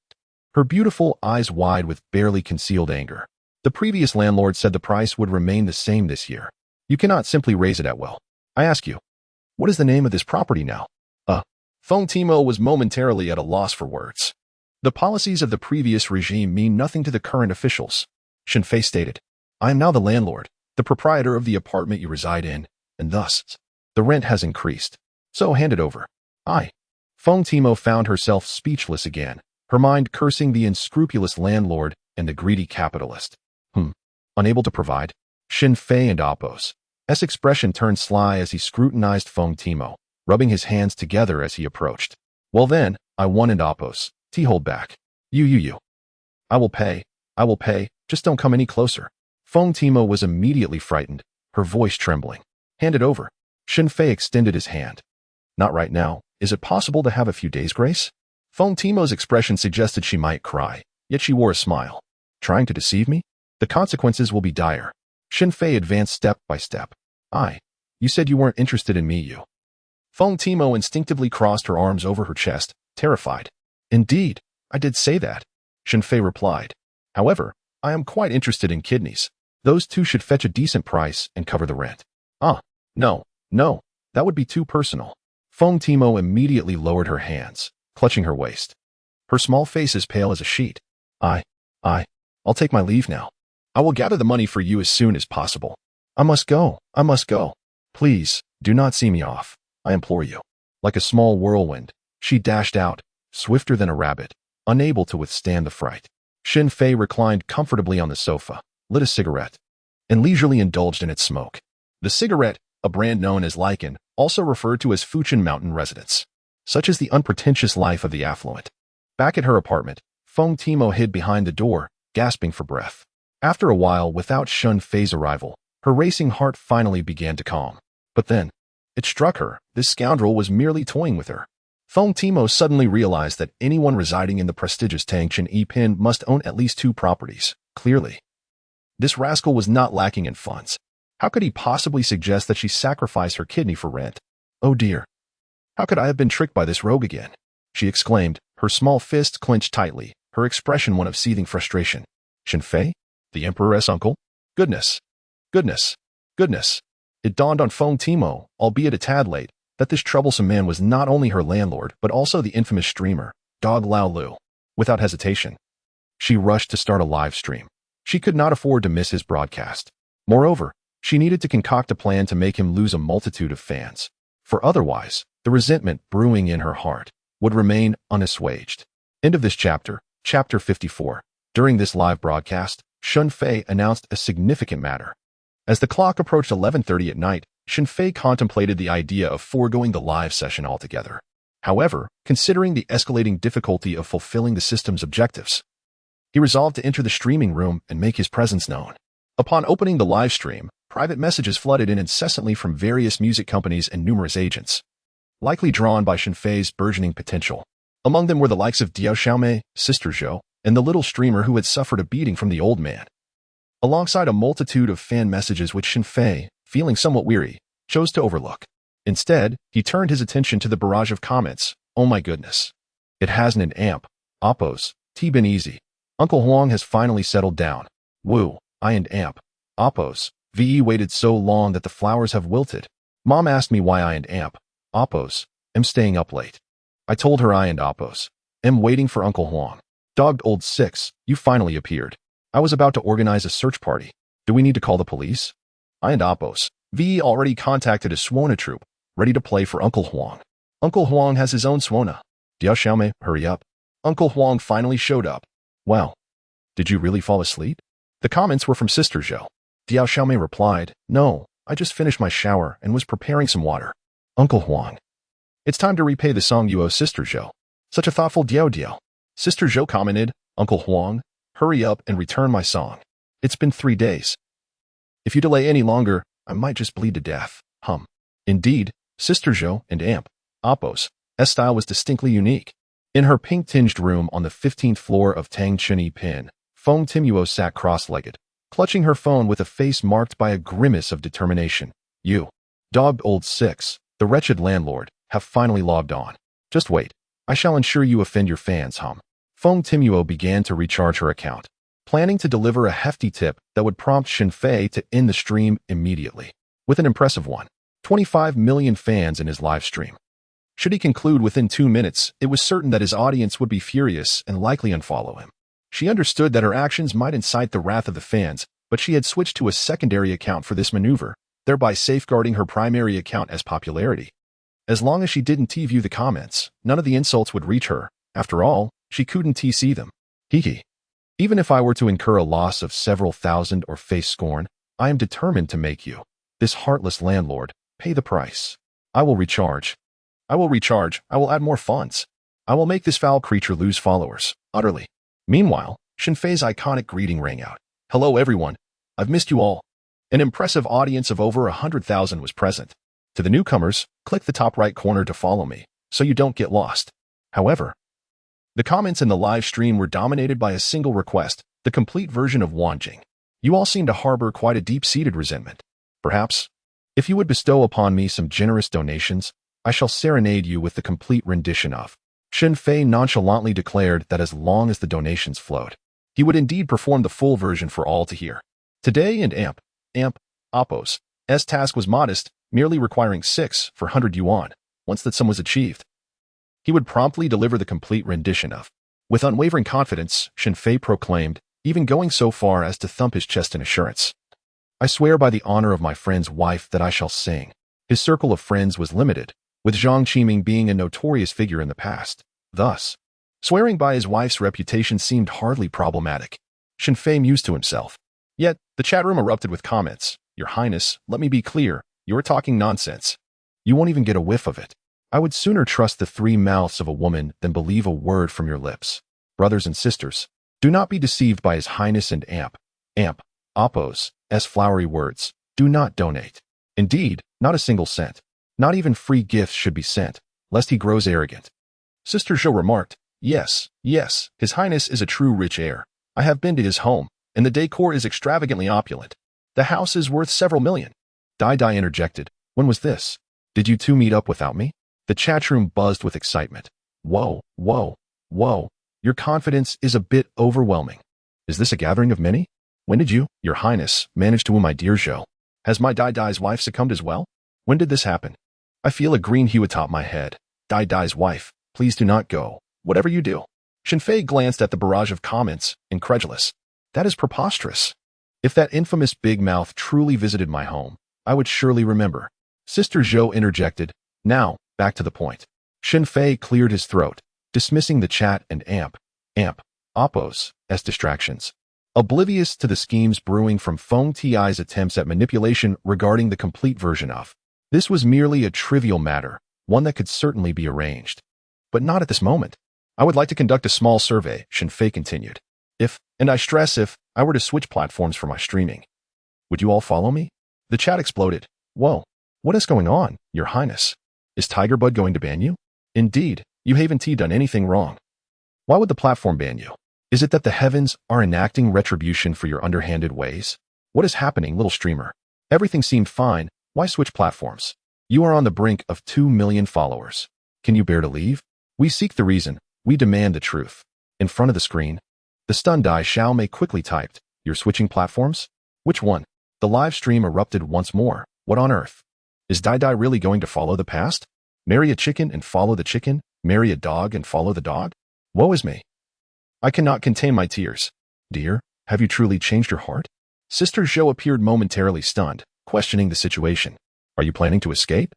A: her beautiful eyes wide with barely concealed anger. The previous landlord said the price would remain the same this year. You cannot simply raise it at will. I ask you, what is the name of this property now? Feng Tmo was momentarily at a loss for words. The policies of the previous regime mean nothing to the current officials. Shen Fei stated, I am now the landlord, the proprietor of the apartment you reside in, and thus, the rent has increased. So hand it over. Feng Tmo found herself speechless again, her mind cursing the unscrupulous landlord and the greedy capitalist. Unable to provide? Shen Fei and Oppos. S expression turned sly as he scrutinized Feng Tmo, rubbing his hands together as he approached. Well then, I won and Oppos. Hold back. You. I will pay, just don't come any closer. Feng Tmo was immediately frightened, her voice trembling. Hand it over. Shen Fei extended his hand. Not right now. Is it possible to have a few days' grace? Feng Tmo's expression suggested she might cry, yet she wore a smile. Trying to deceive me? The consequences will be dire. Shen Fei advanced step by step. You said you weren't interested in me, you. Feng Tmo instinctively crossed her arms over her chest, terrified. Indeed, I did say that, Shen Fei replied. However, I am quite interested in kidneys. Those two should fetch a decent price and cover the rent. No, that would be too personal. Feng Tmo immediately lowered her hands, clutching her waist. Her small face as pale as a sheet. I'll take my leave now. I will gather the money for you as soon as possible. I must go. Please, do not see me off. I implore you. Like a small whirlwind, she dashed out, swifter than a rabbit, unable to withstand the fright. Shen Fei reclined comfortably on the sofa, lit a cigarette, and leisurely indulged in its smoke. The cigarette, a brand known as lichen, also referred to as Fuchin Mountain residents. Such is the unpretentious life of the affluent. Back at her apartment, Feng Tmo hid behind the door, gasping for breath. After a while, without Shen Fei's arrival, her racing heart finally began to calm. But then, it struck her, this scoundrel was merely toying with her. Feng Tmo suddenly realized that anyone residing in the prestigious Tangchen Epin must own at least 2 properties, clearly. This rascal was not lacking in funds. How could he possibly suggest that she sacrifice her kidney for rent? Oh dear. How could I have been tricked by this rogue again? She exclaimed, her small fist clenched tightly, her expression one of seething frustration. Shen Fei? The Emperor's uncle? Goodness. Goodness. Goodness. It dawned on Feng Timo, albeit a tad late, that this troublesome man was not only her landlord but also the infamous streamer, Dog Lao Lu. Without hesitation, she rushed to start a live stream. She could not afford to miss his broadcast. Moreover, she needed to concoct a plan to make him lose a multitude of fans. For otherwise, the resentment brewing in her heart would remain unassuaged. End of this chapter, Chapter 54. During this live broadcast, Shen Fei announced a significant matter. As the clock approached 11:30 at night, Shen Fei contemplated the idea of foregoing the live session altogether. However, considering the escalating difficulty of fulfilling the system's objectives, he resolved to enter the streaming room and make his presence known. Upon opening the live stream, private messages flooded in incessantly from various music companies and numerous agents, likely drawn by Shen Fei's burgeoning potential. Among them were the likes of Diao Xiaomei, Sister Zhou, and the little streamer who had suffered a beating from the old man, alongside a multitude of fan messages which Shen Fei, feeling somewhat weary, chose to overlook. Instead, he turned his attention to the barrage of comments. Oh my goodness. It hasn't an amp. Oppos. T-been easy. Uncle Huang has finally settled down. Woo. I and amp. Oppos. VE waited so long that the flowers have wilted. Mom asked me why I and amp. Oppos. Am staying up late. I told her I and Oppos. Am waiting for Uncle Huang. Dogged old 6, you finally appeared. I was about to organize a search party. Do we need to call the police? I and Oppos. VE already contacted a Swana troupe, ready to play for Uncle Huang. Uncle Huang has his own Swana. Diao Xiaomei, hurry up. Uncle Huang finally showed up. Well, did you really fall asleep? The comments were from Sister Zhou. Diao Xiaomei replied, no, I just finished my shower and was preparing some water. Uncle Huang. It's time to repay the song you owe Sister Zhou. Such a thoughtful Diao Diao. Sister Zhou commented, Uncle Huang, hurry up and return my song. It's been 3 days. If you delay any longer, I might just bleed to death. Indeed, Sister Zhou and Amp, Oppos, S style was distinctly unique. In her pink-tinged room on the 15th floor of Tang Chunyi Pin, Feng Timuo sat cross-legged, clutching her phone with a face marked by a grimace of determination. You, dogged old 6, the wretched landlord, have finally logged on. Just wait. I shall ensure you offend your fans, Feng Timuo began to recharge her account, planning to deliver a hefty tip that would prompt Shen Fei to end the stream immediately. With an impressive 25 million fans in his live stream. Should he conclude within 2 minutes, it was certain that his audience would be furious and likely unfollow him. She understood that her actions might incite the wrath of the fans, but she had switched to a secondary account for this maneuver, thereby safeguarding her primary account as popularity. As long as she didn't T-view the comments, none of the insults would reach her. After all, she couldn't T-see them. Hee. Even if I were to incur a loss of several thousand or face scorn, I am determined to make you, this heartless landlord, pay the price. I will recharge. I will add more funds. I will make this foul creature lose followers, utterly. Meanwhile, Shen Fei's iconic greeting rang out. Hello everyone. I've missed you all. An impressive audience of over 100,000 was present. To the newcomers, click the top right corner to follow me, so you don't get lost. However, the comments in the live stream were dominated by a single request, the complete version of Wanjing. You all seem to harbor quite a deep-seated resentment. Perhaps, if you would bestow upon me some generous donations, I shall serenade you with the complete rendition of. Shen Fei nonchalantly declared that as long as the donations flowed, he would indeed perform the full version for all to hear. Today and Amp, Oppos, S task was modest, merely requiring 6 for 100 yuan. Once that sum was achieved, he would promptly deliver the complete rendition of. With unwavering confidence, Shen Fei proclaimed, even going so far as to thump his chest in assurance. I swear by the honor of my friend's wife that I shall sing. His circle of friends was limited, with Zhang Qiming being a notorious figure in the past. Thus, swearing by his wife's reputation seemed hardly problematic. Shen Fei mused to himself. Yet, the chat room erupted with comments. Your Highness, let me be clear, you're talking nonsense. You won't even get a whiff of it. I would sooner trust the 3 mouths of a woman than believe a word from your lips. Brothers and sisters, do not be deceived by His Highness and Amp, Oppos, S flowery words. Do not donate. Indeed, not a single cent. Not even free gifts should be sent, lest he grows arrogant. Sister Zhou remarked, Yes, His Highness is a true rich heir. I have been to his home, and the decor is extravagantly opulent. The house is worth several million. Dai interjected, When was this? Did you two meet up without me? The chat room buzzed with excitement. Whoa. Your confidence is a bit overwhelming. Is this a gathering of many? When did you, Your Highness, manage to woo my dear Zhou? Has my Dai Dai's wife succumbed as well? When did this happen? I feel a green hue atop my head. Dai Dai's wife, please do not go. Whatever you do. Shen Fei glanced at the barrage of comments, incredulous. That is preposterous. If that infamous big mouth truly visited my home, I would surely remember. Sister Zhou interjected. Now, back to the point. Shen Fei cleared his throat, dismissing the chat and Oppos, as distractions. Oblivious to the schemes brewing from Feng Ti's attempts at manipulation regarding the complete version of. This was merely a trivial matter, one that could certainly be arranged. But not at this moment. I would like to conduct a small survey, Shen Fei continued. If, and I stress if, I were to switch platforms for my streaming. Would you all follow me? The chat exploded. Whoa, what is going on, Your Highness? Is Tiger Bud going to ban you? Indeed, you haven't done anything wrong. Why would the platform ban you? Is it that the heavens are enacting retribution for your underhanded ways? What is happening, little streamer? Everything seemed fine. Why switch platforms? You are on the brink of 2 million followers. Can you bear to leave? We seek the reason. We demand the truth. In front of the screen, the stunned Dai Xiaomei quickly typed, You're switching platforms? Which one? The live stream erupted once more. What on earth? Is Dai Dai really going to follow the past? Marry a chicken and follow the chicken? Marry a dog and follow the dog? Woe is me. I cannot contain my tears. Dear, have you truly changed your heart? Sister Zhou appeared momentarily stunned, questioning the situation. Are you planning to escape?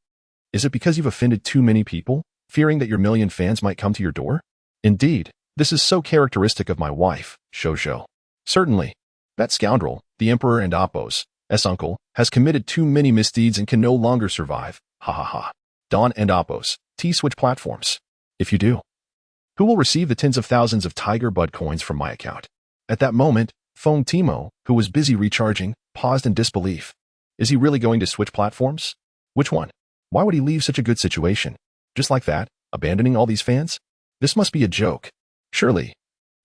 A: Is it because you've offended too many people, fearing that your million fans might come to your door? Indeed, this is so characteristic of my wife, Zhou. Certainly. That scoundrel, the Emperor and Oppos, uncle, has committed too many misdeeds and can no longer survive. Ha ha ha. Don and Oppos, switch platforms. If you do, who will receive the tens of thousands of Tiger Bud coins from my account? At that moment, Feng Timo, who was busy recharging, paused in disbelief. Is he really going to switch platforms? Which one? Why would he leave such a good situation? Just like that, abandoning all these fans? This must be a joke. Surely.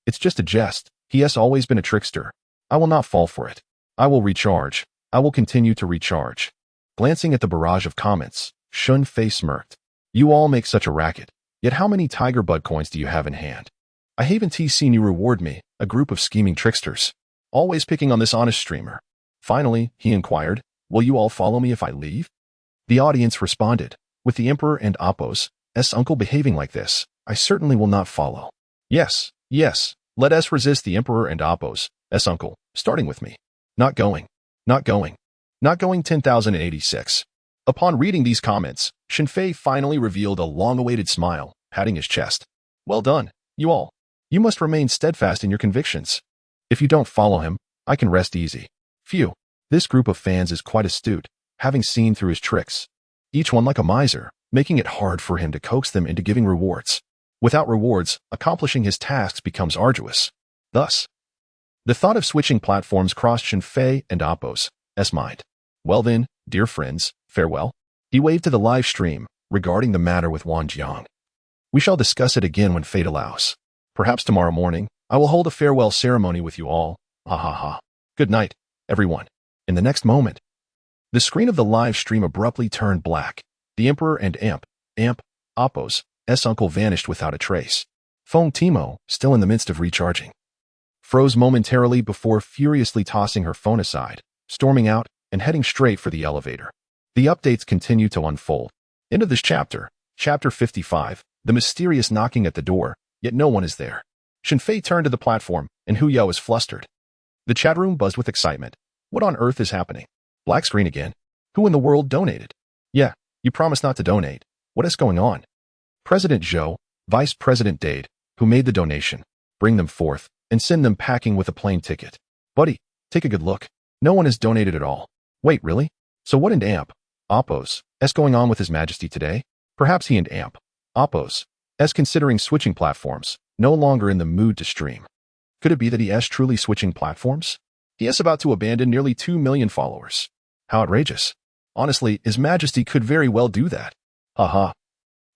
A: It's just a jest. He has always been a trickster. I will not fall for it. I will recharge. I will continue to recharge. Glancing at the barrage of comments, Shen Fei smirked. You all make such a racket. Yet how many Tiger Bud coins do you have in hand? I haven't seen you reward me, a group of scheming tricksters. Always picking on this honest streamer. Finally, he inquired, will you all follow me if I leave? The audience responded, with the Emperor and Oppos' uncle behaving like this, I certainly will not follow. Yes, let us resist the Emperor and Oppos' uncle, starting with me. Not going 10,086. Upon reading these comments, Shen Fei finally revealed a long-awaited smile, patting his chest. Well done, you all. You must remain steadfast in your convictions. If you don't follow him, I can rest easy. Phew, this group of fans is quite astute, having seen through his tricks. Each one like a miser, making it hard for him to coax them into giving rewards. Without rewards, accomplishing his tasks becomes arduous. Thus, the thought of switching platforms crossed Shen Fei and Oppos' mind. Well then, dear friends, farewell. He waved to the live stream, regarding the matter with Wang Jiang. We shall discuss it again when fate allows. Perhaps tomorrow morning, I will hold a farewell ceremony with you all. Ha ha ha. Good night, everyone. In the next moment, the screen of the live stream abruptly turned black. The Emperor and Oppos' uncle vanished without a trace. Feng Timo, still in the midst of recharging, froze momentarily before furiously tossing her phone aside, storming out, and heading straight for the elevator. The updates continue to unfold. End of this chapter, Chapter 55, the mysterious knocking at the door, yet no one is there. Shen Fei turned to the platform, and Hu Yao is flustered. The chat room buzzed with excitement. What on earth is happening? Black screen again. Who in the world donated? Yeah, you promised not to donate. What is going on? President Zhou, Vice President Dade, who made the donation. Bring them forth, and send them packing with a plane ticket. Buddy, take a good look. No one has donated at all. Wait, really? So what in Oppos' going on with His Majesty today? Perhaps he and Oppos' considering switching platforms, no longer in the mood to stream. Could it be that he is truly switching platforms? He is about to abandon nearly 2 million followers. How outrageous. Honestly, His Majesty could very well do that. Haha.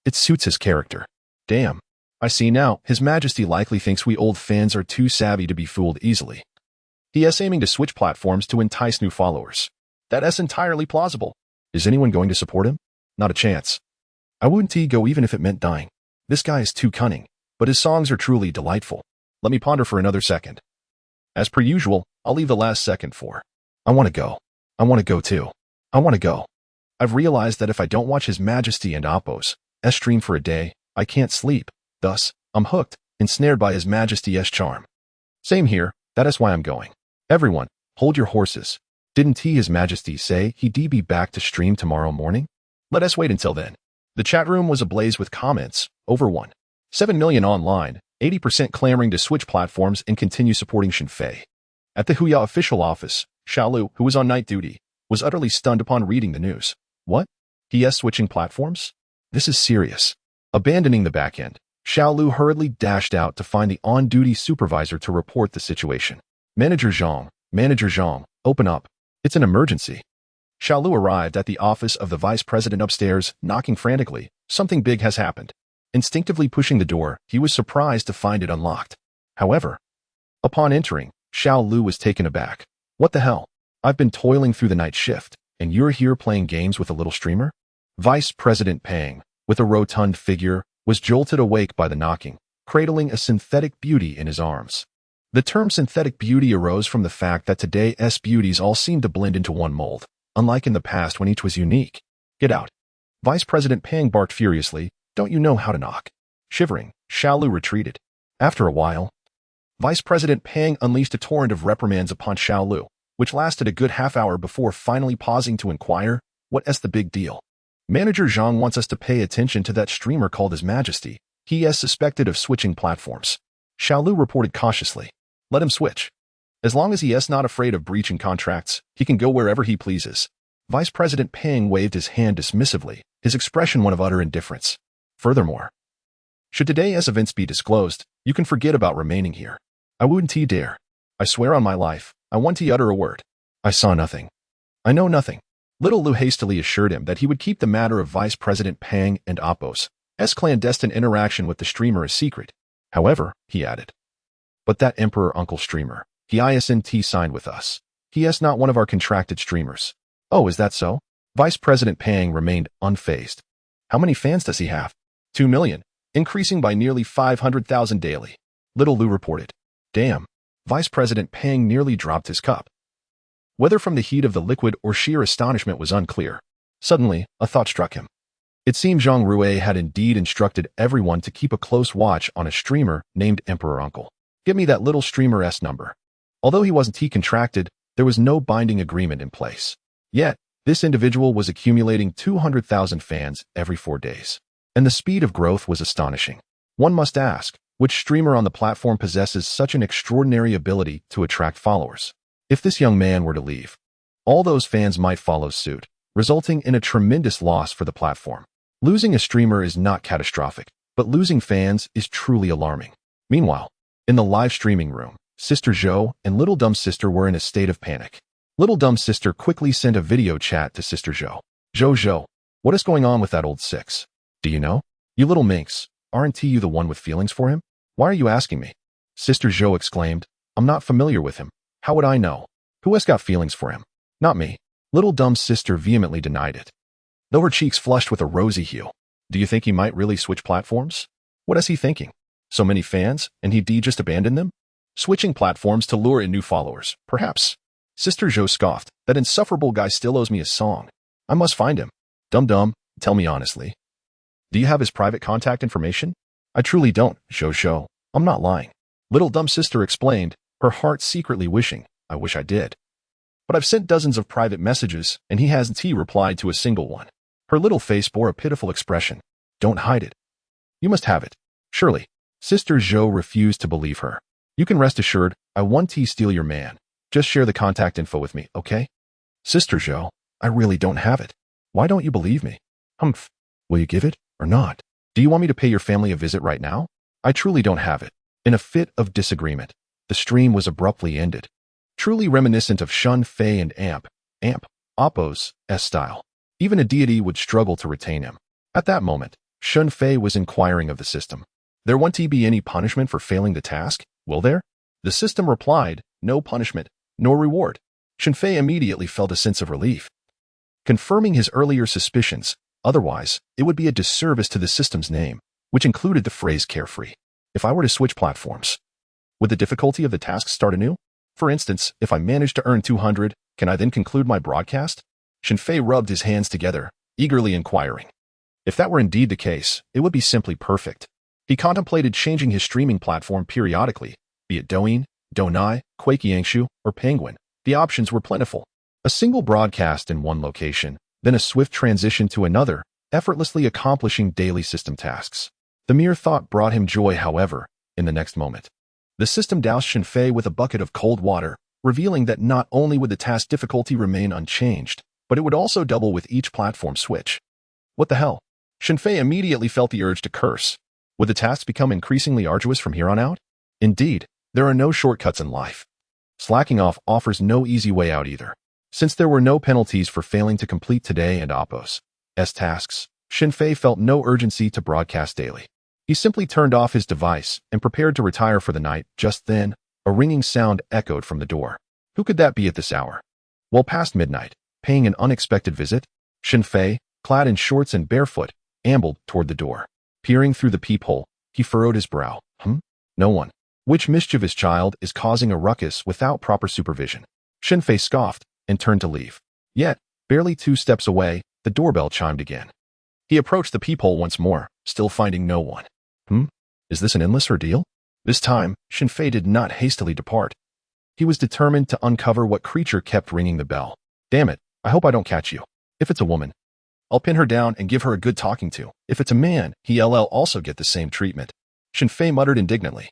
A: It suits his character. Damn. I see now, His Majesty likely thinks we old fans are too savvy to be fooled easily. He is aiming to switch platforms to entice new followers. That is entirely plausible. Is anyone going to support him? Not a chance. I wouldn't go even if it meant dying. This guy is too cunning. but his songs are truly delightful. Let me ponder for another second. As per usual, I'll leave the last second for, I want to go. I want to go too. I want to go. I've realized that if I don't watch His Majesty and Appo's stream for a day, I can't sleep. Thus, I'm hooked, ensnared by His Majesty's charm. Same here, that is why I'm going. Everyone, hold your horses. Didn't His Majesty say he'd be back to stream tomorrow morning? Let us wait until then. The chat room was ablaze with comments, over 1.7 million online, 80% clamoring to switch platforms and continue supporting Shen Fei. At the Huya official office, Xiaolu, who was on night duty, was utterly stunned upon reading the news. What? He switching platforms? This is serious. Abandoning the back end, Xiaolu hurriedly dashed out to find the on-duty supervisor to report the situation. Manager Zhang, open up. It's an emergency. Xiaolu arrived at the office of the vice president upstairs, knocking frantically. Something big has happened. Instinctively pushing the door, he was surprised to find it unlocked. However, upon entering, Xiaolu was taken aback. What the hell? I've been toiling through the night shift, and you're here playing games with a little streamer? Vice President Pang, with a rotund figure, was jolted awake by the knocking, cradling a synthetic beauty in his arms. The term synthetic beauty arose from the fact that today's beauties all seemed to blend into one mold, unlike in the past when each was unique. Get out. Vice President Pang barked furiously. Don't you know how to knock? Shivering, Xiaolu retreated. After a while, Vice President Pang unleashed a torrent of reprimands upon Xiaolu, which lasted a good half hour before finally pausing to inquire, what's the big deal? Manager Zhang wants us to pay attention to that streamer called His Majesty. He is suspected of switching platforms. Xiaolu reported cautiously. Let him switch. As long as he is not afraid of breaching contracts, he can go wherever he pleases. Vice President Pang waved his hand dismissively, his expression one of utter indifference. Furthermore, should today's events be disclosed, you can forget about remaining here. I wouldn't dare. I swear on my life, I want to utter a word. I saw nothing. I know nothing. Little Lu hastily assured him that he would keep the matter of Vice President Pang and Appo's clandestine interaction with the streamer a secret. However, he added, but that Emperor Uncle streamer, he isn't signed with us. He is not one of our contracted streamers. Oh, is that so? Vice President Pang remained unfazed. How many fans does he have? 2 million, increasing by nearly 500,000 daily. Little Lu reported. Damn. Vice President Pang nearly dropped his cup. Whether from the heat of the liquid or sheer astonishment was unclear. Suddenly, a thought struck him. It seemed Zhang Rui had indeed instructed everyone to keep a close watch on a streamer named Emperor Uncle. Give me that little streamer's number. Although he wasn't contracted, there was no binding agreement in place. Yet, this individual was accumulating 200,000 fans every 4 days. And the speed of growth was astonishing. One must ask, which streamer on the platform possesses such an extraordinary ability to attract followers? If this young man were to leave, all those fans might follow suit, resulting in a tremendous loss for the platform. Losing a streamer is not catastrophic, but losing fans is truly alarming. Meanwhile, in the live streaming room, Sister Zhou and Little Dumb Sister were in a state of panic. Little Dumb Sister quickly sent a video chat to Sister Zhou. Zhou, what is going on with that old six? Do you know? You little minx, aren't you the one with feelings for him? Why are you asking me? Sister Zhou exclaimed. I'm not familiar with him. How would I know? Who has got feelings for him? Not me. Little Dumb Sister vehemently denied it, though her cheeks flushed with a rosy hue. Do you think he might really switch platforms? What is he thinking? So many fans, and he'd just abandon them? Switching platforms to lure in new followers, perhaps. Sister Zhou scoffed. That insufferable guy still owes me a song. I must find him. Dum, tell me honestly. Do you have his private contact information? I truly don't, Zhou. I'm not lying. Little Dumb Sister explained, her heart secretly wishing, I wish I did. But I've sent dozens of private messages, and he hasn't replied to a single one. Her little face bore a pitiful expression. Don't hide it. You must have it. Surely. Sister Zhou refused to believe her. You can rest assured, I won't steal your man. Just share the contact info with me, okay? Sister Zhou, I really don't have it. Why don't you believe me? Humph. Will you give it, or not? Do you want me to pay your family a visit right now? I truly don't have it. In a fit of disagreement, the stream was abruptly ended. Truly reminiscent of Shen Fei and Appo's style. Even a deity would struggle to retain him. At that moment, Shen Fei was inquiring of the system. There won't be any punishment for failing the task, will there? The system replied, no punishment, nor reward. Shen Fei immediately felt a sense of relief, confirming his earlier suspicions. Otherwise, it would be a disservice to the system's name, which included the phrase carefree. If I were to switch platforms, would the difficulty of the task start anew? For instance, if I manage to earn 200, can I then conclude my broadcast? Shen Fei rubbed his hands together, eagerly inquiring. If that were indeed the case, it would be simply perfect. He contemplated changing his streaming platform periodically, be it Douyin, Donai, Quakeyangshu, or Penguin. The options were plentiful. A single broadcast in one location, then a swift transition to another, effortlessly accomplishing daily system tasks. The mere thought brought him joy, however, in the next moment. The system doused Shen Fei with a bucket of cold water, revealing that not only would the task difficulty remain unchanged, but it would also double with each platform switch. What the hell? Shen Fei immediately felt the urge to curse. Would the tasks become increasingly arduous from here on out? Indeed, there are no shortcuts in life. Slacking off offers no easy way out either. Since there were no penalties for failing to complete today and Appo's tasks, Shen Fei felt no urgency to broadcast daily. He simply turned off his device and prepared to retire for the night. Just then, a ringing sound echoed from the door. Who could that be at this hour? Well past midnight, paying an unexpected visit, Shen Fei, clad in shorts and barefoot, ambled toward the door. Peering through the peephole, he furrowed his brow. No one. Which mischievous child is causing a ruckus without proper supervision? Shen Fei scoffed and turned to leave. Yet, barely 2 steps away, the doorbell chimed again. He approached the peephole once more, still finding no one. Is this an endless ordeal? This time, Shen Fei did not hastily depart. He was determined to uncover what creature kept ringing the bell. Damn it, I hope I don't catch you. If it's a woman, I'll pin her down and give her a good talking to. If it's a man, he'll also get the same treatment. Shen Fei muttered indignantly.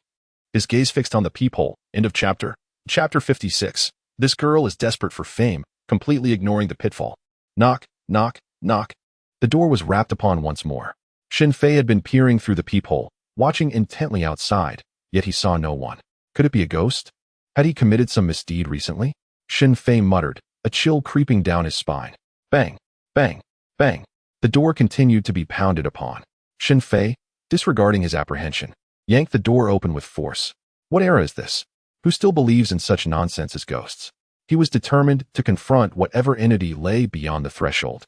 A: His gaze fixed on the peephole. End of chapter. Chapter 56. This girl is desperate for fame, completely ignoring the pitfall. Knock, knock, knock. The door was rapped upon once more. Shen Fei had been peering through the peephole, watching intently outside, yet he saw no one. Could it be a ghost? Had he committed some misdeed recently? Shen Fei muttered, a chill creeping down his spine. Bang, bang, bang. The door continued to be pounded upon. Shen Fei, disregarding his apprehension, yanked the door open with force. What era is this? Who still believes in such nonsense as ghosts? He was determined to confront whatever entity lay beyond the threshold.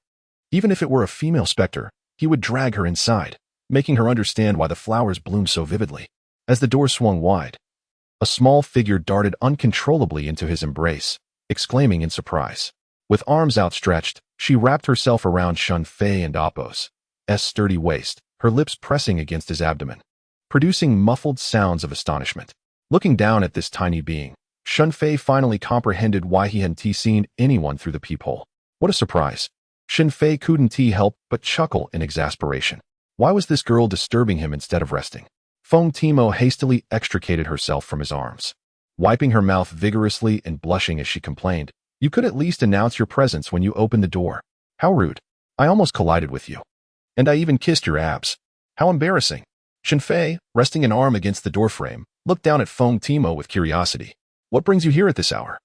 A: Even if it were a female specter, he would drag her inside, making her understand why the flowers bloomed so vividly. As the door swung wide, a small figure darted uncontrollably into his embrace, exclaiming in surprise. With arms outstretched, she wrapped herself around Shen Fei and Appo's sturdy waist, her lips pressing against his abdomen, producing muffled sounds of astonishment. Looking down at this tiny being, Shen Fei finally comprehended why he hadn't seen anyone through the peephole. What a surprise! Shen Fei couldn't help but chuckle in exasperation. Why was this girl disturbing him instead of resting? Feng Timo hastily extricated herself from his arms, wiping her mouth vigorously and blushing as she complained. You could at least announce your presence when you opened the door. How rude. I almost collided with you. And I even kissed your abs. How embarrassing. Shen Fei, resting an arm against the doorframe, looked down at Feng Timo with curiosity. What brings you here at this hour?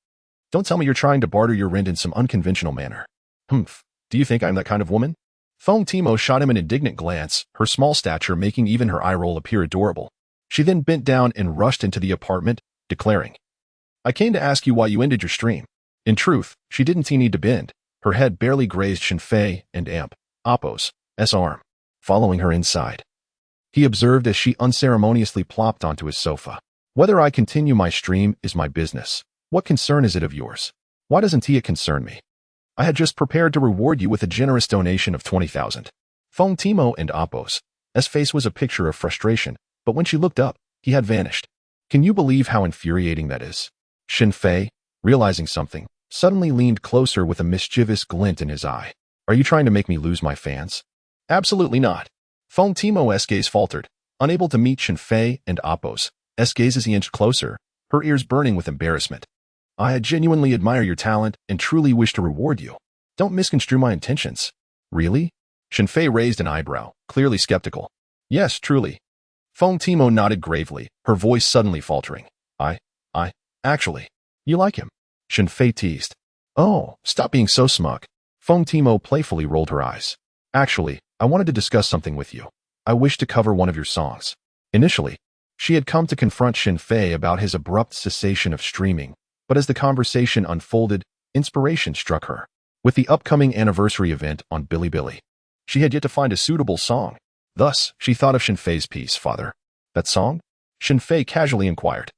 A: Don't tell me you're trying to barter your rent in some unconventional manner. Do you think I'm that kind of woman? Feng Timo shot him an indignant glance, her small stature making even her eye roll appear adorable. She then bent down and rushed into the apartment, declaring, I came to ask you why you ended your stream. In truth, she didn't need to bend. Her head barely grazed Shen Fei and Appo's arm, following her inside. He observed as she unceremoniously plopped onto his sofa. Whether I continue my stream is my business. What concern is it of yours? Why doesn't it concern me? I had just prepared to reward you with a generous donation of 20,000. Feng Timo and Appo's face was a picture of frustration, but when she looked up, he had vanished. Can you believe how infuriating that is? Shen Fei, realizing something, suddenly leaned closer with a mischievous glint in his eye. Are you trying to make me lose my fans? Absolutely not. Feng Timo's gaze faltered, unable to meet Shen Fei and Appo's gaze as he inched closer, her ears burning with embarrassment. I genuinely admire your talent and truly wish to reward you. Don't misconstrue my intentions. Really? Shen Fei raised an eyebrow, clearly skeptical. Yes, truly. Feng Timo nodded gravely, her voice suddenly faltering. Actually, you like him? Shen Fei teased. Oh, stop being so smug. Feng Timo playfully rolled her eyes. Actually, I wanted to discuss something with you. I wish to cover one of your songs. Initially, she had come to confront Shen Fei about his abrupt cessation of streaming, but as the conversation unfolded, inspiration struck her. With the upcoming anniversary event on Bilibili, she had yet to find a suitable song. Thus, she thought of Shen Fei's piece, Father. That song? Shen Fei casually inquired,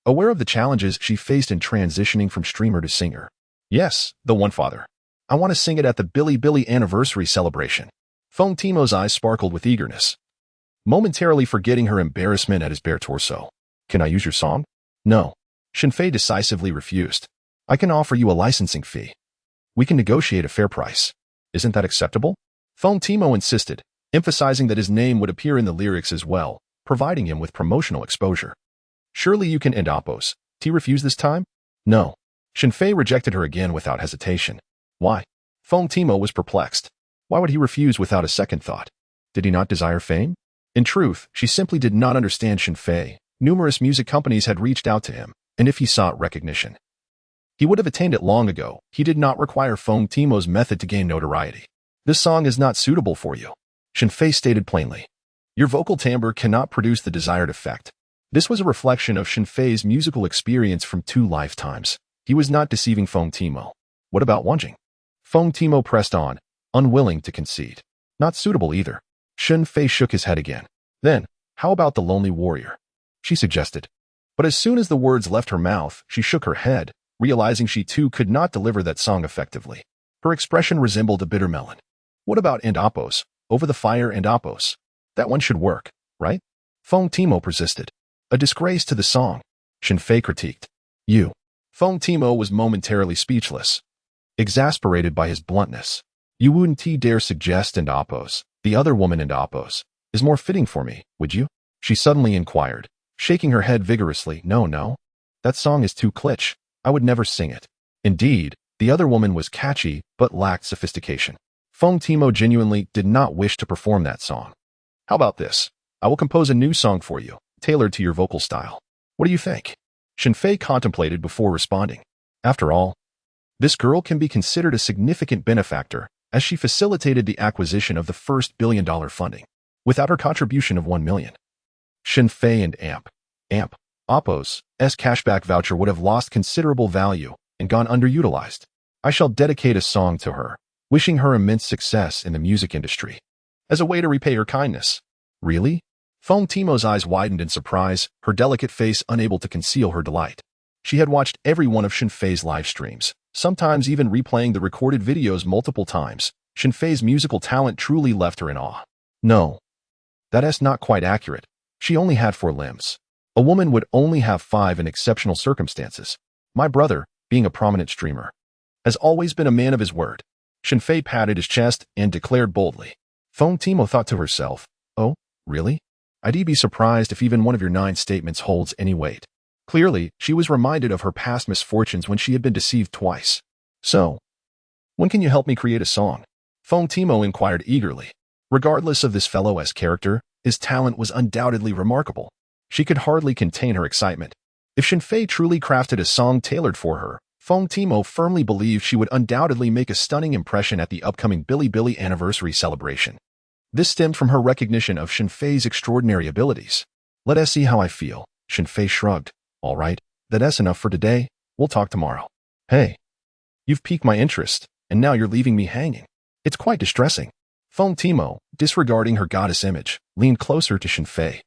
A: aware of the challenges she faced in transitioning from streamer to singer. Yes, the one, father. I want to sing it at the Billy anniversary celebration. Feng Timo's eyes sparkled with eagerness, momentarily forgetting her embarrassment at his bare torso. Can I use your song? No. Shen Fei decisively refused. I can offer you a licensing fee. We can negotiate a fair price. Isn't that acceptable? Feng Timo insisted, emphasizing that his name would appear in the lyrics as well, providing him with promotional exposure. Surely you can end Oppos. T refused this time? No. Shen Fei rejected her again without hesitation. Why? Feng Timo was perplexed. Why would he refuse without a second thought? Did he not desire fame? In truth, she simply did not understand Shen Fei. Numerous music companies had reached out to him, and if he sought recognition, he would have attained it long ago. He did not require Feng Timo's method to gain notoriety. This song is not suitable for you, Shen Fei stated plainly. Your vocal timbre cannot produce the desired effect. This was a reflection of Shen Fei's musical experience from 2 lifetimes. He was not deceiving Feng Timo. What about Wanjing? Feng Timo pressed on, unwilling to concede. Not suitable either. Shen Fei shook his head again. Then, how about the Lonely Warrior? She suggested. But as soon as the words left her mouth, she shook her head, realizing she too could not deliver that song effectively. Her expression resembled a bitter melon. What about End Oppos? Over the Fire and Oppos? That one should work, right? Feng Timo persisted. A disgrace to the song, Shen Fei critiqued. You. Feng Timo was momentarily speechless, exasperated by his bluntness. You wouldn't dare suggest End Oppos, the other woman End Oppos, is more fitting for me, would you? She suddenly inquired, shaking her head vigorously. No. That song is too kitsch. I would never sing it. Indeed, the other woman was catchy, but lacked sophistication. Feng Timo genuinely did not wish to perform that song. How about this? I will compose a new song for you, tailored to your vocal style. What do you think? Shen Fei contemplated before responding. After all, this girl can be considered a significant benefactor, as she facilitated the acquisition of the first billion-dollar funding. Without her contribution of 1 million, Shen Fei and Oppos' cashback voucher would have lost considerable value and gone underutilized. I shall dedicate a song to her, wishing her immense success in the music industry, as a way to repay her kindness. Really? Feng Timo's eyes widened in surprise, her delicate face unable to conceal her delight. She had watched every one of Shen Fei's live streams, sometimes even replaying the recorded videos multiple times. Shen Fei's musical talent truly left her in awe. No. That's not quite accurate. She only had 4 limbs. A woman would only have 5 in exceptional circumstances. My brother, being a prominent streamer, has always been a man of his word. Shen Fei patted his chest and declared boldly. Feng Timo thought to herself, oh, really? I'd be surprised if even one of your 9 statements holds any weight. Clearly, she was reminded of her past misfortunes when she had been deceived twice. So, when can you help me create a song? Feng Timo inquired eagerly. Regardless of this fellow's character, his talent was undoubtedly remarkable. She could hardly contain her excitement. If Shen Fei truly crafted a song tailored for her, Feng Timo firmly believed she would undoubtedly make a stunning impression at the upcoming Billy anniversary celebration. This stemmed from her recognition of Shen Fei's extraordinary abilities. Let us see how I feel. Shen Fei shrugged. All right, that's enough for today. We'll talk tomorrow. Hey, you've piqued my interest, and now you're leaving me hanging. It's quite distressing. Feng Timo, disregarding her goddess image, leaned closer to Shen Fei,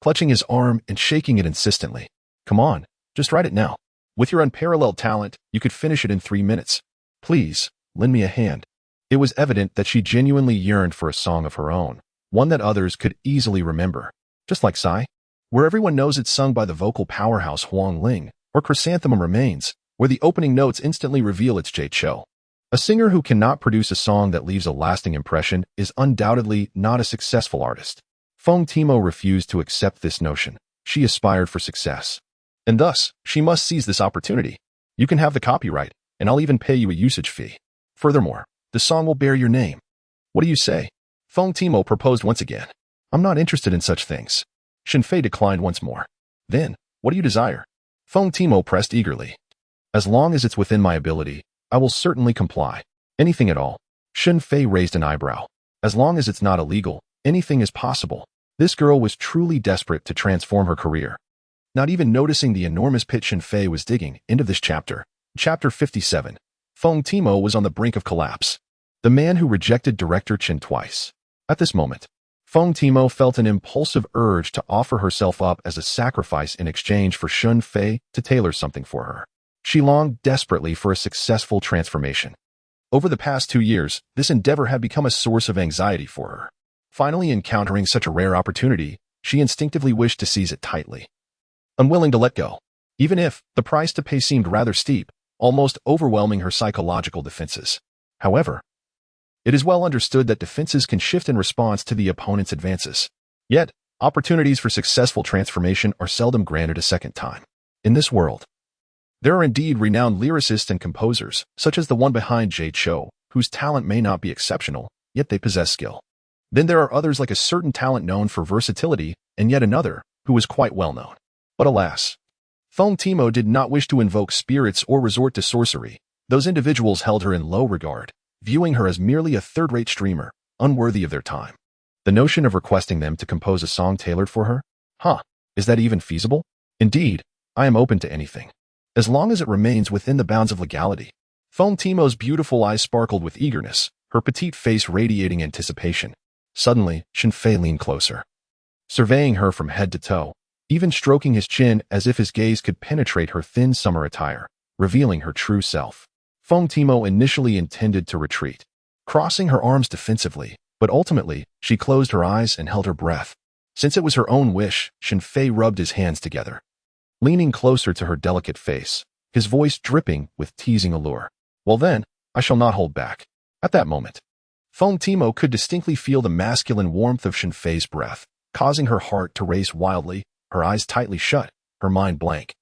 A: clutching his arm and shaking it insistently. Come on, just write it now. With your unparalleled talent, you could finish it in 3 minutes. Please, lend me a hand. It was evident that she genuinely yearned for a song of her own, one that others could easily remember. Just like Psy, where everyone knows it's sung by the vocal powerhouse Huang Ling, or Chrysanthemum Remains, where the opening notes instantly reveal it's Jay Chou. A singer who cannot produce a song that leaves a lasting impression is undoubtedly not a successful artist. Feng Timo refused to accept this notion. She aspired for success, and thus, she must seize this opportunity. You can have the copyright, and I'll even pay you a usage fee. Furthermore, the song will bear your name. What do you say? Feng Timo proposed once again. I'm not interested in such things. Shen Fei declined once more. Then, what do you desire? Feng Timo pressed eagerly. As long as it's within my ability, I will certainly comply. Anything at all. Shen Fei raised an eyebrow. As long as it's not illegal, anything is possible. This girl was truly desperate to transform her career. Not even noticing the enormous pit Shen Fei was digging. End of this chapter. Chapter 57. Feng Timo was on the brink of collapse. The man who rejected director Chen twice. At this moment, Feng Timo felt an impulsive urge to offer herself up as a sacrifice in exchange for Shen Fei to tailor something for her. She longed desperately for a successful transformation. Over the past 2 years, this endeavor had become a source of anxiety for her. Finally encountering such a rare opportunity, she instinctively wished to seize it tightly, unwilling to let go, even if the price to pay seemed rather steep, almost overwhelming her psychological defenses. However, it is well understood that defenses can shift in response to the opponent's advances. Yet, opportunities for successful transformation are seldom granted a second time. In this world, there are indeed renowned lyricists and composers, such as the one behind Jade Cho, whose talent may not be exceptional, yet they possess skill. Then there are others like a certain talent known for versatility, and yet another, who is quite well known. But alas, Feng Timo did not wish to invoke spirits or resort to sorcery. Those individuals held her in low regard, viewing her as merely a third-rate streamer, unworthy of their time. The notion of requesting them to compose a song tailored for her? Is that even feasible? Indeed, I am open to anything, as long as it remains within the bounds of legality. Feng Timo's beautiful eyes sparkled with eagerness, her petite face radiating anticipation. Suddenly, Shen Fei leaned closer, surveying her from head to toe, even stroking his chin as if his gaze could penetrate her thin summer attire, revealing her true self. Feng Timo initially intended to retreat, crossing her arms defensively, but ultimately, she closed her eyes and held her breath. Since it was her own wish, Shen Fei rubbed his hands together, leaning closer to her delicate face, his voice dripping with teasing allure. Well then, I shall not hold back. At that moment, Feng Timo could distinctly feel the masculine warmth of Shen Fei's breath, causing her heart to race wildly, her eyes tightly shut, her mind blank.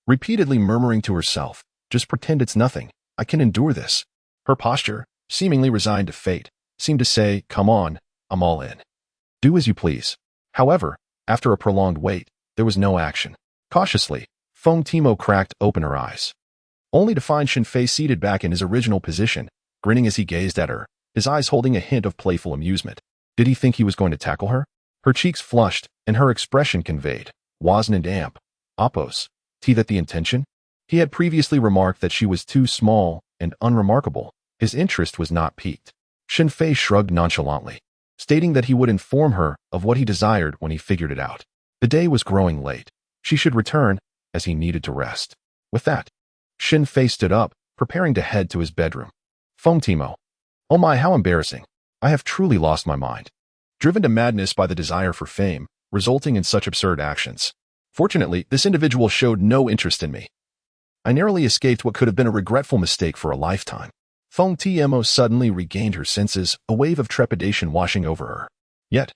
A: Repeatedly murmuring to herself, just pretend it's nothing, I can endure this. Her posture, seemingly resigned to fate, seemed to say, come on, I'm all in. Do as you please. However, after a prolonged wait, there was no action. Cautiously, Feng Timo cracked open her eyes, only to find Shen Fei seated back in his original position, grinning as he gazed at her, his eyes holding a hint of playful amusement. Did he think he was going to tackle her? Her cheeks flushed, and her expression conveyed, wasn't and amp, oppos, that the intention? He had previously remarked that she was too small and unremarkable. His interest was not piqued. Shen Fei shrugged nonchalantly, stating that he would inform her of what he desired when he figured it out. The day was growing late. She should return, as he needed to rest. With that, Shen Fei stood up, preparing to head to his bedroom. Feng Timo. Oh my, how embarrassing. I have truly lost my mind. Driven to madness by the desire for fame, resulting in such absurd actions. Fortunately, this individual showed no interest in me. I narrowly escaped what could have been a regretful mistake for a lifetime. Feng Timo suddenly regained her senses, a wave of trepidation washing over her. Yet,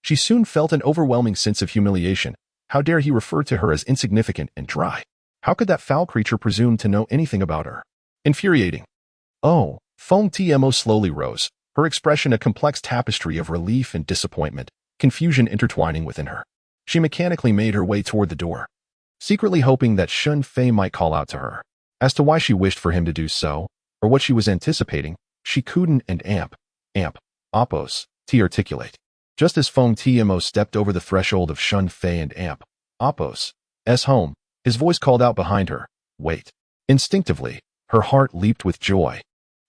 A: she soon felt an overwhelming sense of humiliation. How dare he refer to her as insignificant and dry? How could that foul creature presume to know anything about her? Infuriating. Oh, Feng Timo slowly rose, her expression a complex tapestry of relief and disappointment, confusion intertwining within her. She mechanically made her way toward the door, secretly hoping that Shen Fei might call out to her. As to why she wished for him to do so, or what she was anticipating, she couldn't and oppos, articulate. Just as Feng Timo stepped over the threshold of Shen Fei and oppos' home, his voice called out behind her, wait. Instinctively, her heart leaped with joy,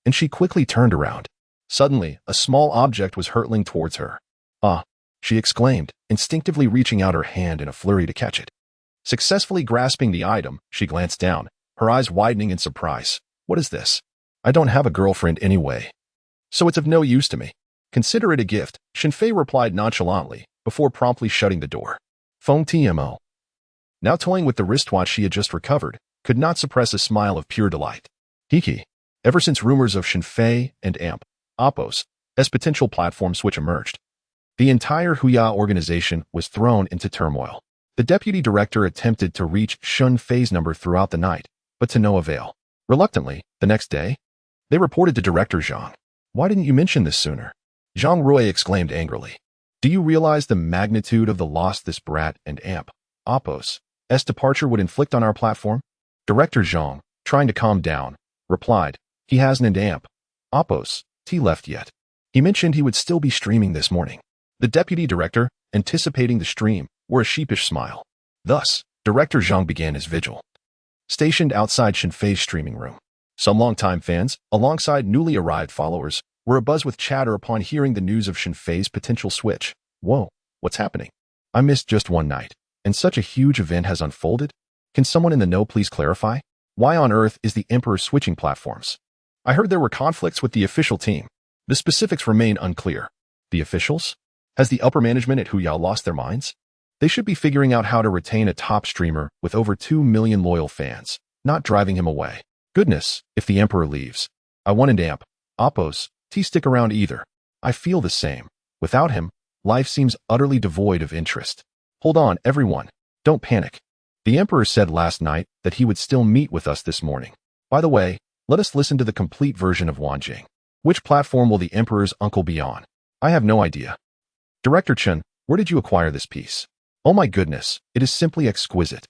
A: and she quickly turned around. Suddenly, a small object was hurtling towards her. Ah, she exclaimed, instinctively reaching out her hand in a flurry to catch it. Successfully grasping the item, she glanced down, her eyes widening in surprise. What is this? I don't have a girlfriend anyway, so it's of no use to me. Consider it a gift, Shen Fei replied nonchalantly, before promptly shutting the door. Feng Timo, now toying with the wristwatch she had just recovered, could not suppress a smile of pure delight. Hiki. Ever since rumors of Shen Fei and oppos' potential platform switch emerged, the entire Huya organization was thrown into turmoil. The deputy director attempted to reach Shen Fei's number throughout the night, but to no avail. Reluctantly, the next day, they reported to Director Zhang. Why didn't you mention this sooner? Zhang Rui exclaimed angrily. Do you realize the magnitude of the loss this brat and oppos' departure would inflict on our platform? Director Zhang, trying to calm down, replied, he hasn't and oppos' left yet. He mentioned he would still be streaming this morning. The deputy director, anticipating the stream, wore a sheepish smile. Thus, Director Zhang began his vigil. Stationed outside Shen Fei's streaming room, some longtime fans, alongside newly arrived followers, were abuzz with chatter upon hearing the news of Shen Fei's potential switch. Whoa, what's happening? I missed just one night, and such a huge event has unfolded? Can someone in the know please clarify? Why on earth is the Emperor switching platforms? I heard there were conflicts with the official team. The specifics remain unclear. The officials? Has the upper management at Huyao lost their minds? They should be figuring out how to retain a top streamer with over 2 million loyal fans, not driving him away. Goodness, if the Emperor leaves. I want an amp, Oppos, T stick around either. I feel the same. Without him, life seems utterly devoid of interest. Hold on, everyone. Don't panic. The Emperor said last night that he would still meet with us this morning. By the way, let us listen to the complete version of Wanjing. Which platform will the Emperor's uncle be on? I have no idea. Director Chen, where did you acquire this piece? Oh my goodness, it is simply exquisite.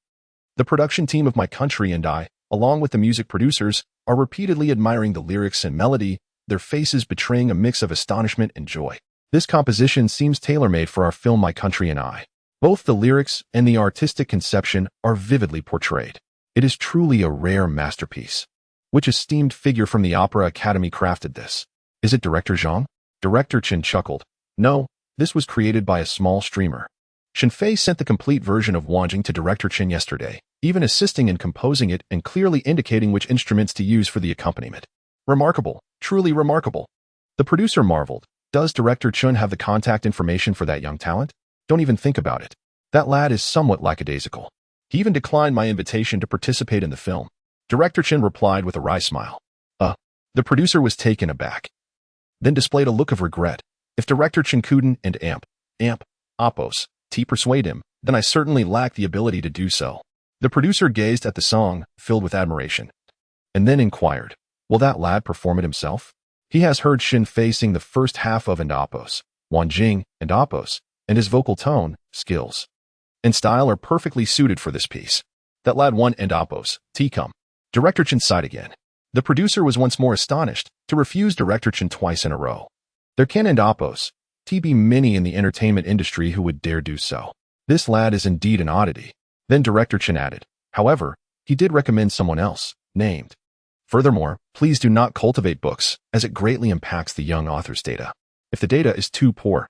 A: The production team of my country and I, along with the music producers, are repeatedly admiring the lyrics and melody, their faces betraying a mix of astonishment and joy. This composition seems tailor-made for our film My Country and I. Both the lyrics and the artistic conception are vividly portrayed. It is truly a rare masterpiece. Which esteemed figure from the Opera Academy crafted this? Is it Director Zhang? Director Chen chuckled. No, this was created by a small streamer. Shen Fei sent the complete version of Wanjing to Director Chen yesterday, even assisting in composing it and clearly indicating which instruments to use for the accompaniment. Remarkable, truly remarkable. The producer marveled. Does Director Chen have the contact information for that young talent? Don't even think about it. That lad is somewhat lackadaisical. He even declined my invitation to participate in the film. Director Chen replied with a wry smile. The producer was taken aback, then displayed a look of regret. If Director Chen couldn't and amp, Oppos, T persuade him, then I certainly lack the ability to do so. The producer gazed at the song, filled with admiration, and then inquired, will that lad perform it himself? He has heard Shen Fei sing the first half of and Oppos, Wanjing and Oppos, and his vocal tone, skills, and style are perfectly suited for this piece. That lad won and Oppos, T come. Director Chen sighed again. The producer was once more astonished to refuse Director Chen twice in a row. There can and Oppos, T be many in the entertainment industry who would dare do so. This lad is indeed an oddity. Then Director Chen added, however, he did recommend someone else, named. Furthermore, please do not cultivate books, as it greatly impacts the young author's data. If the data is too poor,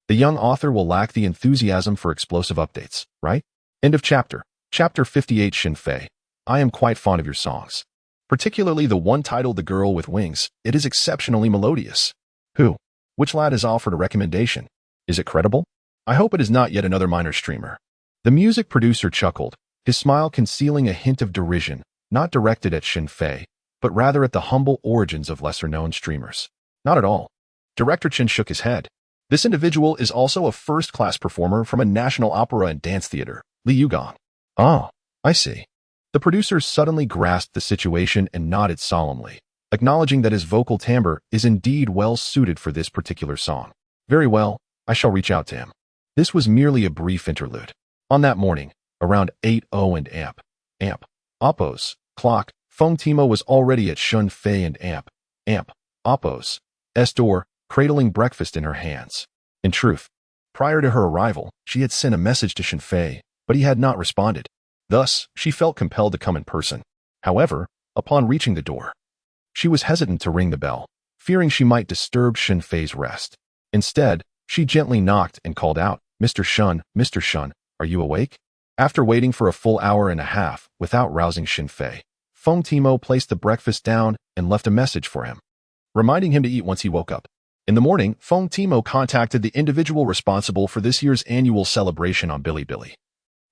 A: the young author will lack the enthusiasm for explosive updates, right? End of chapter. Chapter 58 Shen Fei. I am quite fond of your songs. Particularly the one titled The Girl with Wings. It is exceptionally melodious. Who? Which lad has offered a recommendation? Is it credible? I hope it is not yet another minor streamer. The music producer chuckled, his smile concealing a hint of derision, not directed at Shen Fei, but rather at the humble origins of lesser-known streamers. Not at all. Director Chen shook his head. This individual is also a first-class performer from a national opera and dance theater, Li Yugong. Oh, I see. The producer suddenly grasped the situation and nodded solemnly, acknowledging that his vocal timbre is indeed well suited for this particular song. Very well, I shall reach out to him. This was merely a brief interlude. On that morning, around 8:00 and amp, Oppos, clock, Feng Timo was already at Shen Fei and amp, Oppos, door, cradling breakfast in her hands. In truth, prior to her arrival, she had sent a message to Shen Fei, but he had not responded. Thus, she felt compelled to come in person. However, upon reaching the door, she was hesitant to ring the bell, fearing she might disturb Shen Fei's rest. Instead, she gently knocked and called out, Mr. Shen, are you awake? After waiting for a full hour and a half without rousing Shen Fei, Feng Timo placed the breakfast down and left a message for him, reminding him to eat once he woke up. In the morning, Feng Timo contacted the individual responsible for this year's annual celebration on Bilibili,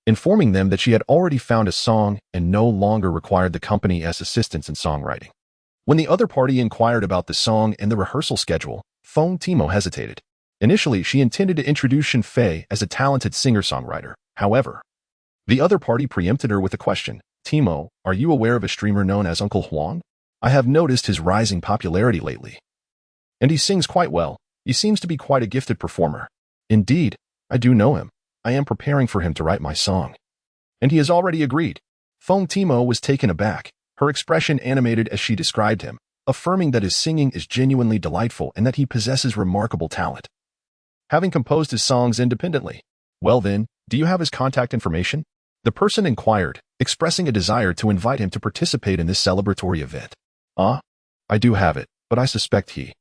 A: informing them that she had already found a song and no longer required the company as assistance in songwriting. When the other party inquired about the song and the rehearsal schedule, Feng Timo hesitated. Initially, she intended to introduce Shen Fei as a talented singer-songwriter. However, the other party preempted her with a question. Timo, are you aware of a streamer known as Uncle Huang? I have noticed his rising popularity lately. And he sings quite well. He seems to be quite a gifted performer. Indeed, I do know him. I am preparing for him to write my song. And he has already agreed. Feng Timo was taken aback, her expression animated as she described him, affirming that his singing is genuinely delightful and that he possesses remarkable talent, having composed his songs independently. Well then, do you have his contact information? The person inquired, expressing a desire to invite him to participate in this celebratory event. I do have it, but I suspect he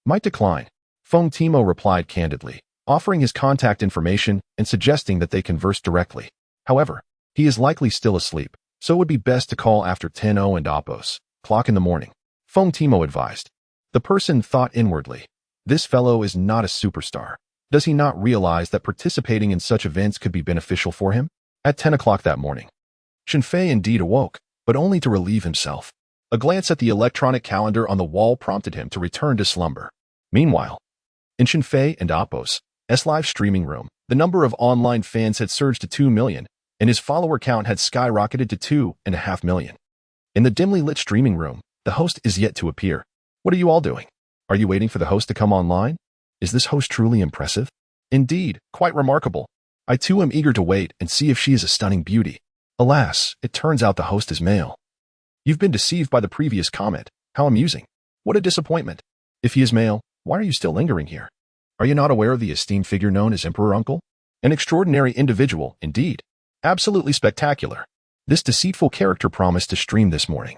A: Might decline. Feng Timo replied candidly, offering his contact information and suggesting that they converse directly. However, he is likely still asleep, so it would be best to call after 10:00 and Oppos clock in the morning. Feng Timo advised. The person thought inwardly, this fellow is not a superstar. Does he not realize that participating in such events could be beneficial for him? At 10 o'clock that morning, Shen Fei indeed awoke, but only to relieve himself. A glance at the electronic calendar on the wall prompted him to return to slumber. Meanwhile, in Shen Fei and Oppos' live streaming room, the number of online fans had surged to 2 million, and his follower count had skyrocketed to 2.5 million. In the dimly lit streaming room, the host is yet to appear. What are you all doing? Are you waiting for the host to come online? Is this host truly impressive? Indeed, quite remarkable. I too am eager to wait and see if she is a stunning beauty. Alas, it turns out the host is male. You've been deceived by the previous comment. How amusing. What a disappointment. If he is male, why are you still lingering here? Are you not aware of the esteemed figure known as Emperor Uncle? An extraordinary individual, indeed. Absolutely spectacular. This deceitful character promised to stream this morning.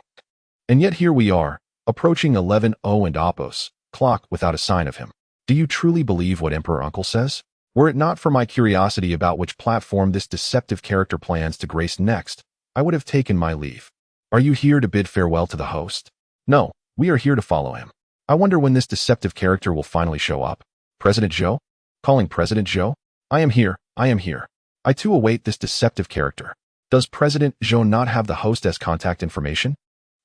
A: And yet here we are, approaching 11:00 and Oppos clock without a sign of him. Do you truly believe what Emperor Uncle says? Were it not for my curiosity about which platform this deceptive character plans to grace next, I would have taken my leave. Are you here to bid farewell to the host? No, we are here to follow him. I wonder when this deceptive character will finally show up. President Zhou? Calling President Zhou? I am here, I am here. I too await this deceptive character. Does President Zhou not have the host as contact information?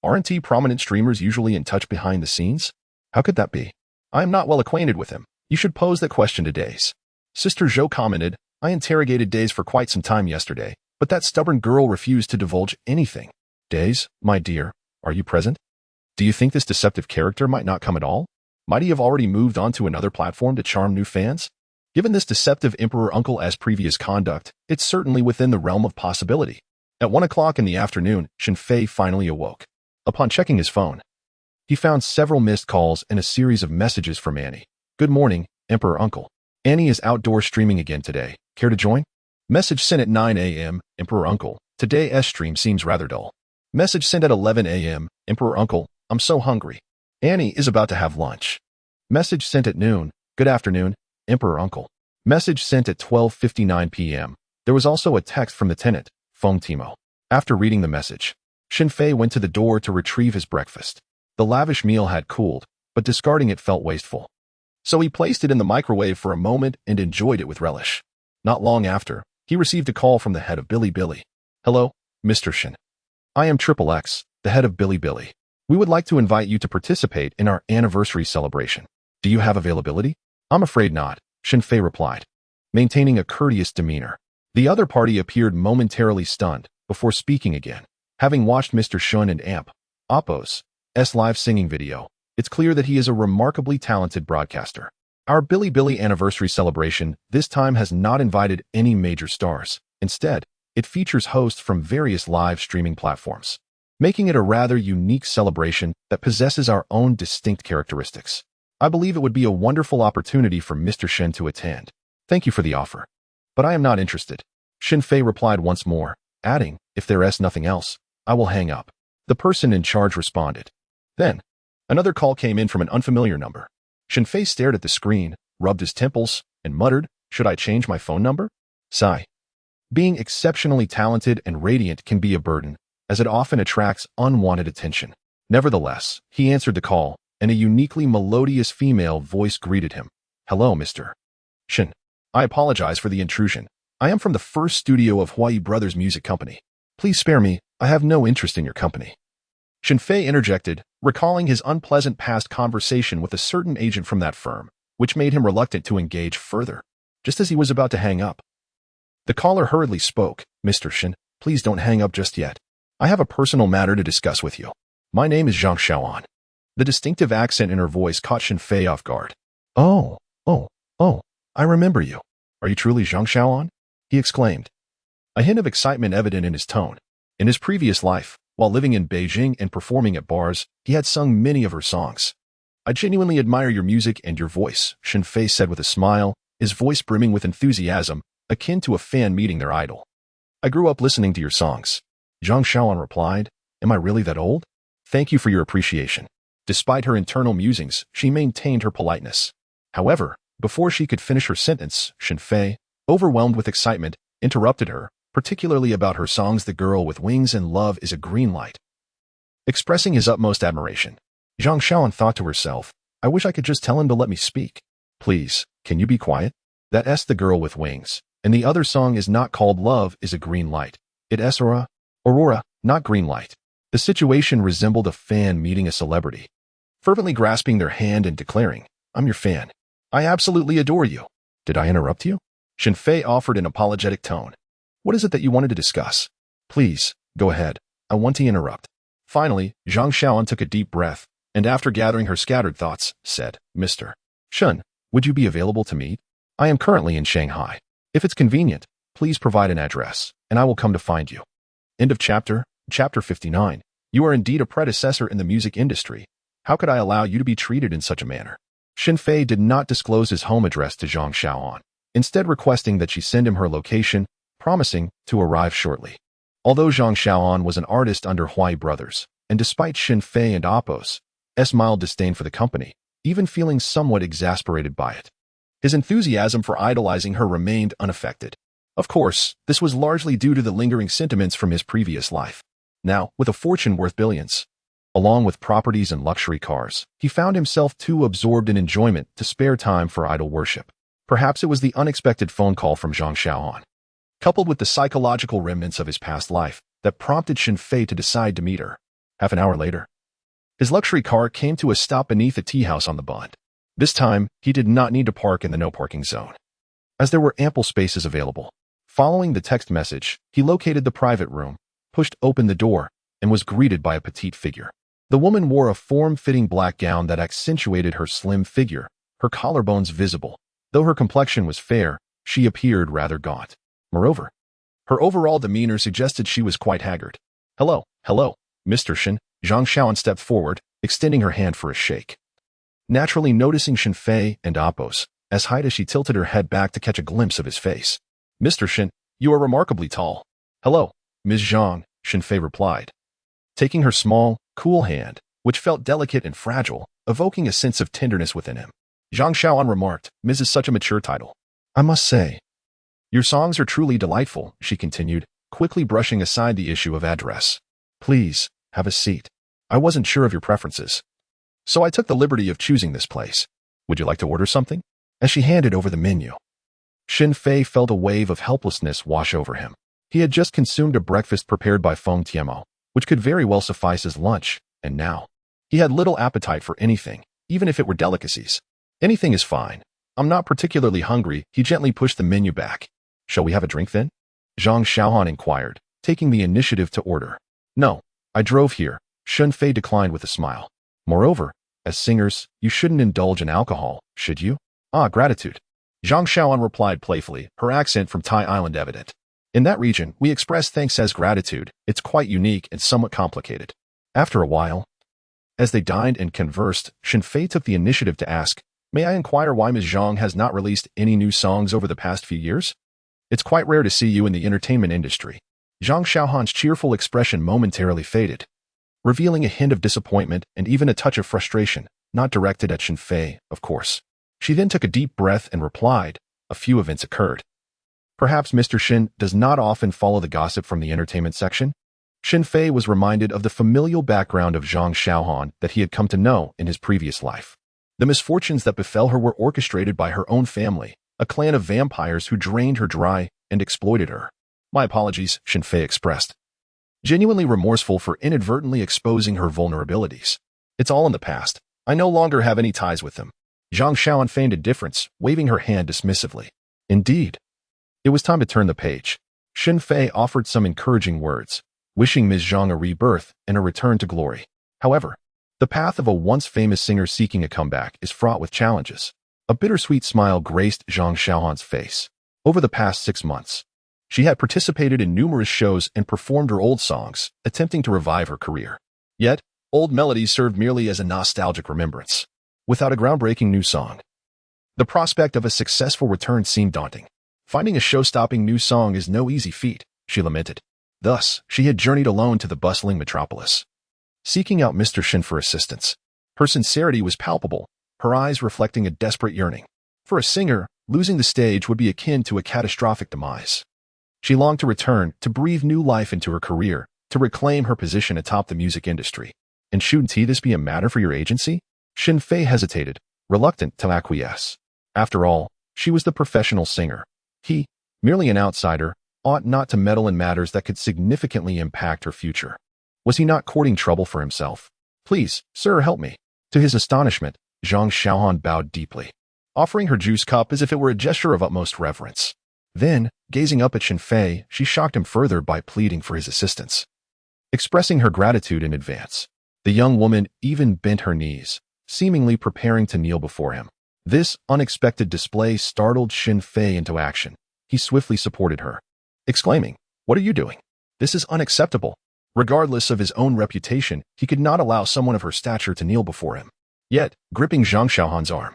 A: Aren't prominent streamers usually in touch behind the scenes? How could that be? I am not well acquainted with him. You should pose that question to Days. Sister Zhou commented, I interrogated Days for quite some time yesterday, but that stubborn girl refused to divulge anything. Days, my dear, are you present? Do you think this deceptive character might not come at all? Might he have already moved on to another platform to charm new fans? Given this deceptive Emperor Uncle as previous conduct, it's certainly within the realm of possibility. At 1 o'clock in the afternoon, Shen Fei finally awoke. Upon checking his phone, he found several missed calls and a series of messages from Annie. Good morning, Emperor Uncle. Annie is outdoor streaming again today. Care to join? Message sent at 9 a.m. Emperor Uncle. Today's stream seems rather dull. Message sent at 11 a.m. Emperor Uncle. I'm so hungry. Annie is about to have lunch. Message sent at noon. Good afternoon, Emperor Uncle. Message sent at 12:59 p.m. There was also a text from the tenant, Feng Timo. After reading the message, Shen Fei went to the door to retrieve his breakfast. The lavish meal had cooled, but discarding it felt wasteful. So he placed it in the microwave for a moment and enjoyed it with relish. Not long after, he received a call from the head of Bilibili. Hello, Mr. Shen. I am XXX, the head of Bilibili. We would like to invite you to participate in our anniversary celebration. Do you have availability? I'm afraid not, Shen Fei replied, maintaining a courteous demeanor. The other party appeared momentarily stunned before speaking again. Having watched Mr. Shun and Oppos' live singing video, it's clear that he is a remarkably talented broadcaster. Our Bilibili anniversary celebration this time has not invited any major stars. Instead, it features hosts from various live streaming platforms, making it a rather unique celebration that possesses our own distinct characteristics. I believe it would be a wonderful opportunity for Mr. Shen to attend. Thank you for the offer, but I am not interested. Shen Fei replied once more, adding, if there is nothing else, I will hang up. The person in charge responded. Then, another call came in from an unfamiliar number. Shen Fei stared at the screen, rubbed his temples, and muttered, should I change my phone number? Sigh. Being exceptionally talented and radiant can be a burden, as it often attracts unwanted attention. Nevertheless, he answered the call, and a uniquely melodious female voice greeted him. Hello, Mr. Shen. I apologize for the intrusion. I am from the first studio of Huai Brothers Music Company. Please spare me, I have no interest in your company. Shen Fei interjected, recalling his unpleasant past conversation with a certain agent from that firm, which made him reluctant to engage further. Just as he was about to hang up, the caller hurriedly spoke, Mr. Shen, please don't hang up just yet. I have a personal matter to discuss with you. My name is Zhang Xiaoan. The distinctive accent in her voice caught Shen Fei off guard. Oh, I remember you. Are you truly Zhang Xiaoan? He exclaimed, a hint of excitement evident in his tone. In his previous life, while living in Beijing and performing at bars, he had sung many of her songs. I genuinely admire your music and your voice, Shen Fei said with a smile, his voice brimming with enthusiasm, akin to a fan meeting their idol. I grew up listening to your songs. Zhang Xiaoan replied, am I really that old? Thank you for your appreciation. Despite her internal musings, she maintained her politeness. However, before she could finish her sentence, Shen Fei, overwhelmed with excitement, interrupted her, particularly about her songs The Girl with Wings and Love is a Green Light. Expressing his utmost admiration, Zhang Xiaoan thought to herself, I wish I could just tell him to let me speak. Please, can you be quiet? That's The Girl with Wings, and the other song is not called Love is a Green Light. It's Aurora, not Green Light. The situation resembled a fan meeting a celebrity, fervently grasping their hand and declaring, I'm your fan. I absolutely adore you. Did I interrupt you? Shen Fei offered an apologetic tone. What is it that you wanted to discuss? Please, go ahead. I want to interrupt. Finally, Zhang Xiaoan took a deep breath, and after gathering her scattered thoughts, said, Mr. Shen, would you be available to meet? I am currently in Shanghai. If it's convenient, please provide an address, and I will come to find you. End of chapter. Chapter 59. You are indeed a predecessor in the music industry. How could I allow you to be treated in such a manner? Shen Fei did not disclose his home address to Zhang Xiaoan, instead requesting that she send him her location, promising to arrive shortly. Although Zhang Xiaoan was an artist under Huai Brothers, and despite Shen Fei and Appo's mild disdain for the company, even feeling somewhat exasperated by it, his enthusiasm for idolizing her remained unaffected. Of course, this was largely due to the lingering sentiments from his previous life. Now, with a fortune worth billions, along with properties and luxury cars, he found himself too absorbed in enjoyment to spare time for idol worship. Perhaps it was the unexpected phone call from Zhang Xiaoan, coupled with the psychological remnants of his past life, that prompted Shen Fei to decide to meet her. Half an hour later, his luxury car came to a stop beneath a tea house on the Bund. This time, he did not need to park in the no parking zone, as there were ample spaces available. Following the text message, he located the private room, pushed open the door, and was greeted by a petite figure. The woman wore a form-fitting black gown that accentuated her slim figure, her collarbones visible. Though her complexion was fair, she appeared rather gaunt. Moreover, her overall demeanor suggested she was quite haggard. Hello, Mr. Shen. Zhang Xiaoan stepped forward, extending her hand for a shake. Naturally noticing Shen Fei and Appo's height as she tilted her head back to catch a glimpse of his face. Mr. Shen, you are remarkably tall. Hello, Ms. Zhang, Shen Fei replied, taking her small, cool hand, which felt delicate and fragile, evoking a sense of tenderness within him. Zhang Xiaoan remarked, Ms. is such a mature title. I must say, your songs are truly delightful, she continued, quickly brushing aside the issue of address. Please, have a seat. I wasn't sure of your preferences, so I took the liberty of choosing this place. Would you like to order something? As she handed over the menu, Shen Fei felt a wave of helplessness wash over him. He had just consumed a breakfast prepared by Feng Tianmo, which could very well suffice as lunch, and now he had little appetite for anything, even if it were delicacies. Anything is fine. I'm not particularly hungry. He gently pushed the menu back. Shall we have a drink then? Zhang Xiaohan inquired, taking the initiative to order. No, I drove here. Shen Fei declined with a smile. Moreover, as singers, you shouldn't indulge in alcohol, should you? Gratitude. Zhang Xiaoan replied playfully, her accent from Tai Island evident. In that region, we express thanks as gratitude. It's quite unique and somewhat complicated. After a while, as they dined and conversed, Shen Fei took the initiative to ask, May I inquire why Ms. Zhang has not released any new songs over the past few years? It's quite rare to see you in the entertainment industry. Zhang Xiaohan's cheerful expression momentarily faded, revealing a hint of disappointment and even a touch of frustration, not directed at Shen Fei, of course. She then took a deep breath and replied, a few events occurred. Perhaps Mr. Shen does not often follow the gossip from the entertainment section? Shen Fei was reminded of the familial background of Zhang Xiaohan that he had come to know in his previous life. The misfortunes that befell her were orchestrated by her own family, a clan of vampires who drained her dry and exploited her. My apologies, Shen Fei expressed, genuinely remorseful for inadvertently exposing her vulnerabilities. It's all in the past. I no longer have any ties with them. Zhang Xiaoan feigned indifference, waving her hand dismissively. Indeed. It was time to turn the page. Shen Fei offered some encouraging words, wishing Ms. Zhang a rebirth and a return to glory. However, the path of a once famous singer seeking a comeback is fraught with challenges. A bittersweet smile graced Zhang Xiaohan's face. Over the past 6 months, she had participated in numerous shows and performed her old songs, attempting to revive her career. Yet, old melodies served merely as a nostalgic remembrance, without a groundbreaking new song. The prospect of a successful return seemed daunting. Finding a show-stopping new song is no easy feat, she lamented. Thus, she had journeyed alone to the bustling metropolis, seeking out Mr. Shen for assistance. Her sincerity was palpable, her eyes reflecting a desperate yearning. For a singer, losing the stage would be akin to a catastrophic demise. She longed to return, to breathe new life into her career, to reclaim her position atop the music industry. And shouldn't this be a matter for your agency? Shen Fei hesitated, reluctant to acquiesce. After all, she was the professional singer. He, merely an outsider, ought not to meddle in matters that could significantly impact her future. Was he not courting trouble for himself? Please, sir, help me. To his astonishment, Zhang Xiaohan bowed deeply, offering her juice cup as if it were a gesture of utmost reverence. Then, gazing up at Shen Fei, she shocked him further by pleading for his assistance. Expressing her gratitude in advance, the young woman even bent her knees, seemingly preparing to kneel before him. This unexpected display startled Shen Fei into action. He swiftly supported her, exclaiming, "What are you doing? This is unacceptable." Regardless of his own reputation, he could not allow someone of her stature to kneel before him. Yet, gripping Zhang Xiaohan's arm,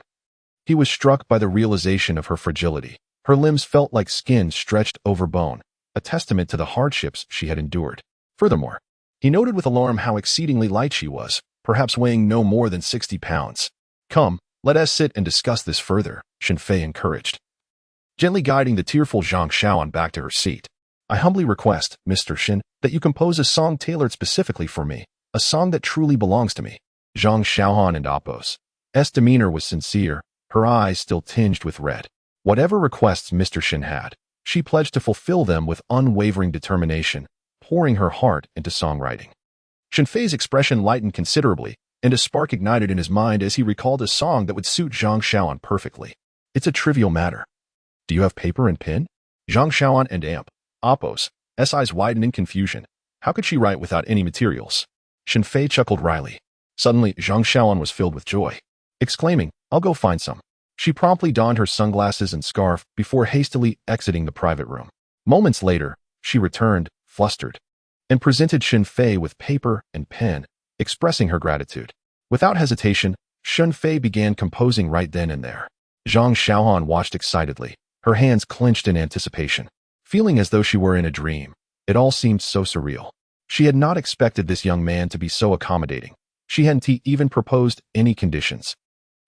A: he was struck by the realization of her fragility. Her limbs felt like skin stretched over bone, a testament to the hardships she had endured. Furthermore, he noted with alarm how exceedingly light she was, perhaps weighing no more than 60 pounds. "Come, let us sit and discuss this further," Shen Fei encouraged, gently guiding the tearful Zhang Xiaohan back to her seat. "I humbly request, Mr. Shen, that you compose a song tailored specifically for me, a song that truly belongs to me." Zhang Xiaohan and Apos' demeanor was sincere, her eyes still tinged with red. Whatever requests Mr. Shen had, she pledged to fulfill them with unwavering determination, pouring her heart into songwriting. Shen Fei's expression lightened considerably, and a spark ignited in his mind as he recalled a song that would suit Zhang Xiaohan perfectly. "It's a trivial matter. Do you have paper and pen?" Zhang Xiaohan and Apos' eyes widened in confusion. How could she write without any materials? Shen Fei chuckled wryly. Suddenly, Zhang Xiaohan was filled with joy, exclaiming, "I'll go find some." She promptly donned her sunglasses and scarf before hastily exiting the private room. Moments later, she returned, flustered, and presented Shen Fei with paper and pen, expressing her gratitude. Without hesitation, Shen Fei began composing right then and there. Zhang Xiaohan watched excitedly, her hands clenched in anticipation, feeling as though she were in a dream. It all seemed so surreal. She had not expected this young man to be so accommodating. She hadn't even proposed any conditions.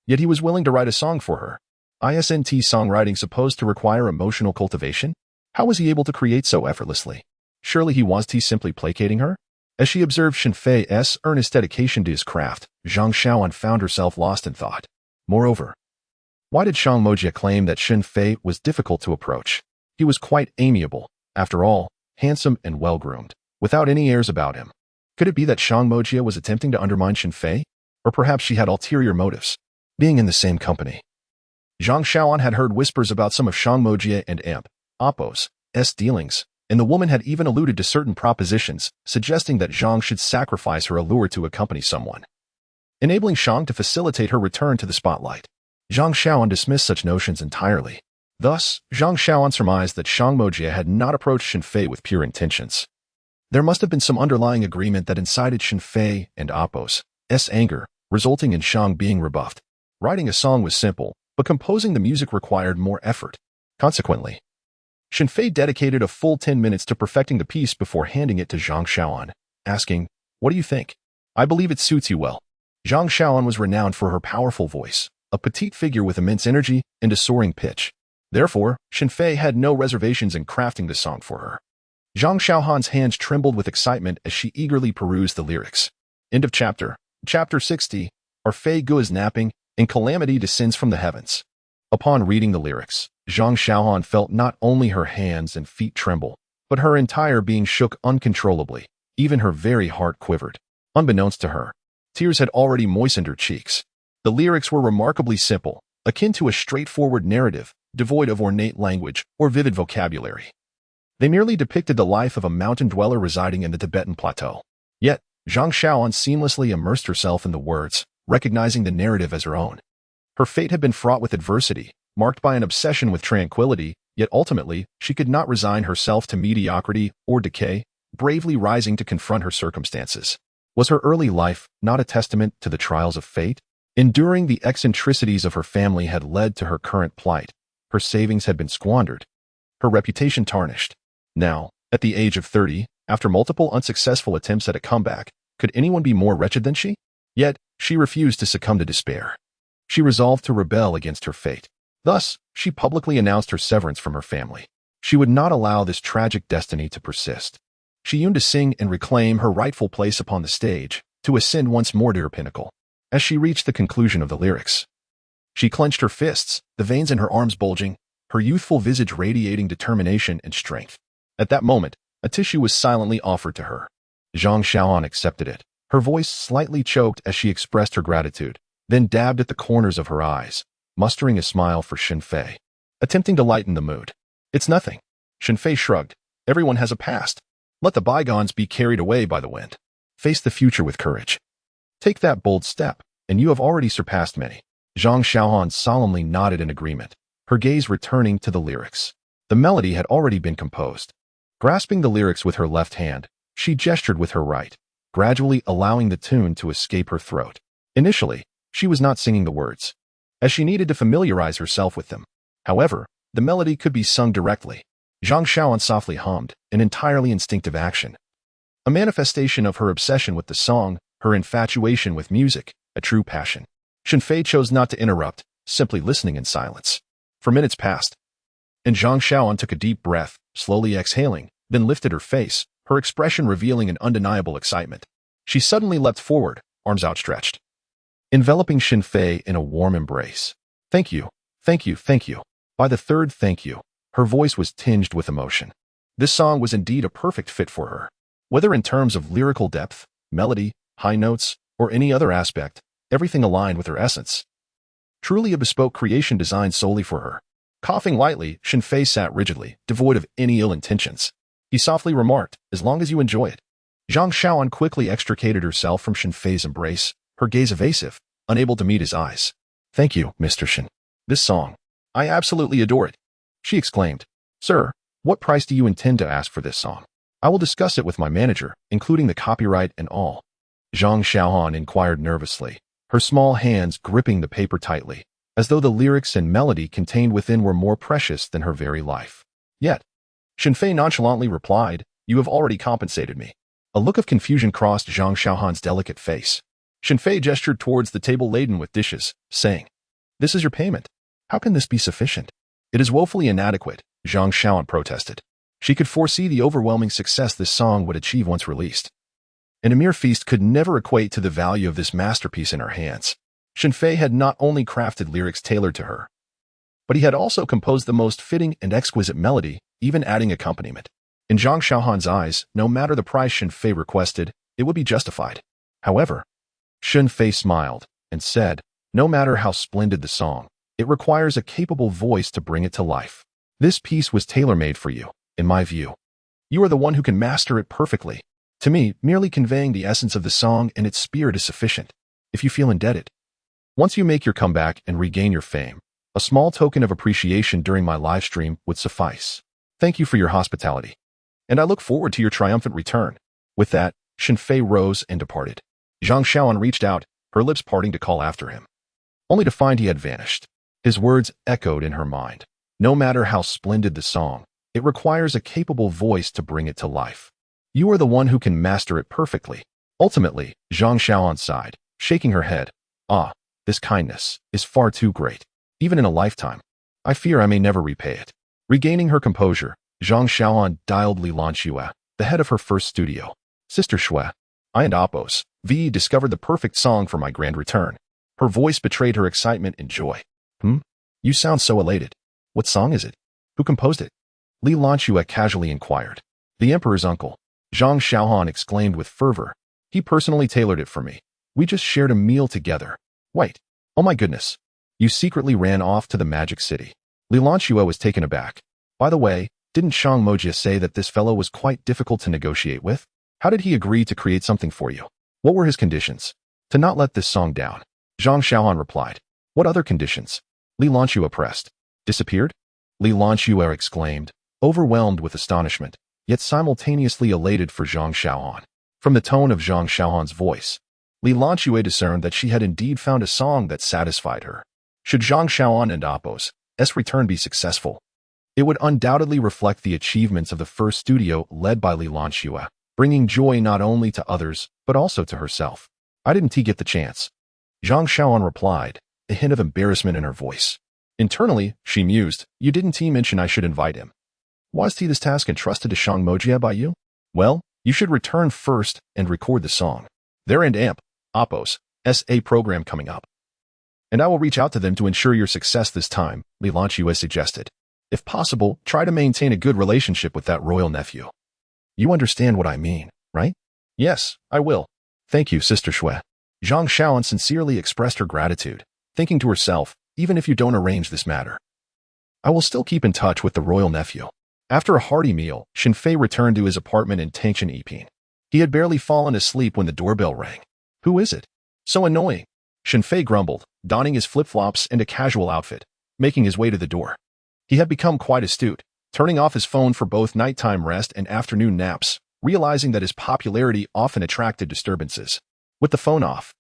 A: Yet he was willing to write a song for her. Isn't songwriting supposed to require emotional cultivation? How was he able to create so effortlessly? Surely he was simply placating her? As she observed Shen Fei's earnest dedication to his craft, Zhang Xiaohan found herself lost in thought. Moreover, why did Shang Mojie claim that Shen Fei was difficult to approach? He was quite amiable, after all, handsome and well-groomed, without any airs about him. Could it be that Shang Mojie was attempting to undermine Shen Fei? Or perhaps she had ulterior motives? Being in the same company, Zhang Xiaohan had heard whispers about some of Shang Mojie and Apos' dealings, and the woman had even alluded to certain propositions, suggesting that Zhang should sacrifice her allure to accompany someone, enabling Shang to facilitate her return to the spotlight. Zhang Xiaohan dismissed such notions entirely. Thus, Zhang Xiaohan surmised that Shang Mojie had not approached Shen Fei with pure intentions. There must have been some underlying agreement that incited Shen Fei and Apos' anger, resulting in Shang being rebuffed. Writing a song was simple, but composing the music required more effort. Consequently, Shen Fei dedicated a full 10 minutes to perfecting the piece before handing it to Zhang Xiaohan, asking, "What do you think? I believe it suits you well." Zhang Xiaohan was renowned for her powerful voice, a petite figure with immense energy and a soaring pitch. Therefore, Shen Fei had no reservations in crafting the song for her. Zhang Xiaohan's hands trembled with excitement as she eagerly perused the lyrics. End of chapter. Chapter 60. Our Fei Gu is napping, and calamity descends from the heavens. Upon reading the lyrics, Zhang Xiaohan felt not only her hands and feet tremble, but her entire being shook uncontrollably. Even her very heart quivered. Unbeknownst to her, tears had already moistened her cheeks. The lyrics were remarkably simple, akin to a straightforward narrative, devoid of ornate language or vivid vocabulary. They merely depicted the life of a mountain dweller residing in the Tibetan plateau. Yet, Zhang Xiaohan seamlessly immersed herself in the words, recognizing the narrative as her own. Her fate had been fraught with adversity, marked by an obsession with tranquility, yet ultimately, she could not resign herself to mediocrity or decay, bravely rising to confront her circumstances. Was her early life not a testament to the trials of fate? Enduring the eccentricities of her family had led to her current plight. Her savings had been squandered, her reputation tarnished. Now, at the age of 30, after multiple unsuccessful attempts at a comeback, could anyone be more wretched than she? Yet, she refused to succumb to despair. She resolved to rebel against her fate. Thus, she publicly announced her severance from her family. She would not allow this tragic destiny to persist. She yearned to sing and reclaim her rightful place upon the stage, to ascend once more to her pinnacle. As she reached the conclusion of the lyrics, she clenched her fists, the veins in her arms bulging, her youthful visage radiating determination and strength. At that moment, a tissue was silently offered to her. Zhang Xiaoan accepted it. Her voice slightly choked as she expressed her gratitude, then dabbed at the corners of her eyes, mustering a smile for Shen Fei, attempting to lighten the mood. It's nothing. Shen Fei shrugged. Everyone has a past. Let the bygones be carried away by the wind. Face the future with courage. Take that bold step, and you have already surpassed many. Zhang Xiaoan solemnly nodded in agreement, her gaze returning to the lyrics. The melody had already been composed. Grasping the lyrics with her left hand, she gestured with her right, gradually allowing the tune to escape her throat. Initially, she was not singing the words, as she needed to familiarize herself with them. However, the melody could be sung directly. Zhang Xiaoan softly hummed, an entirely instinctive action. A manifestation of her obsession with the song, her infatuation with music, a true passion. Shen Fei chose not to interrupt, simply listening in silence. For minutes passed, and Zhang Xiaoan took a deep breath, slowly exhaling, then lifted her face, her expression revealing an undeniable excitement. She suddenly leapt forward, arms outstretched, enveloping Shen Fei in a warm embrace. Thank you, thank you, thank you. By the third thank you, her voice was tinged with emotion. This song was indeed a perfect fit for her. Whether in terms of lyrical depth, melody, high notes, or any other aspect, everything aligned with her essence. Truly a bespoke creation designed solely for her. Coughing lightly, Shen Fei sat rigidly, devoid of any ill intentions. He softly remarked, as long as you enjoy it. Zhang Xiaoan quickly extricated herself from Shen Fei's embrace, her gaze evasive, unable to meet his eyes. Thank you, Mr. Shen. This song, I absolutely adore it. She exclaimed. Sir, what price do you intend to ask for this song? I will discuss it with my manager, including the copyright and all. Zhang Xiaoan inquired nervously, her small hands gripping the paper tightly, as though the lyrics and melody contained within were more precious than her very life. Yet, Shen Fei nonchalantly replied, You have already compensated me. A look of confusion crossed Zhang Xiaohan's delicate face. Shen Fei gestured towards the table laden with dishes, saying, This is your payment. How can this be sufficient? It is woefully inadequate, Zhang Xiaoan protested. She could foresee the overwhelming success this song would achieve once released. And a mere feast could never equate to the value of this masterpiece in her hands. Shen Fei had not only crafted lyrics tailored to her, but he had also composed the most fitting and exquisite melody, even adding accompaniment. In Zhang Xiaohan's eyes, no matter the price Shen Fei requested, it would be justified. However, Shen Fei smiled and said, No matter how splendid the song, it requires a capable voice to bring it to life. This piece was tailor-made for you, in my view. You are the one who can master it perfectly. To me, merely conveying the essence of the song and its spirit is sufficient. If you feel indebted, once you make your comeback and regain your fame, a small token of appreciation during my live stream would suffice. Thank you for your hospitality, and I look forward to your triumphant return. With that, Shen Fei rose and departed. Zhang Xiaoan reached out, her lips parting to call after him, only to find he had vanished. His words echoed in her mind. No matter how splendid the song, it requires a capable voice to bring it to life. You are the one who can master it perfectly. Ultimately, Zhang Xiaoan sighed, shaking her head. This kindness is far too great. Even in a lifetime, I fear I may never repay it. Regaining her composure, Zhang Xiaoan dialed Li Lanxue, the head of her first studio. Sister Xue, I and Appos, V discovered the perfect song for my grand return. Her voice betrayed her excitement and joy. You sound so elated. What song is it? Who composed it? Li Lanxue casually inquired. The emperor's uncle, Zhang Xiaohan exclaimed with fervor. He personally tailored it for me. We just shared a meal together. Wait. Oh my goodness. You secretly ran off to the magic city. Li Lanxue was taken aback. By the way, didn't Shang Mojia say that this fellow was quite difficult to negotiate with? How did he agree to create something for you? What were his conditions? To not let this song down. Zhang Xiaohan replied. What other conditions? Li Lanxue pressed. Disappeared? Li Lanxue exclaimed, overwhelmed with astonishment, yet simultaneously elated for Zhang Xiaohan. From the tone of Zhang Xiaohan's voice, Li Lanxue discerned that she had indeed found a song that satisfied her. Should Zhang Xiaohan and Appos' return be successful, it would undoubtedly reflect the achievements of the first studio led by Li Lanxue, bringing joy not only to others, but also to herself. I didn't get the chance. Zhang Shaoan replied, a hint of embarrassment in her voice. Internally, she mused, you didn't mention I should invite him. Was this task entrusted to Shang Mojia by you? Well, you should return first and record the song. There and AMP, Oppo's, SA program coming up. And I will reach out to them to ensure your success this time, Li Lanchue suggested. If possible, try to maintain a good relationship with that royal nephew. You understand what I mean, right? Yes, I will. Thank you, Sister Shui. Zhang Shaoan sincerely expressed her gratitude, thinking to herself, even if you don't arrange this matter, I will still keep in touch with the royal nephew. After a hearty meal, Shen Fei returned to his apartment in Tangshan Yiping. He had barely fallen asleep when the doorbell rang. Who is it? So annoying. Shen Fei grumbled, donning his flip-flops and a casual outfit, making his way to the door. He had become quite astute, turning off his phone for both nighttime rest and afternoon naps, realizing that his popularity often attracted disturbances. With the phone off,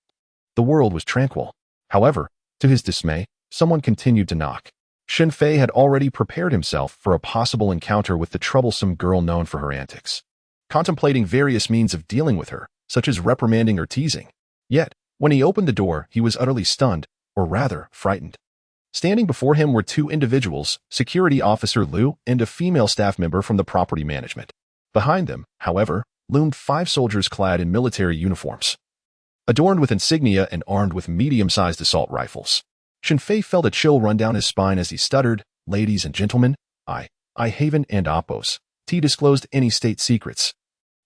A: the world was tranquil. However, to his dismay, someone continued to knock. Shen Fei had already prepared himself for a possible encounter with the troublesome girl known for her antics, contemplating various means of dealing with her, such as reprimanding or teasing. Yet, when he opened the door, he was utterly stunned, or rather, frightened. Standing before him were two individuals, Security Officer Liu and a female staff member from the property management. Behind them, however, loomed 5 soldiers clad in military uniforms, adorned with insignia and armed with medium-sized assault rifles. Shen Fei felt a chill run down his spine as he stuttered, ladies and gentlemen, I haven't and Oppos, disclosed any state secrets,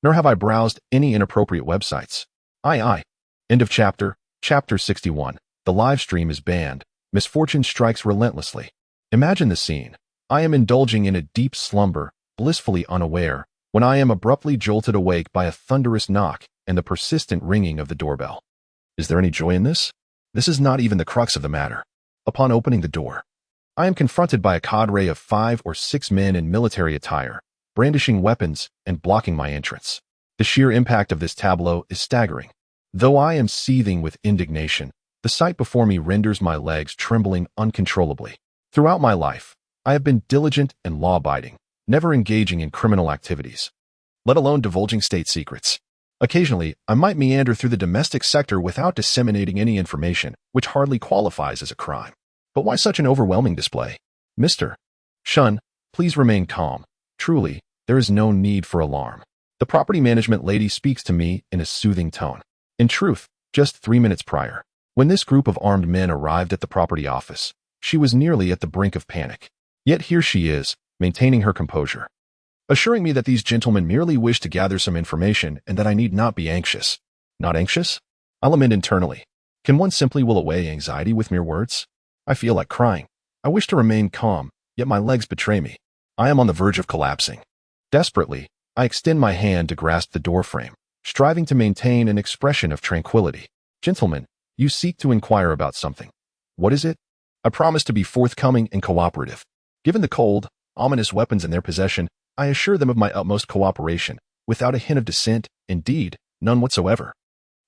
A: nor have I browsed any inappropriate websites. End of chapter. Chapter 61. The live stream is banned. Misfortune strikes relentlessly. Imagine the scene. I am indulging in a deep slumber, blissfully unaware, when I am abruptly jolted awake by a thunderous knock and the persistent ringing of the doorbell. Is there any joy in this? This is not even the crux of the matter. Upon opening the door, I am confronted by a cadre of 5 or 6 men in military attire, brandishing weapons and blocking my entrance. The sheer impact of this tableau is staggering. Though I am seething with indignation, the sight before me renders my legs trembling uncontrollably. Throughout my life, I have been diligent and law-abiding, never engaging in criminal activities, let alone divulging state secrets. Occasionally, I might meander through the domestic sector without disseminating any information, which hardly qualifies as a crime. But why such an overwhelming display? Mr. Shun, please remain calm. Truly, there is no need for alarm. The property management lady speaks to me in a soothing tone. In truth, just 3 minutes prior, when this group of armed men arrived at the property office, she was nearly at the brink of panic. Yet here she is, maintaining her composure, assuring me that these gentlemen merely wish to gather some information and that I need not be anxious. Not anxious? I lament internally. Can one simply will away anxiety with mere words? I feel like crying. I wish to remain calm, yet my legs betray me. I am on the verge of collapsing. Desperately, I extend my hand to grasp the doorframe, striving to maintain an expression of tranquility. Gentlemen, you seek to inquire about something. What is it? I promise to be forthcoming and cooperative. Given the cold, ominous weapons in their possession, I assure them of my utmost cooperation, without a hint of dissent, indeed, none whatsoever.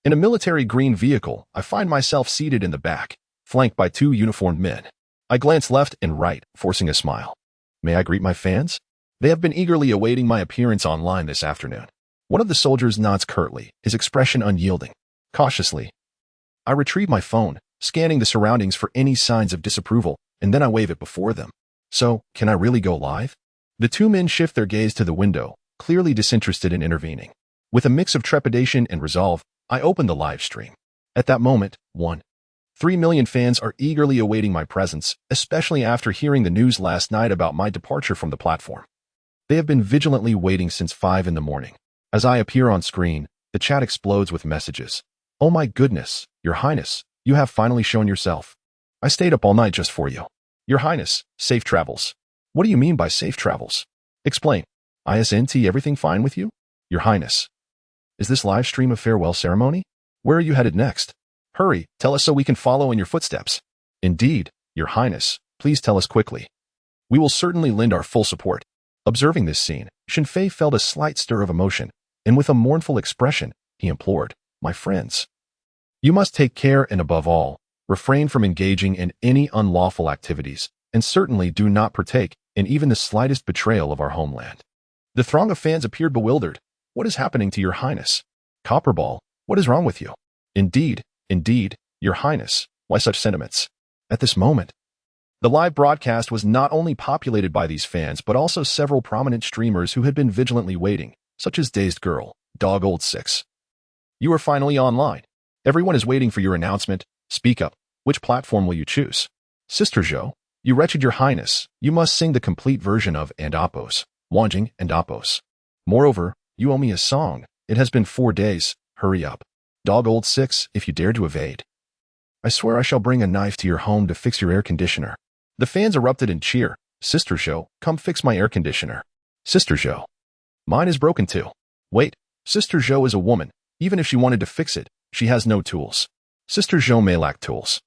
A: In a military green vehicle, I find myself seated in the back, flanked by 2 uniformed men. I glance left and right, forcing a smile. May I greet my fans? They have been eagerly awaiting my appearance online this afternoon. One of the soldiers nods curtly, his expression unyielding. Cautiously, I retrieve my phone, scanning the surroundings for any signs of disapproval, and then I wave it before them. So, can I really go live? The 2 men shift their gaze to the window, clearly disinterested in intervening. With a mix of trepidation and resolve, I open the live stream. At that moment, 3 million fans are eagerly awaiting my presence, especially after hearing the news last night about my departure from the platform. They have been vigilantly waiting since 5 in the morning. As I appear on screen, the chat explodes with messages. Oh my goodness, Your Highness, you have finally shown yourself. I stayed up all night just for you. Your Highness, safe travels. What do you mean by safe travels? Explain. ISNT, everything fine with you? Your Highness. Is this live stream a farewell ceremony? Where are you headed next? Hurry, tell us so we can follow in your footsteps. Indeed, Your Highness, please tell us quickly. We will certainly lend our full support. Observing this scene, Shen Fei felt a slight stir of emotion, and with a mournful expression, he implored, my friends, you must take care and above all, refrain from engaging in any unlawful activities, and certainly do not partake in even the slightest betrayal of our homeland. The throng of fans appeared bewildered. What is happening to Your Highness? Copperball, what is wrong with you? Indeed, Your Highness. Why such sentiments? At this moment, the live broadcast was not only populated by these fans, but also several prominent streamers who had been vigilantly waiting, such as Dazed Girl, Dog Old 6. You are finally online. Everyone is waiting for your announcement. Speak up. Which platform will you choose? Sister Zhou, you wretched Your Highness, you must sing the complete version of And Appos, Wanjing and Appos. Moreover, you owe me a song. It has been 4 days. Hurry up. Dog Old 6, if you dare to evade, I swear I shall bring a knife to your home to fix your air conditioner. The fans erupted in cheer. Sister Zhou, come fix my air conditioner. Sister Zhou, mine is broken too. Wait, Sister Zhou is a woman. Even if she wanted to fix it, she has no tools. Sister Zhou may lack tools,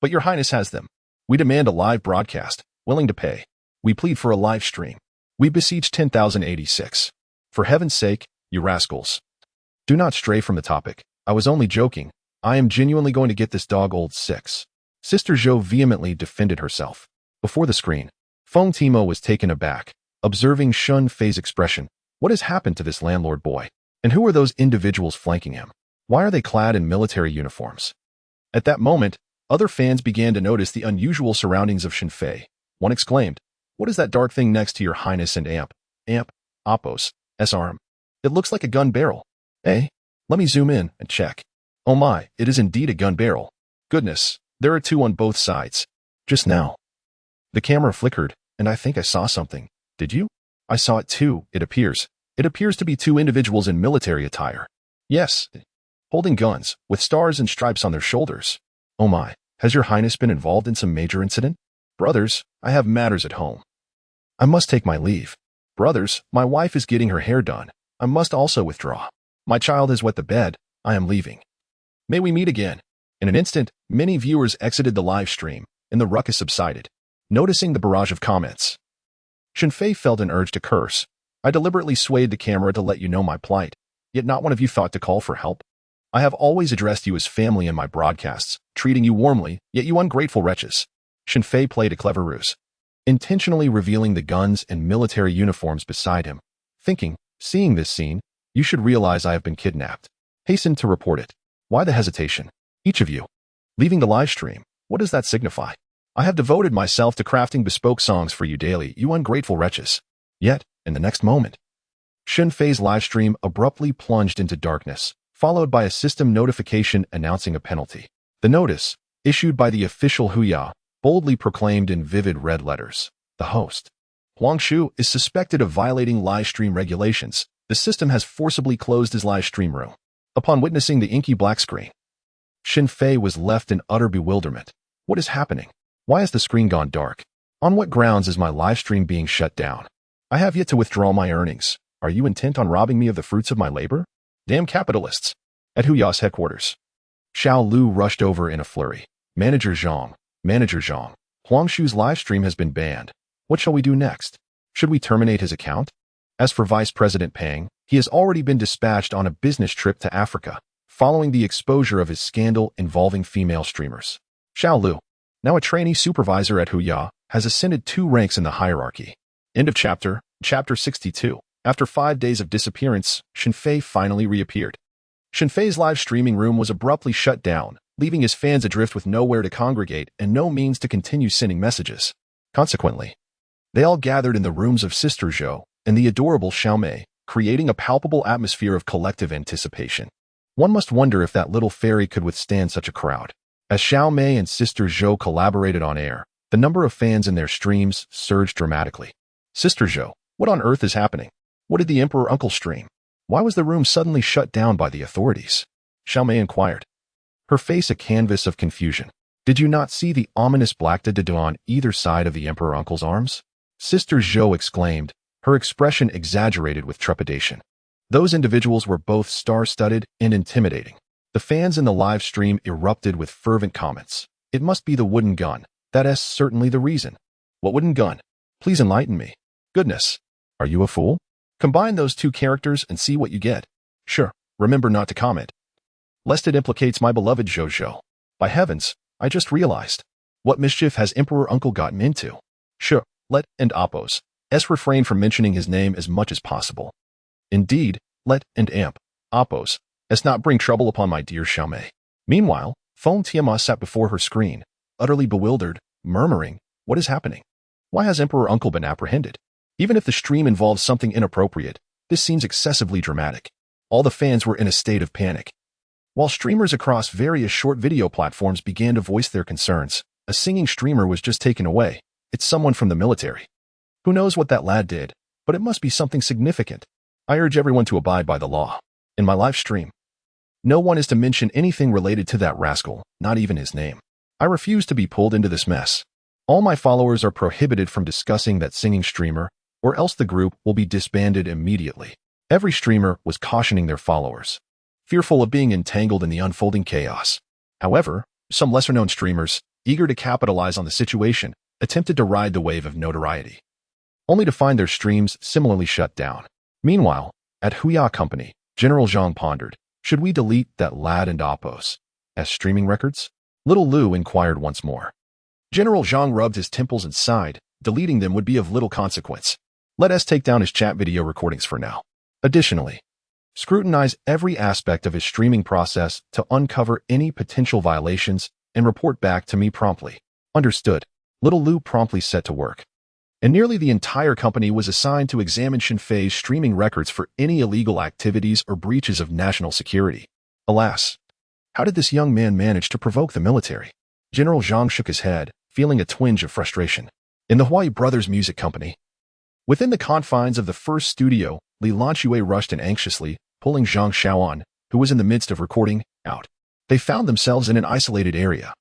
A: but Your Highness has them. We demand a live broadcast, willing to pay. We plead for a live stream. We beseech 10,086. For heaven's sake, you rascals. Do not stray from the topic. I was only joking. I am genuinely going to get this Dog Old 6. Sister Zhou vehemently defended herself. Before the screen, Feng Timo was taken aback, observing Shen Fei's expression. What has happened to this landlord boy? And who are those individuals flanking him? Why are they clad in military uniforms? At that moment, other fans began to notice the unusual surroundings of Shen Fei. One exclaimed, "What is that dark thing next to Your Highness and Appos, S-arm? It looks like a gun barrel." Eh? Let me zoom in and check. Oh my, it is indeed a gun barrel. Goodness, there are 2 on both sides. Just now, the camera flickered, and I think I saw something. Did you? I saw it too, it appears. It appears to be 2 individuals in military attire. Yes, holding guns, with stars and stripes on their shoulders. Oh my, has Your Highness been involved in some major incident? Brothers, I have matters at home. I must take my leave. Brothers, my wife is getting her hair done. I must also withdraw. My child has wet the bed. I am leaving. May we meet again. In an instant, many viewers exited the live stream, and the ruckus subsided. Noticing the barrage of comments, Shen Fei felt an urge to curse. I deliberately swayed the camera to let you know my plight, yet not one of you thought to call for help. I have always addressed you as family in my broadcasts, treating you warmly, yet you ungrateful wretches. Shen Fei played a clever ruse, intentionally revealing the guns and military uniforms beside him, thinking, seeing this scene, you should realize I have been kidnapped. Hasten to report it. Why the hesitation? Each of you, leaving the live stream, what does that signify? I have devoted myself to crafting bespoke songs for you daily, you ungrateful wretches. Yet, in the next moment, Shen Fei's live stream abruptly plunged into darkness, followed by a system notification announcing a penalty. The notice, issued by the official Huya, boldly proclaimed in vivid red letters, the host, Huang Shu, is suspected of violating live stream regulations. The system has forcibly closed his live stream room. Upon witnessing the inky black screen, Shen Fei was left in utter bewilderment. What is happening? Why has the screen gone dark? On what grounds is my live stream being shut down? I have yet to withdraw my earnings. Are you intent on robbing me of the fruits of my labor? Damn capitalists. At Huya's headquarters, Xiao Lu rushed over in a flurry. Manager Zhang, Huang Shu's live stream has been banned. What shall we do next? Should we terminate his account? As for Vice President Pang, he has already been dispatched on a business trip to Africa, following the exposure of his scandal involving female streamers. Xiao Lu, now a trainee supervisor at Huya, has ascended 2 ranks in the hierarchy. End of chapter 62. After 5 days of disappearance, Shen Fei finally reappeared. Shen Fei's live streaming room was abruptly shut down, leaving his fans adrift with nowhere to congregate and no means to continue sending messages. Consequently, they all gathered in the rooms of Sister Zhou and the adorable Xiaomei, creating a palpable atmosphere of collective anticipation. One must wonder if that little fairy could withstand such a crowd. As Xiaomei and Sister Zhou collaborated on air, the number of fans in their streams surged dramatically. Sister Zhou, what on earth is happening? What did the Emperor Uncle stream? Why was the room suddenly shut down by the authorities? Xiaomei inquired, her face a canvas of confusion. Did you not see the ominous black dot on either side of the Emperor Uncle's arms? Sister Zhou exclaimed, her expression exaggerated with trepidation. Those individuals were both star-studded and intimidating. The fans in the live stream erupted with fervent comments. It must be the wooden gun. That is certainly the reason. What wooden gun? Please enlighten me. Goodness. Are you a fool? Combine those 2 characters and see what you get. Sure, remember not to comment, lest it implicates my beloved Zhou. By heavens, I just realized. What mischief has Emperor Uncle gotten into? Sure, let and Appos refrain from mentioning his name as much as possible. Indeed, let and Appos not bring trouble upon my dear Xiaomei. Meanwhile, Feng Tiama sat before her screen, utterly bewildered, murmuring, "What is happening? Why has Emperor Uncle been apprehended? Even if the stream involves something inappropriate, this seems excessively dramatic." All the fans were in a state of panic. While streamers across various short video platforms began to voice their concerns, a singing streamer was just taken away. It's someone from the military. Who knows what that lad did, but it must be something significant. I urge everyone to abide by the law. In my live stream, no one is to mention anything related to that rascal, not even his name. I refuse to be pulled into this mess. All my followers are prohibited from discussing that singing streamer, or else the group will be disbanded immediately. Every streamer was cautioning their followers, fearful of being entangled in the unfolding chaos. However, some lesser-known streamers, eager to capitalize on the situation, attempted to ride the wave of notoriety, only to find their streams similarly shut down. Meanwhile, at Huya Company, General Zhang pondered, should we delete that lad and Oppos as streaming records? Little Lu inquired once more. General Zhang rubbed his temples and sighed, deleting them would be of little consequence. Let us take down his chat video recordings for now. Additionally, scrutinize every aspect of his streaming process to uncover any potential violations and report back to me promptly. Understood. Little Lu promptly set to work. And nearly the entire company was assigned to examine Shen Fei's streaming records for any illegal activities or breaches of national security. Alas, how did this young man manage to provoke the military? General Zhang shook his head, feeling a twinge of frustration. In the Huai Brothers Music Company, within the confines of the first studio, Li Lanxue rushed in anxiously, pulling Zhang Xiaoan, who was in the midst of recording, out. They found themselves in an isolated area,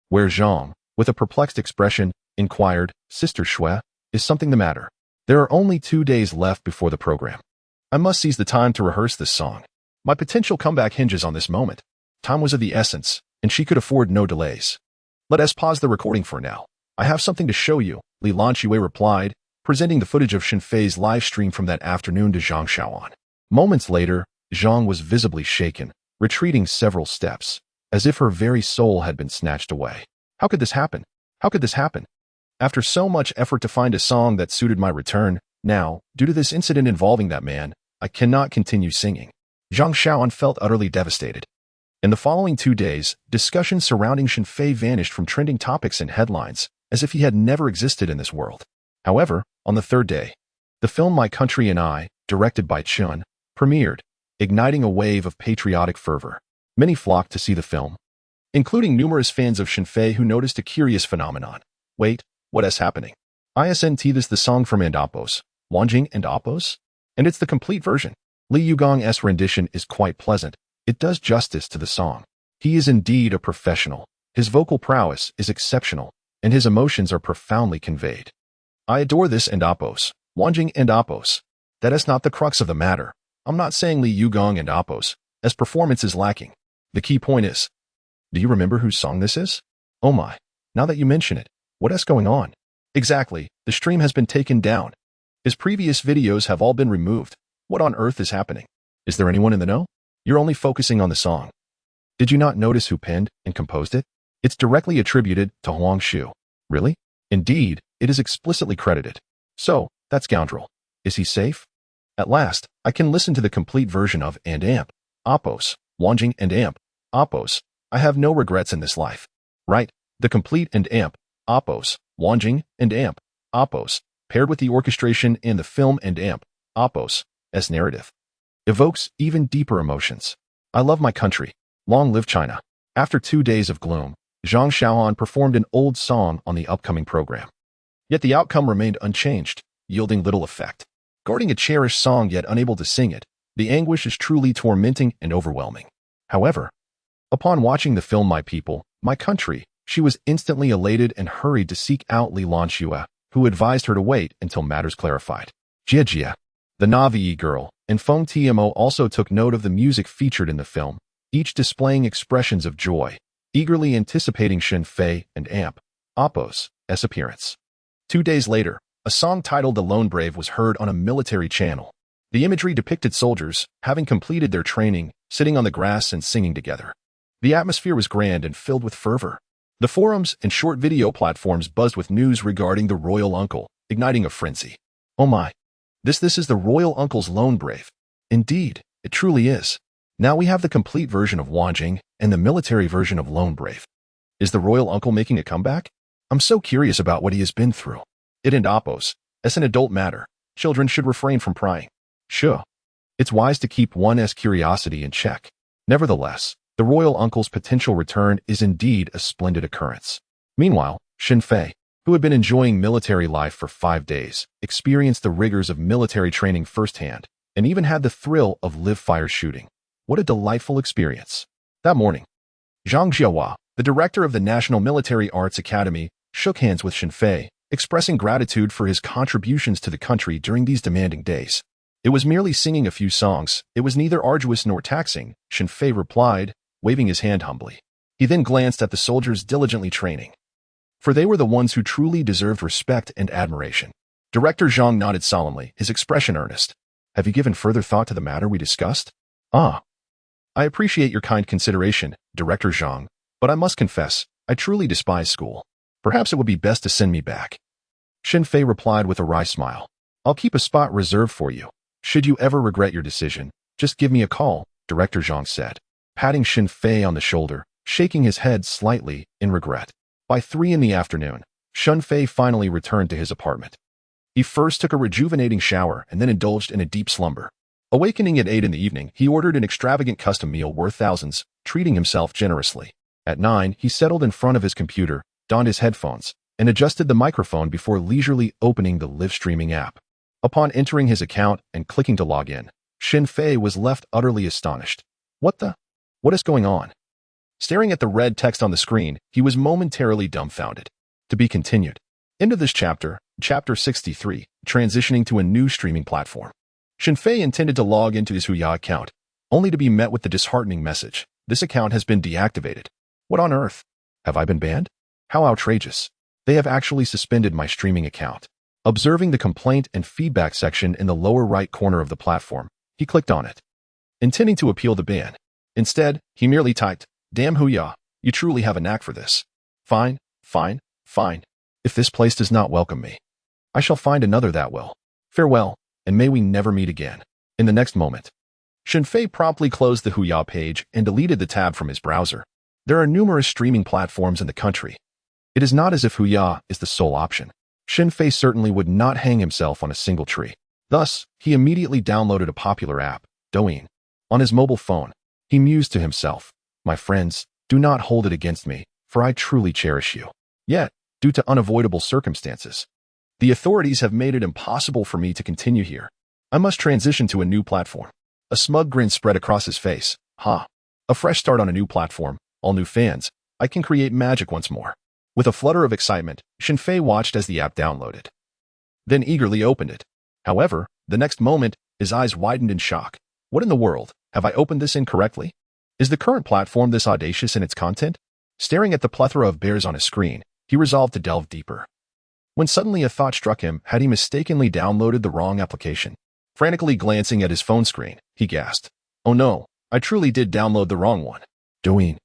A: where Zhang, with a perplexed expression, inquired, "Sister Shui, is something the matter? There are only 2 days left before the program. I must seize the time to rehearse this song. My potential comeback hinges on this moment." Time was of the essence, and she could afford no delays. "Let us pause the recording for now. I have something to show you," Li Lanxue replied, presenting the footage of Shen Fei's live stream from that afternoon to Zhang Xiaoan. Moments later, Zhang was visibly shaken, retreating several steps, as if her very soul had been snatched away. How could this happen? How could this happen? After so much effort to find a song that suited my return, now, due to this incident involving that man, I cannot continue singing. Zhang Xiaoan felt utterly devastated. In the following 2 days, discussions surrounding Shen Fei vanished from trending topics and headlines, as if he had never existed in this world. However, on the 3rd day, the film My Country and I, directed by Chun, premiered, igniting a wave of patriotic fervor. Many flocked to see the film, including numerous fans of Shen Fei who noticed a curious phenomenon. Wait, what is happening? Isn't this the song from and Oppos, Wanjing and Oppos? And it's the complete version. Li Yugong's rendition is quite pleasant. It does justice to the song. He is indeed a professional. His vocal prowess is exceptional, and his emotions are profoundly conveyed. I adore this and Oppos, Wanjing and Oppos. That is not the crux of the matter. I'm not saying Li Yugong and Oppos, as performance is lacking. The key point is, do you remember whose song this is? Oh my, now that you mention it, what is going on? Exactly, the stream has been taken down. His previous videos have all been removed. What on earth is happening? Is there anyone in the know? You're only focusing on the song. Did you not notice who penned and composed it? It's directly attributed to Huang Shu. Really? Indeed, it is explicitly credited. So, that scoundrel. Is he safe? At last, I can listen to the complete version of and Amp, Oppos, Wanjing and Amp, Oppos. I have no regrets in this life. Right, the complete and Amp, Oppos, Wanjing and Amp, Oppos, paired with the orchestration and the film and Amp, Oppos, as narrative, evokes even deeper emotions. I love my country. Long live China. After 2 days of gloom, Zhang Xiaoan performed an old song on the upcoming program. Yet the outcome remained unchanged, yielding little effect. Guarding a cherished song yet unable to sing it, the anguish is truly tormenting and overwhelming. However, upon watching the film My People, My Country, she was instantly elated and hurried to seek out Li Lanxue, who advised her to wait until matters clarified. Jia, the Navi girl, and Feng Tiamo also took note of the music featured in the film, each displaying expressions of joy, eagerly anticipating Shen Fei and Amp, Oppos' appearance. 2 days later, a song titled The Lone Brave was heard on a military channel. The imagery depicted soldiers, having completed their training, sitting on the grass and singing together. The atmosphere was grand and filled with fervor. The forums and short video platforms buzzed with news regarding the royal uncle, igniting a frenzy. Oh my! This is the royal uncle's Lone Brave. Indeed, it truly is. Now we have the complete version of Wanjing and the military version of Lone Brave. Is the royal uncle making a comeback? I'm so curious about what he has been through. It and Oppos. As an adult matter, children should refrain from prying. Sure. It's wise to keep one's curiosity in check. Nevertheless, the royal uncle's potential return is indeed a splendid occurrence. Meanwhile, Shen Fei, who had been enjoying military life for 5 days, experienced the rigors of military training firsthand, and even had the thrill of live-fire shooting. What a delightful experience. That morning, Zhang Jiahua, the director of the National Military Arts Academy, shook hands with Shen Fei, expressing gratitude for his contributions to the country during these demanding days. It was merely singing a few songs. It was neither arduous nor taxing, Shen Fei replied, waving his hand humbly. He then glanced at the soldiers diligently training, for they were the ones who truly deserved respect and admiration. Director Zhang nodded solemnly, his expression earnest. Have you given further thought to the matter we discussed? Ah. I appreciate your kind consideration, Director Zhang, but I must confess, I truly despise school. Perhaps it would be best to send me back. Shen Fei replied with a wry smile. I'll keep a spot reserved for you. Should you ever regret your decision, just give me a call, Director Zhang said, patting Shen Fei on the shoulder, shaking his head slightly in regret. By 3 in the afternoon, Shen Fei finally returned to his apartment. He first took a rejuvenating shower and then indulged in a deep slumber. Awakening at 8 in the evening, he ordered an extravagant custom meal worth thousands, treating himself generously. At 9, he settled in front of his computer, donned his headphones, and adjusted the microphone before leisurely opening the live streaming app. Upon entering his account and clicking to log in, Shen Fei was left utterly astonished. What is going on? Staring at the red text on the screen, he was momentarily dumbfounded. To be continued. End of this chapter, Chapter 63, transitioning to a new streaming platform. Shen Fei intended to log into his Huya account, only to be met with the disheartening message. This account has been deactivated. What on earth? Have I been banned? How outrageous. They have actually suspended my streaming account. Observing the complaint and feedback section in the lower right corner of the platform, he clicked on it, intending to appeal the ban. Instead, he merely typed, Damn Huya, you truly have a knack for this. Fine. If this place does not welcome me, I shall find another that will. Farewell, and may we never meet again. In the next moment, Shen Fei promptly closed the Huya page and deleted the tab from his browser. There are numerous streaming platforms in the country. It is not as if Huya is the sole option. Shen Fei certainly would not hang himself on a single tree. Thus, he immediately downloaded a popular app, Douyin. On his mobile phone, he mused to himself, My friends, do not hold it against me, for I truly cherish you. Yet, due to unavoidable circumstances, the authorities have made it impossible for me to continue here. I must transition to a new platform. A smug grin spread across his face. Ha! A fresh start on a new platform, all new fans. I can create magic once more. With a flutter of excitement, Shen Fei watched as the app downloaded, then eagerly opened it. However, the next moment, his eyes widened in shock. What in the world? Have I opened this incorrectly? Is the current platform this audacious in its content? Staring at the plethora of bears on his screen, he resolved to delve deeper. When suddenly a thought struck him, had he mistakenly downloaded the wrong application? Frantically glancing at his phone screen, he gasped. Oh no, I truly did download the wrong one. Douyin.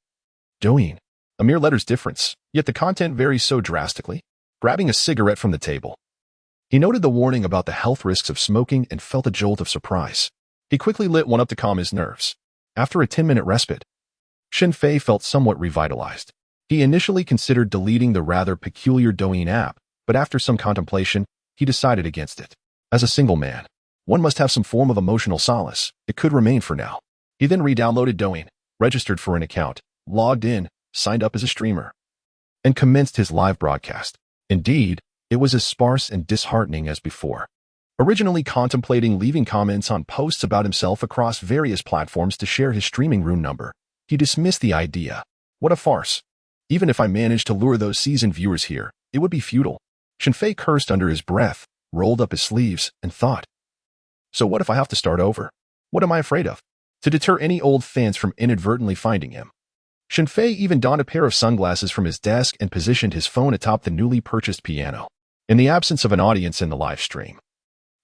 A: A mere letter's difference, yet the content varies so drastically. Grabbing a cigarette from the table, he noted the warning about the health risks of smoking and felt a jolt of surprise. He quickly lit one up to calm his nerves. After a 10-minute respite, Shen Fei felt somewhat revitalized. He initially considered deleting the rather peculiar Douyin app, but after some contemplation, he decided against it. As a single man, one must have some form of emotional solace. It could remain for now. He then re-downloaded Douyin, registered for an account, logged in, signed up as a streamer, and commenced his live broadcast. Indeed, it was as sparse and disheartening as before. Originally contemplating leaving comments on posts about himself across various platforms to share his streaming rune number, he dismissed the idea. What a farce. Even if I managed to lure those seasoned viewers here, it would be futile. Shen Fei cursed under his breath, rolled up his sleeves, and thought. So what if I have to start over? What am I afraid of? To deter any old fans from inadvertently finding him, Shen Fei even donned a pair of sunglasses from his desk and positioned his phone atop the newly purchased piano. In the absence of an audience in the live stream,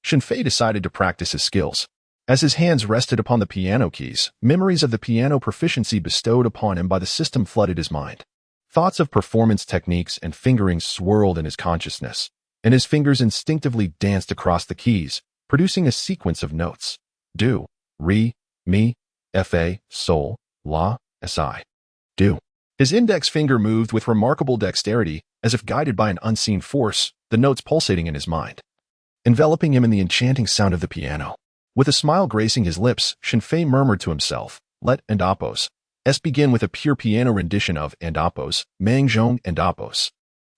A: Shen Fei decided to practice his skills. As his hands rested upon the piano keys, memories of the piano proficiency bestowed upon him by the system flooded his mind. Thoughts of performance techniques and fingerings swirled in his consciousness, and his fingers instinctively danced across the keys, producing a sequence of notes. Do, re, mi, Fa, sol, la, si, do. His index finger moved with remarkable dexterity, as if guided by an unseen force, the notes pulsating in his mind, enveloping him in the enchanting sound of the piano. With a smile gracing his lips, Shen Fei murmured to himself, "Let and Apos s begin with a pure piano rendition of and Apos, Mang Zhong and Apos."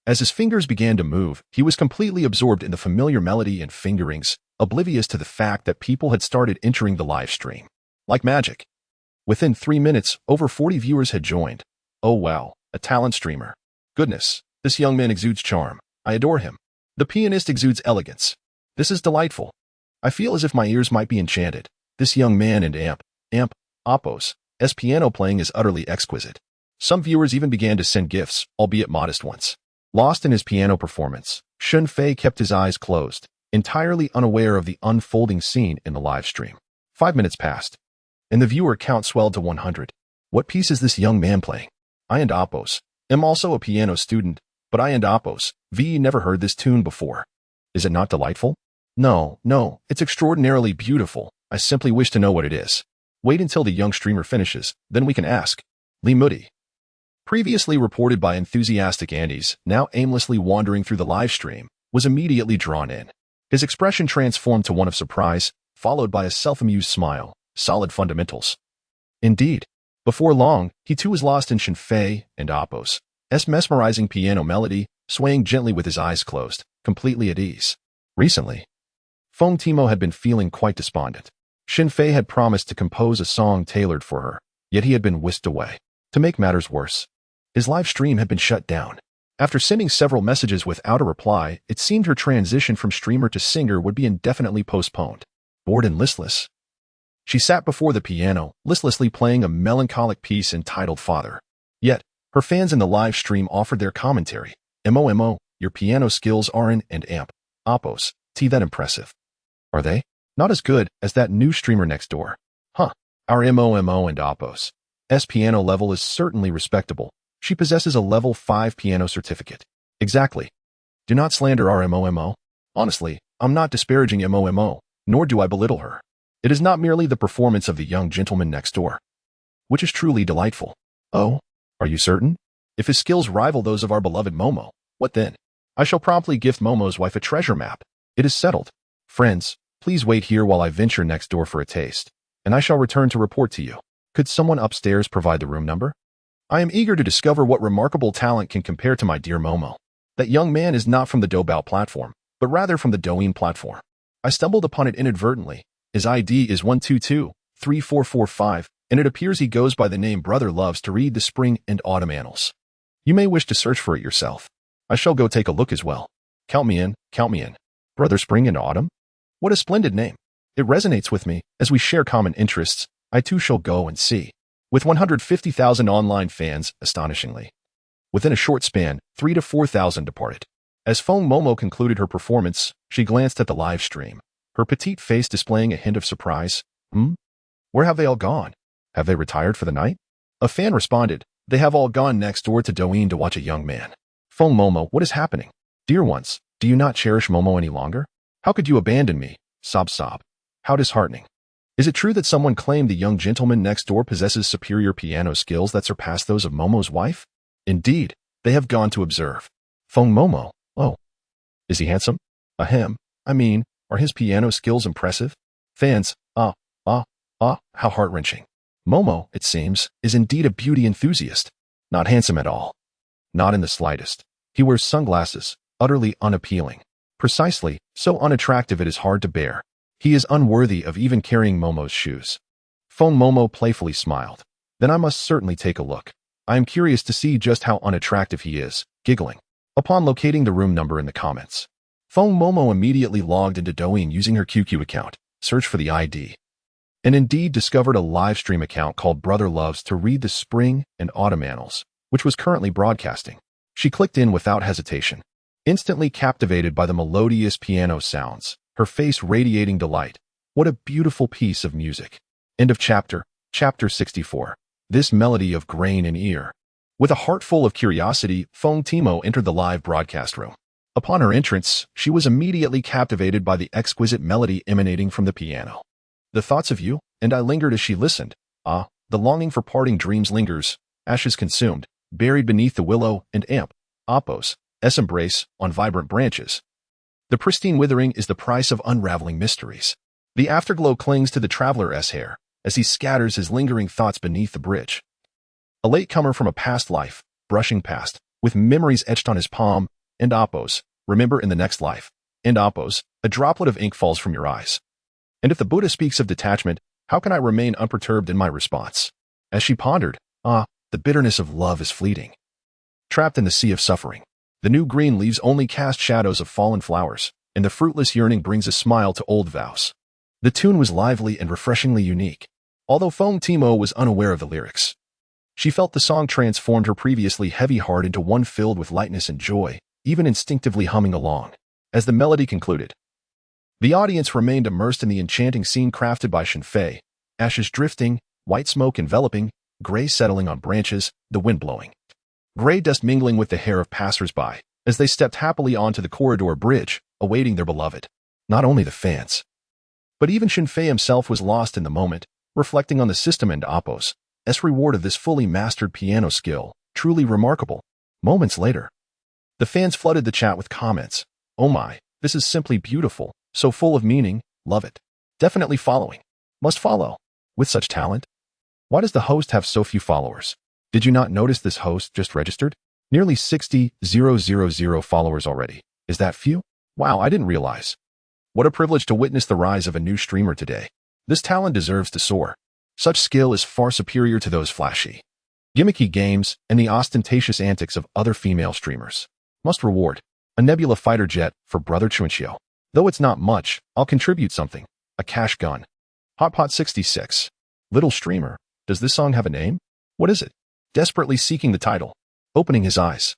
A: As his fingers began to move, he was completely absorbed in the familiar melody and fingerings, oblivious to the fact that people had started entering the live stream. Like magic. Within 3 minutes, over 40 viewers had joined. Oh wow, a talent streamer. Goodness, this young man exudes charm. I adore him. The pianist exudes elegance. This is delightful. I feel as if my ears might be enchanted. This young man and Apos s piano playing is utterly exquisite. Some viewers even began to send gifts, albeit modest ones. Lost in his piano performance, Shen Fei kept his eyes closed, entirely unaware of the unfolding scene in the live stream. 5 minutes passed, and the viewer count swelled to 100. What piece is this young man playing? I and Apos am also a piano student, but I and Apos never heard this tune before. Is it not delightful? No, it's extraordinarily beautiful. I simply wish to know what it is. Wait until the young streamer finishes, then we can ask. Li Moody. Previously reported by enthusiastic Andes, now aimlessly wandering through the live stream, was immediately drawn in. His expression transformed to one of surprise, followed by a self-amused smile. Solid fundamentals. Indeed. Before long, he too was lost in Shen Fei and Apos s mesmerizing piano melody, swaying gently with his eyes closed, completely at ease. Recently, Feng Timo had been feeling quite despondent. Shen Fei had promised to compose a song tailored for her, yet he had been whisked away. To make matters worse, his live stream had been shut down. After sending several messages without a reply, it seemed her transition from streamer to singer would be indefinitely postponed. Bored and listless, she sat before the piano, listlessly playing a melancholic piece entitled Father. Yet, her fans in the live stream offered their commentary. Mo, your piano skills aren't and Apos, that impressive. Are they? Not as good as that new streamer next door. Huh. Our Mo and Apos s piano level is certainly respectable. She possesses a level 5 piano certificate. Exactly. Do not slander our Mo. Honestly, I'm not disparaging Mo, nor do I belittle her. It is not merely the performance of the young gentleman next door, which is truly delightful. Oh, are you certain? If his skills rival those of our beloved Momo, what then? I shall promptly gift Momo's wife a treasure map. It is settled. Friends, please wait here while I venture next door for a taste, and I shall return to report to you. Could someone upstairs provide the room number? I am eager to discover what remarkable talent can compare to my dear Momo. That young man is not from the Doubao platform, but rather from the Douyin platform. I stumbled upon it inadvertently. His ID is 1223445, and it appears he goes by the name Brother Loves to read the spring and autumn annals. You may wish to search for it yourself. I shall go take a look as well. Count me in. Brother Spring and Autumn? What a splendid name. It resonates with me. As we share common interests, I too shall go and see. With 150,000 online fans, astonishingly. Within a short span, 3,000 to 4,000 departed. As Feng Momo concluded her performance, she glanced at the live stream, her petite face displaying a hint of surprise. Where have they all gone? Have they retired for the night? A fan responded, they have all gone next door to Douyin to watch a young man. Feng Momo, what is happening? Dear ones, do you not cherish Momo any longer? How could you abandon me? Sob. How disheartening. Is it true that someone claimed the young gentleman next door possesses superior piano skills that surpass those of Momo's wife? Indeed, they have gone to observe. Feng Momo, oh. Is he handsome? Ahem, are his piano skills impressive? Fans, how heart-wrenching. Momo, it seems, is indeed a beauty enthusiast. Not handsome at all. Not in the slightest. He wears sunglasses, utterly unappealing. Precisely, so unattractive it is hard to bear. He is unworthy of even carrying Momo's shoes. Feng Momo playfully smiled. Then I must certainly take a look. I am curious to see just how unattractive he is, giggling. Upon locating the room number in the comments, Feng Momo immediately logged into Douyin using her QQ account, searched for the ID, and indeed discovered a live stream account called Brother Loves to read the spring and autumn annals, which was currently broadcasting. She clicked in without hesitation, instantly captivated by the melodious piano sounds, her face radiating delight. What a beautiful piece of music. End of chapter. Chapter 64. This melody of grain and ear. With a heart full of curiosity, Feng Timo entered the live broadcast room. Upon her entrance, she was immediately captivated by the exquisite melody emanating from the piano. The thoughts of you, and I lingered as she listened. Ah, the longing for parting dreams lingers, ashes consumed, buried beneath the willow and amp, Appos, embrace, on vibrant branches. The pristine withering is the price of unraveling mysteries. The afterglow clings to the traveler's hair as he scatters his lingering thoughts beneath the bridge. A latecomer from a past life, brushing past, with memories etched on his palm, and Appos, remember in the next life. And Appos, a droplet of ink falls from your eyes. And if the Buddha speaks of detachment, how can I remain unperturbed in my response? As she pondered, the bitterness of love is fleeting. Trapped in the sea of suffering, the new green leaves only cast shadows of fallen flowers, and the fruitless yearning brings a smile to old vows. The tune was lively and refreshingly unique, although Feng Timo was unaware of the lyrics. She felt the song transformed her previously heavy heart into one filled with lightness and joy, even instinctively humming along. As the melody concluded, the audience remained immersed in the enchanting scene crafted by Shen Fei, ashes drifting, white smoke enveloping, gray settling on branches, the wind blowing. Gray dust mingling with the hair of passers-by as they stepped happily onto the corridor bridge, awaiting their beloved. Not only the fans, but even Shen Fei himself was lost in the moment, reflecting on the system and Appos' reward of this fully mastered piano skill, truly remarkable. Moments later, the fans flooded the chat with comments. Oh my, this is simply beautiful, so full of meaning, love it. Definitely following. Must follow. With such talent? Why does the host have so few followers? Did you not notice this host just registered? Nearly 60,000 followers already. Is that few? Wow, I didn't realize. What a privilege to witness the rise of a new streamer today. This talent deserves to soar. Such skill is far superior to those flashy, gimmicky games and the ostentatious antics of other female streamers. Must reward. A Nebula fighter jet for Brother Chunchio. Though it's not much, I'll contribute something. A cash gun. Hotpot 66. Little streamer. Does this song have a name? What is it? Desperately seeking the title. Opening his eyes.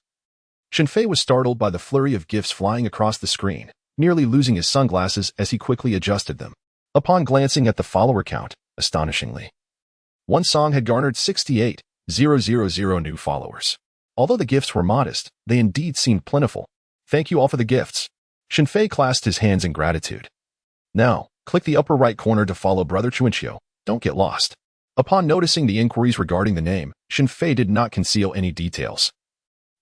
A: Shen Fei was startled by the flurry of gifts flying across the screen, nearly losing his sunglasses as he quickly adjusted them. Upon glancing at the follower count, astonishingly, one song had garnered 68,000 new followers. Although the gifts were modest, they indeed seemed plentiful. Thank you all for the gifts. Shen Fei clasped his hands in gratitude. Now, click the upper right corner to follow Brother Chunchio. Don't get lost. Upon noticing the inquiries regarding the name, Shen Fei did not conceal any details.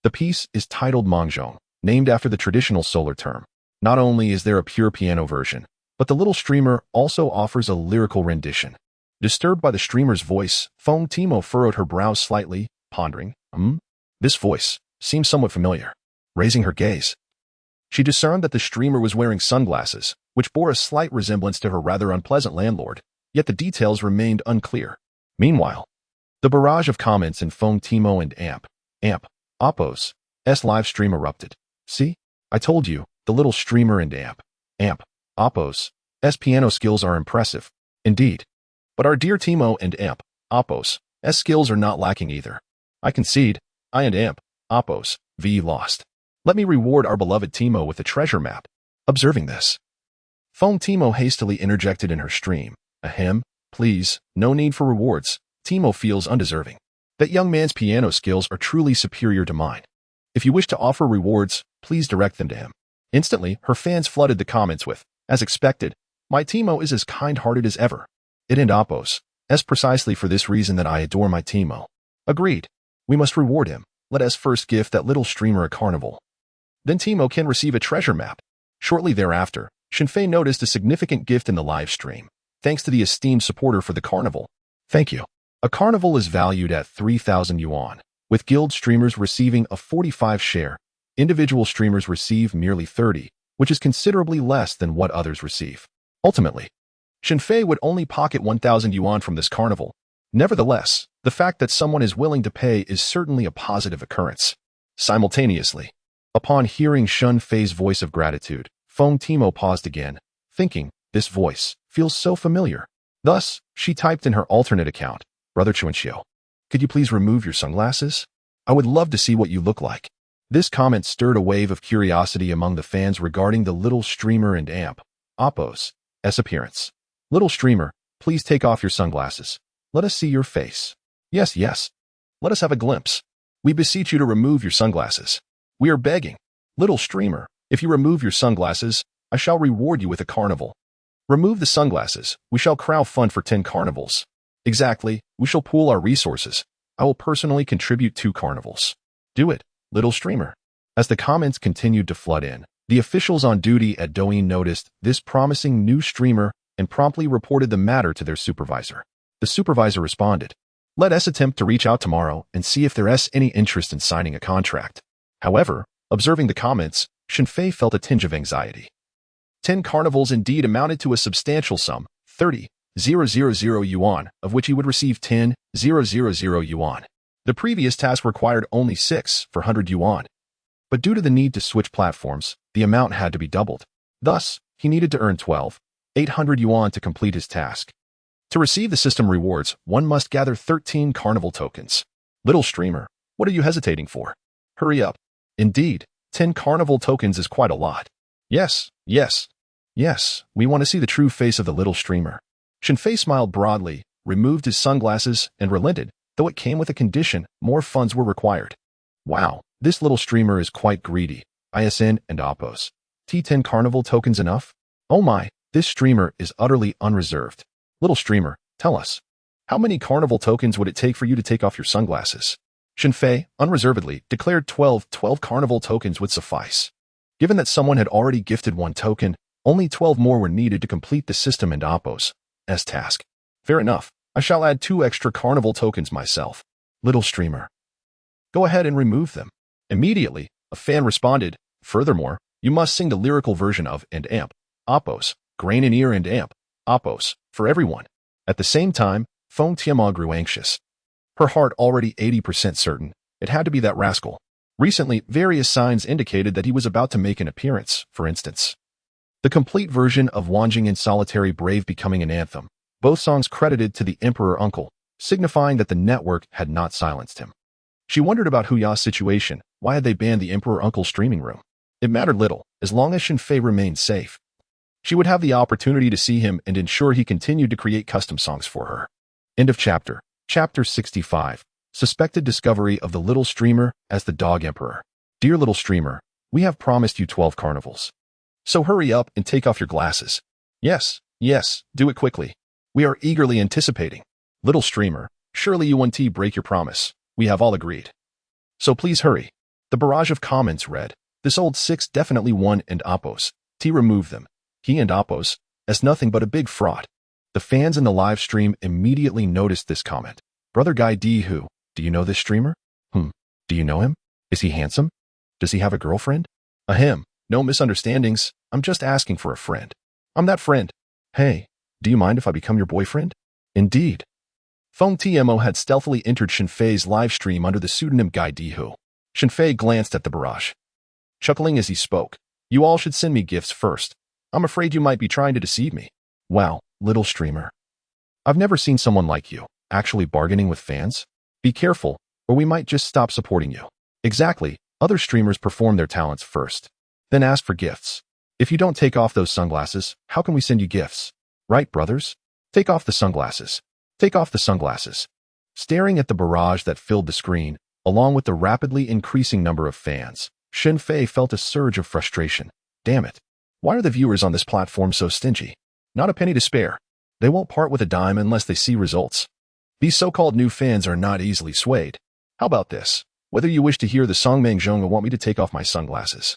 A: The piece is titled Mangzhong, named after the traditional solar term. Not only is there a pure piano version, but the little streamer also offers a lyrical rendition. Disturbed by the streamer's voice, Feng Timo furrowed her brows slightly, pondering, This voice seems somewhat familiar. Raising her gaze, she discerned that the streamer was wearing sunglasses, which bore a slight resemblance to her rather unpleasant landlord, yet the details remained unclear. Meanwhile, the barrage of comments in Feng Timo and Appos' live stream erupted. See? I told you, the little streamer and Appos' piano skills are impressive. Indeed. But our dear Timo and Appos' skills are not lacking either. I concede, I and Appos' lost. Let me reward our beloved Timo with a treasure map. Observing this, Feng Timo hastily interjected in her stream. Ahem, please, no need for rewards. Timo feels undeserving. That young man's piano skills are truly superior to mine. If you wish to offer rewards, please direct them to him. Instantly, her fans flooded the comments with, as expected, my Timo is as kind-hearted as ever. It and Appos' precisely for this reason that I adore my Timo. Agreed. We must reward him. Let us first gift that little streamer a carnival. Then Timo can receive a treasure map. Shortly thereafter, Shen Fei noticed a significant gift in the live stream. Thanks to the esteemed supporter for the carnival. Thank you. A carnival is valued at 3,000 yuan, with guild streamers receiving a 45 share. Individual streamers receive merely 30, which is considerably less than what others receive. Ultimately, Shen Fei would only pocket 1,000 yuan from this carnival. Nevertheless, the fact that someone is willing to pay is certainly a positive occurrence. Simultaneously, upon hearing Shen Fei's voice of gratitude, Feng Timo paused again, thinking, this voice feels so familiar. Thus, she typed in her alternate account, Brother Chunchio, could you please remove your sunglasses? I would love to see what you look like. This comment stirred a wave of curiosity among the fans regarding the little streamer and Appos' appearance. Little streamer, please take off your sunglasses. Let us see your face. Yes, yes. Let us have a glimpse. We beseech you to remove your sunglasses. We are begging. Little streamer, if you remove your sunglasses, I shall reward you with a carnival. Remove the sunglasses. We shall crowd fund for 10 carnivals. Exactly, we shall pool our resources. I will personally contribute 2 carnivals. Do it, little streamer. As the comments continued to flood in, the officials on duty at Douyin noticed this promising new streamer and promptly reported the matter to their supervisor. The supervisor responded, "Let us attempt to reach out tomorrow and see if there is any interest in signing a contract." However, observing the comments, Shen Fei felt a tinge of anxiety. 10 carnivals indeed amounted to a substantial sum, 30,000 yuan, of which he would receive 10,000 yuan. The previous task required only 6,400 yuan. But due to the need to switch platforms, the amount had to be doubled. Thus, he needed to earn 12,800 yuan to complete his task. To receive the system rewards, one must gather 13 carnival tokens. Little streamer, what are you hesitating for? Hurry up. Indeed, 10 carnival tokens is quite a lot. Yes, we want to see the true face of the little streamer. Shen Fei smiled broadly, removed his sunglasses, and relented, though it came with a condition: more funds were required. Wow, this little streamer is quite greedy. ISN and Oppos. T10 carnival tokens enough? Oh my, this streamer is utterly unreserved. Little streamer, tell us, how many carnival tokens would it take for you to take off your sunglasses? Shen Fei, unreservedly, declared 12 carnival tokens would suffice. Given that someone had already gifted 1 token, only 12 more were needed to complete the system and Oppos' task. Fair enough, I shall add 2 extra carnival tokens myself. Little streamer, go ahead and remove them. Immediately, a fan responded, furthermore, you must sing the lyrical version of and amp, Oppos, grain in ear and amp, Oppos, for everyone. At the same time, Feng Tianma grew anxious. Her heart already 80% certain, it had to be that rascal. Recently, various signs indicated that he was about to make an appearance, for instance. The complete version of Wanjing in Solitary Brave becoming an anthem, both songs credited to the Emperor Uncle, signifying that the network had not silenced him. She wondered about Huya's situation. Why had they banned the Emperor Uncle streaming room? It mattered little, as long as Shen Fei remained safe. She would have the opportunity to see him and ensure he continued to create custom songs for her. End of chapter. Chapter 65. Suspected discovery of the little streamer as the dog emperor. Dear little streamer, we have promised you 12 carnivals. So hurry up and take off your glasses. Yes, do it quickly. We are eagerly anticipating. Little streamer, surely you won't break your promise. We have all agreed. So please hurry. The barrage of comments read, this old 6 definitely won and Oppos. T removed them. He and Oppos, as nothing but a big fraud. The fans in the live stream immediately noticed this comment. Brother Guy D who? Do you know this streamer? Do you know him? Is he handsome? Does he have a girlfriend? Ahem, no misunderstandings. I'm just asking for a friend. I'm that friend. Hey, do you mind if I become your boyfriend? Indeed. Feng Tmo had stealthily entered Shen Fei's live stream under the pseudonym Guy Dihu. Shen Fei glanced at the barrage, chuckling as he spoke. You all should send me gifts first. I'm afraid you might be trying to deceive me. Wow, little streamer. I've never seen someone like you, actually bargaining with fans. Be careful, or we might just stop supporting you. Exactly, other streamers perform their talents first, then ask for gifts. If you don't take off those sunglasses, how can we send you gifts? Right, brothers? Take off the sunglasses. Take off the sunglasses. Staring at the barrage that filled the screen, along with the rapidly increasing number of fans, Shen Fei felt a surge of frustration. Damn it. Why are the viewers on this platform so stingy? Not a penny to spare. They won't part with a dime unless they see results. These so-called new fans are not easily swayed. How about this? Whether you wish to hear the song Mangzhong or want me to take off my sunglasses.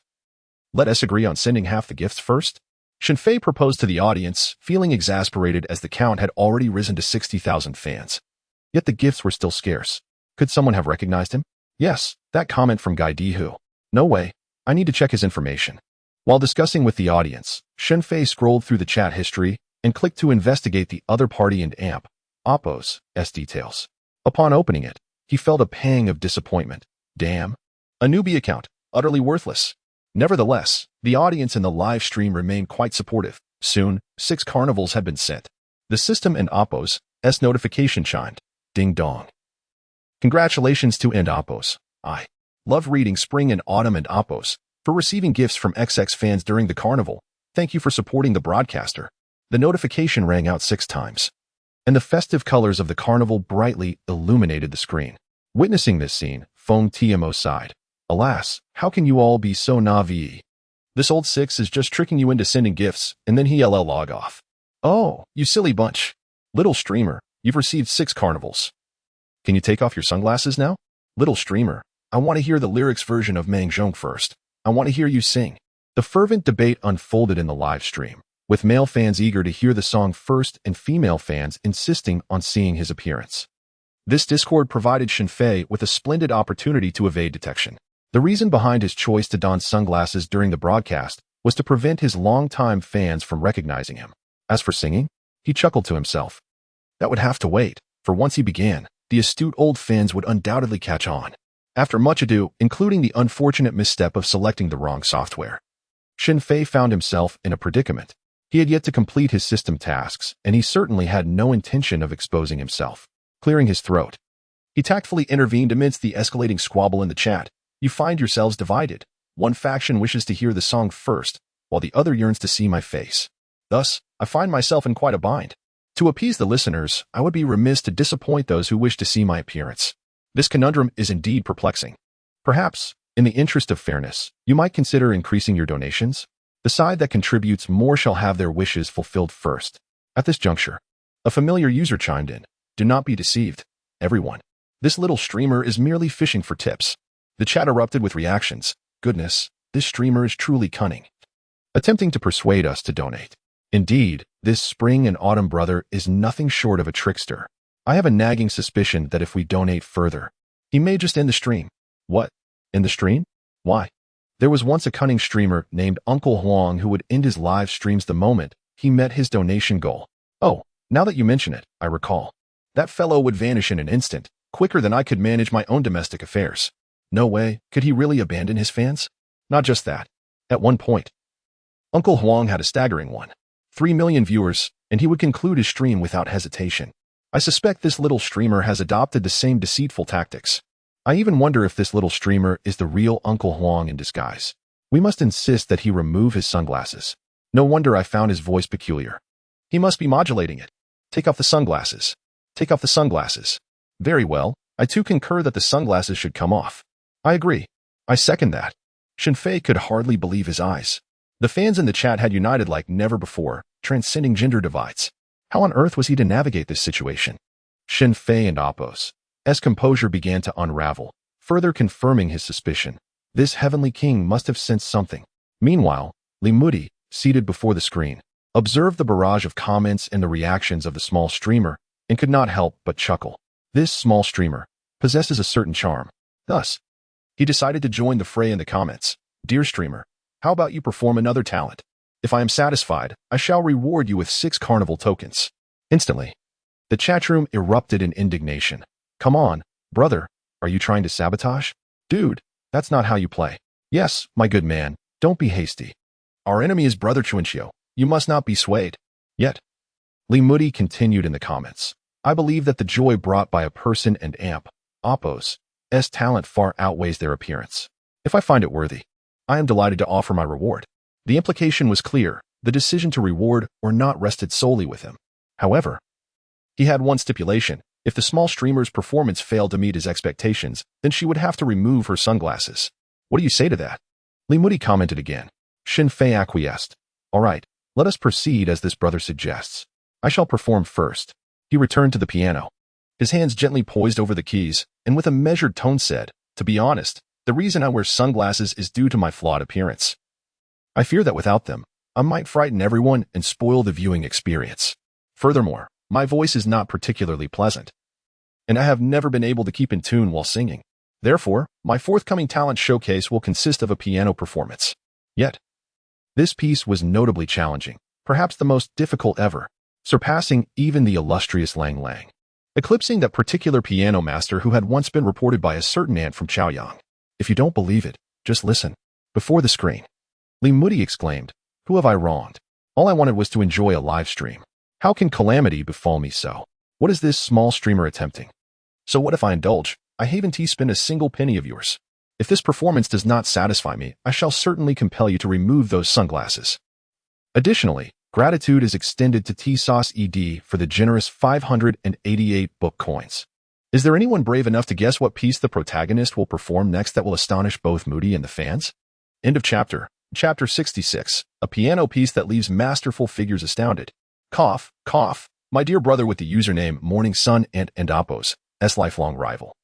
A: Let us agree on sending half the gifts first? Shen Fei proposed to the audience, feeling exasperated as the count had already risen to 60,000 fans. Yet the gifts were still scarce. Could someone have recognized him? Yes, that comment from Guy Dihu. No way. I need to check his information. While discussing with the audience, Shen Fei scrolled through the chat history and clicked to investigate the other party and amp, Oppos' details. Upon opening it, he felt a pang of disappointment. Damn. A newbie account, utterly worthless. Nevertheless, the audience in the live stream remained quite supportive. Soon, 6 carnivals had been sent. The system and Oppos' notification chimed. Ding dong. Congratulations to and Oppos. I love reading Spring and Autumn and Oppos for receiving gifts from XX fans during the carnival. Thank you for supporting the broadcaster. The notification rang out 6 times, and the festive colors of the carnival brightly illuminated the screen. Witnessing this scene, Feng Tmo sighed. Alas, how can you all be so naive? This old 6 is just tricking you into sending gifts, and then he'll log off. Oh, you silly bunch. Little streamer, You've received 6 carnivals. Can you take off your sunglasses now? Little streamer, I want to hear the lyrics version of Mang Zhong first. I want to hear you sing. The fervent debate unfolded in the live stream, with male fans eager to hear the song first and female fans insisting on seeing his appearance. This discord provided Shen Fei with a splendid opportunity to evade detection. The reason behind his choice to don sunglasses during the broadcast was to prevent his longtime fans from recognizing him. As for singing, he chuckled to himself. That would have to wait, for once he began, the astute old fans would undoubtedly catch on. After much ado, including the unfortunate misstep of selecting the wrong software, Shen Fei found himself in a predicament. He had yet to complete his system tasks, and he certainly had no intention of exposing himself. Clearing his throat, he tactfully intervened amidst the escalating squabble in the chat. You find yourselves divided. One faction wishes to hear the song first, while the other yearns to see my face. Thus, I find myself in quite a bind. To appease the listeners, I would be remiss to disappoint those who wish to see my appearance. This conundrum is indeed perplexing. Perhaps, in the interest of fairness, you might consider increasing your donations. The side that contributes more shall have their wishes fulfilled first. At this juncture, a familiar user chimed in. Do not be deceived, everyone. This little streamer is merely fishing for tips. The chat erupted with reactions. Goodness, this streamer is truly cunning, attempting to persuade us to donate. Indeed, this spring and autumn brother is nothing short of a trickster. I have a nagging suspicion that if we donate further, he may just end the stream. What? End the stream? Why? There was once a cunning streamer named Uncle Huang who would end his live streams the moment he met his donation goal. Oh, now that you mention it, I recall. That fellow would vanish in an instant, quicker than I could manage my own domestic affairs. No way, could he really abandon his fans? Not just that. At one point, Uncle Huang had a staggering 3 million viewers, and he would conclude his stream without hesitation. I suspect this little streamer has adopted the same deceitful tactics. I even wonder if this little streamer is the real Uncle Huang in disguise. We must insist that he remove his sunglasses. No wonder I found his voice peculiar. He must be modulating it. Take off the sunglasses. Take off the sunglasses. Very well, I too concur that the sunglasses should come off. I agree. I second that. Shen Fei could hardly believe his eyes. The fans in the chat had united like never before, transcending gender divides. How on earth was he to navigate this situation? Shen Fei and Apos' composure began to unravel, further confirming his suspicion. This heavenly king must have sensed something. Meanwhile, Li Mudi, seated before the screen, observed the barrage of comments and the reactions of the small streamer and could not help but chuckle. This small streamer possesses a certain charm. Thus, he decided to join the fray in the comments. Dear streamer, how about you perform another talent? If I am satisfied, I shall reward you with 6 carnival tokens. Instantly, the chat room erupted in indignation. Come on, brother, are you trying to sabotage? Dude, that's not how you play. Yes, my good man, don't be hasty. Our enemy is Brother Chuanqiu. You must not be swayed. Yet, Li Mudi continued in the comments. I believe that the joy brought by a person and Apos' talent far outweighs their appearance. If I find it worthy, I am delighted to offer my reward. The implication was clear. The decision to reward or not rested solely with him. However, he had one stipulation. If the small streamer's performance failed to meet his expectations, then she would have to remove her sunglasses. What do you say to that? Li Mudi commented again. Shen Fei acquiesced. All right, let us proceed as this brother suggests. I shall perform first. He returned to the piano. His hands gently poised over the keys, and with a measured tone said, To be honest, the reason I wear sunglasses is due to my flawed appearance. I fear that without them, I might frighten everyone and spoil the viewing experience. Furthermore, my voice is not particularly pleasant, and I have never been able to keep in tune while singing. Therefore, my forthcoming talent showcase will consist of a piano performance. Yet, this piece was notably challenging, perhaps the most difficult ever, surpassing even the illustrious Lang Lang, eclipsing that particular piano master who had once been reported by a certain aunt from Chaoyang. If you don't believe it, just listen. Before the screen, Li Mudi exclaimed, Who have I wronged? All I wanted was to enjoy a live stream. How can calamity befall me so? What is this small streamer attempting? So what if I indulge? I haven't spend a single penny of yours. If this performance does not satisfy me, I shall certainly compel you to remove those sunglasses. Additionally, gratitude is extended to T-Sauce ED for the generous 588 book coins. Is there anyone brave enough to guess what piece the protagonist will perform next that will astonish both Moody and the fans? End of chapter. Chapter 66, a piano piece that leaves masterful figures astounded. Cough, cough. My dear brother with the username Morning Sun and Appos, lifelong rival.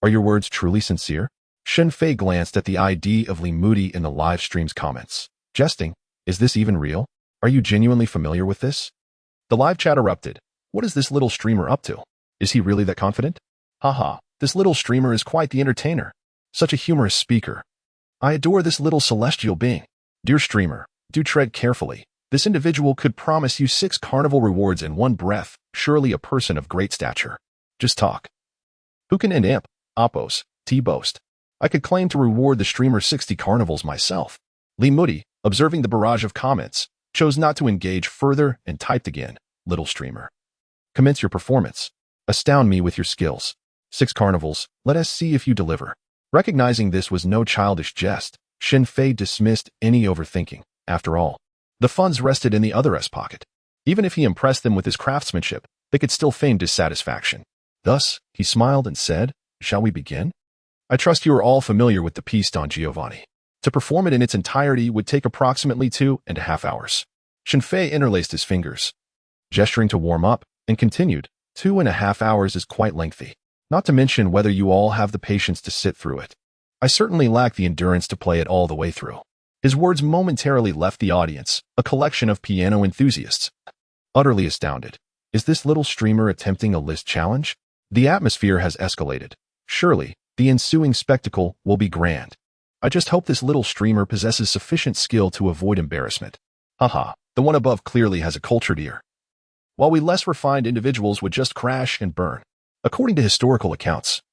A: Are your words truly sincere? Shen Fei glanced at the ID of Li Moody in the live stream's comments. Jesting, is this even real? Are you genuinely familiar with this? The live chat erupted. What is this little streamer up to? Is he really that confident? Haha, this little streamer is quite the entertainer. Such a humorous speaker. I adore this little celestial being. Dear streamer, do tread carefully. This individual could promise you 6 carnival rewards in one breath, surely a person of great stature. Just talk. Who can end imp, Appos, boast? I could claim to reward the streamer 60 carnivals myself. Li Moody, observing the barrage of comments, chose not to engage further and typed again, little streamer. Commence your performance. Astound me with your skills. 6 carnivals, let us see if you deliver. Recognizing this was no childish jest, Shen Fei dismissed any overthinking. After all, the funds rested in the other's pocket. Even if he impressed them with his craftsmanship, they could still feign dissatisfaction. Thus, he smiled and said, "Shall we begin? I trust you are all familiar with the piece Don Giovanni. To perform it in its entirety would take approximately 2.5 hours. Shen Fei interlaced his fingers, gesturing to warm up, and continued, 2.5 hours is quite lengthy. Not to mention whether you all have the patience to sit through it. I certainly lack the endurance to play it all the way through." His words momentarily left the audience, a collection of piano enthusiasts, utterly astounded. Is this little streamer attempting a list challenge? The atmosphere has escalated. Surely, the ensuing spectacle will be grand. I just hope this little streamer possesses sufficient skill to avoid embarrassment. Haha, the one above clearly has a cultured ear. While we less refined individuals would just crash and burn. According to historical accounts,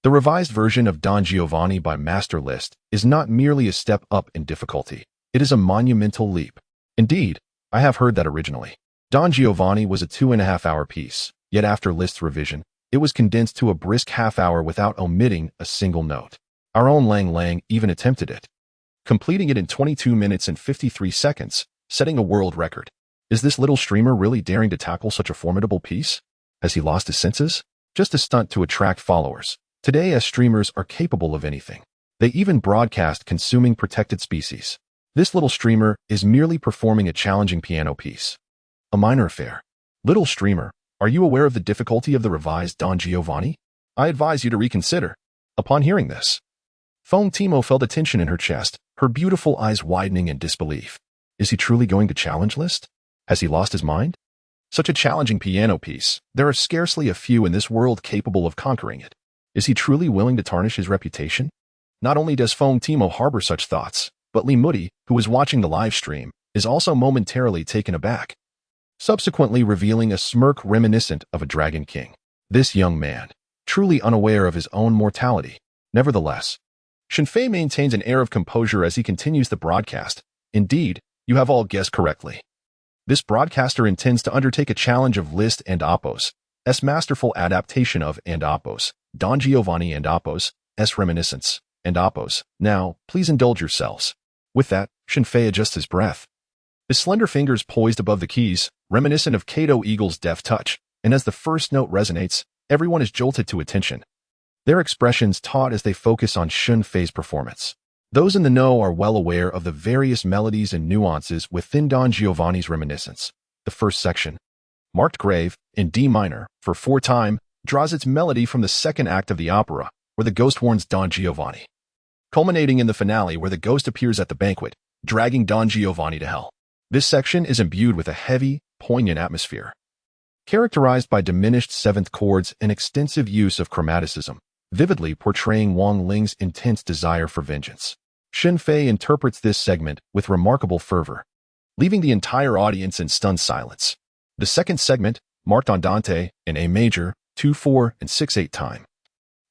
A: the revised version of Don Giovanni by Master Liszt is not merely a step up in difficulty. It is a monumental leap. Indeed, I have heard that originally, Don Giovanni was a 2.5-hour piece, yet after Liszt's revision, it was condensed to a brisk half-hour without omitting a single note. Our own Lang Lang even attempted it, completing it in 22 minutes and 53 seconds, setting a world record. Is this little streamer really daring to tackle such a formidable piece? Has he lost his senses? Just a stunt to attract followers. Today, as streamers are capable of anything. They even broadcast consuming protected species. This little streamer is merely performing a challenging piano piece. A minor affair. Little streamer, are you aware of the difficulty of the revised Don Giovanni? I advise you to reconsider. Upon hearing this, Foam Timo felt a tension in her chest, her beautiful eyes widening in disbelief. Is he truly going to challenge Liszt? Has he lost his mind? Such a challenging piano piece, there are scarcely a few in this world capable of conquering it. Is he truly willing to tarnish his reputation? Not only does Foam Timo harbor such thoughts, but Li Moody, who was watching the live stream, is also momentarily taken aback, subsequently revealing a smirk reminiscent of a Dragon King. This young man, truly unaware of his own mortality. Nevertheless, Shen Fei maintains an air of composure as he continues the broadcast. Indeed, you have all guessed correctly. This broadcaster intends to undertake a challenge of Liszt and Appos, masterful adaptation of and Appos, Don Giovanni and Appos, reminiscence, and Appos. Now, please indulge yourselves. With that, Shen Fei adjusts his breath. His slender fingers poised above the keys, reminiscent of Kato Eagle's deft touch, and as the first note resonates, everyone is jolted to attention. Their expressions taut as they focus on Shen Fei's performance. Those in the know are well aware of the various melodies and nuances within Don Giovanni's reminiscence. The first section, marked grave, in D minor, for 4 time, draws its melody from the second act of the opera, where the ghost warns Don Giovanni, culminating in the finale where the ghost appears at the banquet, dragging Don Giovanni to hell. This section is imbued with a heavy, poignant atmosphere, characterized by diminished seventh chords and extensive use of chromaticism, vividly portraying Wang Ling's intense desire for vengeance. Shen Fei interprets this segment with remarkable fervor, leaving the entire audience in stunned silence. The second segment, marked Andante, in A major, 2/4 and 6/8 time,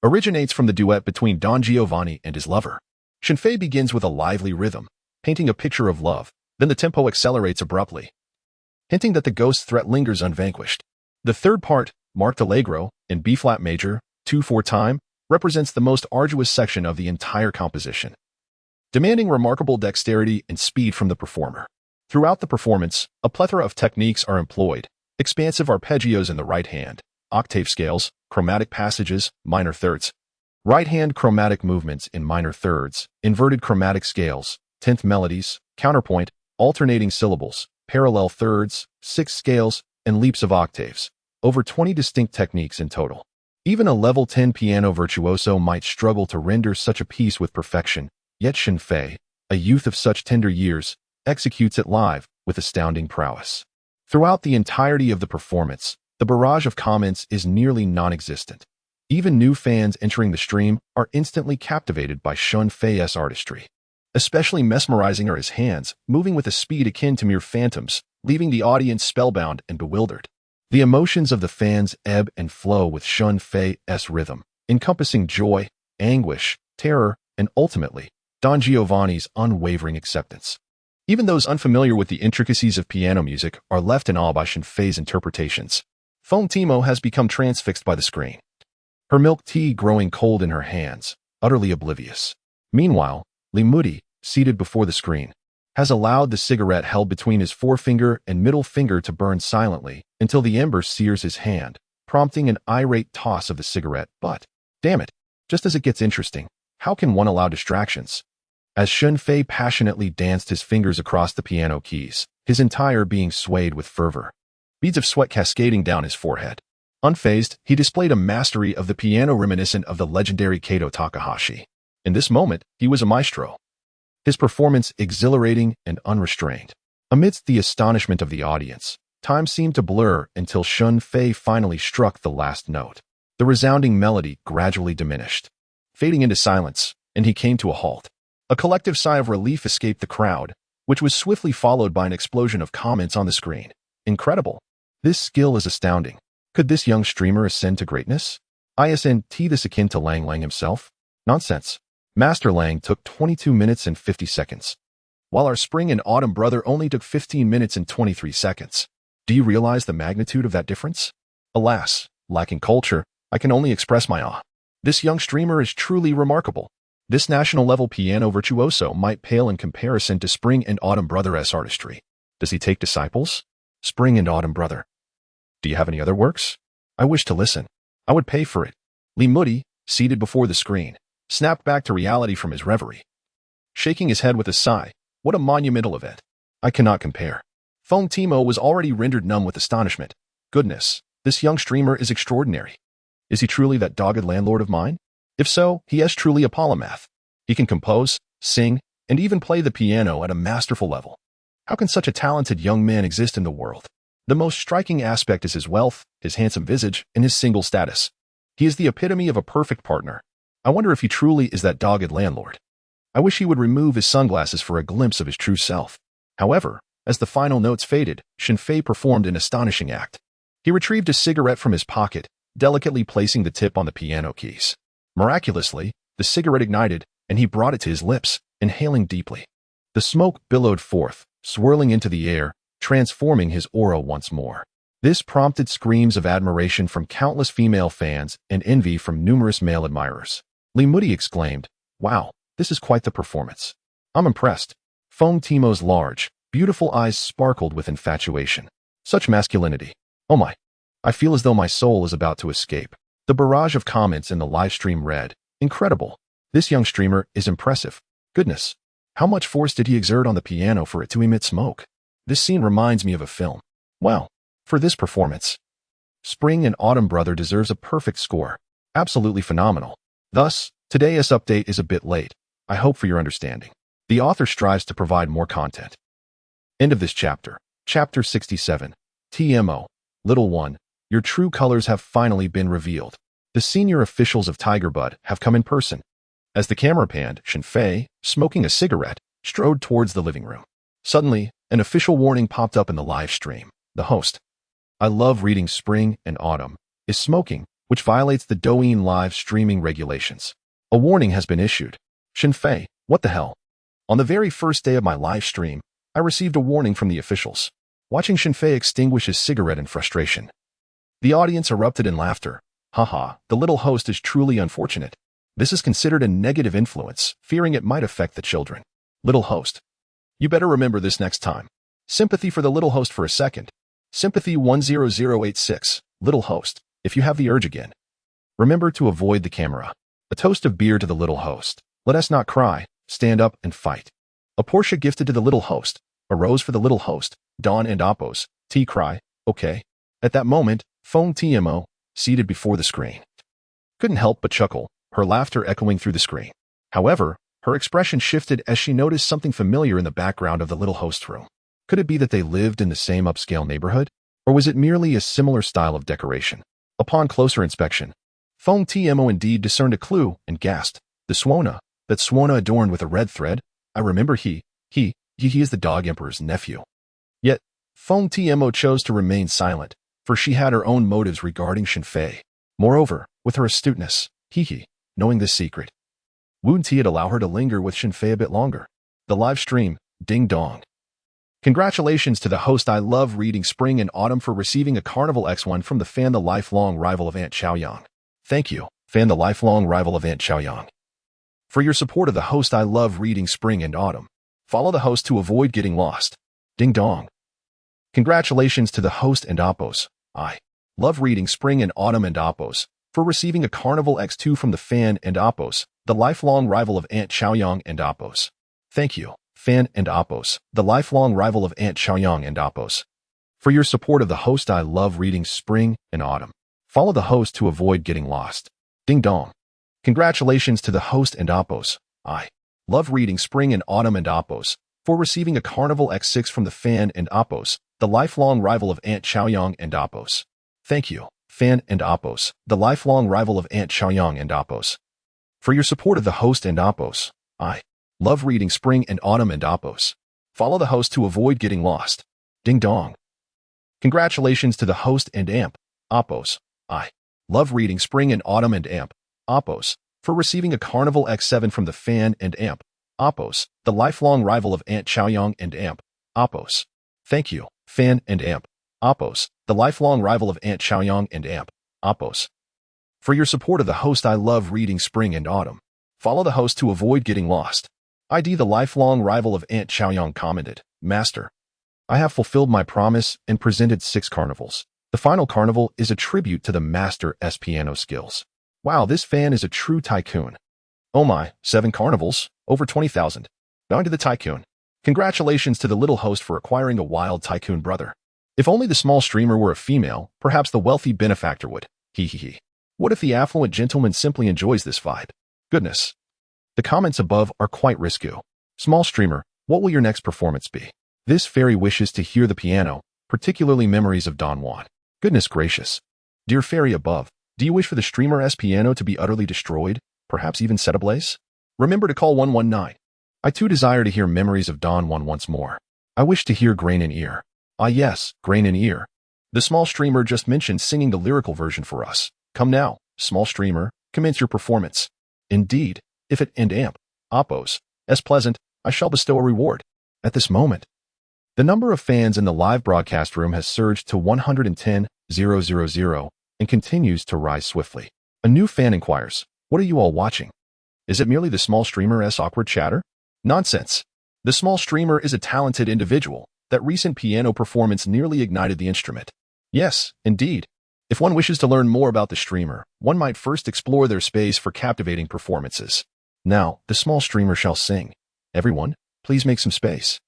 A: originates from the duet between Don Giovanni and his lover. Shen Fei begins with a lively rhythm, painting a picture of love, then the tempo accelerates abruptly, hinting that the ghost threat lingers unvanquished. The third part, marked Allegro, in B-flat major, 2/4 time, represents the most arduous section of the entire composition, demanding remarkable dexterity and speed from the performer. Throughout the performance, a plethora of techniques are employed: expansive arpeggios in the right hand, octave scales, chromatic passages, minor thirds, right hand chromatic movements in minor thirds, inverted chromatic scales, 10th melodies, counterpoint, alternating syllables, parallel thirds, 6 scales, and leaps of octaves, over 20 distinct techniques in total. Even a level 10 piano virtuoso might struggle to render such a piece with perfection, yet Shen Fei, a youth of such tender years, executes it live with astounding prowess. Throughout the entirety of the performance, the barrage of comments is nearly non-existent. Even new fans entering the stream are instantly captivated by Shen Fei's artistry. Especially mesmerizing are his hands, moving with a speed akin to mere phantoms, leaving the audience spellbound and bewildered. The emotions of the fans ebb and flow with Shen Fei's rhythm, encompassing joy, anguish, terror, and ultimately, Don Giovanni's unwavering acceptance. Even those unfamiliar with the intricacies of piano music are left in awe by Shen Fei's interpretations. Feng Timo has become transfixed by the screen, her milk tea growing cold in her hands, utterly oblivious. Meanwhile, Li Mudi, seated before the screen, has allowed the cigarette held between his forefinger and middle finger to burn silently until the ember sears his hand, prompting an irate toss of the cigarette. But, damn it, just as it gets interesting, how can one allow distractions? As Shen Fei passionately danced his fingers across the piano keys, his entire being swayed with fervor, beads of sweat cascading down his forehead. Unfazed, he displayed a mastery of the piano reminiscent of the legendary Kato Takahashi. In this moment, he was a maestro. His performance exhilarating and unrestrained. Amidst the astonishment of the audience, time seemed to blur until Shen Fei finally struck the last note. The resounding melody gradually diminished, fading into silence, and he came to a halt. A collective sigh of relief escaped the crowd, which was swiftly followed by an explosion of comments on the screen. Incredible. This skill is astounding. Could this young streamer ascend to greatness? Isn't this akin to Lang Lang himself? Nonsense. Master Lang took 22 minutes and 50 seconds, while our spring and autumn brother only took 15 minutes and 23 seconds. Do you realize the magnitude of that difference? Alas, lacking culture, I can only express my awe. This young streamer is truly remarkable. This national-level piano virtuoso might pale in comparison to Spring and Autumn Brother's artistry. Does he take disciples? Spring and Autumn Brother. Do you have any other works? I wish to listen. I would pay for it. Li Mudi, seated before the screen, snapped back to reality from his reverie. Shaking his head with a sigh, what a monumental event. I cannot compare. Feng Timo was already rendered numb with astonishment. Goodness, this young streamer is extraordinary. Is he truly that dogged landlord of mine? If so, he is truly a polymath. He can compose, sing, and even play the piano at a masterful level. How can such a talented young man exist in the world? The most striking aspect is his wealth, his handsome visage, and his single status. He is the epitome of a perfect partner. I wonder if he truly is that dogged landlord. I wish he would remove his sunglasses for a glimpse of his true self. However, as the final notes faded, Shen Fei performed an astonishing act. He retrieved a cigarette from his pocket, delicately placing the tip on the piano keys. Miraculously, the cigarette ignited, and he brought it to his lips, inhaling deeply. The smoke billowed forth, swirling into the air, transforming his aura once more. This prompted screams of admiration from countless female fans and envy from numerous male admirers. Li Mudi exclaimed, "Wow, this is quite the performance. I'm impressed." Feng Timo's large, beautiful eyes sparkled with infatuation. Such masculinity. Oh my. I feel as though my soul is about to escape. The barrage of comments in the live stream read, "Incredible. This young streamer is impressive. Goodness. How much force did he exert on the piano for it to emit smoke? This scene reminds me of a film. Wow. For this performance, Spring and Autumn Brother deserves a perfect score. Absolutely phenomenal. Thus, today's update is a bit late. I hope for your understanding. The author strives to provide more content. End of this chapter. Chapter 67. TMO. Little one, your true colors have finally been revealed. The senior officials of Tiger Bud have come in person. As the camera panned, Shen Fei, smoking a cigarette, strode towards the living room. Suddenly, an official warning popped up in the live stream. The host. I love reading Spring and Autumn. Is smoking, which violates the Douyin live streaming regulations. A warning has been issued. Shen Fei, what the hell? On the very first day of my live stream, I received a warning from the officials. Watching Shen Fei extinguish his cigarette in frustration. The audience erupted in laughter. Haha, the little host is truly unfortunate. This is considered a negative influence, fearing it might affect the children. Little host. You better remember this next time. Sympathy for the little host for a second. Sympathy 10086. Little host, if you have the urge again. Remember to avoid the camera. A toast of beer to the little host. Let us not cry, stand up and fight. A Porsche gifted to the little host. A rose for the little host. Dawn and Oppos. Tea cry. Okay. At that moment, Feng Tmo, seated before the screen, couldn't help but chuckle, her laughter echoing through the screen. However, her expression shifted as she noticed something familiar in the background of the little host room. Could it be that they lived in the same upscale neighborhood? Or was it merely a similar style of decoration? Upon closer inspection, Feng Tmo indeed discerned a clue and gasped, "The Swona, that Swona adorned with a red thread? I remember he is the Dog Emperor's nephew." Yet, Feng Tmo chose to remain silent, for she had her own motives regarding Shen Fei. Moreover, with her astuteness, knowing this secret, wouldn't it allow her to linger with Shen Fei a bit longer? The live stream, ding dong. Congratulations to the host. I love reading Spring and Autumn for receiving a Carnival X1 from the fan, the lifelong rival of Aunt Xiaoyang. Thank you, fan, the lifelong rival of Aunt Xiaoyang, for your support of the host. I love reading Spring and Autumn. Follow the host to avoid getting lost. Ding dong. Congratulations to the host and Oppos. I love reading Spring and Autumn and Oppos for receiving a Carnival X2 from the fan and Oppos, the lifelong rival of Aunt Xiaoyang and Oppos. Thank you, fan and Oppos, the lifelong rival of Aunt Xiaoyang and Oppos, for your support of the host. I love reading Spring and Autumn. Follow the host to avoid getting lost. Ding dong. Congratulations to the host and Oppos. I love reading Spring and Autumn and Oppos for receiving a Carnival X6 from the fan and Oppos, the lifelong rival of Aunt Xiaoyang and Oppos. Thank you, fan and Oppos, the lifelong rival of Aunt Xiaoyang and Oppos, for your support of the host and Oppos. I love reading Spring and Autumn and Oppos. Follow the host to avoid getting lost. Ding dong. Congratulations to the host and Amp, Oppos. I love reading Spring and Autumn and Amp, Oppos, for receiving a Carnival X7 from the fan and Amp, Oppos, the lifelong rival of Aunt Xiaoyang and Amp, Oppos. Thank you, fan and Amp, Oppos, the lifelong rival of Aunt Xiaoyang and Amp, Oppos, for your support of the host. I love reading Spring and Autumn. Follow the host to avoid getting lost. ID, the lifelong rival of Aunt Xiaoyang, commented, "Master, I have fulfilled my promise and presented 6 carnivals. The final carnival is a tribute to the Master's piano skills. Wow, this fan is a true tycoon. Oh my, 7 carnivals, over 20,000. Down to the tycoon. Congratulations to the little host for acquiring a wild tycoon brother. If only the small streamer were a female, perhaps the wealthy benefactor would. What if the affluent gentleman simply enjoys this vibe? Goodness. The comments above are quite risky. Small streamer, what will your next performance be? This fairy wishes to hear the piano, particularly memories of Don Juan. Goodness gracious. Dear fairy above, do you wish for the streamer's piano to be utterly destroyed, perhaps even set ablaze? Remember to call 119. I too desire to hear memories of Don Juan once more. I wish to hear Grain in Ear. Ah yes, Grain in Ear. The small streamer just mentioned singing the lyrical version for us. Come now, small streamer, commence your performance. Indeed, if it and Amp, Oppos, as pleasant, I shall bestow a reward. At this moment, the number of fans in the live broadcast room has surged to 110,000 and continues to rise swiftly. A new fan inquires, what are you all watching? Is it merely the small streamer's awkward chatter? Nonsense. The small streamer is a talented individual. That recent piano performance nearly ignited the instrument. Yes, indeed. If one wishes to learn more about the streamer, one might first explore their space for captivating performances. Now, the small streamer shall sing. Everyone, please make some space.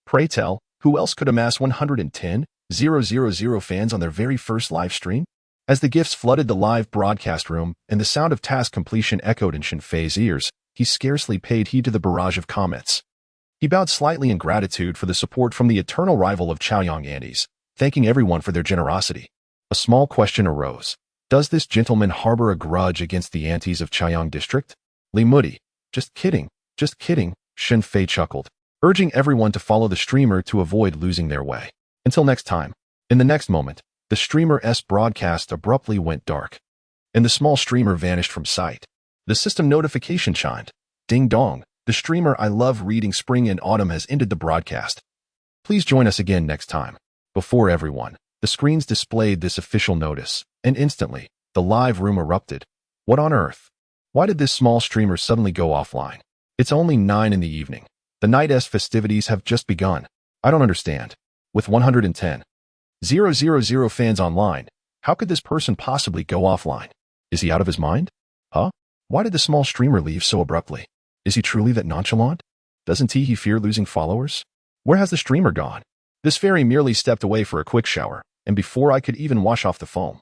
A: Pray tell, who else could amass 110,000 fans on their very first live stream? As the gifts flooded the live broadcast room and the sound of task completion echoed in Shen Fei's ears, he scarcely paid heed to the barrage of comments. He bowed slightly in gratitude for the support from the eternal rival of Chaoyang Andes, thanking everyone for their generosity. A small question arose. Does this gentleman harbor a grudge against the aunties of Chaoyang District? Li Mudi. Just kidding, Shen Fei chuckled, urging everyone to follow the streamer to avoid losing their way. Until next time. In the next moment, the streamer's broadcast abruptly went dark, and the small streamer vanished from sight. The system notification chimed. Ding dong, the streamer I love reading Spring and Autumn has ended the broadcast. Please join us again next time. Before everyone, the screens displayed this official notice, and instantly, the live room erupted. What on earth? Why did this small streamer suddenly go offline? It's only 9 in the evening. The night's festivities have just begun. I don't understand. With 110,000 fans online, how could this person possibly go offline? Is he out of his mind? Huh? Why did the small streamer leave so abruptly? Is he truly that nonchalant? Doesn't he fear losing followers? Where has the streamer gone? This fairy merely stepped away for a quick shower. and before I could even wash off the foam,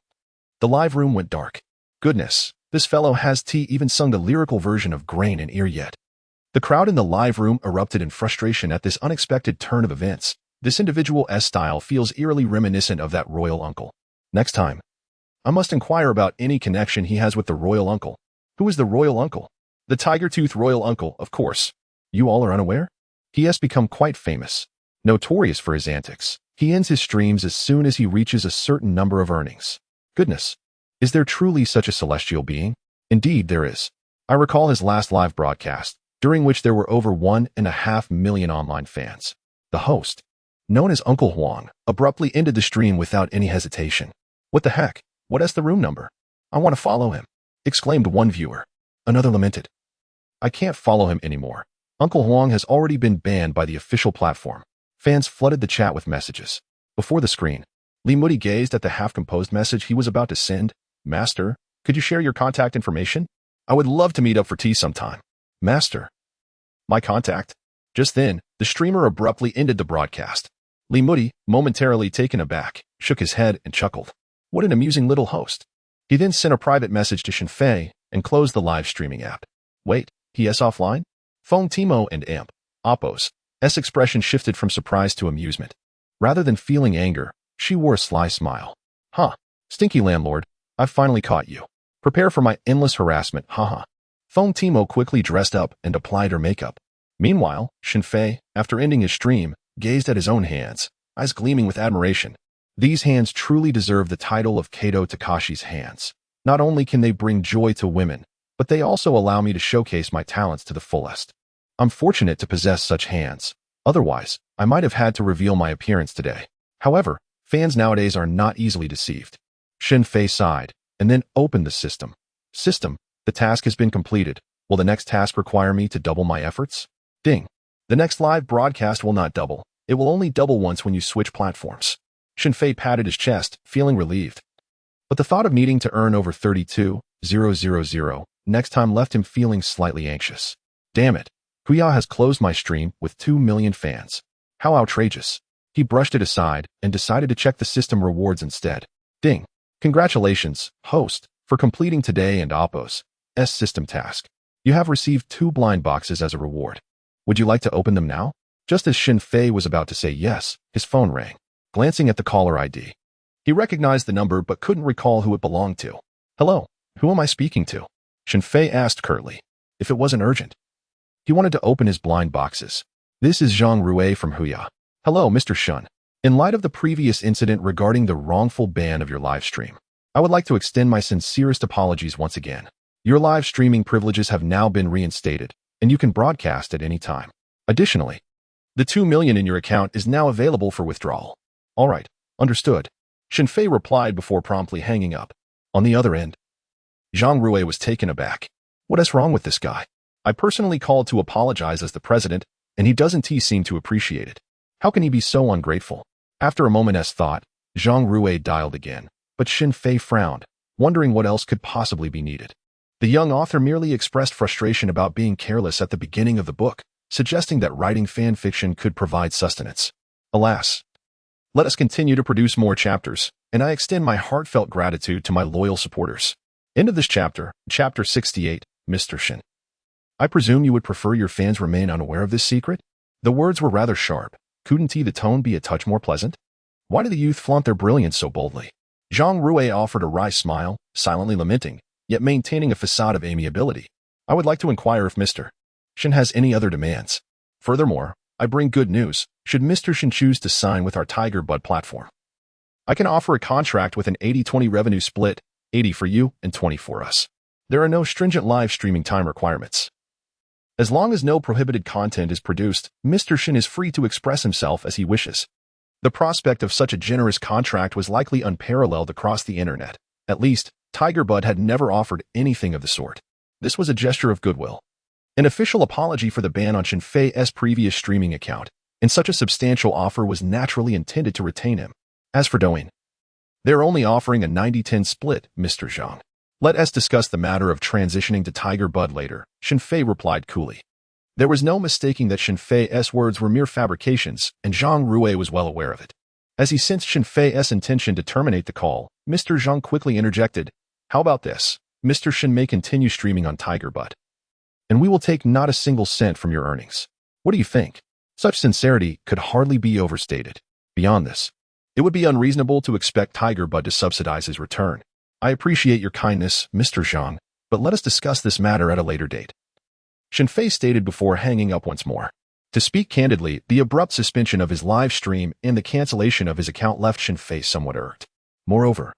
A: the live room went dark. Goodness, this fellow has even sung the lyrical version of Grain and Ear yet. The crowd in the live room erupted in frustration at this unexpected turn of events. This individual's style feels eerily reminiscent of that royal uncle. Next time, I must inquire about any connection he has with the royal uncle. Who is the royal uncle? The tiger-toothed royal uncle, of course. You all are unaware? He has become quite famous, notorious for his antics. He ends his streams as soon as he reaches a certain number of earnings. Goodness, is there truly such a celestial being? Indeed, there is. I recall his last live broadcast, during which there were over 1.5 million online fans. The host, known as Uncle Huang, abruptly ended the stream without any hesitation. What the heck? What is the room number? I want to follow him, exclaimed one viewer. Another lamented, I can't follow him anymore. Uncle Huang has already been banned by the official platform. Fans flooded the chat with messages. Before the screen, Li Moody gazed at the half-composed message he was about to send. Master, could you share your contact information? I would love to meet up for tea sometime. Master, my contact? Just then, the streamer abruptly ended the broadcast. Li Moody, momentarily taken aback, shook his head and chuckled. What an amusing little host. He then sent a private message to Shen Fei and closed the live streaming app. Wait, he is offline? Phone Timo and Amp, Oppo's expression shifted from surprise to amusement. Rather than feeling anger, she wore a sly smile. Huh, stinky landlord, I've finally caught you. Prepare for my endless harassment, haha. Phone Timo quickly dressed up and applied her makeup. Meanwhile, Shen Fei, after ending his stream, gazed at his own hands, eyes gleaming with admiration. These hands truly deserve the title of Kato Takashi's hands. Not only can they bring joy to women, but they also allow me to showcase my talents to the fullest. I'm fortunate to possess such hands. Otherwise, I might have had to reveal my appearance today. However, fans nowadays are not easily deceived. Shen Fei sighed, and then opened the system. System, the task has been completed. Will the next task require me to double my efforts? Ding. The next live broadcast will not double. It will only double once when you switch platforms. Shen Fei patted his chest, feeling relieved. But the thought of needing to earn over 32,000 next time left him feeling slightly anxious. Damn it. Huya has closed my stream with 2 million fans. How outrageous. He brushed it aside and decided to check the system rewards instead. Ding. Congratulations, host, for completing today and Oppo's system task. You have received 2 blind boxes as a reward. Would you like to open them now? Just as Shen Fei was about to say yes, his phone rang. Glancing at the caller ID, he recognized the number but couldn't recall who it belonged to. Hello, who am I speaking to? Shen Fei asked curtly. If it wasn't urgent. He wanted to open his blind boxes. This is Zhang Rui from Huya. Hello, Mr. Shen. In light of the previous incident regarding the wrongful ban of your live stream, I would like to extend my sincerest apologies once again. Your live streaming privileges have now been reinstated, and you can broadcast at any time. Additionally, the 2 million in your account is now available for withdrawal. All right, understood. Shen Fei replied before promptly hanging up. On the other end, Zhang Rui was taken aback. What is wrong with this guy? I personally called to apologize as the president, and he doesn't seem to appreciate it. How can he be so ungrateful? After a moment's thought, Zhang Rui dialed again, but Shen Fei frowned, wondering what else could possibly be needed. The young author merely expressed frustration about being careless at the beginning of the book, suggesting that writing fan fiction could provide sustenance. Alas. Let us continue to produce more chapters, and I extend my heartfelt gratitude to my loyal supporters. End of this chapter, Chapter 68, Mr. Shen. I presume you would prefer your fans remain unaware of this secret? The words were rather sharp. Couldn't the tone be a touch more pleasant? Why do the youth flaunt their brilliance so boldly? Zhang Rui offered a wry smile, silently lamenting, yet maintaining a facade of amiability. I would like to inquire if Mr. Shen has any other demands. Furthermore, I bring good news, should Mr. Shen choose to sign with our Tiger Bud platform. I can offer a contract with an 80-20 revenue split, 80 for you and 20 for us. There are no stringent live streaming time requirements. As long as no prohibited content is produced, Mr. Shen is free to express himself as he wishes. The prospect of such a generous contract was likely unparalleled across the internet. At least, Tiger Bud had never offered anything of the sort. This was a gesture of goodwill. An official apology for the ban on Shen Fei's previous streaming account, and such a substantial offer was naturally intended to retain him. As for Douyin, they're only offering a 90-10 split, Mr. Zhang. Let us discuss the matter of transitioning to Tiger Bud later, Shen Fei replied coolly. There was no mistaking that Shen Fei's words were mere fabrications, and Zhang Rui was well aware of it. As he sensed Shen Fei's intention to terminate the call, Mr. Zhang quickly interjected, "How about this? Mr. Shen may continue streaming on Tiger Butt, and we will take not a single cent from your earnings. What do you think?" Such sincerity could hardly be overstated. Beyond this, it would be unreasonable to expect Tiger Butt to subsidize his return. "I appreciate your kindness, Mr. Zhang, but let us discuss this matter at a later date," Shen Fei stated before hanging up once more. To speak candidly, the abrupt suspension of his live stream and the cancellation of his account left Shen Fei somewhat irked. Moreover,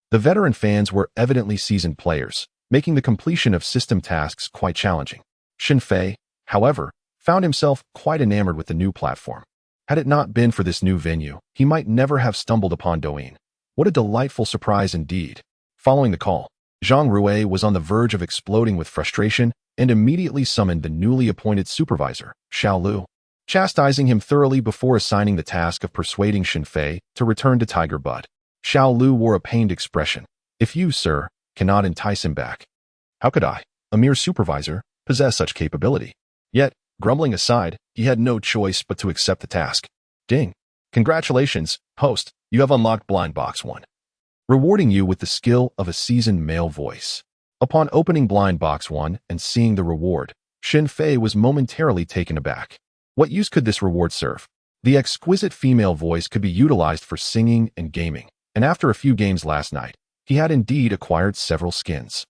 A: the veteran fans were evidently seasoned players, making the completion of system tasks quite challenging. Shen Fei, however, found himself quite enamored with the new platform. Had it not been for this new venue, he might never have stumbled upon Douyin. What a delightful surprise indeed. Following the call, Zhang Rui was on the verge of exploding with frustration and immediately summoned the newly appointed supervisor, Xiao Lu, chastising him thoroughly before assigning the task of persuading Shen Fei to return to Tiger Butt. Xiao Lu wore a pained expression. "If you, sir, cannot entice him back, how could I, a mere supervisor, possess such capability?" Yet, grumbling aside, he had no choice but to accept the task. Ding. "Congratulations, host, you have unlocked Blind Box 1, rewarding you with the skill of a seasoned male voice." Upon opening Blind Box 1 and seeing the reward, Shen Fei was momentarily taken aback. What use could this reward serve? The exquisite female voice could be utilized for singing and gaming, and after a few games last night, he had indeed acquired several skins.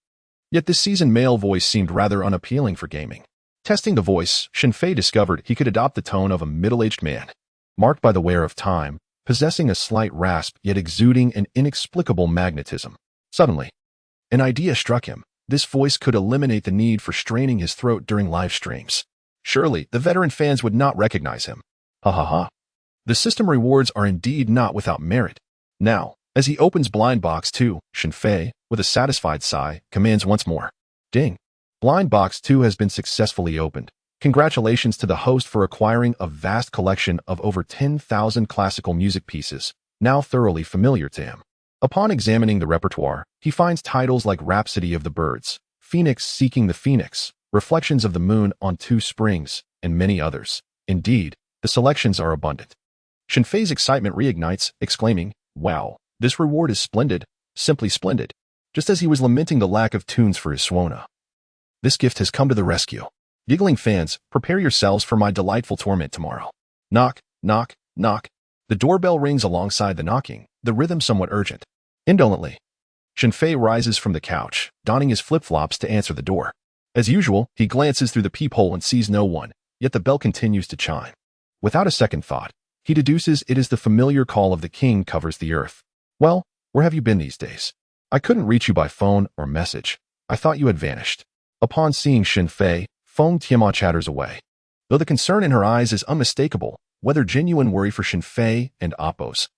A: Yet this seasoned male voice seemed rather unappealing for gaming. Testing the voice, Shen Fei discovered he could adopt the tone of a middle-aged man, marked by the wear of time, possessing a slight rasp yet exuding an inexplicable magnetism. Suddenly, an idea struck him. This voice could eliminate the need for straining his throat during live streams. Surely, the veteran fans would not recognize him. Ha ha ha. The system rewards are indeed not without merit. Now, as he opens Blind Box 2, Shen Fei, with a satisfied sigh, commands once more. Ding. Blind Box 2 has been successfully opened. Congratulations to the host for acquiring a vast collection of over 10,000 classical music pieces, now thoroughly familiar to him. Upon examining the repertoire, he finds titles like Rhapsody of the Birds, Phoenix Seeking the Phoenix, Reflections of the Moon on Two Springs, and many others. Indeed, the selections are abundant. Shen Fei's excitement reignites, exclaiming, "Wow, this reward is splendid, simply splendid," just as he was lamenting the lack of tunes for his Suona. This gift has come to the rescue. Giggling fans, prepare yourselves for my delightful torment tomorrow. Knock, knock, knock. The doorbell rings alongside the knocking, the rhythm somewhat urgent. Indolently, Shen Fei rises from the couch, donning his flip-flops to answer the door. As usual, he glances through the peephole and sees no one, yet the bell continues to chime. Without a second thought, he deduces it is the familiar call of the king covers the earth. "Well, where have you been these days? I couldn't reach you by phone or message. I thought you had vanished." Upon seeing Shen Fei, Feng Tianma chatters away. Though the concern in her eyes is unmistakable, whether genuine worry for Shen Fei and Appo's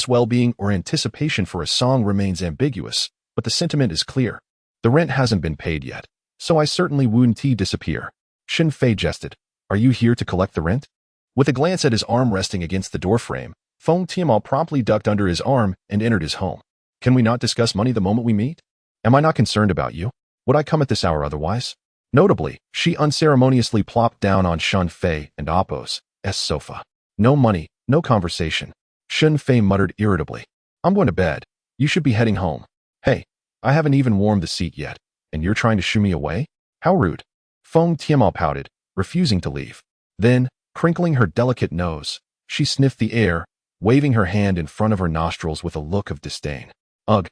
A: well-being or anticipation for a song remains ambiguous, but the sentiment is clear. "The rent hasn't been paid yet, so I certainly wouldn't disappear." Shen Fei jested. "Are you here to collect the rent?" With a glance at his arm resting against the doorframe, Feng Tianma promptly ducked under his arm and entered his home. "Can we not discuss money the moment we meet? Am I not concerned about you? Would I come at this hour otherwise?" Notably, she unceremoniously plopped down on Shen Fei and Appo's sofa. "No money, no conversation." Shen Fei muttered irritably. "I'm going to bed. You should be heading home. Hey, I haven't even warmed the seat yet, and you're trying to shoo me away? How rude." Feng Tianma pouted, refusing to leave. Then, crinkling her delicate nose, she sniffed the air, waving her hand in front of her nostrils with a look of disdain. "Ugh,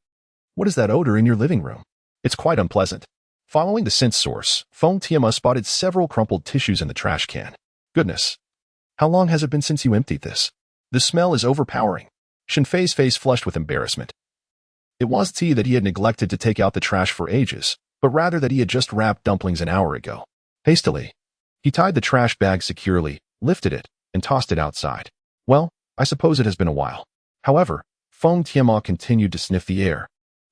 A: what is that odor in your living room? It's quite unpleasant." Following the scent source, Feng Tianma spotted several crumpled tissues in the trash can. "Goodness, how long has it been since you emptied this? The smell is overpowering." Shen Fei's face flushed with embarrassment. It wasn't that he had neglected to take out the trash for ages, but rather that he had just wrapped dumplings an hour ago. Hastily, he tied the trash bag securely, lifted it, and tossed it outside. "Well, I suppose it has been a while." However, Feng Tianma continued to sniff the air.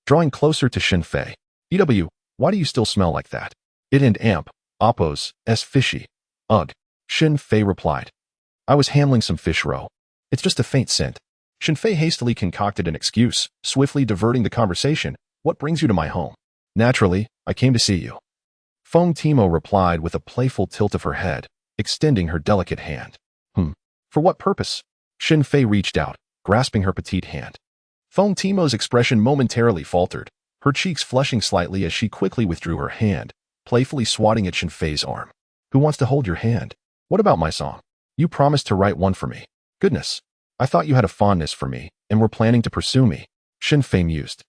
A: Drawing closer to Shen Fei, "EW, why do you still smell like that?" "It and Appo's fishy." "Ugh," Shen Fei replied. "I was handling some fish roe. It's just a faint scent." Shen Fei hastily concocted an excuse, swiftly diverting the conversation. "What brings you to my home?" "Naturally, I came to see you." Feng Tianma replied with a playful tilt of her head, extending her delicate hand. For what purpose?" Shen Fei reached out, grasping her petite hand. Foam Timo's expression momentarily faltered, her cheeks flushing slightly as she quickly withdrew her hand, playfully swatting at Shen Fei's arm. Who wants to hold your hand? What about my song? You promised to write one for me. Goodness, I thought you had a fondness for me and were planning to pursue me, Shen Fei mused,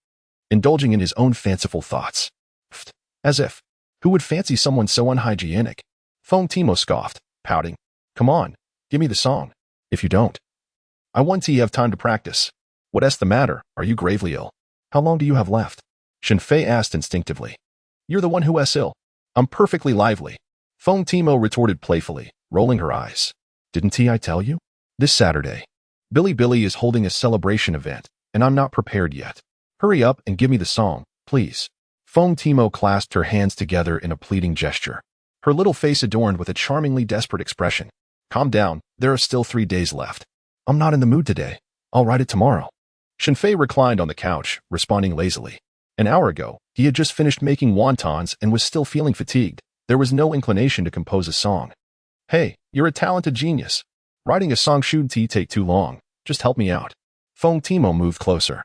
A: indulging in his own fanciful thoughts. Pfft, as if. Who would fancy someone so unhygienic? Foam Timo scoffed, pouting. Come on, give me the song. If you don't, I want to have time to practice. What's the matter? Are you gravely ill? How long do you have left? Shen Fei asked instinctively. You're the one who is ill. I'm perfectly lively. Foam Timo retorted playfully, rolling her eyes. Didn't I tell you? This Saturday, Billy is holding a celebration event, and I'm not prepared yet. Hurry up and give me the song, please. Foam Timo clasped her hands together in a pleading gesture, her little face adorned with a charmingly desperate expression. Calm down, there are still 3 days left. I'm not in the mood today. I'll write it tomorrow. Shen Fei reclined on the couch, responding lazily. An hour ago, he had just finished making wontons and was still feeling fatigued. There was no inclination to compose a song. Hey, you're a talented genius. Writing a song shouldn't take too long. Just help me out. Foam Timo moved closer,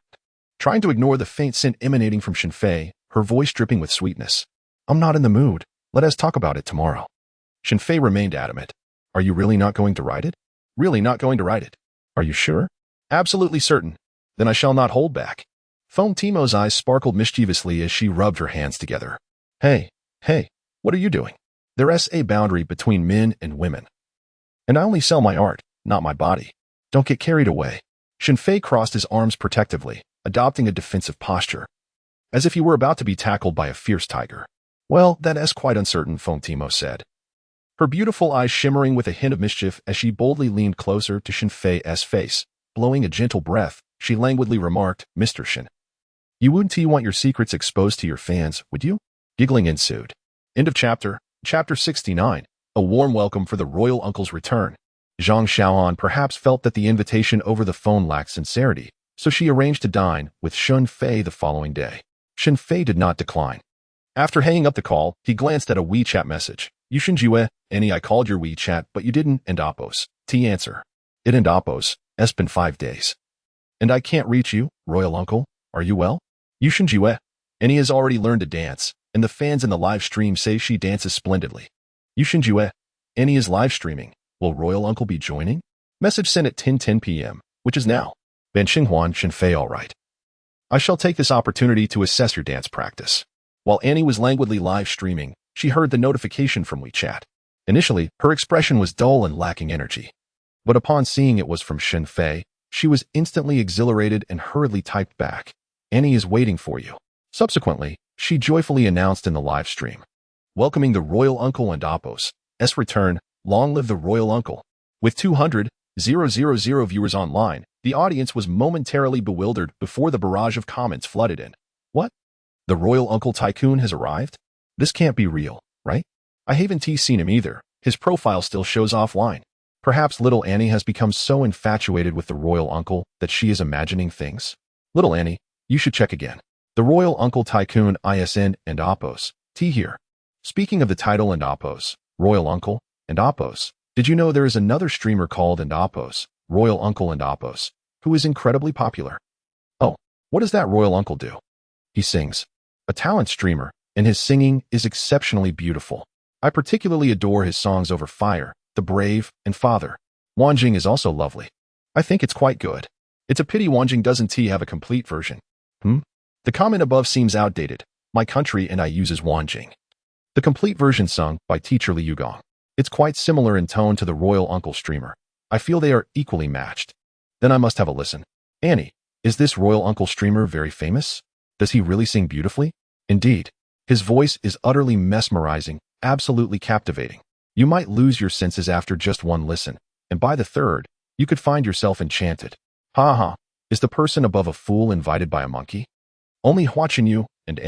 A: trying to ignore the faint scent emanating from Shen Fei, her voice dripping with sweetness. I'm not in the mood. Let us talk about it tomorrow. Shen Fei remained adamant. Are you really not going to write it? Really not going to write it? Are you sure? Absolutely certain. Then I shall not hold back. Foam Timo's eyes sparkled mischievously as she rubbed her hands together. Hey, what are you doing? There's a boundary between men and women. And I only sell my art, not my body. Don't get carried away. Shen Fei crossed his arms protectively, adopting a defensive posture, as if he were about to be tackled by a fierce tiger. Well, that is quite uncertain, Foam Timo said, her beautiful eyes shimmering with a hint of mischief as she boldly leaned closer to Shen Fei's face. Blowing a gentle breath, she languidly remarked, Mr. Shen, you wouldn't want your secrets exposed to your fans, would you? Giggling ensued. End of chapter. Chapter 69. A warm welcome for the royal uncle's return. Zhang Xiaoan perhaps felt that the invitation over the phone lacked sincerity, so she arranged to dine with Shen Fei the following day. Shen Fei did not decline. After hanging up the call, he glanced at a WeChat message. You Shinjue, Annie, I called your WeChat, but you didn't, and Appos. T answer. It and Appos. It's been 5 days. And I can't reach you, royal uncle. Are you well? You Shinjue. Annie has already learned to dance, and the fans in the live stream say she dances splendidly. You Shinjue. Annie is live streaming. Will royal uncle be joining? Message sent at 10:10 p.m., which is now. Ben Xinghuan, Shen Fei, all right. I shall take this opportunity to assess your dance practice. While Annie was languidly live streaming, she heard the notification from WeChat. Initially, her expression was dull and lacking energy. But upon seeing it was from Shen Fei, she was instantly exhilarated and hurriedly typed back. Annie is waiting for you. Subsequently, she joyfully announced in the live stream, welcoming the royal uncle and Appos' return. Long live the royal uncle. With 200,000 viewers online, the audience was momentarily bewildered before the barrage of comments flooded in. What? The royal uncle tycoon has arrived? This can't be real, right? I haven't seen him either. His profile still shows offline. Perhaps little Annie has become so infatuated with the royal uncle that she is imagining things. Little Annie, you should check again. The royal uncle tycoon ISN and Appos. T here. Speaking of the title and Appos, royal uncle, and Appos, did you know there is another streamer called and Appos, Royal Uncle and Appos, who is incredibly popular? Oh, what does that royal uncle do? He sings. A talent streamer, and his singing is exceptionally beautiful. I particularly adore his songs Over Fire, The Brave, and Father. Wanjing is also lovely. I think it's quite good. It's a pity Wanjing doesn't have a complete version. The comment above seems outdated. My country and I uses Wanjing. The complete version sung by teacher Li Yugong. It's quite similar in tone to the royal uncle streamer. I feel they are equally matched. Then I must have a listen. Annie, is this royal uncle streamer very famous? Does he really sing beautifully? Indeed. His voice is utterly mesmerizing, absolutely captivating. You might lose your senses after just one listen, and by the third, you could find yourself enchanted. Ha ha. Is the person above a fool invited by a monkey? Only watching you and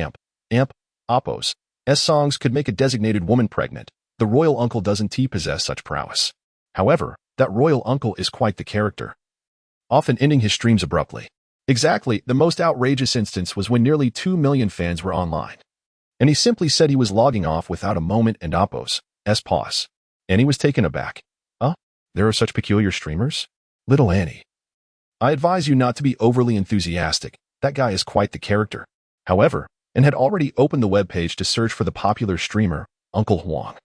A: Appos' songs could make a designated woman pregnant. The royal uncle doesn't possess such prowess. However, that royal uncle is quite the character, often ending his streams abruptly. Exactly, the most outrageous instance was when nearly 2 million fans were online. And he simply said he was logging off without a moment and Appos' pause. And he was taken aback. There are such peculiar streamers? Little Annie. I advise you not to be overly enthusiastic. That guy is quite the character. However, and had already opened the webpage to search for the popular streamer, Uncle Huang.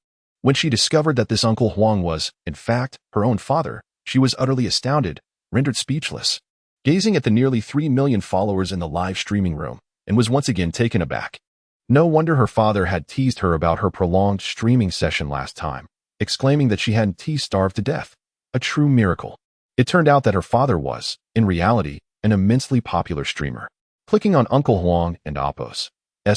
A: When she discovered that this Uncle Huang was, in fact, her own father, she was utterly astounded, rendered speechless, gazing at the nearly 3 million followers in the live streaming room, and was once again taken aback. No wonder her father had teased her about her prolonged streaming session last time, exclaiming that she hadn't starved to death. A true miracle. It turned out that her father was, in reality, an immensely popular streamer. Clicking on Uncle Huang and Oppo's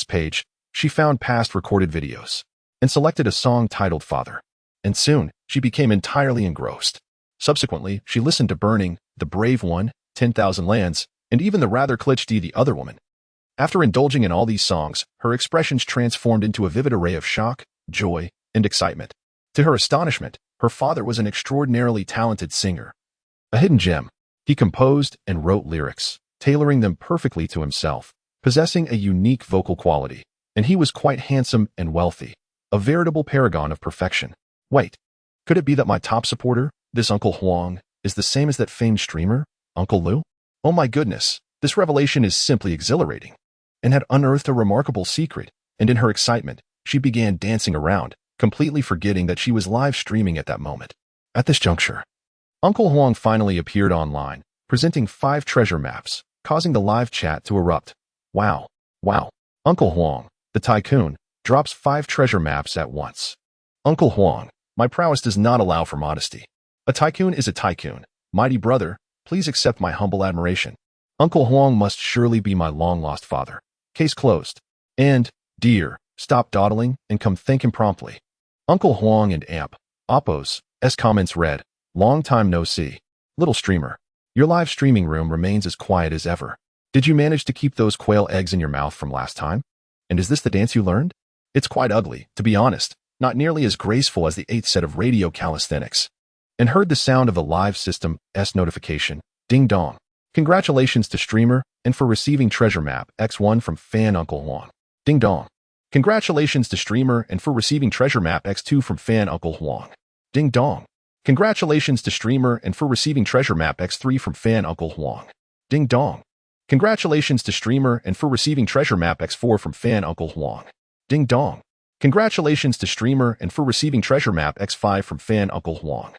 A: page, she found past recorded videos and selected a song titled Father. And soon, she became entirely engrossed. Subsequently, she listened to Burning, The Brave One, 10,000 Lands, and even the rather glitchy The Other Woman. After indulging in all these songs, her expressions transformed into a vivid array of shock, joy, and excitement. To her astonishment, her father was an extraordinarily talented singer. A hidden gem. He composed and wrote lyrics, tailoring them perfectly to himself, possessing a unique vocal quality, and he was quite handsome and wealthy, a veritable paragon of perfection. Wait, could it be that my top supporter, this Uncle Huang, is the same as that famed streamer, Uncle Lu? Oh my goodness, this revelation is simply exhilarating, and had unearthed a remarkable secret, and in her excitement, she began dancing around, completely forgetting that she was live streaming at that moment. At this juncture, Uncle Huang finally appeared online, presenting 5 treasure maps, causing the live chat to erupt. Wow. Uncle Huang, the tycoon, drops 5 treasure maps at once. Uncle Huang, my prowess does not allow for modesty. A tycoon is a tycoon. Mighty brother, please accept my humble admiration. Uncle Huang must surely be my long-lost father. Case closed. And, dear, stop dawdling and come thank him promptly. Uncle Huang and Oppo's comments read, long time no see. Little streamer, your live streaming room remains as quiet as ever. Did you manage to keep those quail eggs in your mouth from last time? And is this the dance you learned? It's quite ugly, to be honest, not nearly as graceful as the 8th set of radio calisthenics. And heard the sound of the live system's notification, ding dong. Congratulations to streamer and for receiving treasure map X1 from fan Uncle Huang. Ding dong. Congratulations to streamer and for receiving treasure map X2 from fan Uncle Huang. Ding dong. Congratulations to streamer and for receiving treasure map X3 from fan Uncle Huang. Ding dong. Congratulations to streamer and for receiving treasure map X4 from fan Uncle Huang. Ding dong. Congratulations to streamer and for receiving treasure map X5 from fan Uncle Huang.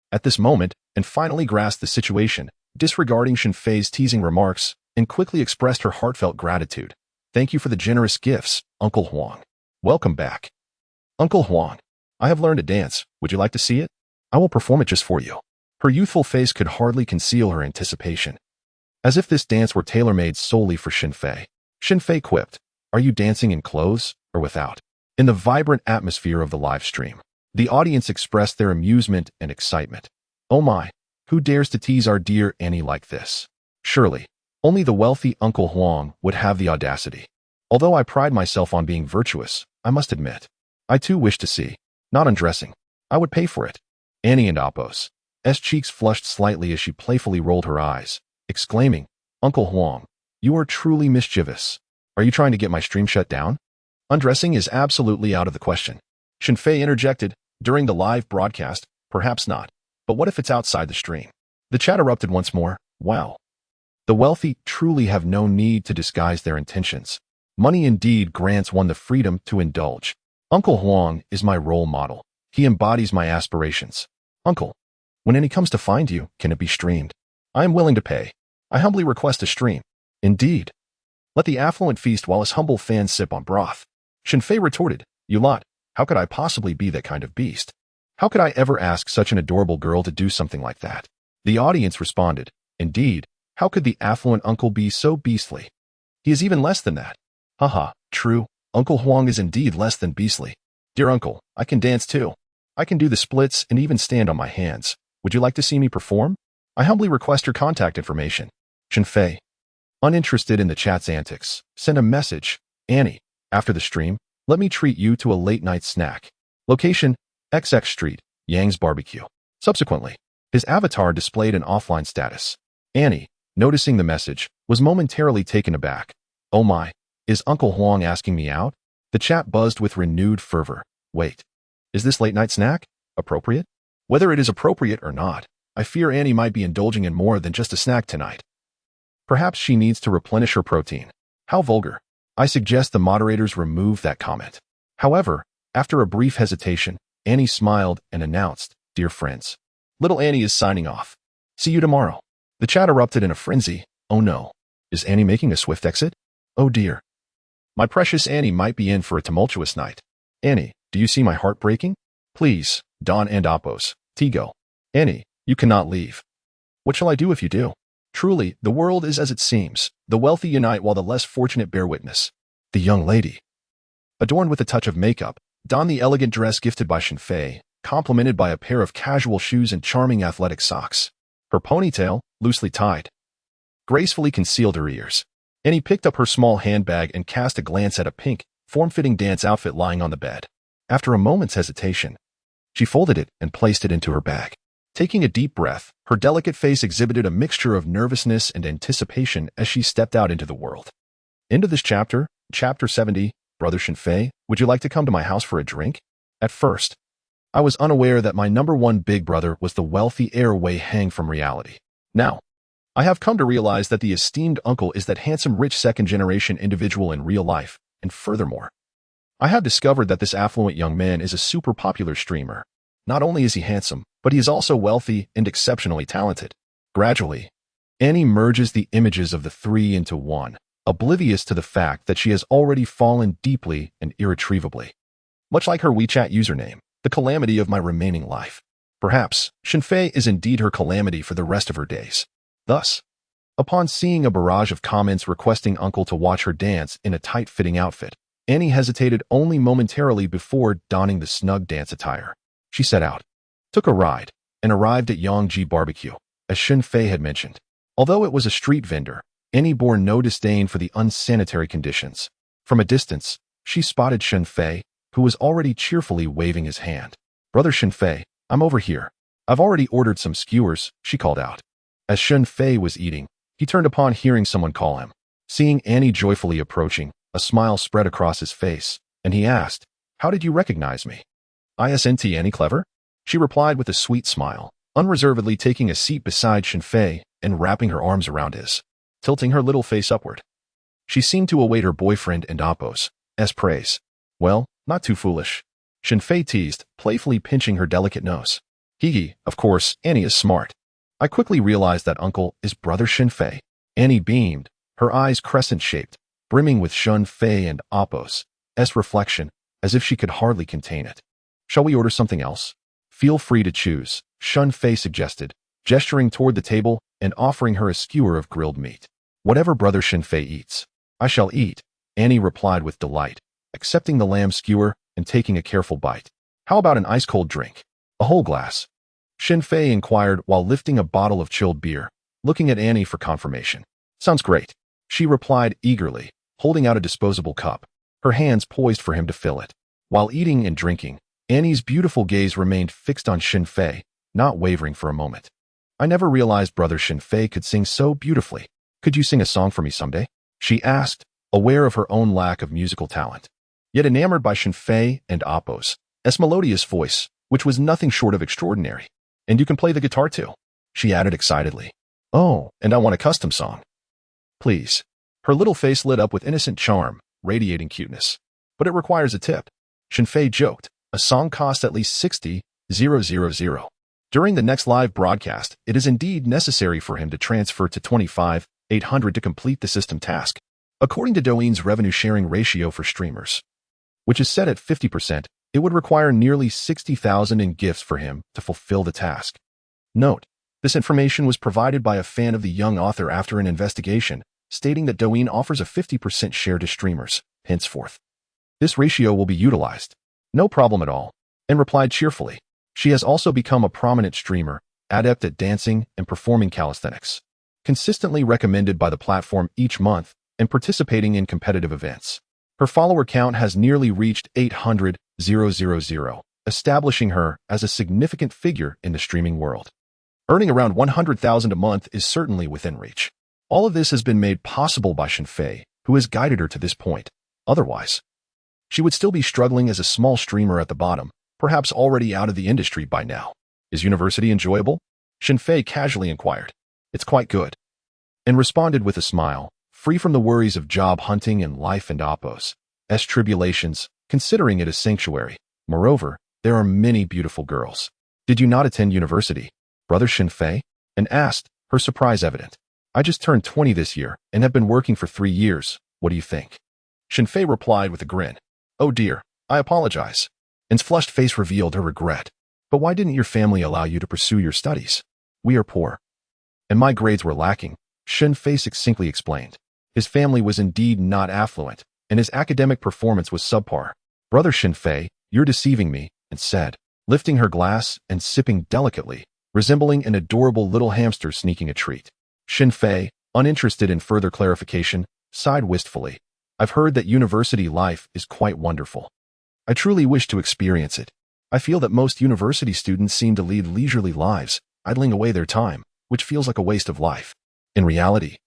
A: At this moment, and finally grasped the situation, disregarding Shen Fei's teasing remarks, and quickly expressed her heartfelt gratitude. Thank you for the generous gifts, Uncle Huang. Welcome back. Uncle Huang, I have learned to dance. Would you like to see it? I will perform it just for you. Her youthful face could hardly conceal her anticipation. As if this dance were tailor-made solely for Shen Fei. Shen Fei quipped, are you dancing in clothes or without? In the vibrant atmosphere of the live stream, the audience expressed their amusement and excitement. Oh my, who dares to tease our dear Annie like this? Surely, only the wealthy Uncle Huang would have the audacity. Although I pride myself on being virtuous, I must admit, I too wish to see, not undressing. I would pay for it. Annie and Oppo's cheeks flushed slightly as she playfully rolled her eyes, exclaiming, Uncle Huang, you are truly mischievous. Are you trying to get my stream shut down? Undressing is absolutely out of the question. Shen Fei interjected, during the live broadcast, perhaps not. But what if it's outside the stream? The chat erupted once more. Wow. The wealthy truly have no need to disguise their intentions. Money indeed grants one the freedom to indulge. Uncle Huang is my role model. He embodies my aspirations. Uncle, when Annie comes to find you, can it be streamed? I am willing to pay. I humbly request a stream. Indeed. Let the affluent feast while his humble fans sip on broth. Shen Fei retorted, you lot, how could I possibly be that kind of beast? How could I ever ask such an adorable girl to do something like that? The audience responded, indeed, how could the affluent uncle be so beastly? He is even less than that. Haha, true, Uncle Huang is indeed less than beastly. Dear uncle, I can dance too. I can do the splits and even stand on my hands. Would you like to see me perform? I humbly request your contact information. Shen Fei. Uninterested in the chat's antics, send a message. Annie, after the stream, let me treat you to a late-night snack. Location, XX Street, Yang's Barbecue. Subsequently, his avatar displayed an offline status. Annie, noticing the message, was momentarily taken aback. Oh my, is Uncle Huang asking me out? The chat buzzed with renewed fervor. Wait, is this late-night snack appropriate? Whether it is appropriate or not, I fear Annie might be indulging in more than just a snack tonight. Perhaps she needs to replenish her protein. How vulgar. I suggest the moderators remove that comment. However, after a brief hesitation, Annie smiled and announced, "Dear friends, little Annie is signing off. See you tomorrow." The chat erupted in a frenzy. Oh no. Is Annie making a swift exit? Oh dear. My precious Annie might be in for a tumultuous night. Annie, do you see my heart breaking? Please, Don and Oppos, Tigo. Annie, you cannot leave. What shall I do if you do? Truly, the world is as it seems. The wealthy unite while the less fortunate bear witness. The young lady, adorned with a touch of makeup, donned the elegant dress gifted by Shen Fei, complemented by a pair of casual shoes and charming athletic socks. Her ponytail, loosely tied, gracefully concealed her ears. Annie picked up her small handbag and cast a glance at a pink, form-fitting dance outfit lying on the bed. After a moment's hesitation, she folded it and placed it into her bag. Taking a deep breath, her delicate face exhibited a mixture of nervousness and anticipation as she stepped out into the world. End of this chapter, Chapter 70, Brother Shen Fei, would you like to come to my house for a drink? At first, I was unaware that my number one big brother was the wealthy heir Wei Hang from reality. Now, I have come to realize that the esteemed uncle is that handsome rich second-generation individual in real life, and furthermore, I have discovered that this affluent young man is a super popular streamer. Not only is he handsome, but he is also wealthy and exceptionally talented. Gradually, Annie merges the images of the three into one, oblivious to the fact that she has already fallen deeply and irretrievably. Much like her WeChat username, the calamity of my remaining life. Perhaps, Shen Fei is indeed her calamity for the rest of her days. Thus, upon seeing a barrage of comments requesting Uncle to watch her dance in a tight-fitting outfit, Annie hesitated only momentarily before donning the snug dance attire. She set out, took a ride, and arrived at Yongji Barbecue, as Shen Fei had mentioned. Although it was a street vendor, Annie bore no disdain for the unsanitary conditions. From a distance, she spotted Shen Fei, who was already cheerfully waving his hand. "Brother Shen Fei, I'm over here. I've already ordered some skewers," she called out. As Shen Fei was eating, he turned upon hearing someone call him. Seeing Annie joyfully approaching, a smile spread across his face, and he asked, "How did you recognize me?" "Isn't Annie clever?" She replied with a sweet smile, unreservedly taking a seat beside Shen Fei and wrapping her arms around his, tilting her little face upward. She seemed to await her boyfriend and Oppos' praise. "Well, not too foolish," Shen Fei teased, playfully pinching her delicate nose. "Hee, of course, Annie is smart. I quickly realized that Uncle is Brother Shen Fei." Annie beamed, her eyes crescent-shaped, brimming with Shen Fei and Oppos' reflection, as if she could hardly contain it. "Shall we order something else?" "Feel free to choose," Shen Fei suggested, gesturing toward the table and offering her a skewer of grilled meat. "Whatever Brother Shen Fei eats, I shall eat," Annie replied with delight, accepting the lamb skewer and taking a careful bite. "How about an ice-cold drink? A whole glass?" Shen Fei inquired while lifting a bottle of chilled beer, looking at Annie for confirmation. "Sounds great," she replied eagerly, holding out a disposable cup, her hands poised for him to fill it. While eating and drinking, Annie's beautiful gaze remained fixed on Shen Fei, not wavering for a moment. "I never realized Brother Shen Fei could sing so beautifully. Could you sing a song for me someday?" she asked, aware of her own lack of musical talent, yet enamored by Shen Fei and Oppos' melodious voice, which was nothing short of extraordinary. "And you can play the guitar too," she added excitedly. "Oh, and I want a custom song." "Please." Her little face lit up with innocent charm, radiating cuteness. "But it requires a tip," Shen Fei joked. "A song costs at least 60,000. During the next live broadcast, it is indeed necessary for him to transfer to 25,800 to complete the system task. According to Douyin's revenue-sharing ratio for streamers, which is set at 50%, it would require nearly 60,000 in gifts for him to fulfill the task. Note, this information was provided by a fan of the young author after an investigation, stating that Douyin offers a 50% share to streamers, henceforth. This ratio will be utilized. "No problem at all," and replied cheerfully. She has also become a prominent streamer, adept at dancing and performing calisthenics, consistently recommended by the platform each month and participating in competitive events. Her follower count has nearly reached 800,000, establishing her as a significant figure in the streaming world. Earning around 100,000 a month is certainly within reach. All of this has been made possible by Shen Fei, who has guided her to this point. Otherwise, she would still be struggling as a small streamer at the bottom, perhaps already out of the industry by now. Is university enjoyable? Shen Fei casually inquired. It's quite good. And responded with a smile, free from the worries of job hunting and life and Appo's tribulations, considering it a sanctuary. Moreover, there are many beautiful girls. Did you not attend university, Brother Shen Fei? And asked, her surprise evident. I just turned 20 this year and have been working for 3 years. What do you think? Shen Fei replied with a grin. Oh dear, I apologize. An's flushed face revealed her regret. But why didn't your family allow you to pursue your studies? We are poor. And my grades were lacking, Shen Fei succinctly explained. His family was indeed not affluent, and his academic performance was subpar. Brother Shen Fei, you're deceiving me, and said, lifting her glass and sipping delicately, resembling an adorable little hamster sneaking a treat. Shen Fei, uninterested in further clarification, sighed wistfully. I've heard that university life is quite wonderful. I truly wish to experience it. I feel that most university students seem to lead leisurely lives, idling away their time, which feels like a waste of life. In reality,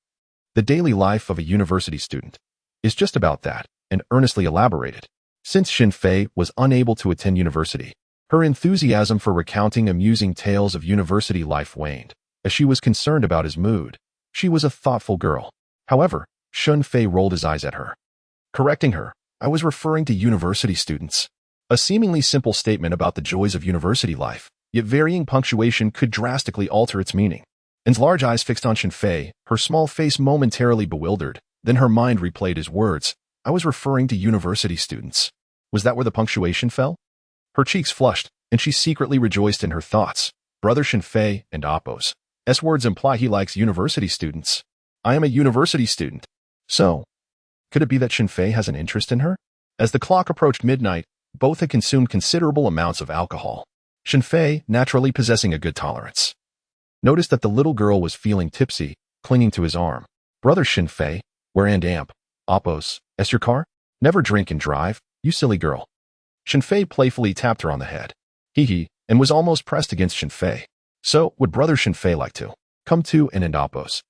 A: the daily life of a university student is just about that, and earnestly elaborated. Since Shen Fei was unable to attend university, her enthusiasm for recounting amusing tales of university life waned, as she was concerned about his mood. She was a thoughtful girl. However, Shen Fei rolled his eyes at her. Correcting her, I was referring to university students. A seemingly simple statement about the joys of university life, yet varying punctuation could drastically alter its meaning. An's large eyes fixed on Shen Fei, her small face momentarily bewildered, then her mind replayed his words. I was referring to university students. Was that where the punctuation fell? Her cheeks flushed, and she secretly rejoiced in her thoughts. Brother Shen Fei and Appo's words imply he likes university students. I am a university student. So, could it be that Shen Fei has an interest in her? As the clock approached midnight, both had consumed considerable amounts of alcohol. Shen Fei, naturally possessing a good tolerance, noticed that the little girl was feeling tipsy, clinging to his arm. Brother Shen Fei, where and amp, Appo's your car? Never drink and drive, you silly girl. Shen Fei playfully tapped her on the head. Hee, and was almost pressed against Shen Fei. So, would Brother Shen Fei like to come to An and Appo's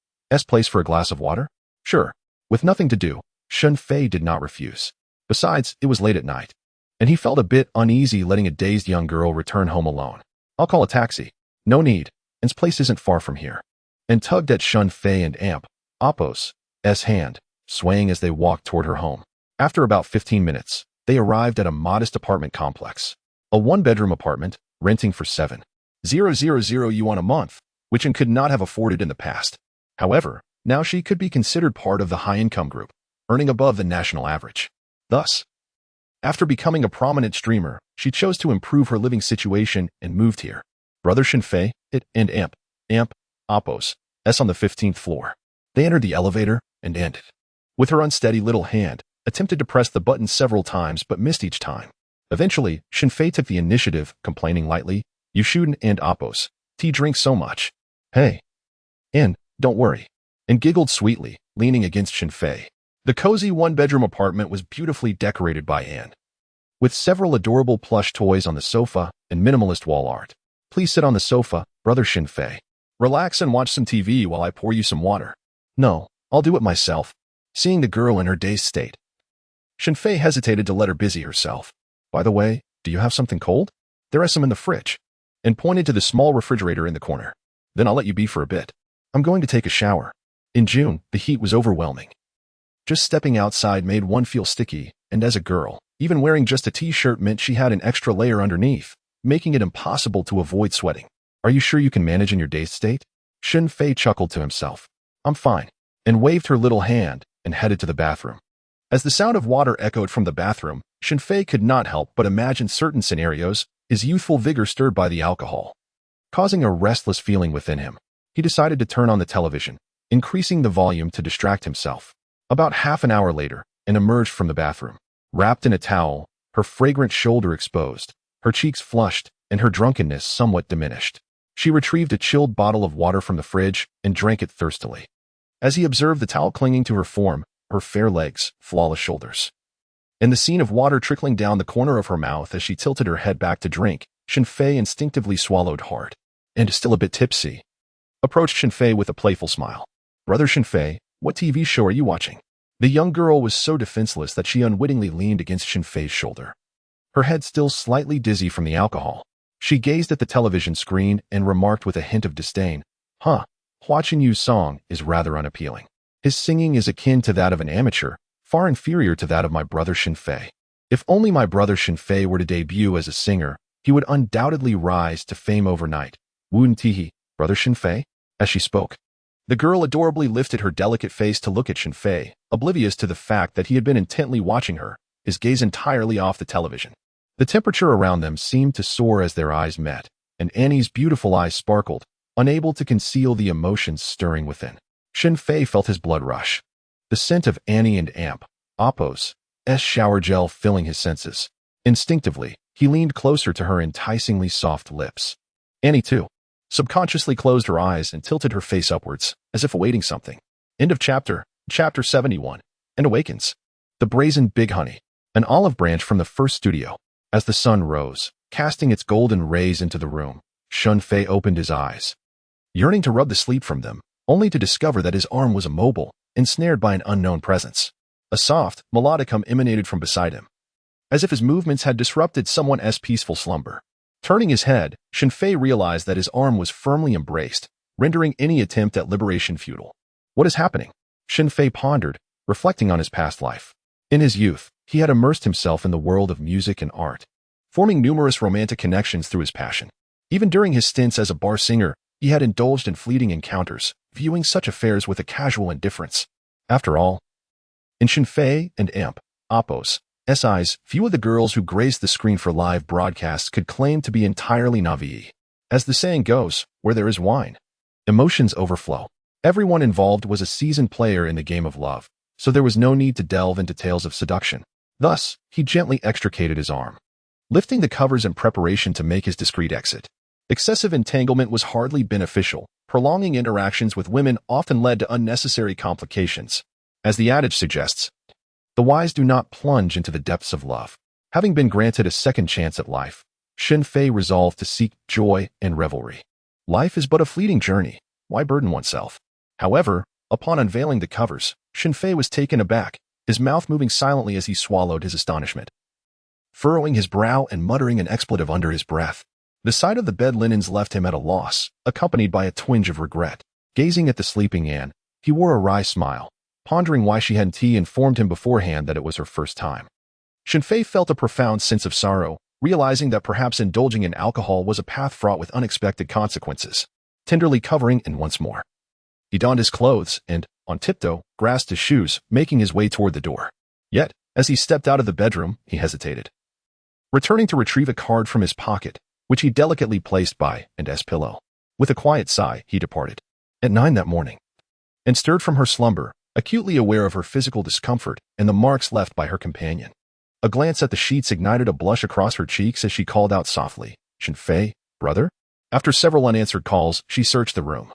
A: place for a glass of water? Sure. With nothing to do, Shen Fei did not refuse. Besides, it was late at night, and he felt a bit uneasy letting a dazed young girl return home alone. I'll call a taxi. No need, An's place isn't far from here. And tugged at Shen Fei and amp, Appo's hand, swaying as they walked toward her home. After about 15 minutes, they arrived at a modest apartment complex. A one-bedroom apartment, renting for 7,000 yuan a month, which An could not have afforded in the past. However, now she could be considered part of the high-income group, earning above the national average. Thus, after becoming a prominent streamer, she chose to improve her living situation and moved here. Brother Shen Fei, and amp, Appo's on the 15th floor. They entered the elevator and ended. With her unsteady little hand, attempted to press the button several times but missed each time. Eventually, Shen Fei took the initiative, complaining lightly, You shouldn't and Appo's tea drink so much. Hey. And, don't worry. And giggled sweetly, leaning against Shen Fei. The cozy one-bedroom apartment was beautifully decorated by An, with several adorable plush toys on the sofa and minimalist wall art. Please sit on the sofa, Brother Shen Fei. Relax and watch some TV while I pour you some water. No, I'll do it myself. Seeing the girl in her dazed state, Shen Fei hesitated to let her busy herself. By the way, do you have something cold? There is some in the fridge. And pointed to the small refrigerator in the corner. Then I'll let you be for a bit. I'm going to take a shower. In June, the heat was overwhelming. Just stepping outside made one feel sticky, and as a girl, even wearing just a t-shirt meant she had an extra layer underneath, making it impossible to avoid sweating. Are you sure you can manage in your dazed state? Shen Fei chuckled to himself. I'm fine, and waved her little hand and headed to the bathroom. As the sound of water echoed from the bathroom, Shen Fei could not help but imagine certain scenarios, his youthful vigor stirred by the alcohol, causing a restless feeling within him. He decided to turn on the television, increasing the volume to distract himself. About half an hour later, An emerged from the bathroom, wrapped in a towel, her fragrant shoulder exposed, her cheeks flushed, and her drunkenness somewhat diminished. She retrieved a chilled bottle of water from the fridge and drank it thirstily. As he observed the towel clinging to her form, her fair legs, flawless shoulders, and the scene of water trickling down the corner of her mouth as she tilted her head back to drink, Shen Fei instinctively swallowed hard. And still a bit tipsy, approached Shen Fei with a playful smile. Brother Shen Fei, what TV show are you watching? The young girl was so defenseless that she unwittingly leaned against Shen Fei's shoulder, her head still slightly dizzy from the alcohol. She gazed at the television screen and remarked with a hint of disdain, "Huh, Hua Yu's song is rather unappealing. His singing is akin to that of an amateur, far inferior to that of my brother Shen Fei. If only my brother Shen Fei were to debut as a singer, he would undoubtedly rise to fame overnight. Woon Tihi, brother Shen Fei?" As she spoke, the girl adorably lifted her delicate face to look at Shen Fei, oblivious to the fact that he had been intently watching her, his gaze entirely off the television. The temperature around them seemed to soar as their eyes met, and Annie's beautiful eyes sparkled, unable to conceal the emotions stirring within. Shen Fei felt his blood rush. The scent of Annie and Appo's shower gel filling his senses. Instinctively, he leaned closer to her enticingly soft lips. Annie, too, subconsciously closed her eyes and tilted her face upwards, as if awaiting something. End of chapter 71, and awakens. The brazen big honey, an olive branch from the first studio. As the sun rose, casting its golden rays into the room, Shen Fei opened his eyes, yearning to rub the sleep from them, only to discover that his arm was immobile, ensnared by an unknown presence. A soft, melodic hum emanated from beside him, as if his movements had disrupted someone's peaceful slumber. Turning his head, Shen Fei realized that his arm was firmly embraced, rendering any attempt at liberation futile. What is happening? Shen Fei pondered, reflecting on his past life. In his youth, he had immersed himself in the world of music and art, forming numerous romantic connections through his passion. Even during his stints as a bar singer, he had indulged in fleeting encounters, viewing such affairs with a casual indifference. After all, in Shen Fei and Appo's eyes, few of the girls who graced the screen for live broadcasts could claim to be entirely naive. As the saying goes, where there is wine, emotions overflow. Everyone involved was a seasoned player in the game of love, so there was no need to delve into tales of seduction. Thus, he gently extricated his arm, lifting the covers in preparation to make his discreet exit. Excessive entanglement was hardly beneficial. Prolonging interactions with women often led to unnecessary complications. As the adage suggests, the wise do not plunge into the depths of love. Having been granted a second chance at life, Shen Fei resolved to seek joy and revelry. Life is but a fleeting journey. Why burden oneself? However, upon unveiling the covers, Shen Fei was taken aback, his mouth moving silently as he swallowed his astonishment. Furrowing his brow and muttering an expletive under his breath, the sight of the bed linens left him at a loss, accompanied by a twinge of regret. Gazing at the sleeping Anne, he wore a wry smile, pondering why she hadn't informed him beforehand that it was her first time. Shen Fei felt a profound sense of sorrow, realizing that perhaps indulging in alcohol was a path fraught with unexpected consequences. Tenderly covering Anne once more, he donned his clothes and, on tiptoe, grasped his shoes, making his way toward the door. Yet, as he stepped out of the bedroom, he hesitated. Returning to retrieve a card from his pocket, which he delicately placed by Anne's pillow. With a quiet sigh, he departed. At 9 that morning, Anne stirred from her slumber, acutely aware of her physical discomfort and the marks left by her companion. A glance at the sheets ignited a blush across her cheeks as she called out softly, "Shen Fei, brother?" After several unanswered calls, she searched the room,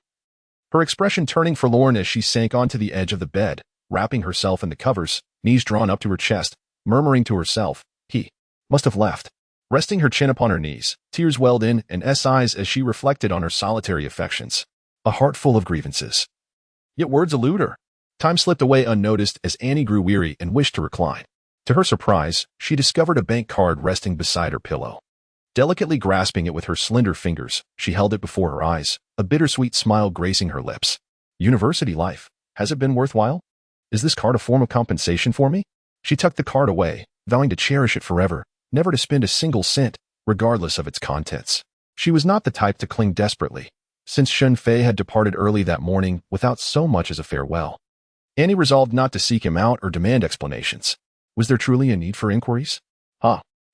A: her expression turning forlorn as she sank onto the edge of the bed, wrapping herself in the covers, knees drawn up to her chest, murmuring to herself, "He must have left." Resting her chin upon her knees, tears welled in Anne's eyes as she reflected on her solitary affections. A heart full of grievances. Yet words elude her. Time slipped away unnoticed as Annie grew weary and wished to recline. To her surprise, she discovered a bank card resting beside her pillow. Delicately grasping it with her slender fingers, she held it before her eyes, a bittersweet smile gracing her lips. University life. Has it been worthwhile? Is this card a form of compensation for me? She tucked the card away, vowing to cherish it forever, never to spend a single cent, regardless of its contents. She was not the type to cling desperately, since Shen Fei had departed early that morning without so much as a farewell. Annie resolved not to seek him out or demand explanations. Was there truly a need for inquiries?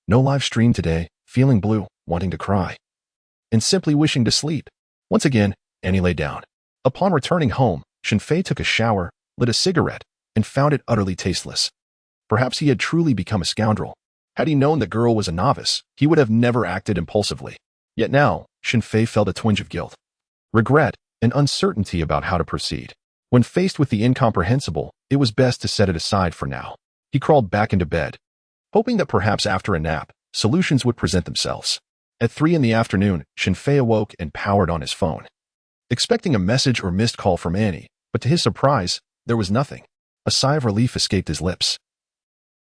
A: No live stream today, feeling blue, wanting to cry, and simply wishing to sleep. Once again, Annie lay down. Upon returning home, Shen Fei took a shower, lit a cigarette, and found it utterly tasteless. Perhaps he had truly become a scoundrel. Had he known the girl was a novice, he would have never acted impulsively. Yet now, Shen Fei felt a twinge of guilt, regret, and uncertainty about how to proceed. When faced with the incomprehensible, it was best to set it aside for now. He crawled back into bed, hoping that perhaps after a nap, solutions would present themselves. At 3 in the afternoon, Shen Fei awoke and powered on his phone, expecting a message or missed call from Annie, but to his surprise, there was nothing. A sigh of relief escaped his lips.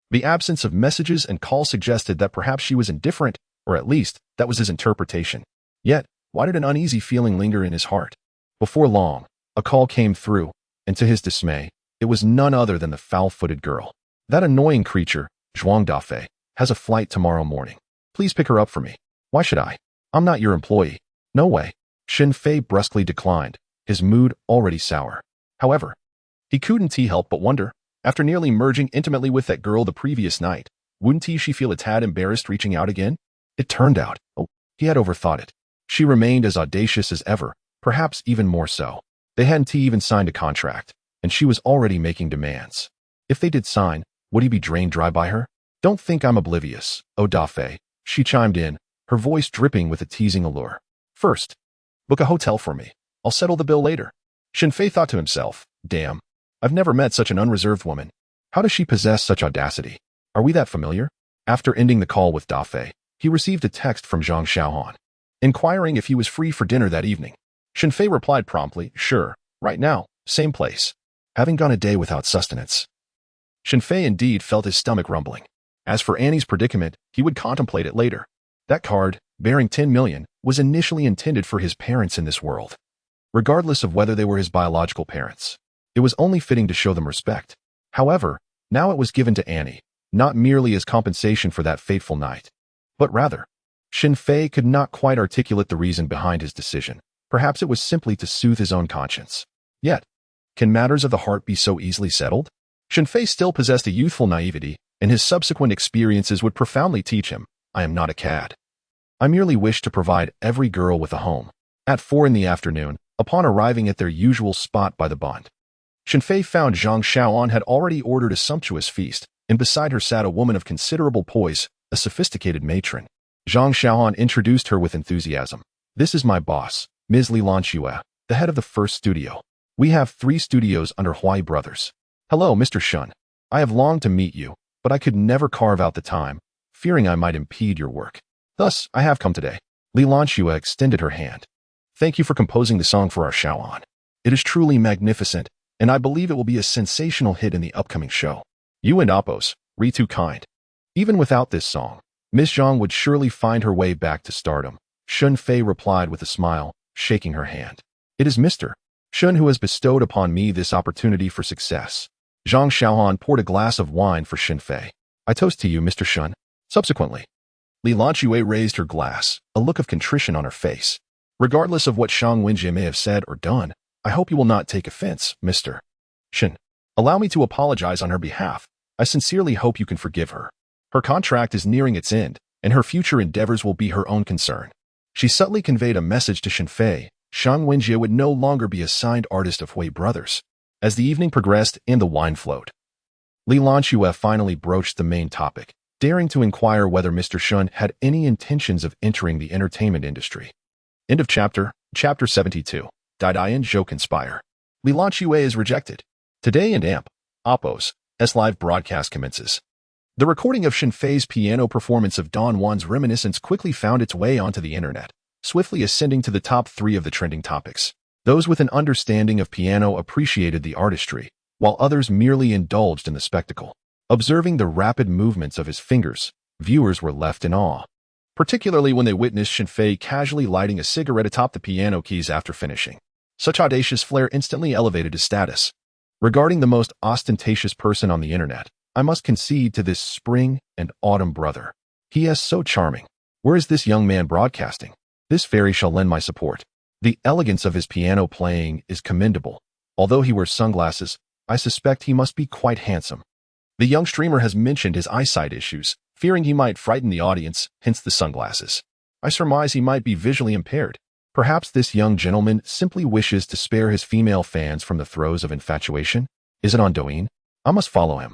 A: The absence of messages and calls suggested that perhaps she was indifferent Or at least, that was his interpretation. Yet, why did an uneasy feeling linger in his heart? Before long, a call came through, and to his dismay, it was none other than the foul-footed girl. That annoying creature, Zhuang Dafei, has a flight tomorrow morning. Please pick her up for me. Why should I? I'm not your employee. No way. Shen Fei brusquely declined, his mood already sour. However, he couldn't help but wonder, after nearly merging intimately with that girl the previous night, wouldn't she feel a tad embarrassed reaching out again? It turned out, he had overthought it. She remained as audacious as ever, perhaps even more so. They hadn't even signed a contract, and she was already making demands. If they did sign, would he be drained dry by her? Don't think I'm oblivious, oh Dafei, she chimed in, her voice dripping with a teasing allure. First, book a hotel for me. I'll settle the bill later. Shen Fei thought to himself, damn, I've never met such an unreserved woman. How does she possess such audacity? Are we that familiar? After ending the call with Dafei, he received a text from Zhang Xiaohan, inquiring if he was free for dinner that evening. Shen Fei replied promptly, sure, right now, same place. Having gone a day without sustenance. Shen Fei indeed felt his stomach rumbling. As for Annie's predicament, he would contemplate it later. That card, bearing 10 million, was initially intended for his parents in this world. Regardless of whether they were his biological parents, it was only fitting to show them respect. However, now it was given to Annie, not merely as compensation for that fateful night, but rather, Shen Fei could not quite articulate the reason behind his decision. Perhaps it was simply to soothe his own conscience. Yet, can matters of the heart be so easily settled? Shen Fei still possessed a youthful naivety, and his subsequent experiences would profoundly teach him, I am not a cad. I merely wish to provide every girl with a home. At 4 in the afternoon, upon arriving at their usual spot by the bond, Shen Fei found Zhang Xiaoan had already ordered a sumptuous feast, and beside her sat a woman of considerable poise, a sophisticated matron. Zhang Xiaoan introduced her with enthusiasm. This is my boss, Ms. Li Lanxue, the head of the first studio. We have 3 studios under Huai Brothers. Hello, Mr. Shun. I have longed to meet you, but I could never carve out the time, fearing I might impede your work. Thus, I have come today. Li Lanxue extended her hand. Thank you for composing the song for our Xiaoan. It is truly magnificent, and I believe it will be a sensational hit in the upcoming show. You and Appos, re too kind. Even without this song, Miss Zhang would surely find her way back to stardom. Shen Fei replied with a smile, shaking her hand. It is Mr. Shun who has bestowed upon me this opportunity for success. Zhang Xiaohan poured a glass of wine for Shen Fei. I toast to you, Mr. Shun. Subsequently, Li Lanxue raised her glass, a look of contrition on her face. Regardless of what Shang Wenjie may have said or done, I hope you will not take offense, Mr. Shen. Allow me to apologize on her behalf. I sincerely hope you can forgive her. Her contract is nearing its end, and her future endeavors will be her own concern. She subtly conveyed a message to Shen Fei. Shang Wenjie would no longer be a signed artist of Hui Brothers. As the evening progressed and the wine flowed, Li Lanxue finally broached the main topic, daring to inquire whether Mr. Shun had any intentions of entering the entertainment industry. End of chapter 72. Daidian Zhou conspire. Li Lanxue is rejected. Today in Appos, live broadcast commences. The recording of Shen Fei's piano performance of Don Juan's Reminiscence quickly found its way onto the internet, swiftly ascending to the top 3 of the trending topics. Those with an understanding of piano appreciated the artistry, while others merely indulged in the spectacle. Observing the rapid movements of his fingers, viewers were left in awe, particularly when they witnessed Shen Fei casually lighting a cigarette atop the piano keys after finishing. Such audacious flair instantly elevated his status. Regarding the most ostentatious person on the internet, I must concede to this spring and autumn brother. He is so charming. Where is this young man broadcasting? This fairy shall lend my support. The elegance of his piano playing is commendable. Although he wears sunglasses, I suspect he must be quite handsome. The young streamer has mentioned his eyesight issues, fearing he might frighten the audience, hence the sunglasses. I surmise he might be visually impaired. Perhaps this young gentleman simply wishes to spare his female fans from the throes of infatuation? Is it on Douyin? I must follow him.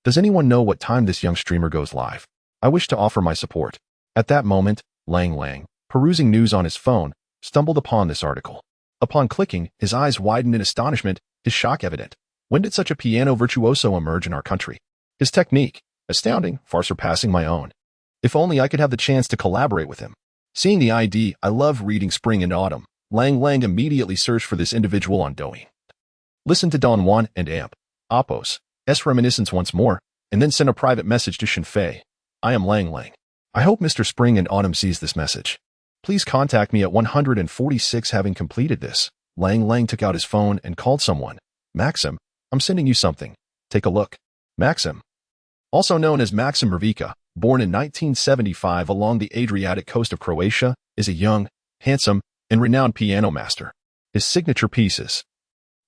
A: Does anyone know what time this young streamer goes live? I wish to offer my support. At that moment, Lang, perusing news on his phone, stumbled upon this article. Upon clicking, his eyes widened in astonishment, his shock evident. When did such a piano virtuoso emerge in our country? His technique, astounding, far surpassing my own. If only I could have the chance to collaborate with him. Seeing the ID, I love reading Spring and Autumn. Lang immediately searched for this individual on Douyin. Listen to Don Juan and Appos' Reminiscence once more, and then send a private message to Shen Fei. I am Lang. I hope Mr. Spring and Autumn sees this message. Please contact me at 146 having completed this. Lang Lang took out his phone and called someone. Maxim, I'm sending you something. Take a look. Maxim, also known as Maxim Mrvica, born in 1975 along the Adriatic coast of Croatia, is a young, handsome, and renowned piano master. His signature pieces,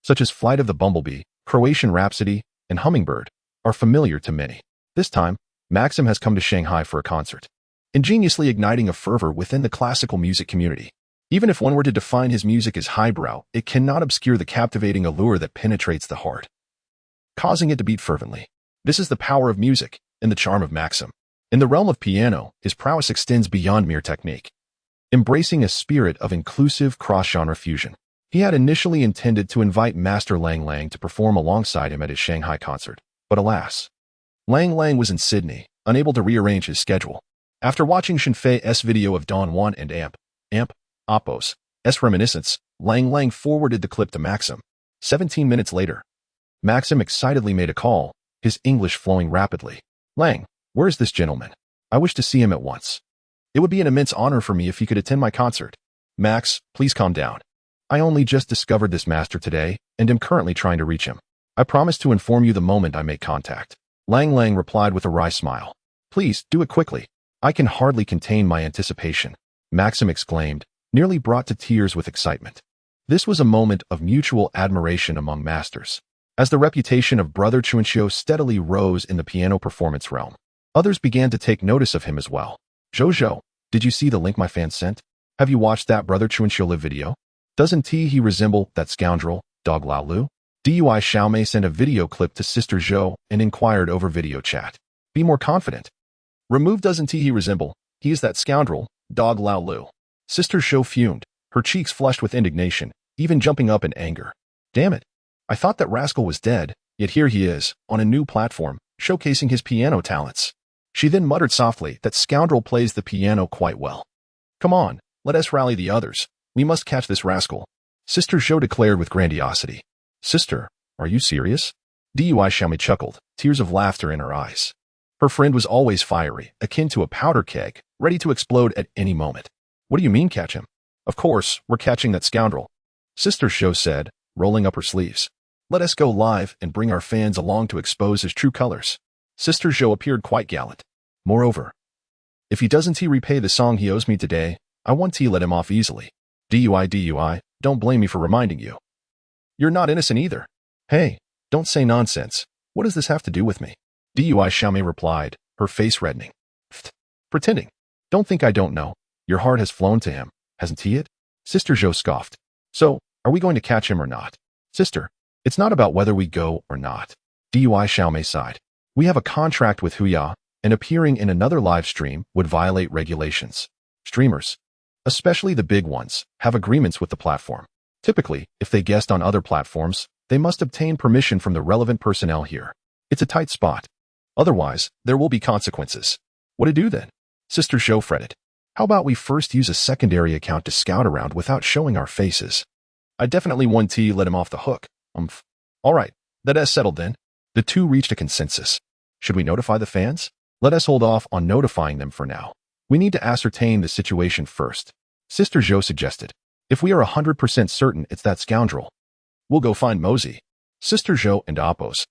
A: such as Flight of the Bumblebee, Croatian Rhapsody, and Hummingbird, are familiar to many. This time, Maxim has come to Shanghai for a concert, ingeniously igniting a fervor within the classical music community. Even if one were to define his music as highbrow, it cannot obscure the captivating allure that penetrates the heart, causing it to beat fervently. This is the power of music and the charm of Maxim. In the realm of piano, his prowess extends beyond mere technique, embracing a spirit of inclusive cross-genre fusion. He had initially intended to invite Master Lang Lang to perform alongside him at his Shanghai concert, but alas, Lang Lang was in Sydney, unable to rearrange his schedule. After watching Shen Fei's video of Don Juan and Amp, Oppo's reminiscence, Lang Lang forwarded the clip to Maxim. 17 minutes later, Maxim excitedly made a call, his English flowing rapidly. Lang, where is this gentleman? I wish to see him at once. It would be an immense honor for me if he could attend my concert. Max, please calm down. I only just discovered this master today and am currently trying to reach him. I promise to inform you the moment I make contact. Lang Lang replied with a wry smile. Please, do it quickly. I can hardly contain my anticipation, Maxim exclaimed, nearly brought to tears with excitement. This was a moment of mutual admiration among masters. As the reputation of Brother Chuanxiu steadily rose in the piano performance realm, others began to take notice of him as well. Zhou, did you see the link my fans sent? Have you watched that Brother Chuanxiu live video? Doesn't he resemble that scoundrel, Dog Lao Lu? Dui Xiaomei sent a video clip to Sister Zhou and inquired over video chat. Be more confident. Remove doesn't he resemble? He is that scoundrel, Dog Lao Lu. Sister Zhou fumed, her cheeks flushed with indignation, even jumping up in anger. Damn it. I thought that rascal was dead, yet here he is, on a new platform, showcasing his piano talents. She then muttered softly, that scoundrel plays the piano quite well. Come on, let us rally the others. We must catch this rascal. Sister Zhou declared with grandiosity. Sister, are you serious? Dui Xiaomei chuckled, tears of laughter in her eyes. Her friend was always fiery, akin to a powder keg, ready to explode at any moment. What do you mean catch him? Of course, we're catching that scoundrel. Sister Zhou said, rolling up her sleeves. Let us go live and bring our fans along to expose his true colors. Sister Zhou appeared quite gallant. Moreover, if he doesn't repay the song he owes me today, I want to let him off easily. Dui, don't blame me for reminding you. You're not innocent either. Hey, don't say nonsense. What does this have to do with me? Dui Xiaomei replied, her face reddening. Pfft, pretending. Don't think I don't know. Your heart has flown to him, hasn't he it? Sister Zhou scoffed. So, are we going to catch him or not? Sister, it's not about whether we go or not. Dui Xiaomei sighed. We have a contract with Huya, and appearing in another live stream would violate regulations. Streamers, especially the big ones, have agreements with the platform. Typically, if they guest on other platforms, they must obtain permission from the relevant personnel here. It's a tight spot. Otherwise, there will be consequences. What to do then? Sister Zhou fretted. How about we first use a secondary account to scout around without showing our faces? I definitely want to let him off the hook. All right, that is settled then. The two reached a consensus. Should we notify the fans? Let us hold off on notifying them for now. We need to ascertain the situation first. Sister Zhou suggested. If we are 100% certain it's that scoundrel, we'll go find Mosey. Sister Zhou and Oppo's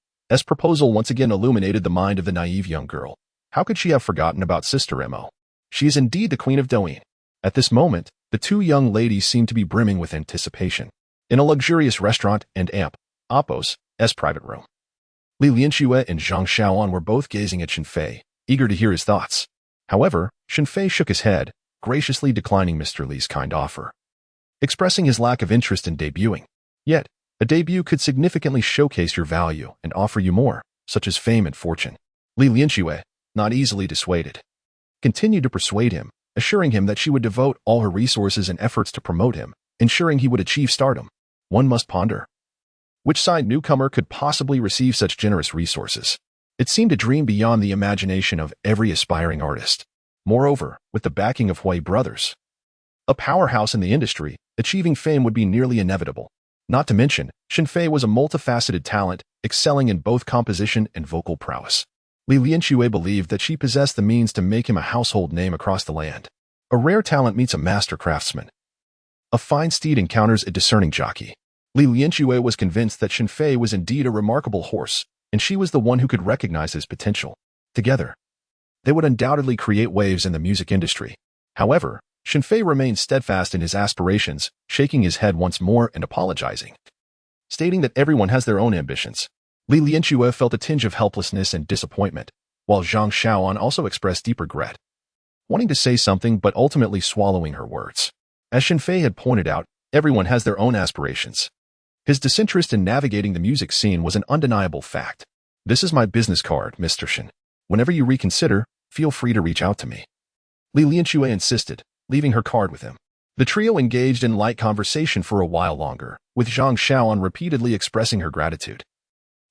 A: proposal once again illuminated the mind of the naive young girl. How could she have forgotten about Sister Mo? She is indeed the queen of Douyin. At this moment, the two young ladies seemed to be brimming with anticipation. In a luxurious restaurant and Oppo's private room, Li Lianxue and Zhang Xiaoan were both gazing at Shen Fei, eager to hear his thoughts. However, Shen Fei shook his head, graciously declining Mr. Li's kind offer, expressing his lack of interest in debuting. Yet, a debut could significantly showcase your value and offer you more, such as fame and fortune. Li Lianxue, not easily dissuaded, continued to persuade him, assuring him that she would devote all her resources and efforts to promote him, ensuring he would achieve stardom. One must ponder. Which side newcomer could possibly receive such generous resources? It seemed a dream beyond the imagination of every aspiring artist. Moreover, with the backing of Hui brothers, a powerhouse in the industry, achieving fame would be nearly inevitable. Not to mention, Shen Fei was a multifaceted talent, excelling in both composition and vocal prowess. Li Lianxue believed that she possessed the means to make him a household name across the land. A rare talent meets a master craftsman. A fine steed encounters a discerning jockey. Li Lianxue was convinced that Shen Fei was indeed a remarkable horse, and she was the one who could recognize his potential. Together, they would undoubtedly create waves in the music industry. However, Shen Fei remained steadfast in his aspirations, shaking his head once more and apologizing, stating that everyone has their own ambitions. Li Lianxue felt a tinge of helplessness and disappointment, while Zhang Xiaoan also expressed deep regret, wanting to say something but ultimately swallowing her words. As Shen Fei had pointed out, everyone has their own aspirations. His disinterest in navigating the music scene was an undeniable fact. "This is my business card, Mr. Shen. Whenever you reconsider, feel free to reach out to me," Li Lianxue insisted, leaving her card with him. The trio engaged in light conversation for a while longer, with Zhang Xiaoan repeatedly expressing her gratitude,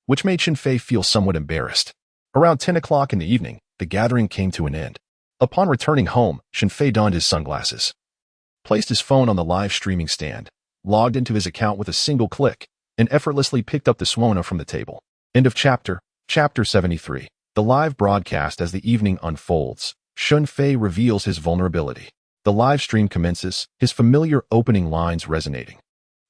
A: which made Shen Fei feel somewhat embarrassed. Around 10 o'clock in the evening, the gathering came to an end. Upon returning home, Shen Fei donned his sunglasses, placed his phone on the live streaming stand, logged into his account with a single click, and effortlessly picked up the Suona from the table. End of chapter. Chapter 73. The live broadcast. As the evening unfolds, Shen Fei reveals his vulnerability. The live stream commences, his familiar opening lines resonating,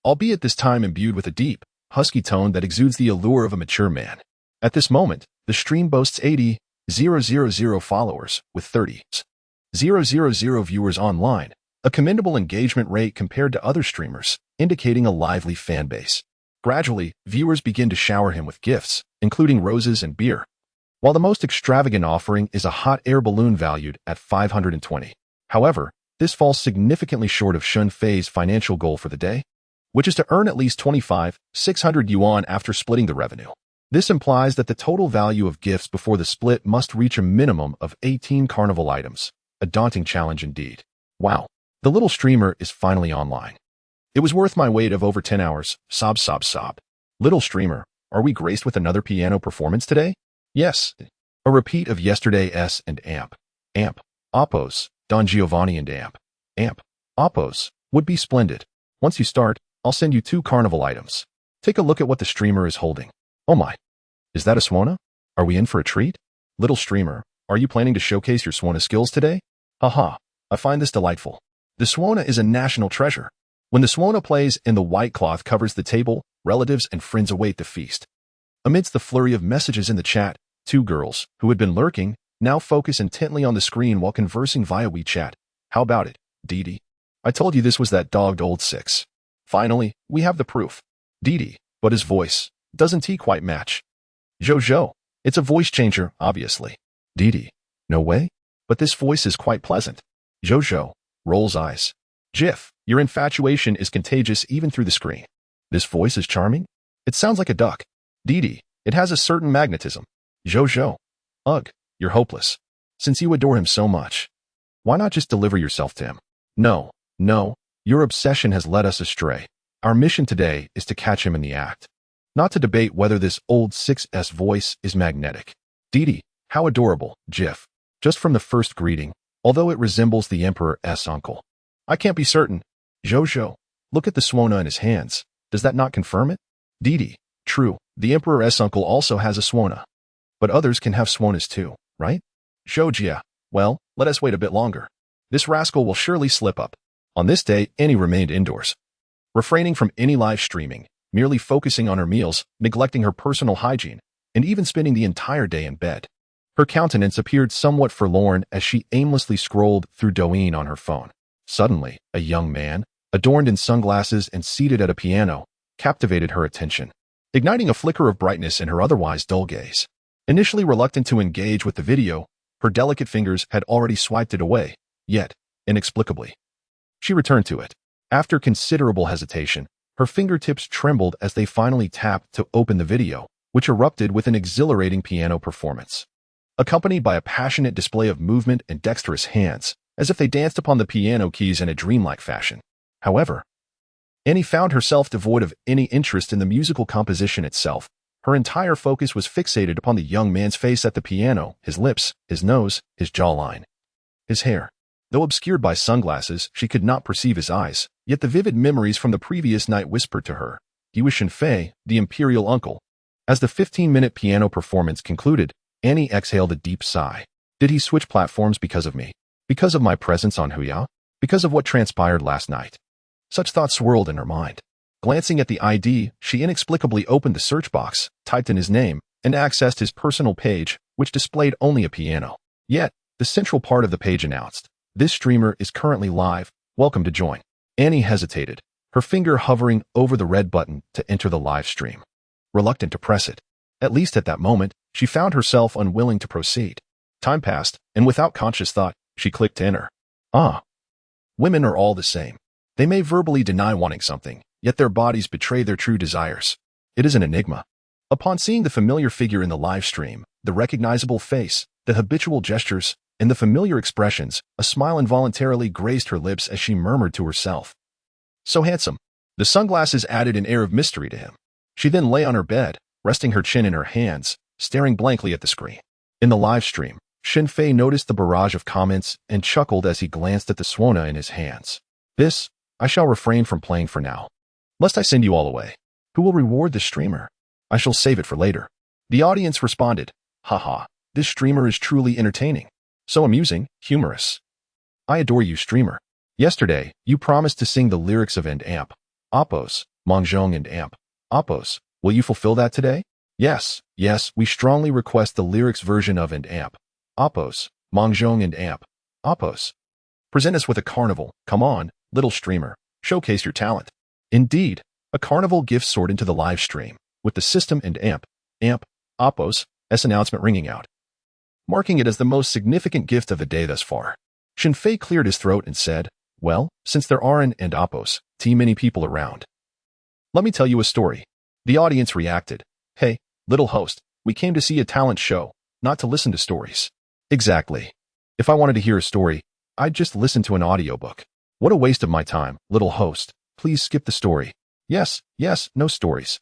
A: albeit this time imbued with a deep, husky tone that exudes the allure of a mature man. At this moment, the stream boasts 80,000 followers, with 30,000 viewers online, a commendable engagement rate compared to other streamers, indicating a lively fan base. Gradually, viewers begin to shower him with gifts, including roses and beer, while the most extravagant offering is a hot air balloon valued at 520. However, this falls significantly short of Shen Fei's financial goal for the day, which is to earn at least 25,600 yuan after splitting the revenue. This implies that the total value of gifts before the split must reach a minimum of 18 carnival items, a daunting challenge indeed. Wow, the little streamer is finally online. It was worth my wait of over 10 hours, sob sob sob. Little streamer, are we graced with another piano performance today? Yes, a repeat of yesterday's and Amp, Oppos, Don Giovanni and Amp, Oppos, would be splendid. Once you start, I'll send you 2 carnival items. Take a look at what the streamer is holding. Oh my, is that a Suona? Are we in for a treat? Little streamer, are you planning to showcase your Suona skills today? Haha, I find this delightful. The Suona is a national treasure. When the Suona plays and the white cloth covers the table, relatives and friends await the feast. Amidst the flurry of messages in the chat, 2 girls, who had been lurking, now focus intently on the screen while conversing via WeChat. How about it, Didi? I told you this was that dogged old 6. Finally, we have the proof. Didi, but his voice, doesn't he quite match? Jojo, it's a voice changer, obviously. Didi, no way? But this voice is quite pleasant. Jojo, rolls eyes. Jiff, your infatuation is contagious even through the screen. This voice is charming? It sounds like a duck. Didi, it has a certain magnetism. Jojo, ugh, you're hopeless. Since you adore him so much, why not just deliver yourself to him? No, your obsession has led us astray. Our mission today is to catch him in the act, not to debate whether this old 6's voice is magnetic. Didi, how adorable, Jiff. Just from the first greeting, although it resembles the Emperor's uncle. I can't be certain. Jojo, look at the Suona in his hands. Does that not confirm it? Didi, true, the Emperor's uncle also has a Suona. But others can have Suonas too, right? Shojia, well, let us wait a bit longer. This rascal will surely slip up. On this day, Annie remained indoors, refraining from any live streaming, merely focusing on her meals, neglecting her personal hygiene, and even spending the entire day in bed. Her countenance appeared somewhat forlorn as she aimlessly scrolled through Douyin on her phone. Suddenly, a young man, adorned in sunglasses and seated at a piano, captivated her attention, igniting a flicker of brightness in her otherwise dull gaze. Initially reluctant to engage with the video, her delicate fingers had already swiped it away, yet, inexplicably, she returned to it. After considerable hesitation, her fingertips trembled as they finally tapped to open the video, which erupted with an exhilarating piano performance, accompanied by a passionate display of movement and dexterous hands, as if they danced upon the piano keys in a dreamlike fashion. However, Annie found herself devoid of any interest in the musical composition itself. Her entire focus was fixated upon the young man's face at the piano, his lips, his nose, his jawline, his hair. Though obscured by sunglasses, she could not perceive his eyes, yet the vivid memories from the previous night whispered to her. He was Shen Fei, the imperial uncle. As the 15-minute piano performance concluded, Annie exhaled a deep sigh. Did he switch platforms because of me? Because of my presence on Huya? Because of what transpired last night? Such thoughts swirled in her mind. Glancing at the ID, she inexplicably opened the search box, typed in his name, and accessed his personal page, which displayed only a piano. Yet, the central part of the page announced, "This streamer is currently live. Welcome to join." Annie hesitated, her finger hovering over the red button to enter the live stream. Reluctant to press it. At least at that moment, she found herself unwilling to proceed. Time passed, and without conscious thought, she clicked enter. Ah. Women are all the same. They may verbally deny wanting something, yet their bodies betray their true desires. It is an enigma. Upon seeing the familiar figure in the live stream, the recognizable face, the habitual gestures, and the familiar expressions, a smile involuntarily grazed her lips as she murmured to herself. So handsome. The sunglasses added an air of mystery to him. She then lay on her bed, resting her chin in her hands, staring blankly at the screen. In the live stream, Shen Fei noticed the barrage of comments and chuckled as he glanced at the Swona in his hands. This, I shall refrain from playing for now. Lest I send you all away. Who will reward the streamer? I shall save it for later. The audience responded, haha, this streamer is truly entertaining. So amusing, humorous. I adore you, streamer. Yesterday, you promised to sing the lyrics of and amp. Oppos, Mongzhong and amp. Oppos, will you fulfill that today? Yes, we strongly request the lyrics version of and amp. Oppos, Mongzhong and amp. Oppos. Present us with a carnival. Come on, little streamer. Showcase your talent. Indeed, a carnival gift soared into the live stream, with the system and amp, Oppos, S announcement ringing out, marking it as the most significant gift of the day thus far. Shen Fei cleared his throat and said, well, since there are an and Oppos, many people around. Let me tell you a story. The audience reacted. Hey, little host, we came to see a talent show, not to listen to stories. Exactly. If I wanted to hear a story, I'd just listen to an audiobook. What a waste of my time, little host. Please skip the story. Yes, no stories.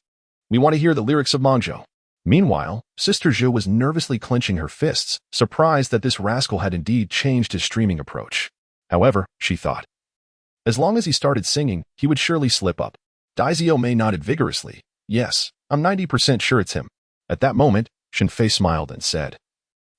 A: We want to hear the lyrics of Mongzhou. Meanwhile, Sister Zhou was nervously clenching her fists, surprised that this rascal had indeed changed his streaming approach. However, she thought, as long as he started singing, he would surely slip up. Daizio Mei nodded vigorously. Yes, I'm 90% sure it's him. At that moment, Shen Fei smiled and said,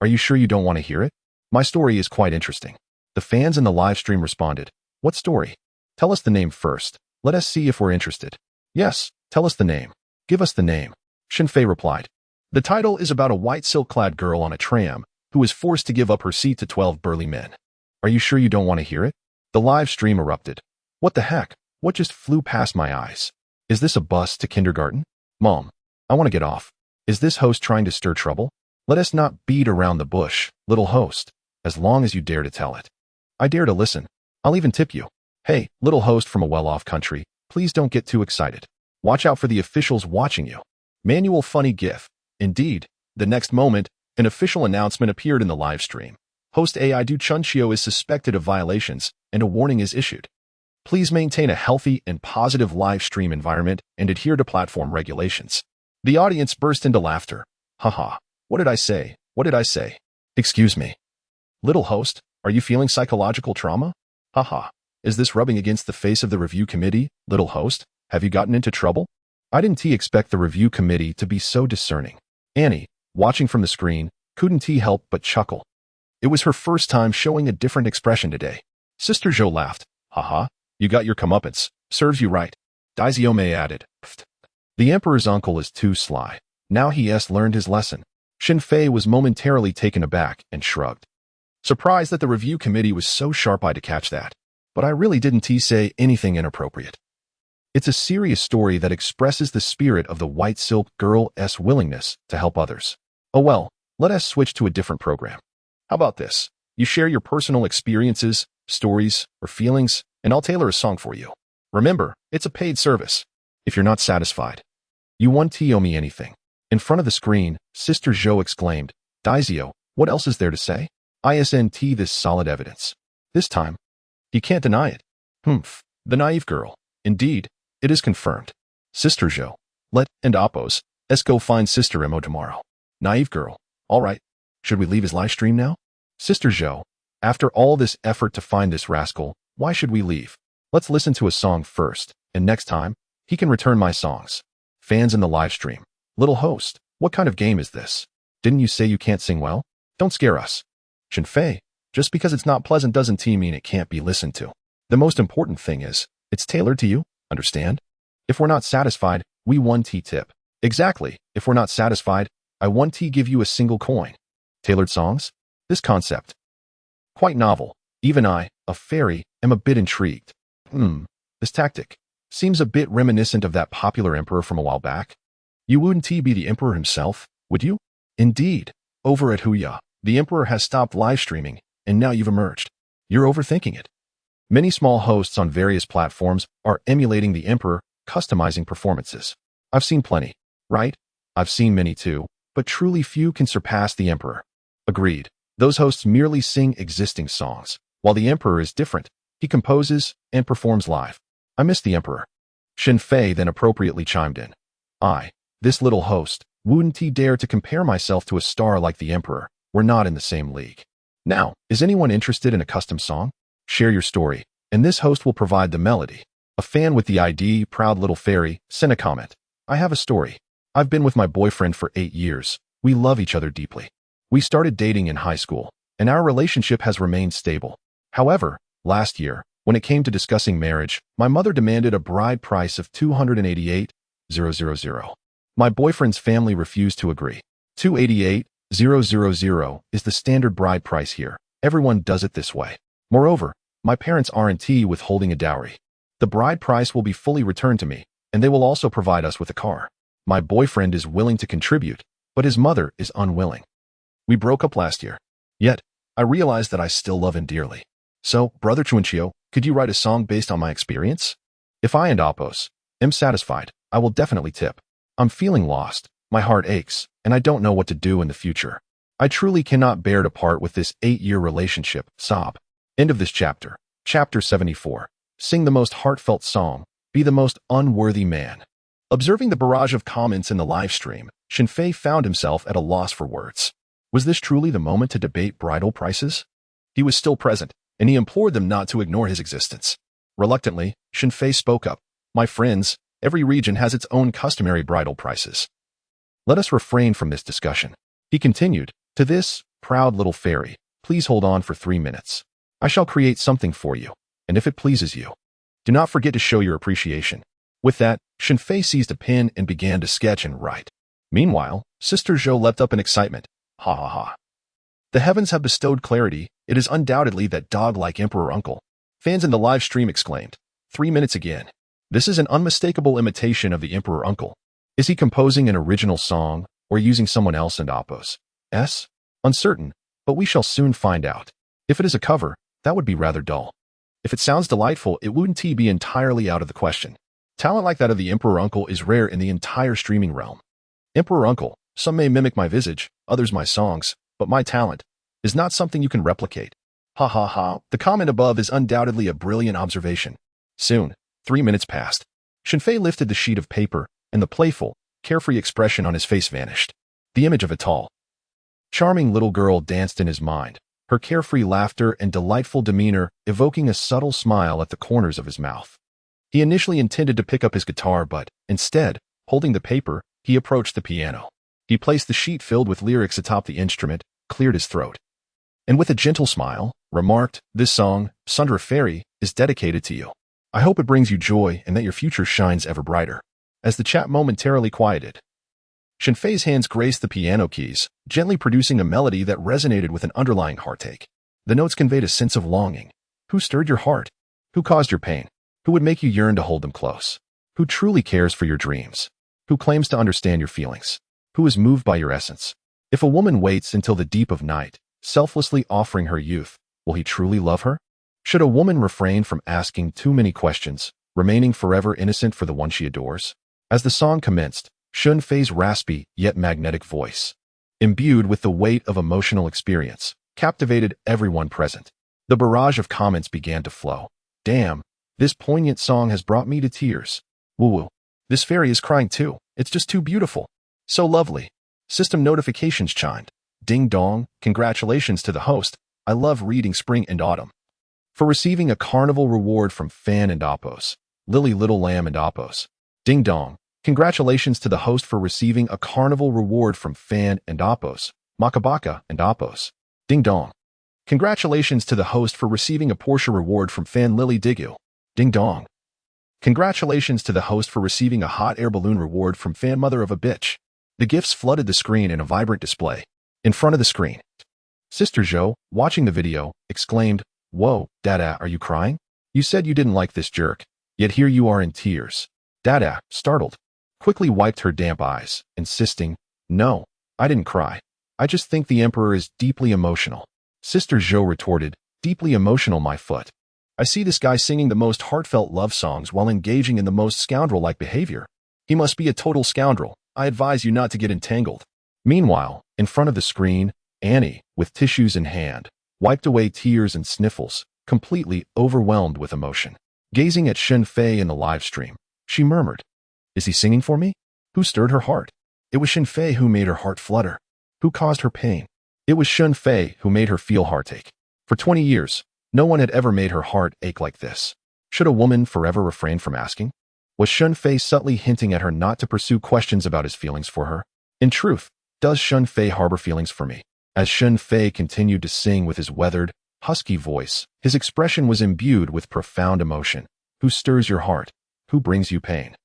A: are you sure you don't want to hear it? My story is quite interesting. The fans in the live stream responded, what story? Tell us the name first. Let us see if we're interested. Yes, tell us the name. Give us the name. Shen Fei replied. The title is about a white silk-clad girl on a tram who is forced to give up her seat to 12 burly men. Are you sure you don't want to hear it? The live stream erupted. What the heck? What just flew past my eyes? Is this a bus to kindergarten? Mom, I want to get off. Is this host trying to stir trouble? Let us not beat around the bush, little host, as long as you dare to tell it. I dare to listen. I'll even tip you. Hey, little host from a well-off country, please don't get too excited. Watch out for the officials watching you. Manual funny gif. Indeed, the next moment, an official announcement appeared in the live stream. Host AI Du Chunchio is suspected of violations, and a warning is issued. Please maintain a healthy and positive live stream environment and adhere to platform regulations. The audience burst into laughter. Haha, what did I say? What did I say? Excuse me. Little host, are you feeling psychological trauma? Haha, is this rubbing against the face of the review committee? Little host, have you gotten into trouble? I didn't expect the review committee to be so discerning. Annie, watching from the screen, couldn't help but chuckle. It was her first time showing a different expression today. Sister Zhou laughed. Haha, you got your comeuppance. Serves you right. Daizio Mei added. Pfft. The emperor's uncle is too sly. Now he has learned his lesson. Shen Fei was momentarily taken aback and shrugged. Surprised that the review committee was so sharp-eyed to catch that. But I really didn't say anything inappropriate. It's a serious story that expresses the spirit of the white silk girl's willingness to help others. Oh well, let us switch to a different program. How about this? You share your personal experiences, stories, or feelings, and I'll tailor a song for you. Remember, it's a paid service. If you're not satisfied, you won't owe me anything. In front of the screen, Sister Zhou exclaimed, Daizio, what else is there to say? Isn't this solid evidence? This time, he can't deny it. Humph, the naive girl. Indeed, it is confirmed. Sister Zhou, let and Oppos, let's go find Sister Mo tomorrow. Naive girl, all right. Should we leave his live stream now? Sister Zhou, after all this effort to find this rascal, why should we leave? Let's listen to a song first, and next time, he can return my songs. Fans in the live stream. Little host, what kind of game is this? Didn't you say you can't sing well? Don't scare us. Shen Fei, just because it's not pleasant doesn't mean it can't be listened to. The most important thing is, it's tailored to you, understand? If we're not satisfied, we 1T tip. Exactly, if we're not satisfied, I 1T give you a single coin. Tailored songs? This concept. Quite novel. Even I, a fairy, am a bit intrigued. This tactic seems a bit reminiscent of that popular emperor from a while back. You wouldn't be the emperor himself, would you? Indeed. Over at Huya, the emperor has stopped live streaming, and now you've emerged. You're overthinking it. Many small hosts on various platforms are emulating the emperor, customizing performances. I've seen plenty, right? I've seen many too, but truly few can surpass the emperor. Agreed. Those hosts merely sing existing songs, while the emperor is different. He composes and performs live. I miss the emperor. Shen Fei then appropriately chimed in. This little host, wouldn't dare to compare myself to a star like the emperor. We're not in the same league. Now, is anyone interested in a custom song? Share your story, and this host will provide the melody. A fan with the ID, Proud Little Fairy, sent a comment. I have a story. I've been with my boyfriend for 8 years. We love each other deeply. We started dating in high school, and our relationship has remained stable. However, last year, when it came to discussing marriage, my mother demanded a bride price of 288,000. My boyfriend's family refused to agree. 288,000 is the standard bride price here. Everyone does it this way. Moreover, my parents aren't withholding a dowry. The bride price will be fully returned to me, and they will also provide us with a car. My boyfriend is willing to contribute, but his mother is unwilling. We broke up last year. Yet, I realized that I still love him dearly. So, Brother Chunchio, could you write a song based on my experience? If I and Apos am satisfied, I will definitely tip. I'm feeling lost, my heart aches, and I don't know what to do in the future. I truly cannot bear to part with this 8-year relationship, sob. End of this chapter. Chapter 74. Sing the most heartfelt song. Be the most unworthy man. Observing the barrage of comments in the live stream, Shen Fei found himself at a loss for words. Was this truly the moment to debate bridal prices? He was still present, and he implored them not to ignore his existence. Reluctantly, Shen Fei spoke up. My friends, every region has its own customary bridal prices. Let us refrain from this discussion. He continued, to this, proud little fairy, please hold on for 3 minutes. I shall create something for you, and if it pleases you, do not forget to show your appreciation. With that, Shen Fei seized a pen and began to sketch and write. Meanwhile, Sister Zhou leapt up in excitement. Ha ha ha. The heavens have bestowed clarity. It is undoubtedly that dog-like emperor uncle. Fans in the live stream exclaimed. 3 minutes again. This is an unmistakable imitation of the emperor uncle. Is he composing an original song or using someone else and Apos? Uncertain, but we shall soon find out. If it is a cover, that would be rather dull. If it sounds delightful, it wouldn't be entirely out of the question. Talent like that of the emperor uncle is rare in the entire streaming realm. Emperor uncle, some may mimic my visage, others my songs, but my talent is not something you can replicate. Ha ha ha, the comment above is undoubtedly a brilliant observation. Soon, 3 minutes passed. Shen Fei lifted the sheet of paper, and the playful, carefree expression on his face vanished. The image of a tall, charming little girl danced in his mind, her carefree laughter and delightful demeanor evoking a subtle smile at the corners of his mouth. He initially intended to pick up his guitar, but, instead, holding the paper, he approached the piano. He placed the sheet filled with lyrics atop the instrument, cleared his throat, and with a gentle smile, remarked, this song, Sundra Fairy, is dedicated to you. I hope it brings you joy and that your future shines ever brighter. As the chat momentarily quieted, Shen Fei's hands graced the piano keys, gently producing a melody that resonated with an underlying heartache. The notes conveyed a sense of longing. Who stirred your heart? Who caused your pain? Who would make you yearn to hold them close? Who truly cares for your dreams? Who claims to understand your feelings? Who is moved by your essence? If a woman waits until the deep of night, selflessly offering her youth, will he truly love her? Should a woman refrain from asking too many questions, remaining forever innocent for the one she adores? As the song commenced, Shen Fei's raspy yet magnetic voice, imbued with the weight of emotional experience, captivated everyone present. The barrage of comments began to flow. Damn, this poignant song has brought me to tears. Woo-woo. This fairy is crying too. It's just too beautiful. So lovely. System notifications chimed. Ding dong, congratulations to the host. I love reading Spring and Autumn. For receiving a carnival reward from Fan and Apos. Lily Little Lamb and Apos. Ding dong. Congratulations to the host for receiving a carnival reward from Fan and Oppos, Makabaka and Oppos. Ding dong. Congratulations to the host for receiving a Porsche reward from Fan Lily Digu. Ding dong. Congratulations to the host for receiving a hot air balloon reward from Fan Mother of a Bitch. The gifts flooded the screen in a vibrant display. In front of the screen, Sister Zhou, watching the video, exclaimed, "Whoa, Dada, are you crying? You said you didn't like this jerk, yet here you are in tears." Dada, startled, quickly wiped her damp eyes, insisting, "No, I didn't cry. I just think the Emperor is deeply emotional." Sister Zhou retorted, "Deeply emotional, my foot. I see this guy singing the most heartfelt love songs while engaging in the most scoundrel-like behavior. He must be a total scoundrel. I advise you not to get entangled." Meanwhile, in front of the screen, Annie, with tissues in hand, wiped away tears and sniffles, completely overwhelmed with emotion. Gazing at Shen Fei in the live stream, she murmured, "Is he singing for me? Who stirred her heart? It was Shen Fei who made her heart flutter. Who caused her pain? It was Shen Fei who made her feel heartache. For 20 years, no one had ever made her heart ache like this. Should a woman forever refrain from asking? Was Shen Fei subtly hinting at her not to pursue questions about his feelings for her? In truth, does Shen Fei harbor feelings for me?" As Shen Fei continued to sing with his weathered, husky voice, his expression was imbued with profound emotion. Who stirs your heart? Who brings you pain?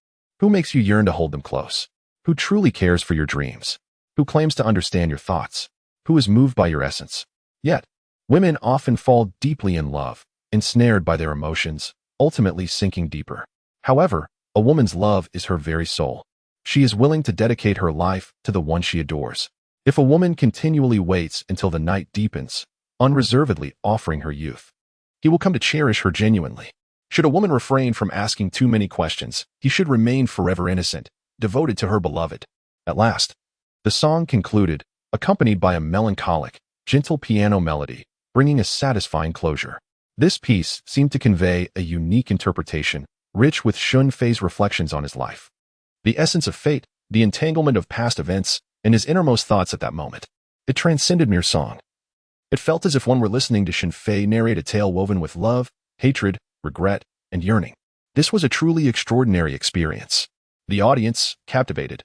A: Who makes you yearn to hold them close? Who truly cares for your dreams? Who claims to understand your thoughts? Who is moved by your essence? Yet, women often fall deeply in love, ensnared by their emotions, ultimately sinking deeper. However, a woman's love is her very soul. She is willing to dedicate her life to the one she adores. If a woman continually waits until the night deepens, unreservedly offering her youth, he will come to cherish her genuinely. Should a woman refrain from asking too many questions, he should remain forever innocent, devoted to her beloved. At last, the song concluded, accompanied by a melancholic, gentle piano melody, bringing a satisfying closure. This piece seemed to convey a unique interpretation, rich with Shen Fei's reflections on his life, the essence of fate, the entanglement of past events, and his innermost thoughts at that moment. It transcended mere song. It felt as if one were listening to Shen Fei narrate a tale woven with love, hatred, regret, and yearning. This was a truly extraordinary experience. The audience, captivated,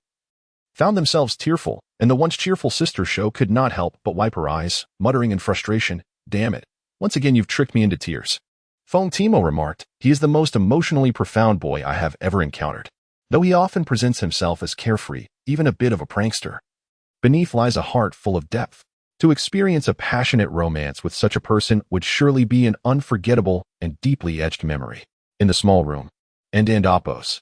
A: found themselves tearful, and the once cheerful Sister Zhou could not help but wipe her eyes, muttering in frustration, "Damn it, once again you've tricked me into tears." Feng Timo remarked, "He is the most emotionally profound boy I have ever encountered. Though he often presents himself as carefree, even a bit of a prankster, beneath lies a heart full of depth. To experience a passionate romance with such a person would surely be an unforgettable and deeply etched memory." In the small room, and Oppos'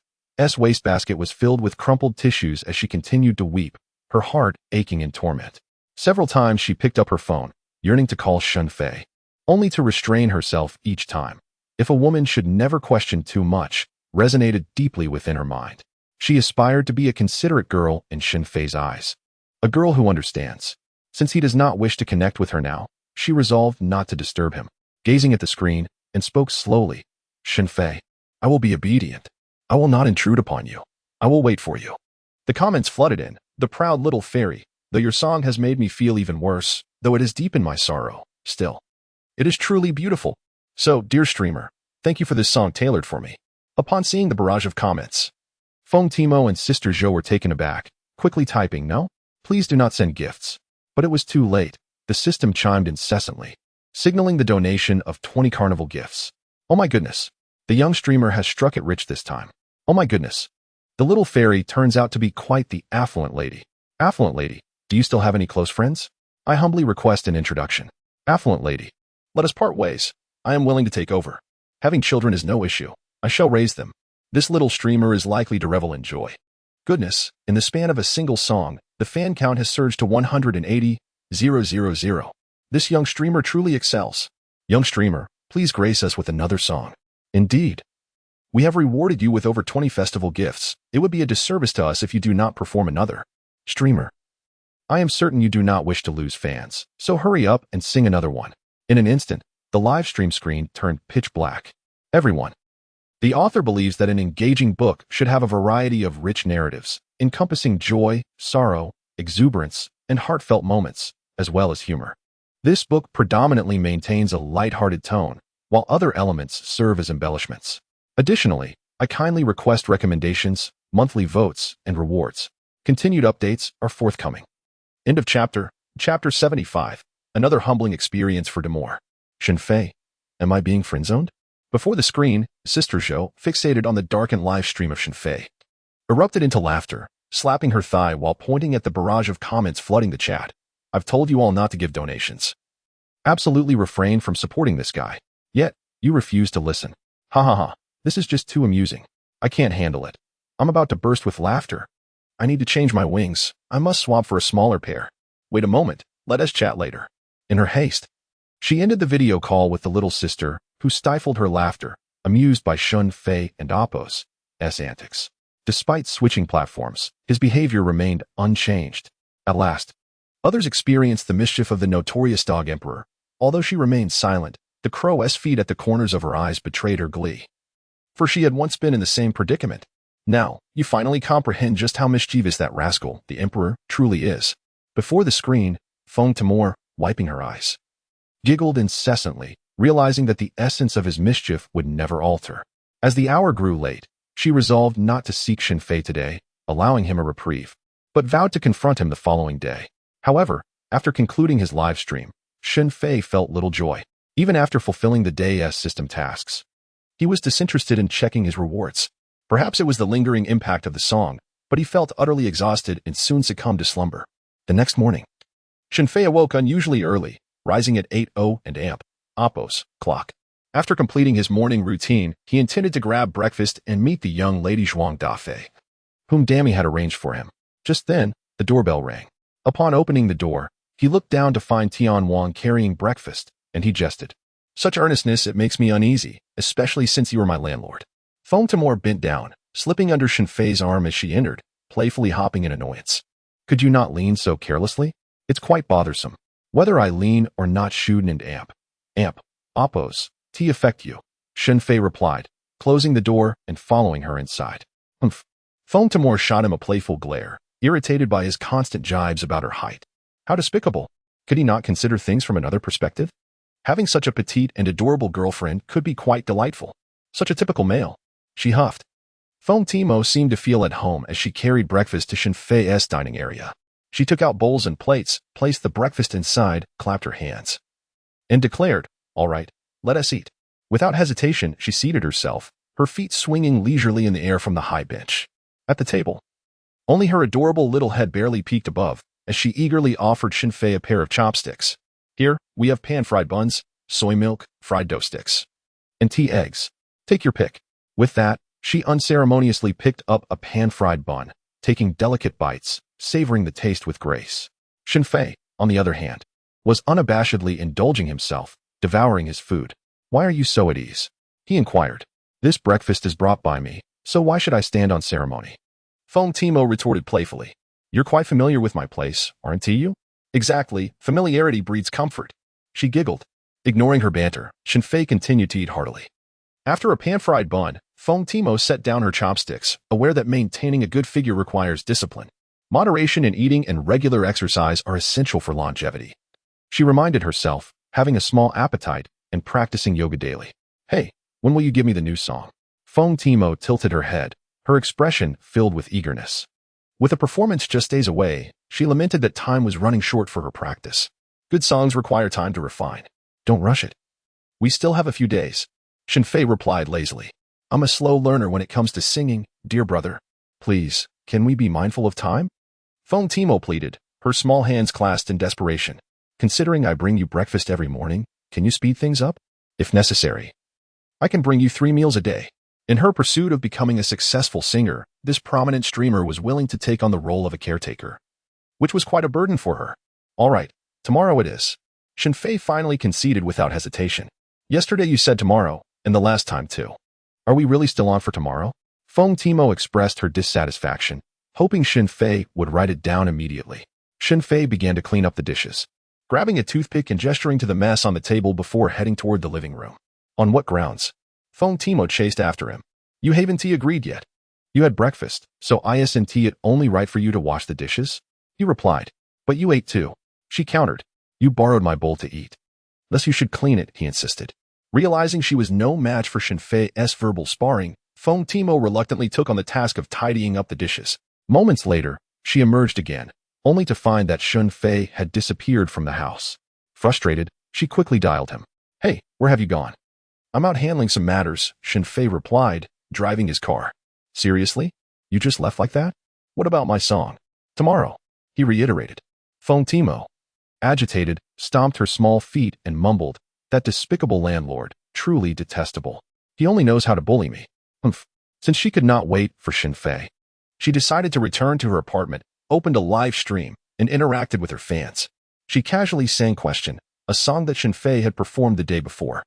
A: wastebasket was filled with crumpled tissues as she continued to weep, her heart aching in torment. Several times she picked up her phone, yearning to call Shen Fei, only to restrain herself each time. If a woman should never question too much, resonated deeply within her mind. She aspired to be a considerate girl in Shen Fei's eyes, a girl who understands. Since he does not wish to connect with her now, she resolved not to disturb him. Gazing at the screen, and spoke slowly, "Shen Fei, I will be obedient. I will not intrude upon you. I will wait for you." The comments flooded in, "The proud little fairy, though your song has made me feel even worse, though it has deepened my sorrow, still, it is truly beautiful. So, dear streamer, thank you for this song tailored for me." Upon seeing the barrage of comments, Feng Timo and Sister Zhou were taken aback, quickly typing, "No, please do not send gifts." But it was too late. The system chimed incessantly, signaling the donation of 20 carnival gifts. Oh my goodness. The young streamer has struck it rich this time. Oh my goodness. The little fairy turns out to be quite the affluent lady. Affluent lady, do you still have any close friends? I humbly request an introduction. Affluent lady, let us part ways. I am willing to take over. Having children is no issue. I shall raise them. This little streamer is likely to revel in joy. Goodness, in the span of a single song, the fan count has surged to 180,000. This young streamer truly excels. Young streamer, please grace us with another song. Indeed. We have rewarded you with over 20 festival gifts. It would be a disservice to us if you do not perform another. Streamer, I am certain you do not wish to lose fans, so hurry up and sing another one. In an instant, the live stream screen turned pitch black. Everyone. The author believes that an engaging book should have a variety of rich narratives, encompassing joy, sorrow, exuberance, and heartfelt moments, as well as humor. This book predominantly maintains a light-hearted tone, while other elements serve as embellishments. Additionally, I kindly request recommendations monthly votes, and rewards. Continued updates are forthcoming. End of chapter. Chapter 75. Another humbling experience for Demore. Shen Fei, am I being friend-zoned? Before the screen, Sister Zhou, fixated on the darkened live stream of Shen Fei, erupted into laughter, slapping her thigh while pointing at the barrage of comments flooding the chat. I've told you all not to give donations. Absolutely refrain from supporting this guy. Yet, you refuse to listen. Ha ha ha. This is just too amusing. I can't handle it. I'm about to burst with laughter. I need to change my wings. I must swap for a smaller pair. Wait a moment. Let us chat later. In her haste, she ended the video call with the little sister, who stifled her laughter, amused by Shen Fei and Appo's antics. Despite switching platforms, his behavior remained unchanged. At last, others experienced the mischief of the notorious dog emperor. Although she remained silent, the crow's feet at the corners of her eyes betrayed her glee. For she had once been in the same predicament. Now, you finally comprehend just how mischievous that rascal, the emperor, truly is. Before the screen, Feng Timur, wiping her eyes, giggled incessantly, realizing that the essence of his mischief would never alter. As the hour grew late, she resolved not to seek Shen Fei today, allowing him a reprieve, but vowed to confront him the following day. However, after concluding his live stream, Shen Fei felt little joy. Even after fulfilling the day's system tasks, he was disinterested in checking his rewards. Perhaps it was the lingering impact of the song, but he felt utterly exhausted and soon succumbed to slumber. The next morning, Shen Fei awoke unusually early, rising at 8:00 a.m. Appo's clock. After completing his morning routine, he intended to grab breakfast and meet the young lady Zhuang Dafei, whom Dammy had arranged for him. Just then, the doorbell rang. Upon opening the door, he looked down to find Tian Wang carrying breakfast, and he jested. Such earnestness, it makes me uneasy, especially since you are my landlord. Feng Timur bent down, slipping under Shen Fei's arm as she entered, playfully hopping in annoyance. Could you not lean so carelessly? It's quite bothersome. Whether I lean or not shouldn't amp. Appo's tea affect you, Shen Fei replied, closing the door and following her inside. Humph. Feng Timur shot him a playful glare, irritated by his constant jibes about her height. How despicable. Could he not consider things from another perspective? Having such a petite and adorable girlfriend could be quite delightful. Such a typical male. She huffed. Feng Timo seemed to feel at home as she carried breakfast to Shen Fei's dining area. She took out bowls and plates, placed the breakfast inside, clapped her hands, and declared, "All right, let us eat." Without hesitation, she seated herself, her feet swinging leisurely in the air from the high bench. At the table, only her adorable little head barely peeked above, as she eagerly offered Shen Fei a pair of chopsticks. Here, we have pan-fried buns, soy milk, fried dough sticks, and tea eggs. Take your pick. With that, she unceremoniously picked up a pan-fried bun, taking delicate bites, savoring the taste with grace. Shen Fei, on the other hand, was unabashedly indulging himself, devouring his food. Why are you so at ease? He inquired. This breakfast is brought by me, so why should I stand on ceremony? Feng Timo retorted playfully. You're quite familiar with my place, aren't you? Exactly, familiarity breeds comfort. She giggled. Ignoring her banter, Shen Fei continued to eat heartily. After a pan-fried bun, Feng Timo set down her chopsticks, aware that maintaining a good figure requires discipline. Moderation in eating and regular exercise are essential for longevity. She reminded herself, having a small appetite and practicing yoga daily. Hey, when will you give me the new song? Feng Timo tilted her head, her expression filled with eagerness. With a performance just days away, she lamented that time was running short for her practice. Good songs require time to refine. Don't rush it. We still have a few days. Shen Fei replied lazily. I'm a slow learner when it comes to singing, dear brother. Please, can we be mindful of time? Feng Timo pleaded, her small hands clasped in desperation. Considering I bring you breakfast every morning, can you speed things up? If necessary, I can bring you 3 meals a day. In her pursuit of becoming a successful singer, this prominent streamer was willing to take on the role of a caretaker, which was quite a burden for her. All right, tomorrow it is. Shen Fei finally conceded without hesitation. Yesterday you said tomorrow, and the last time too. Are we really still on for tomorrow? Feng Timo expressed her dissatisfaction, hoping Shen Fei would write it down immediately. Shen Fei began to clean up the dishes, grabbing a toothpick and gesturing to the mess on the table before heading toward the living room. On what grounds? Feng Timo chased after him. You haven't agreed yet. You had breakfast, so isn't it only right for you to wash the dishes? He replied. But you ate too. She countered. You borrowed my bowl to eat. Thus you should clean it, he insisted. Realizing she was no match for Shen Fei's verbal sparring, Feng Timo reluctantly took on the task of tidying up the dishes. Moments later, she emerged again, only to find that Shen Fei had disappeared from the house. Frustrated, she quickly dialed him. "Hey, where have you gone?" "I'm out handling some matters," Shen Fei replied, driving his car. "Seriously? You just left like that? What about my song? Tomorrow," he reiterated. Feng Timo, agitated, stomped her small feet and mumbled, "That despicable landlord, truly detestable. He only knows how to bully me." Humph. Since she could not wait for Shen Fei, she decided to return to her apartment, opened a live stream, and interacted with her fans. She casually sang Question, a song that Shen Fei had performed the day before.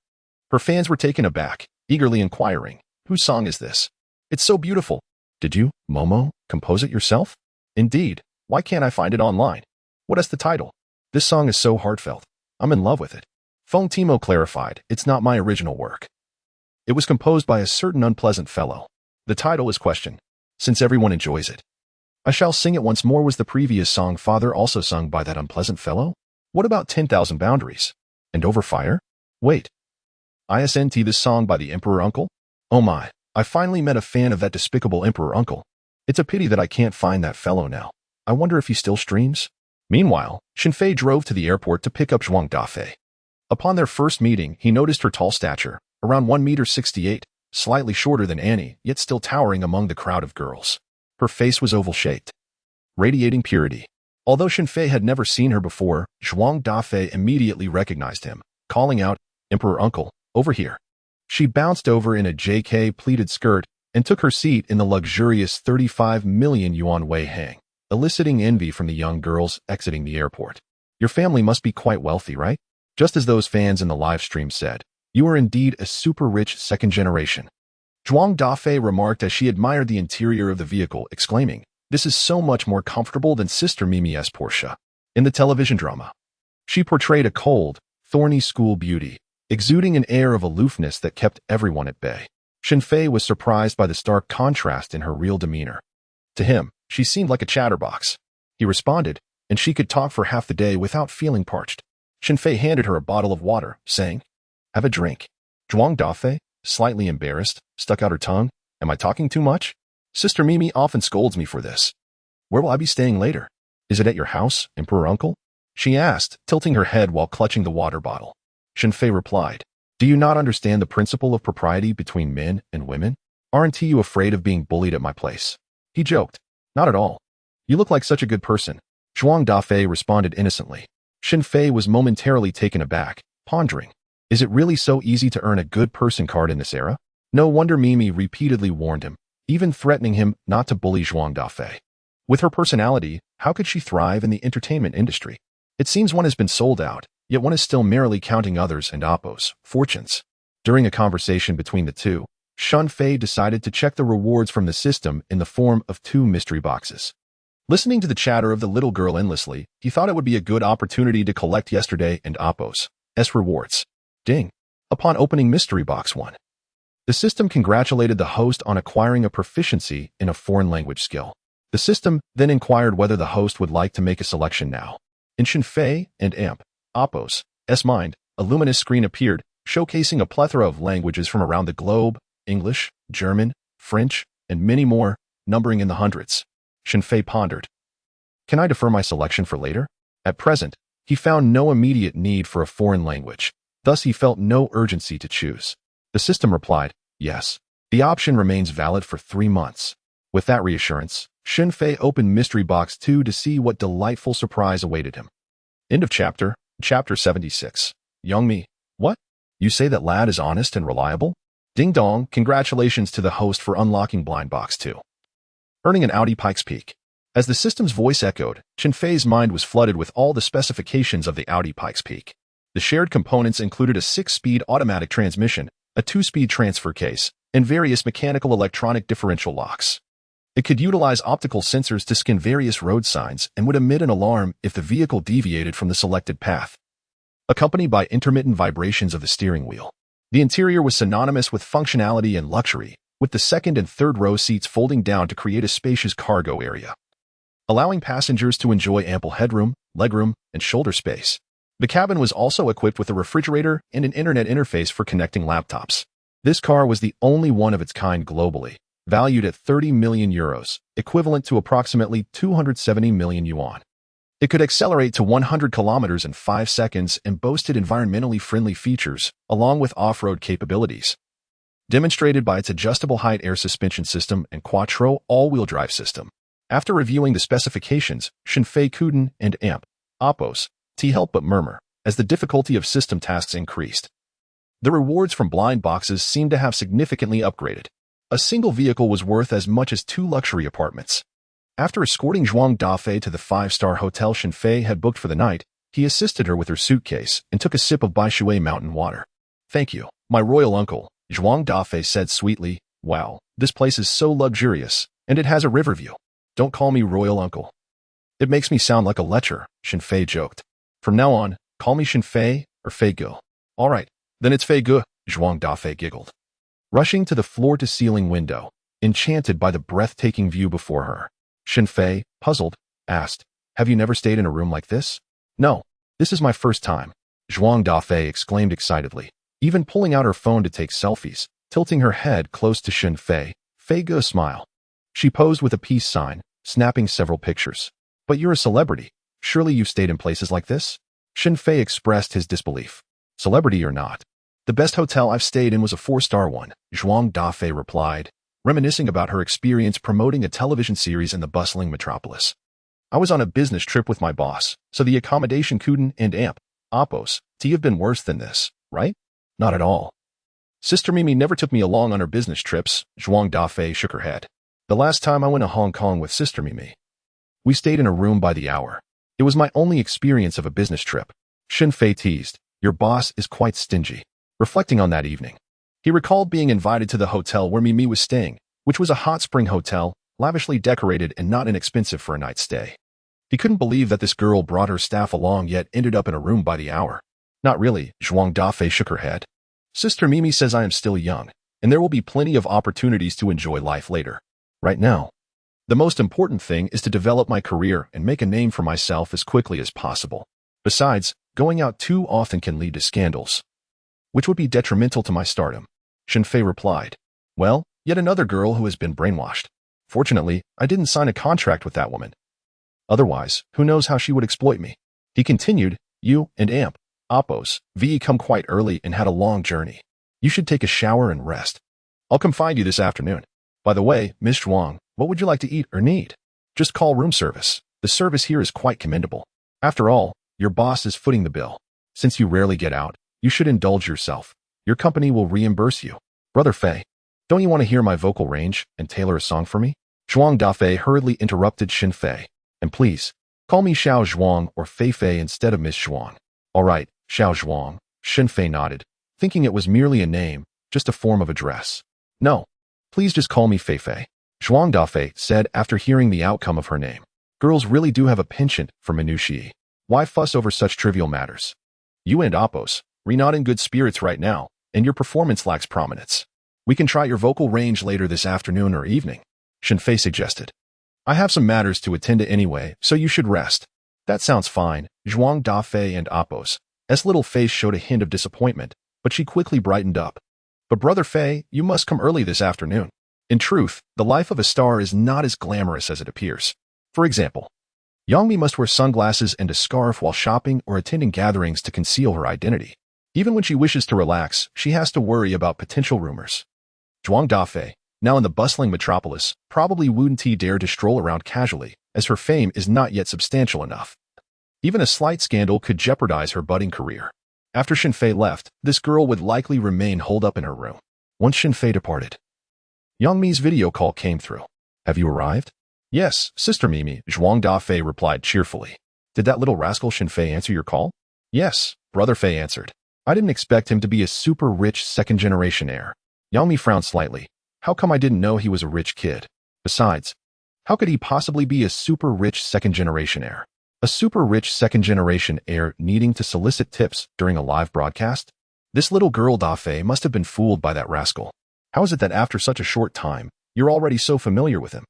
A: Her fans were taken aback, eagerly inquiring, "Whose song is this? It's so beautiful. Did you, Momo, compose it yourself?" "Indeed. Why can't I find it online? What is the title? This song is so heartfelt. I'm in love with it." Feng Timo clarified, "It's not my original work. It was composed by a certain unpleasant fellow. The title is Question, since everyone enjoys it. I shall sing it once more was the previous song Father also sung by that unpleasant fellow? What about 10,000 Boundaries? And Over Fire? Wait. Isn't this song by the Emperor Uncle? Oh my, I finally met a fan of that despicable Emperor Uncle. It's a pity that I can't find that fellow now. I wonder if he still streams?" Meanwhile, Shen Fei drove to the airport to pick up Zhuang Dafei. Upon their first meeting, he noticed her tall stature, around 1 meter 68, slightly shorter than Annie, yet still towering among the crowd of girls. Her face was oval-shaped, radiating purity. Although Shen Fei had never seen her before, Zhuang Dafei immediately recognized him, calling out, "Emperor Uncle, over here." She bounced over in a JK pleated skirt and took her seat in the luxurious 35 million yuan Wei Hang, eliciting envy from the young girls exiting the airport. "Your family must be quite wealthy, right?" Just as those fans in the live stream said, "You are indeed a super-rich second generation." Zhuang Dafei remarked as she admired the interior of the vehicle, exclaiming, "This is so much more comfortable than Sister Mimi's Porsche." In the television drama, she portrayed a cold, thorny school beauty, exuding an air of aloofness that kept everyone at bay. Shen Fei was surprised by the stark contrast in her real demeanor. To him, she seemed like a chatterbox. He responded, and she could talk for half the day without feeling parched. Shen Fei handed her a bottle of water, saying, "Have a drink." Zhuang Dafei, slightly embarrassed, stuck out her tongue. "Am I talking too much? Sister Mimi often scolds me for this. Where will I be staying later? Is it at your house, Emperor Uncle?" she asked, tilting her head while clutching the water bottle. Shen Fei replied, "Do you not understand the principle of propriety between men and women? Aren't you afraid of being bullied at my place?" He joked, "Not at all. You look like such a good person." Zhuang Dafei responded innocently. Shen Fei was momentarily taken aback, pondering, is it really so easy to earn a good person card in this era? No wonder Mimi repeatedly warned him, even threatening him not to bully Zhuang Dafei. With her personality, how could she thrive in the entertainment industry? It seems one has been sold out, yet one is still merely counting others and Oppo's fortunes. During a conversation between the two, Shen Fei decided to check the rewards from the system in the form of 2 mystery boxes. Listening to the chatter of the little girl endlessly, he thought it would be a good opportunity to collect yesterday and Oppo's rewards. Ding! Upon opening Mystery Box 1, the system congratulated the host on acquiring a proficiency in a foreign language skill. The system then inquired whether the host would like to make a selection now. In Shen Fei and Oppo's mind, a luminous screen appeared, showcasing a plethora of languages from around the globe: English, German, French, and many more, numbering in the hundreds. Shen Fei pondered, "Can I defer my selection for later?" At present, he found no immediate need for a foreign language, thus he felt no urgency to choose. The system replied, "Yes, the option remains valid for 3 months." With that reassurance, Shen Fei opened Mystery Box 2 to see what delightful surprise awaited him. End of chapter 76. Young me. What? You say that lad is honest and reliable? Ding dong, congratulations to the host for unlocking Blind Box 2. Earning an Audi Pikes Peak. As the system's voice echoed, Shen Fei's mind was flooded with all the specifications of the Audi Pikes Peak. The shared components included a 6-speed automatic transmission, a 2-speed transfer case, and various mechanical electronic differential locks. It could utilize optical sensors to scan various road signs and would emit an alarm if the vehicle deviated from the selected path, accompanied by intermittent vibrations of the steering wheel. The interior was synonymous with functionality and luxury, with the second and third row seats folding down to create a spacious cargo area, allowing passengers to enjoy ample headroom, legroom, and shoulder space. The cabin was also equipped with a refrigerator and an internet interface for connecting laptops. This car was the only one of its kind globally, valued at 30 million euros, equivalent to approximately 270 million yuan. It could accelerate to 100 kilometers in 5 seconds and boasted environmentally friendly features, along with off-road capabilities, demonstrated by its adjustable height air suspension system and quattro all-wheel drive system. After reviewing the specifications, Shen Fei couldn't and Oppos, help but murmur, as the difficulty of system tasks increased. The rewards from blind boxes seemed to have significantly upgraded. A single vehicle was worth as much as 2 luxury apartments. After escorting Zhuang Dafei to the 5-star hotel Shen Fei had booked for the night, he assisted her with her suitcase and took a sip of Baishui mountain water. "Thank you, my royal uncle," Zhuang Dafei said sweetly. "Wow, this place is so luxurious, and it has a river view. Don't call me royal uncle. It makes me sound like a lecher," Shen Fei joked. "From now on, call me Shen Fei or Fei Gu." "All right, then it's Fei Gu," Zhuang Dafei giggled. Rushing to the floor-to-ceiling window, enchanted by the breathtaking view before her, Shen Fei, puzzled, asked, "Have you never stayed in a room like this?" "No, this is my first time," Zhuang Dafei exclaimed excitedly, even pulling out her phone to take selfies, tilting her head close to Shen Fei. Fei Gu smiled. She posed with a peace sign, snapping several pictures. "But you're a celebrity. Surely you've stayed in places like this?" Shen Fei expressed his disbelief. "Celebrity or not, the best hotel I've stayed in was a 4-star one," Zhuang Dafei replied, reminiscing about her experience promoting a television series in the bustling metropolis. "I was on a business trip with my boss, so the accommodation couldn't and Oppos have been worse than this, right?" "Not at all. Sister Mimi never took me along on her business trips," Zhuang Dafei shook her head. "The last time I went to Hong Kong with Sister Mimi, we stayed in a room by the hour. It was my only experience of a business trip." Shen Fei teased, "Your boss is quite stingy." Reflecting on that evening, he recalled being invited to the hotel where Mimi was staying, which was a hot spring hotel, lavishly decorated and not inexpensive for a night's stay. He couldn't believe that this girl brought her staff along yet ended up in a room by the hour. "Not really," Zhuang Dafei shook her head. "Sister Mimi says I am still young, and there will be plenty of opportunities to enjoy life later. Right now, the most important thing is to develop my career and make a name for myself as quickly as possible. Besides, going out too often can lead to scandals, which would be detrimental to my stardom." Shen Fei replied, "Well, yet another girl who has been brainwashed. Fortunately, I didn't sign a contract with that woman. Otherwise, who knows how she would exploit me." He continued, "You and Oppos come quite early and had a long journey. You should take a shower and rest. I'll come find you this afternoon. By the way, Miss Zhuang, what would you like to eat or need? Just call room service. The service here is quite commendable. After all, your boss is footing the bill. Since you rarely get out, you should indulge yourself. Your company will reimburse you." "Brother Fei, don't you want to hear my vocal range and tailor a song for me?" Zhuang Dafei hurriedly interrupted Shen Fei. "And please, call me Xiao Zhuang or Fei Fei instead of Miss Zhuang." "All right, Xiao Zhuang," Shen Fei nodded, thinking it was merely a name, just a form of address. "No, please just call me Fei Fei," Zhuang Dafei said after hearing the outcome of her name. Girls really do have a penchant for minutiae. Why fuss over such trivial matters? You and Oppos are not in good spirits right now, and your performance lacks prominence. We can try your vocal range later this afternoon or evening," Shen Fei suggested. "I have some matters to attend to anyway, so you should rest." "That sounds fine," Zhuang Dafei and Oppos. S little face showed a hint of disappointment, but she quickly brightened up. "But Brother Fei, you must come early this afternoon. In truth, the life of a star is not as glamorous as it appears. For example, Yangmi must wear sunglasses and a scarf while shopping or attending gatherings to conceal her identity. Even when she wishes to relax, she has to worry about potential rumors." Zhuang Dafei, now in the bustling metropolis, probably wouldn't dare to stroll around casually, as her fame is not yet substantial enough. Even a slight scandal could jeopardize her budding career. After Shen Fei left, this girl would likely remain holed up in her room. Once Shen Fei departed, Yangmi's video call came through. "Have you arrived?" "Yes, Sister Mimi," Zhuang Dafei replied cheerfully. "Did that little rascal Shen Fei answer your call?" "Yes," Brother Fei answered. "I didn't expect him to be a super-rich second-generation heir." Yangmi frowned slightly. "How come I didn't know he was a rich kid? Besides, how could he possibly be a super-rich second-generation heir? A super-rich second-generation heir needing to solicit tips during a live broadcast? This little girl Dafei must have been fooled by that rascal. How is it that after such a short time, you're already so familiar with him?"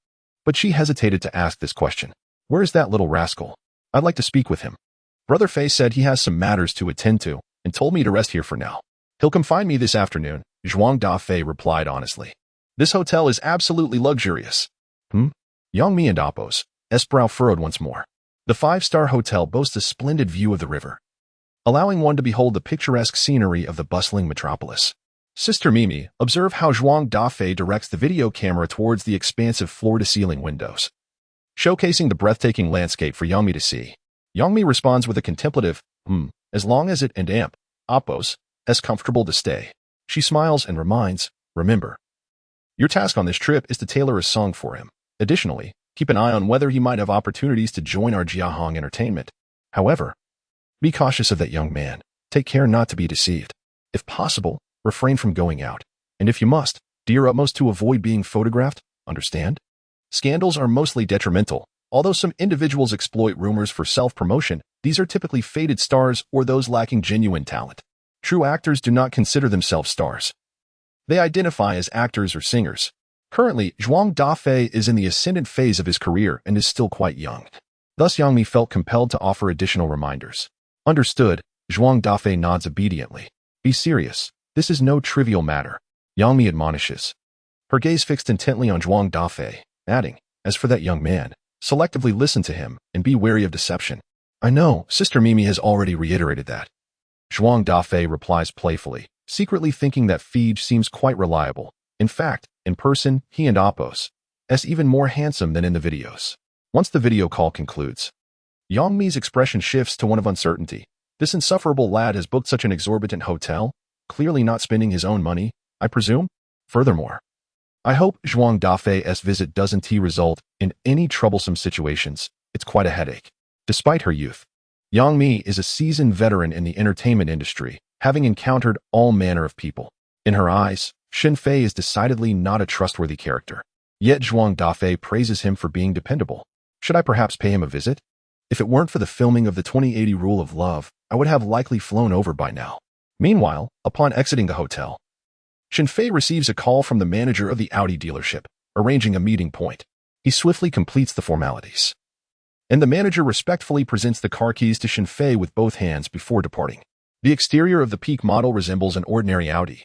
A: But she hesitated to ask this question. "Where is that little rascal? I'd like to speak with him. Brother Fei said he has some matters to attend to and told me to rest here for now. He'll come find me this afternoon, Zhuang Dafei replied honestly. This hotel is absolutely luxurious. Yang Mi and Appo's brow furrowed once more. The five-star hotel boasts a splendid view of the river, allowing one to behold the picturesque scenery of the bustling metropolis. Sister Mimi, observe how Zhuang Dafei directs the video camera towards the expansive floor-to-ceiling windows, showcasing the breathtaking landscape for Yang Mi to see. Yang Mi responds with a contemplative, as long as it and Appo's comfortable to stay. She smiles and reminds, remember, your task on this trip is to tailor a song for him. Additionally, keep an eye on whether he might have opportunities to join our Jiahong entertainment. However, be cautious of that young man. Take care not to be deceived. If possible, refrain from going out. And if you must, do your utmost to avoid being photographed, understand? Scandals are mostly detrimental. Although some individuals exploit rumors for self-promotion, these are typically faded stars or those lacking genuine talent. True actors do not consider themselves stars. They identify as actors or singers. Currently, Zhuang Dafei is in the ascendant phase of his career and is still quite young. Thus Yang Mi felt compelled to offer additional reminders. Understood, Zhuang Dafei nods obediently. Be serious. This is no trivial matter. Yang Mi admonishes. Her gaze fixed intently on Zhuang Dafei, adding, as for that young man, selectively listen to him and be wary of deception. I know, Sister Mimi has already reiterated that. Zhuang Dafei replies playfully, secretly thinking that Fij seems quite reliable. In fact, in person, he and Appo's even more handsome than in the videos. Once the video call concludes, Yang Mi's expression shifts to one of uncertainty. This insufferable lad has booked such an exorbitant hotel, clearly not spending his own money, I presume? Furthermore, I hope Zhuang Dafei's visit doesn't result in any troublesome situations. It's quite a headache. Despite her youth, Yang Mi is a seasoned veteran in the entertainment industry, having encountered all manner of people. In her eyes, Shen Fei is decidedly not a trustworthy character. Yet Zhuang Dafei praises him for being dependable. Should I perhaps pay him a visit? If it weren't for the filming of the 2080 Rule of Love, I would have likely flown over by now. Meanwhile, upon exiting the hotel, Shen Fei receives a call from the manager of the Audi dealership, arranging a meeting point. He swiftly completes the formalities, and the manager respectfully presents the car keys to Shen Fei with both hands before departing. The exterior of the Peak model resembles an ordinary Audi,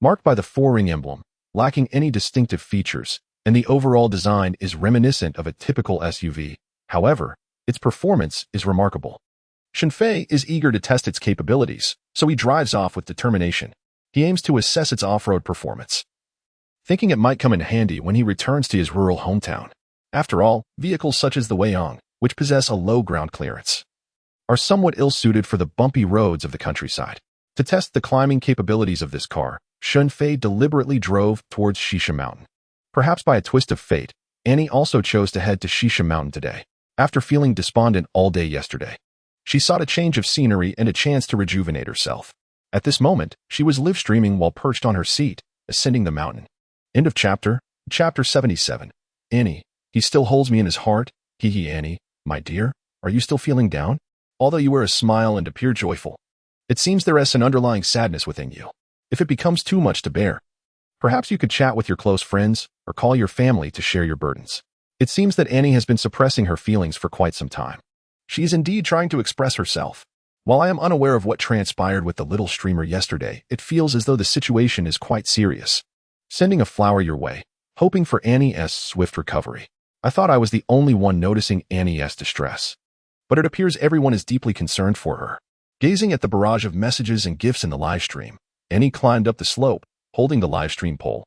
A: marked by the four-ring emblem, lacking any distinctive features, and the overall design is reminiscent of a typical SUV. However, its performance is remarkable. Shen Fei is eager to test its capabilities, so he drives off with determination. He aims to assess its off-road performance, thinking it might come in handy when he returns to his rural hometown. After all, vehicles such as the Weiyang, which possess a low ground clearance, are somewhat ill-suited for the bumpy roads of the countryside. To test the climbing capabilities of this car, Shen Fei deliberately drove towards Shisha Mountain. Perhaps by a twist of fate, Annie also chose to head to Shisha Mountain today. After feeling despondent all day yesterday, she sought a change of scenery and a chance to rejuvenate herself. At this moment, she was live-streaming while perched on her seat, ascending the mountain. End of chapter. Chapter 77. Annie, he still holds me in his heart. Hee Annie, my dear, are you still feeling down? Although you wear a smile and appear joyful, it seems there is an underlying sadness within you. If it becomes too much to bear, perhaps you could chat with your close friends or call your family to share your burdens. It seems that Annie has been suppressing her feelings for quite some time. She is indeed trying to express herself. While I am unaware of what transpired with the little streamer yesterday, it feels as though the situation is quite serious. Sending a flower your way, hoping for Annie's swift recovery. I thought I was the only one noticing Annie's distress, but it appears everyone is deeply concerned for her. Gazing at the barrage of messages and gifts in the live stream, Annie climbed up the slope, holding the live stream pole,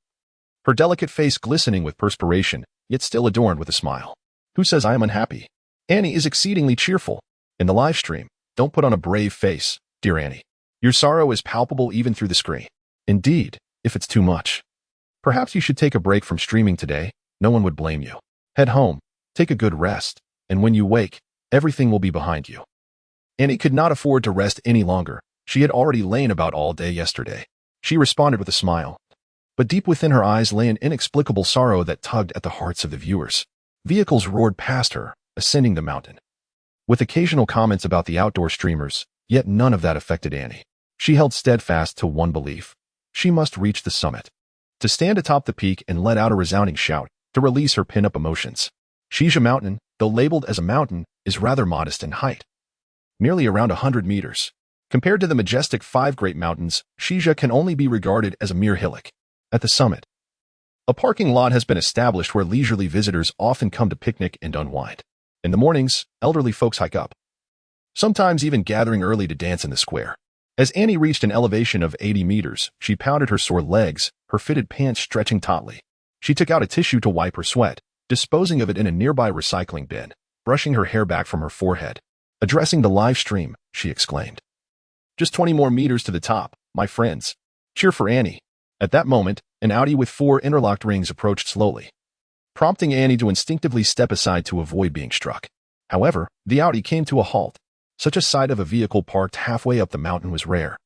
A: her delicate face glistening with perspiration, yet still adorned with a smile. Who says I am unhappy? Annie is exceedingly cheerful. In the live stream, don't put on a brave face, dear Annie. Your sorrow is palpable even through the screen. Indeed, if it's too much. Perhaps you should take a break from streaming today. No one would blame you. Head home, take a good rest, and when you wake, everything will be behind you. Annie could not afford to rest any longer. She had already lain about all day yesterday. She responded with a smile, but deep within her eyes lay an inexplicable sorrow that tugged at the hearts of the viewers. Vehicles roared past her, ascending the mountain, with occasional comments about the outdoor streamers, yet none of that affected Annie. She held steadfast to one belief. She must reach the summit, to stand atop the peak and let out a resounding shout, to release her pin-up emotions. Shisha Mountain, though labeled as a mountain, is rather modest in height, merely around 100 meters. Compared to the majestic five great mountains, Shija can only be regarded as a mere hillock. At the summit, a parking lot has been established where leisurely visitors often come to picnic and unwind. In the mornings, elderly folks hike up, sometimes even gathering early to dance in the square. As Annie reached an elevation of 80 meters, she pounded her sore legs, her fitted pants stretching tautly. She took out a tissue to wipe her sweat, disposing of it in a nearby recycling bin, brushing her hair back from her forehead. Addressing the live stream, she exclaimed, "Just 20 more meters to the top, my friends. Cheer for Annie." At that moment, an Audi with 4 interlocked rings approached slowly, prompting Annie to instinctively step aside to avoid being struck. However, the Audi came to a halt. Such a sight of a vehicle parked halfway up the mountain was rare,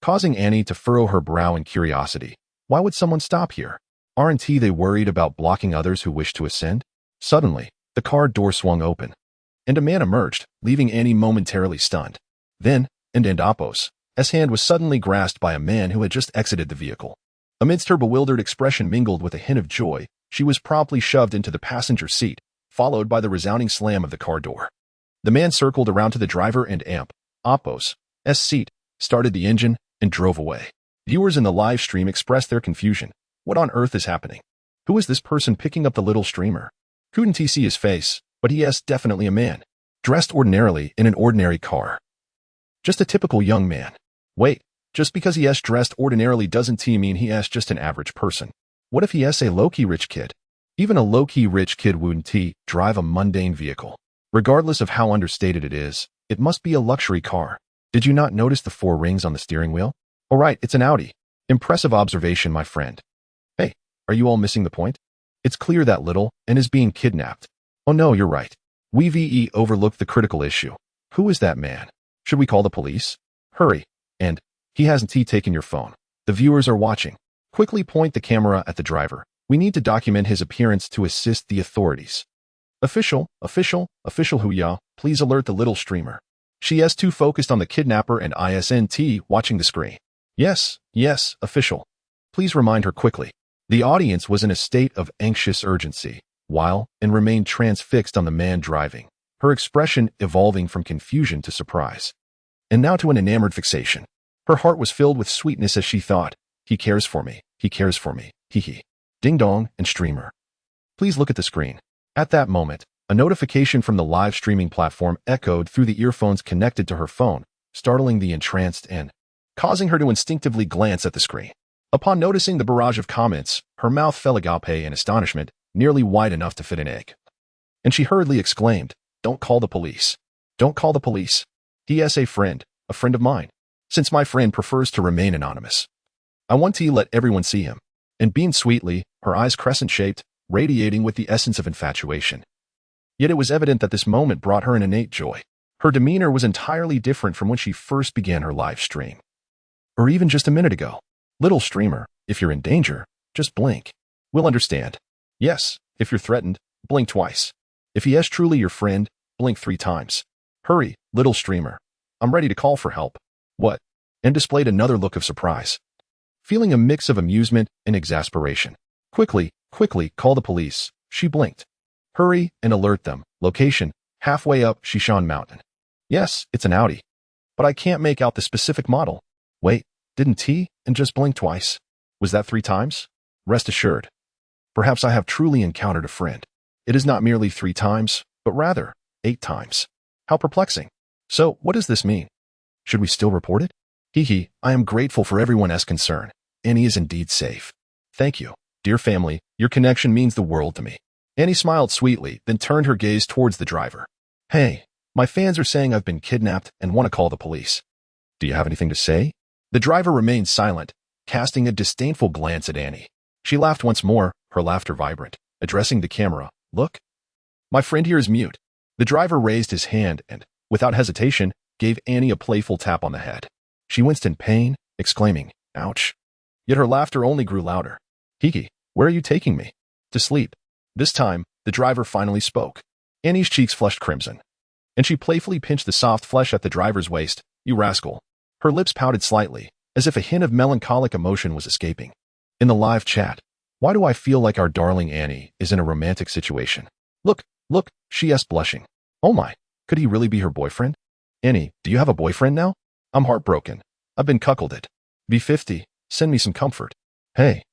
A: causing Annie to furrow her brow in curiosity. Why would someone stop here? Aren't they worried about blocking others who wish to ascend? Suddenly, the car door swung open, and a man emerged, leaving Annie momentarily stunned. Then, Appos' hand was suddenly grasped by a man who had just exited the vehicle. Amidst her bewildered expression mingled with a hint of joy, she was promptly shoved into the passenger seat, followed by the resounding slam of the car door. The man circled around to the driver and Appos' seat, started the engine, and drove away. Viewers in the live stream expressed their confusion. What on earth is happening? Who is this person picking up the little streamer? Couldn't he see his face, but he is definitely a man, dressed ordinarily in an ordinary car. Just a typical young man. Wait, just because he is dressed ordinarily doesn't mean he is just an average person. What if he is a low-key rich kid? Even a low-key rich kid wouldn't drive a mundane vehicle. Regardless of how understated it is, it must be a luxury car. Did you not notice the 4 rings on the steering wheel? Oh right, it's an Audi. Impressive observation, my friend. Hey, are you all missing the point? It's clear that little and is being kidnapped. Oh no, you're right. We overlooked the critical issue. Who is that man? Should we call the police? Hurry. And he hasn't taken your phone. The viewers are watching. Quickly point the camera at the driver. We need to document his appearance to assist the authorities. Official who ya, please alert the little streamer. She is too focused on the kidnapper and isn't watching the screen. Yes, official. Please remind her quickly. The audience was in a state of anxious urgency, and remained transfixed on the man driving, her expression evolving from confusion to surprise, and now to an enamored fixation. Her heart was filled with sweetness as she thought, he cares for me, hee hee. Ding dong and streamer. Please look at the screen. At that moment, a notification from the live streaming platform echoed through the earphones connected to her phone, startling the entranced and causing her to instinctively glance at the screen. Upon noticing the barrage of comments, her mouth fell agape in astonishment, nearly wide enough to fit an egg. And she hurriedly exclaimed, "Don't call the police. Don't call the police. He is a friend of mine. Since my friend prefers to remain anonymous, I want to let everyone see him." And beamed sweetly, her eyes crescent-shaped, radiating with the essence of infatuation. Yet it was evident that this moment brought her an innate joy. Her demeanor was entirely different from when she first began her live stream, or even just a minute ago. Little streamer, if you're in danger, just blink. We'll understand. Yes, if you're threatened, blink twice. If he is truly your friend, blink 3 times. Hurry, little streamer. I'm ready to call for help. What? And displayed another look of surprise, feeling a mix of amusement and exasperation. Quickly, call the police. She blinked. Hurry and alert them. Location, halfway up Shishan Mountain. Yes, it's an Audi, but I can't make out the specific model. Wait, didn't and just blink twice? Was that 3 times? Rest assured. Perhaps I have truly encountered a friend. It is not merely 3 times, but rather 8 times. How perplexing. So, what does this mean? Should we still report it? Hee, I am grateful for everyone's concern. Annie is indeed safe. Thank you. Dear family, your connection means the world to me. Annie smiled sweetly, then turned her gaze towards the driver. Hey, my fans are saying I've been kidnapped and want to call the police. Do you have anything to say? The driver remained silent, casting a disdainful glance at Annie. She laughed once more, her laughter vibrant, addressing the camera. Look. My friend here is mute. The driver raised his hand and, without hesitation, gave Annie a playful tap on the head. She winced in pain, exclaiming, ouch. Yet her laughter only grew louder. Hiki, where are you taking me? To sleep. This time, the driver finally spoke. Annie's cheeks flushed crimson, and she playfully pinched the soft flesh at the driver's waist. You rascal. Her lips pouted slightly, as if a hint of melancholic emotion was escaping. In the live chat, why do I feel like our darling Annie is in a romantic situation? Look, she is blushing. Oh my, could he really be her boyfriend? Annie, do you have a boyfriend now? I'm heartbroken. I've been cuckolded. B50, send me some comfort. Hey.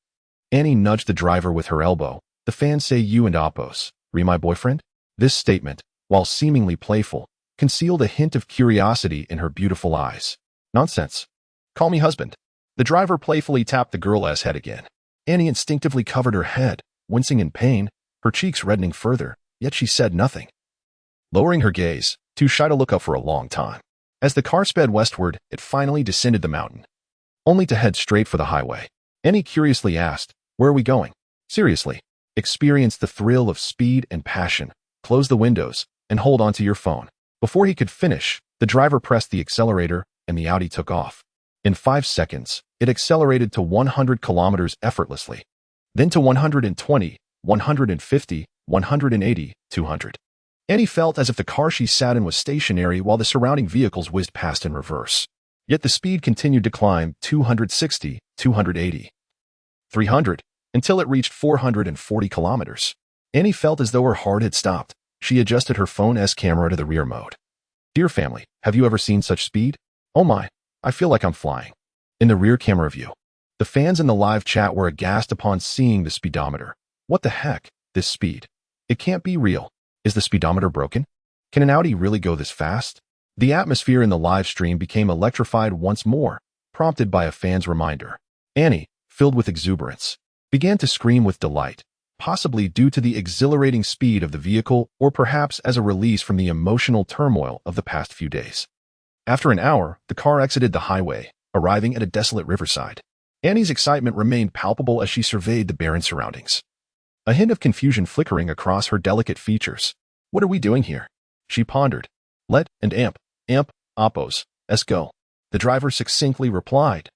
A: Annie nudged the driver with her elbow. The fans say you and Oppos, re my boyfriend? This statement, while seemingly playful, concealed a hint of curiosity in her beautiful eyes. Nonsense. Call me husband. The driver playfully tapped the girl's head again. Annie instinctively covered her head, wincing in pain, her cheeks reddening further, yet she said nothing. Lowering her gaze, too shy to look up for a long time. As the car sped westward, it finally descended the mountain, only to head straight for the highway. Annie curiously asked, where are we going? Seriously. Experience the thrill of speed and passion. Close the windows and hold onto your phone. Before he could finish, the driver pressed the accelerator and the Audi took off. In 5 seconds, it accelerated to 100 kilometers effortlessly, then to 120, 150, 180, 200. Annie felt as if the car she sat in was stationary while the surrounding vehicles whizzed past in reverse. Yet the speed continued to climb 260, 280, 300, until it reached 440 kilometers. Annie felt as though her heart had stopped. She adjusted her phone's camera to the rear mode. Dear family, have you ever seen such speed? Oh my, I feel like I'm flying. In the rear camera view, the fans in the live chat were aghast upon seeing the speedometer. What the heck, this speed? It can't be real. Is the speedometer broken? Can an Audi really go this fast? The atmosphere in the live stream became electrified once more, prompted by a fan's reminder. Annie, filled with exuberance, began to scream with delight, possibly due to the exhilarating speed of the vehicle or perhaps as a release from the emotional turmoil of the past few days. After an hour, the car exited the highway, arriving at a desolate riverside. Annie's excitement remained palpable as she surveyed the barren surroundings, a hint of confusion flickering across her delicate features. What are we doing here? She pondered. Let and amp, Oppos, let's go. The driver succinctly replied,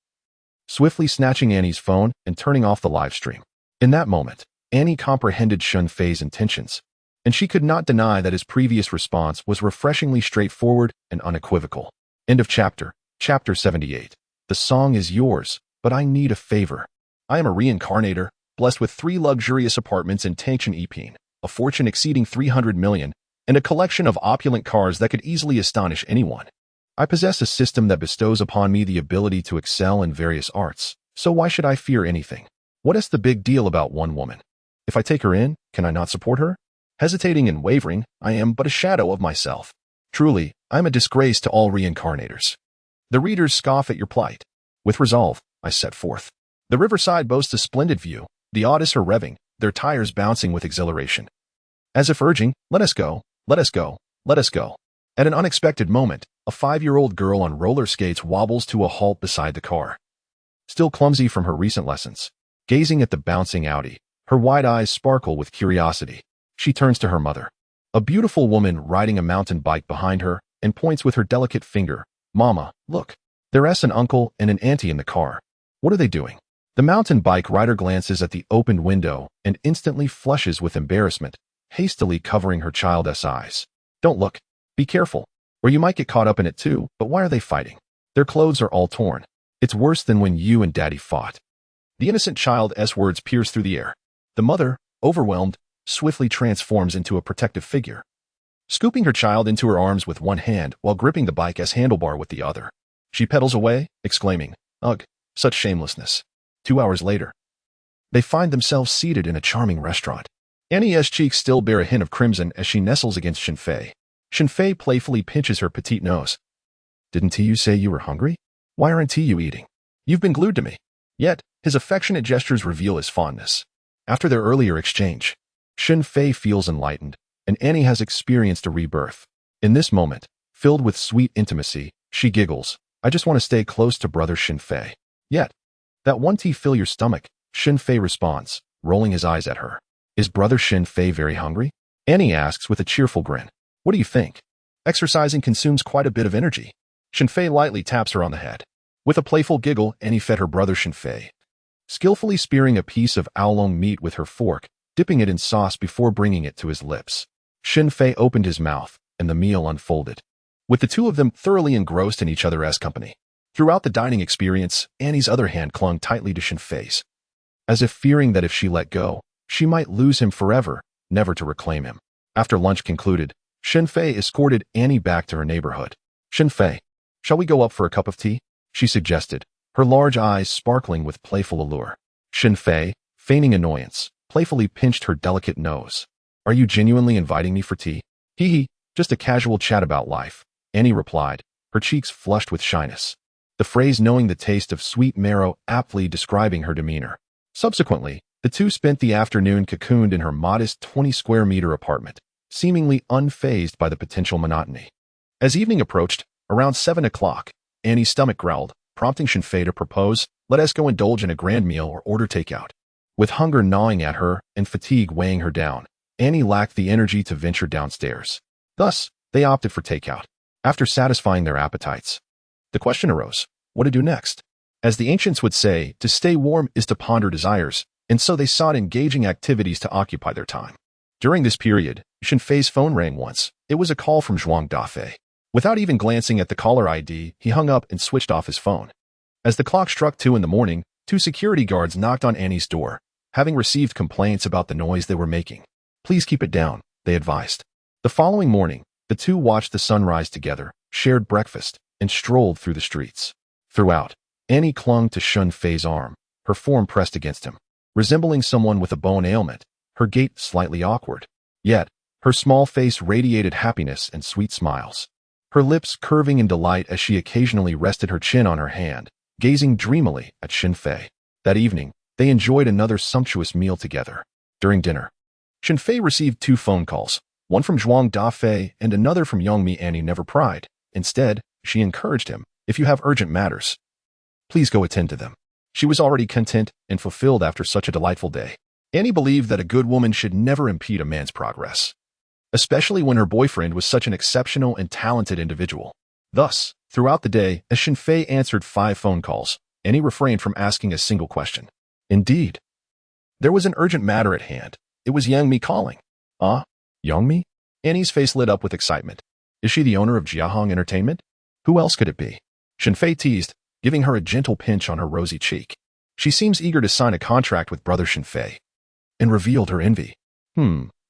A: swiftly snatching Annie's phone and turning off the live stream. In that moment, Annie comprehended Shen Fei's intentions, and she could not deny that his previous response was refreshingly straightforward and unequivocal. End of chapter. Chapter 78. The song is yours, but I need a favor. I am a reincarnator, blessed with 3 luxurious apartments in Tangshan Epine, a fortune exceeding 300 million, and a collection of opulent cars that could easily astonish anyone. I possess a system that bestows upon me the ability to excel in various arts, so why should I fear anything? What is the big deal about one woman? If I take her in, can I not support her? Hesitating and wavering, I am but a shadow of myself. Truly, I am a disgrace to all reincarnators. The readers scoff at your plight. With resolve, I set forth. The riverside boasts a splendid view, the Audis are revving, their tires bouncing with exhilaration. As if urging, let us go, let us go, let us go. At an unexpected moment, a 5-year-old girl on roller skates wobbles to a halt beside the car. Still clumsy from her recent lessons, gazing at the bouncing Audi, her wide eyes sparkle with curiosity. She turns to her mother, a beautiful woman riding a mountain bike behind her, and points with her delicate finger. Mama, look. There's an uncle and an auntie in the car. What are they doing? The mountain bike rider glances at the opened window and instantly flushes with embarrassment, hastily covering her child's eyes. Don't look. Be careful, or you might get caught up in it too. But why are they fighting? Their clothes are all torn. It's worse than when you and Daddy fought. The innocent child's words pierce through the air. The mother, overwhelmed, swiftly transforms into a protective figure, scooping her child into her arms with one hand while gripping the bike's handlebar with the other. She pedals away, exclaiming, ugh, such shamelessness. 2 hours later, they find themselves seated in a charming restaurant. Annie's cheeks still bear a hint of crimson as she nestles against Shen Fei. Shen Fei playfully pinches her petite nose. Didn't you say you were hungry? Why aren't you eating? You've been glued to me. Yet, his affectionate gestures reveal his fondness. After their earlier exchange, Shen Fei feels enlightened, and Annie has experienced a rebirth. In this moment, filled with sweet intimacy, she giggles. I just want to stay close to brother Shen Fei. Yet, that one tea fill your stomach, Shen Fei responds, rolling his eyes at her. Is brother Shen Fei very hungry? Annie asks with a cheerful grin. What do you think? Exercising consumes quite a bit of energy. Shen Fei lightly taps her on the head. With a playful giggle, Annie fed her brother Shen Fei, skillfully spearing a piece of oolong meat with her fork, dipping it in sauce before bringing it to his lips. Shen Fei opened his mouth, and the meal unfolded, with the two of them thoroughly engrossed in each other's company. Throughout the dining experience, Annie's other hand clung tightly to Shen Fei's, as if fearing that if she let go, she might lose him forever, never to reclaim him. After lunch concluded, Shen Fei escorted Annie back to her neighborhood. Shen Fei, Shall we go up for a cup of tea? She suggested, her large eyes sparkling with playful allure. Shen Fei, feigning annoyance, playfully pinched her delicate nose. Are you genuinely inviting me for tea? Hee hee, just a casual chat about life, Annie replied, her cheeks flushed with shyness. The phrase knowing the taste of sweet marrow aptly describing her demeanor. Subsequently, the two spent the afternoon cocooned in her modest 20-square-meter apartment, seemingly unfazed by the potential monotony. As evening approached, around 7 o'clock, Annie's stomach growled, prompting Shen Fei to propose, let us go indulge in a grand meal or order takeout. With hunger gnawing at her and fatigue weighing her down, Annie lacked the energy to venture downstairs. Thus, they opted for takeout. After satisfying their appetites, the question arose, what to do next? As the ancients would say, to stay warm is to ponder desires, and so they sought engaging activities to occupy their time. During this period, Shen Fei's phone rang once. It was a call from Zhuang Dafei. Without even glancing at the caller ID, he hung up and switched off his phone. As the clock struck 2 in the morning, 2 security guards knocked on Annie's door, having received complaints about the noise they were making. Please keep it down, they advised. The following morning, the two watched the sunrise together, shared breakfast, and strolled through the streets. Throughout, Annie clung to Shen Fei's arm, her form pressed against him. Resembling someone with a bone ailment, her gait slightly awkward. Yet, her small face radiated happiness and sweet smiles. Her lips curving in delight as she occasionally rested her chin on her hand, gazing dreamily at Shen Fei. That evening, they enjoyed another sumptuous meal together. During dinner, Shen Fei received 2 phone calls, one from Zhuang Dafei and another from Yongmi. Annie never pried. Instead, she encouraged him, if you have urgent matters, please go attend to them. She was already content and fulfilled after such a delightful day. Annie believed that a good woman should never impede a man's progress, especially when her boyfriend was such an exceptional and talented individual. Thus, throughout the day, as Shen Fei answered 5 phone calls, Annie refrained from asking a single question. Indeed, there was an urgent matter at hand. It was Yongmi calling. Ah, Yongmi? Annie's face lit up with excitement. Is she the owner of Jiahong Entertainment? Who else could it be? Shen Fei teased, giving her a gentle pinch on her rosy cheek. She seems eager to sign a contract with brother Shen Fei, and revealed her envy.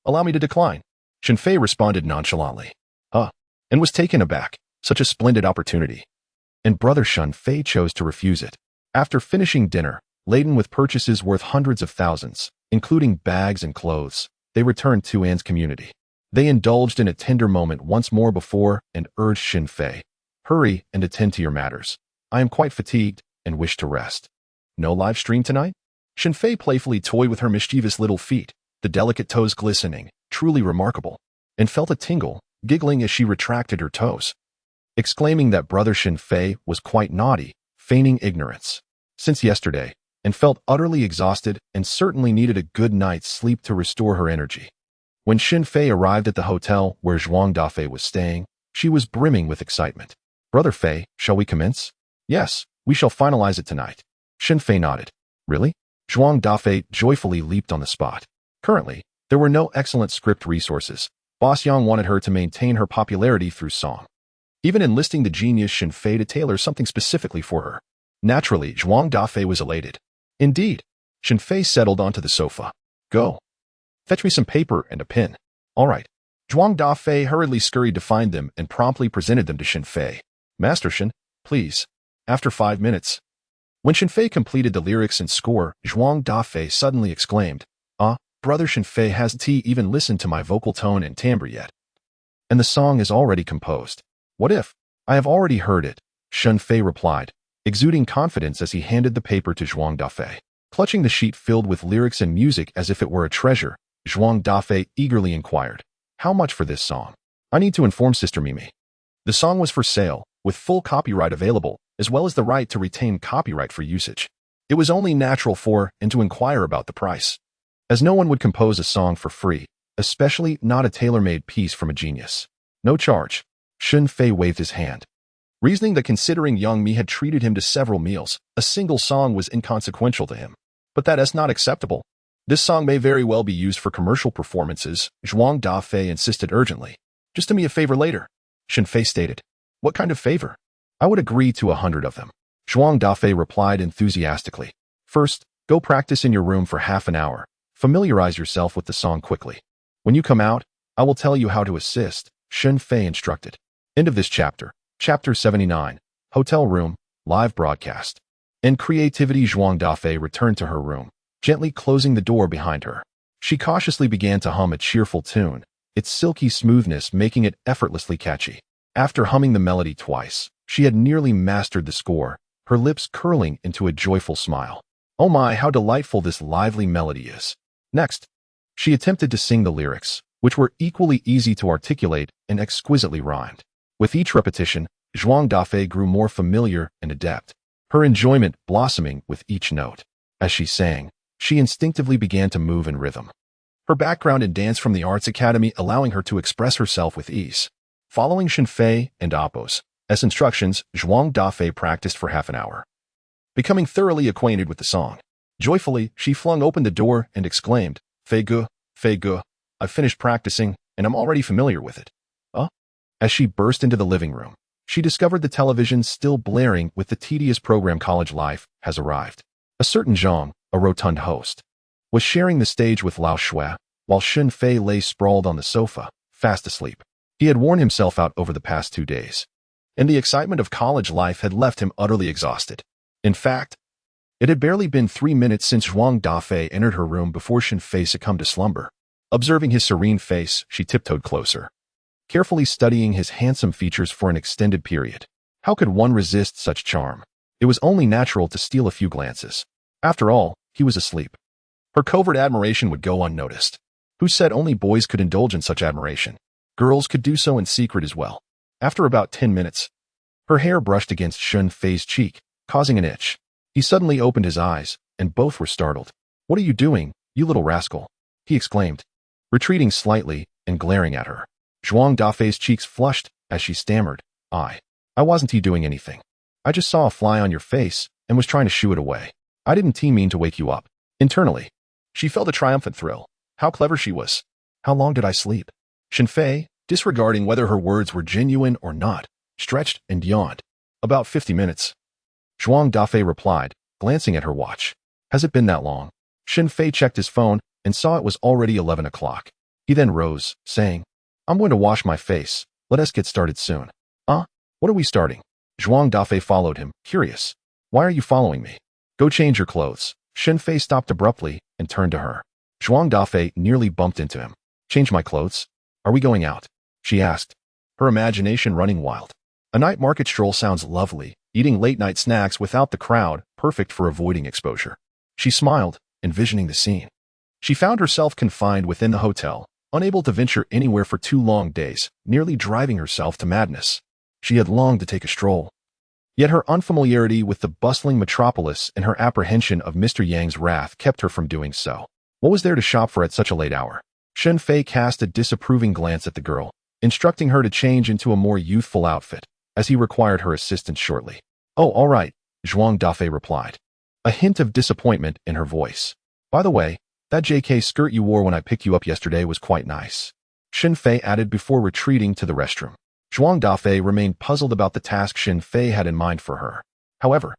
A: Allow me to decline. Shen Fei responded nonchalantly. And was taken aback. Such a splendid opportunity. And brother Shen Fei chose to refuse it. After finishing dinner, laden with purchases worth hundreds of thousands, including bags and clothes, they returned to Anne's community. They indulged in a tender moment once more before and urged Shen Fei, hurry and attend to your matters. I am quite fatigued and wish to rest. No live stream tonight? Shen Fei playfully toyed with her mischievous little feet, the delicate toes glistening, truly remarkable, and felt a tingle, giggling as she retracted her toes, exclaiming that brother Shen Fei was quite naughty, feigning ignorance since yesterday, and felt utterly exhausted and certainly needed a good night's sleep to restore her energy. When Shen Fei arrived at the hotel where Zhuang Dafei was staying, she was brimming with excitement. Brother Fei, shall we commence? Yes, we shall finalize it tonight. Shen Fei nodded. Really? Zhuang Dafei joyfully leaped on the spot. Currently, there were no excellent script resources. Boss Yang wanted her to maintain her popularity through song, even enlisting the genius Shen Fei to tailor something specifically for her. Naturally, Zhuang Dafei was elated. Indeed, Shen Fei settled onto the sofa. Go. Fetch me some paper and a pen. All right. Zhuang Dafei hurriedly scurried to find them and promptly presented them to Shen Fei. Master Shen, please. After 5 minutes. When Shen Fei completed the lyrics and score, Zhuang Dafei suddenly exclaimed, brother Shen Fei hasn't even listened to my vocal tone and timbre yet. And the song is already composed. What if? I have already heard it, Shen Fei replied, exuding confidence as he handed the paper to Zhuang Dafei. Clutching the sheet filled with lyrics and music as if it were a treasure, Zhuang Dafei eagerly inquired, how much for this song? I need to inform Sister Mimi. The song was for sale, with full copyright available, as well as the right to retain copyright for usage. It was only natural for and to inquire about the price, as no one would compose a song for free, especially not a tailor-made piece from a genius. No charge. Shen Fei waved his hand, reasoning that considering Yongmi had treated him to several meals, a single song was inconsequential to him. But that is not acceptable. This song may very well be used for commercial performances, Zhuang Dafei insisted urgently. Just do me a favor later, Shen Fei stated. What kind of favor? I would agree to 100 of them, Zhuang Dafei replied enthusiastically. First, go practice in your room for half an hour. Familiarize yourself with the song quickly. When you come out, I will tell you how to assist, Shen Fei instructed. End of this chapter. Chapter 79, Hotel Room, Live Broadcast. In creativity, Zhuang Dafei returned to her room, gently closing the door behind her. She cautiously began to hum a cheerful tune, its silky smoothness making it effortlessly catchy. After humming the melody twice, she had nearly mastered the score, her lips curling into a joyful smile. Oh my, how delightful this lively melody is. Next, she attempted to sing the lyrics, which were equally easy to articulate and exquisitely rhymed. With each repetition, Zhuang Dafei grew more familiar and adept, her enjoyment blossoming with each note. As she sang, she instinctively began to move in rhythm. Her background in dance from the Arts Academy allowing her to express herself with ease. Following Shen Fei and Appo's instructions, Zhuang Dafei practiced for half an hour. Becoming thoroughly acquainted with the song, joyfully, she flung open the door and exclaimed, Fei Gu, I've finished practicing, and I'm already familiar with it. As she burst into the living room, she discovered the television still blaring with the tedious program College Life has arrived. A certain Zhang, a rotund host, was sharing the stage with Lao Shui, while Shen Fei lay sprawled on the sofa, fast asleep. He had worn himself out over the past 2 days, and the excitement of college life had left him utterly exhausted. In fact, it had barely been 3 minutes since Zhuang Dafei entered her room before Shen Fei succumbed to slumber. Observing his serene face, she tiptoed closer, carefully studying his handsome features for an extended period. How could one resist such charm? It was only natural to steal a few glances. After all, he was asleep. Her covert admiration would go unnoticed. Who said only boys could indulge in such admiration? Girls could do so in secret as well. After about 10 minutes, her hair brushed against Shen Fei's cheek, causing an itch. He suddenly opened his eyes, and both were startled. What are you doing, you little rascal? He exclaimed, retreating slightly and glaring at her. Zhuang Dafei's cheeks flushed as she stammered, I wasn't doing anything. I just saw a fly on your face and was trying to shoo it away. I didn't mean to wake you up. Internally, she felt a triumphant thrill. How clever she was. How long did I sleep? Shen Fei, disregarding whether her words were genuine or not, stretched and yawned. About 50 minutes. Zhuang Dafei replied, glancing at her watch. Has it been that long? Shen Fei checked his phone and saw it was already 11 o'clock. He then rose, saying, I'm going to wash my face. Let us get started soon. What are we starting? Zhuang Dafei followed him, curious. Why are you following me? Go change your clothes. Shen Fei stopped abruptly and turned to her. Zhuang Dafei nearly bumped into him. Change my clothes? Are we going out? She asked, her imagination running wild. A night market stroll sounds lovely, eating late-night snacks without the crowd, perfect for avoiding exposure. She smiled, envisioning the scene. She found herself confined within the hotel, unable to venture anywhere for 2 long days, nearly driving herself to madness. She had longed to take a stroll. Yet her unfamiliarity with the bustling metropolis and her apprehension of Mr. Yang's wrath kept her from doing so. What was there to shop for at such a late hour? Shen Fei cast a disapproving glance at the girl, instructing her to change into a more youthful outfit, as he required her assistance shortly. Oh, all right, Zhuang Dafei replied, a hint of disappointment in her voice. By the way, that JK skirt you wore when I picked you up yesterday was quite nice. Shen Fei added before retreating to the restroom. Zhuang Dafei remained puzzled about the task Shen Fei had in mind for her. However,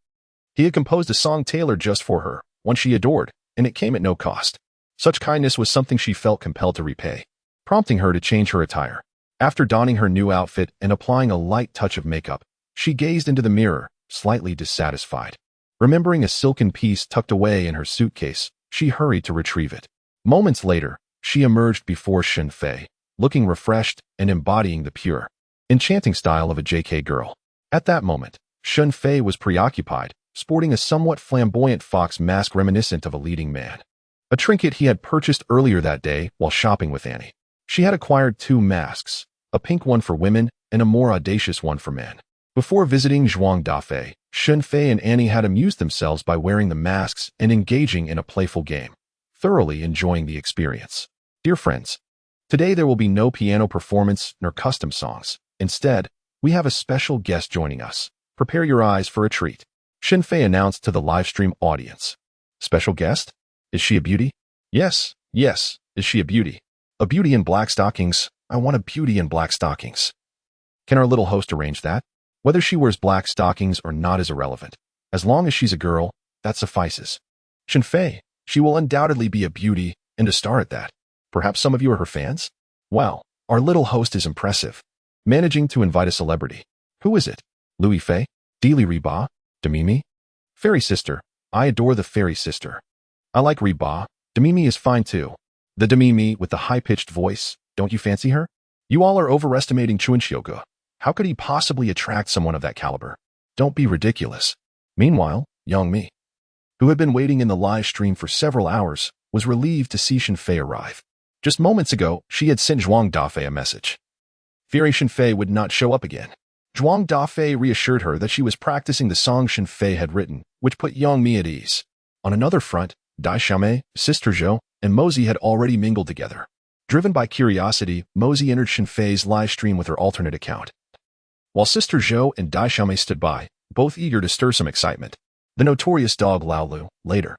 A: he had composed a song tailored just for her, one she adored, and it came at no cost. Such kindness was something she felt compelled to repay, prompting her to change her attire. After donning her new outfit and applying a light touch of makeup, she gazed into the mirror, slightly dissatisfied. Remembering a silken piece tucked away in her suitcase, she hurried to retrieve it. Moments later, she emerged before Shen Fei, looking refreshed and embodying the pure, enchanting style of a JK girl. At that moment, Shen Fei was preoccupied, sporting a somewhat flamboyant fox mask reminiscent of a leading man, a trinket he had purchased earlier that day while shopping with Annie. She had acquired 2 masks, a pink one for women and a more audacious one for men. Before visiting Zhuang Dafei, Shen Fei and Annie had amused themselves by wearing the masks and engaging in a playful game, thoroughly enjoying the experience. Dear friends, today there will be no piano performance nor custom songs. Instead, we have a special guest joining us. Prepare your eyes for a treat. Shen Fei announced to the livestream audience. Special guest? Is she a beauty? Yes, is she a beauty? A beauty in black stockings. I want a beauty in black stockings. Can our little host arrange that? Whether she wears black stockings or not is irrelevant. As long as she's a girl, that suffices. Shen Fei, she will undoubtedly be a beauty and a star at that. Perhaps some of you are her fans? Wow, our little host is impressive. Managing to invite a celebrity. Who is it? Louis Fei? Dealy Reba? Demimi? Fairy sister. I adore the fairy sister. I like Reba. Demimi is fine too. The Demimi with the high-pitched voice. Don't you fancy her? You all are overestimating Chuanxioge. How could he possibly attract someone of that caliber? Don't be ridiculous. Meanwhile, Yang Mi, who had been waiting in the live stream for several hours, was relieved to see Shen Fei arrive. Just moments ago, she had sent Zhuang Dafei a message. Fearing Shen Fei would not show up again. Zhuang Dafei reassured her that she was practicing the song Shen Fei had written, which put Yang Mi at ease. On another front, Dai Xiaomei, Sister Zhou, and Mosey had already mingled together. Driven by curiosity, Mosey entered Shen Fei's live stream with her alternate account. While Sister Zhou and Dai Xiaomei stood by, both eager to stir some excitement. The notorious dog Lao Lu, later.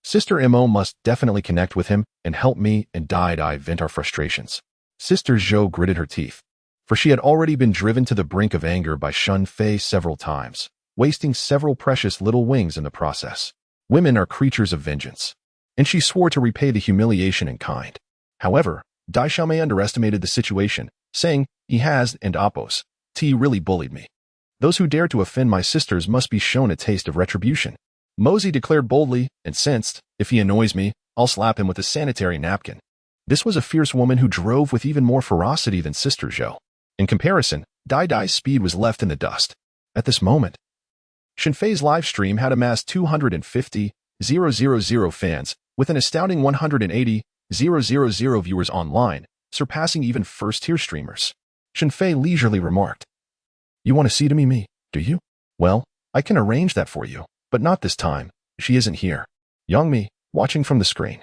A: Sister Mo must definitely connect with him and help me and Dai vent our frustrations. Sister Zhou gritted her teeth, for she had already been driven to the brink of anger by Shen Fei several times, wasting several precious little wings in the process. Women are creatures of vengeance, and she swore to repay the humiliation in kind. However, Dai Xiaomei underestimated the situation, saying, he has and Appos. T really bullied me. Those who dare to offend my sisters must be shown a taste of retribution. Mosey declared boldly, and sensed, if he annoys me, I'll slap him with a sanitary napkin. This was a fierce woman who drove with even more ferocity than Sister Zhou. In comparison, Dai's speed was left in the dust. At this moment, Shen Fei's live stream had amassed 250,000 fans, with an astounding 180,000 viewers online, surpassing even first-tier streamers. Shen Fei leisurely remarked, You want to see Demimi, do you? Well, I can arrange that for you, but not this time. She isn't here. Yang Mi, watching from the screen,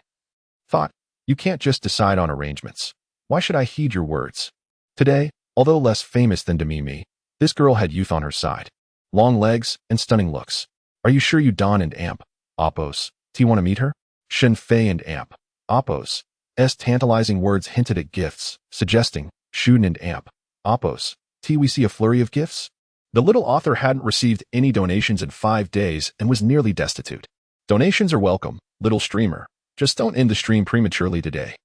A: thought, you can't just decide on arrangements. Why should I heed your words? Today, although less famous than Demimi, this girl had youth on her side. Long legs and stunning looks. Are you sure you Don and Amp, Appos, T want to meet her? Shen Fei and Amp, Appos, S tantalizing words hinted at gifts, suggesting, Shun and Amp, Appos, T we see a flurry of gifts? The little author hadn't received any donations in 5 days and was nearly destitute. Donations are welcome, little streamer. Just don't end the stream prematurely today.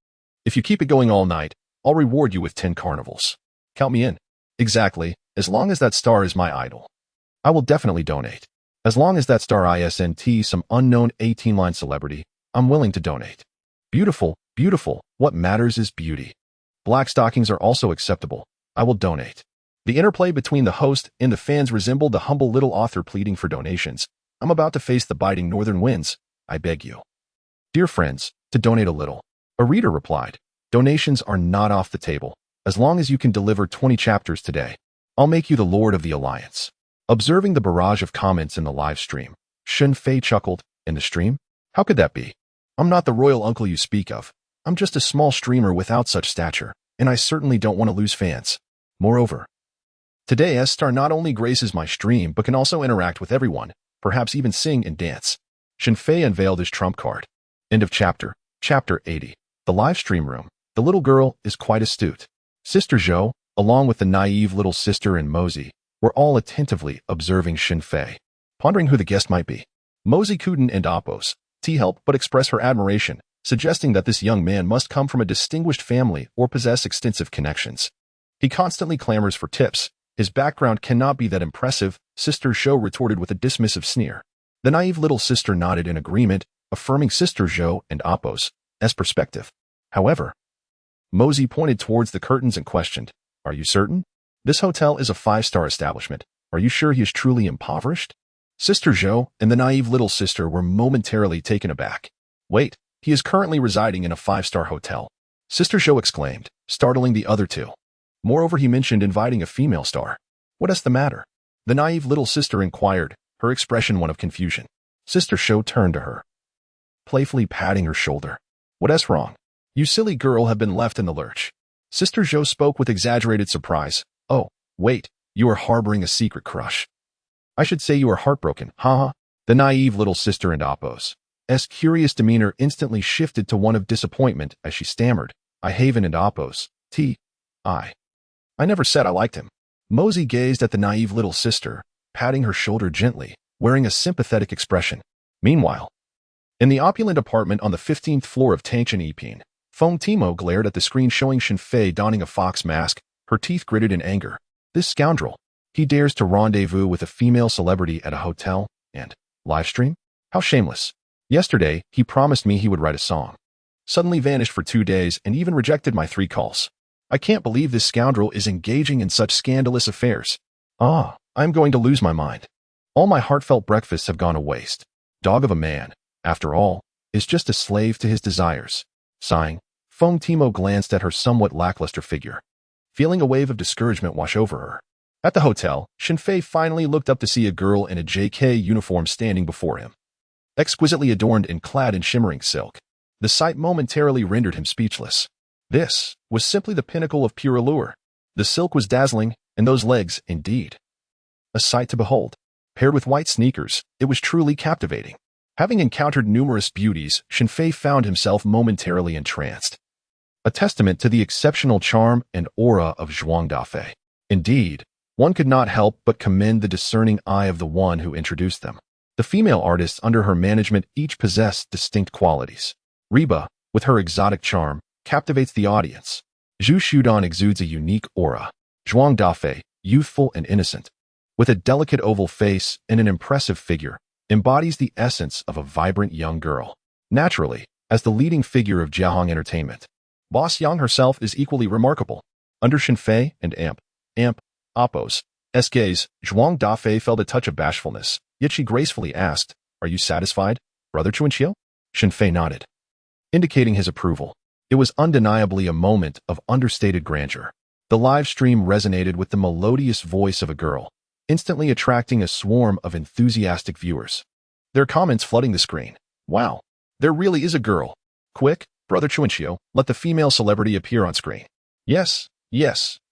A: If you keep it going all night, I'll reward you with 10 carnivals. Count me in. Exactly, as long as that star is my idol. I will definitely donate. As long as that star isn't some unknown 18-line celebrity, I'm willing to donate. Beautiful, beautiful, what matters is beauty. Black stockings are also acceptable. I will donate. The interplay between the host and the fans resembled the humble little author pleading for donations. I'm about to face the biting northern winds. I beg you. Dear friends, to donate a little. A reader replied, donations are not off the table. As long as you can deliver 20 chapters today, I'll make you the Lord of the Alliance. Observing the barrage of comments in the live stream, Shen Fei chuckled, in the stream? How could that be? I'm not the royal uncle you speak of. I'm just a small streamer without such stature, and I certainly don't want to lose fans. Moreover, today S-Star not only graces my stream but can also interact with everyone, perhaps even sing and dance. Shen Fei unveiled his trump card. End of chapter. Chapter 80. The live stream room. The little girl is quite astute. Sister Zhou, along with the naive little sister and Mosey, were all attentively observing Shen Fei, pondering who the guest might be. Mosey couldn't and Appos, T help but express her admiration, suggesting that this young man must come from a distinguished family or possess extensive connections. He constantly clamors for tips. His background cannot be that impressive, Sister Zhou retorted with a dismissive sneer. The naive little sister nodded in agreement, affirming Sister Zhou and Appos' perspective. However, Mosey pointed towards the curtains and questioned, Are you certain? This hotel is a 5-star establishment. Are you sure he is truly impoverished? Sister Zhou and the naive little sister were momentarily taken aback. Wait, he is currently residing in a 5-star hotel. Sister Zhou exclaimed, startling the other two. Moreover, he mentioned inviting a female star. What is the matter? The naive little sister inquired, her expression one of confusion. Sister Zhou turned to her, playfully patting her shoulder. What is wrong? You silly girl have been left in the lurch. Sister Zhou spoke with exaggerated surprise. Oh, wait, you are harboring a secret crush. I should say you are heartbroken, haha. The naive little sister and Appos' curious demeanor instantly shifted to one of disappointment as she stammered, I Haven and Appos, I never said I liked him. Mosey gazed at the naive little sister, patting her shoulder gently, wearing a sympathetic expression. Meanwhile, in the opulent apartment on the 15th floor of Tangchen Epine, Feng Timo glared at the screen showing Shen Fei donning a fox mask, her teeth gritted in anger. This scoundrel. He dares to rendezvous with a female celebrity at a hotel and livestream? How shameless. Yesterday, he promised me he would write a song. Suddenly vanished for 2 days and even rejected my 3 calls. I can't believe this scoundrel is engaging in such scandalous affairs. I'm going to lose my mind. All my heartfelt breakfasts have gone to waste. Dog of a man, after all, is just a slave to his desires. Sighing, Feng Timo glanced at her somewhat lackluster figure, feeling a wave of discouragement wash over her. At the hotel, Shen Fei finally looked up to see a girl in a JK uniform standing before him, exquisitely adorned and clad in shimmering silk. The sight momentarily rendered him speechless. This was simply the pinnacle of pure allure. The silk was dazzling, and those legs, indeed, a sight to behold. Paired with white sneakers, it was truly captivating. Having encountered numerous beauties, Shen Fei found himself momentarily entranced, a testament to the exceptional charm and aura of Zhuang Dafei. Indeed, one could not help but commend the discerning eye of the one who introduced them. The female artists under her management each possessed distinct qualities. Reba, with her exotic charm, captivates the audience. Zhu Shudan exudes a unique aura. Zhuang Dafei, youthful and innocent, with a delicate oval face and an impressive figure, embodies the essence of a vibrant young girl. Naturally, as the leading figure of Jiahong Entertainment, Boss Yang herself is equally remarkable. Under Shen Fei and Appo's gaze, Zhuang Dafei felt a touch of bashfulness, yet she gracefully asked, "Are you satisfied, Brother Chuanqiu?" Shen Fei nodded, indicating his approval. It was undeniably a moment of understated grandeur. The live stream resonated with the melodious voice of a girl, instantly attracting a swarm of enthusiastic viewers, their comments flooding the screen. "Wow, there really is a girl. Quick, Brother Chuanqiu, let the female celebrity appear on screen." Yes,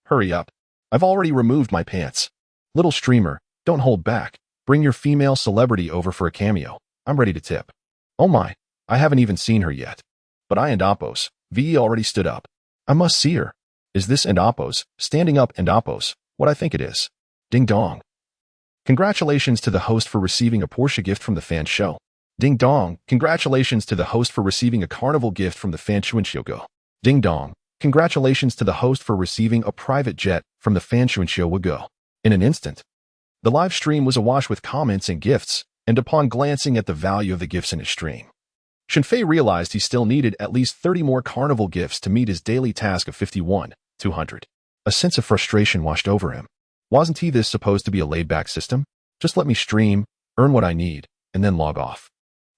A: hurry up. I've already removed my pants. Little streamer, don't hold back. Bring your female celebrity over for a cameo. I'm ready to tip." "Oh my, I haven't even seen her yet." But I and Appos, VE already stood up. "I must see her." "Is this and Appos, standing up and Appos, what I think it is?" Ding dong. Congratulations to the host for receiving a Porsche gift from the fan show. Ding dong. Congratulations to the host for receiving a carnival gift from the fan Chuanqiu. Ding dong. Congratulations to the host for receiving a private jet from the fan Chuanqiu. In an instant, the live stream was awash with comments and gifts, and upon glancing at the value of the gifts in his stream, Shen Fei realized he still needed at least 30 more carnival gifts to meet his daily task of 51,200. A sense of frustration washed over him. Wasn't this supposed to be a laid-back system? Just let me stream, earn what I need, and then log off.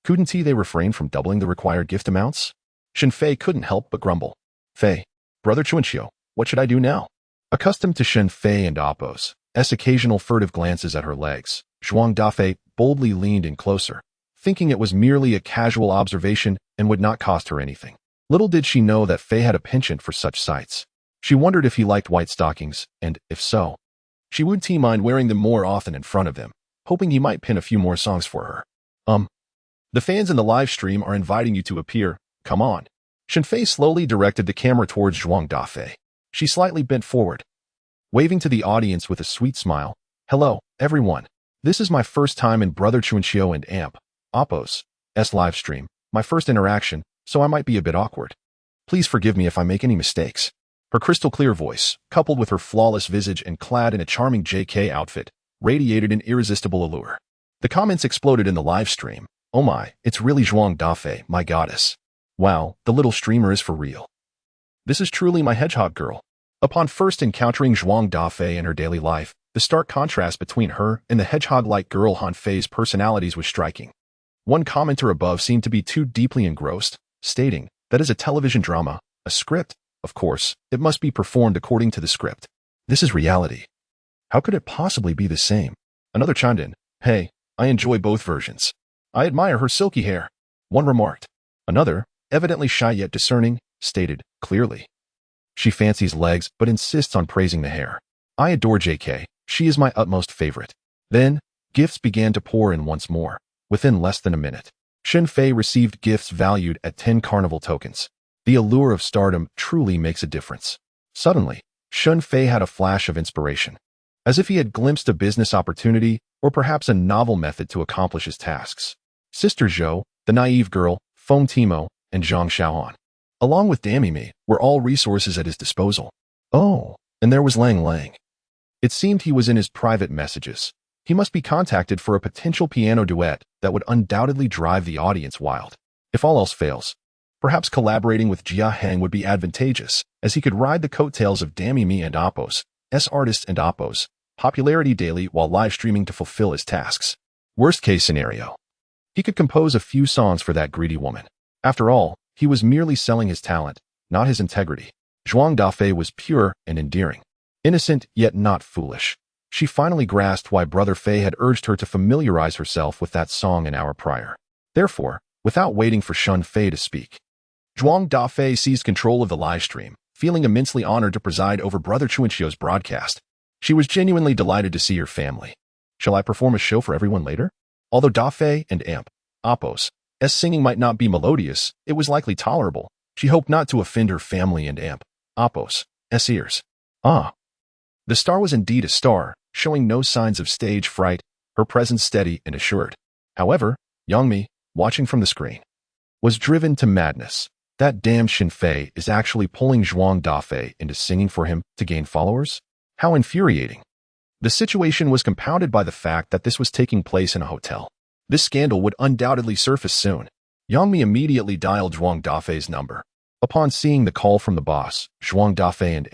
A: Couldn't they refrain from doubling the required gift amounts? Shen Fei couldn't help but grumble. "Fei, Brother Chuanqiu, what should I do now?" Accustomed to Shen Fei and Appo's occasional furtive glances at her legs, Zhuang Dafei boldly leaned in closer, thinking it was merely a casual observation and would not cost her anything. Little did she know that Fei had a penchant for such sights. She wondered if he liked white stockings, and, if so, she wouldn't mind wearing them more often in front of him, hoping he might pin a few more songs for her. The fans in the live stream are inviting you to appear. Come on." Shen Fei slowly directed the camera towards Zhuang Dafei. She slightly bent forward, waving to the audience with a sweet smile. "Hello, everyone. This is my first time in Brother Chuanqiu and Appo's live stream, my first interaction, so I might be a bit awkward. Please forgive me if I make any mistakes." Her crystal-clear voice, coupled with her flawless visage and clad in a charming JK outfit, radiated an irresistible allure. The comments exploded in the live stream. "Oh my, it's really Zhuang Dafei, my goddess. Wow, the little streamer is for real. This is truly my hedgehog girl." Upon first encountering Zhuang Dafei in her daily life, the stark contrast between her and the hedgehog-like girl Han Fei's personalities was striking. One commenter above seemed to be too deeply engrossed, stating, "That is a television drama, a script. Of course, it must be performed according to the script. This is reality. How could it possibly be the same?" Another chimed in, "Hey, I enjoy both versions. I admire her silky hair." One remarked. Another, evidently shy yet discerning, stated, clearly, "She fancies legs but insists on praising the hair. I adore JK, she is my utmost favorite." Then, gifts began to pour in once more. Within less than a minute, Shen Fei received gifts valued at 10 carnival tokens. The allure of stardom truly makes a difference. Suddenly, Shen Fei had a flash of inspiration, as if he had glimpsed a business opportunity or perhaps a novel method to accomplish his tasks. Sister Zhou, the naive girl, Feng Timo, and Zhang Xiaoan, along with Damimi, were all resources at his disposal. Oh, and there was Lang Lang. It seemed he was in his private messages. He must be contacted for a potential piano duet that would undoubtedly drive the audience wild. If all else fails, perhaps collaborating with Jia Heng would be advantageous, as he could ride the coattails of Dammy Me and Oppo's artists and Oppo's popularity daily while live streaming to fulfill his tasks. Worst case scenario, he could compose a few songs for that greedy woman. After all, he was merely selling his talent, not his integrity. Zhuang Dafei was pure and endearing, innocent yet not foolish. She finally grasped why Brother Fei had urged her to familiarize herself with that song an hour prior. Therefore, without waiting for Shen Fei to speak, Zhuang Dafei seized control of the live stream, feeling immensely honored to preside over Brother Chuanxiu's broadcast. She was genuinely delighted to see her family. Shall I perform a show for everyone later? Although Dafei and Oppo's singing might not be melodious, it was likely tolerable. She hoped not to offend her family and Oppo's ears. The star was indeed a star, showing no signs of stage fright, her presence steady and assured. However, Yang Mi, watching from the screen, was driven to madness. That damn Shen Fei is actually pulling Zhuang Dafei into singing for him to gain followers? How infuriating. The situation was compounded by the fact that this was taking place in a hotel. This scandal would undoubtedly surface soon. Yang Mi immediately dialed Zhuang Dafei's number. Upon seeing the call from the boss, Zhuang Dafei and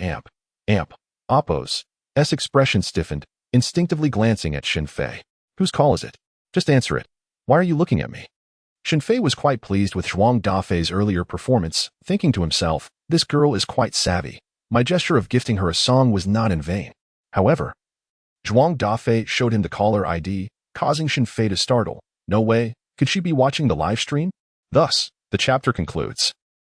A: Oppo's expression stiffened, instinctively glancing at Shen Fei. Whose call is it? Just answer it. Why are you looking at me? Shen Fei was quite pleased with Zhuang Dafei's earlier performance, thinking to himself, this girl is quite savvy. My gesture of gifting her a song was not in vain. However, Zhuang Dafei showed him the caller ID, causing Shen Fei to startle. No way, could she be watching the live stream? Thus, the chapter concludes.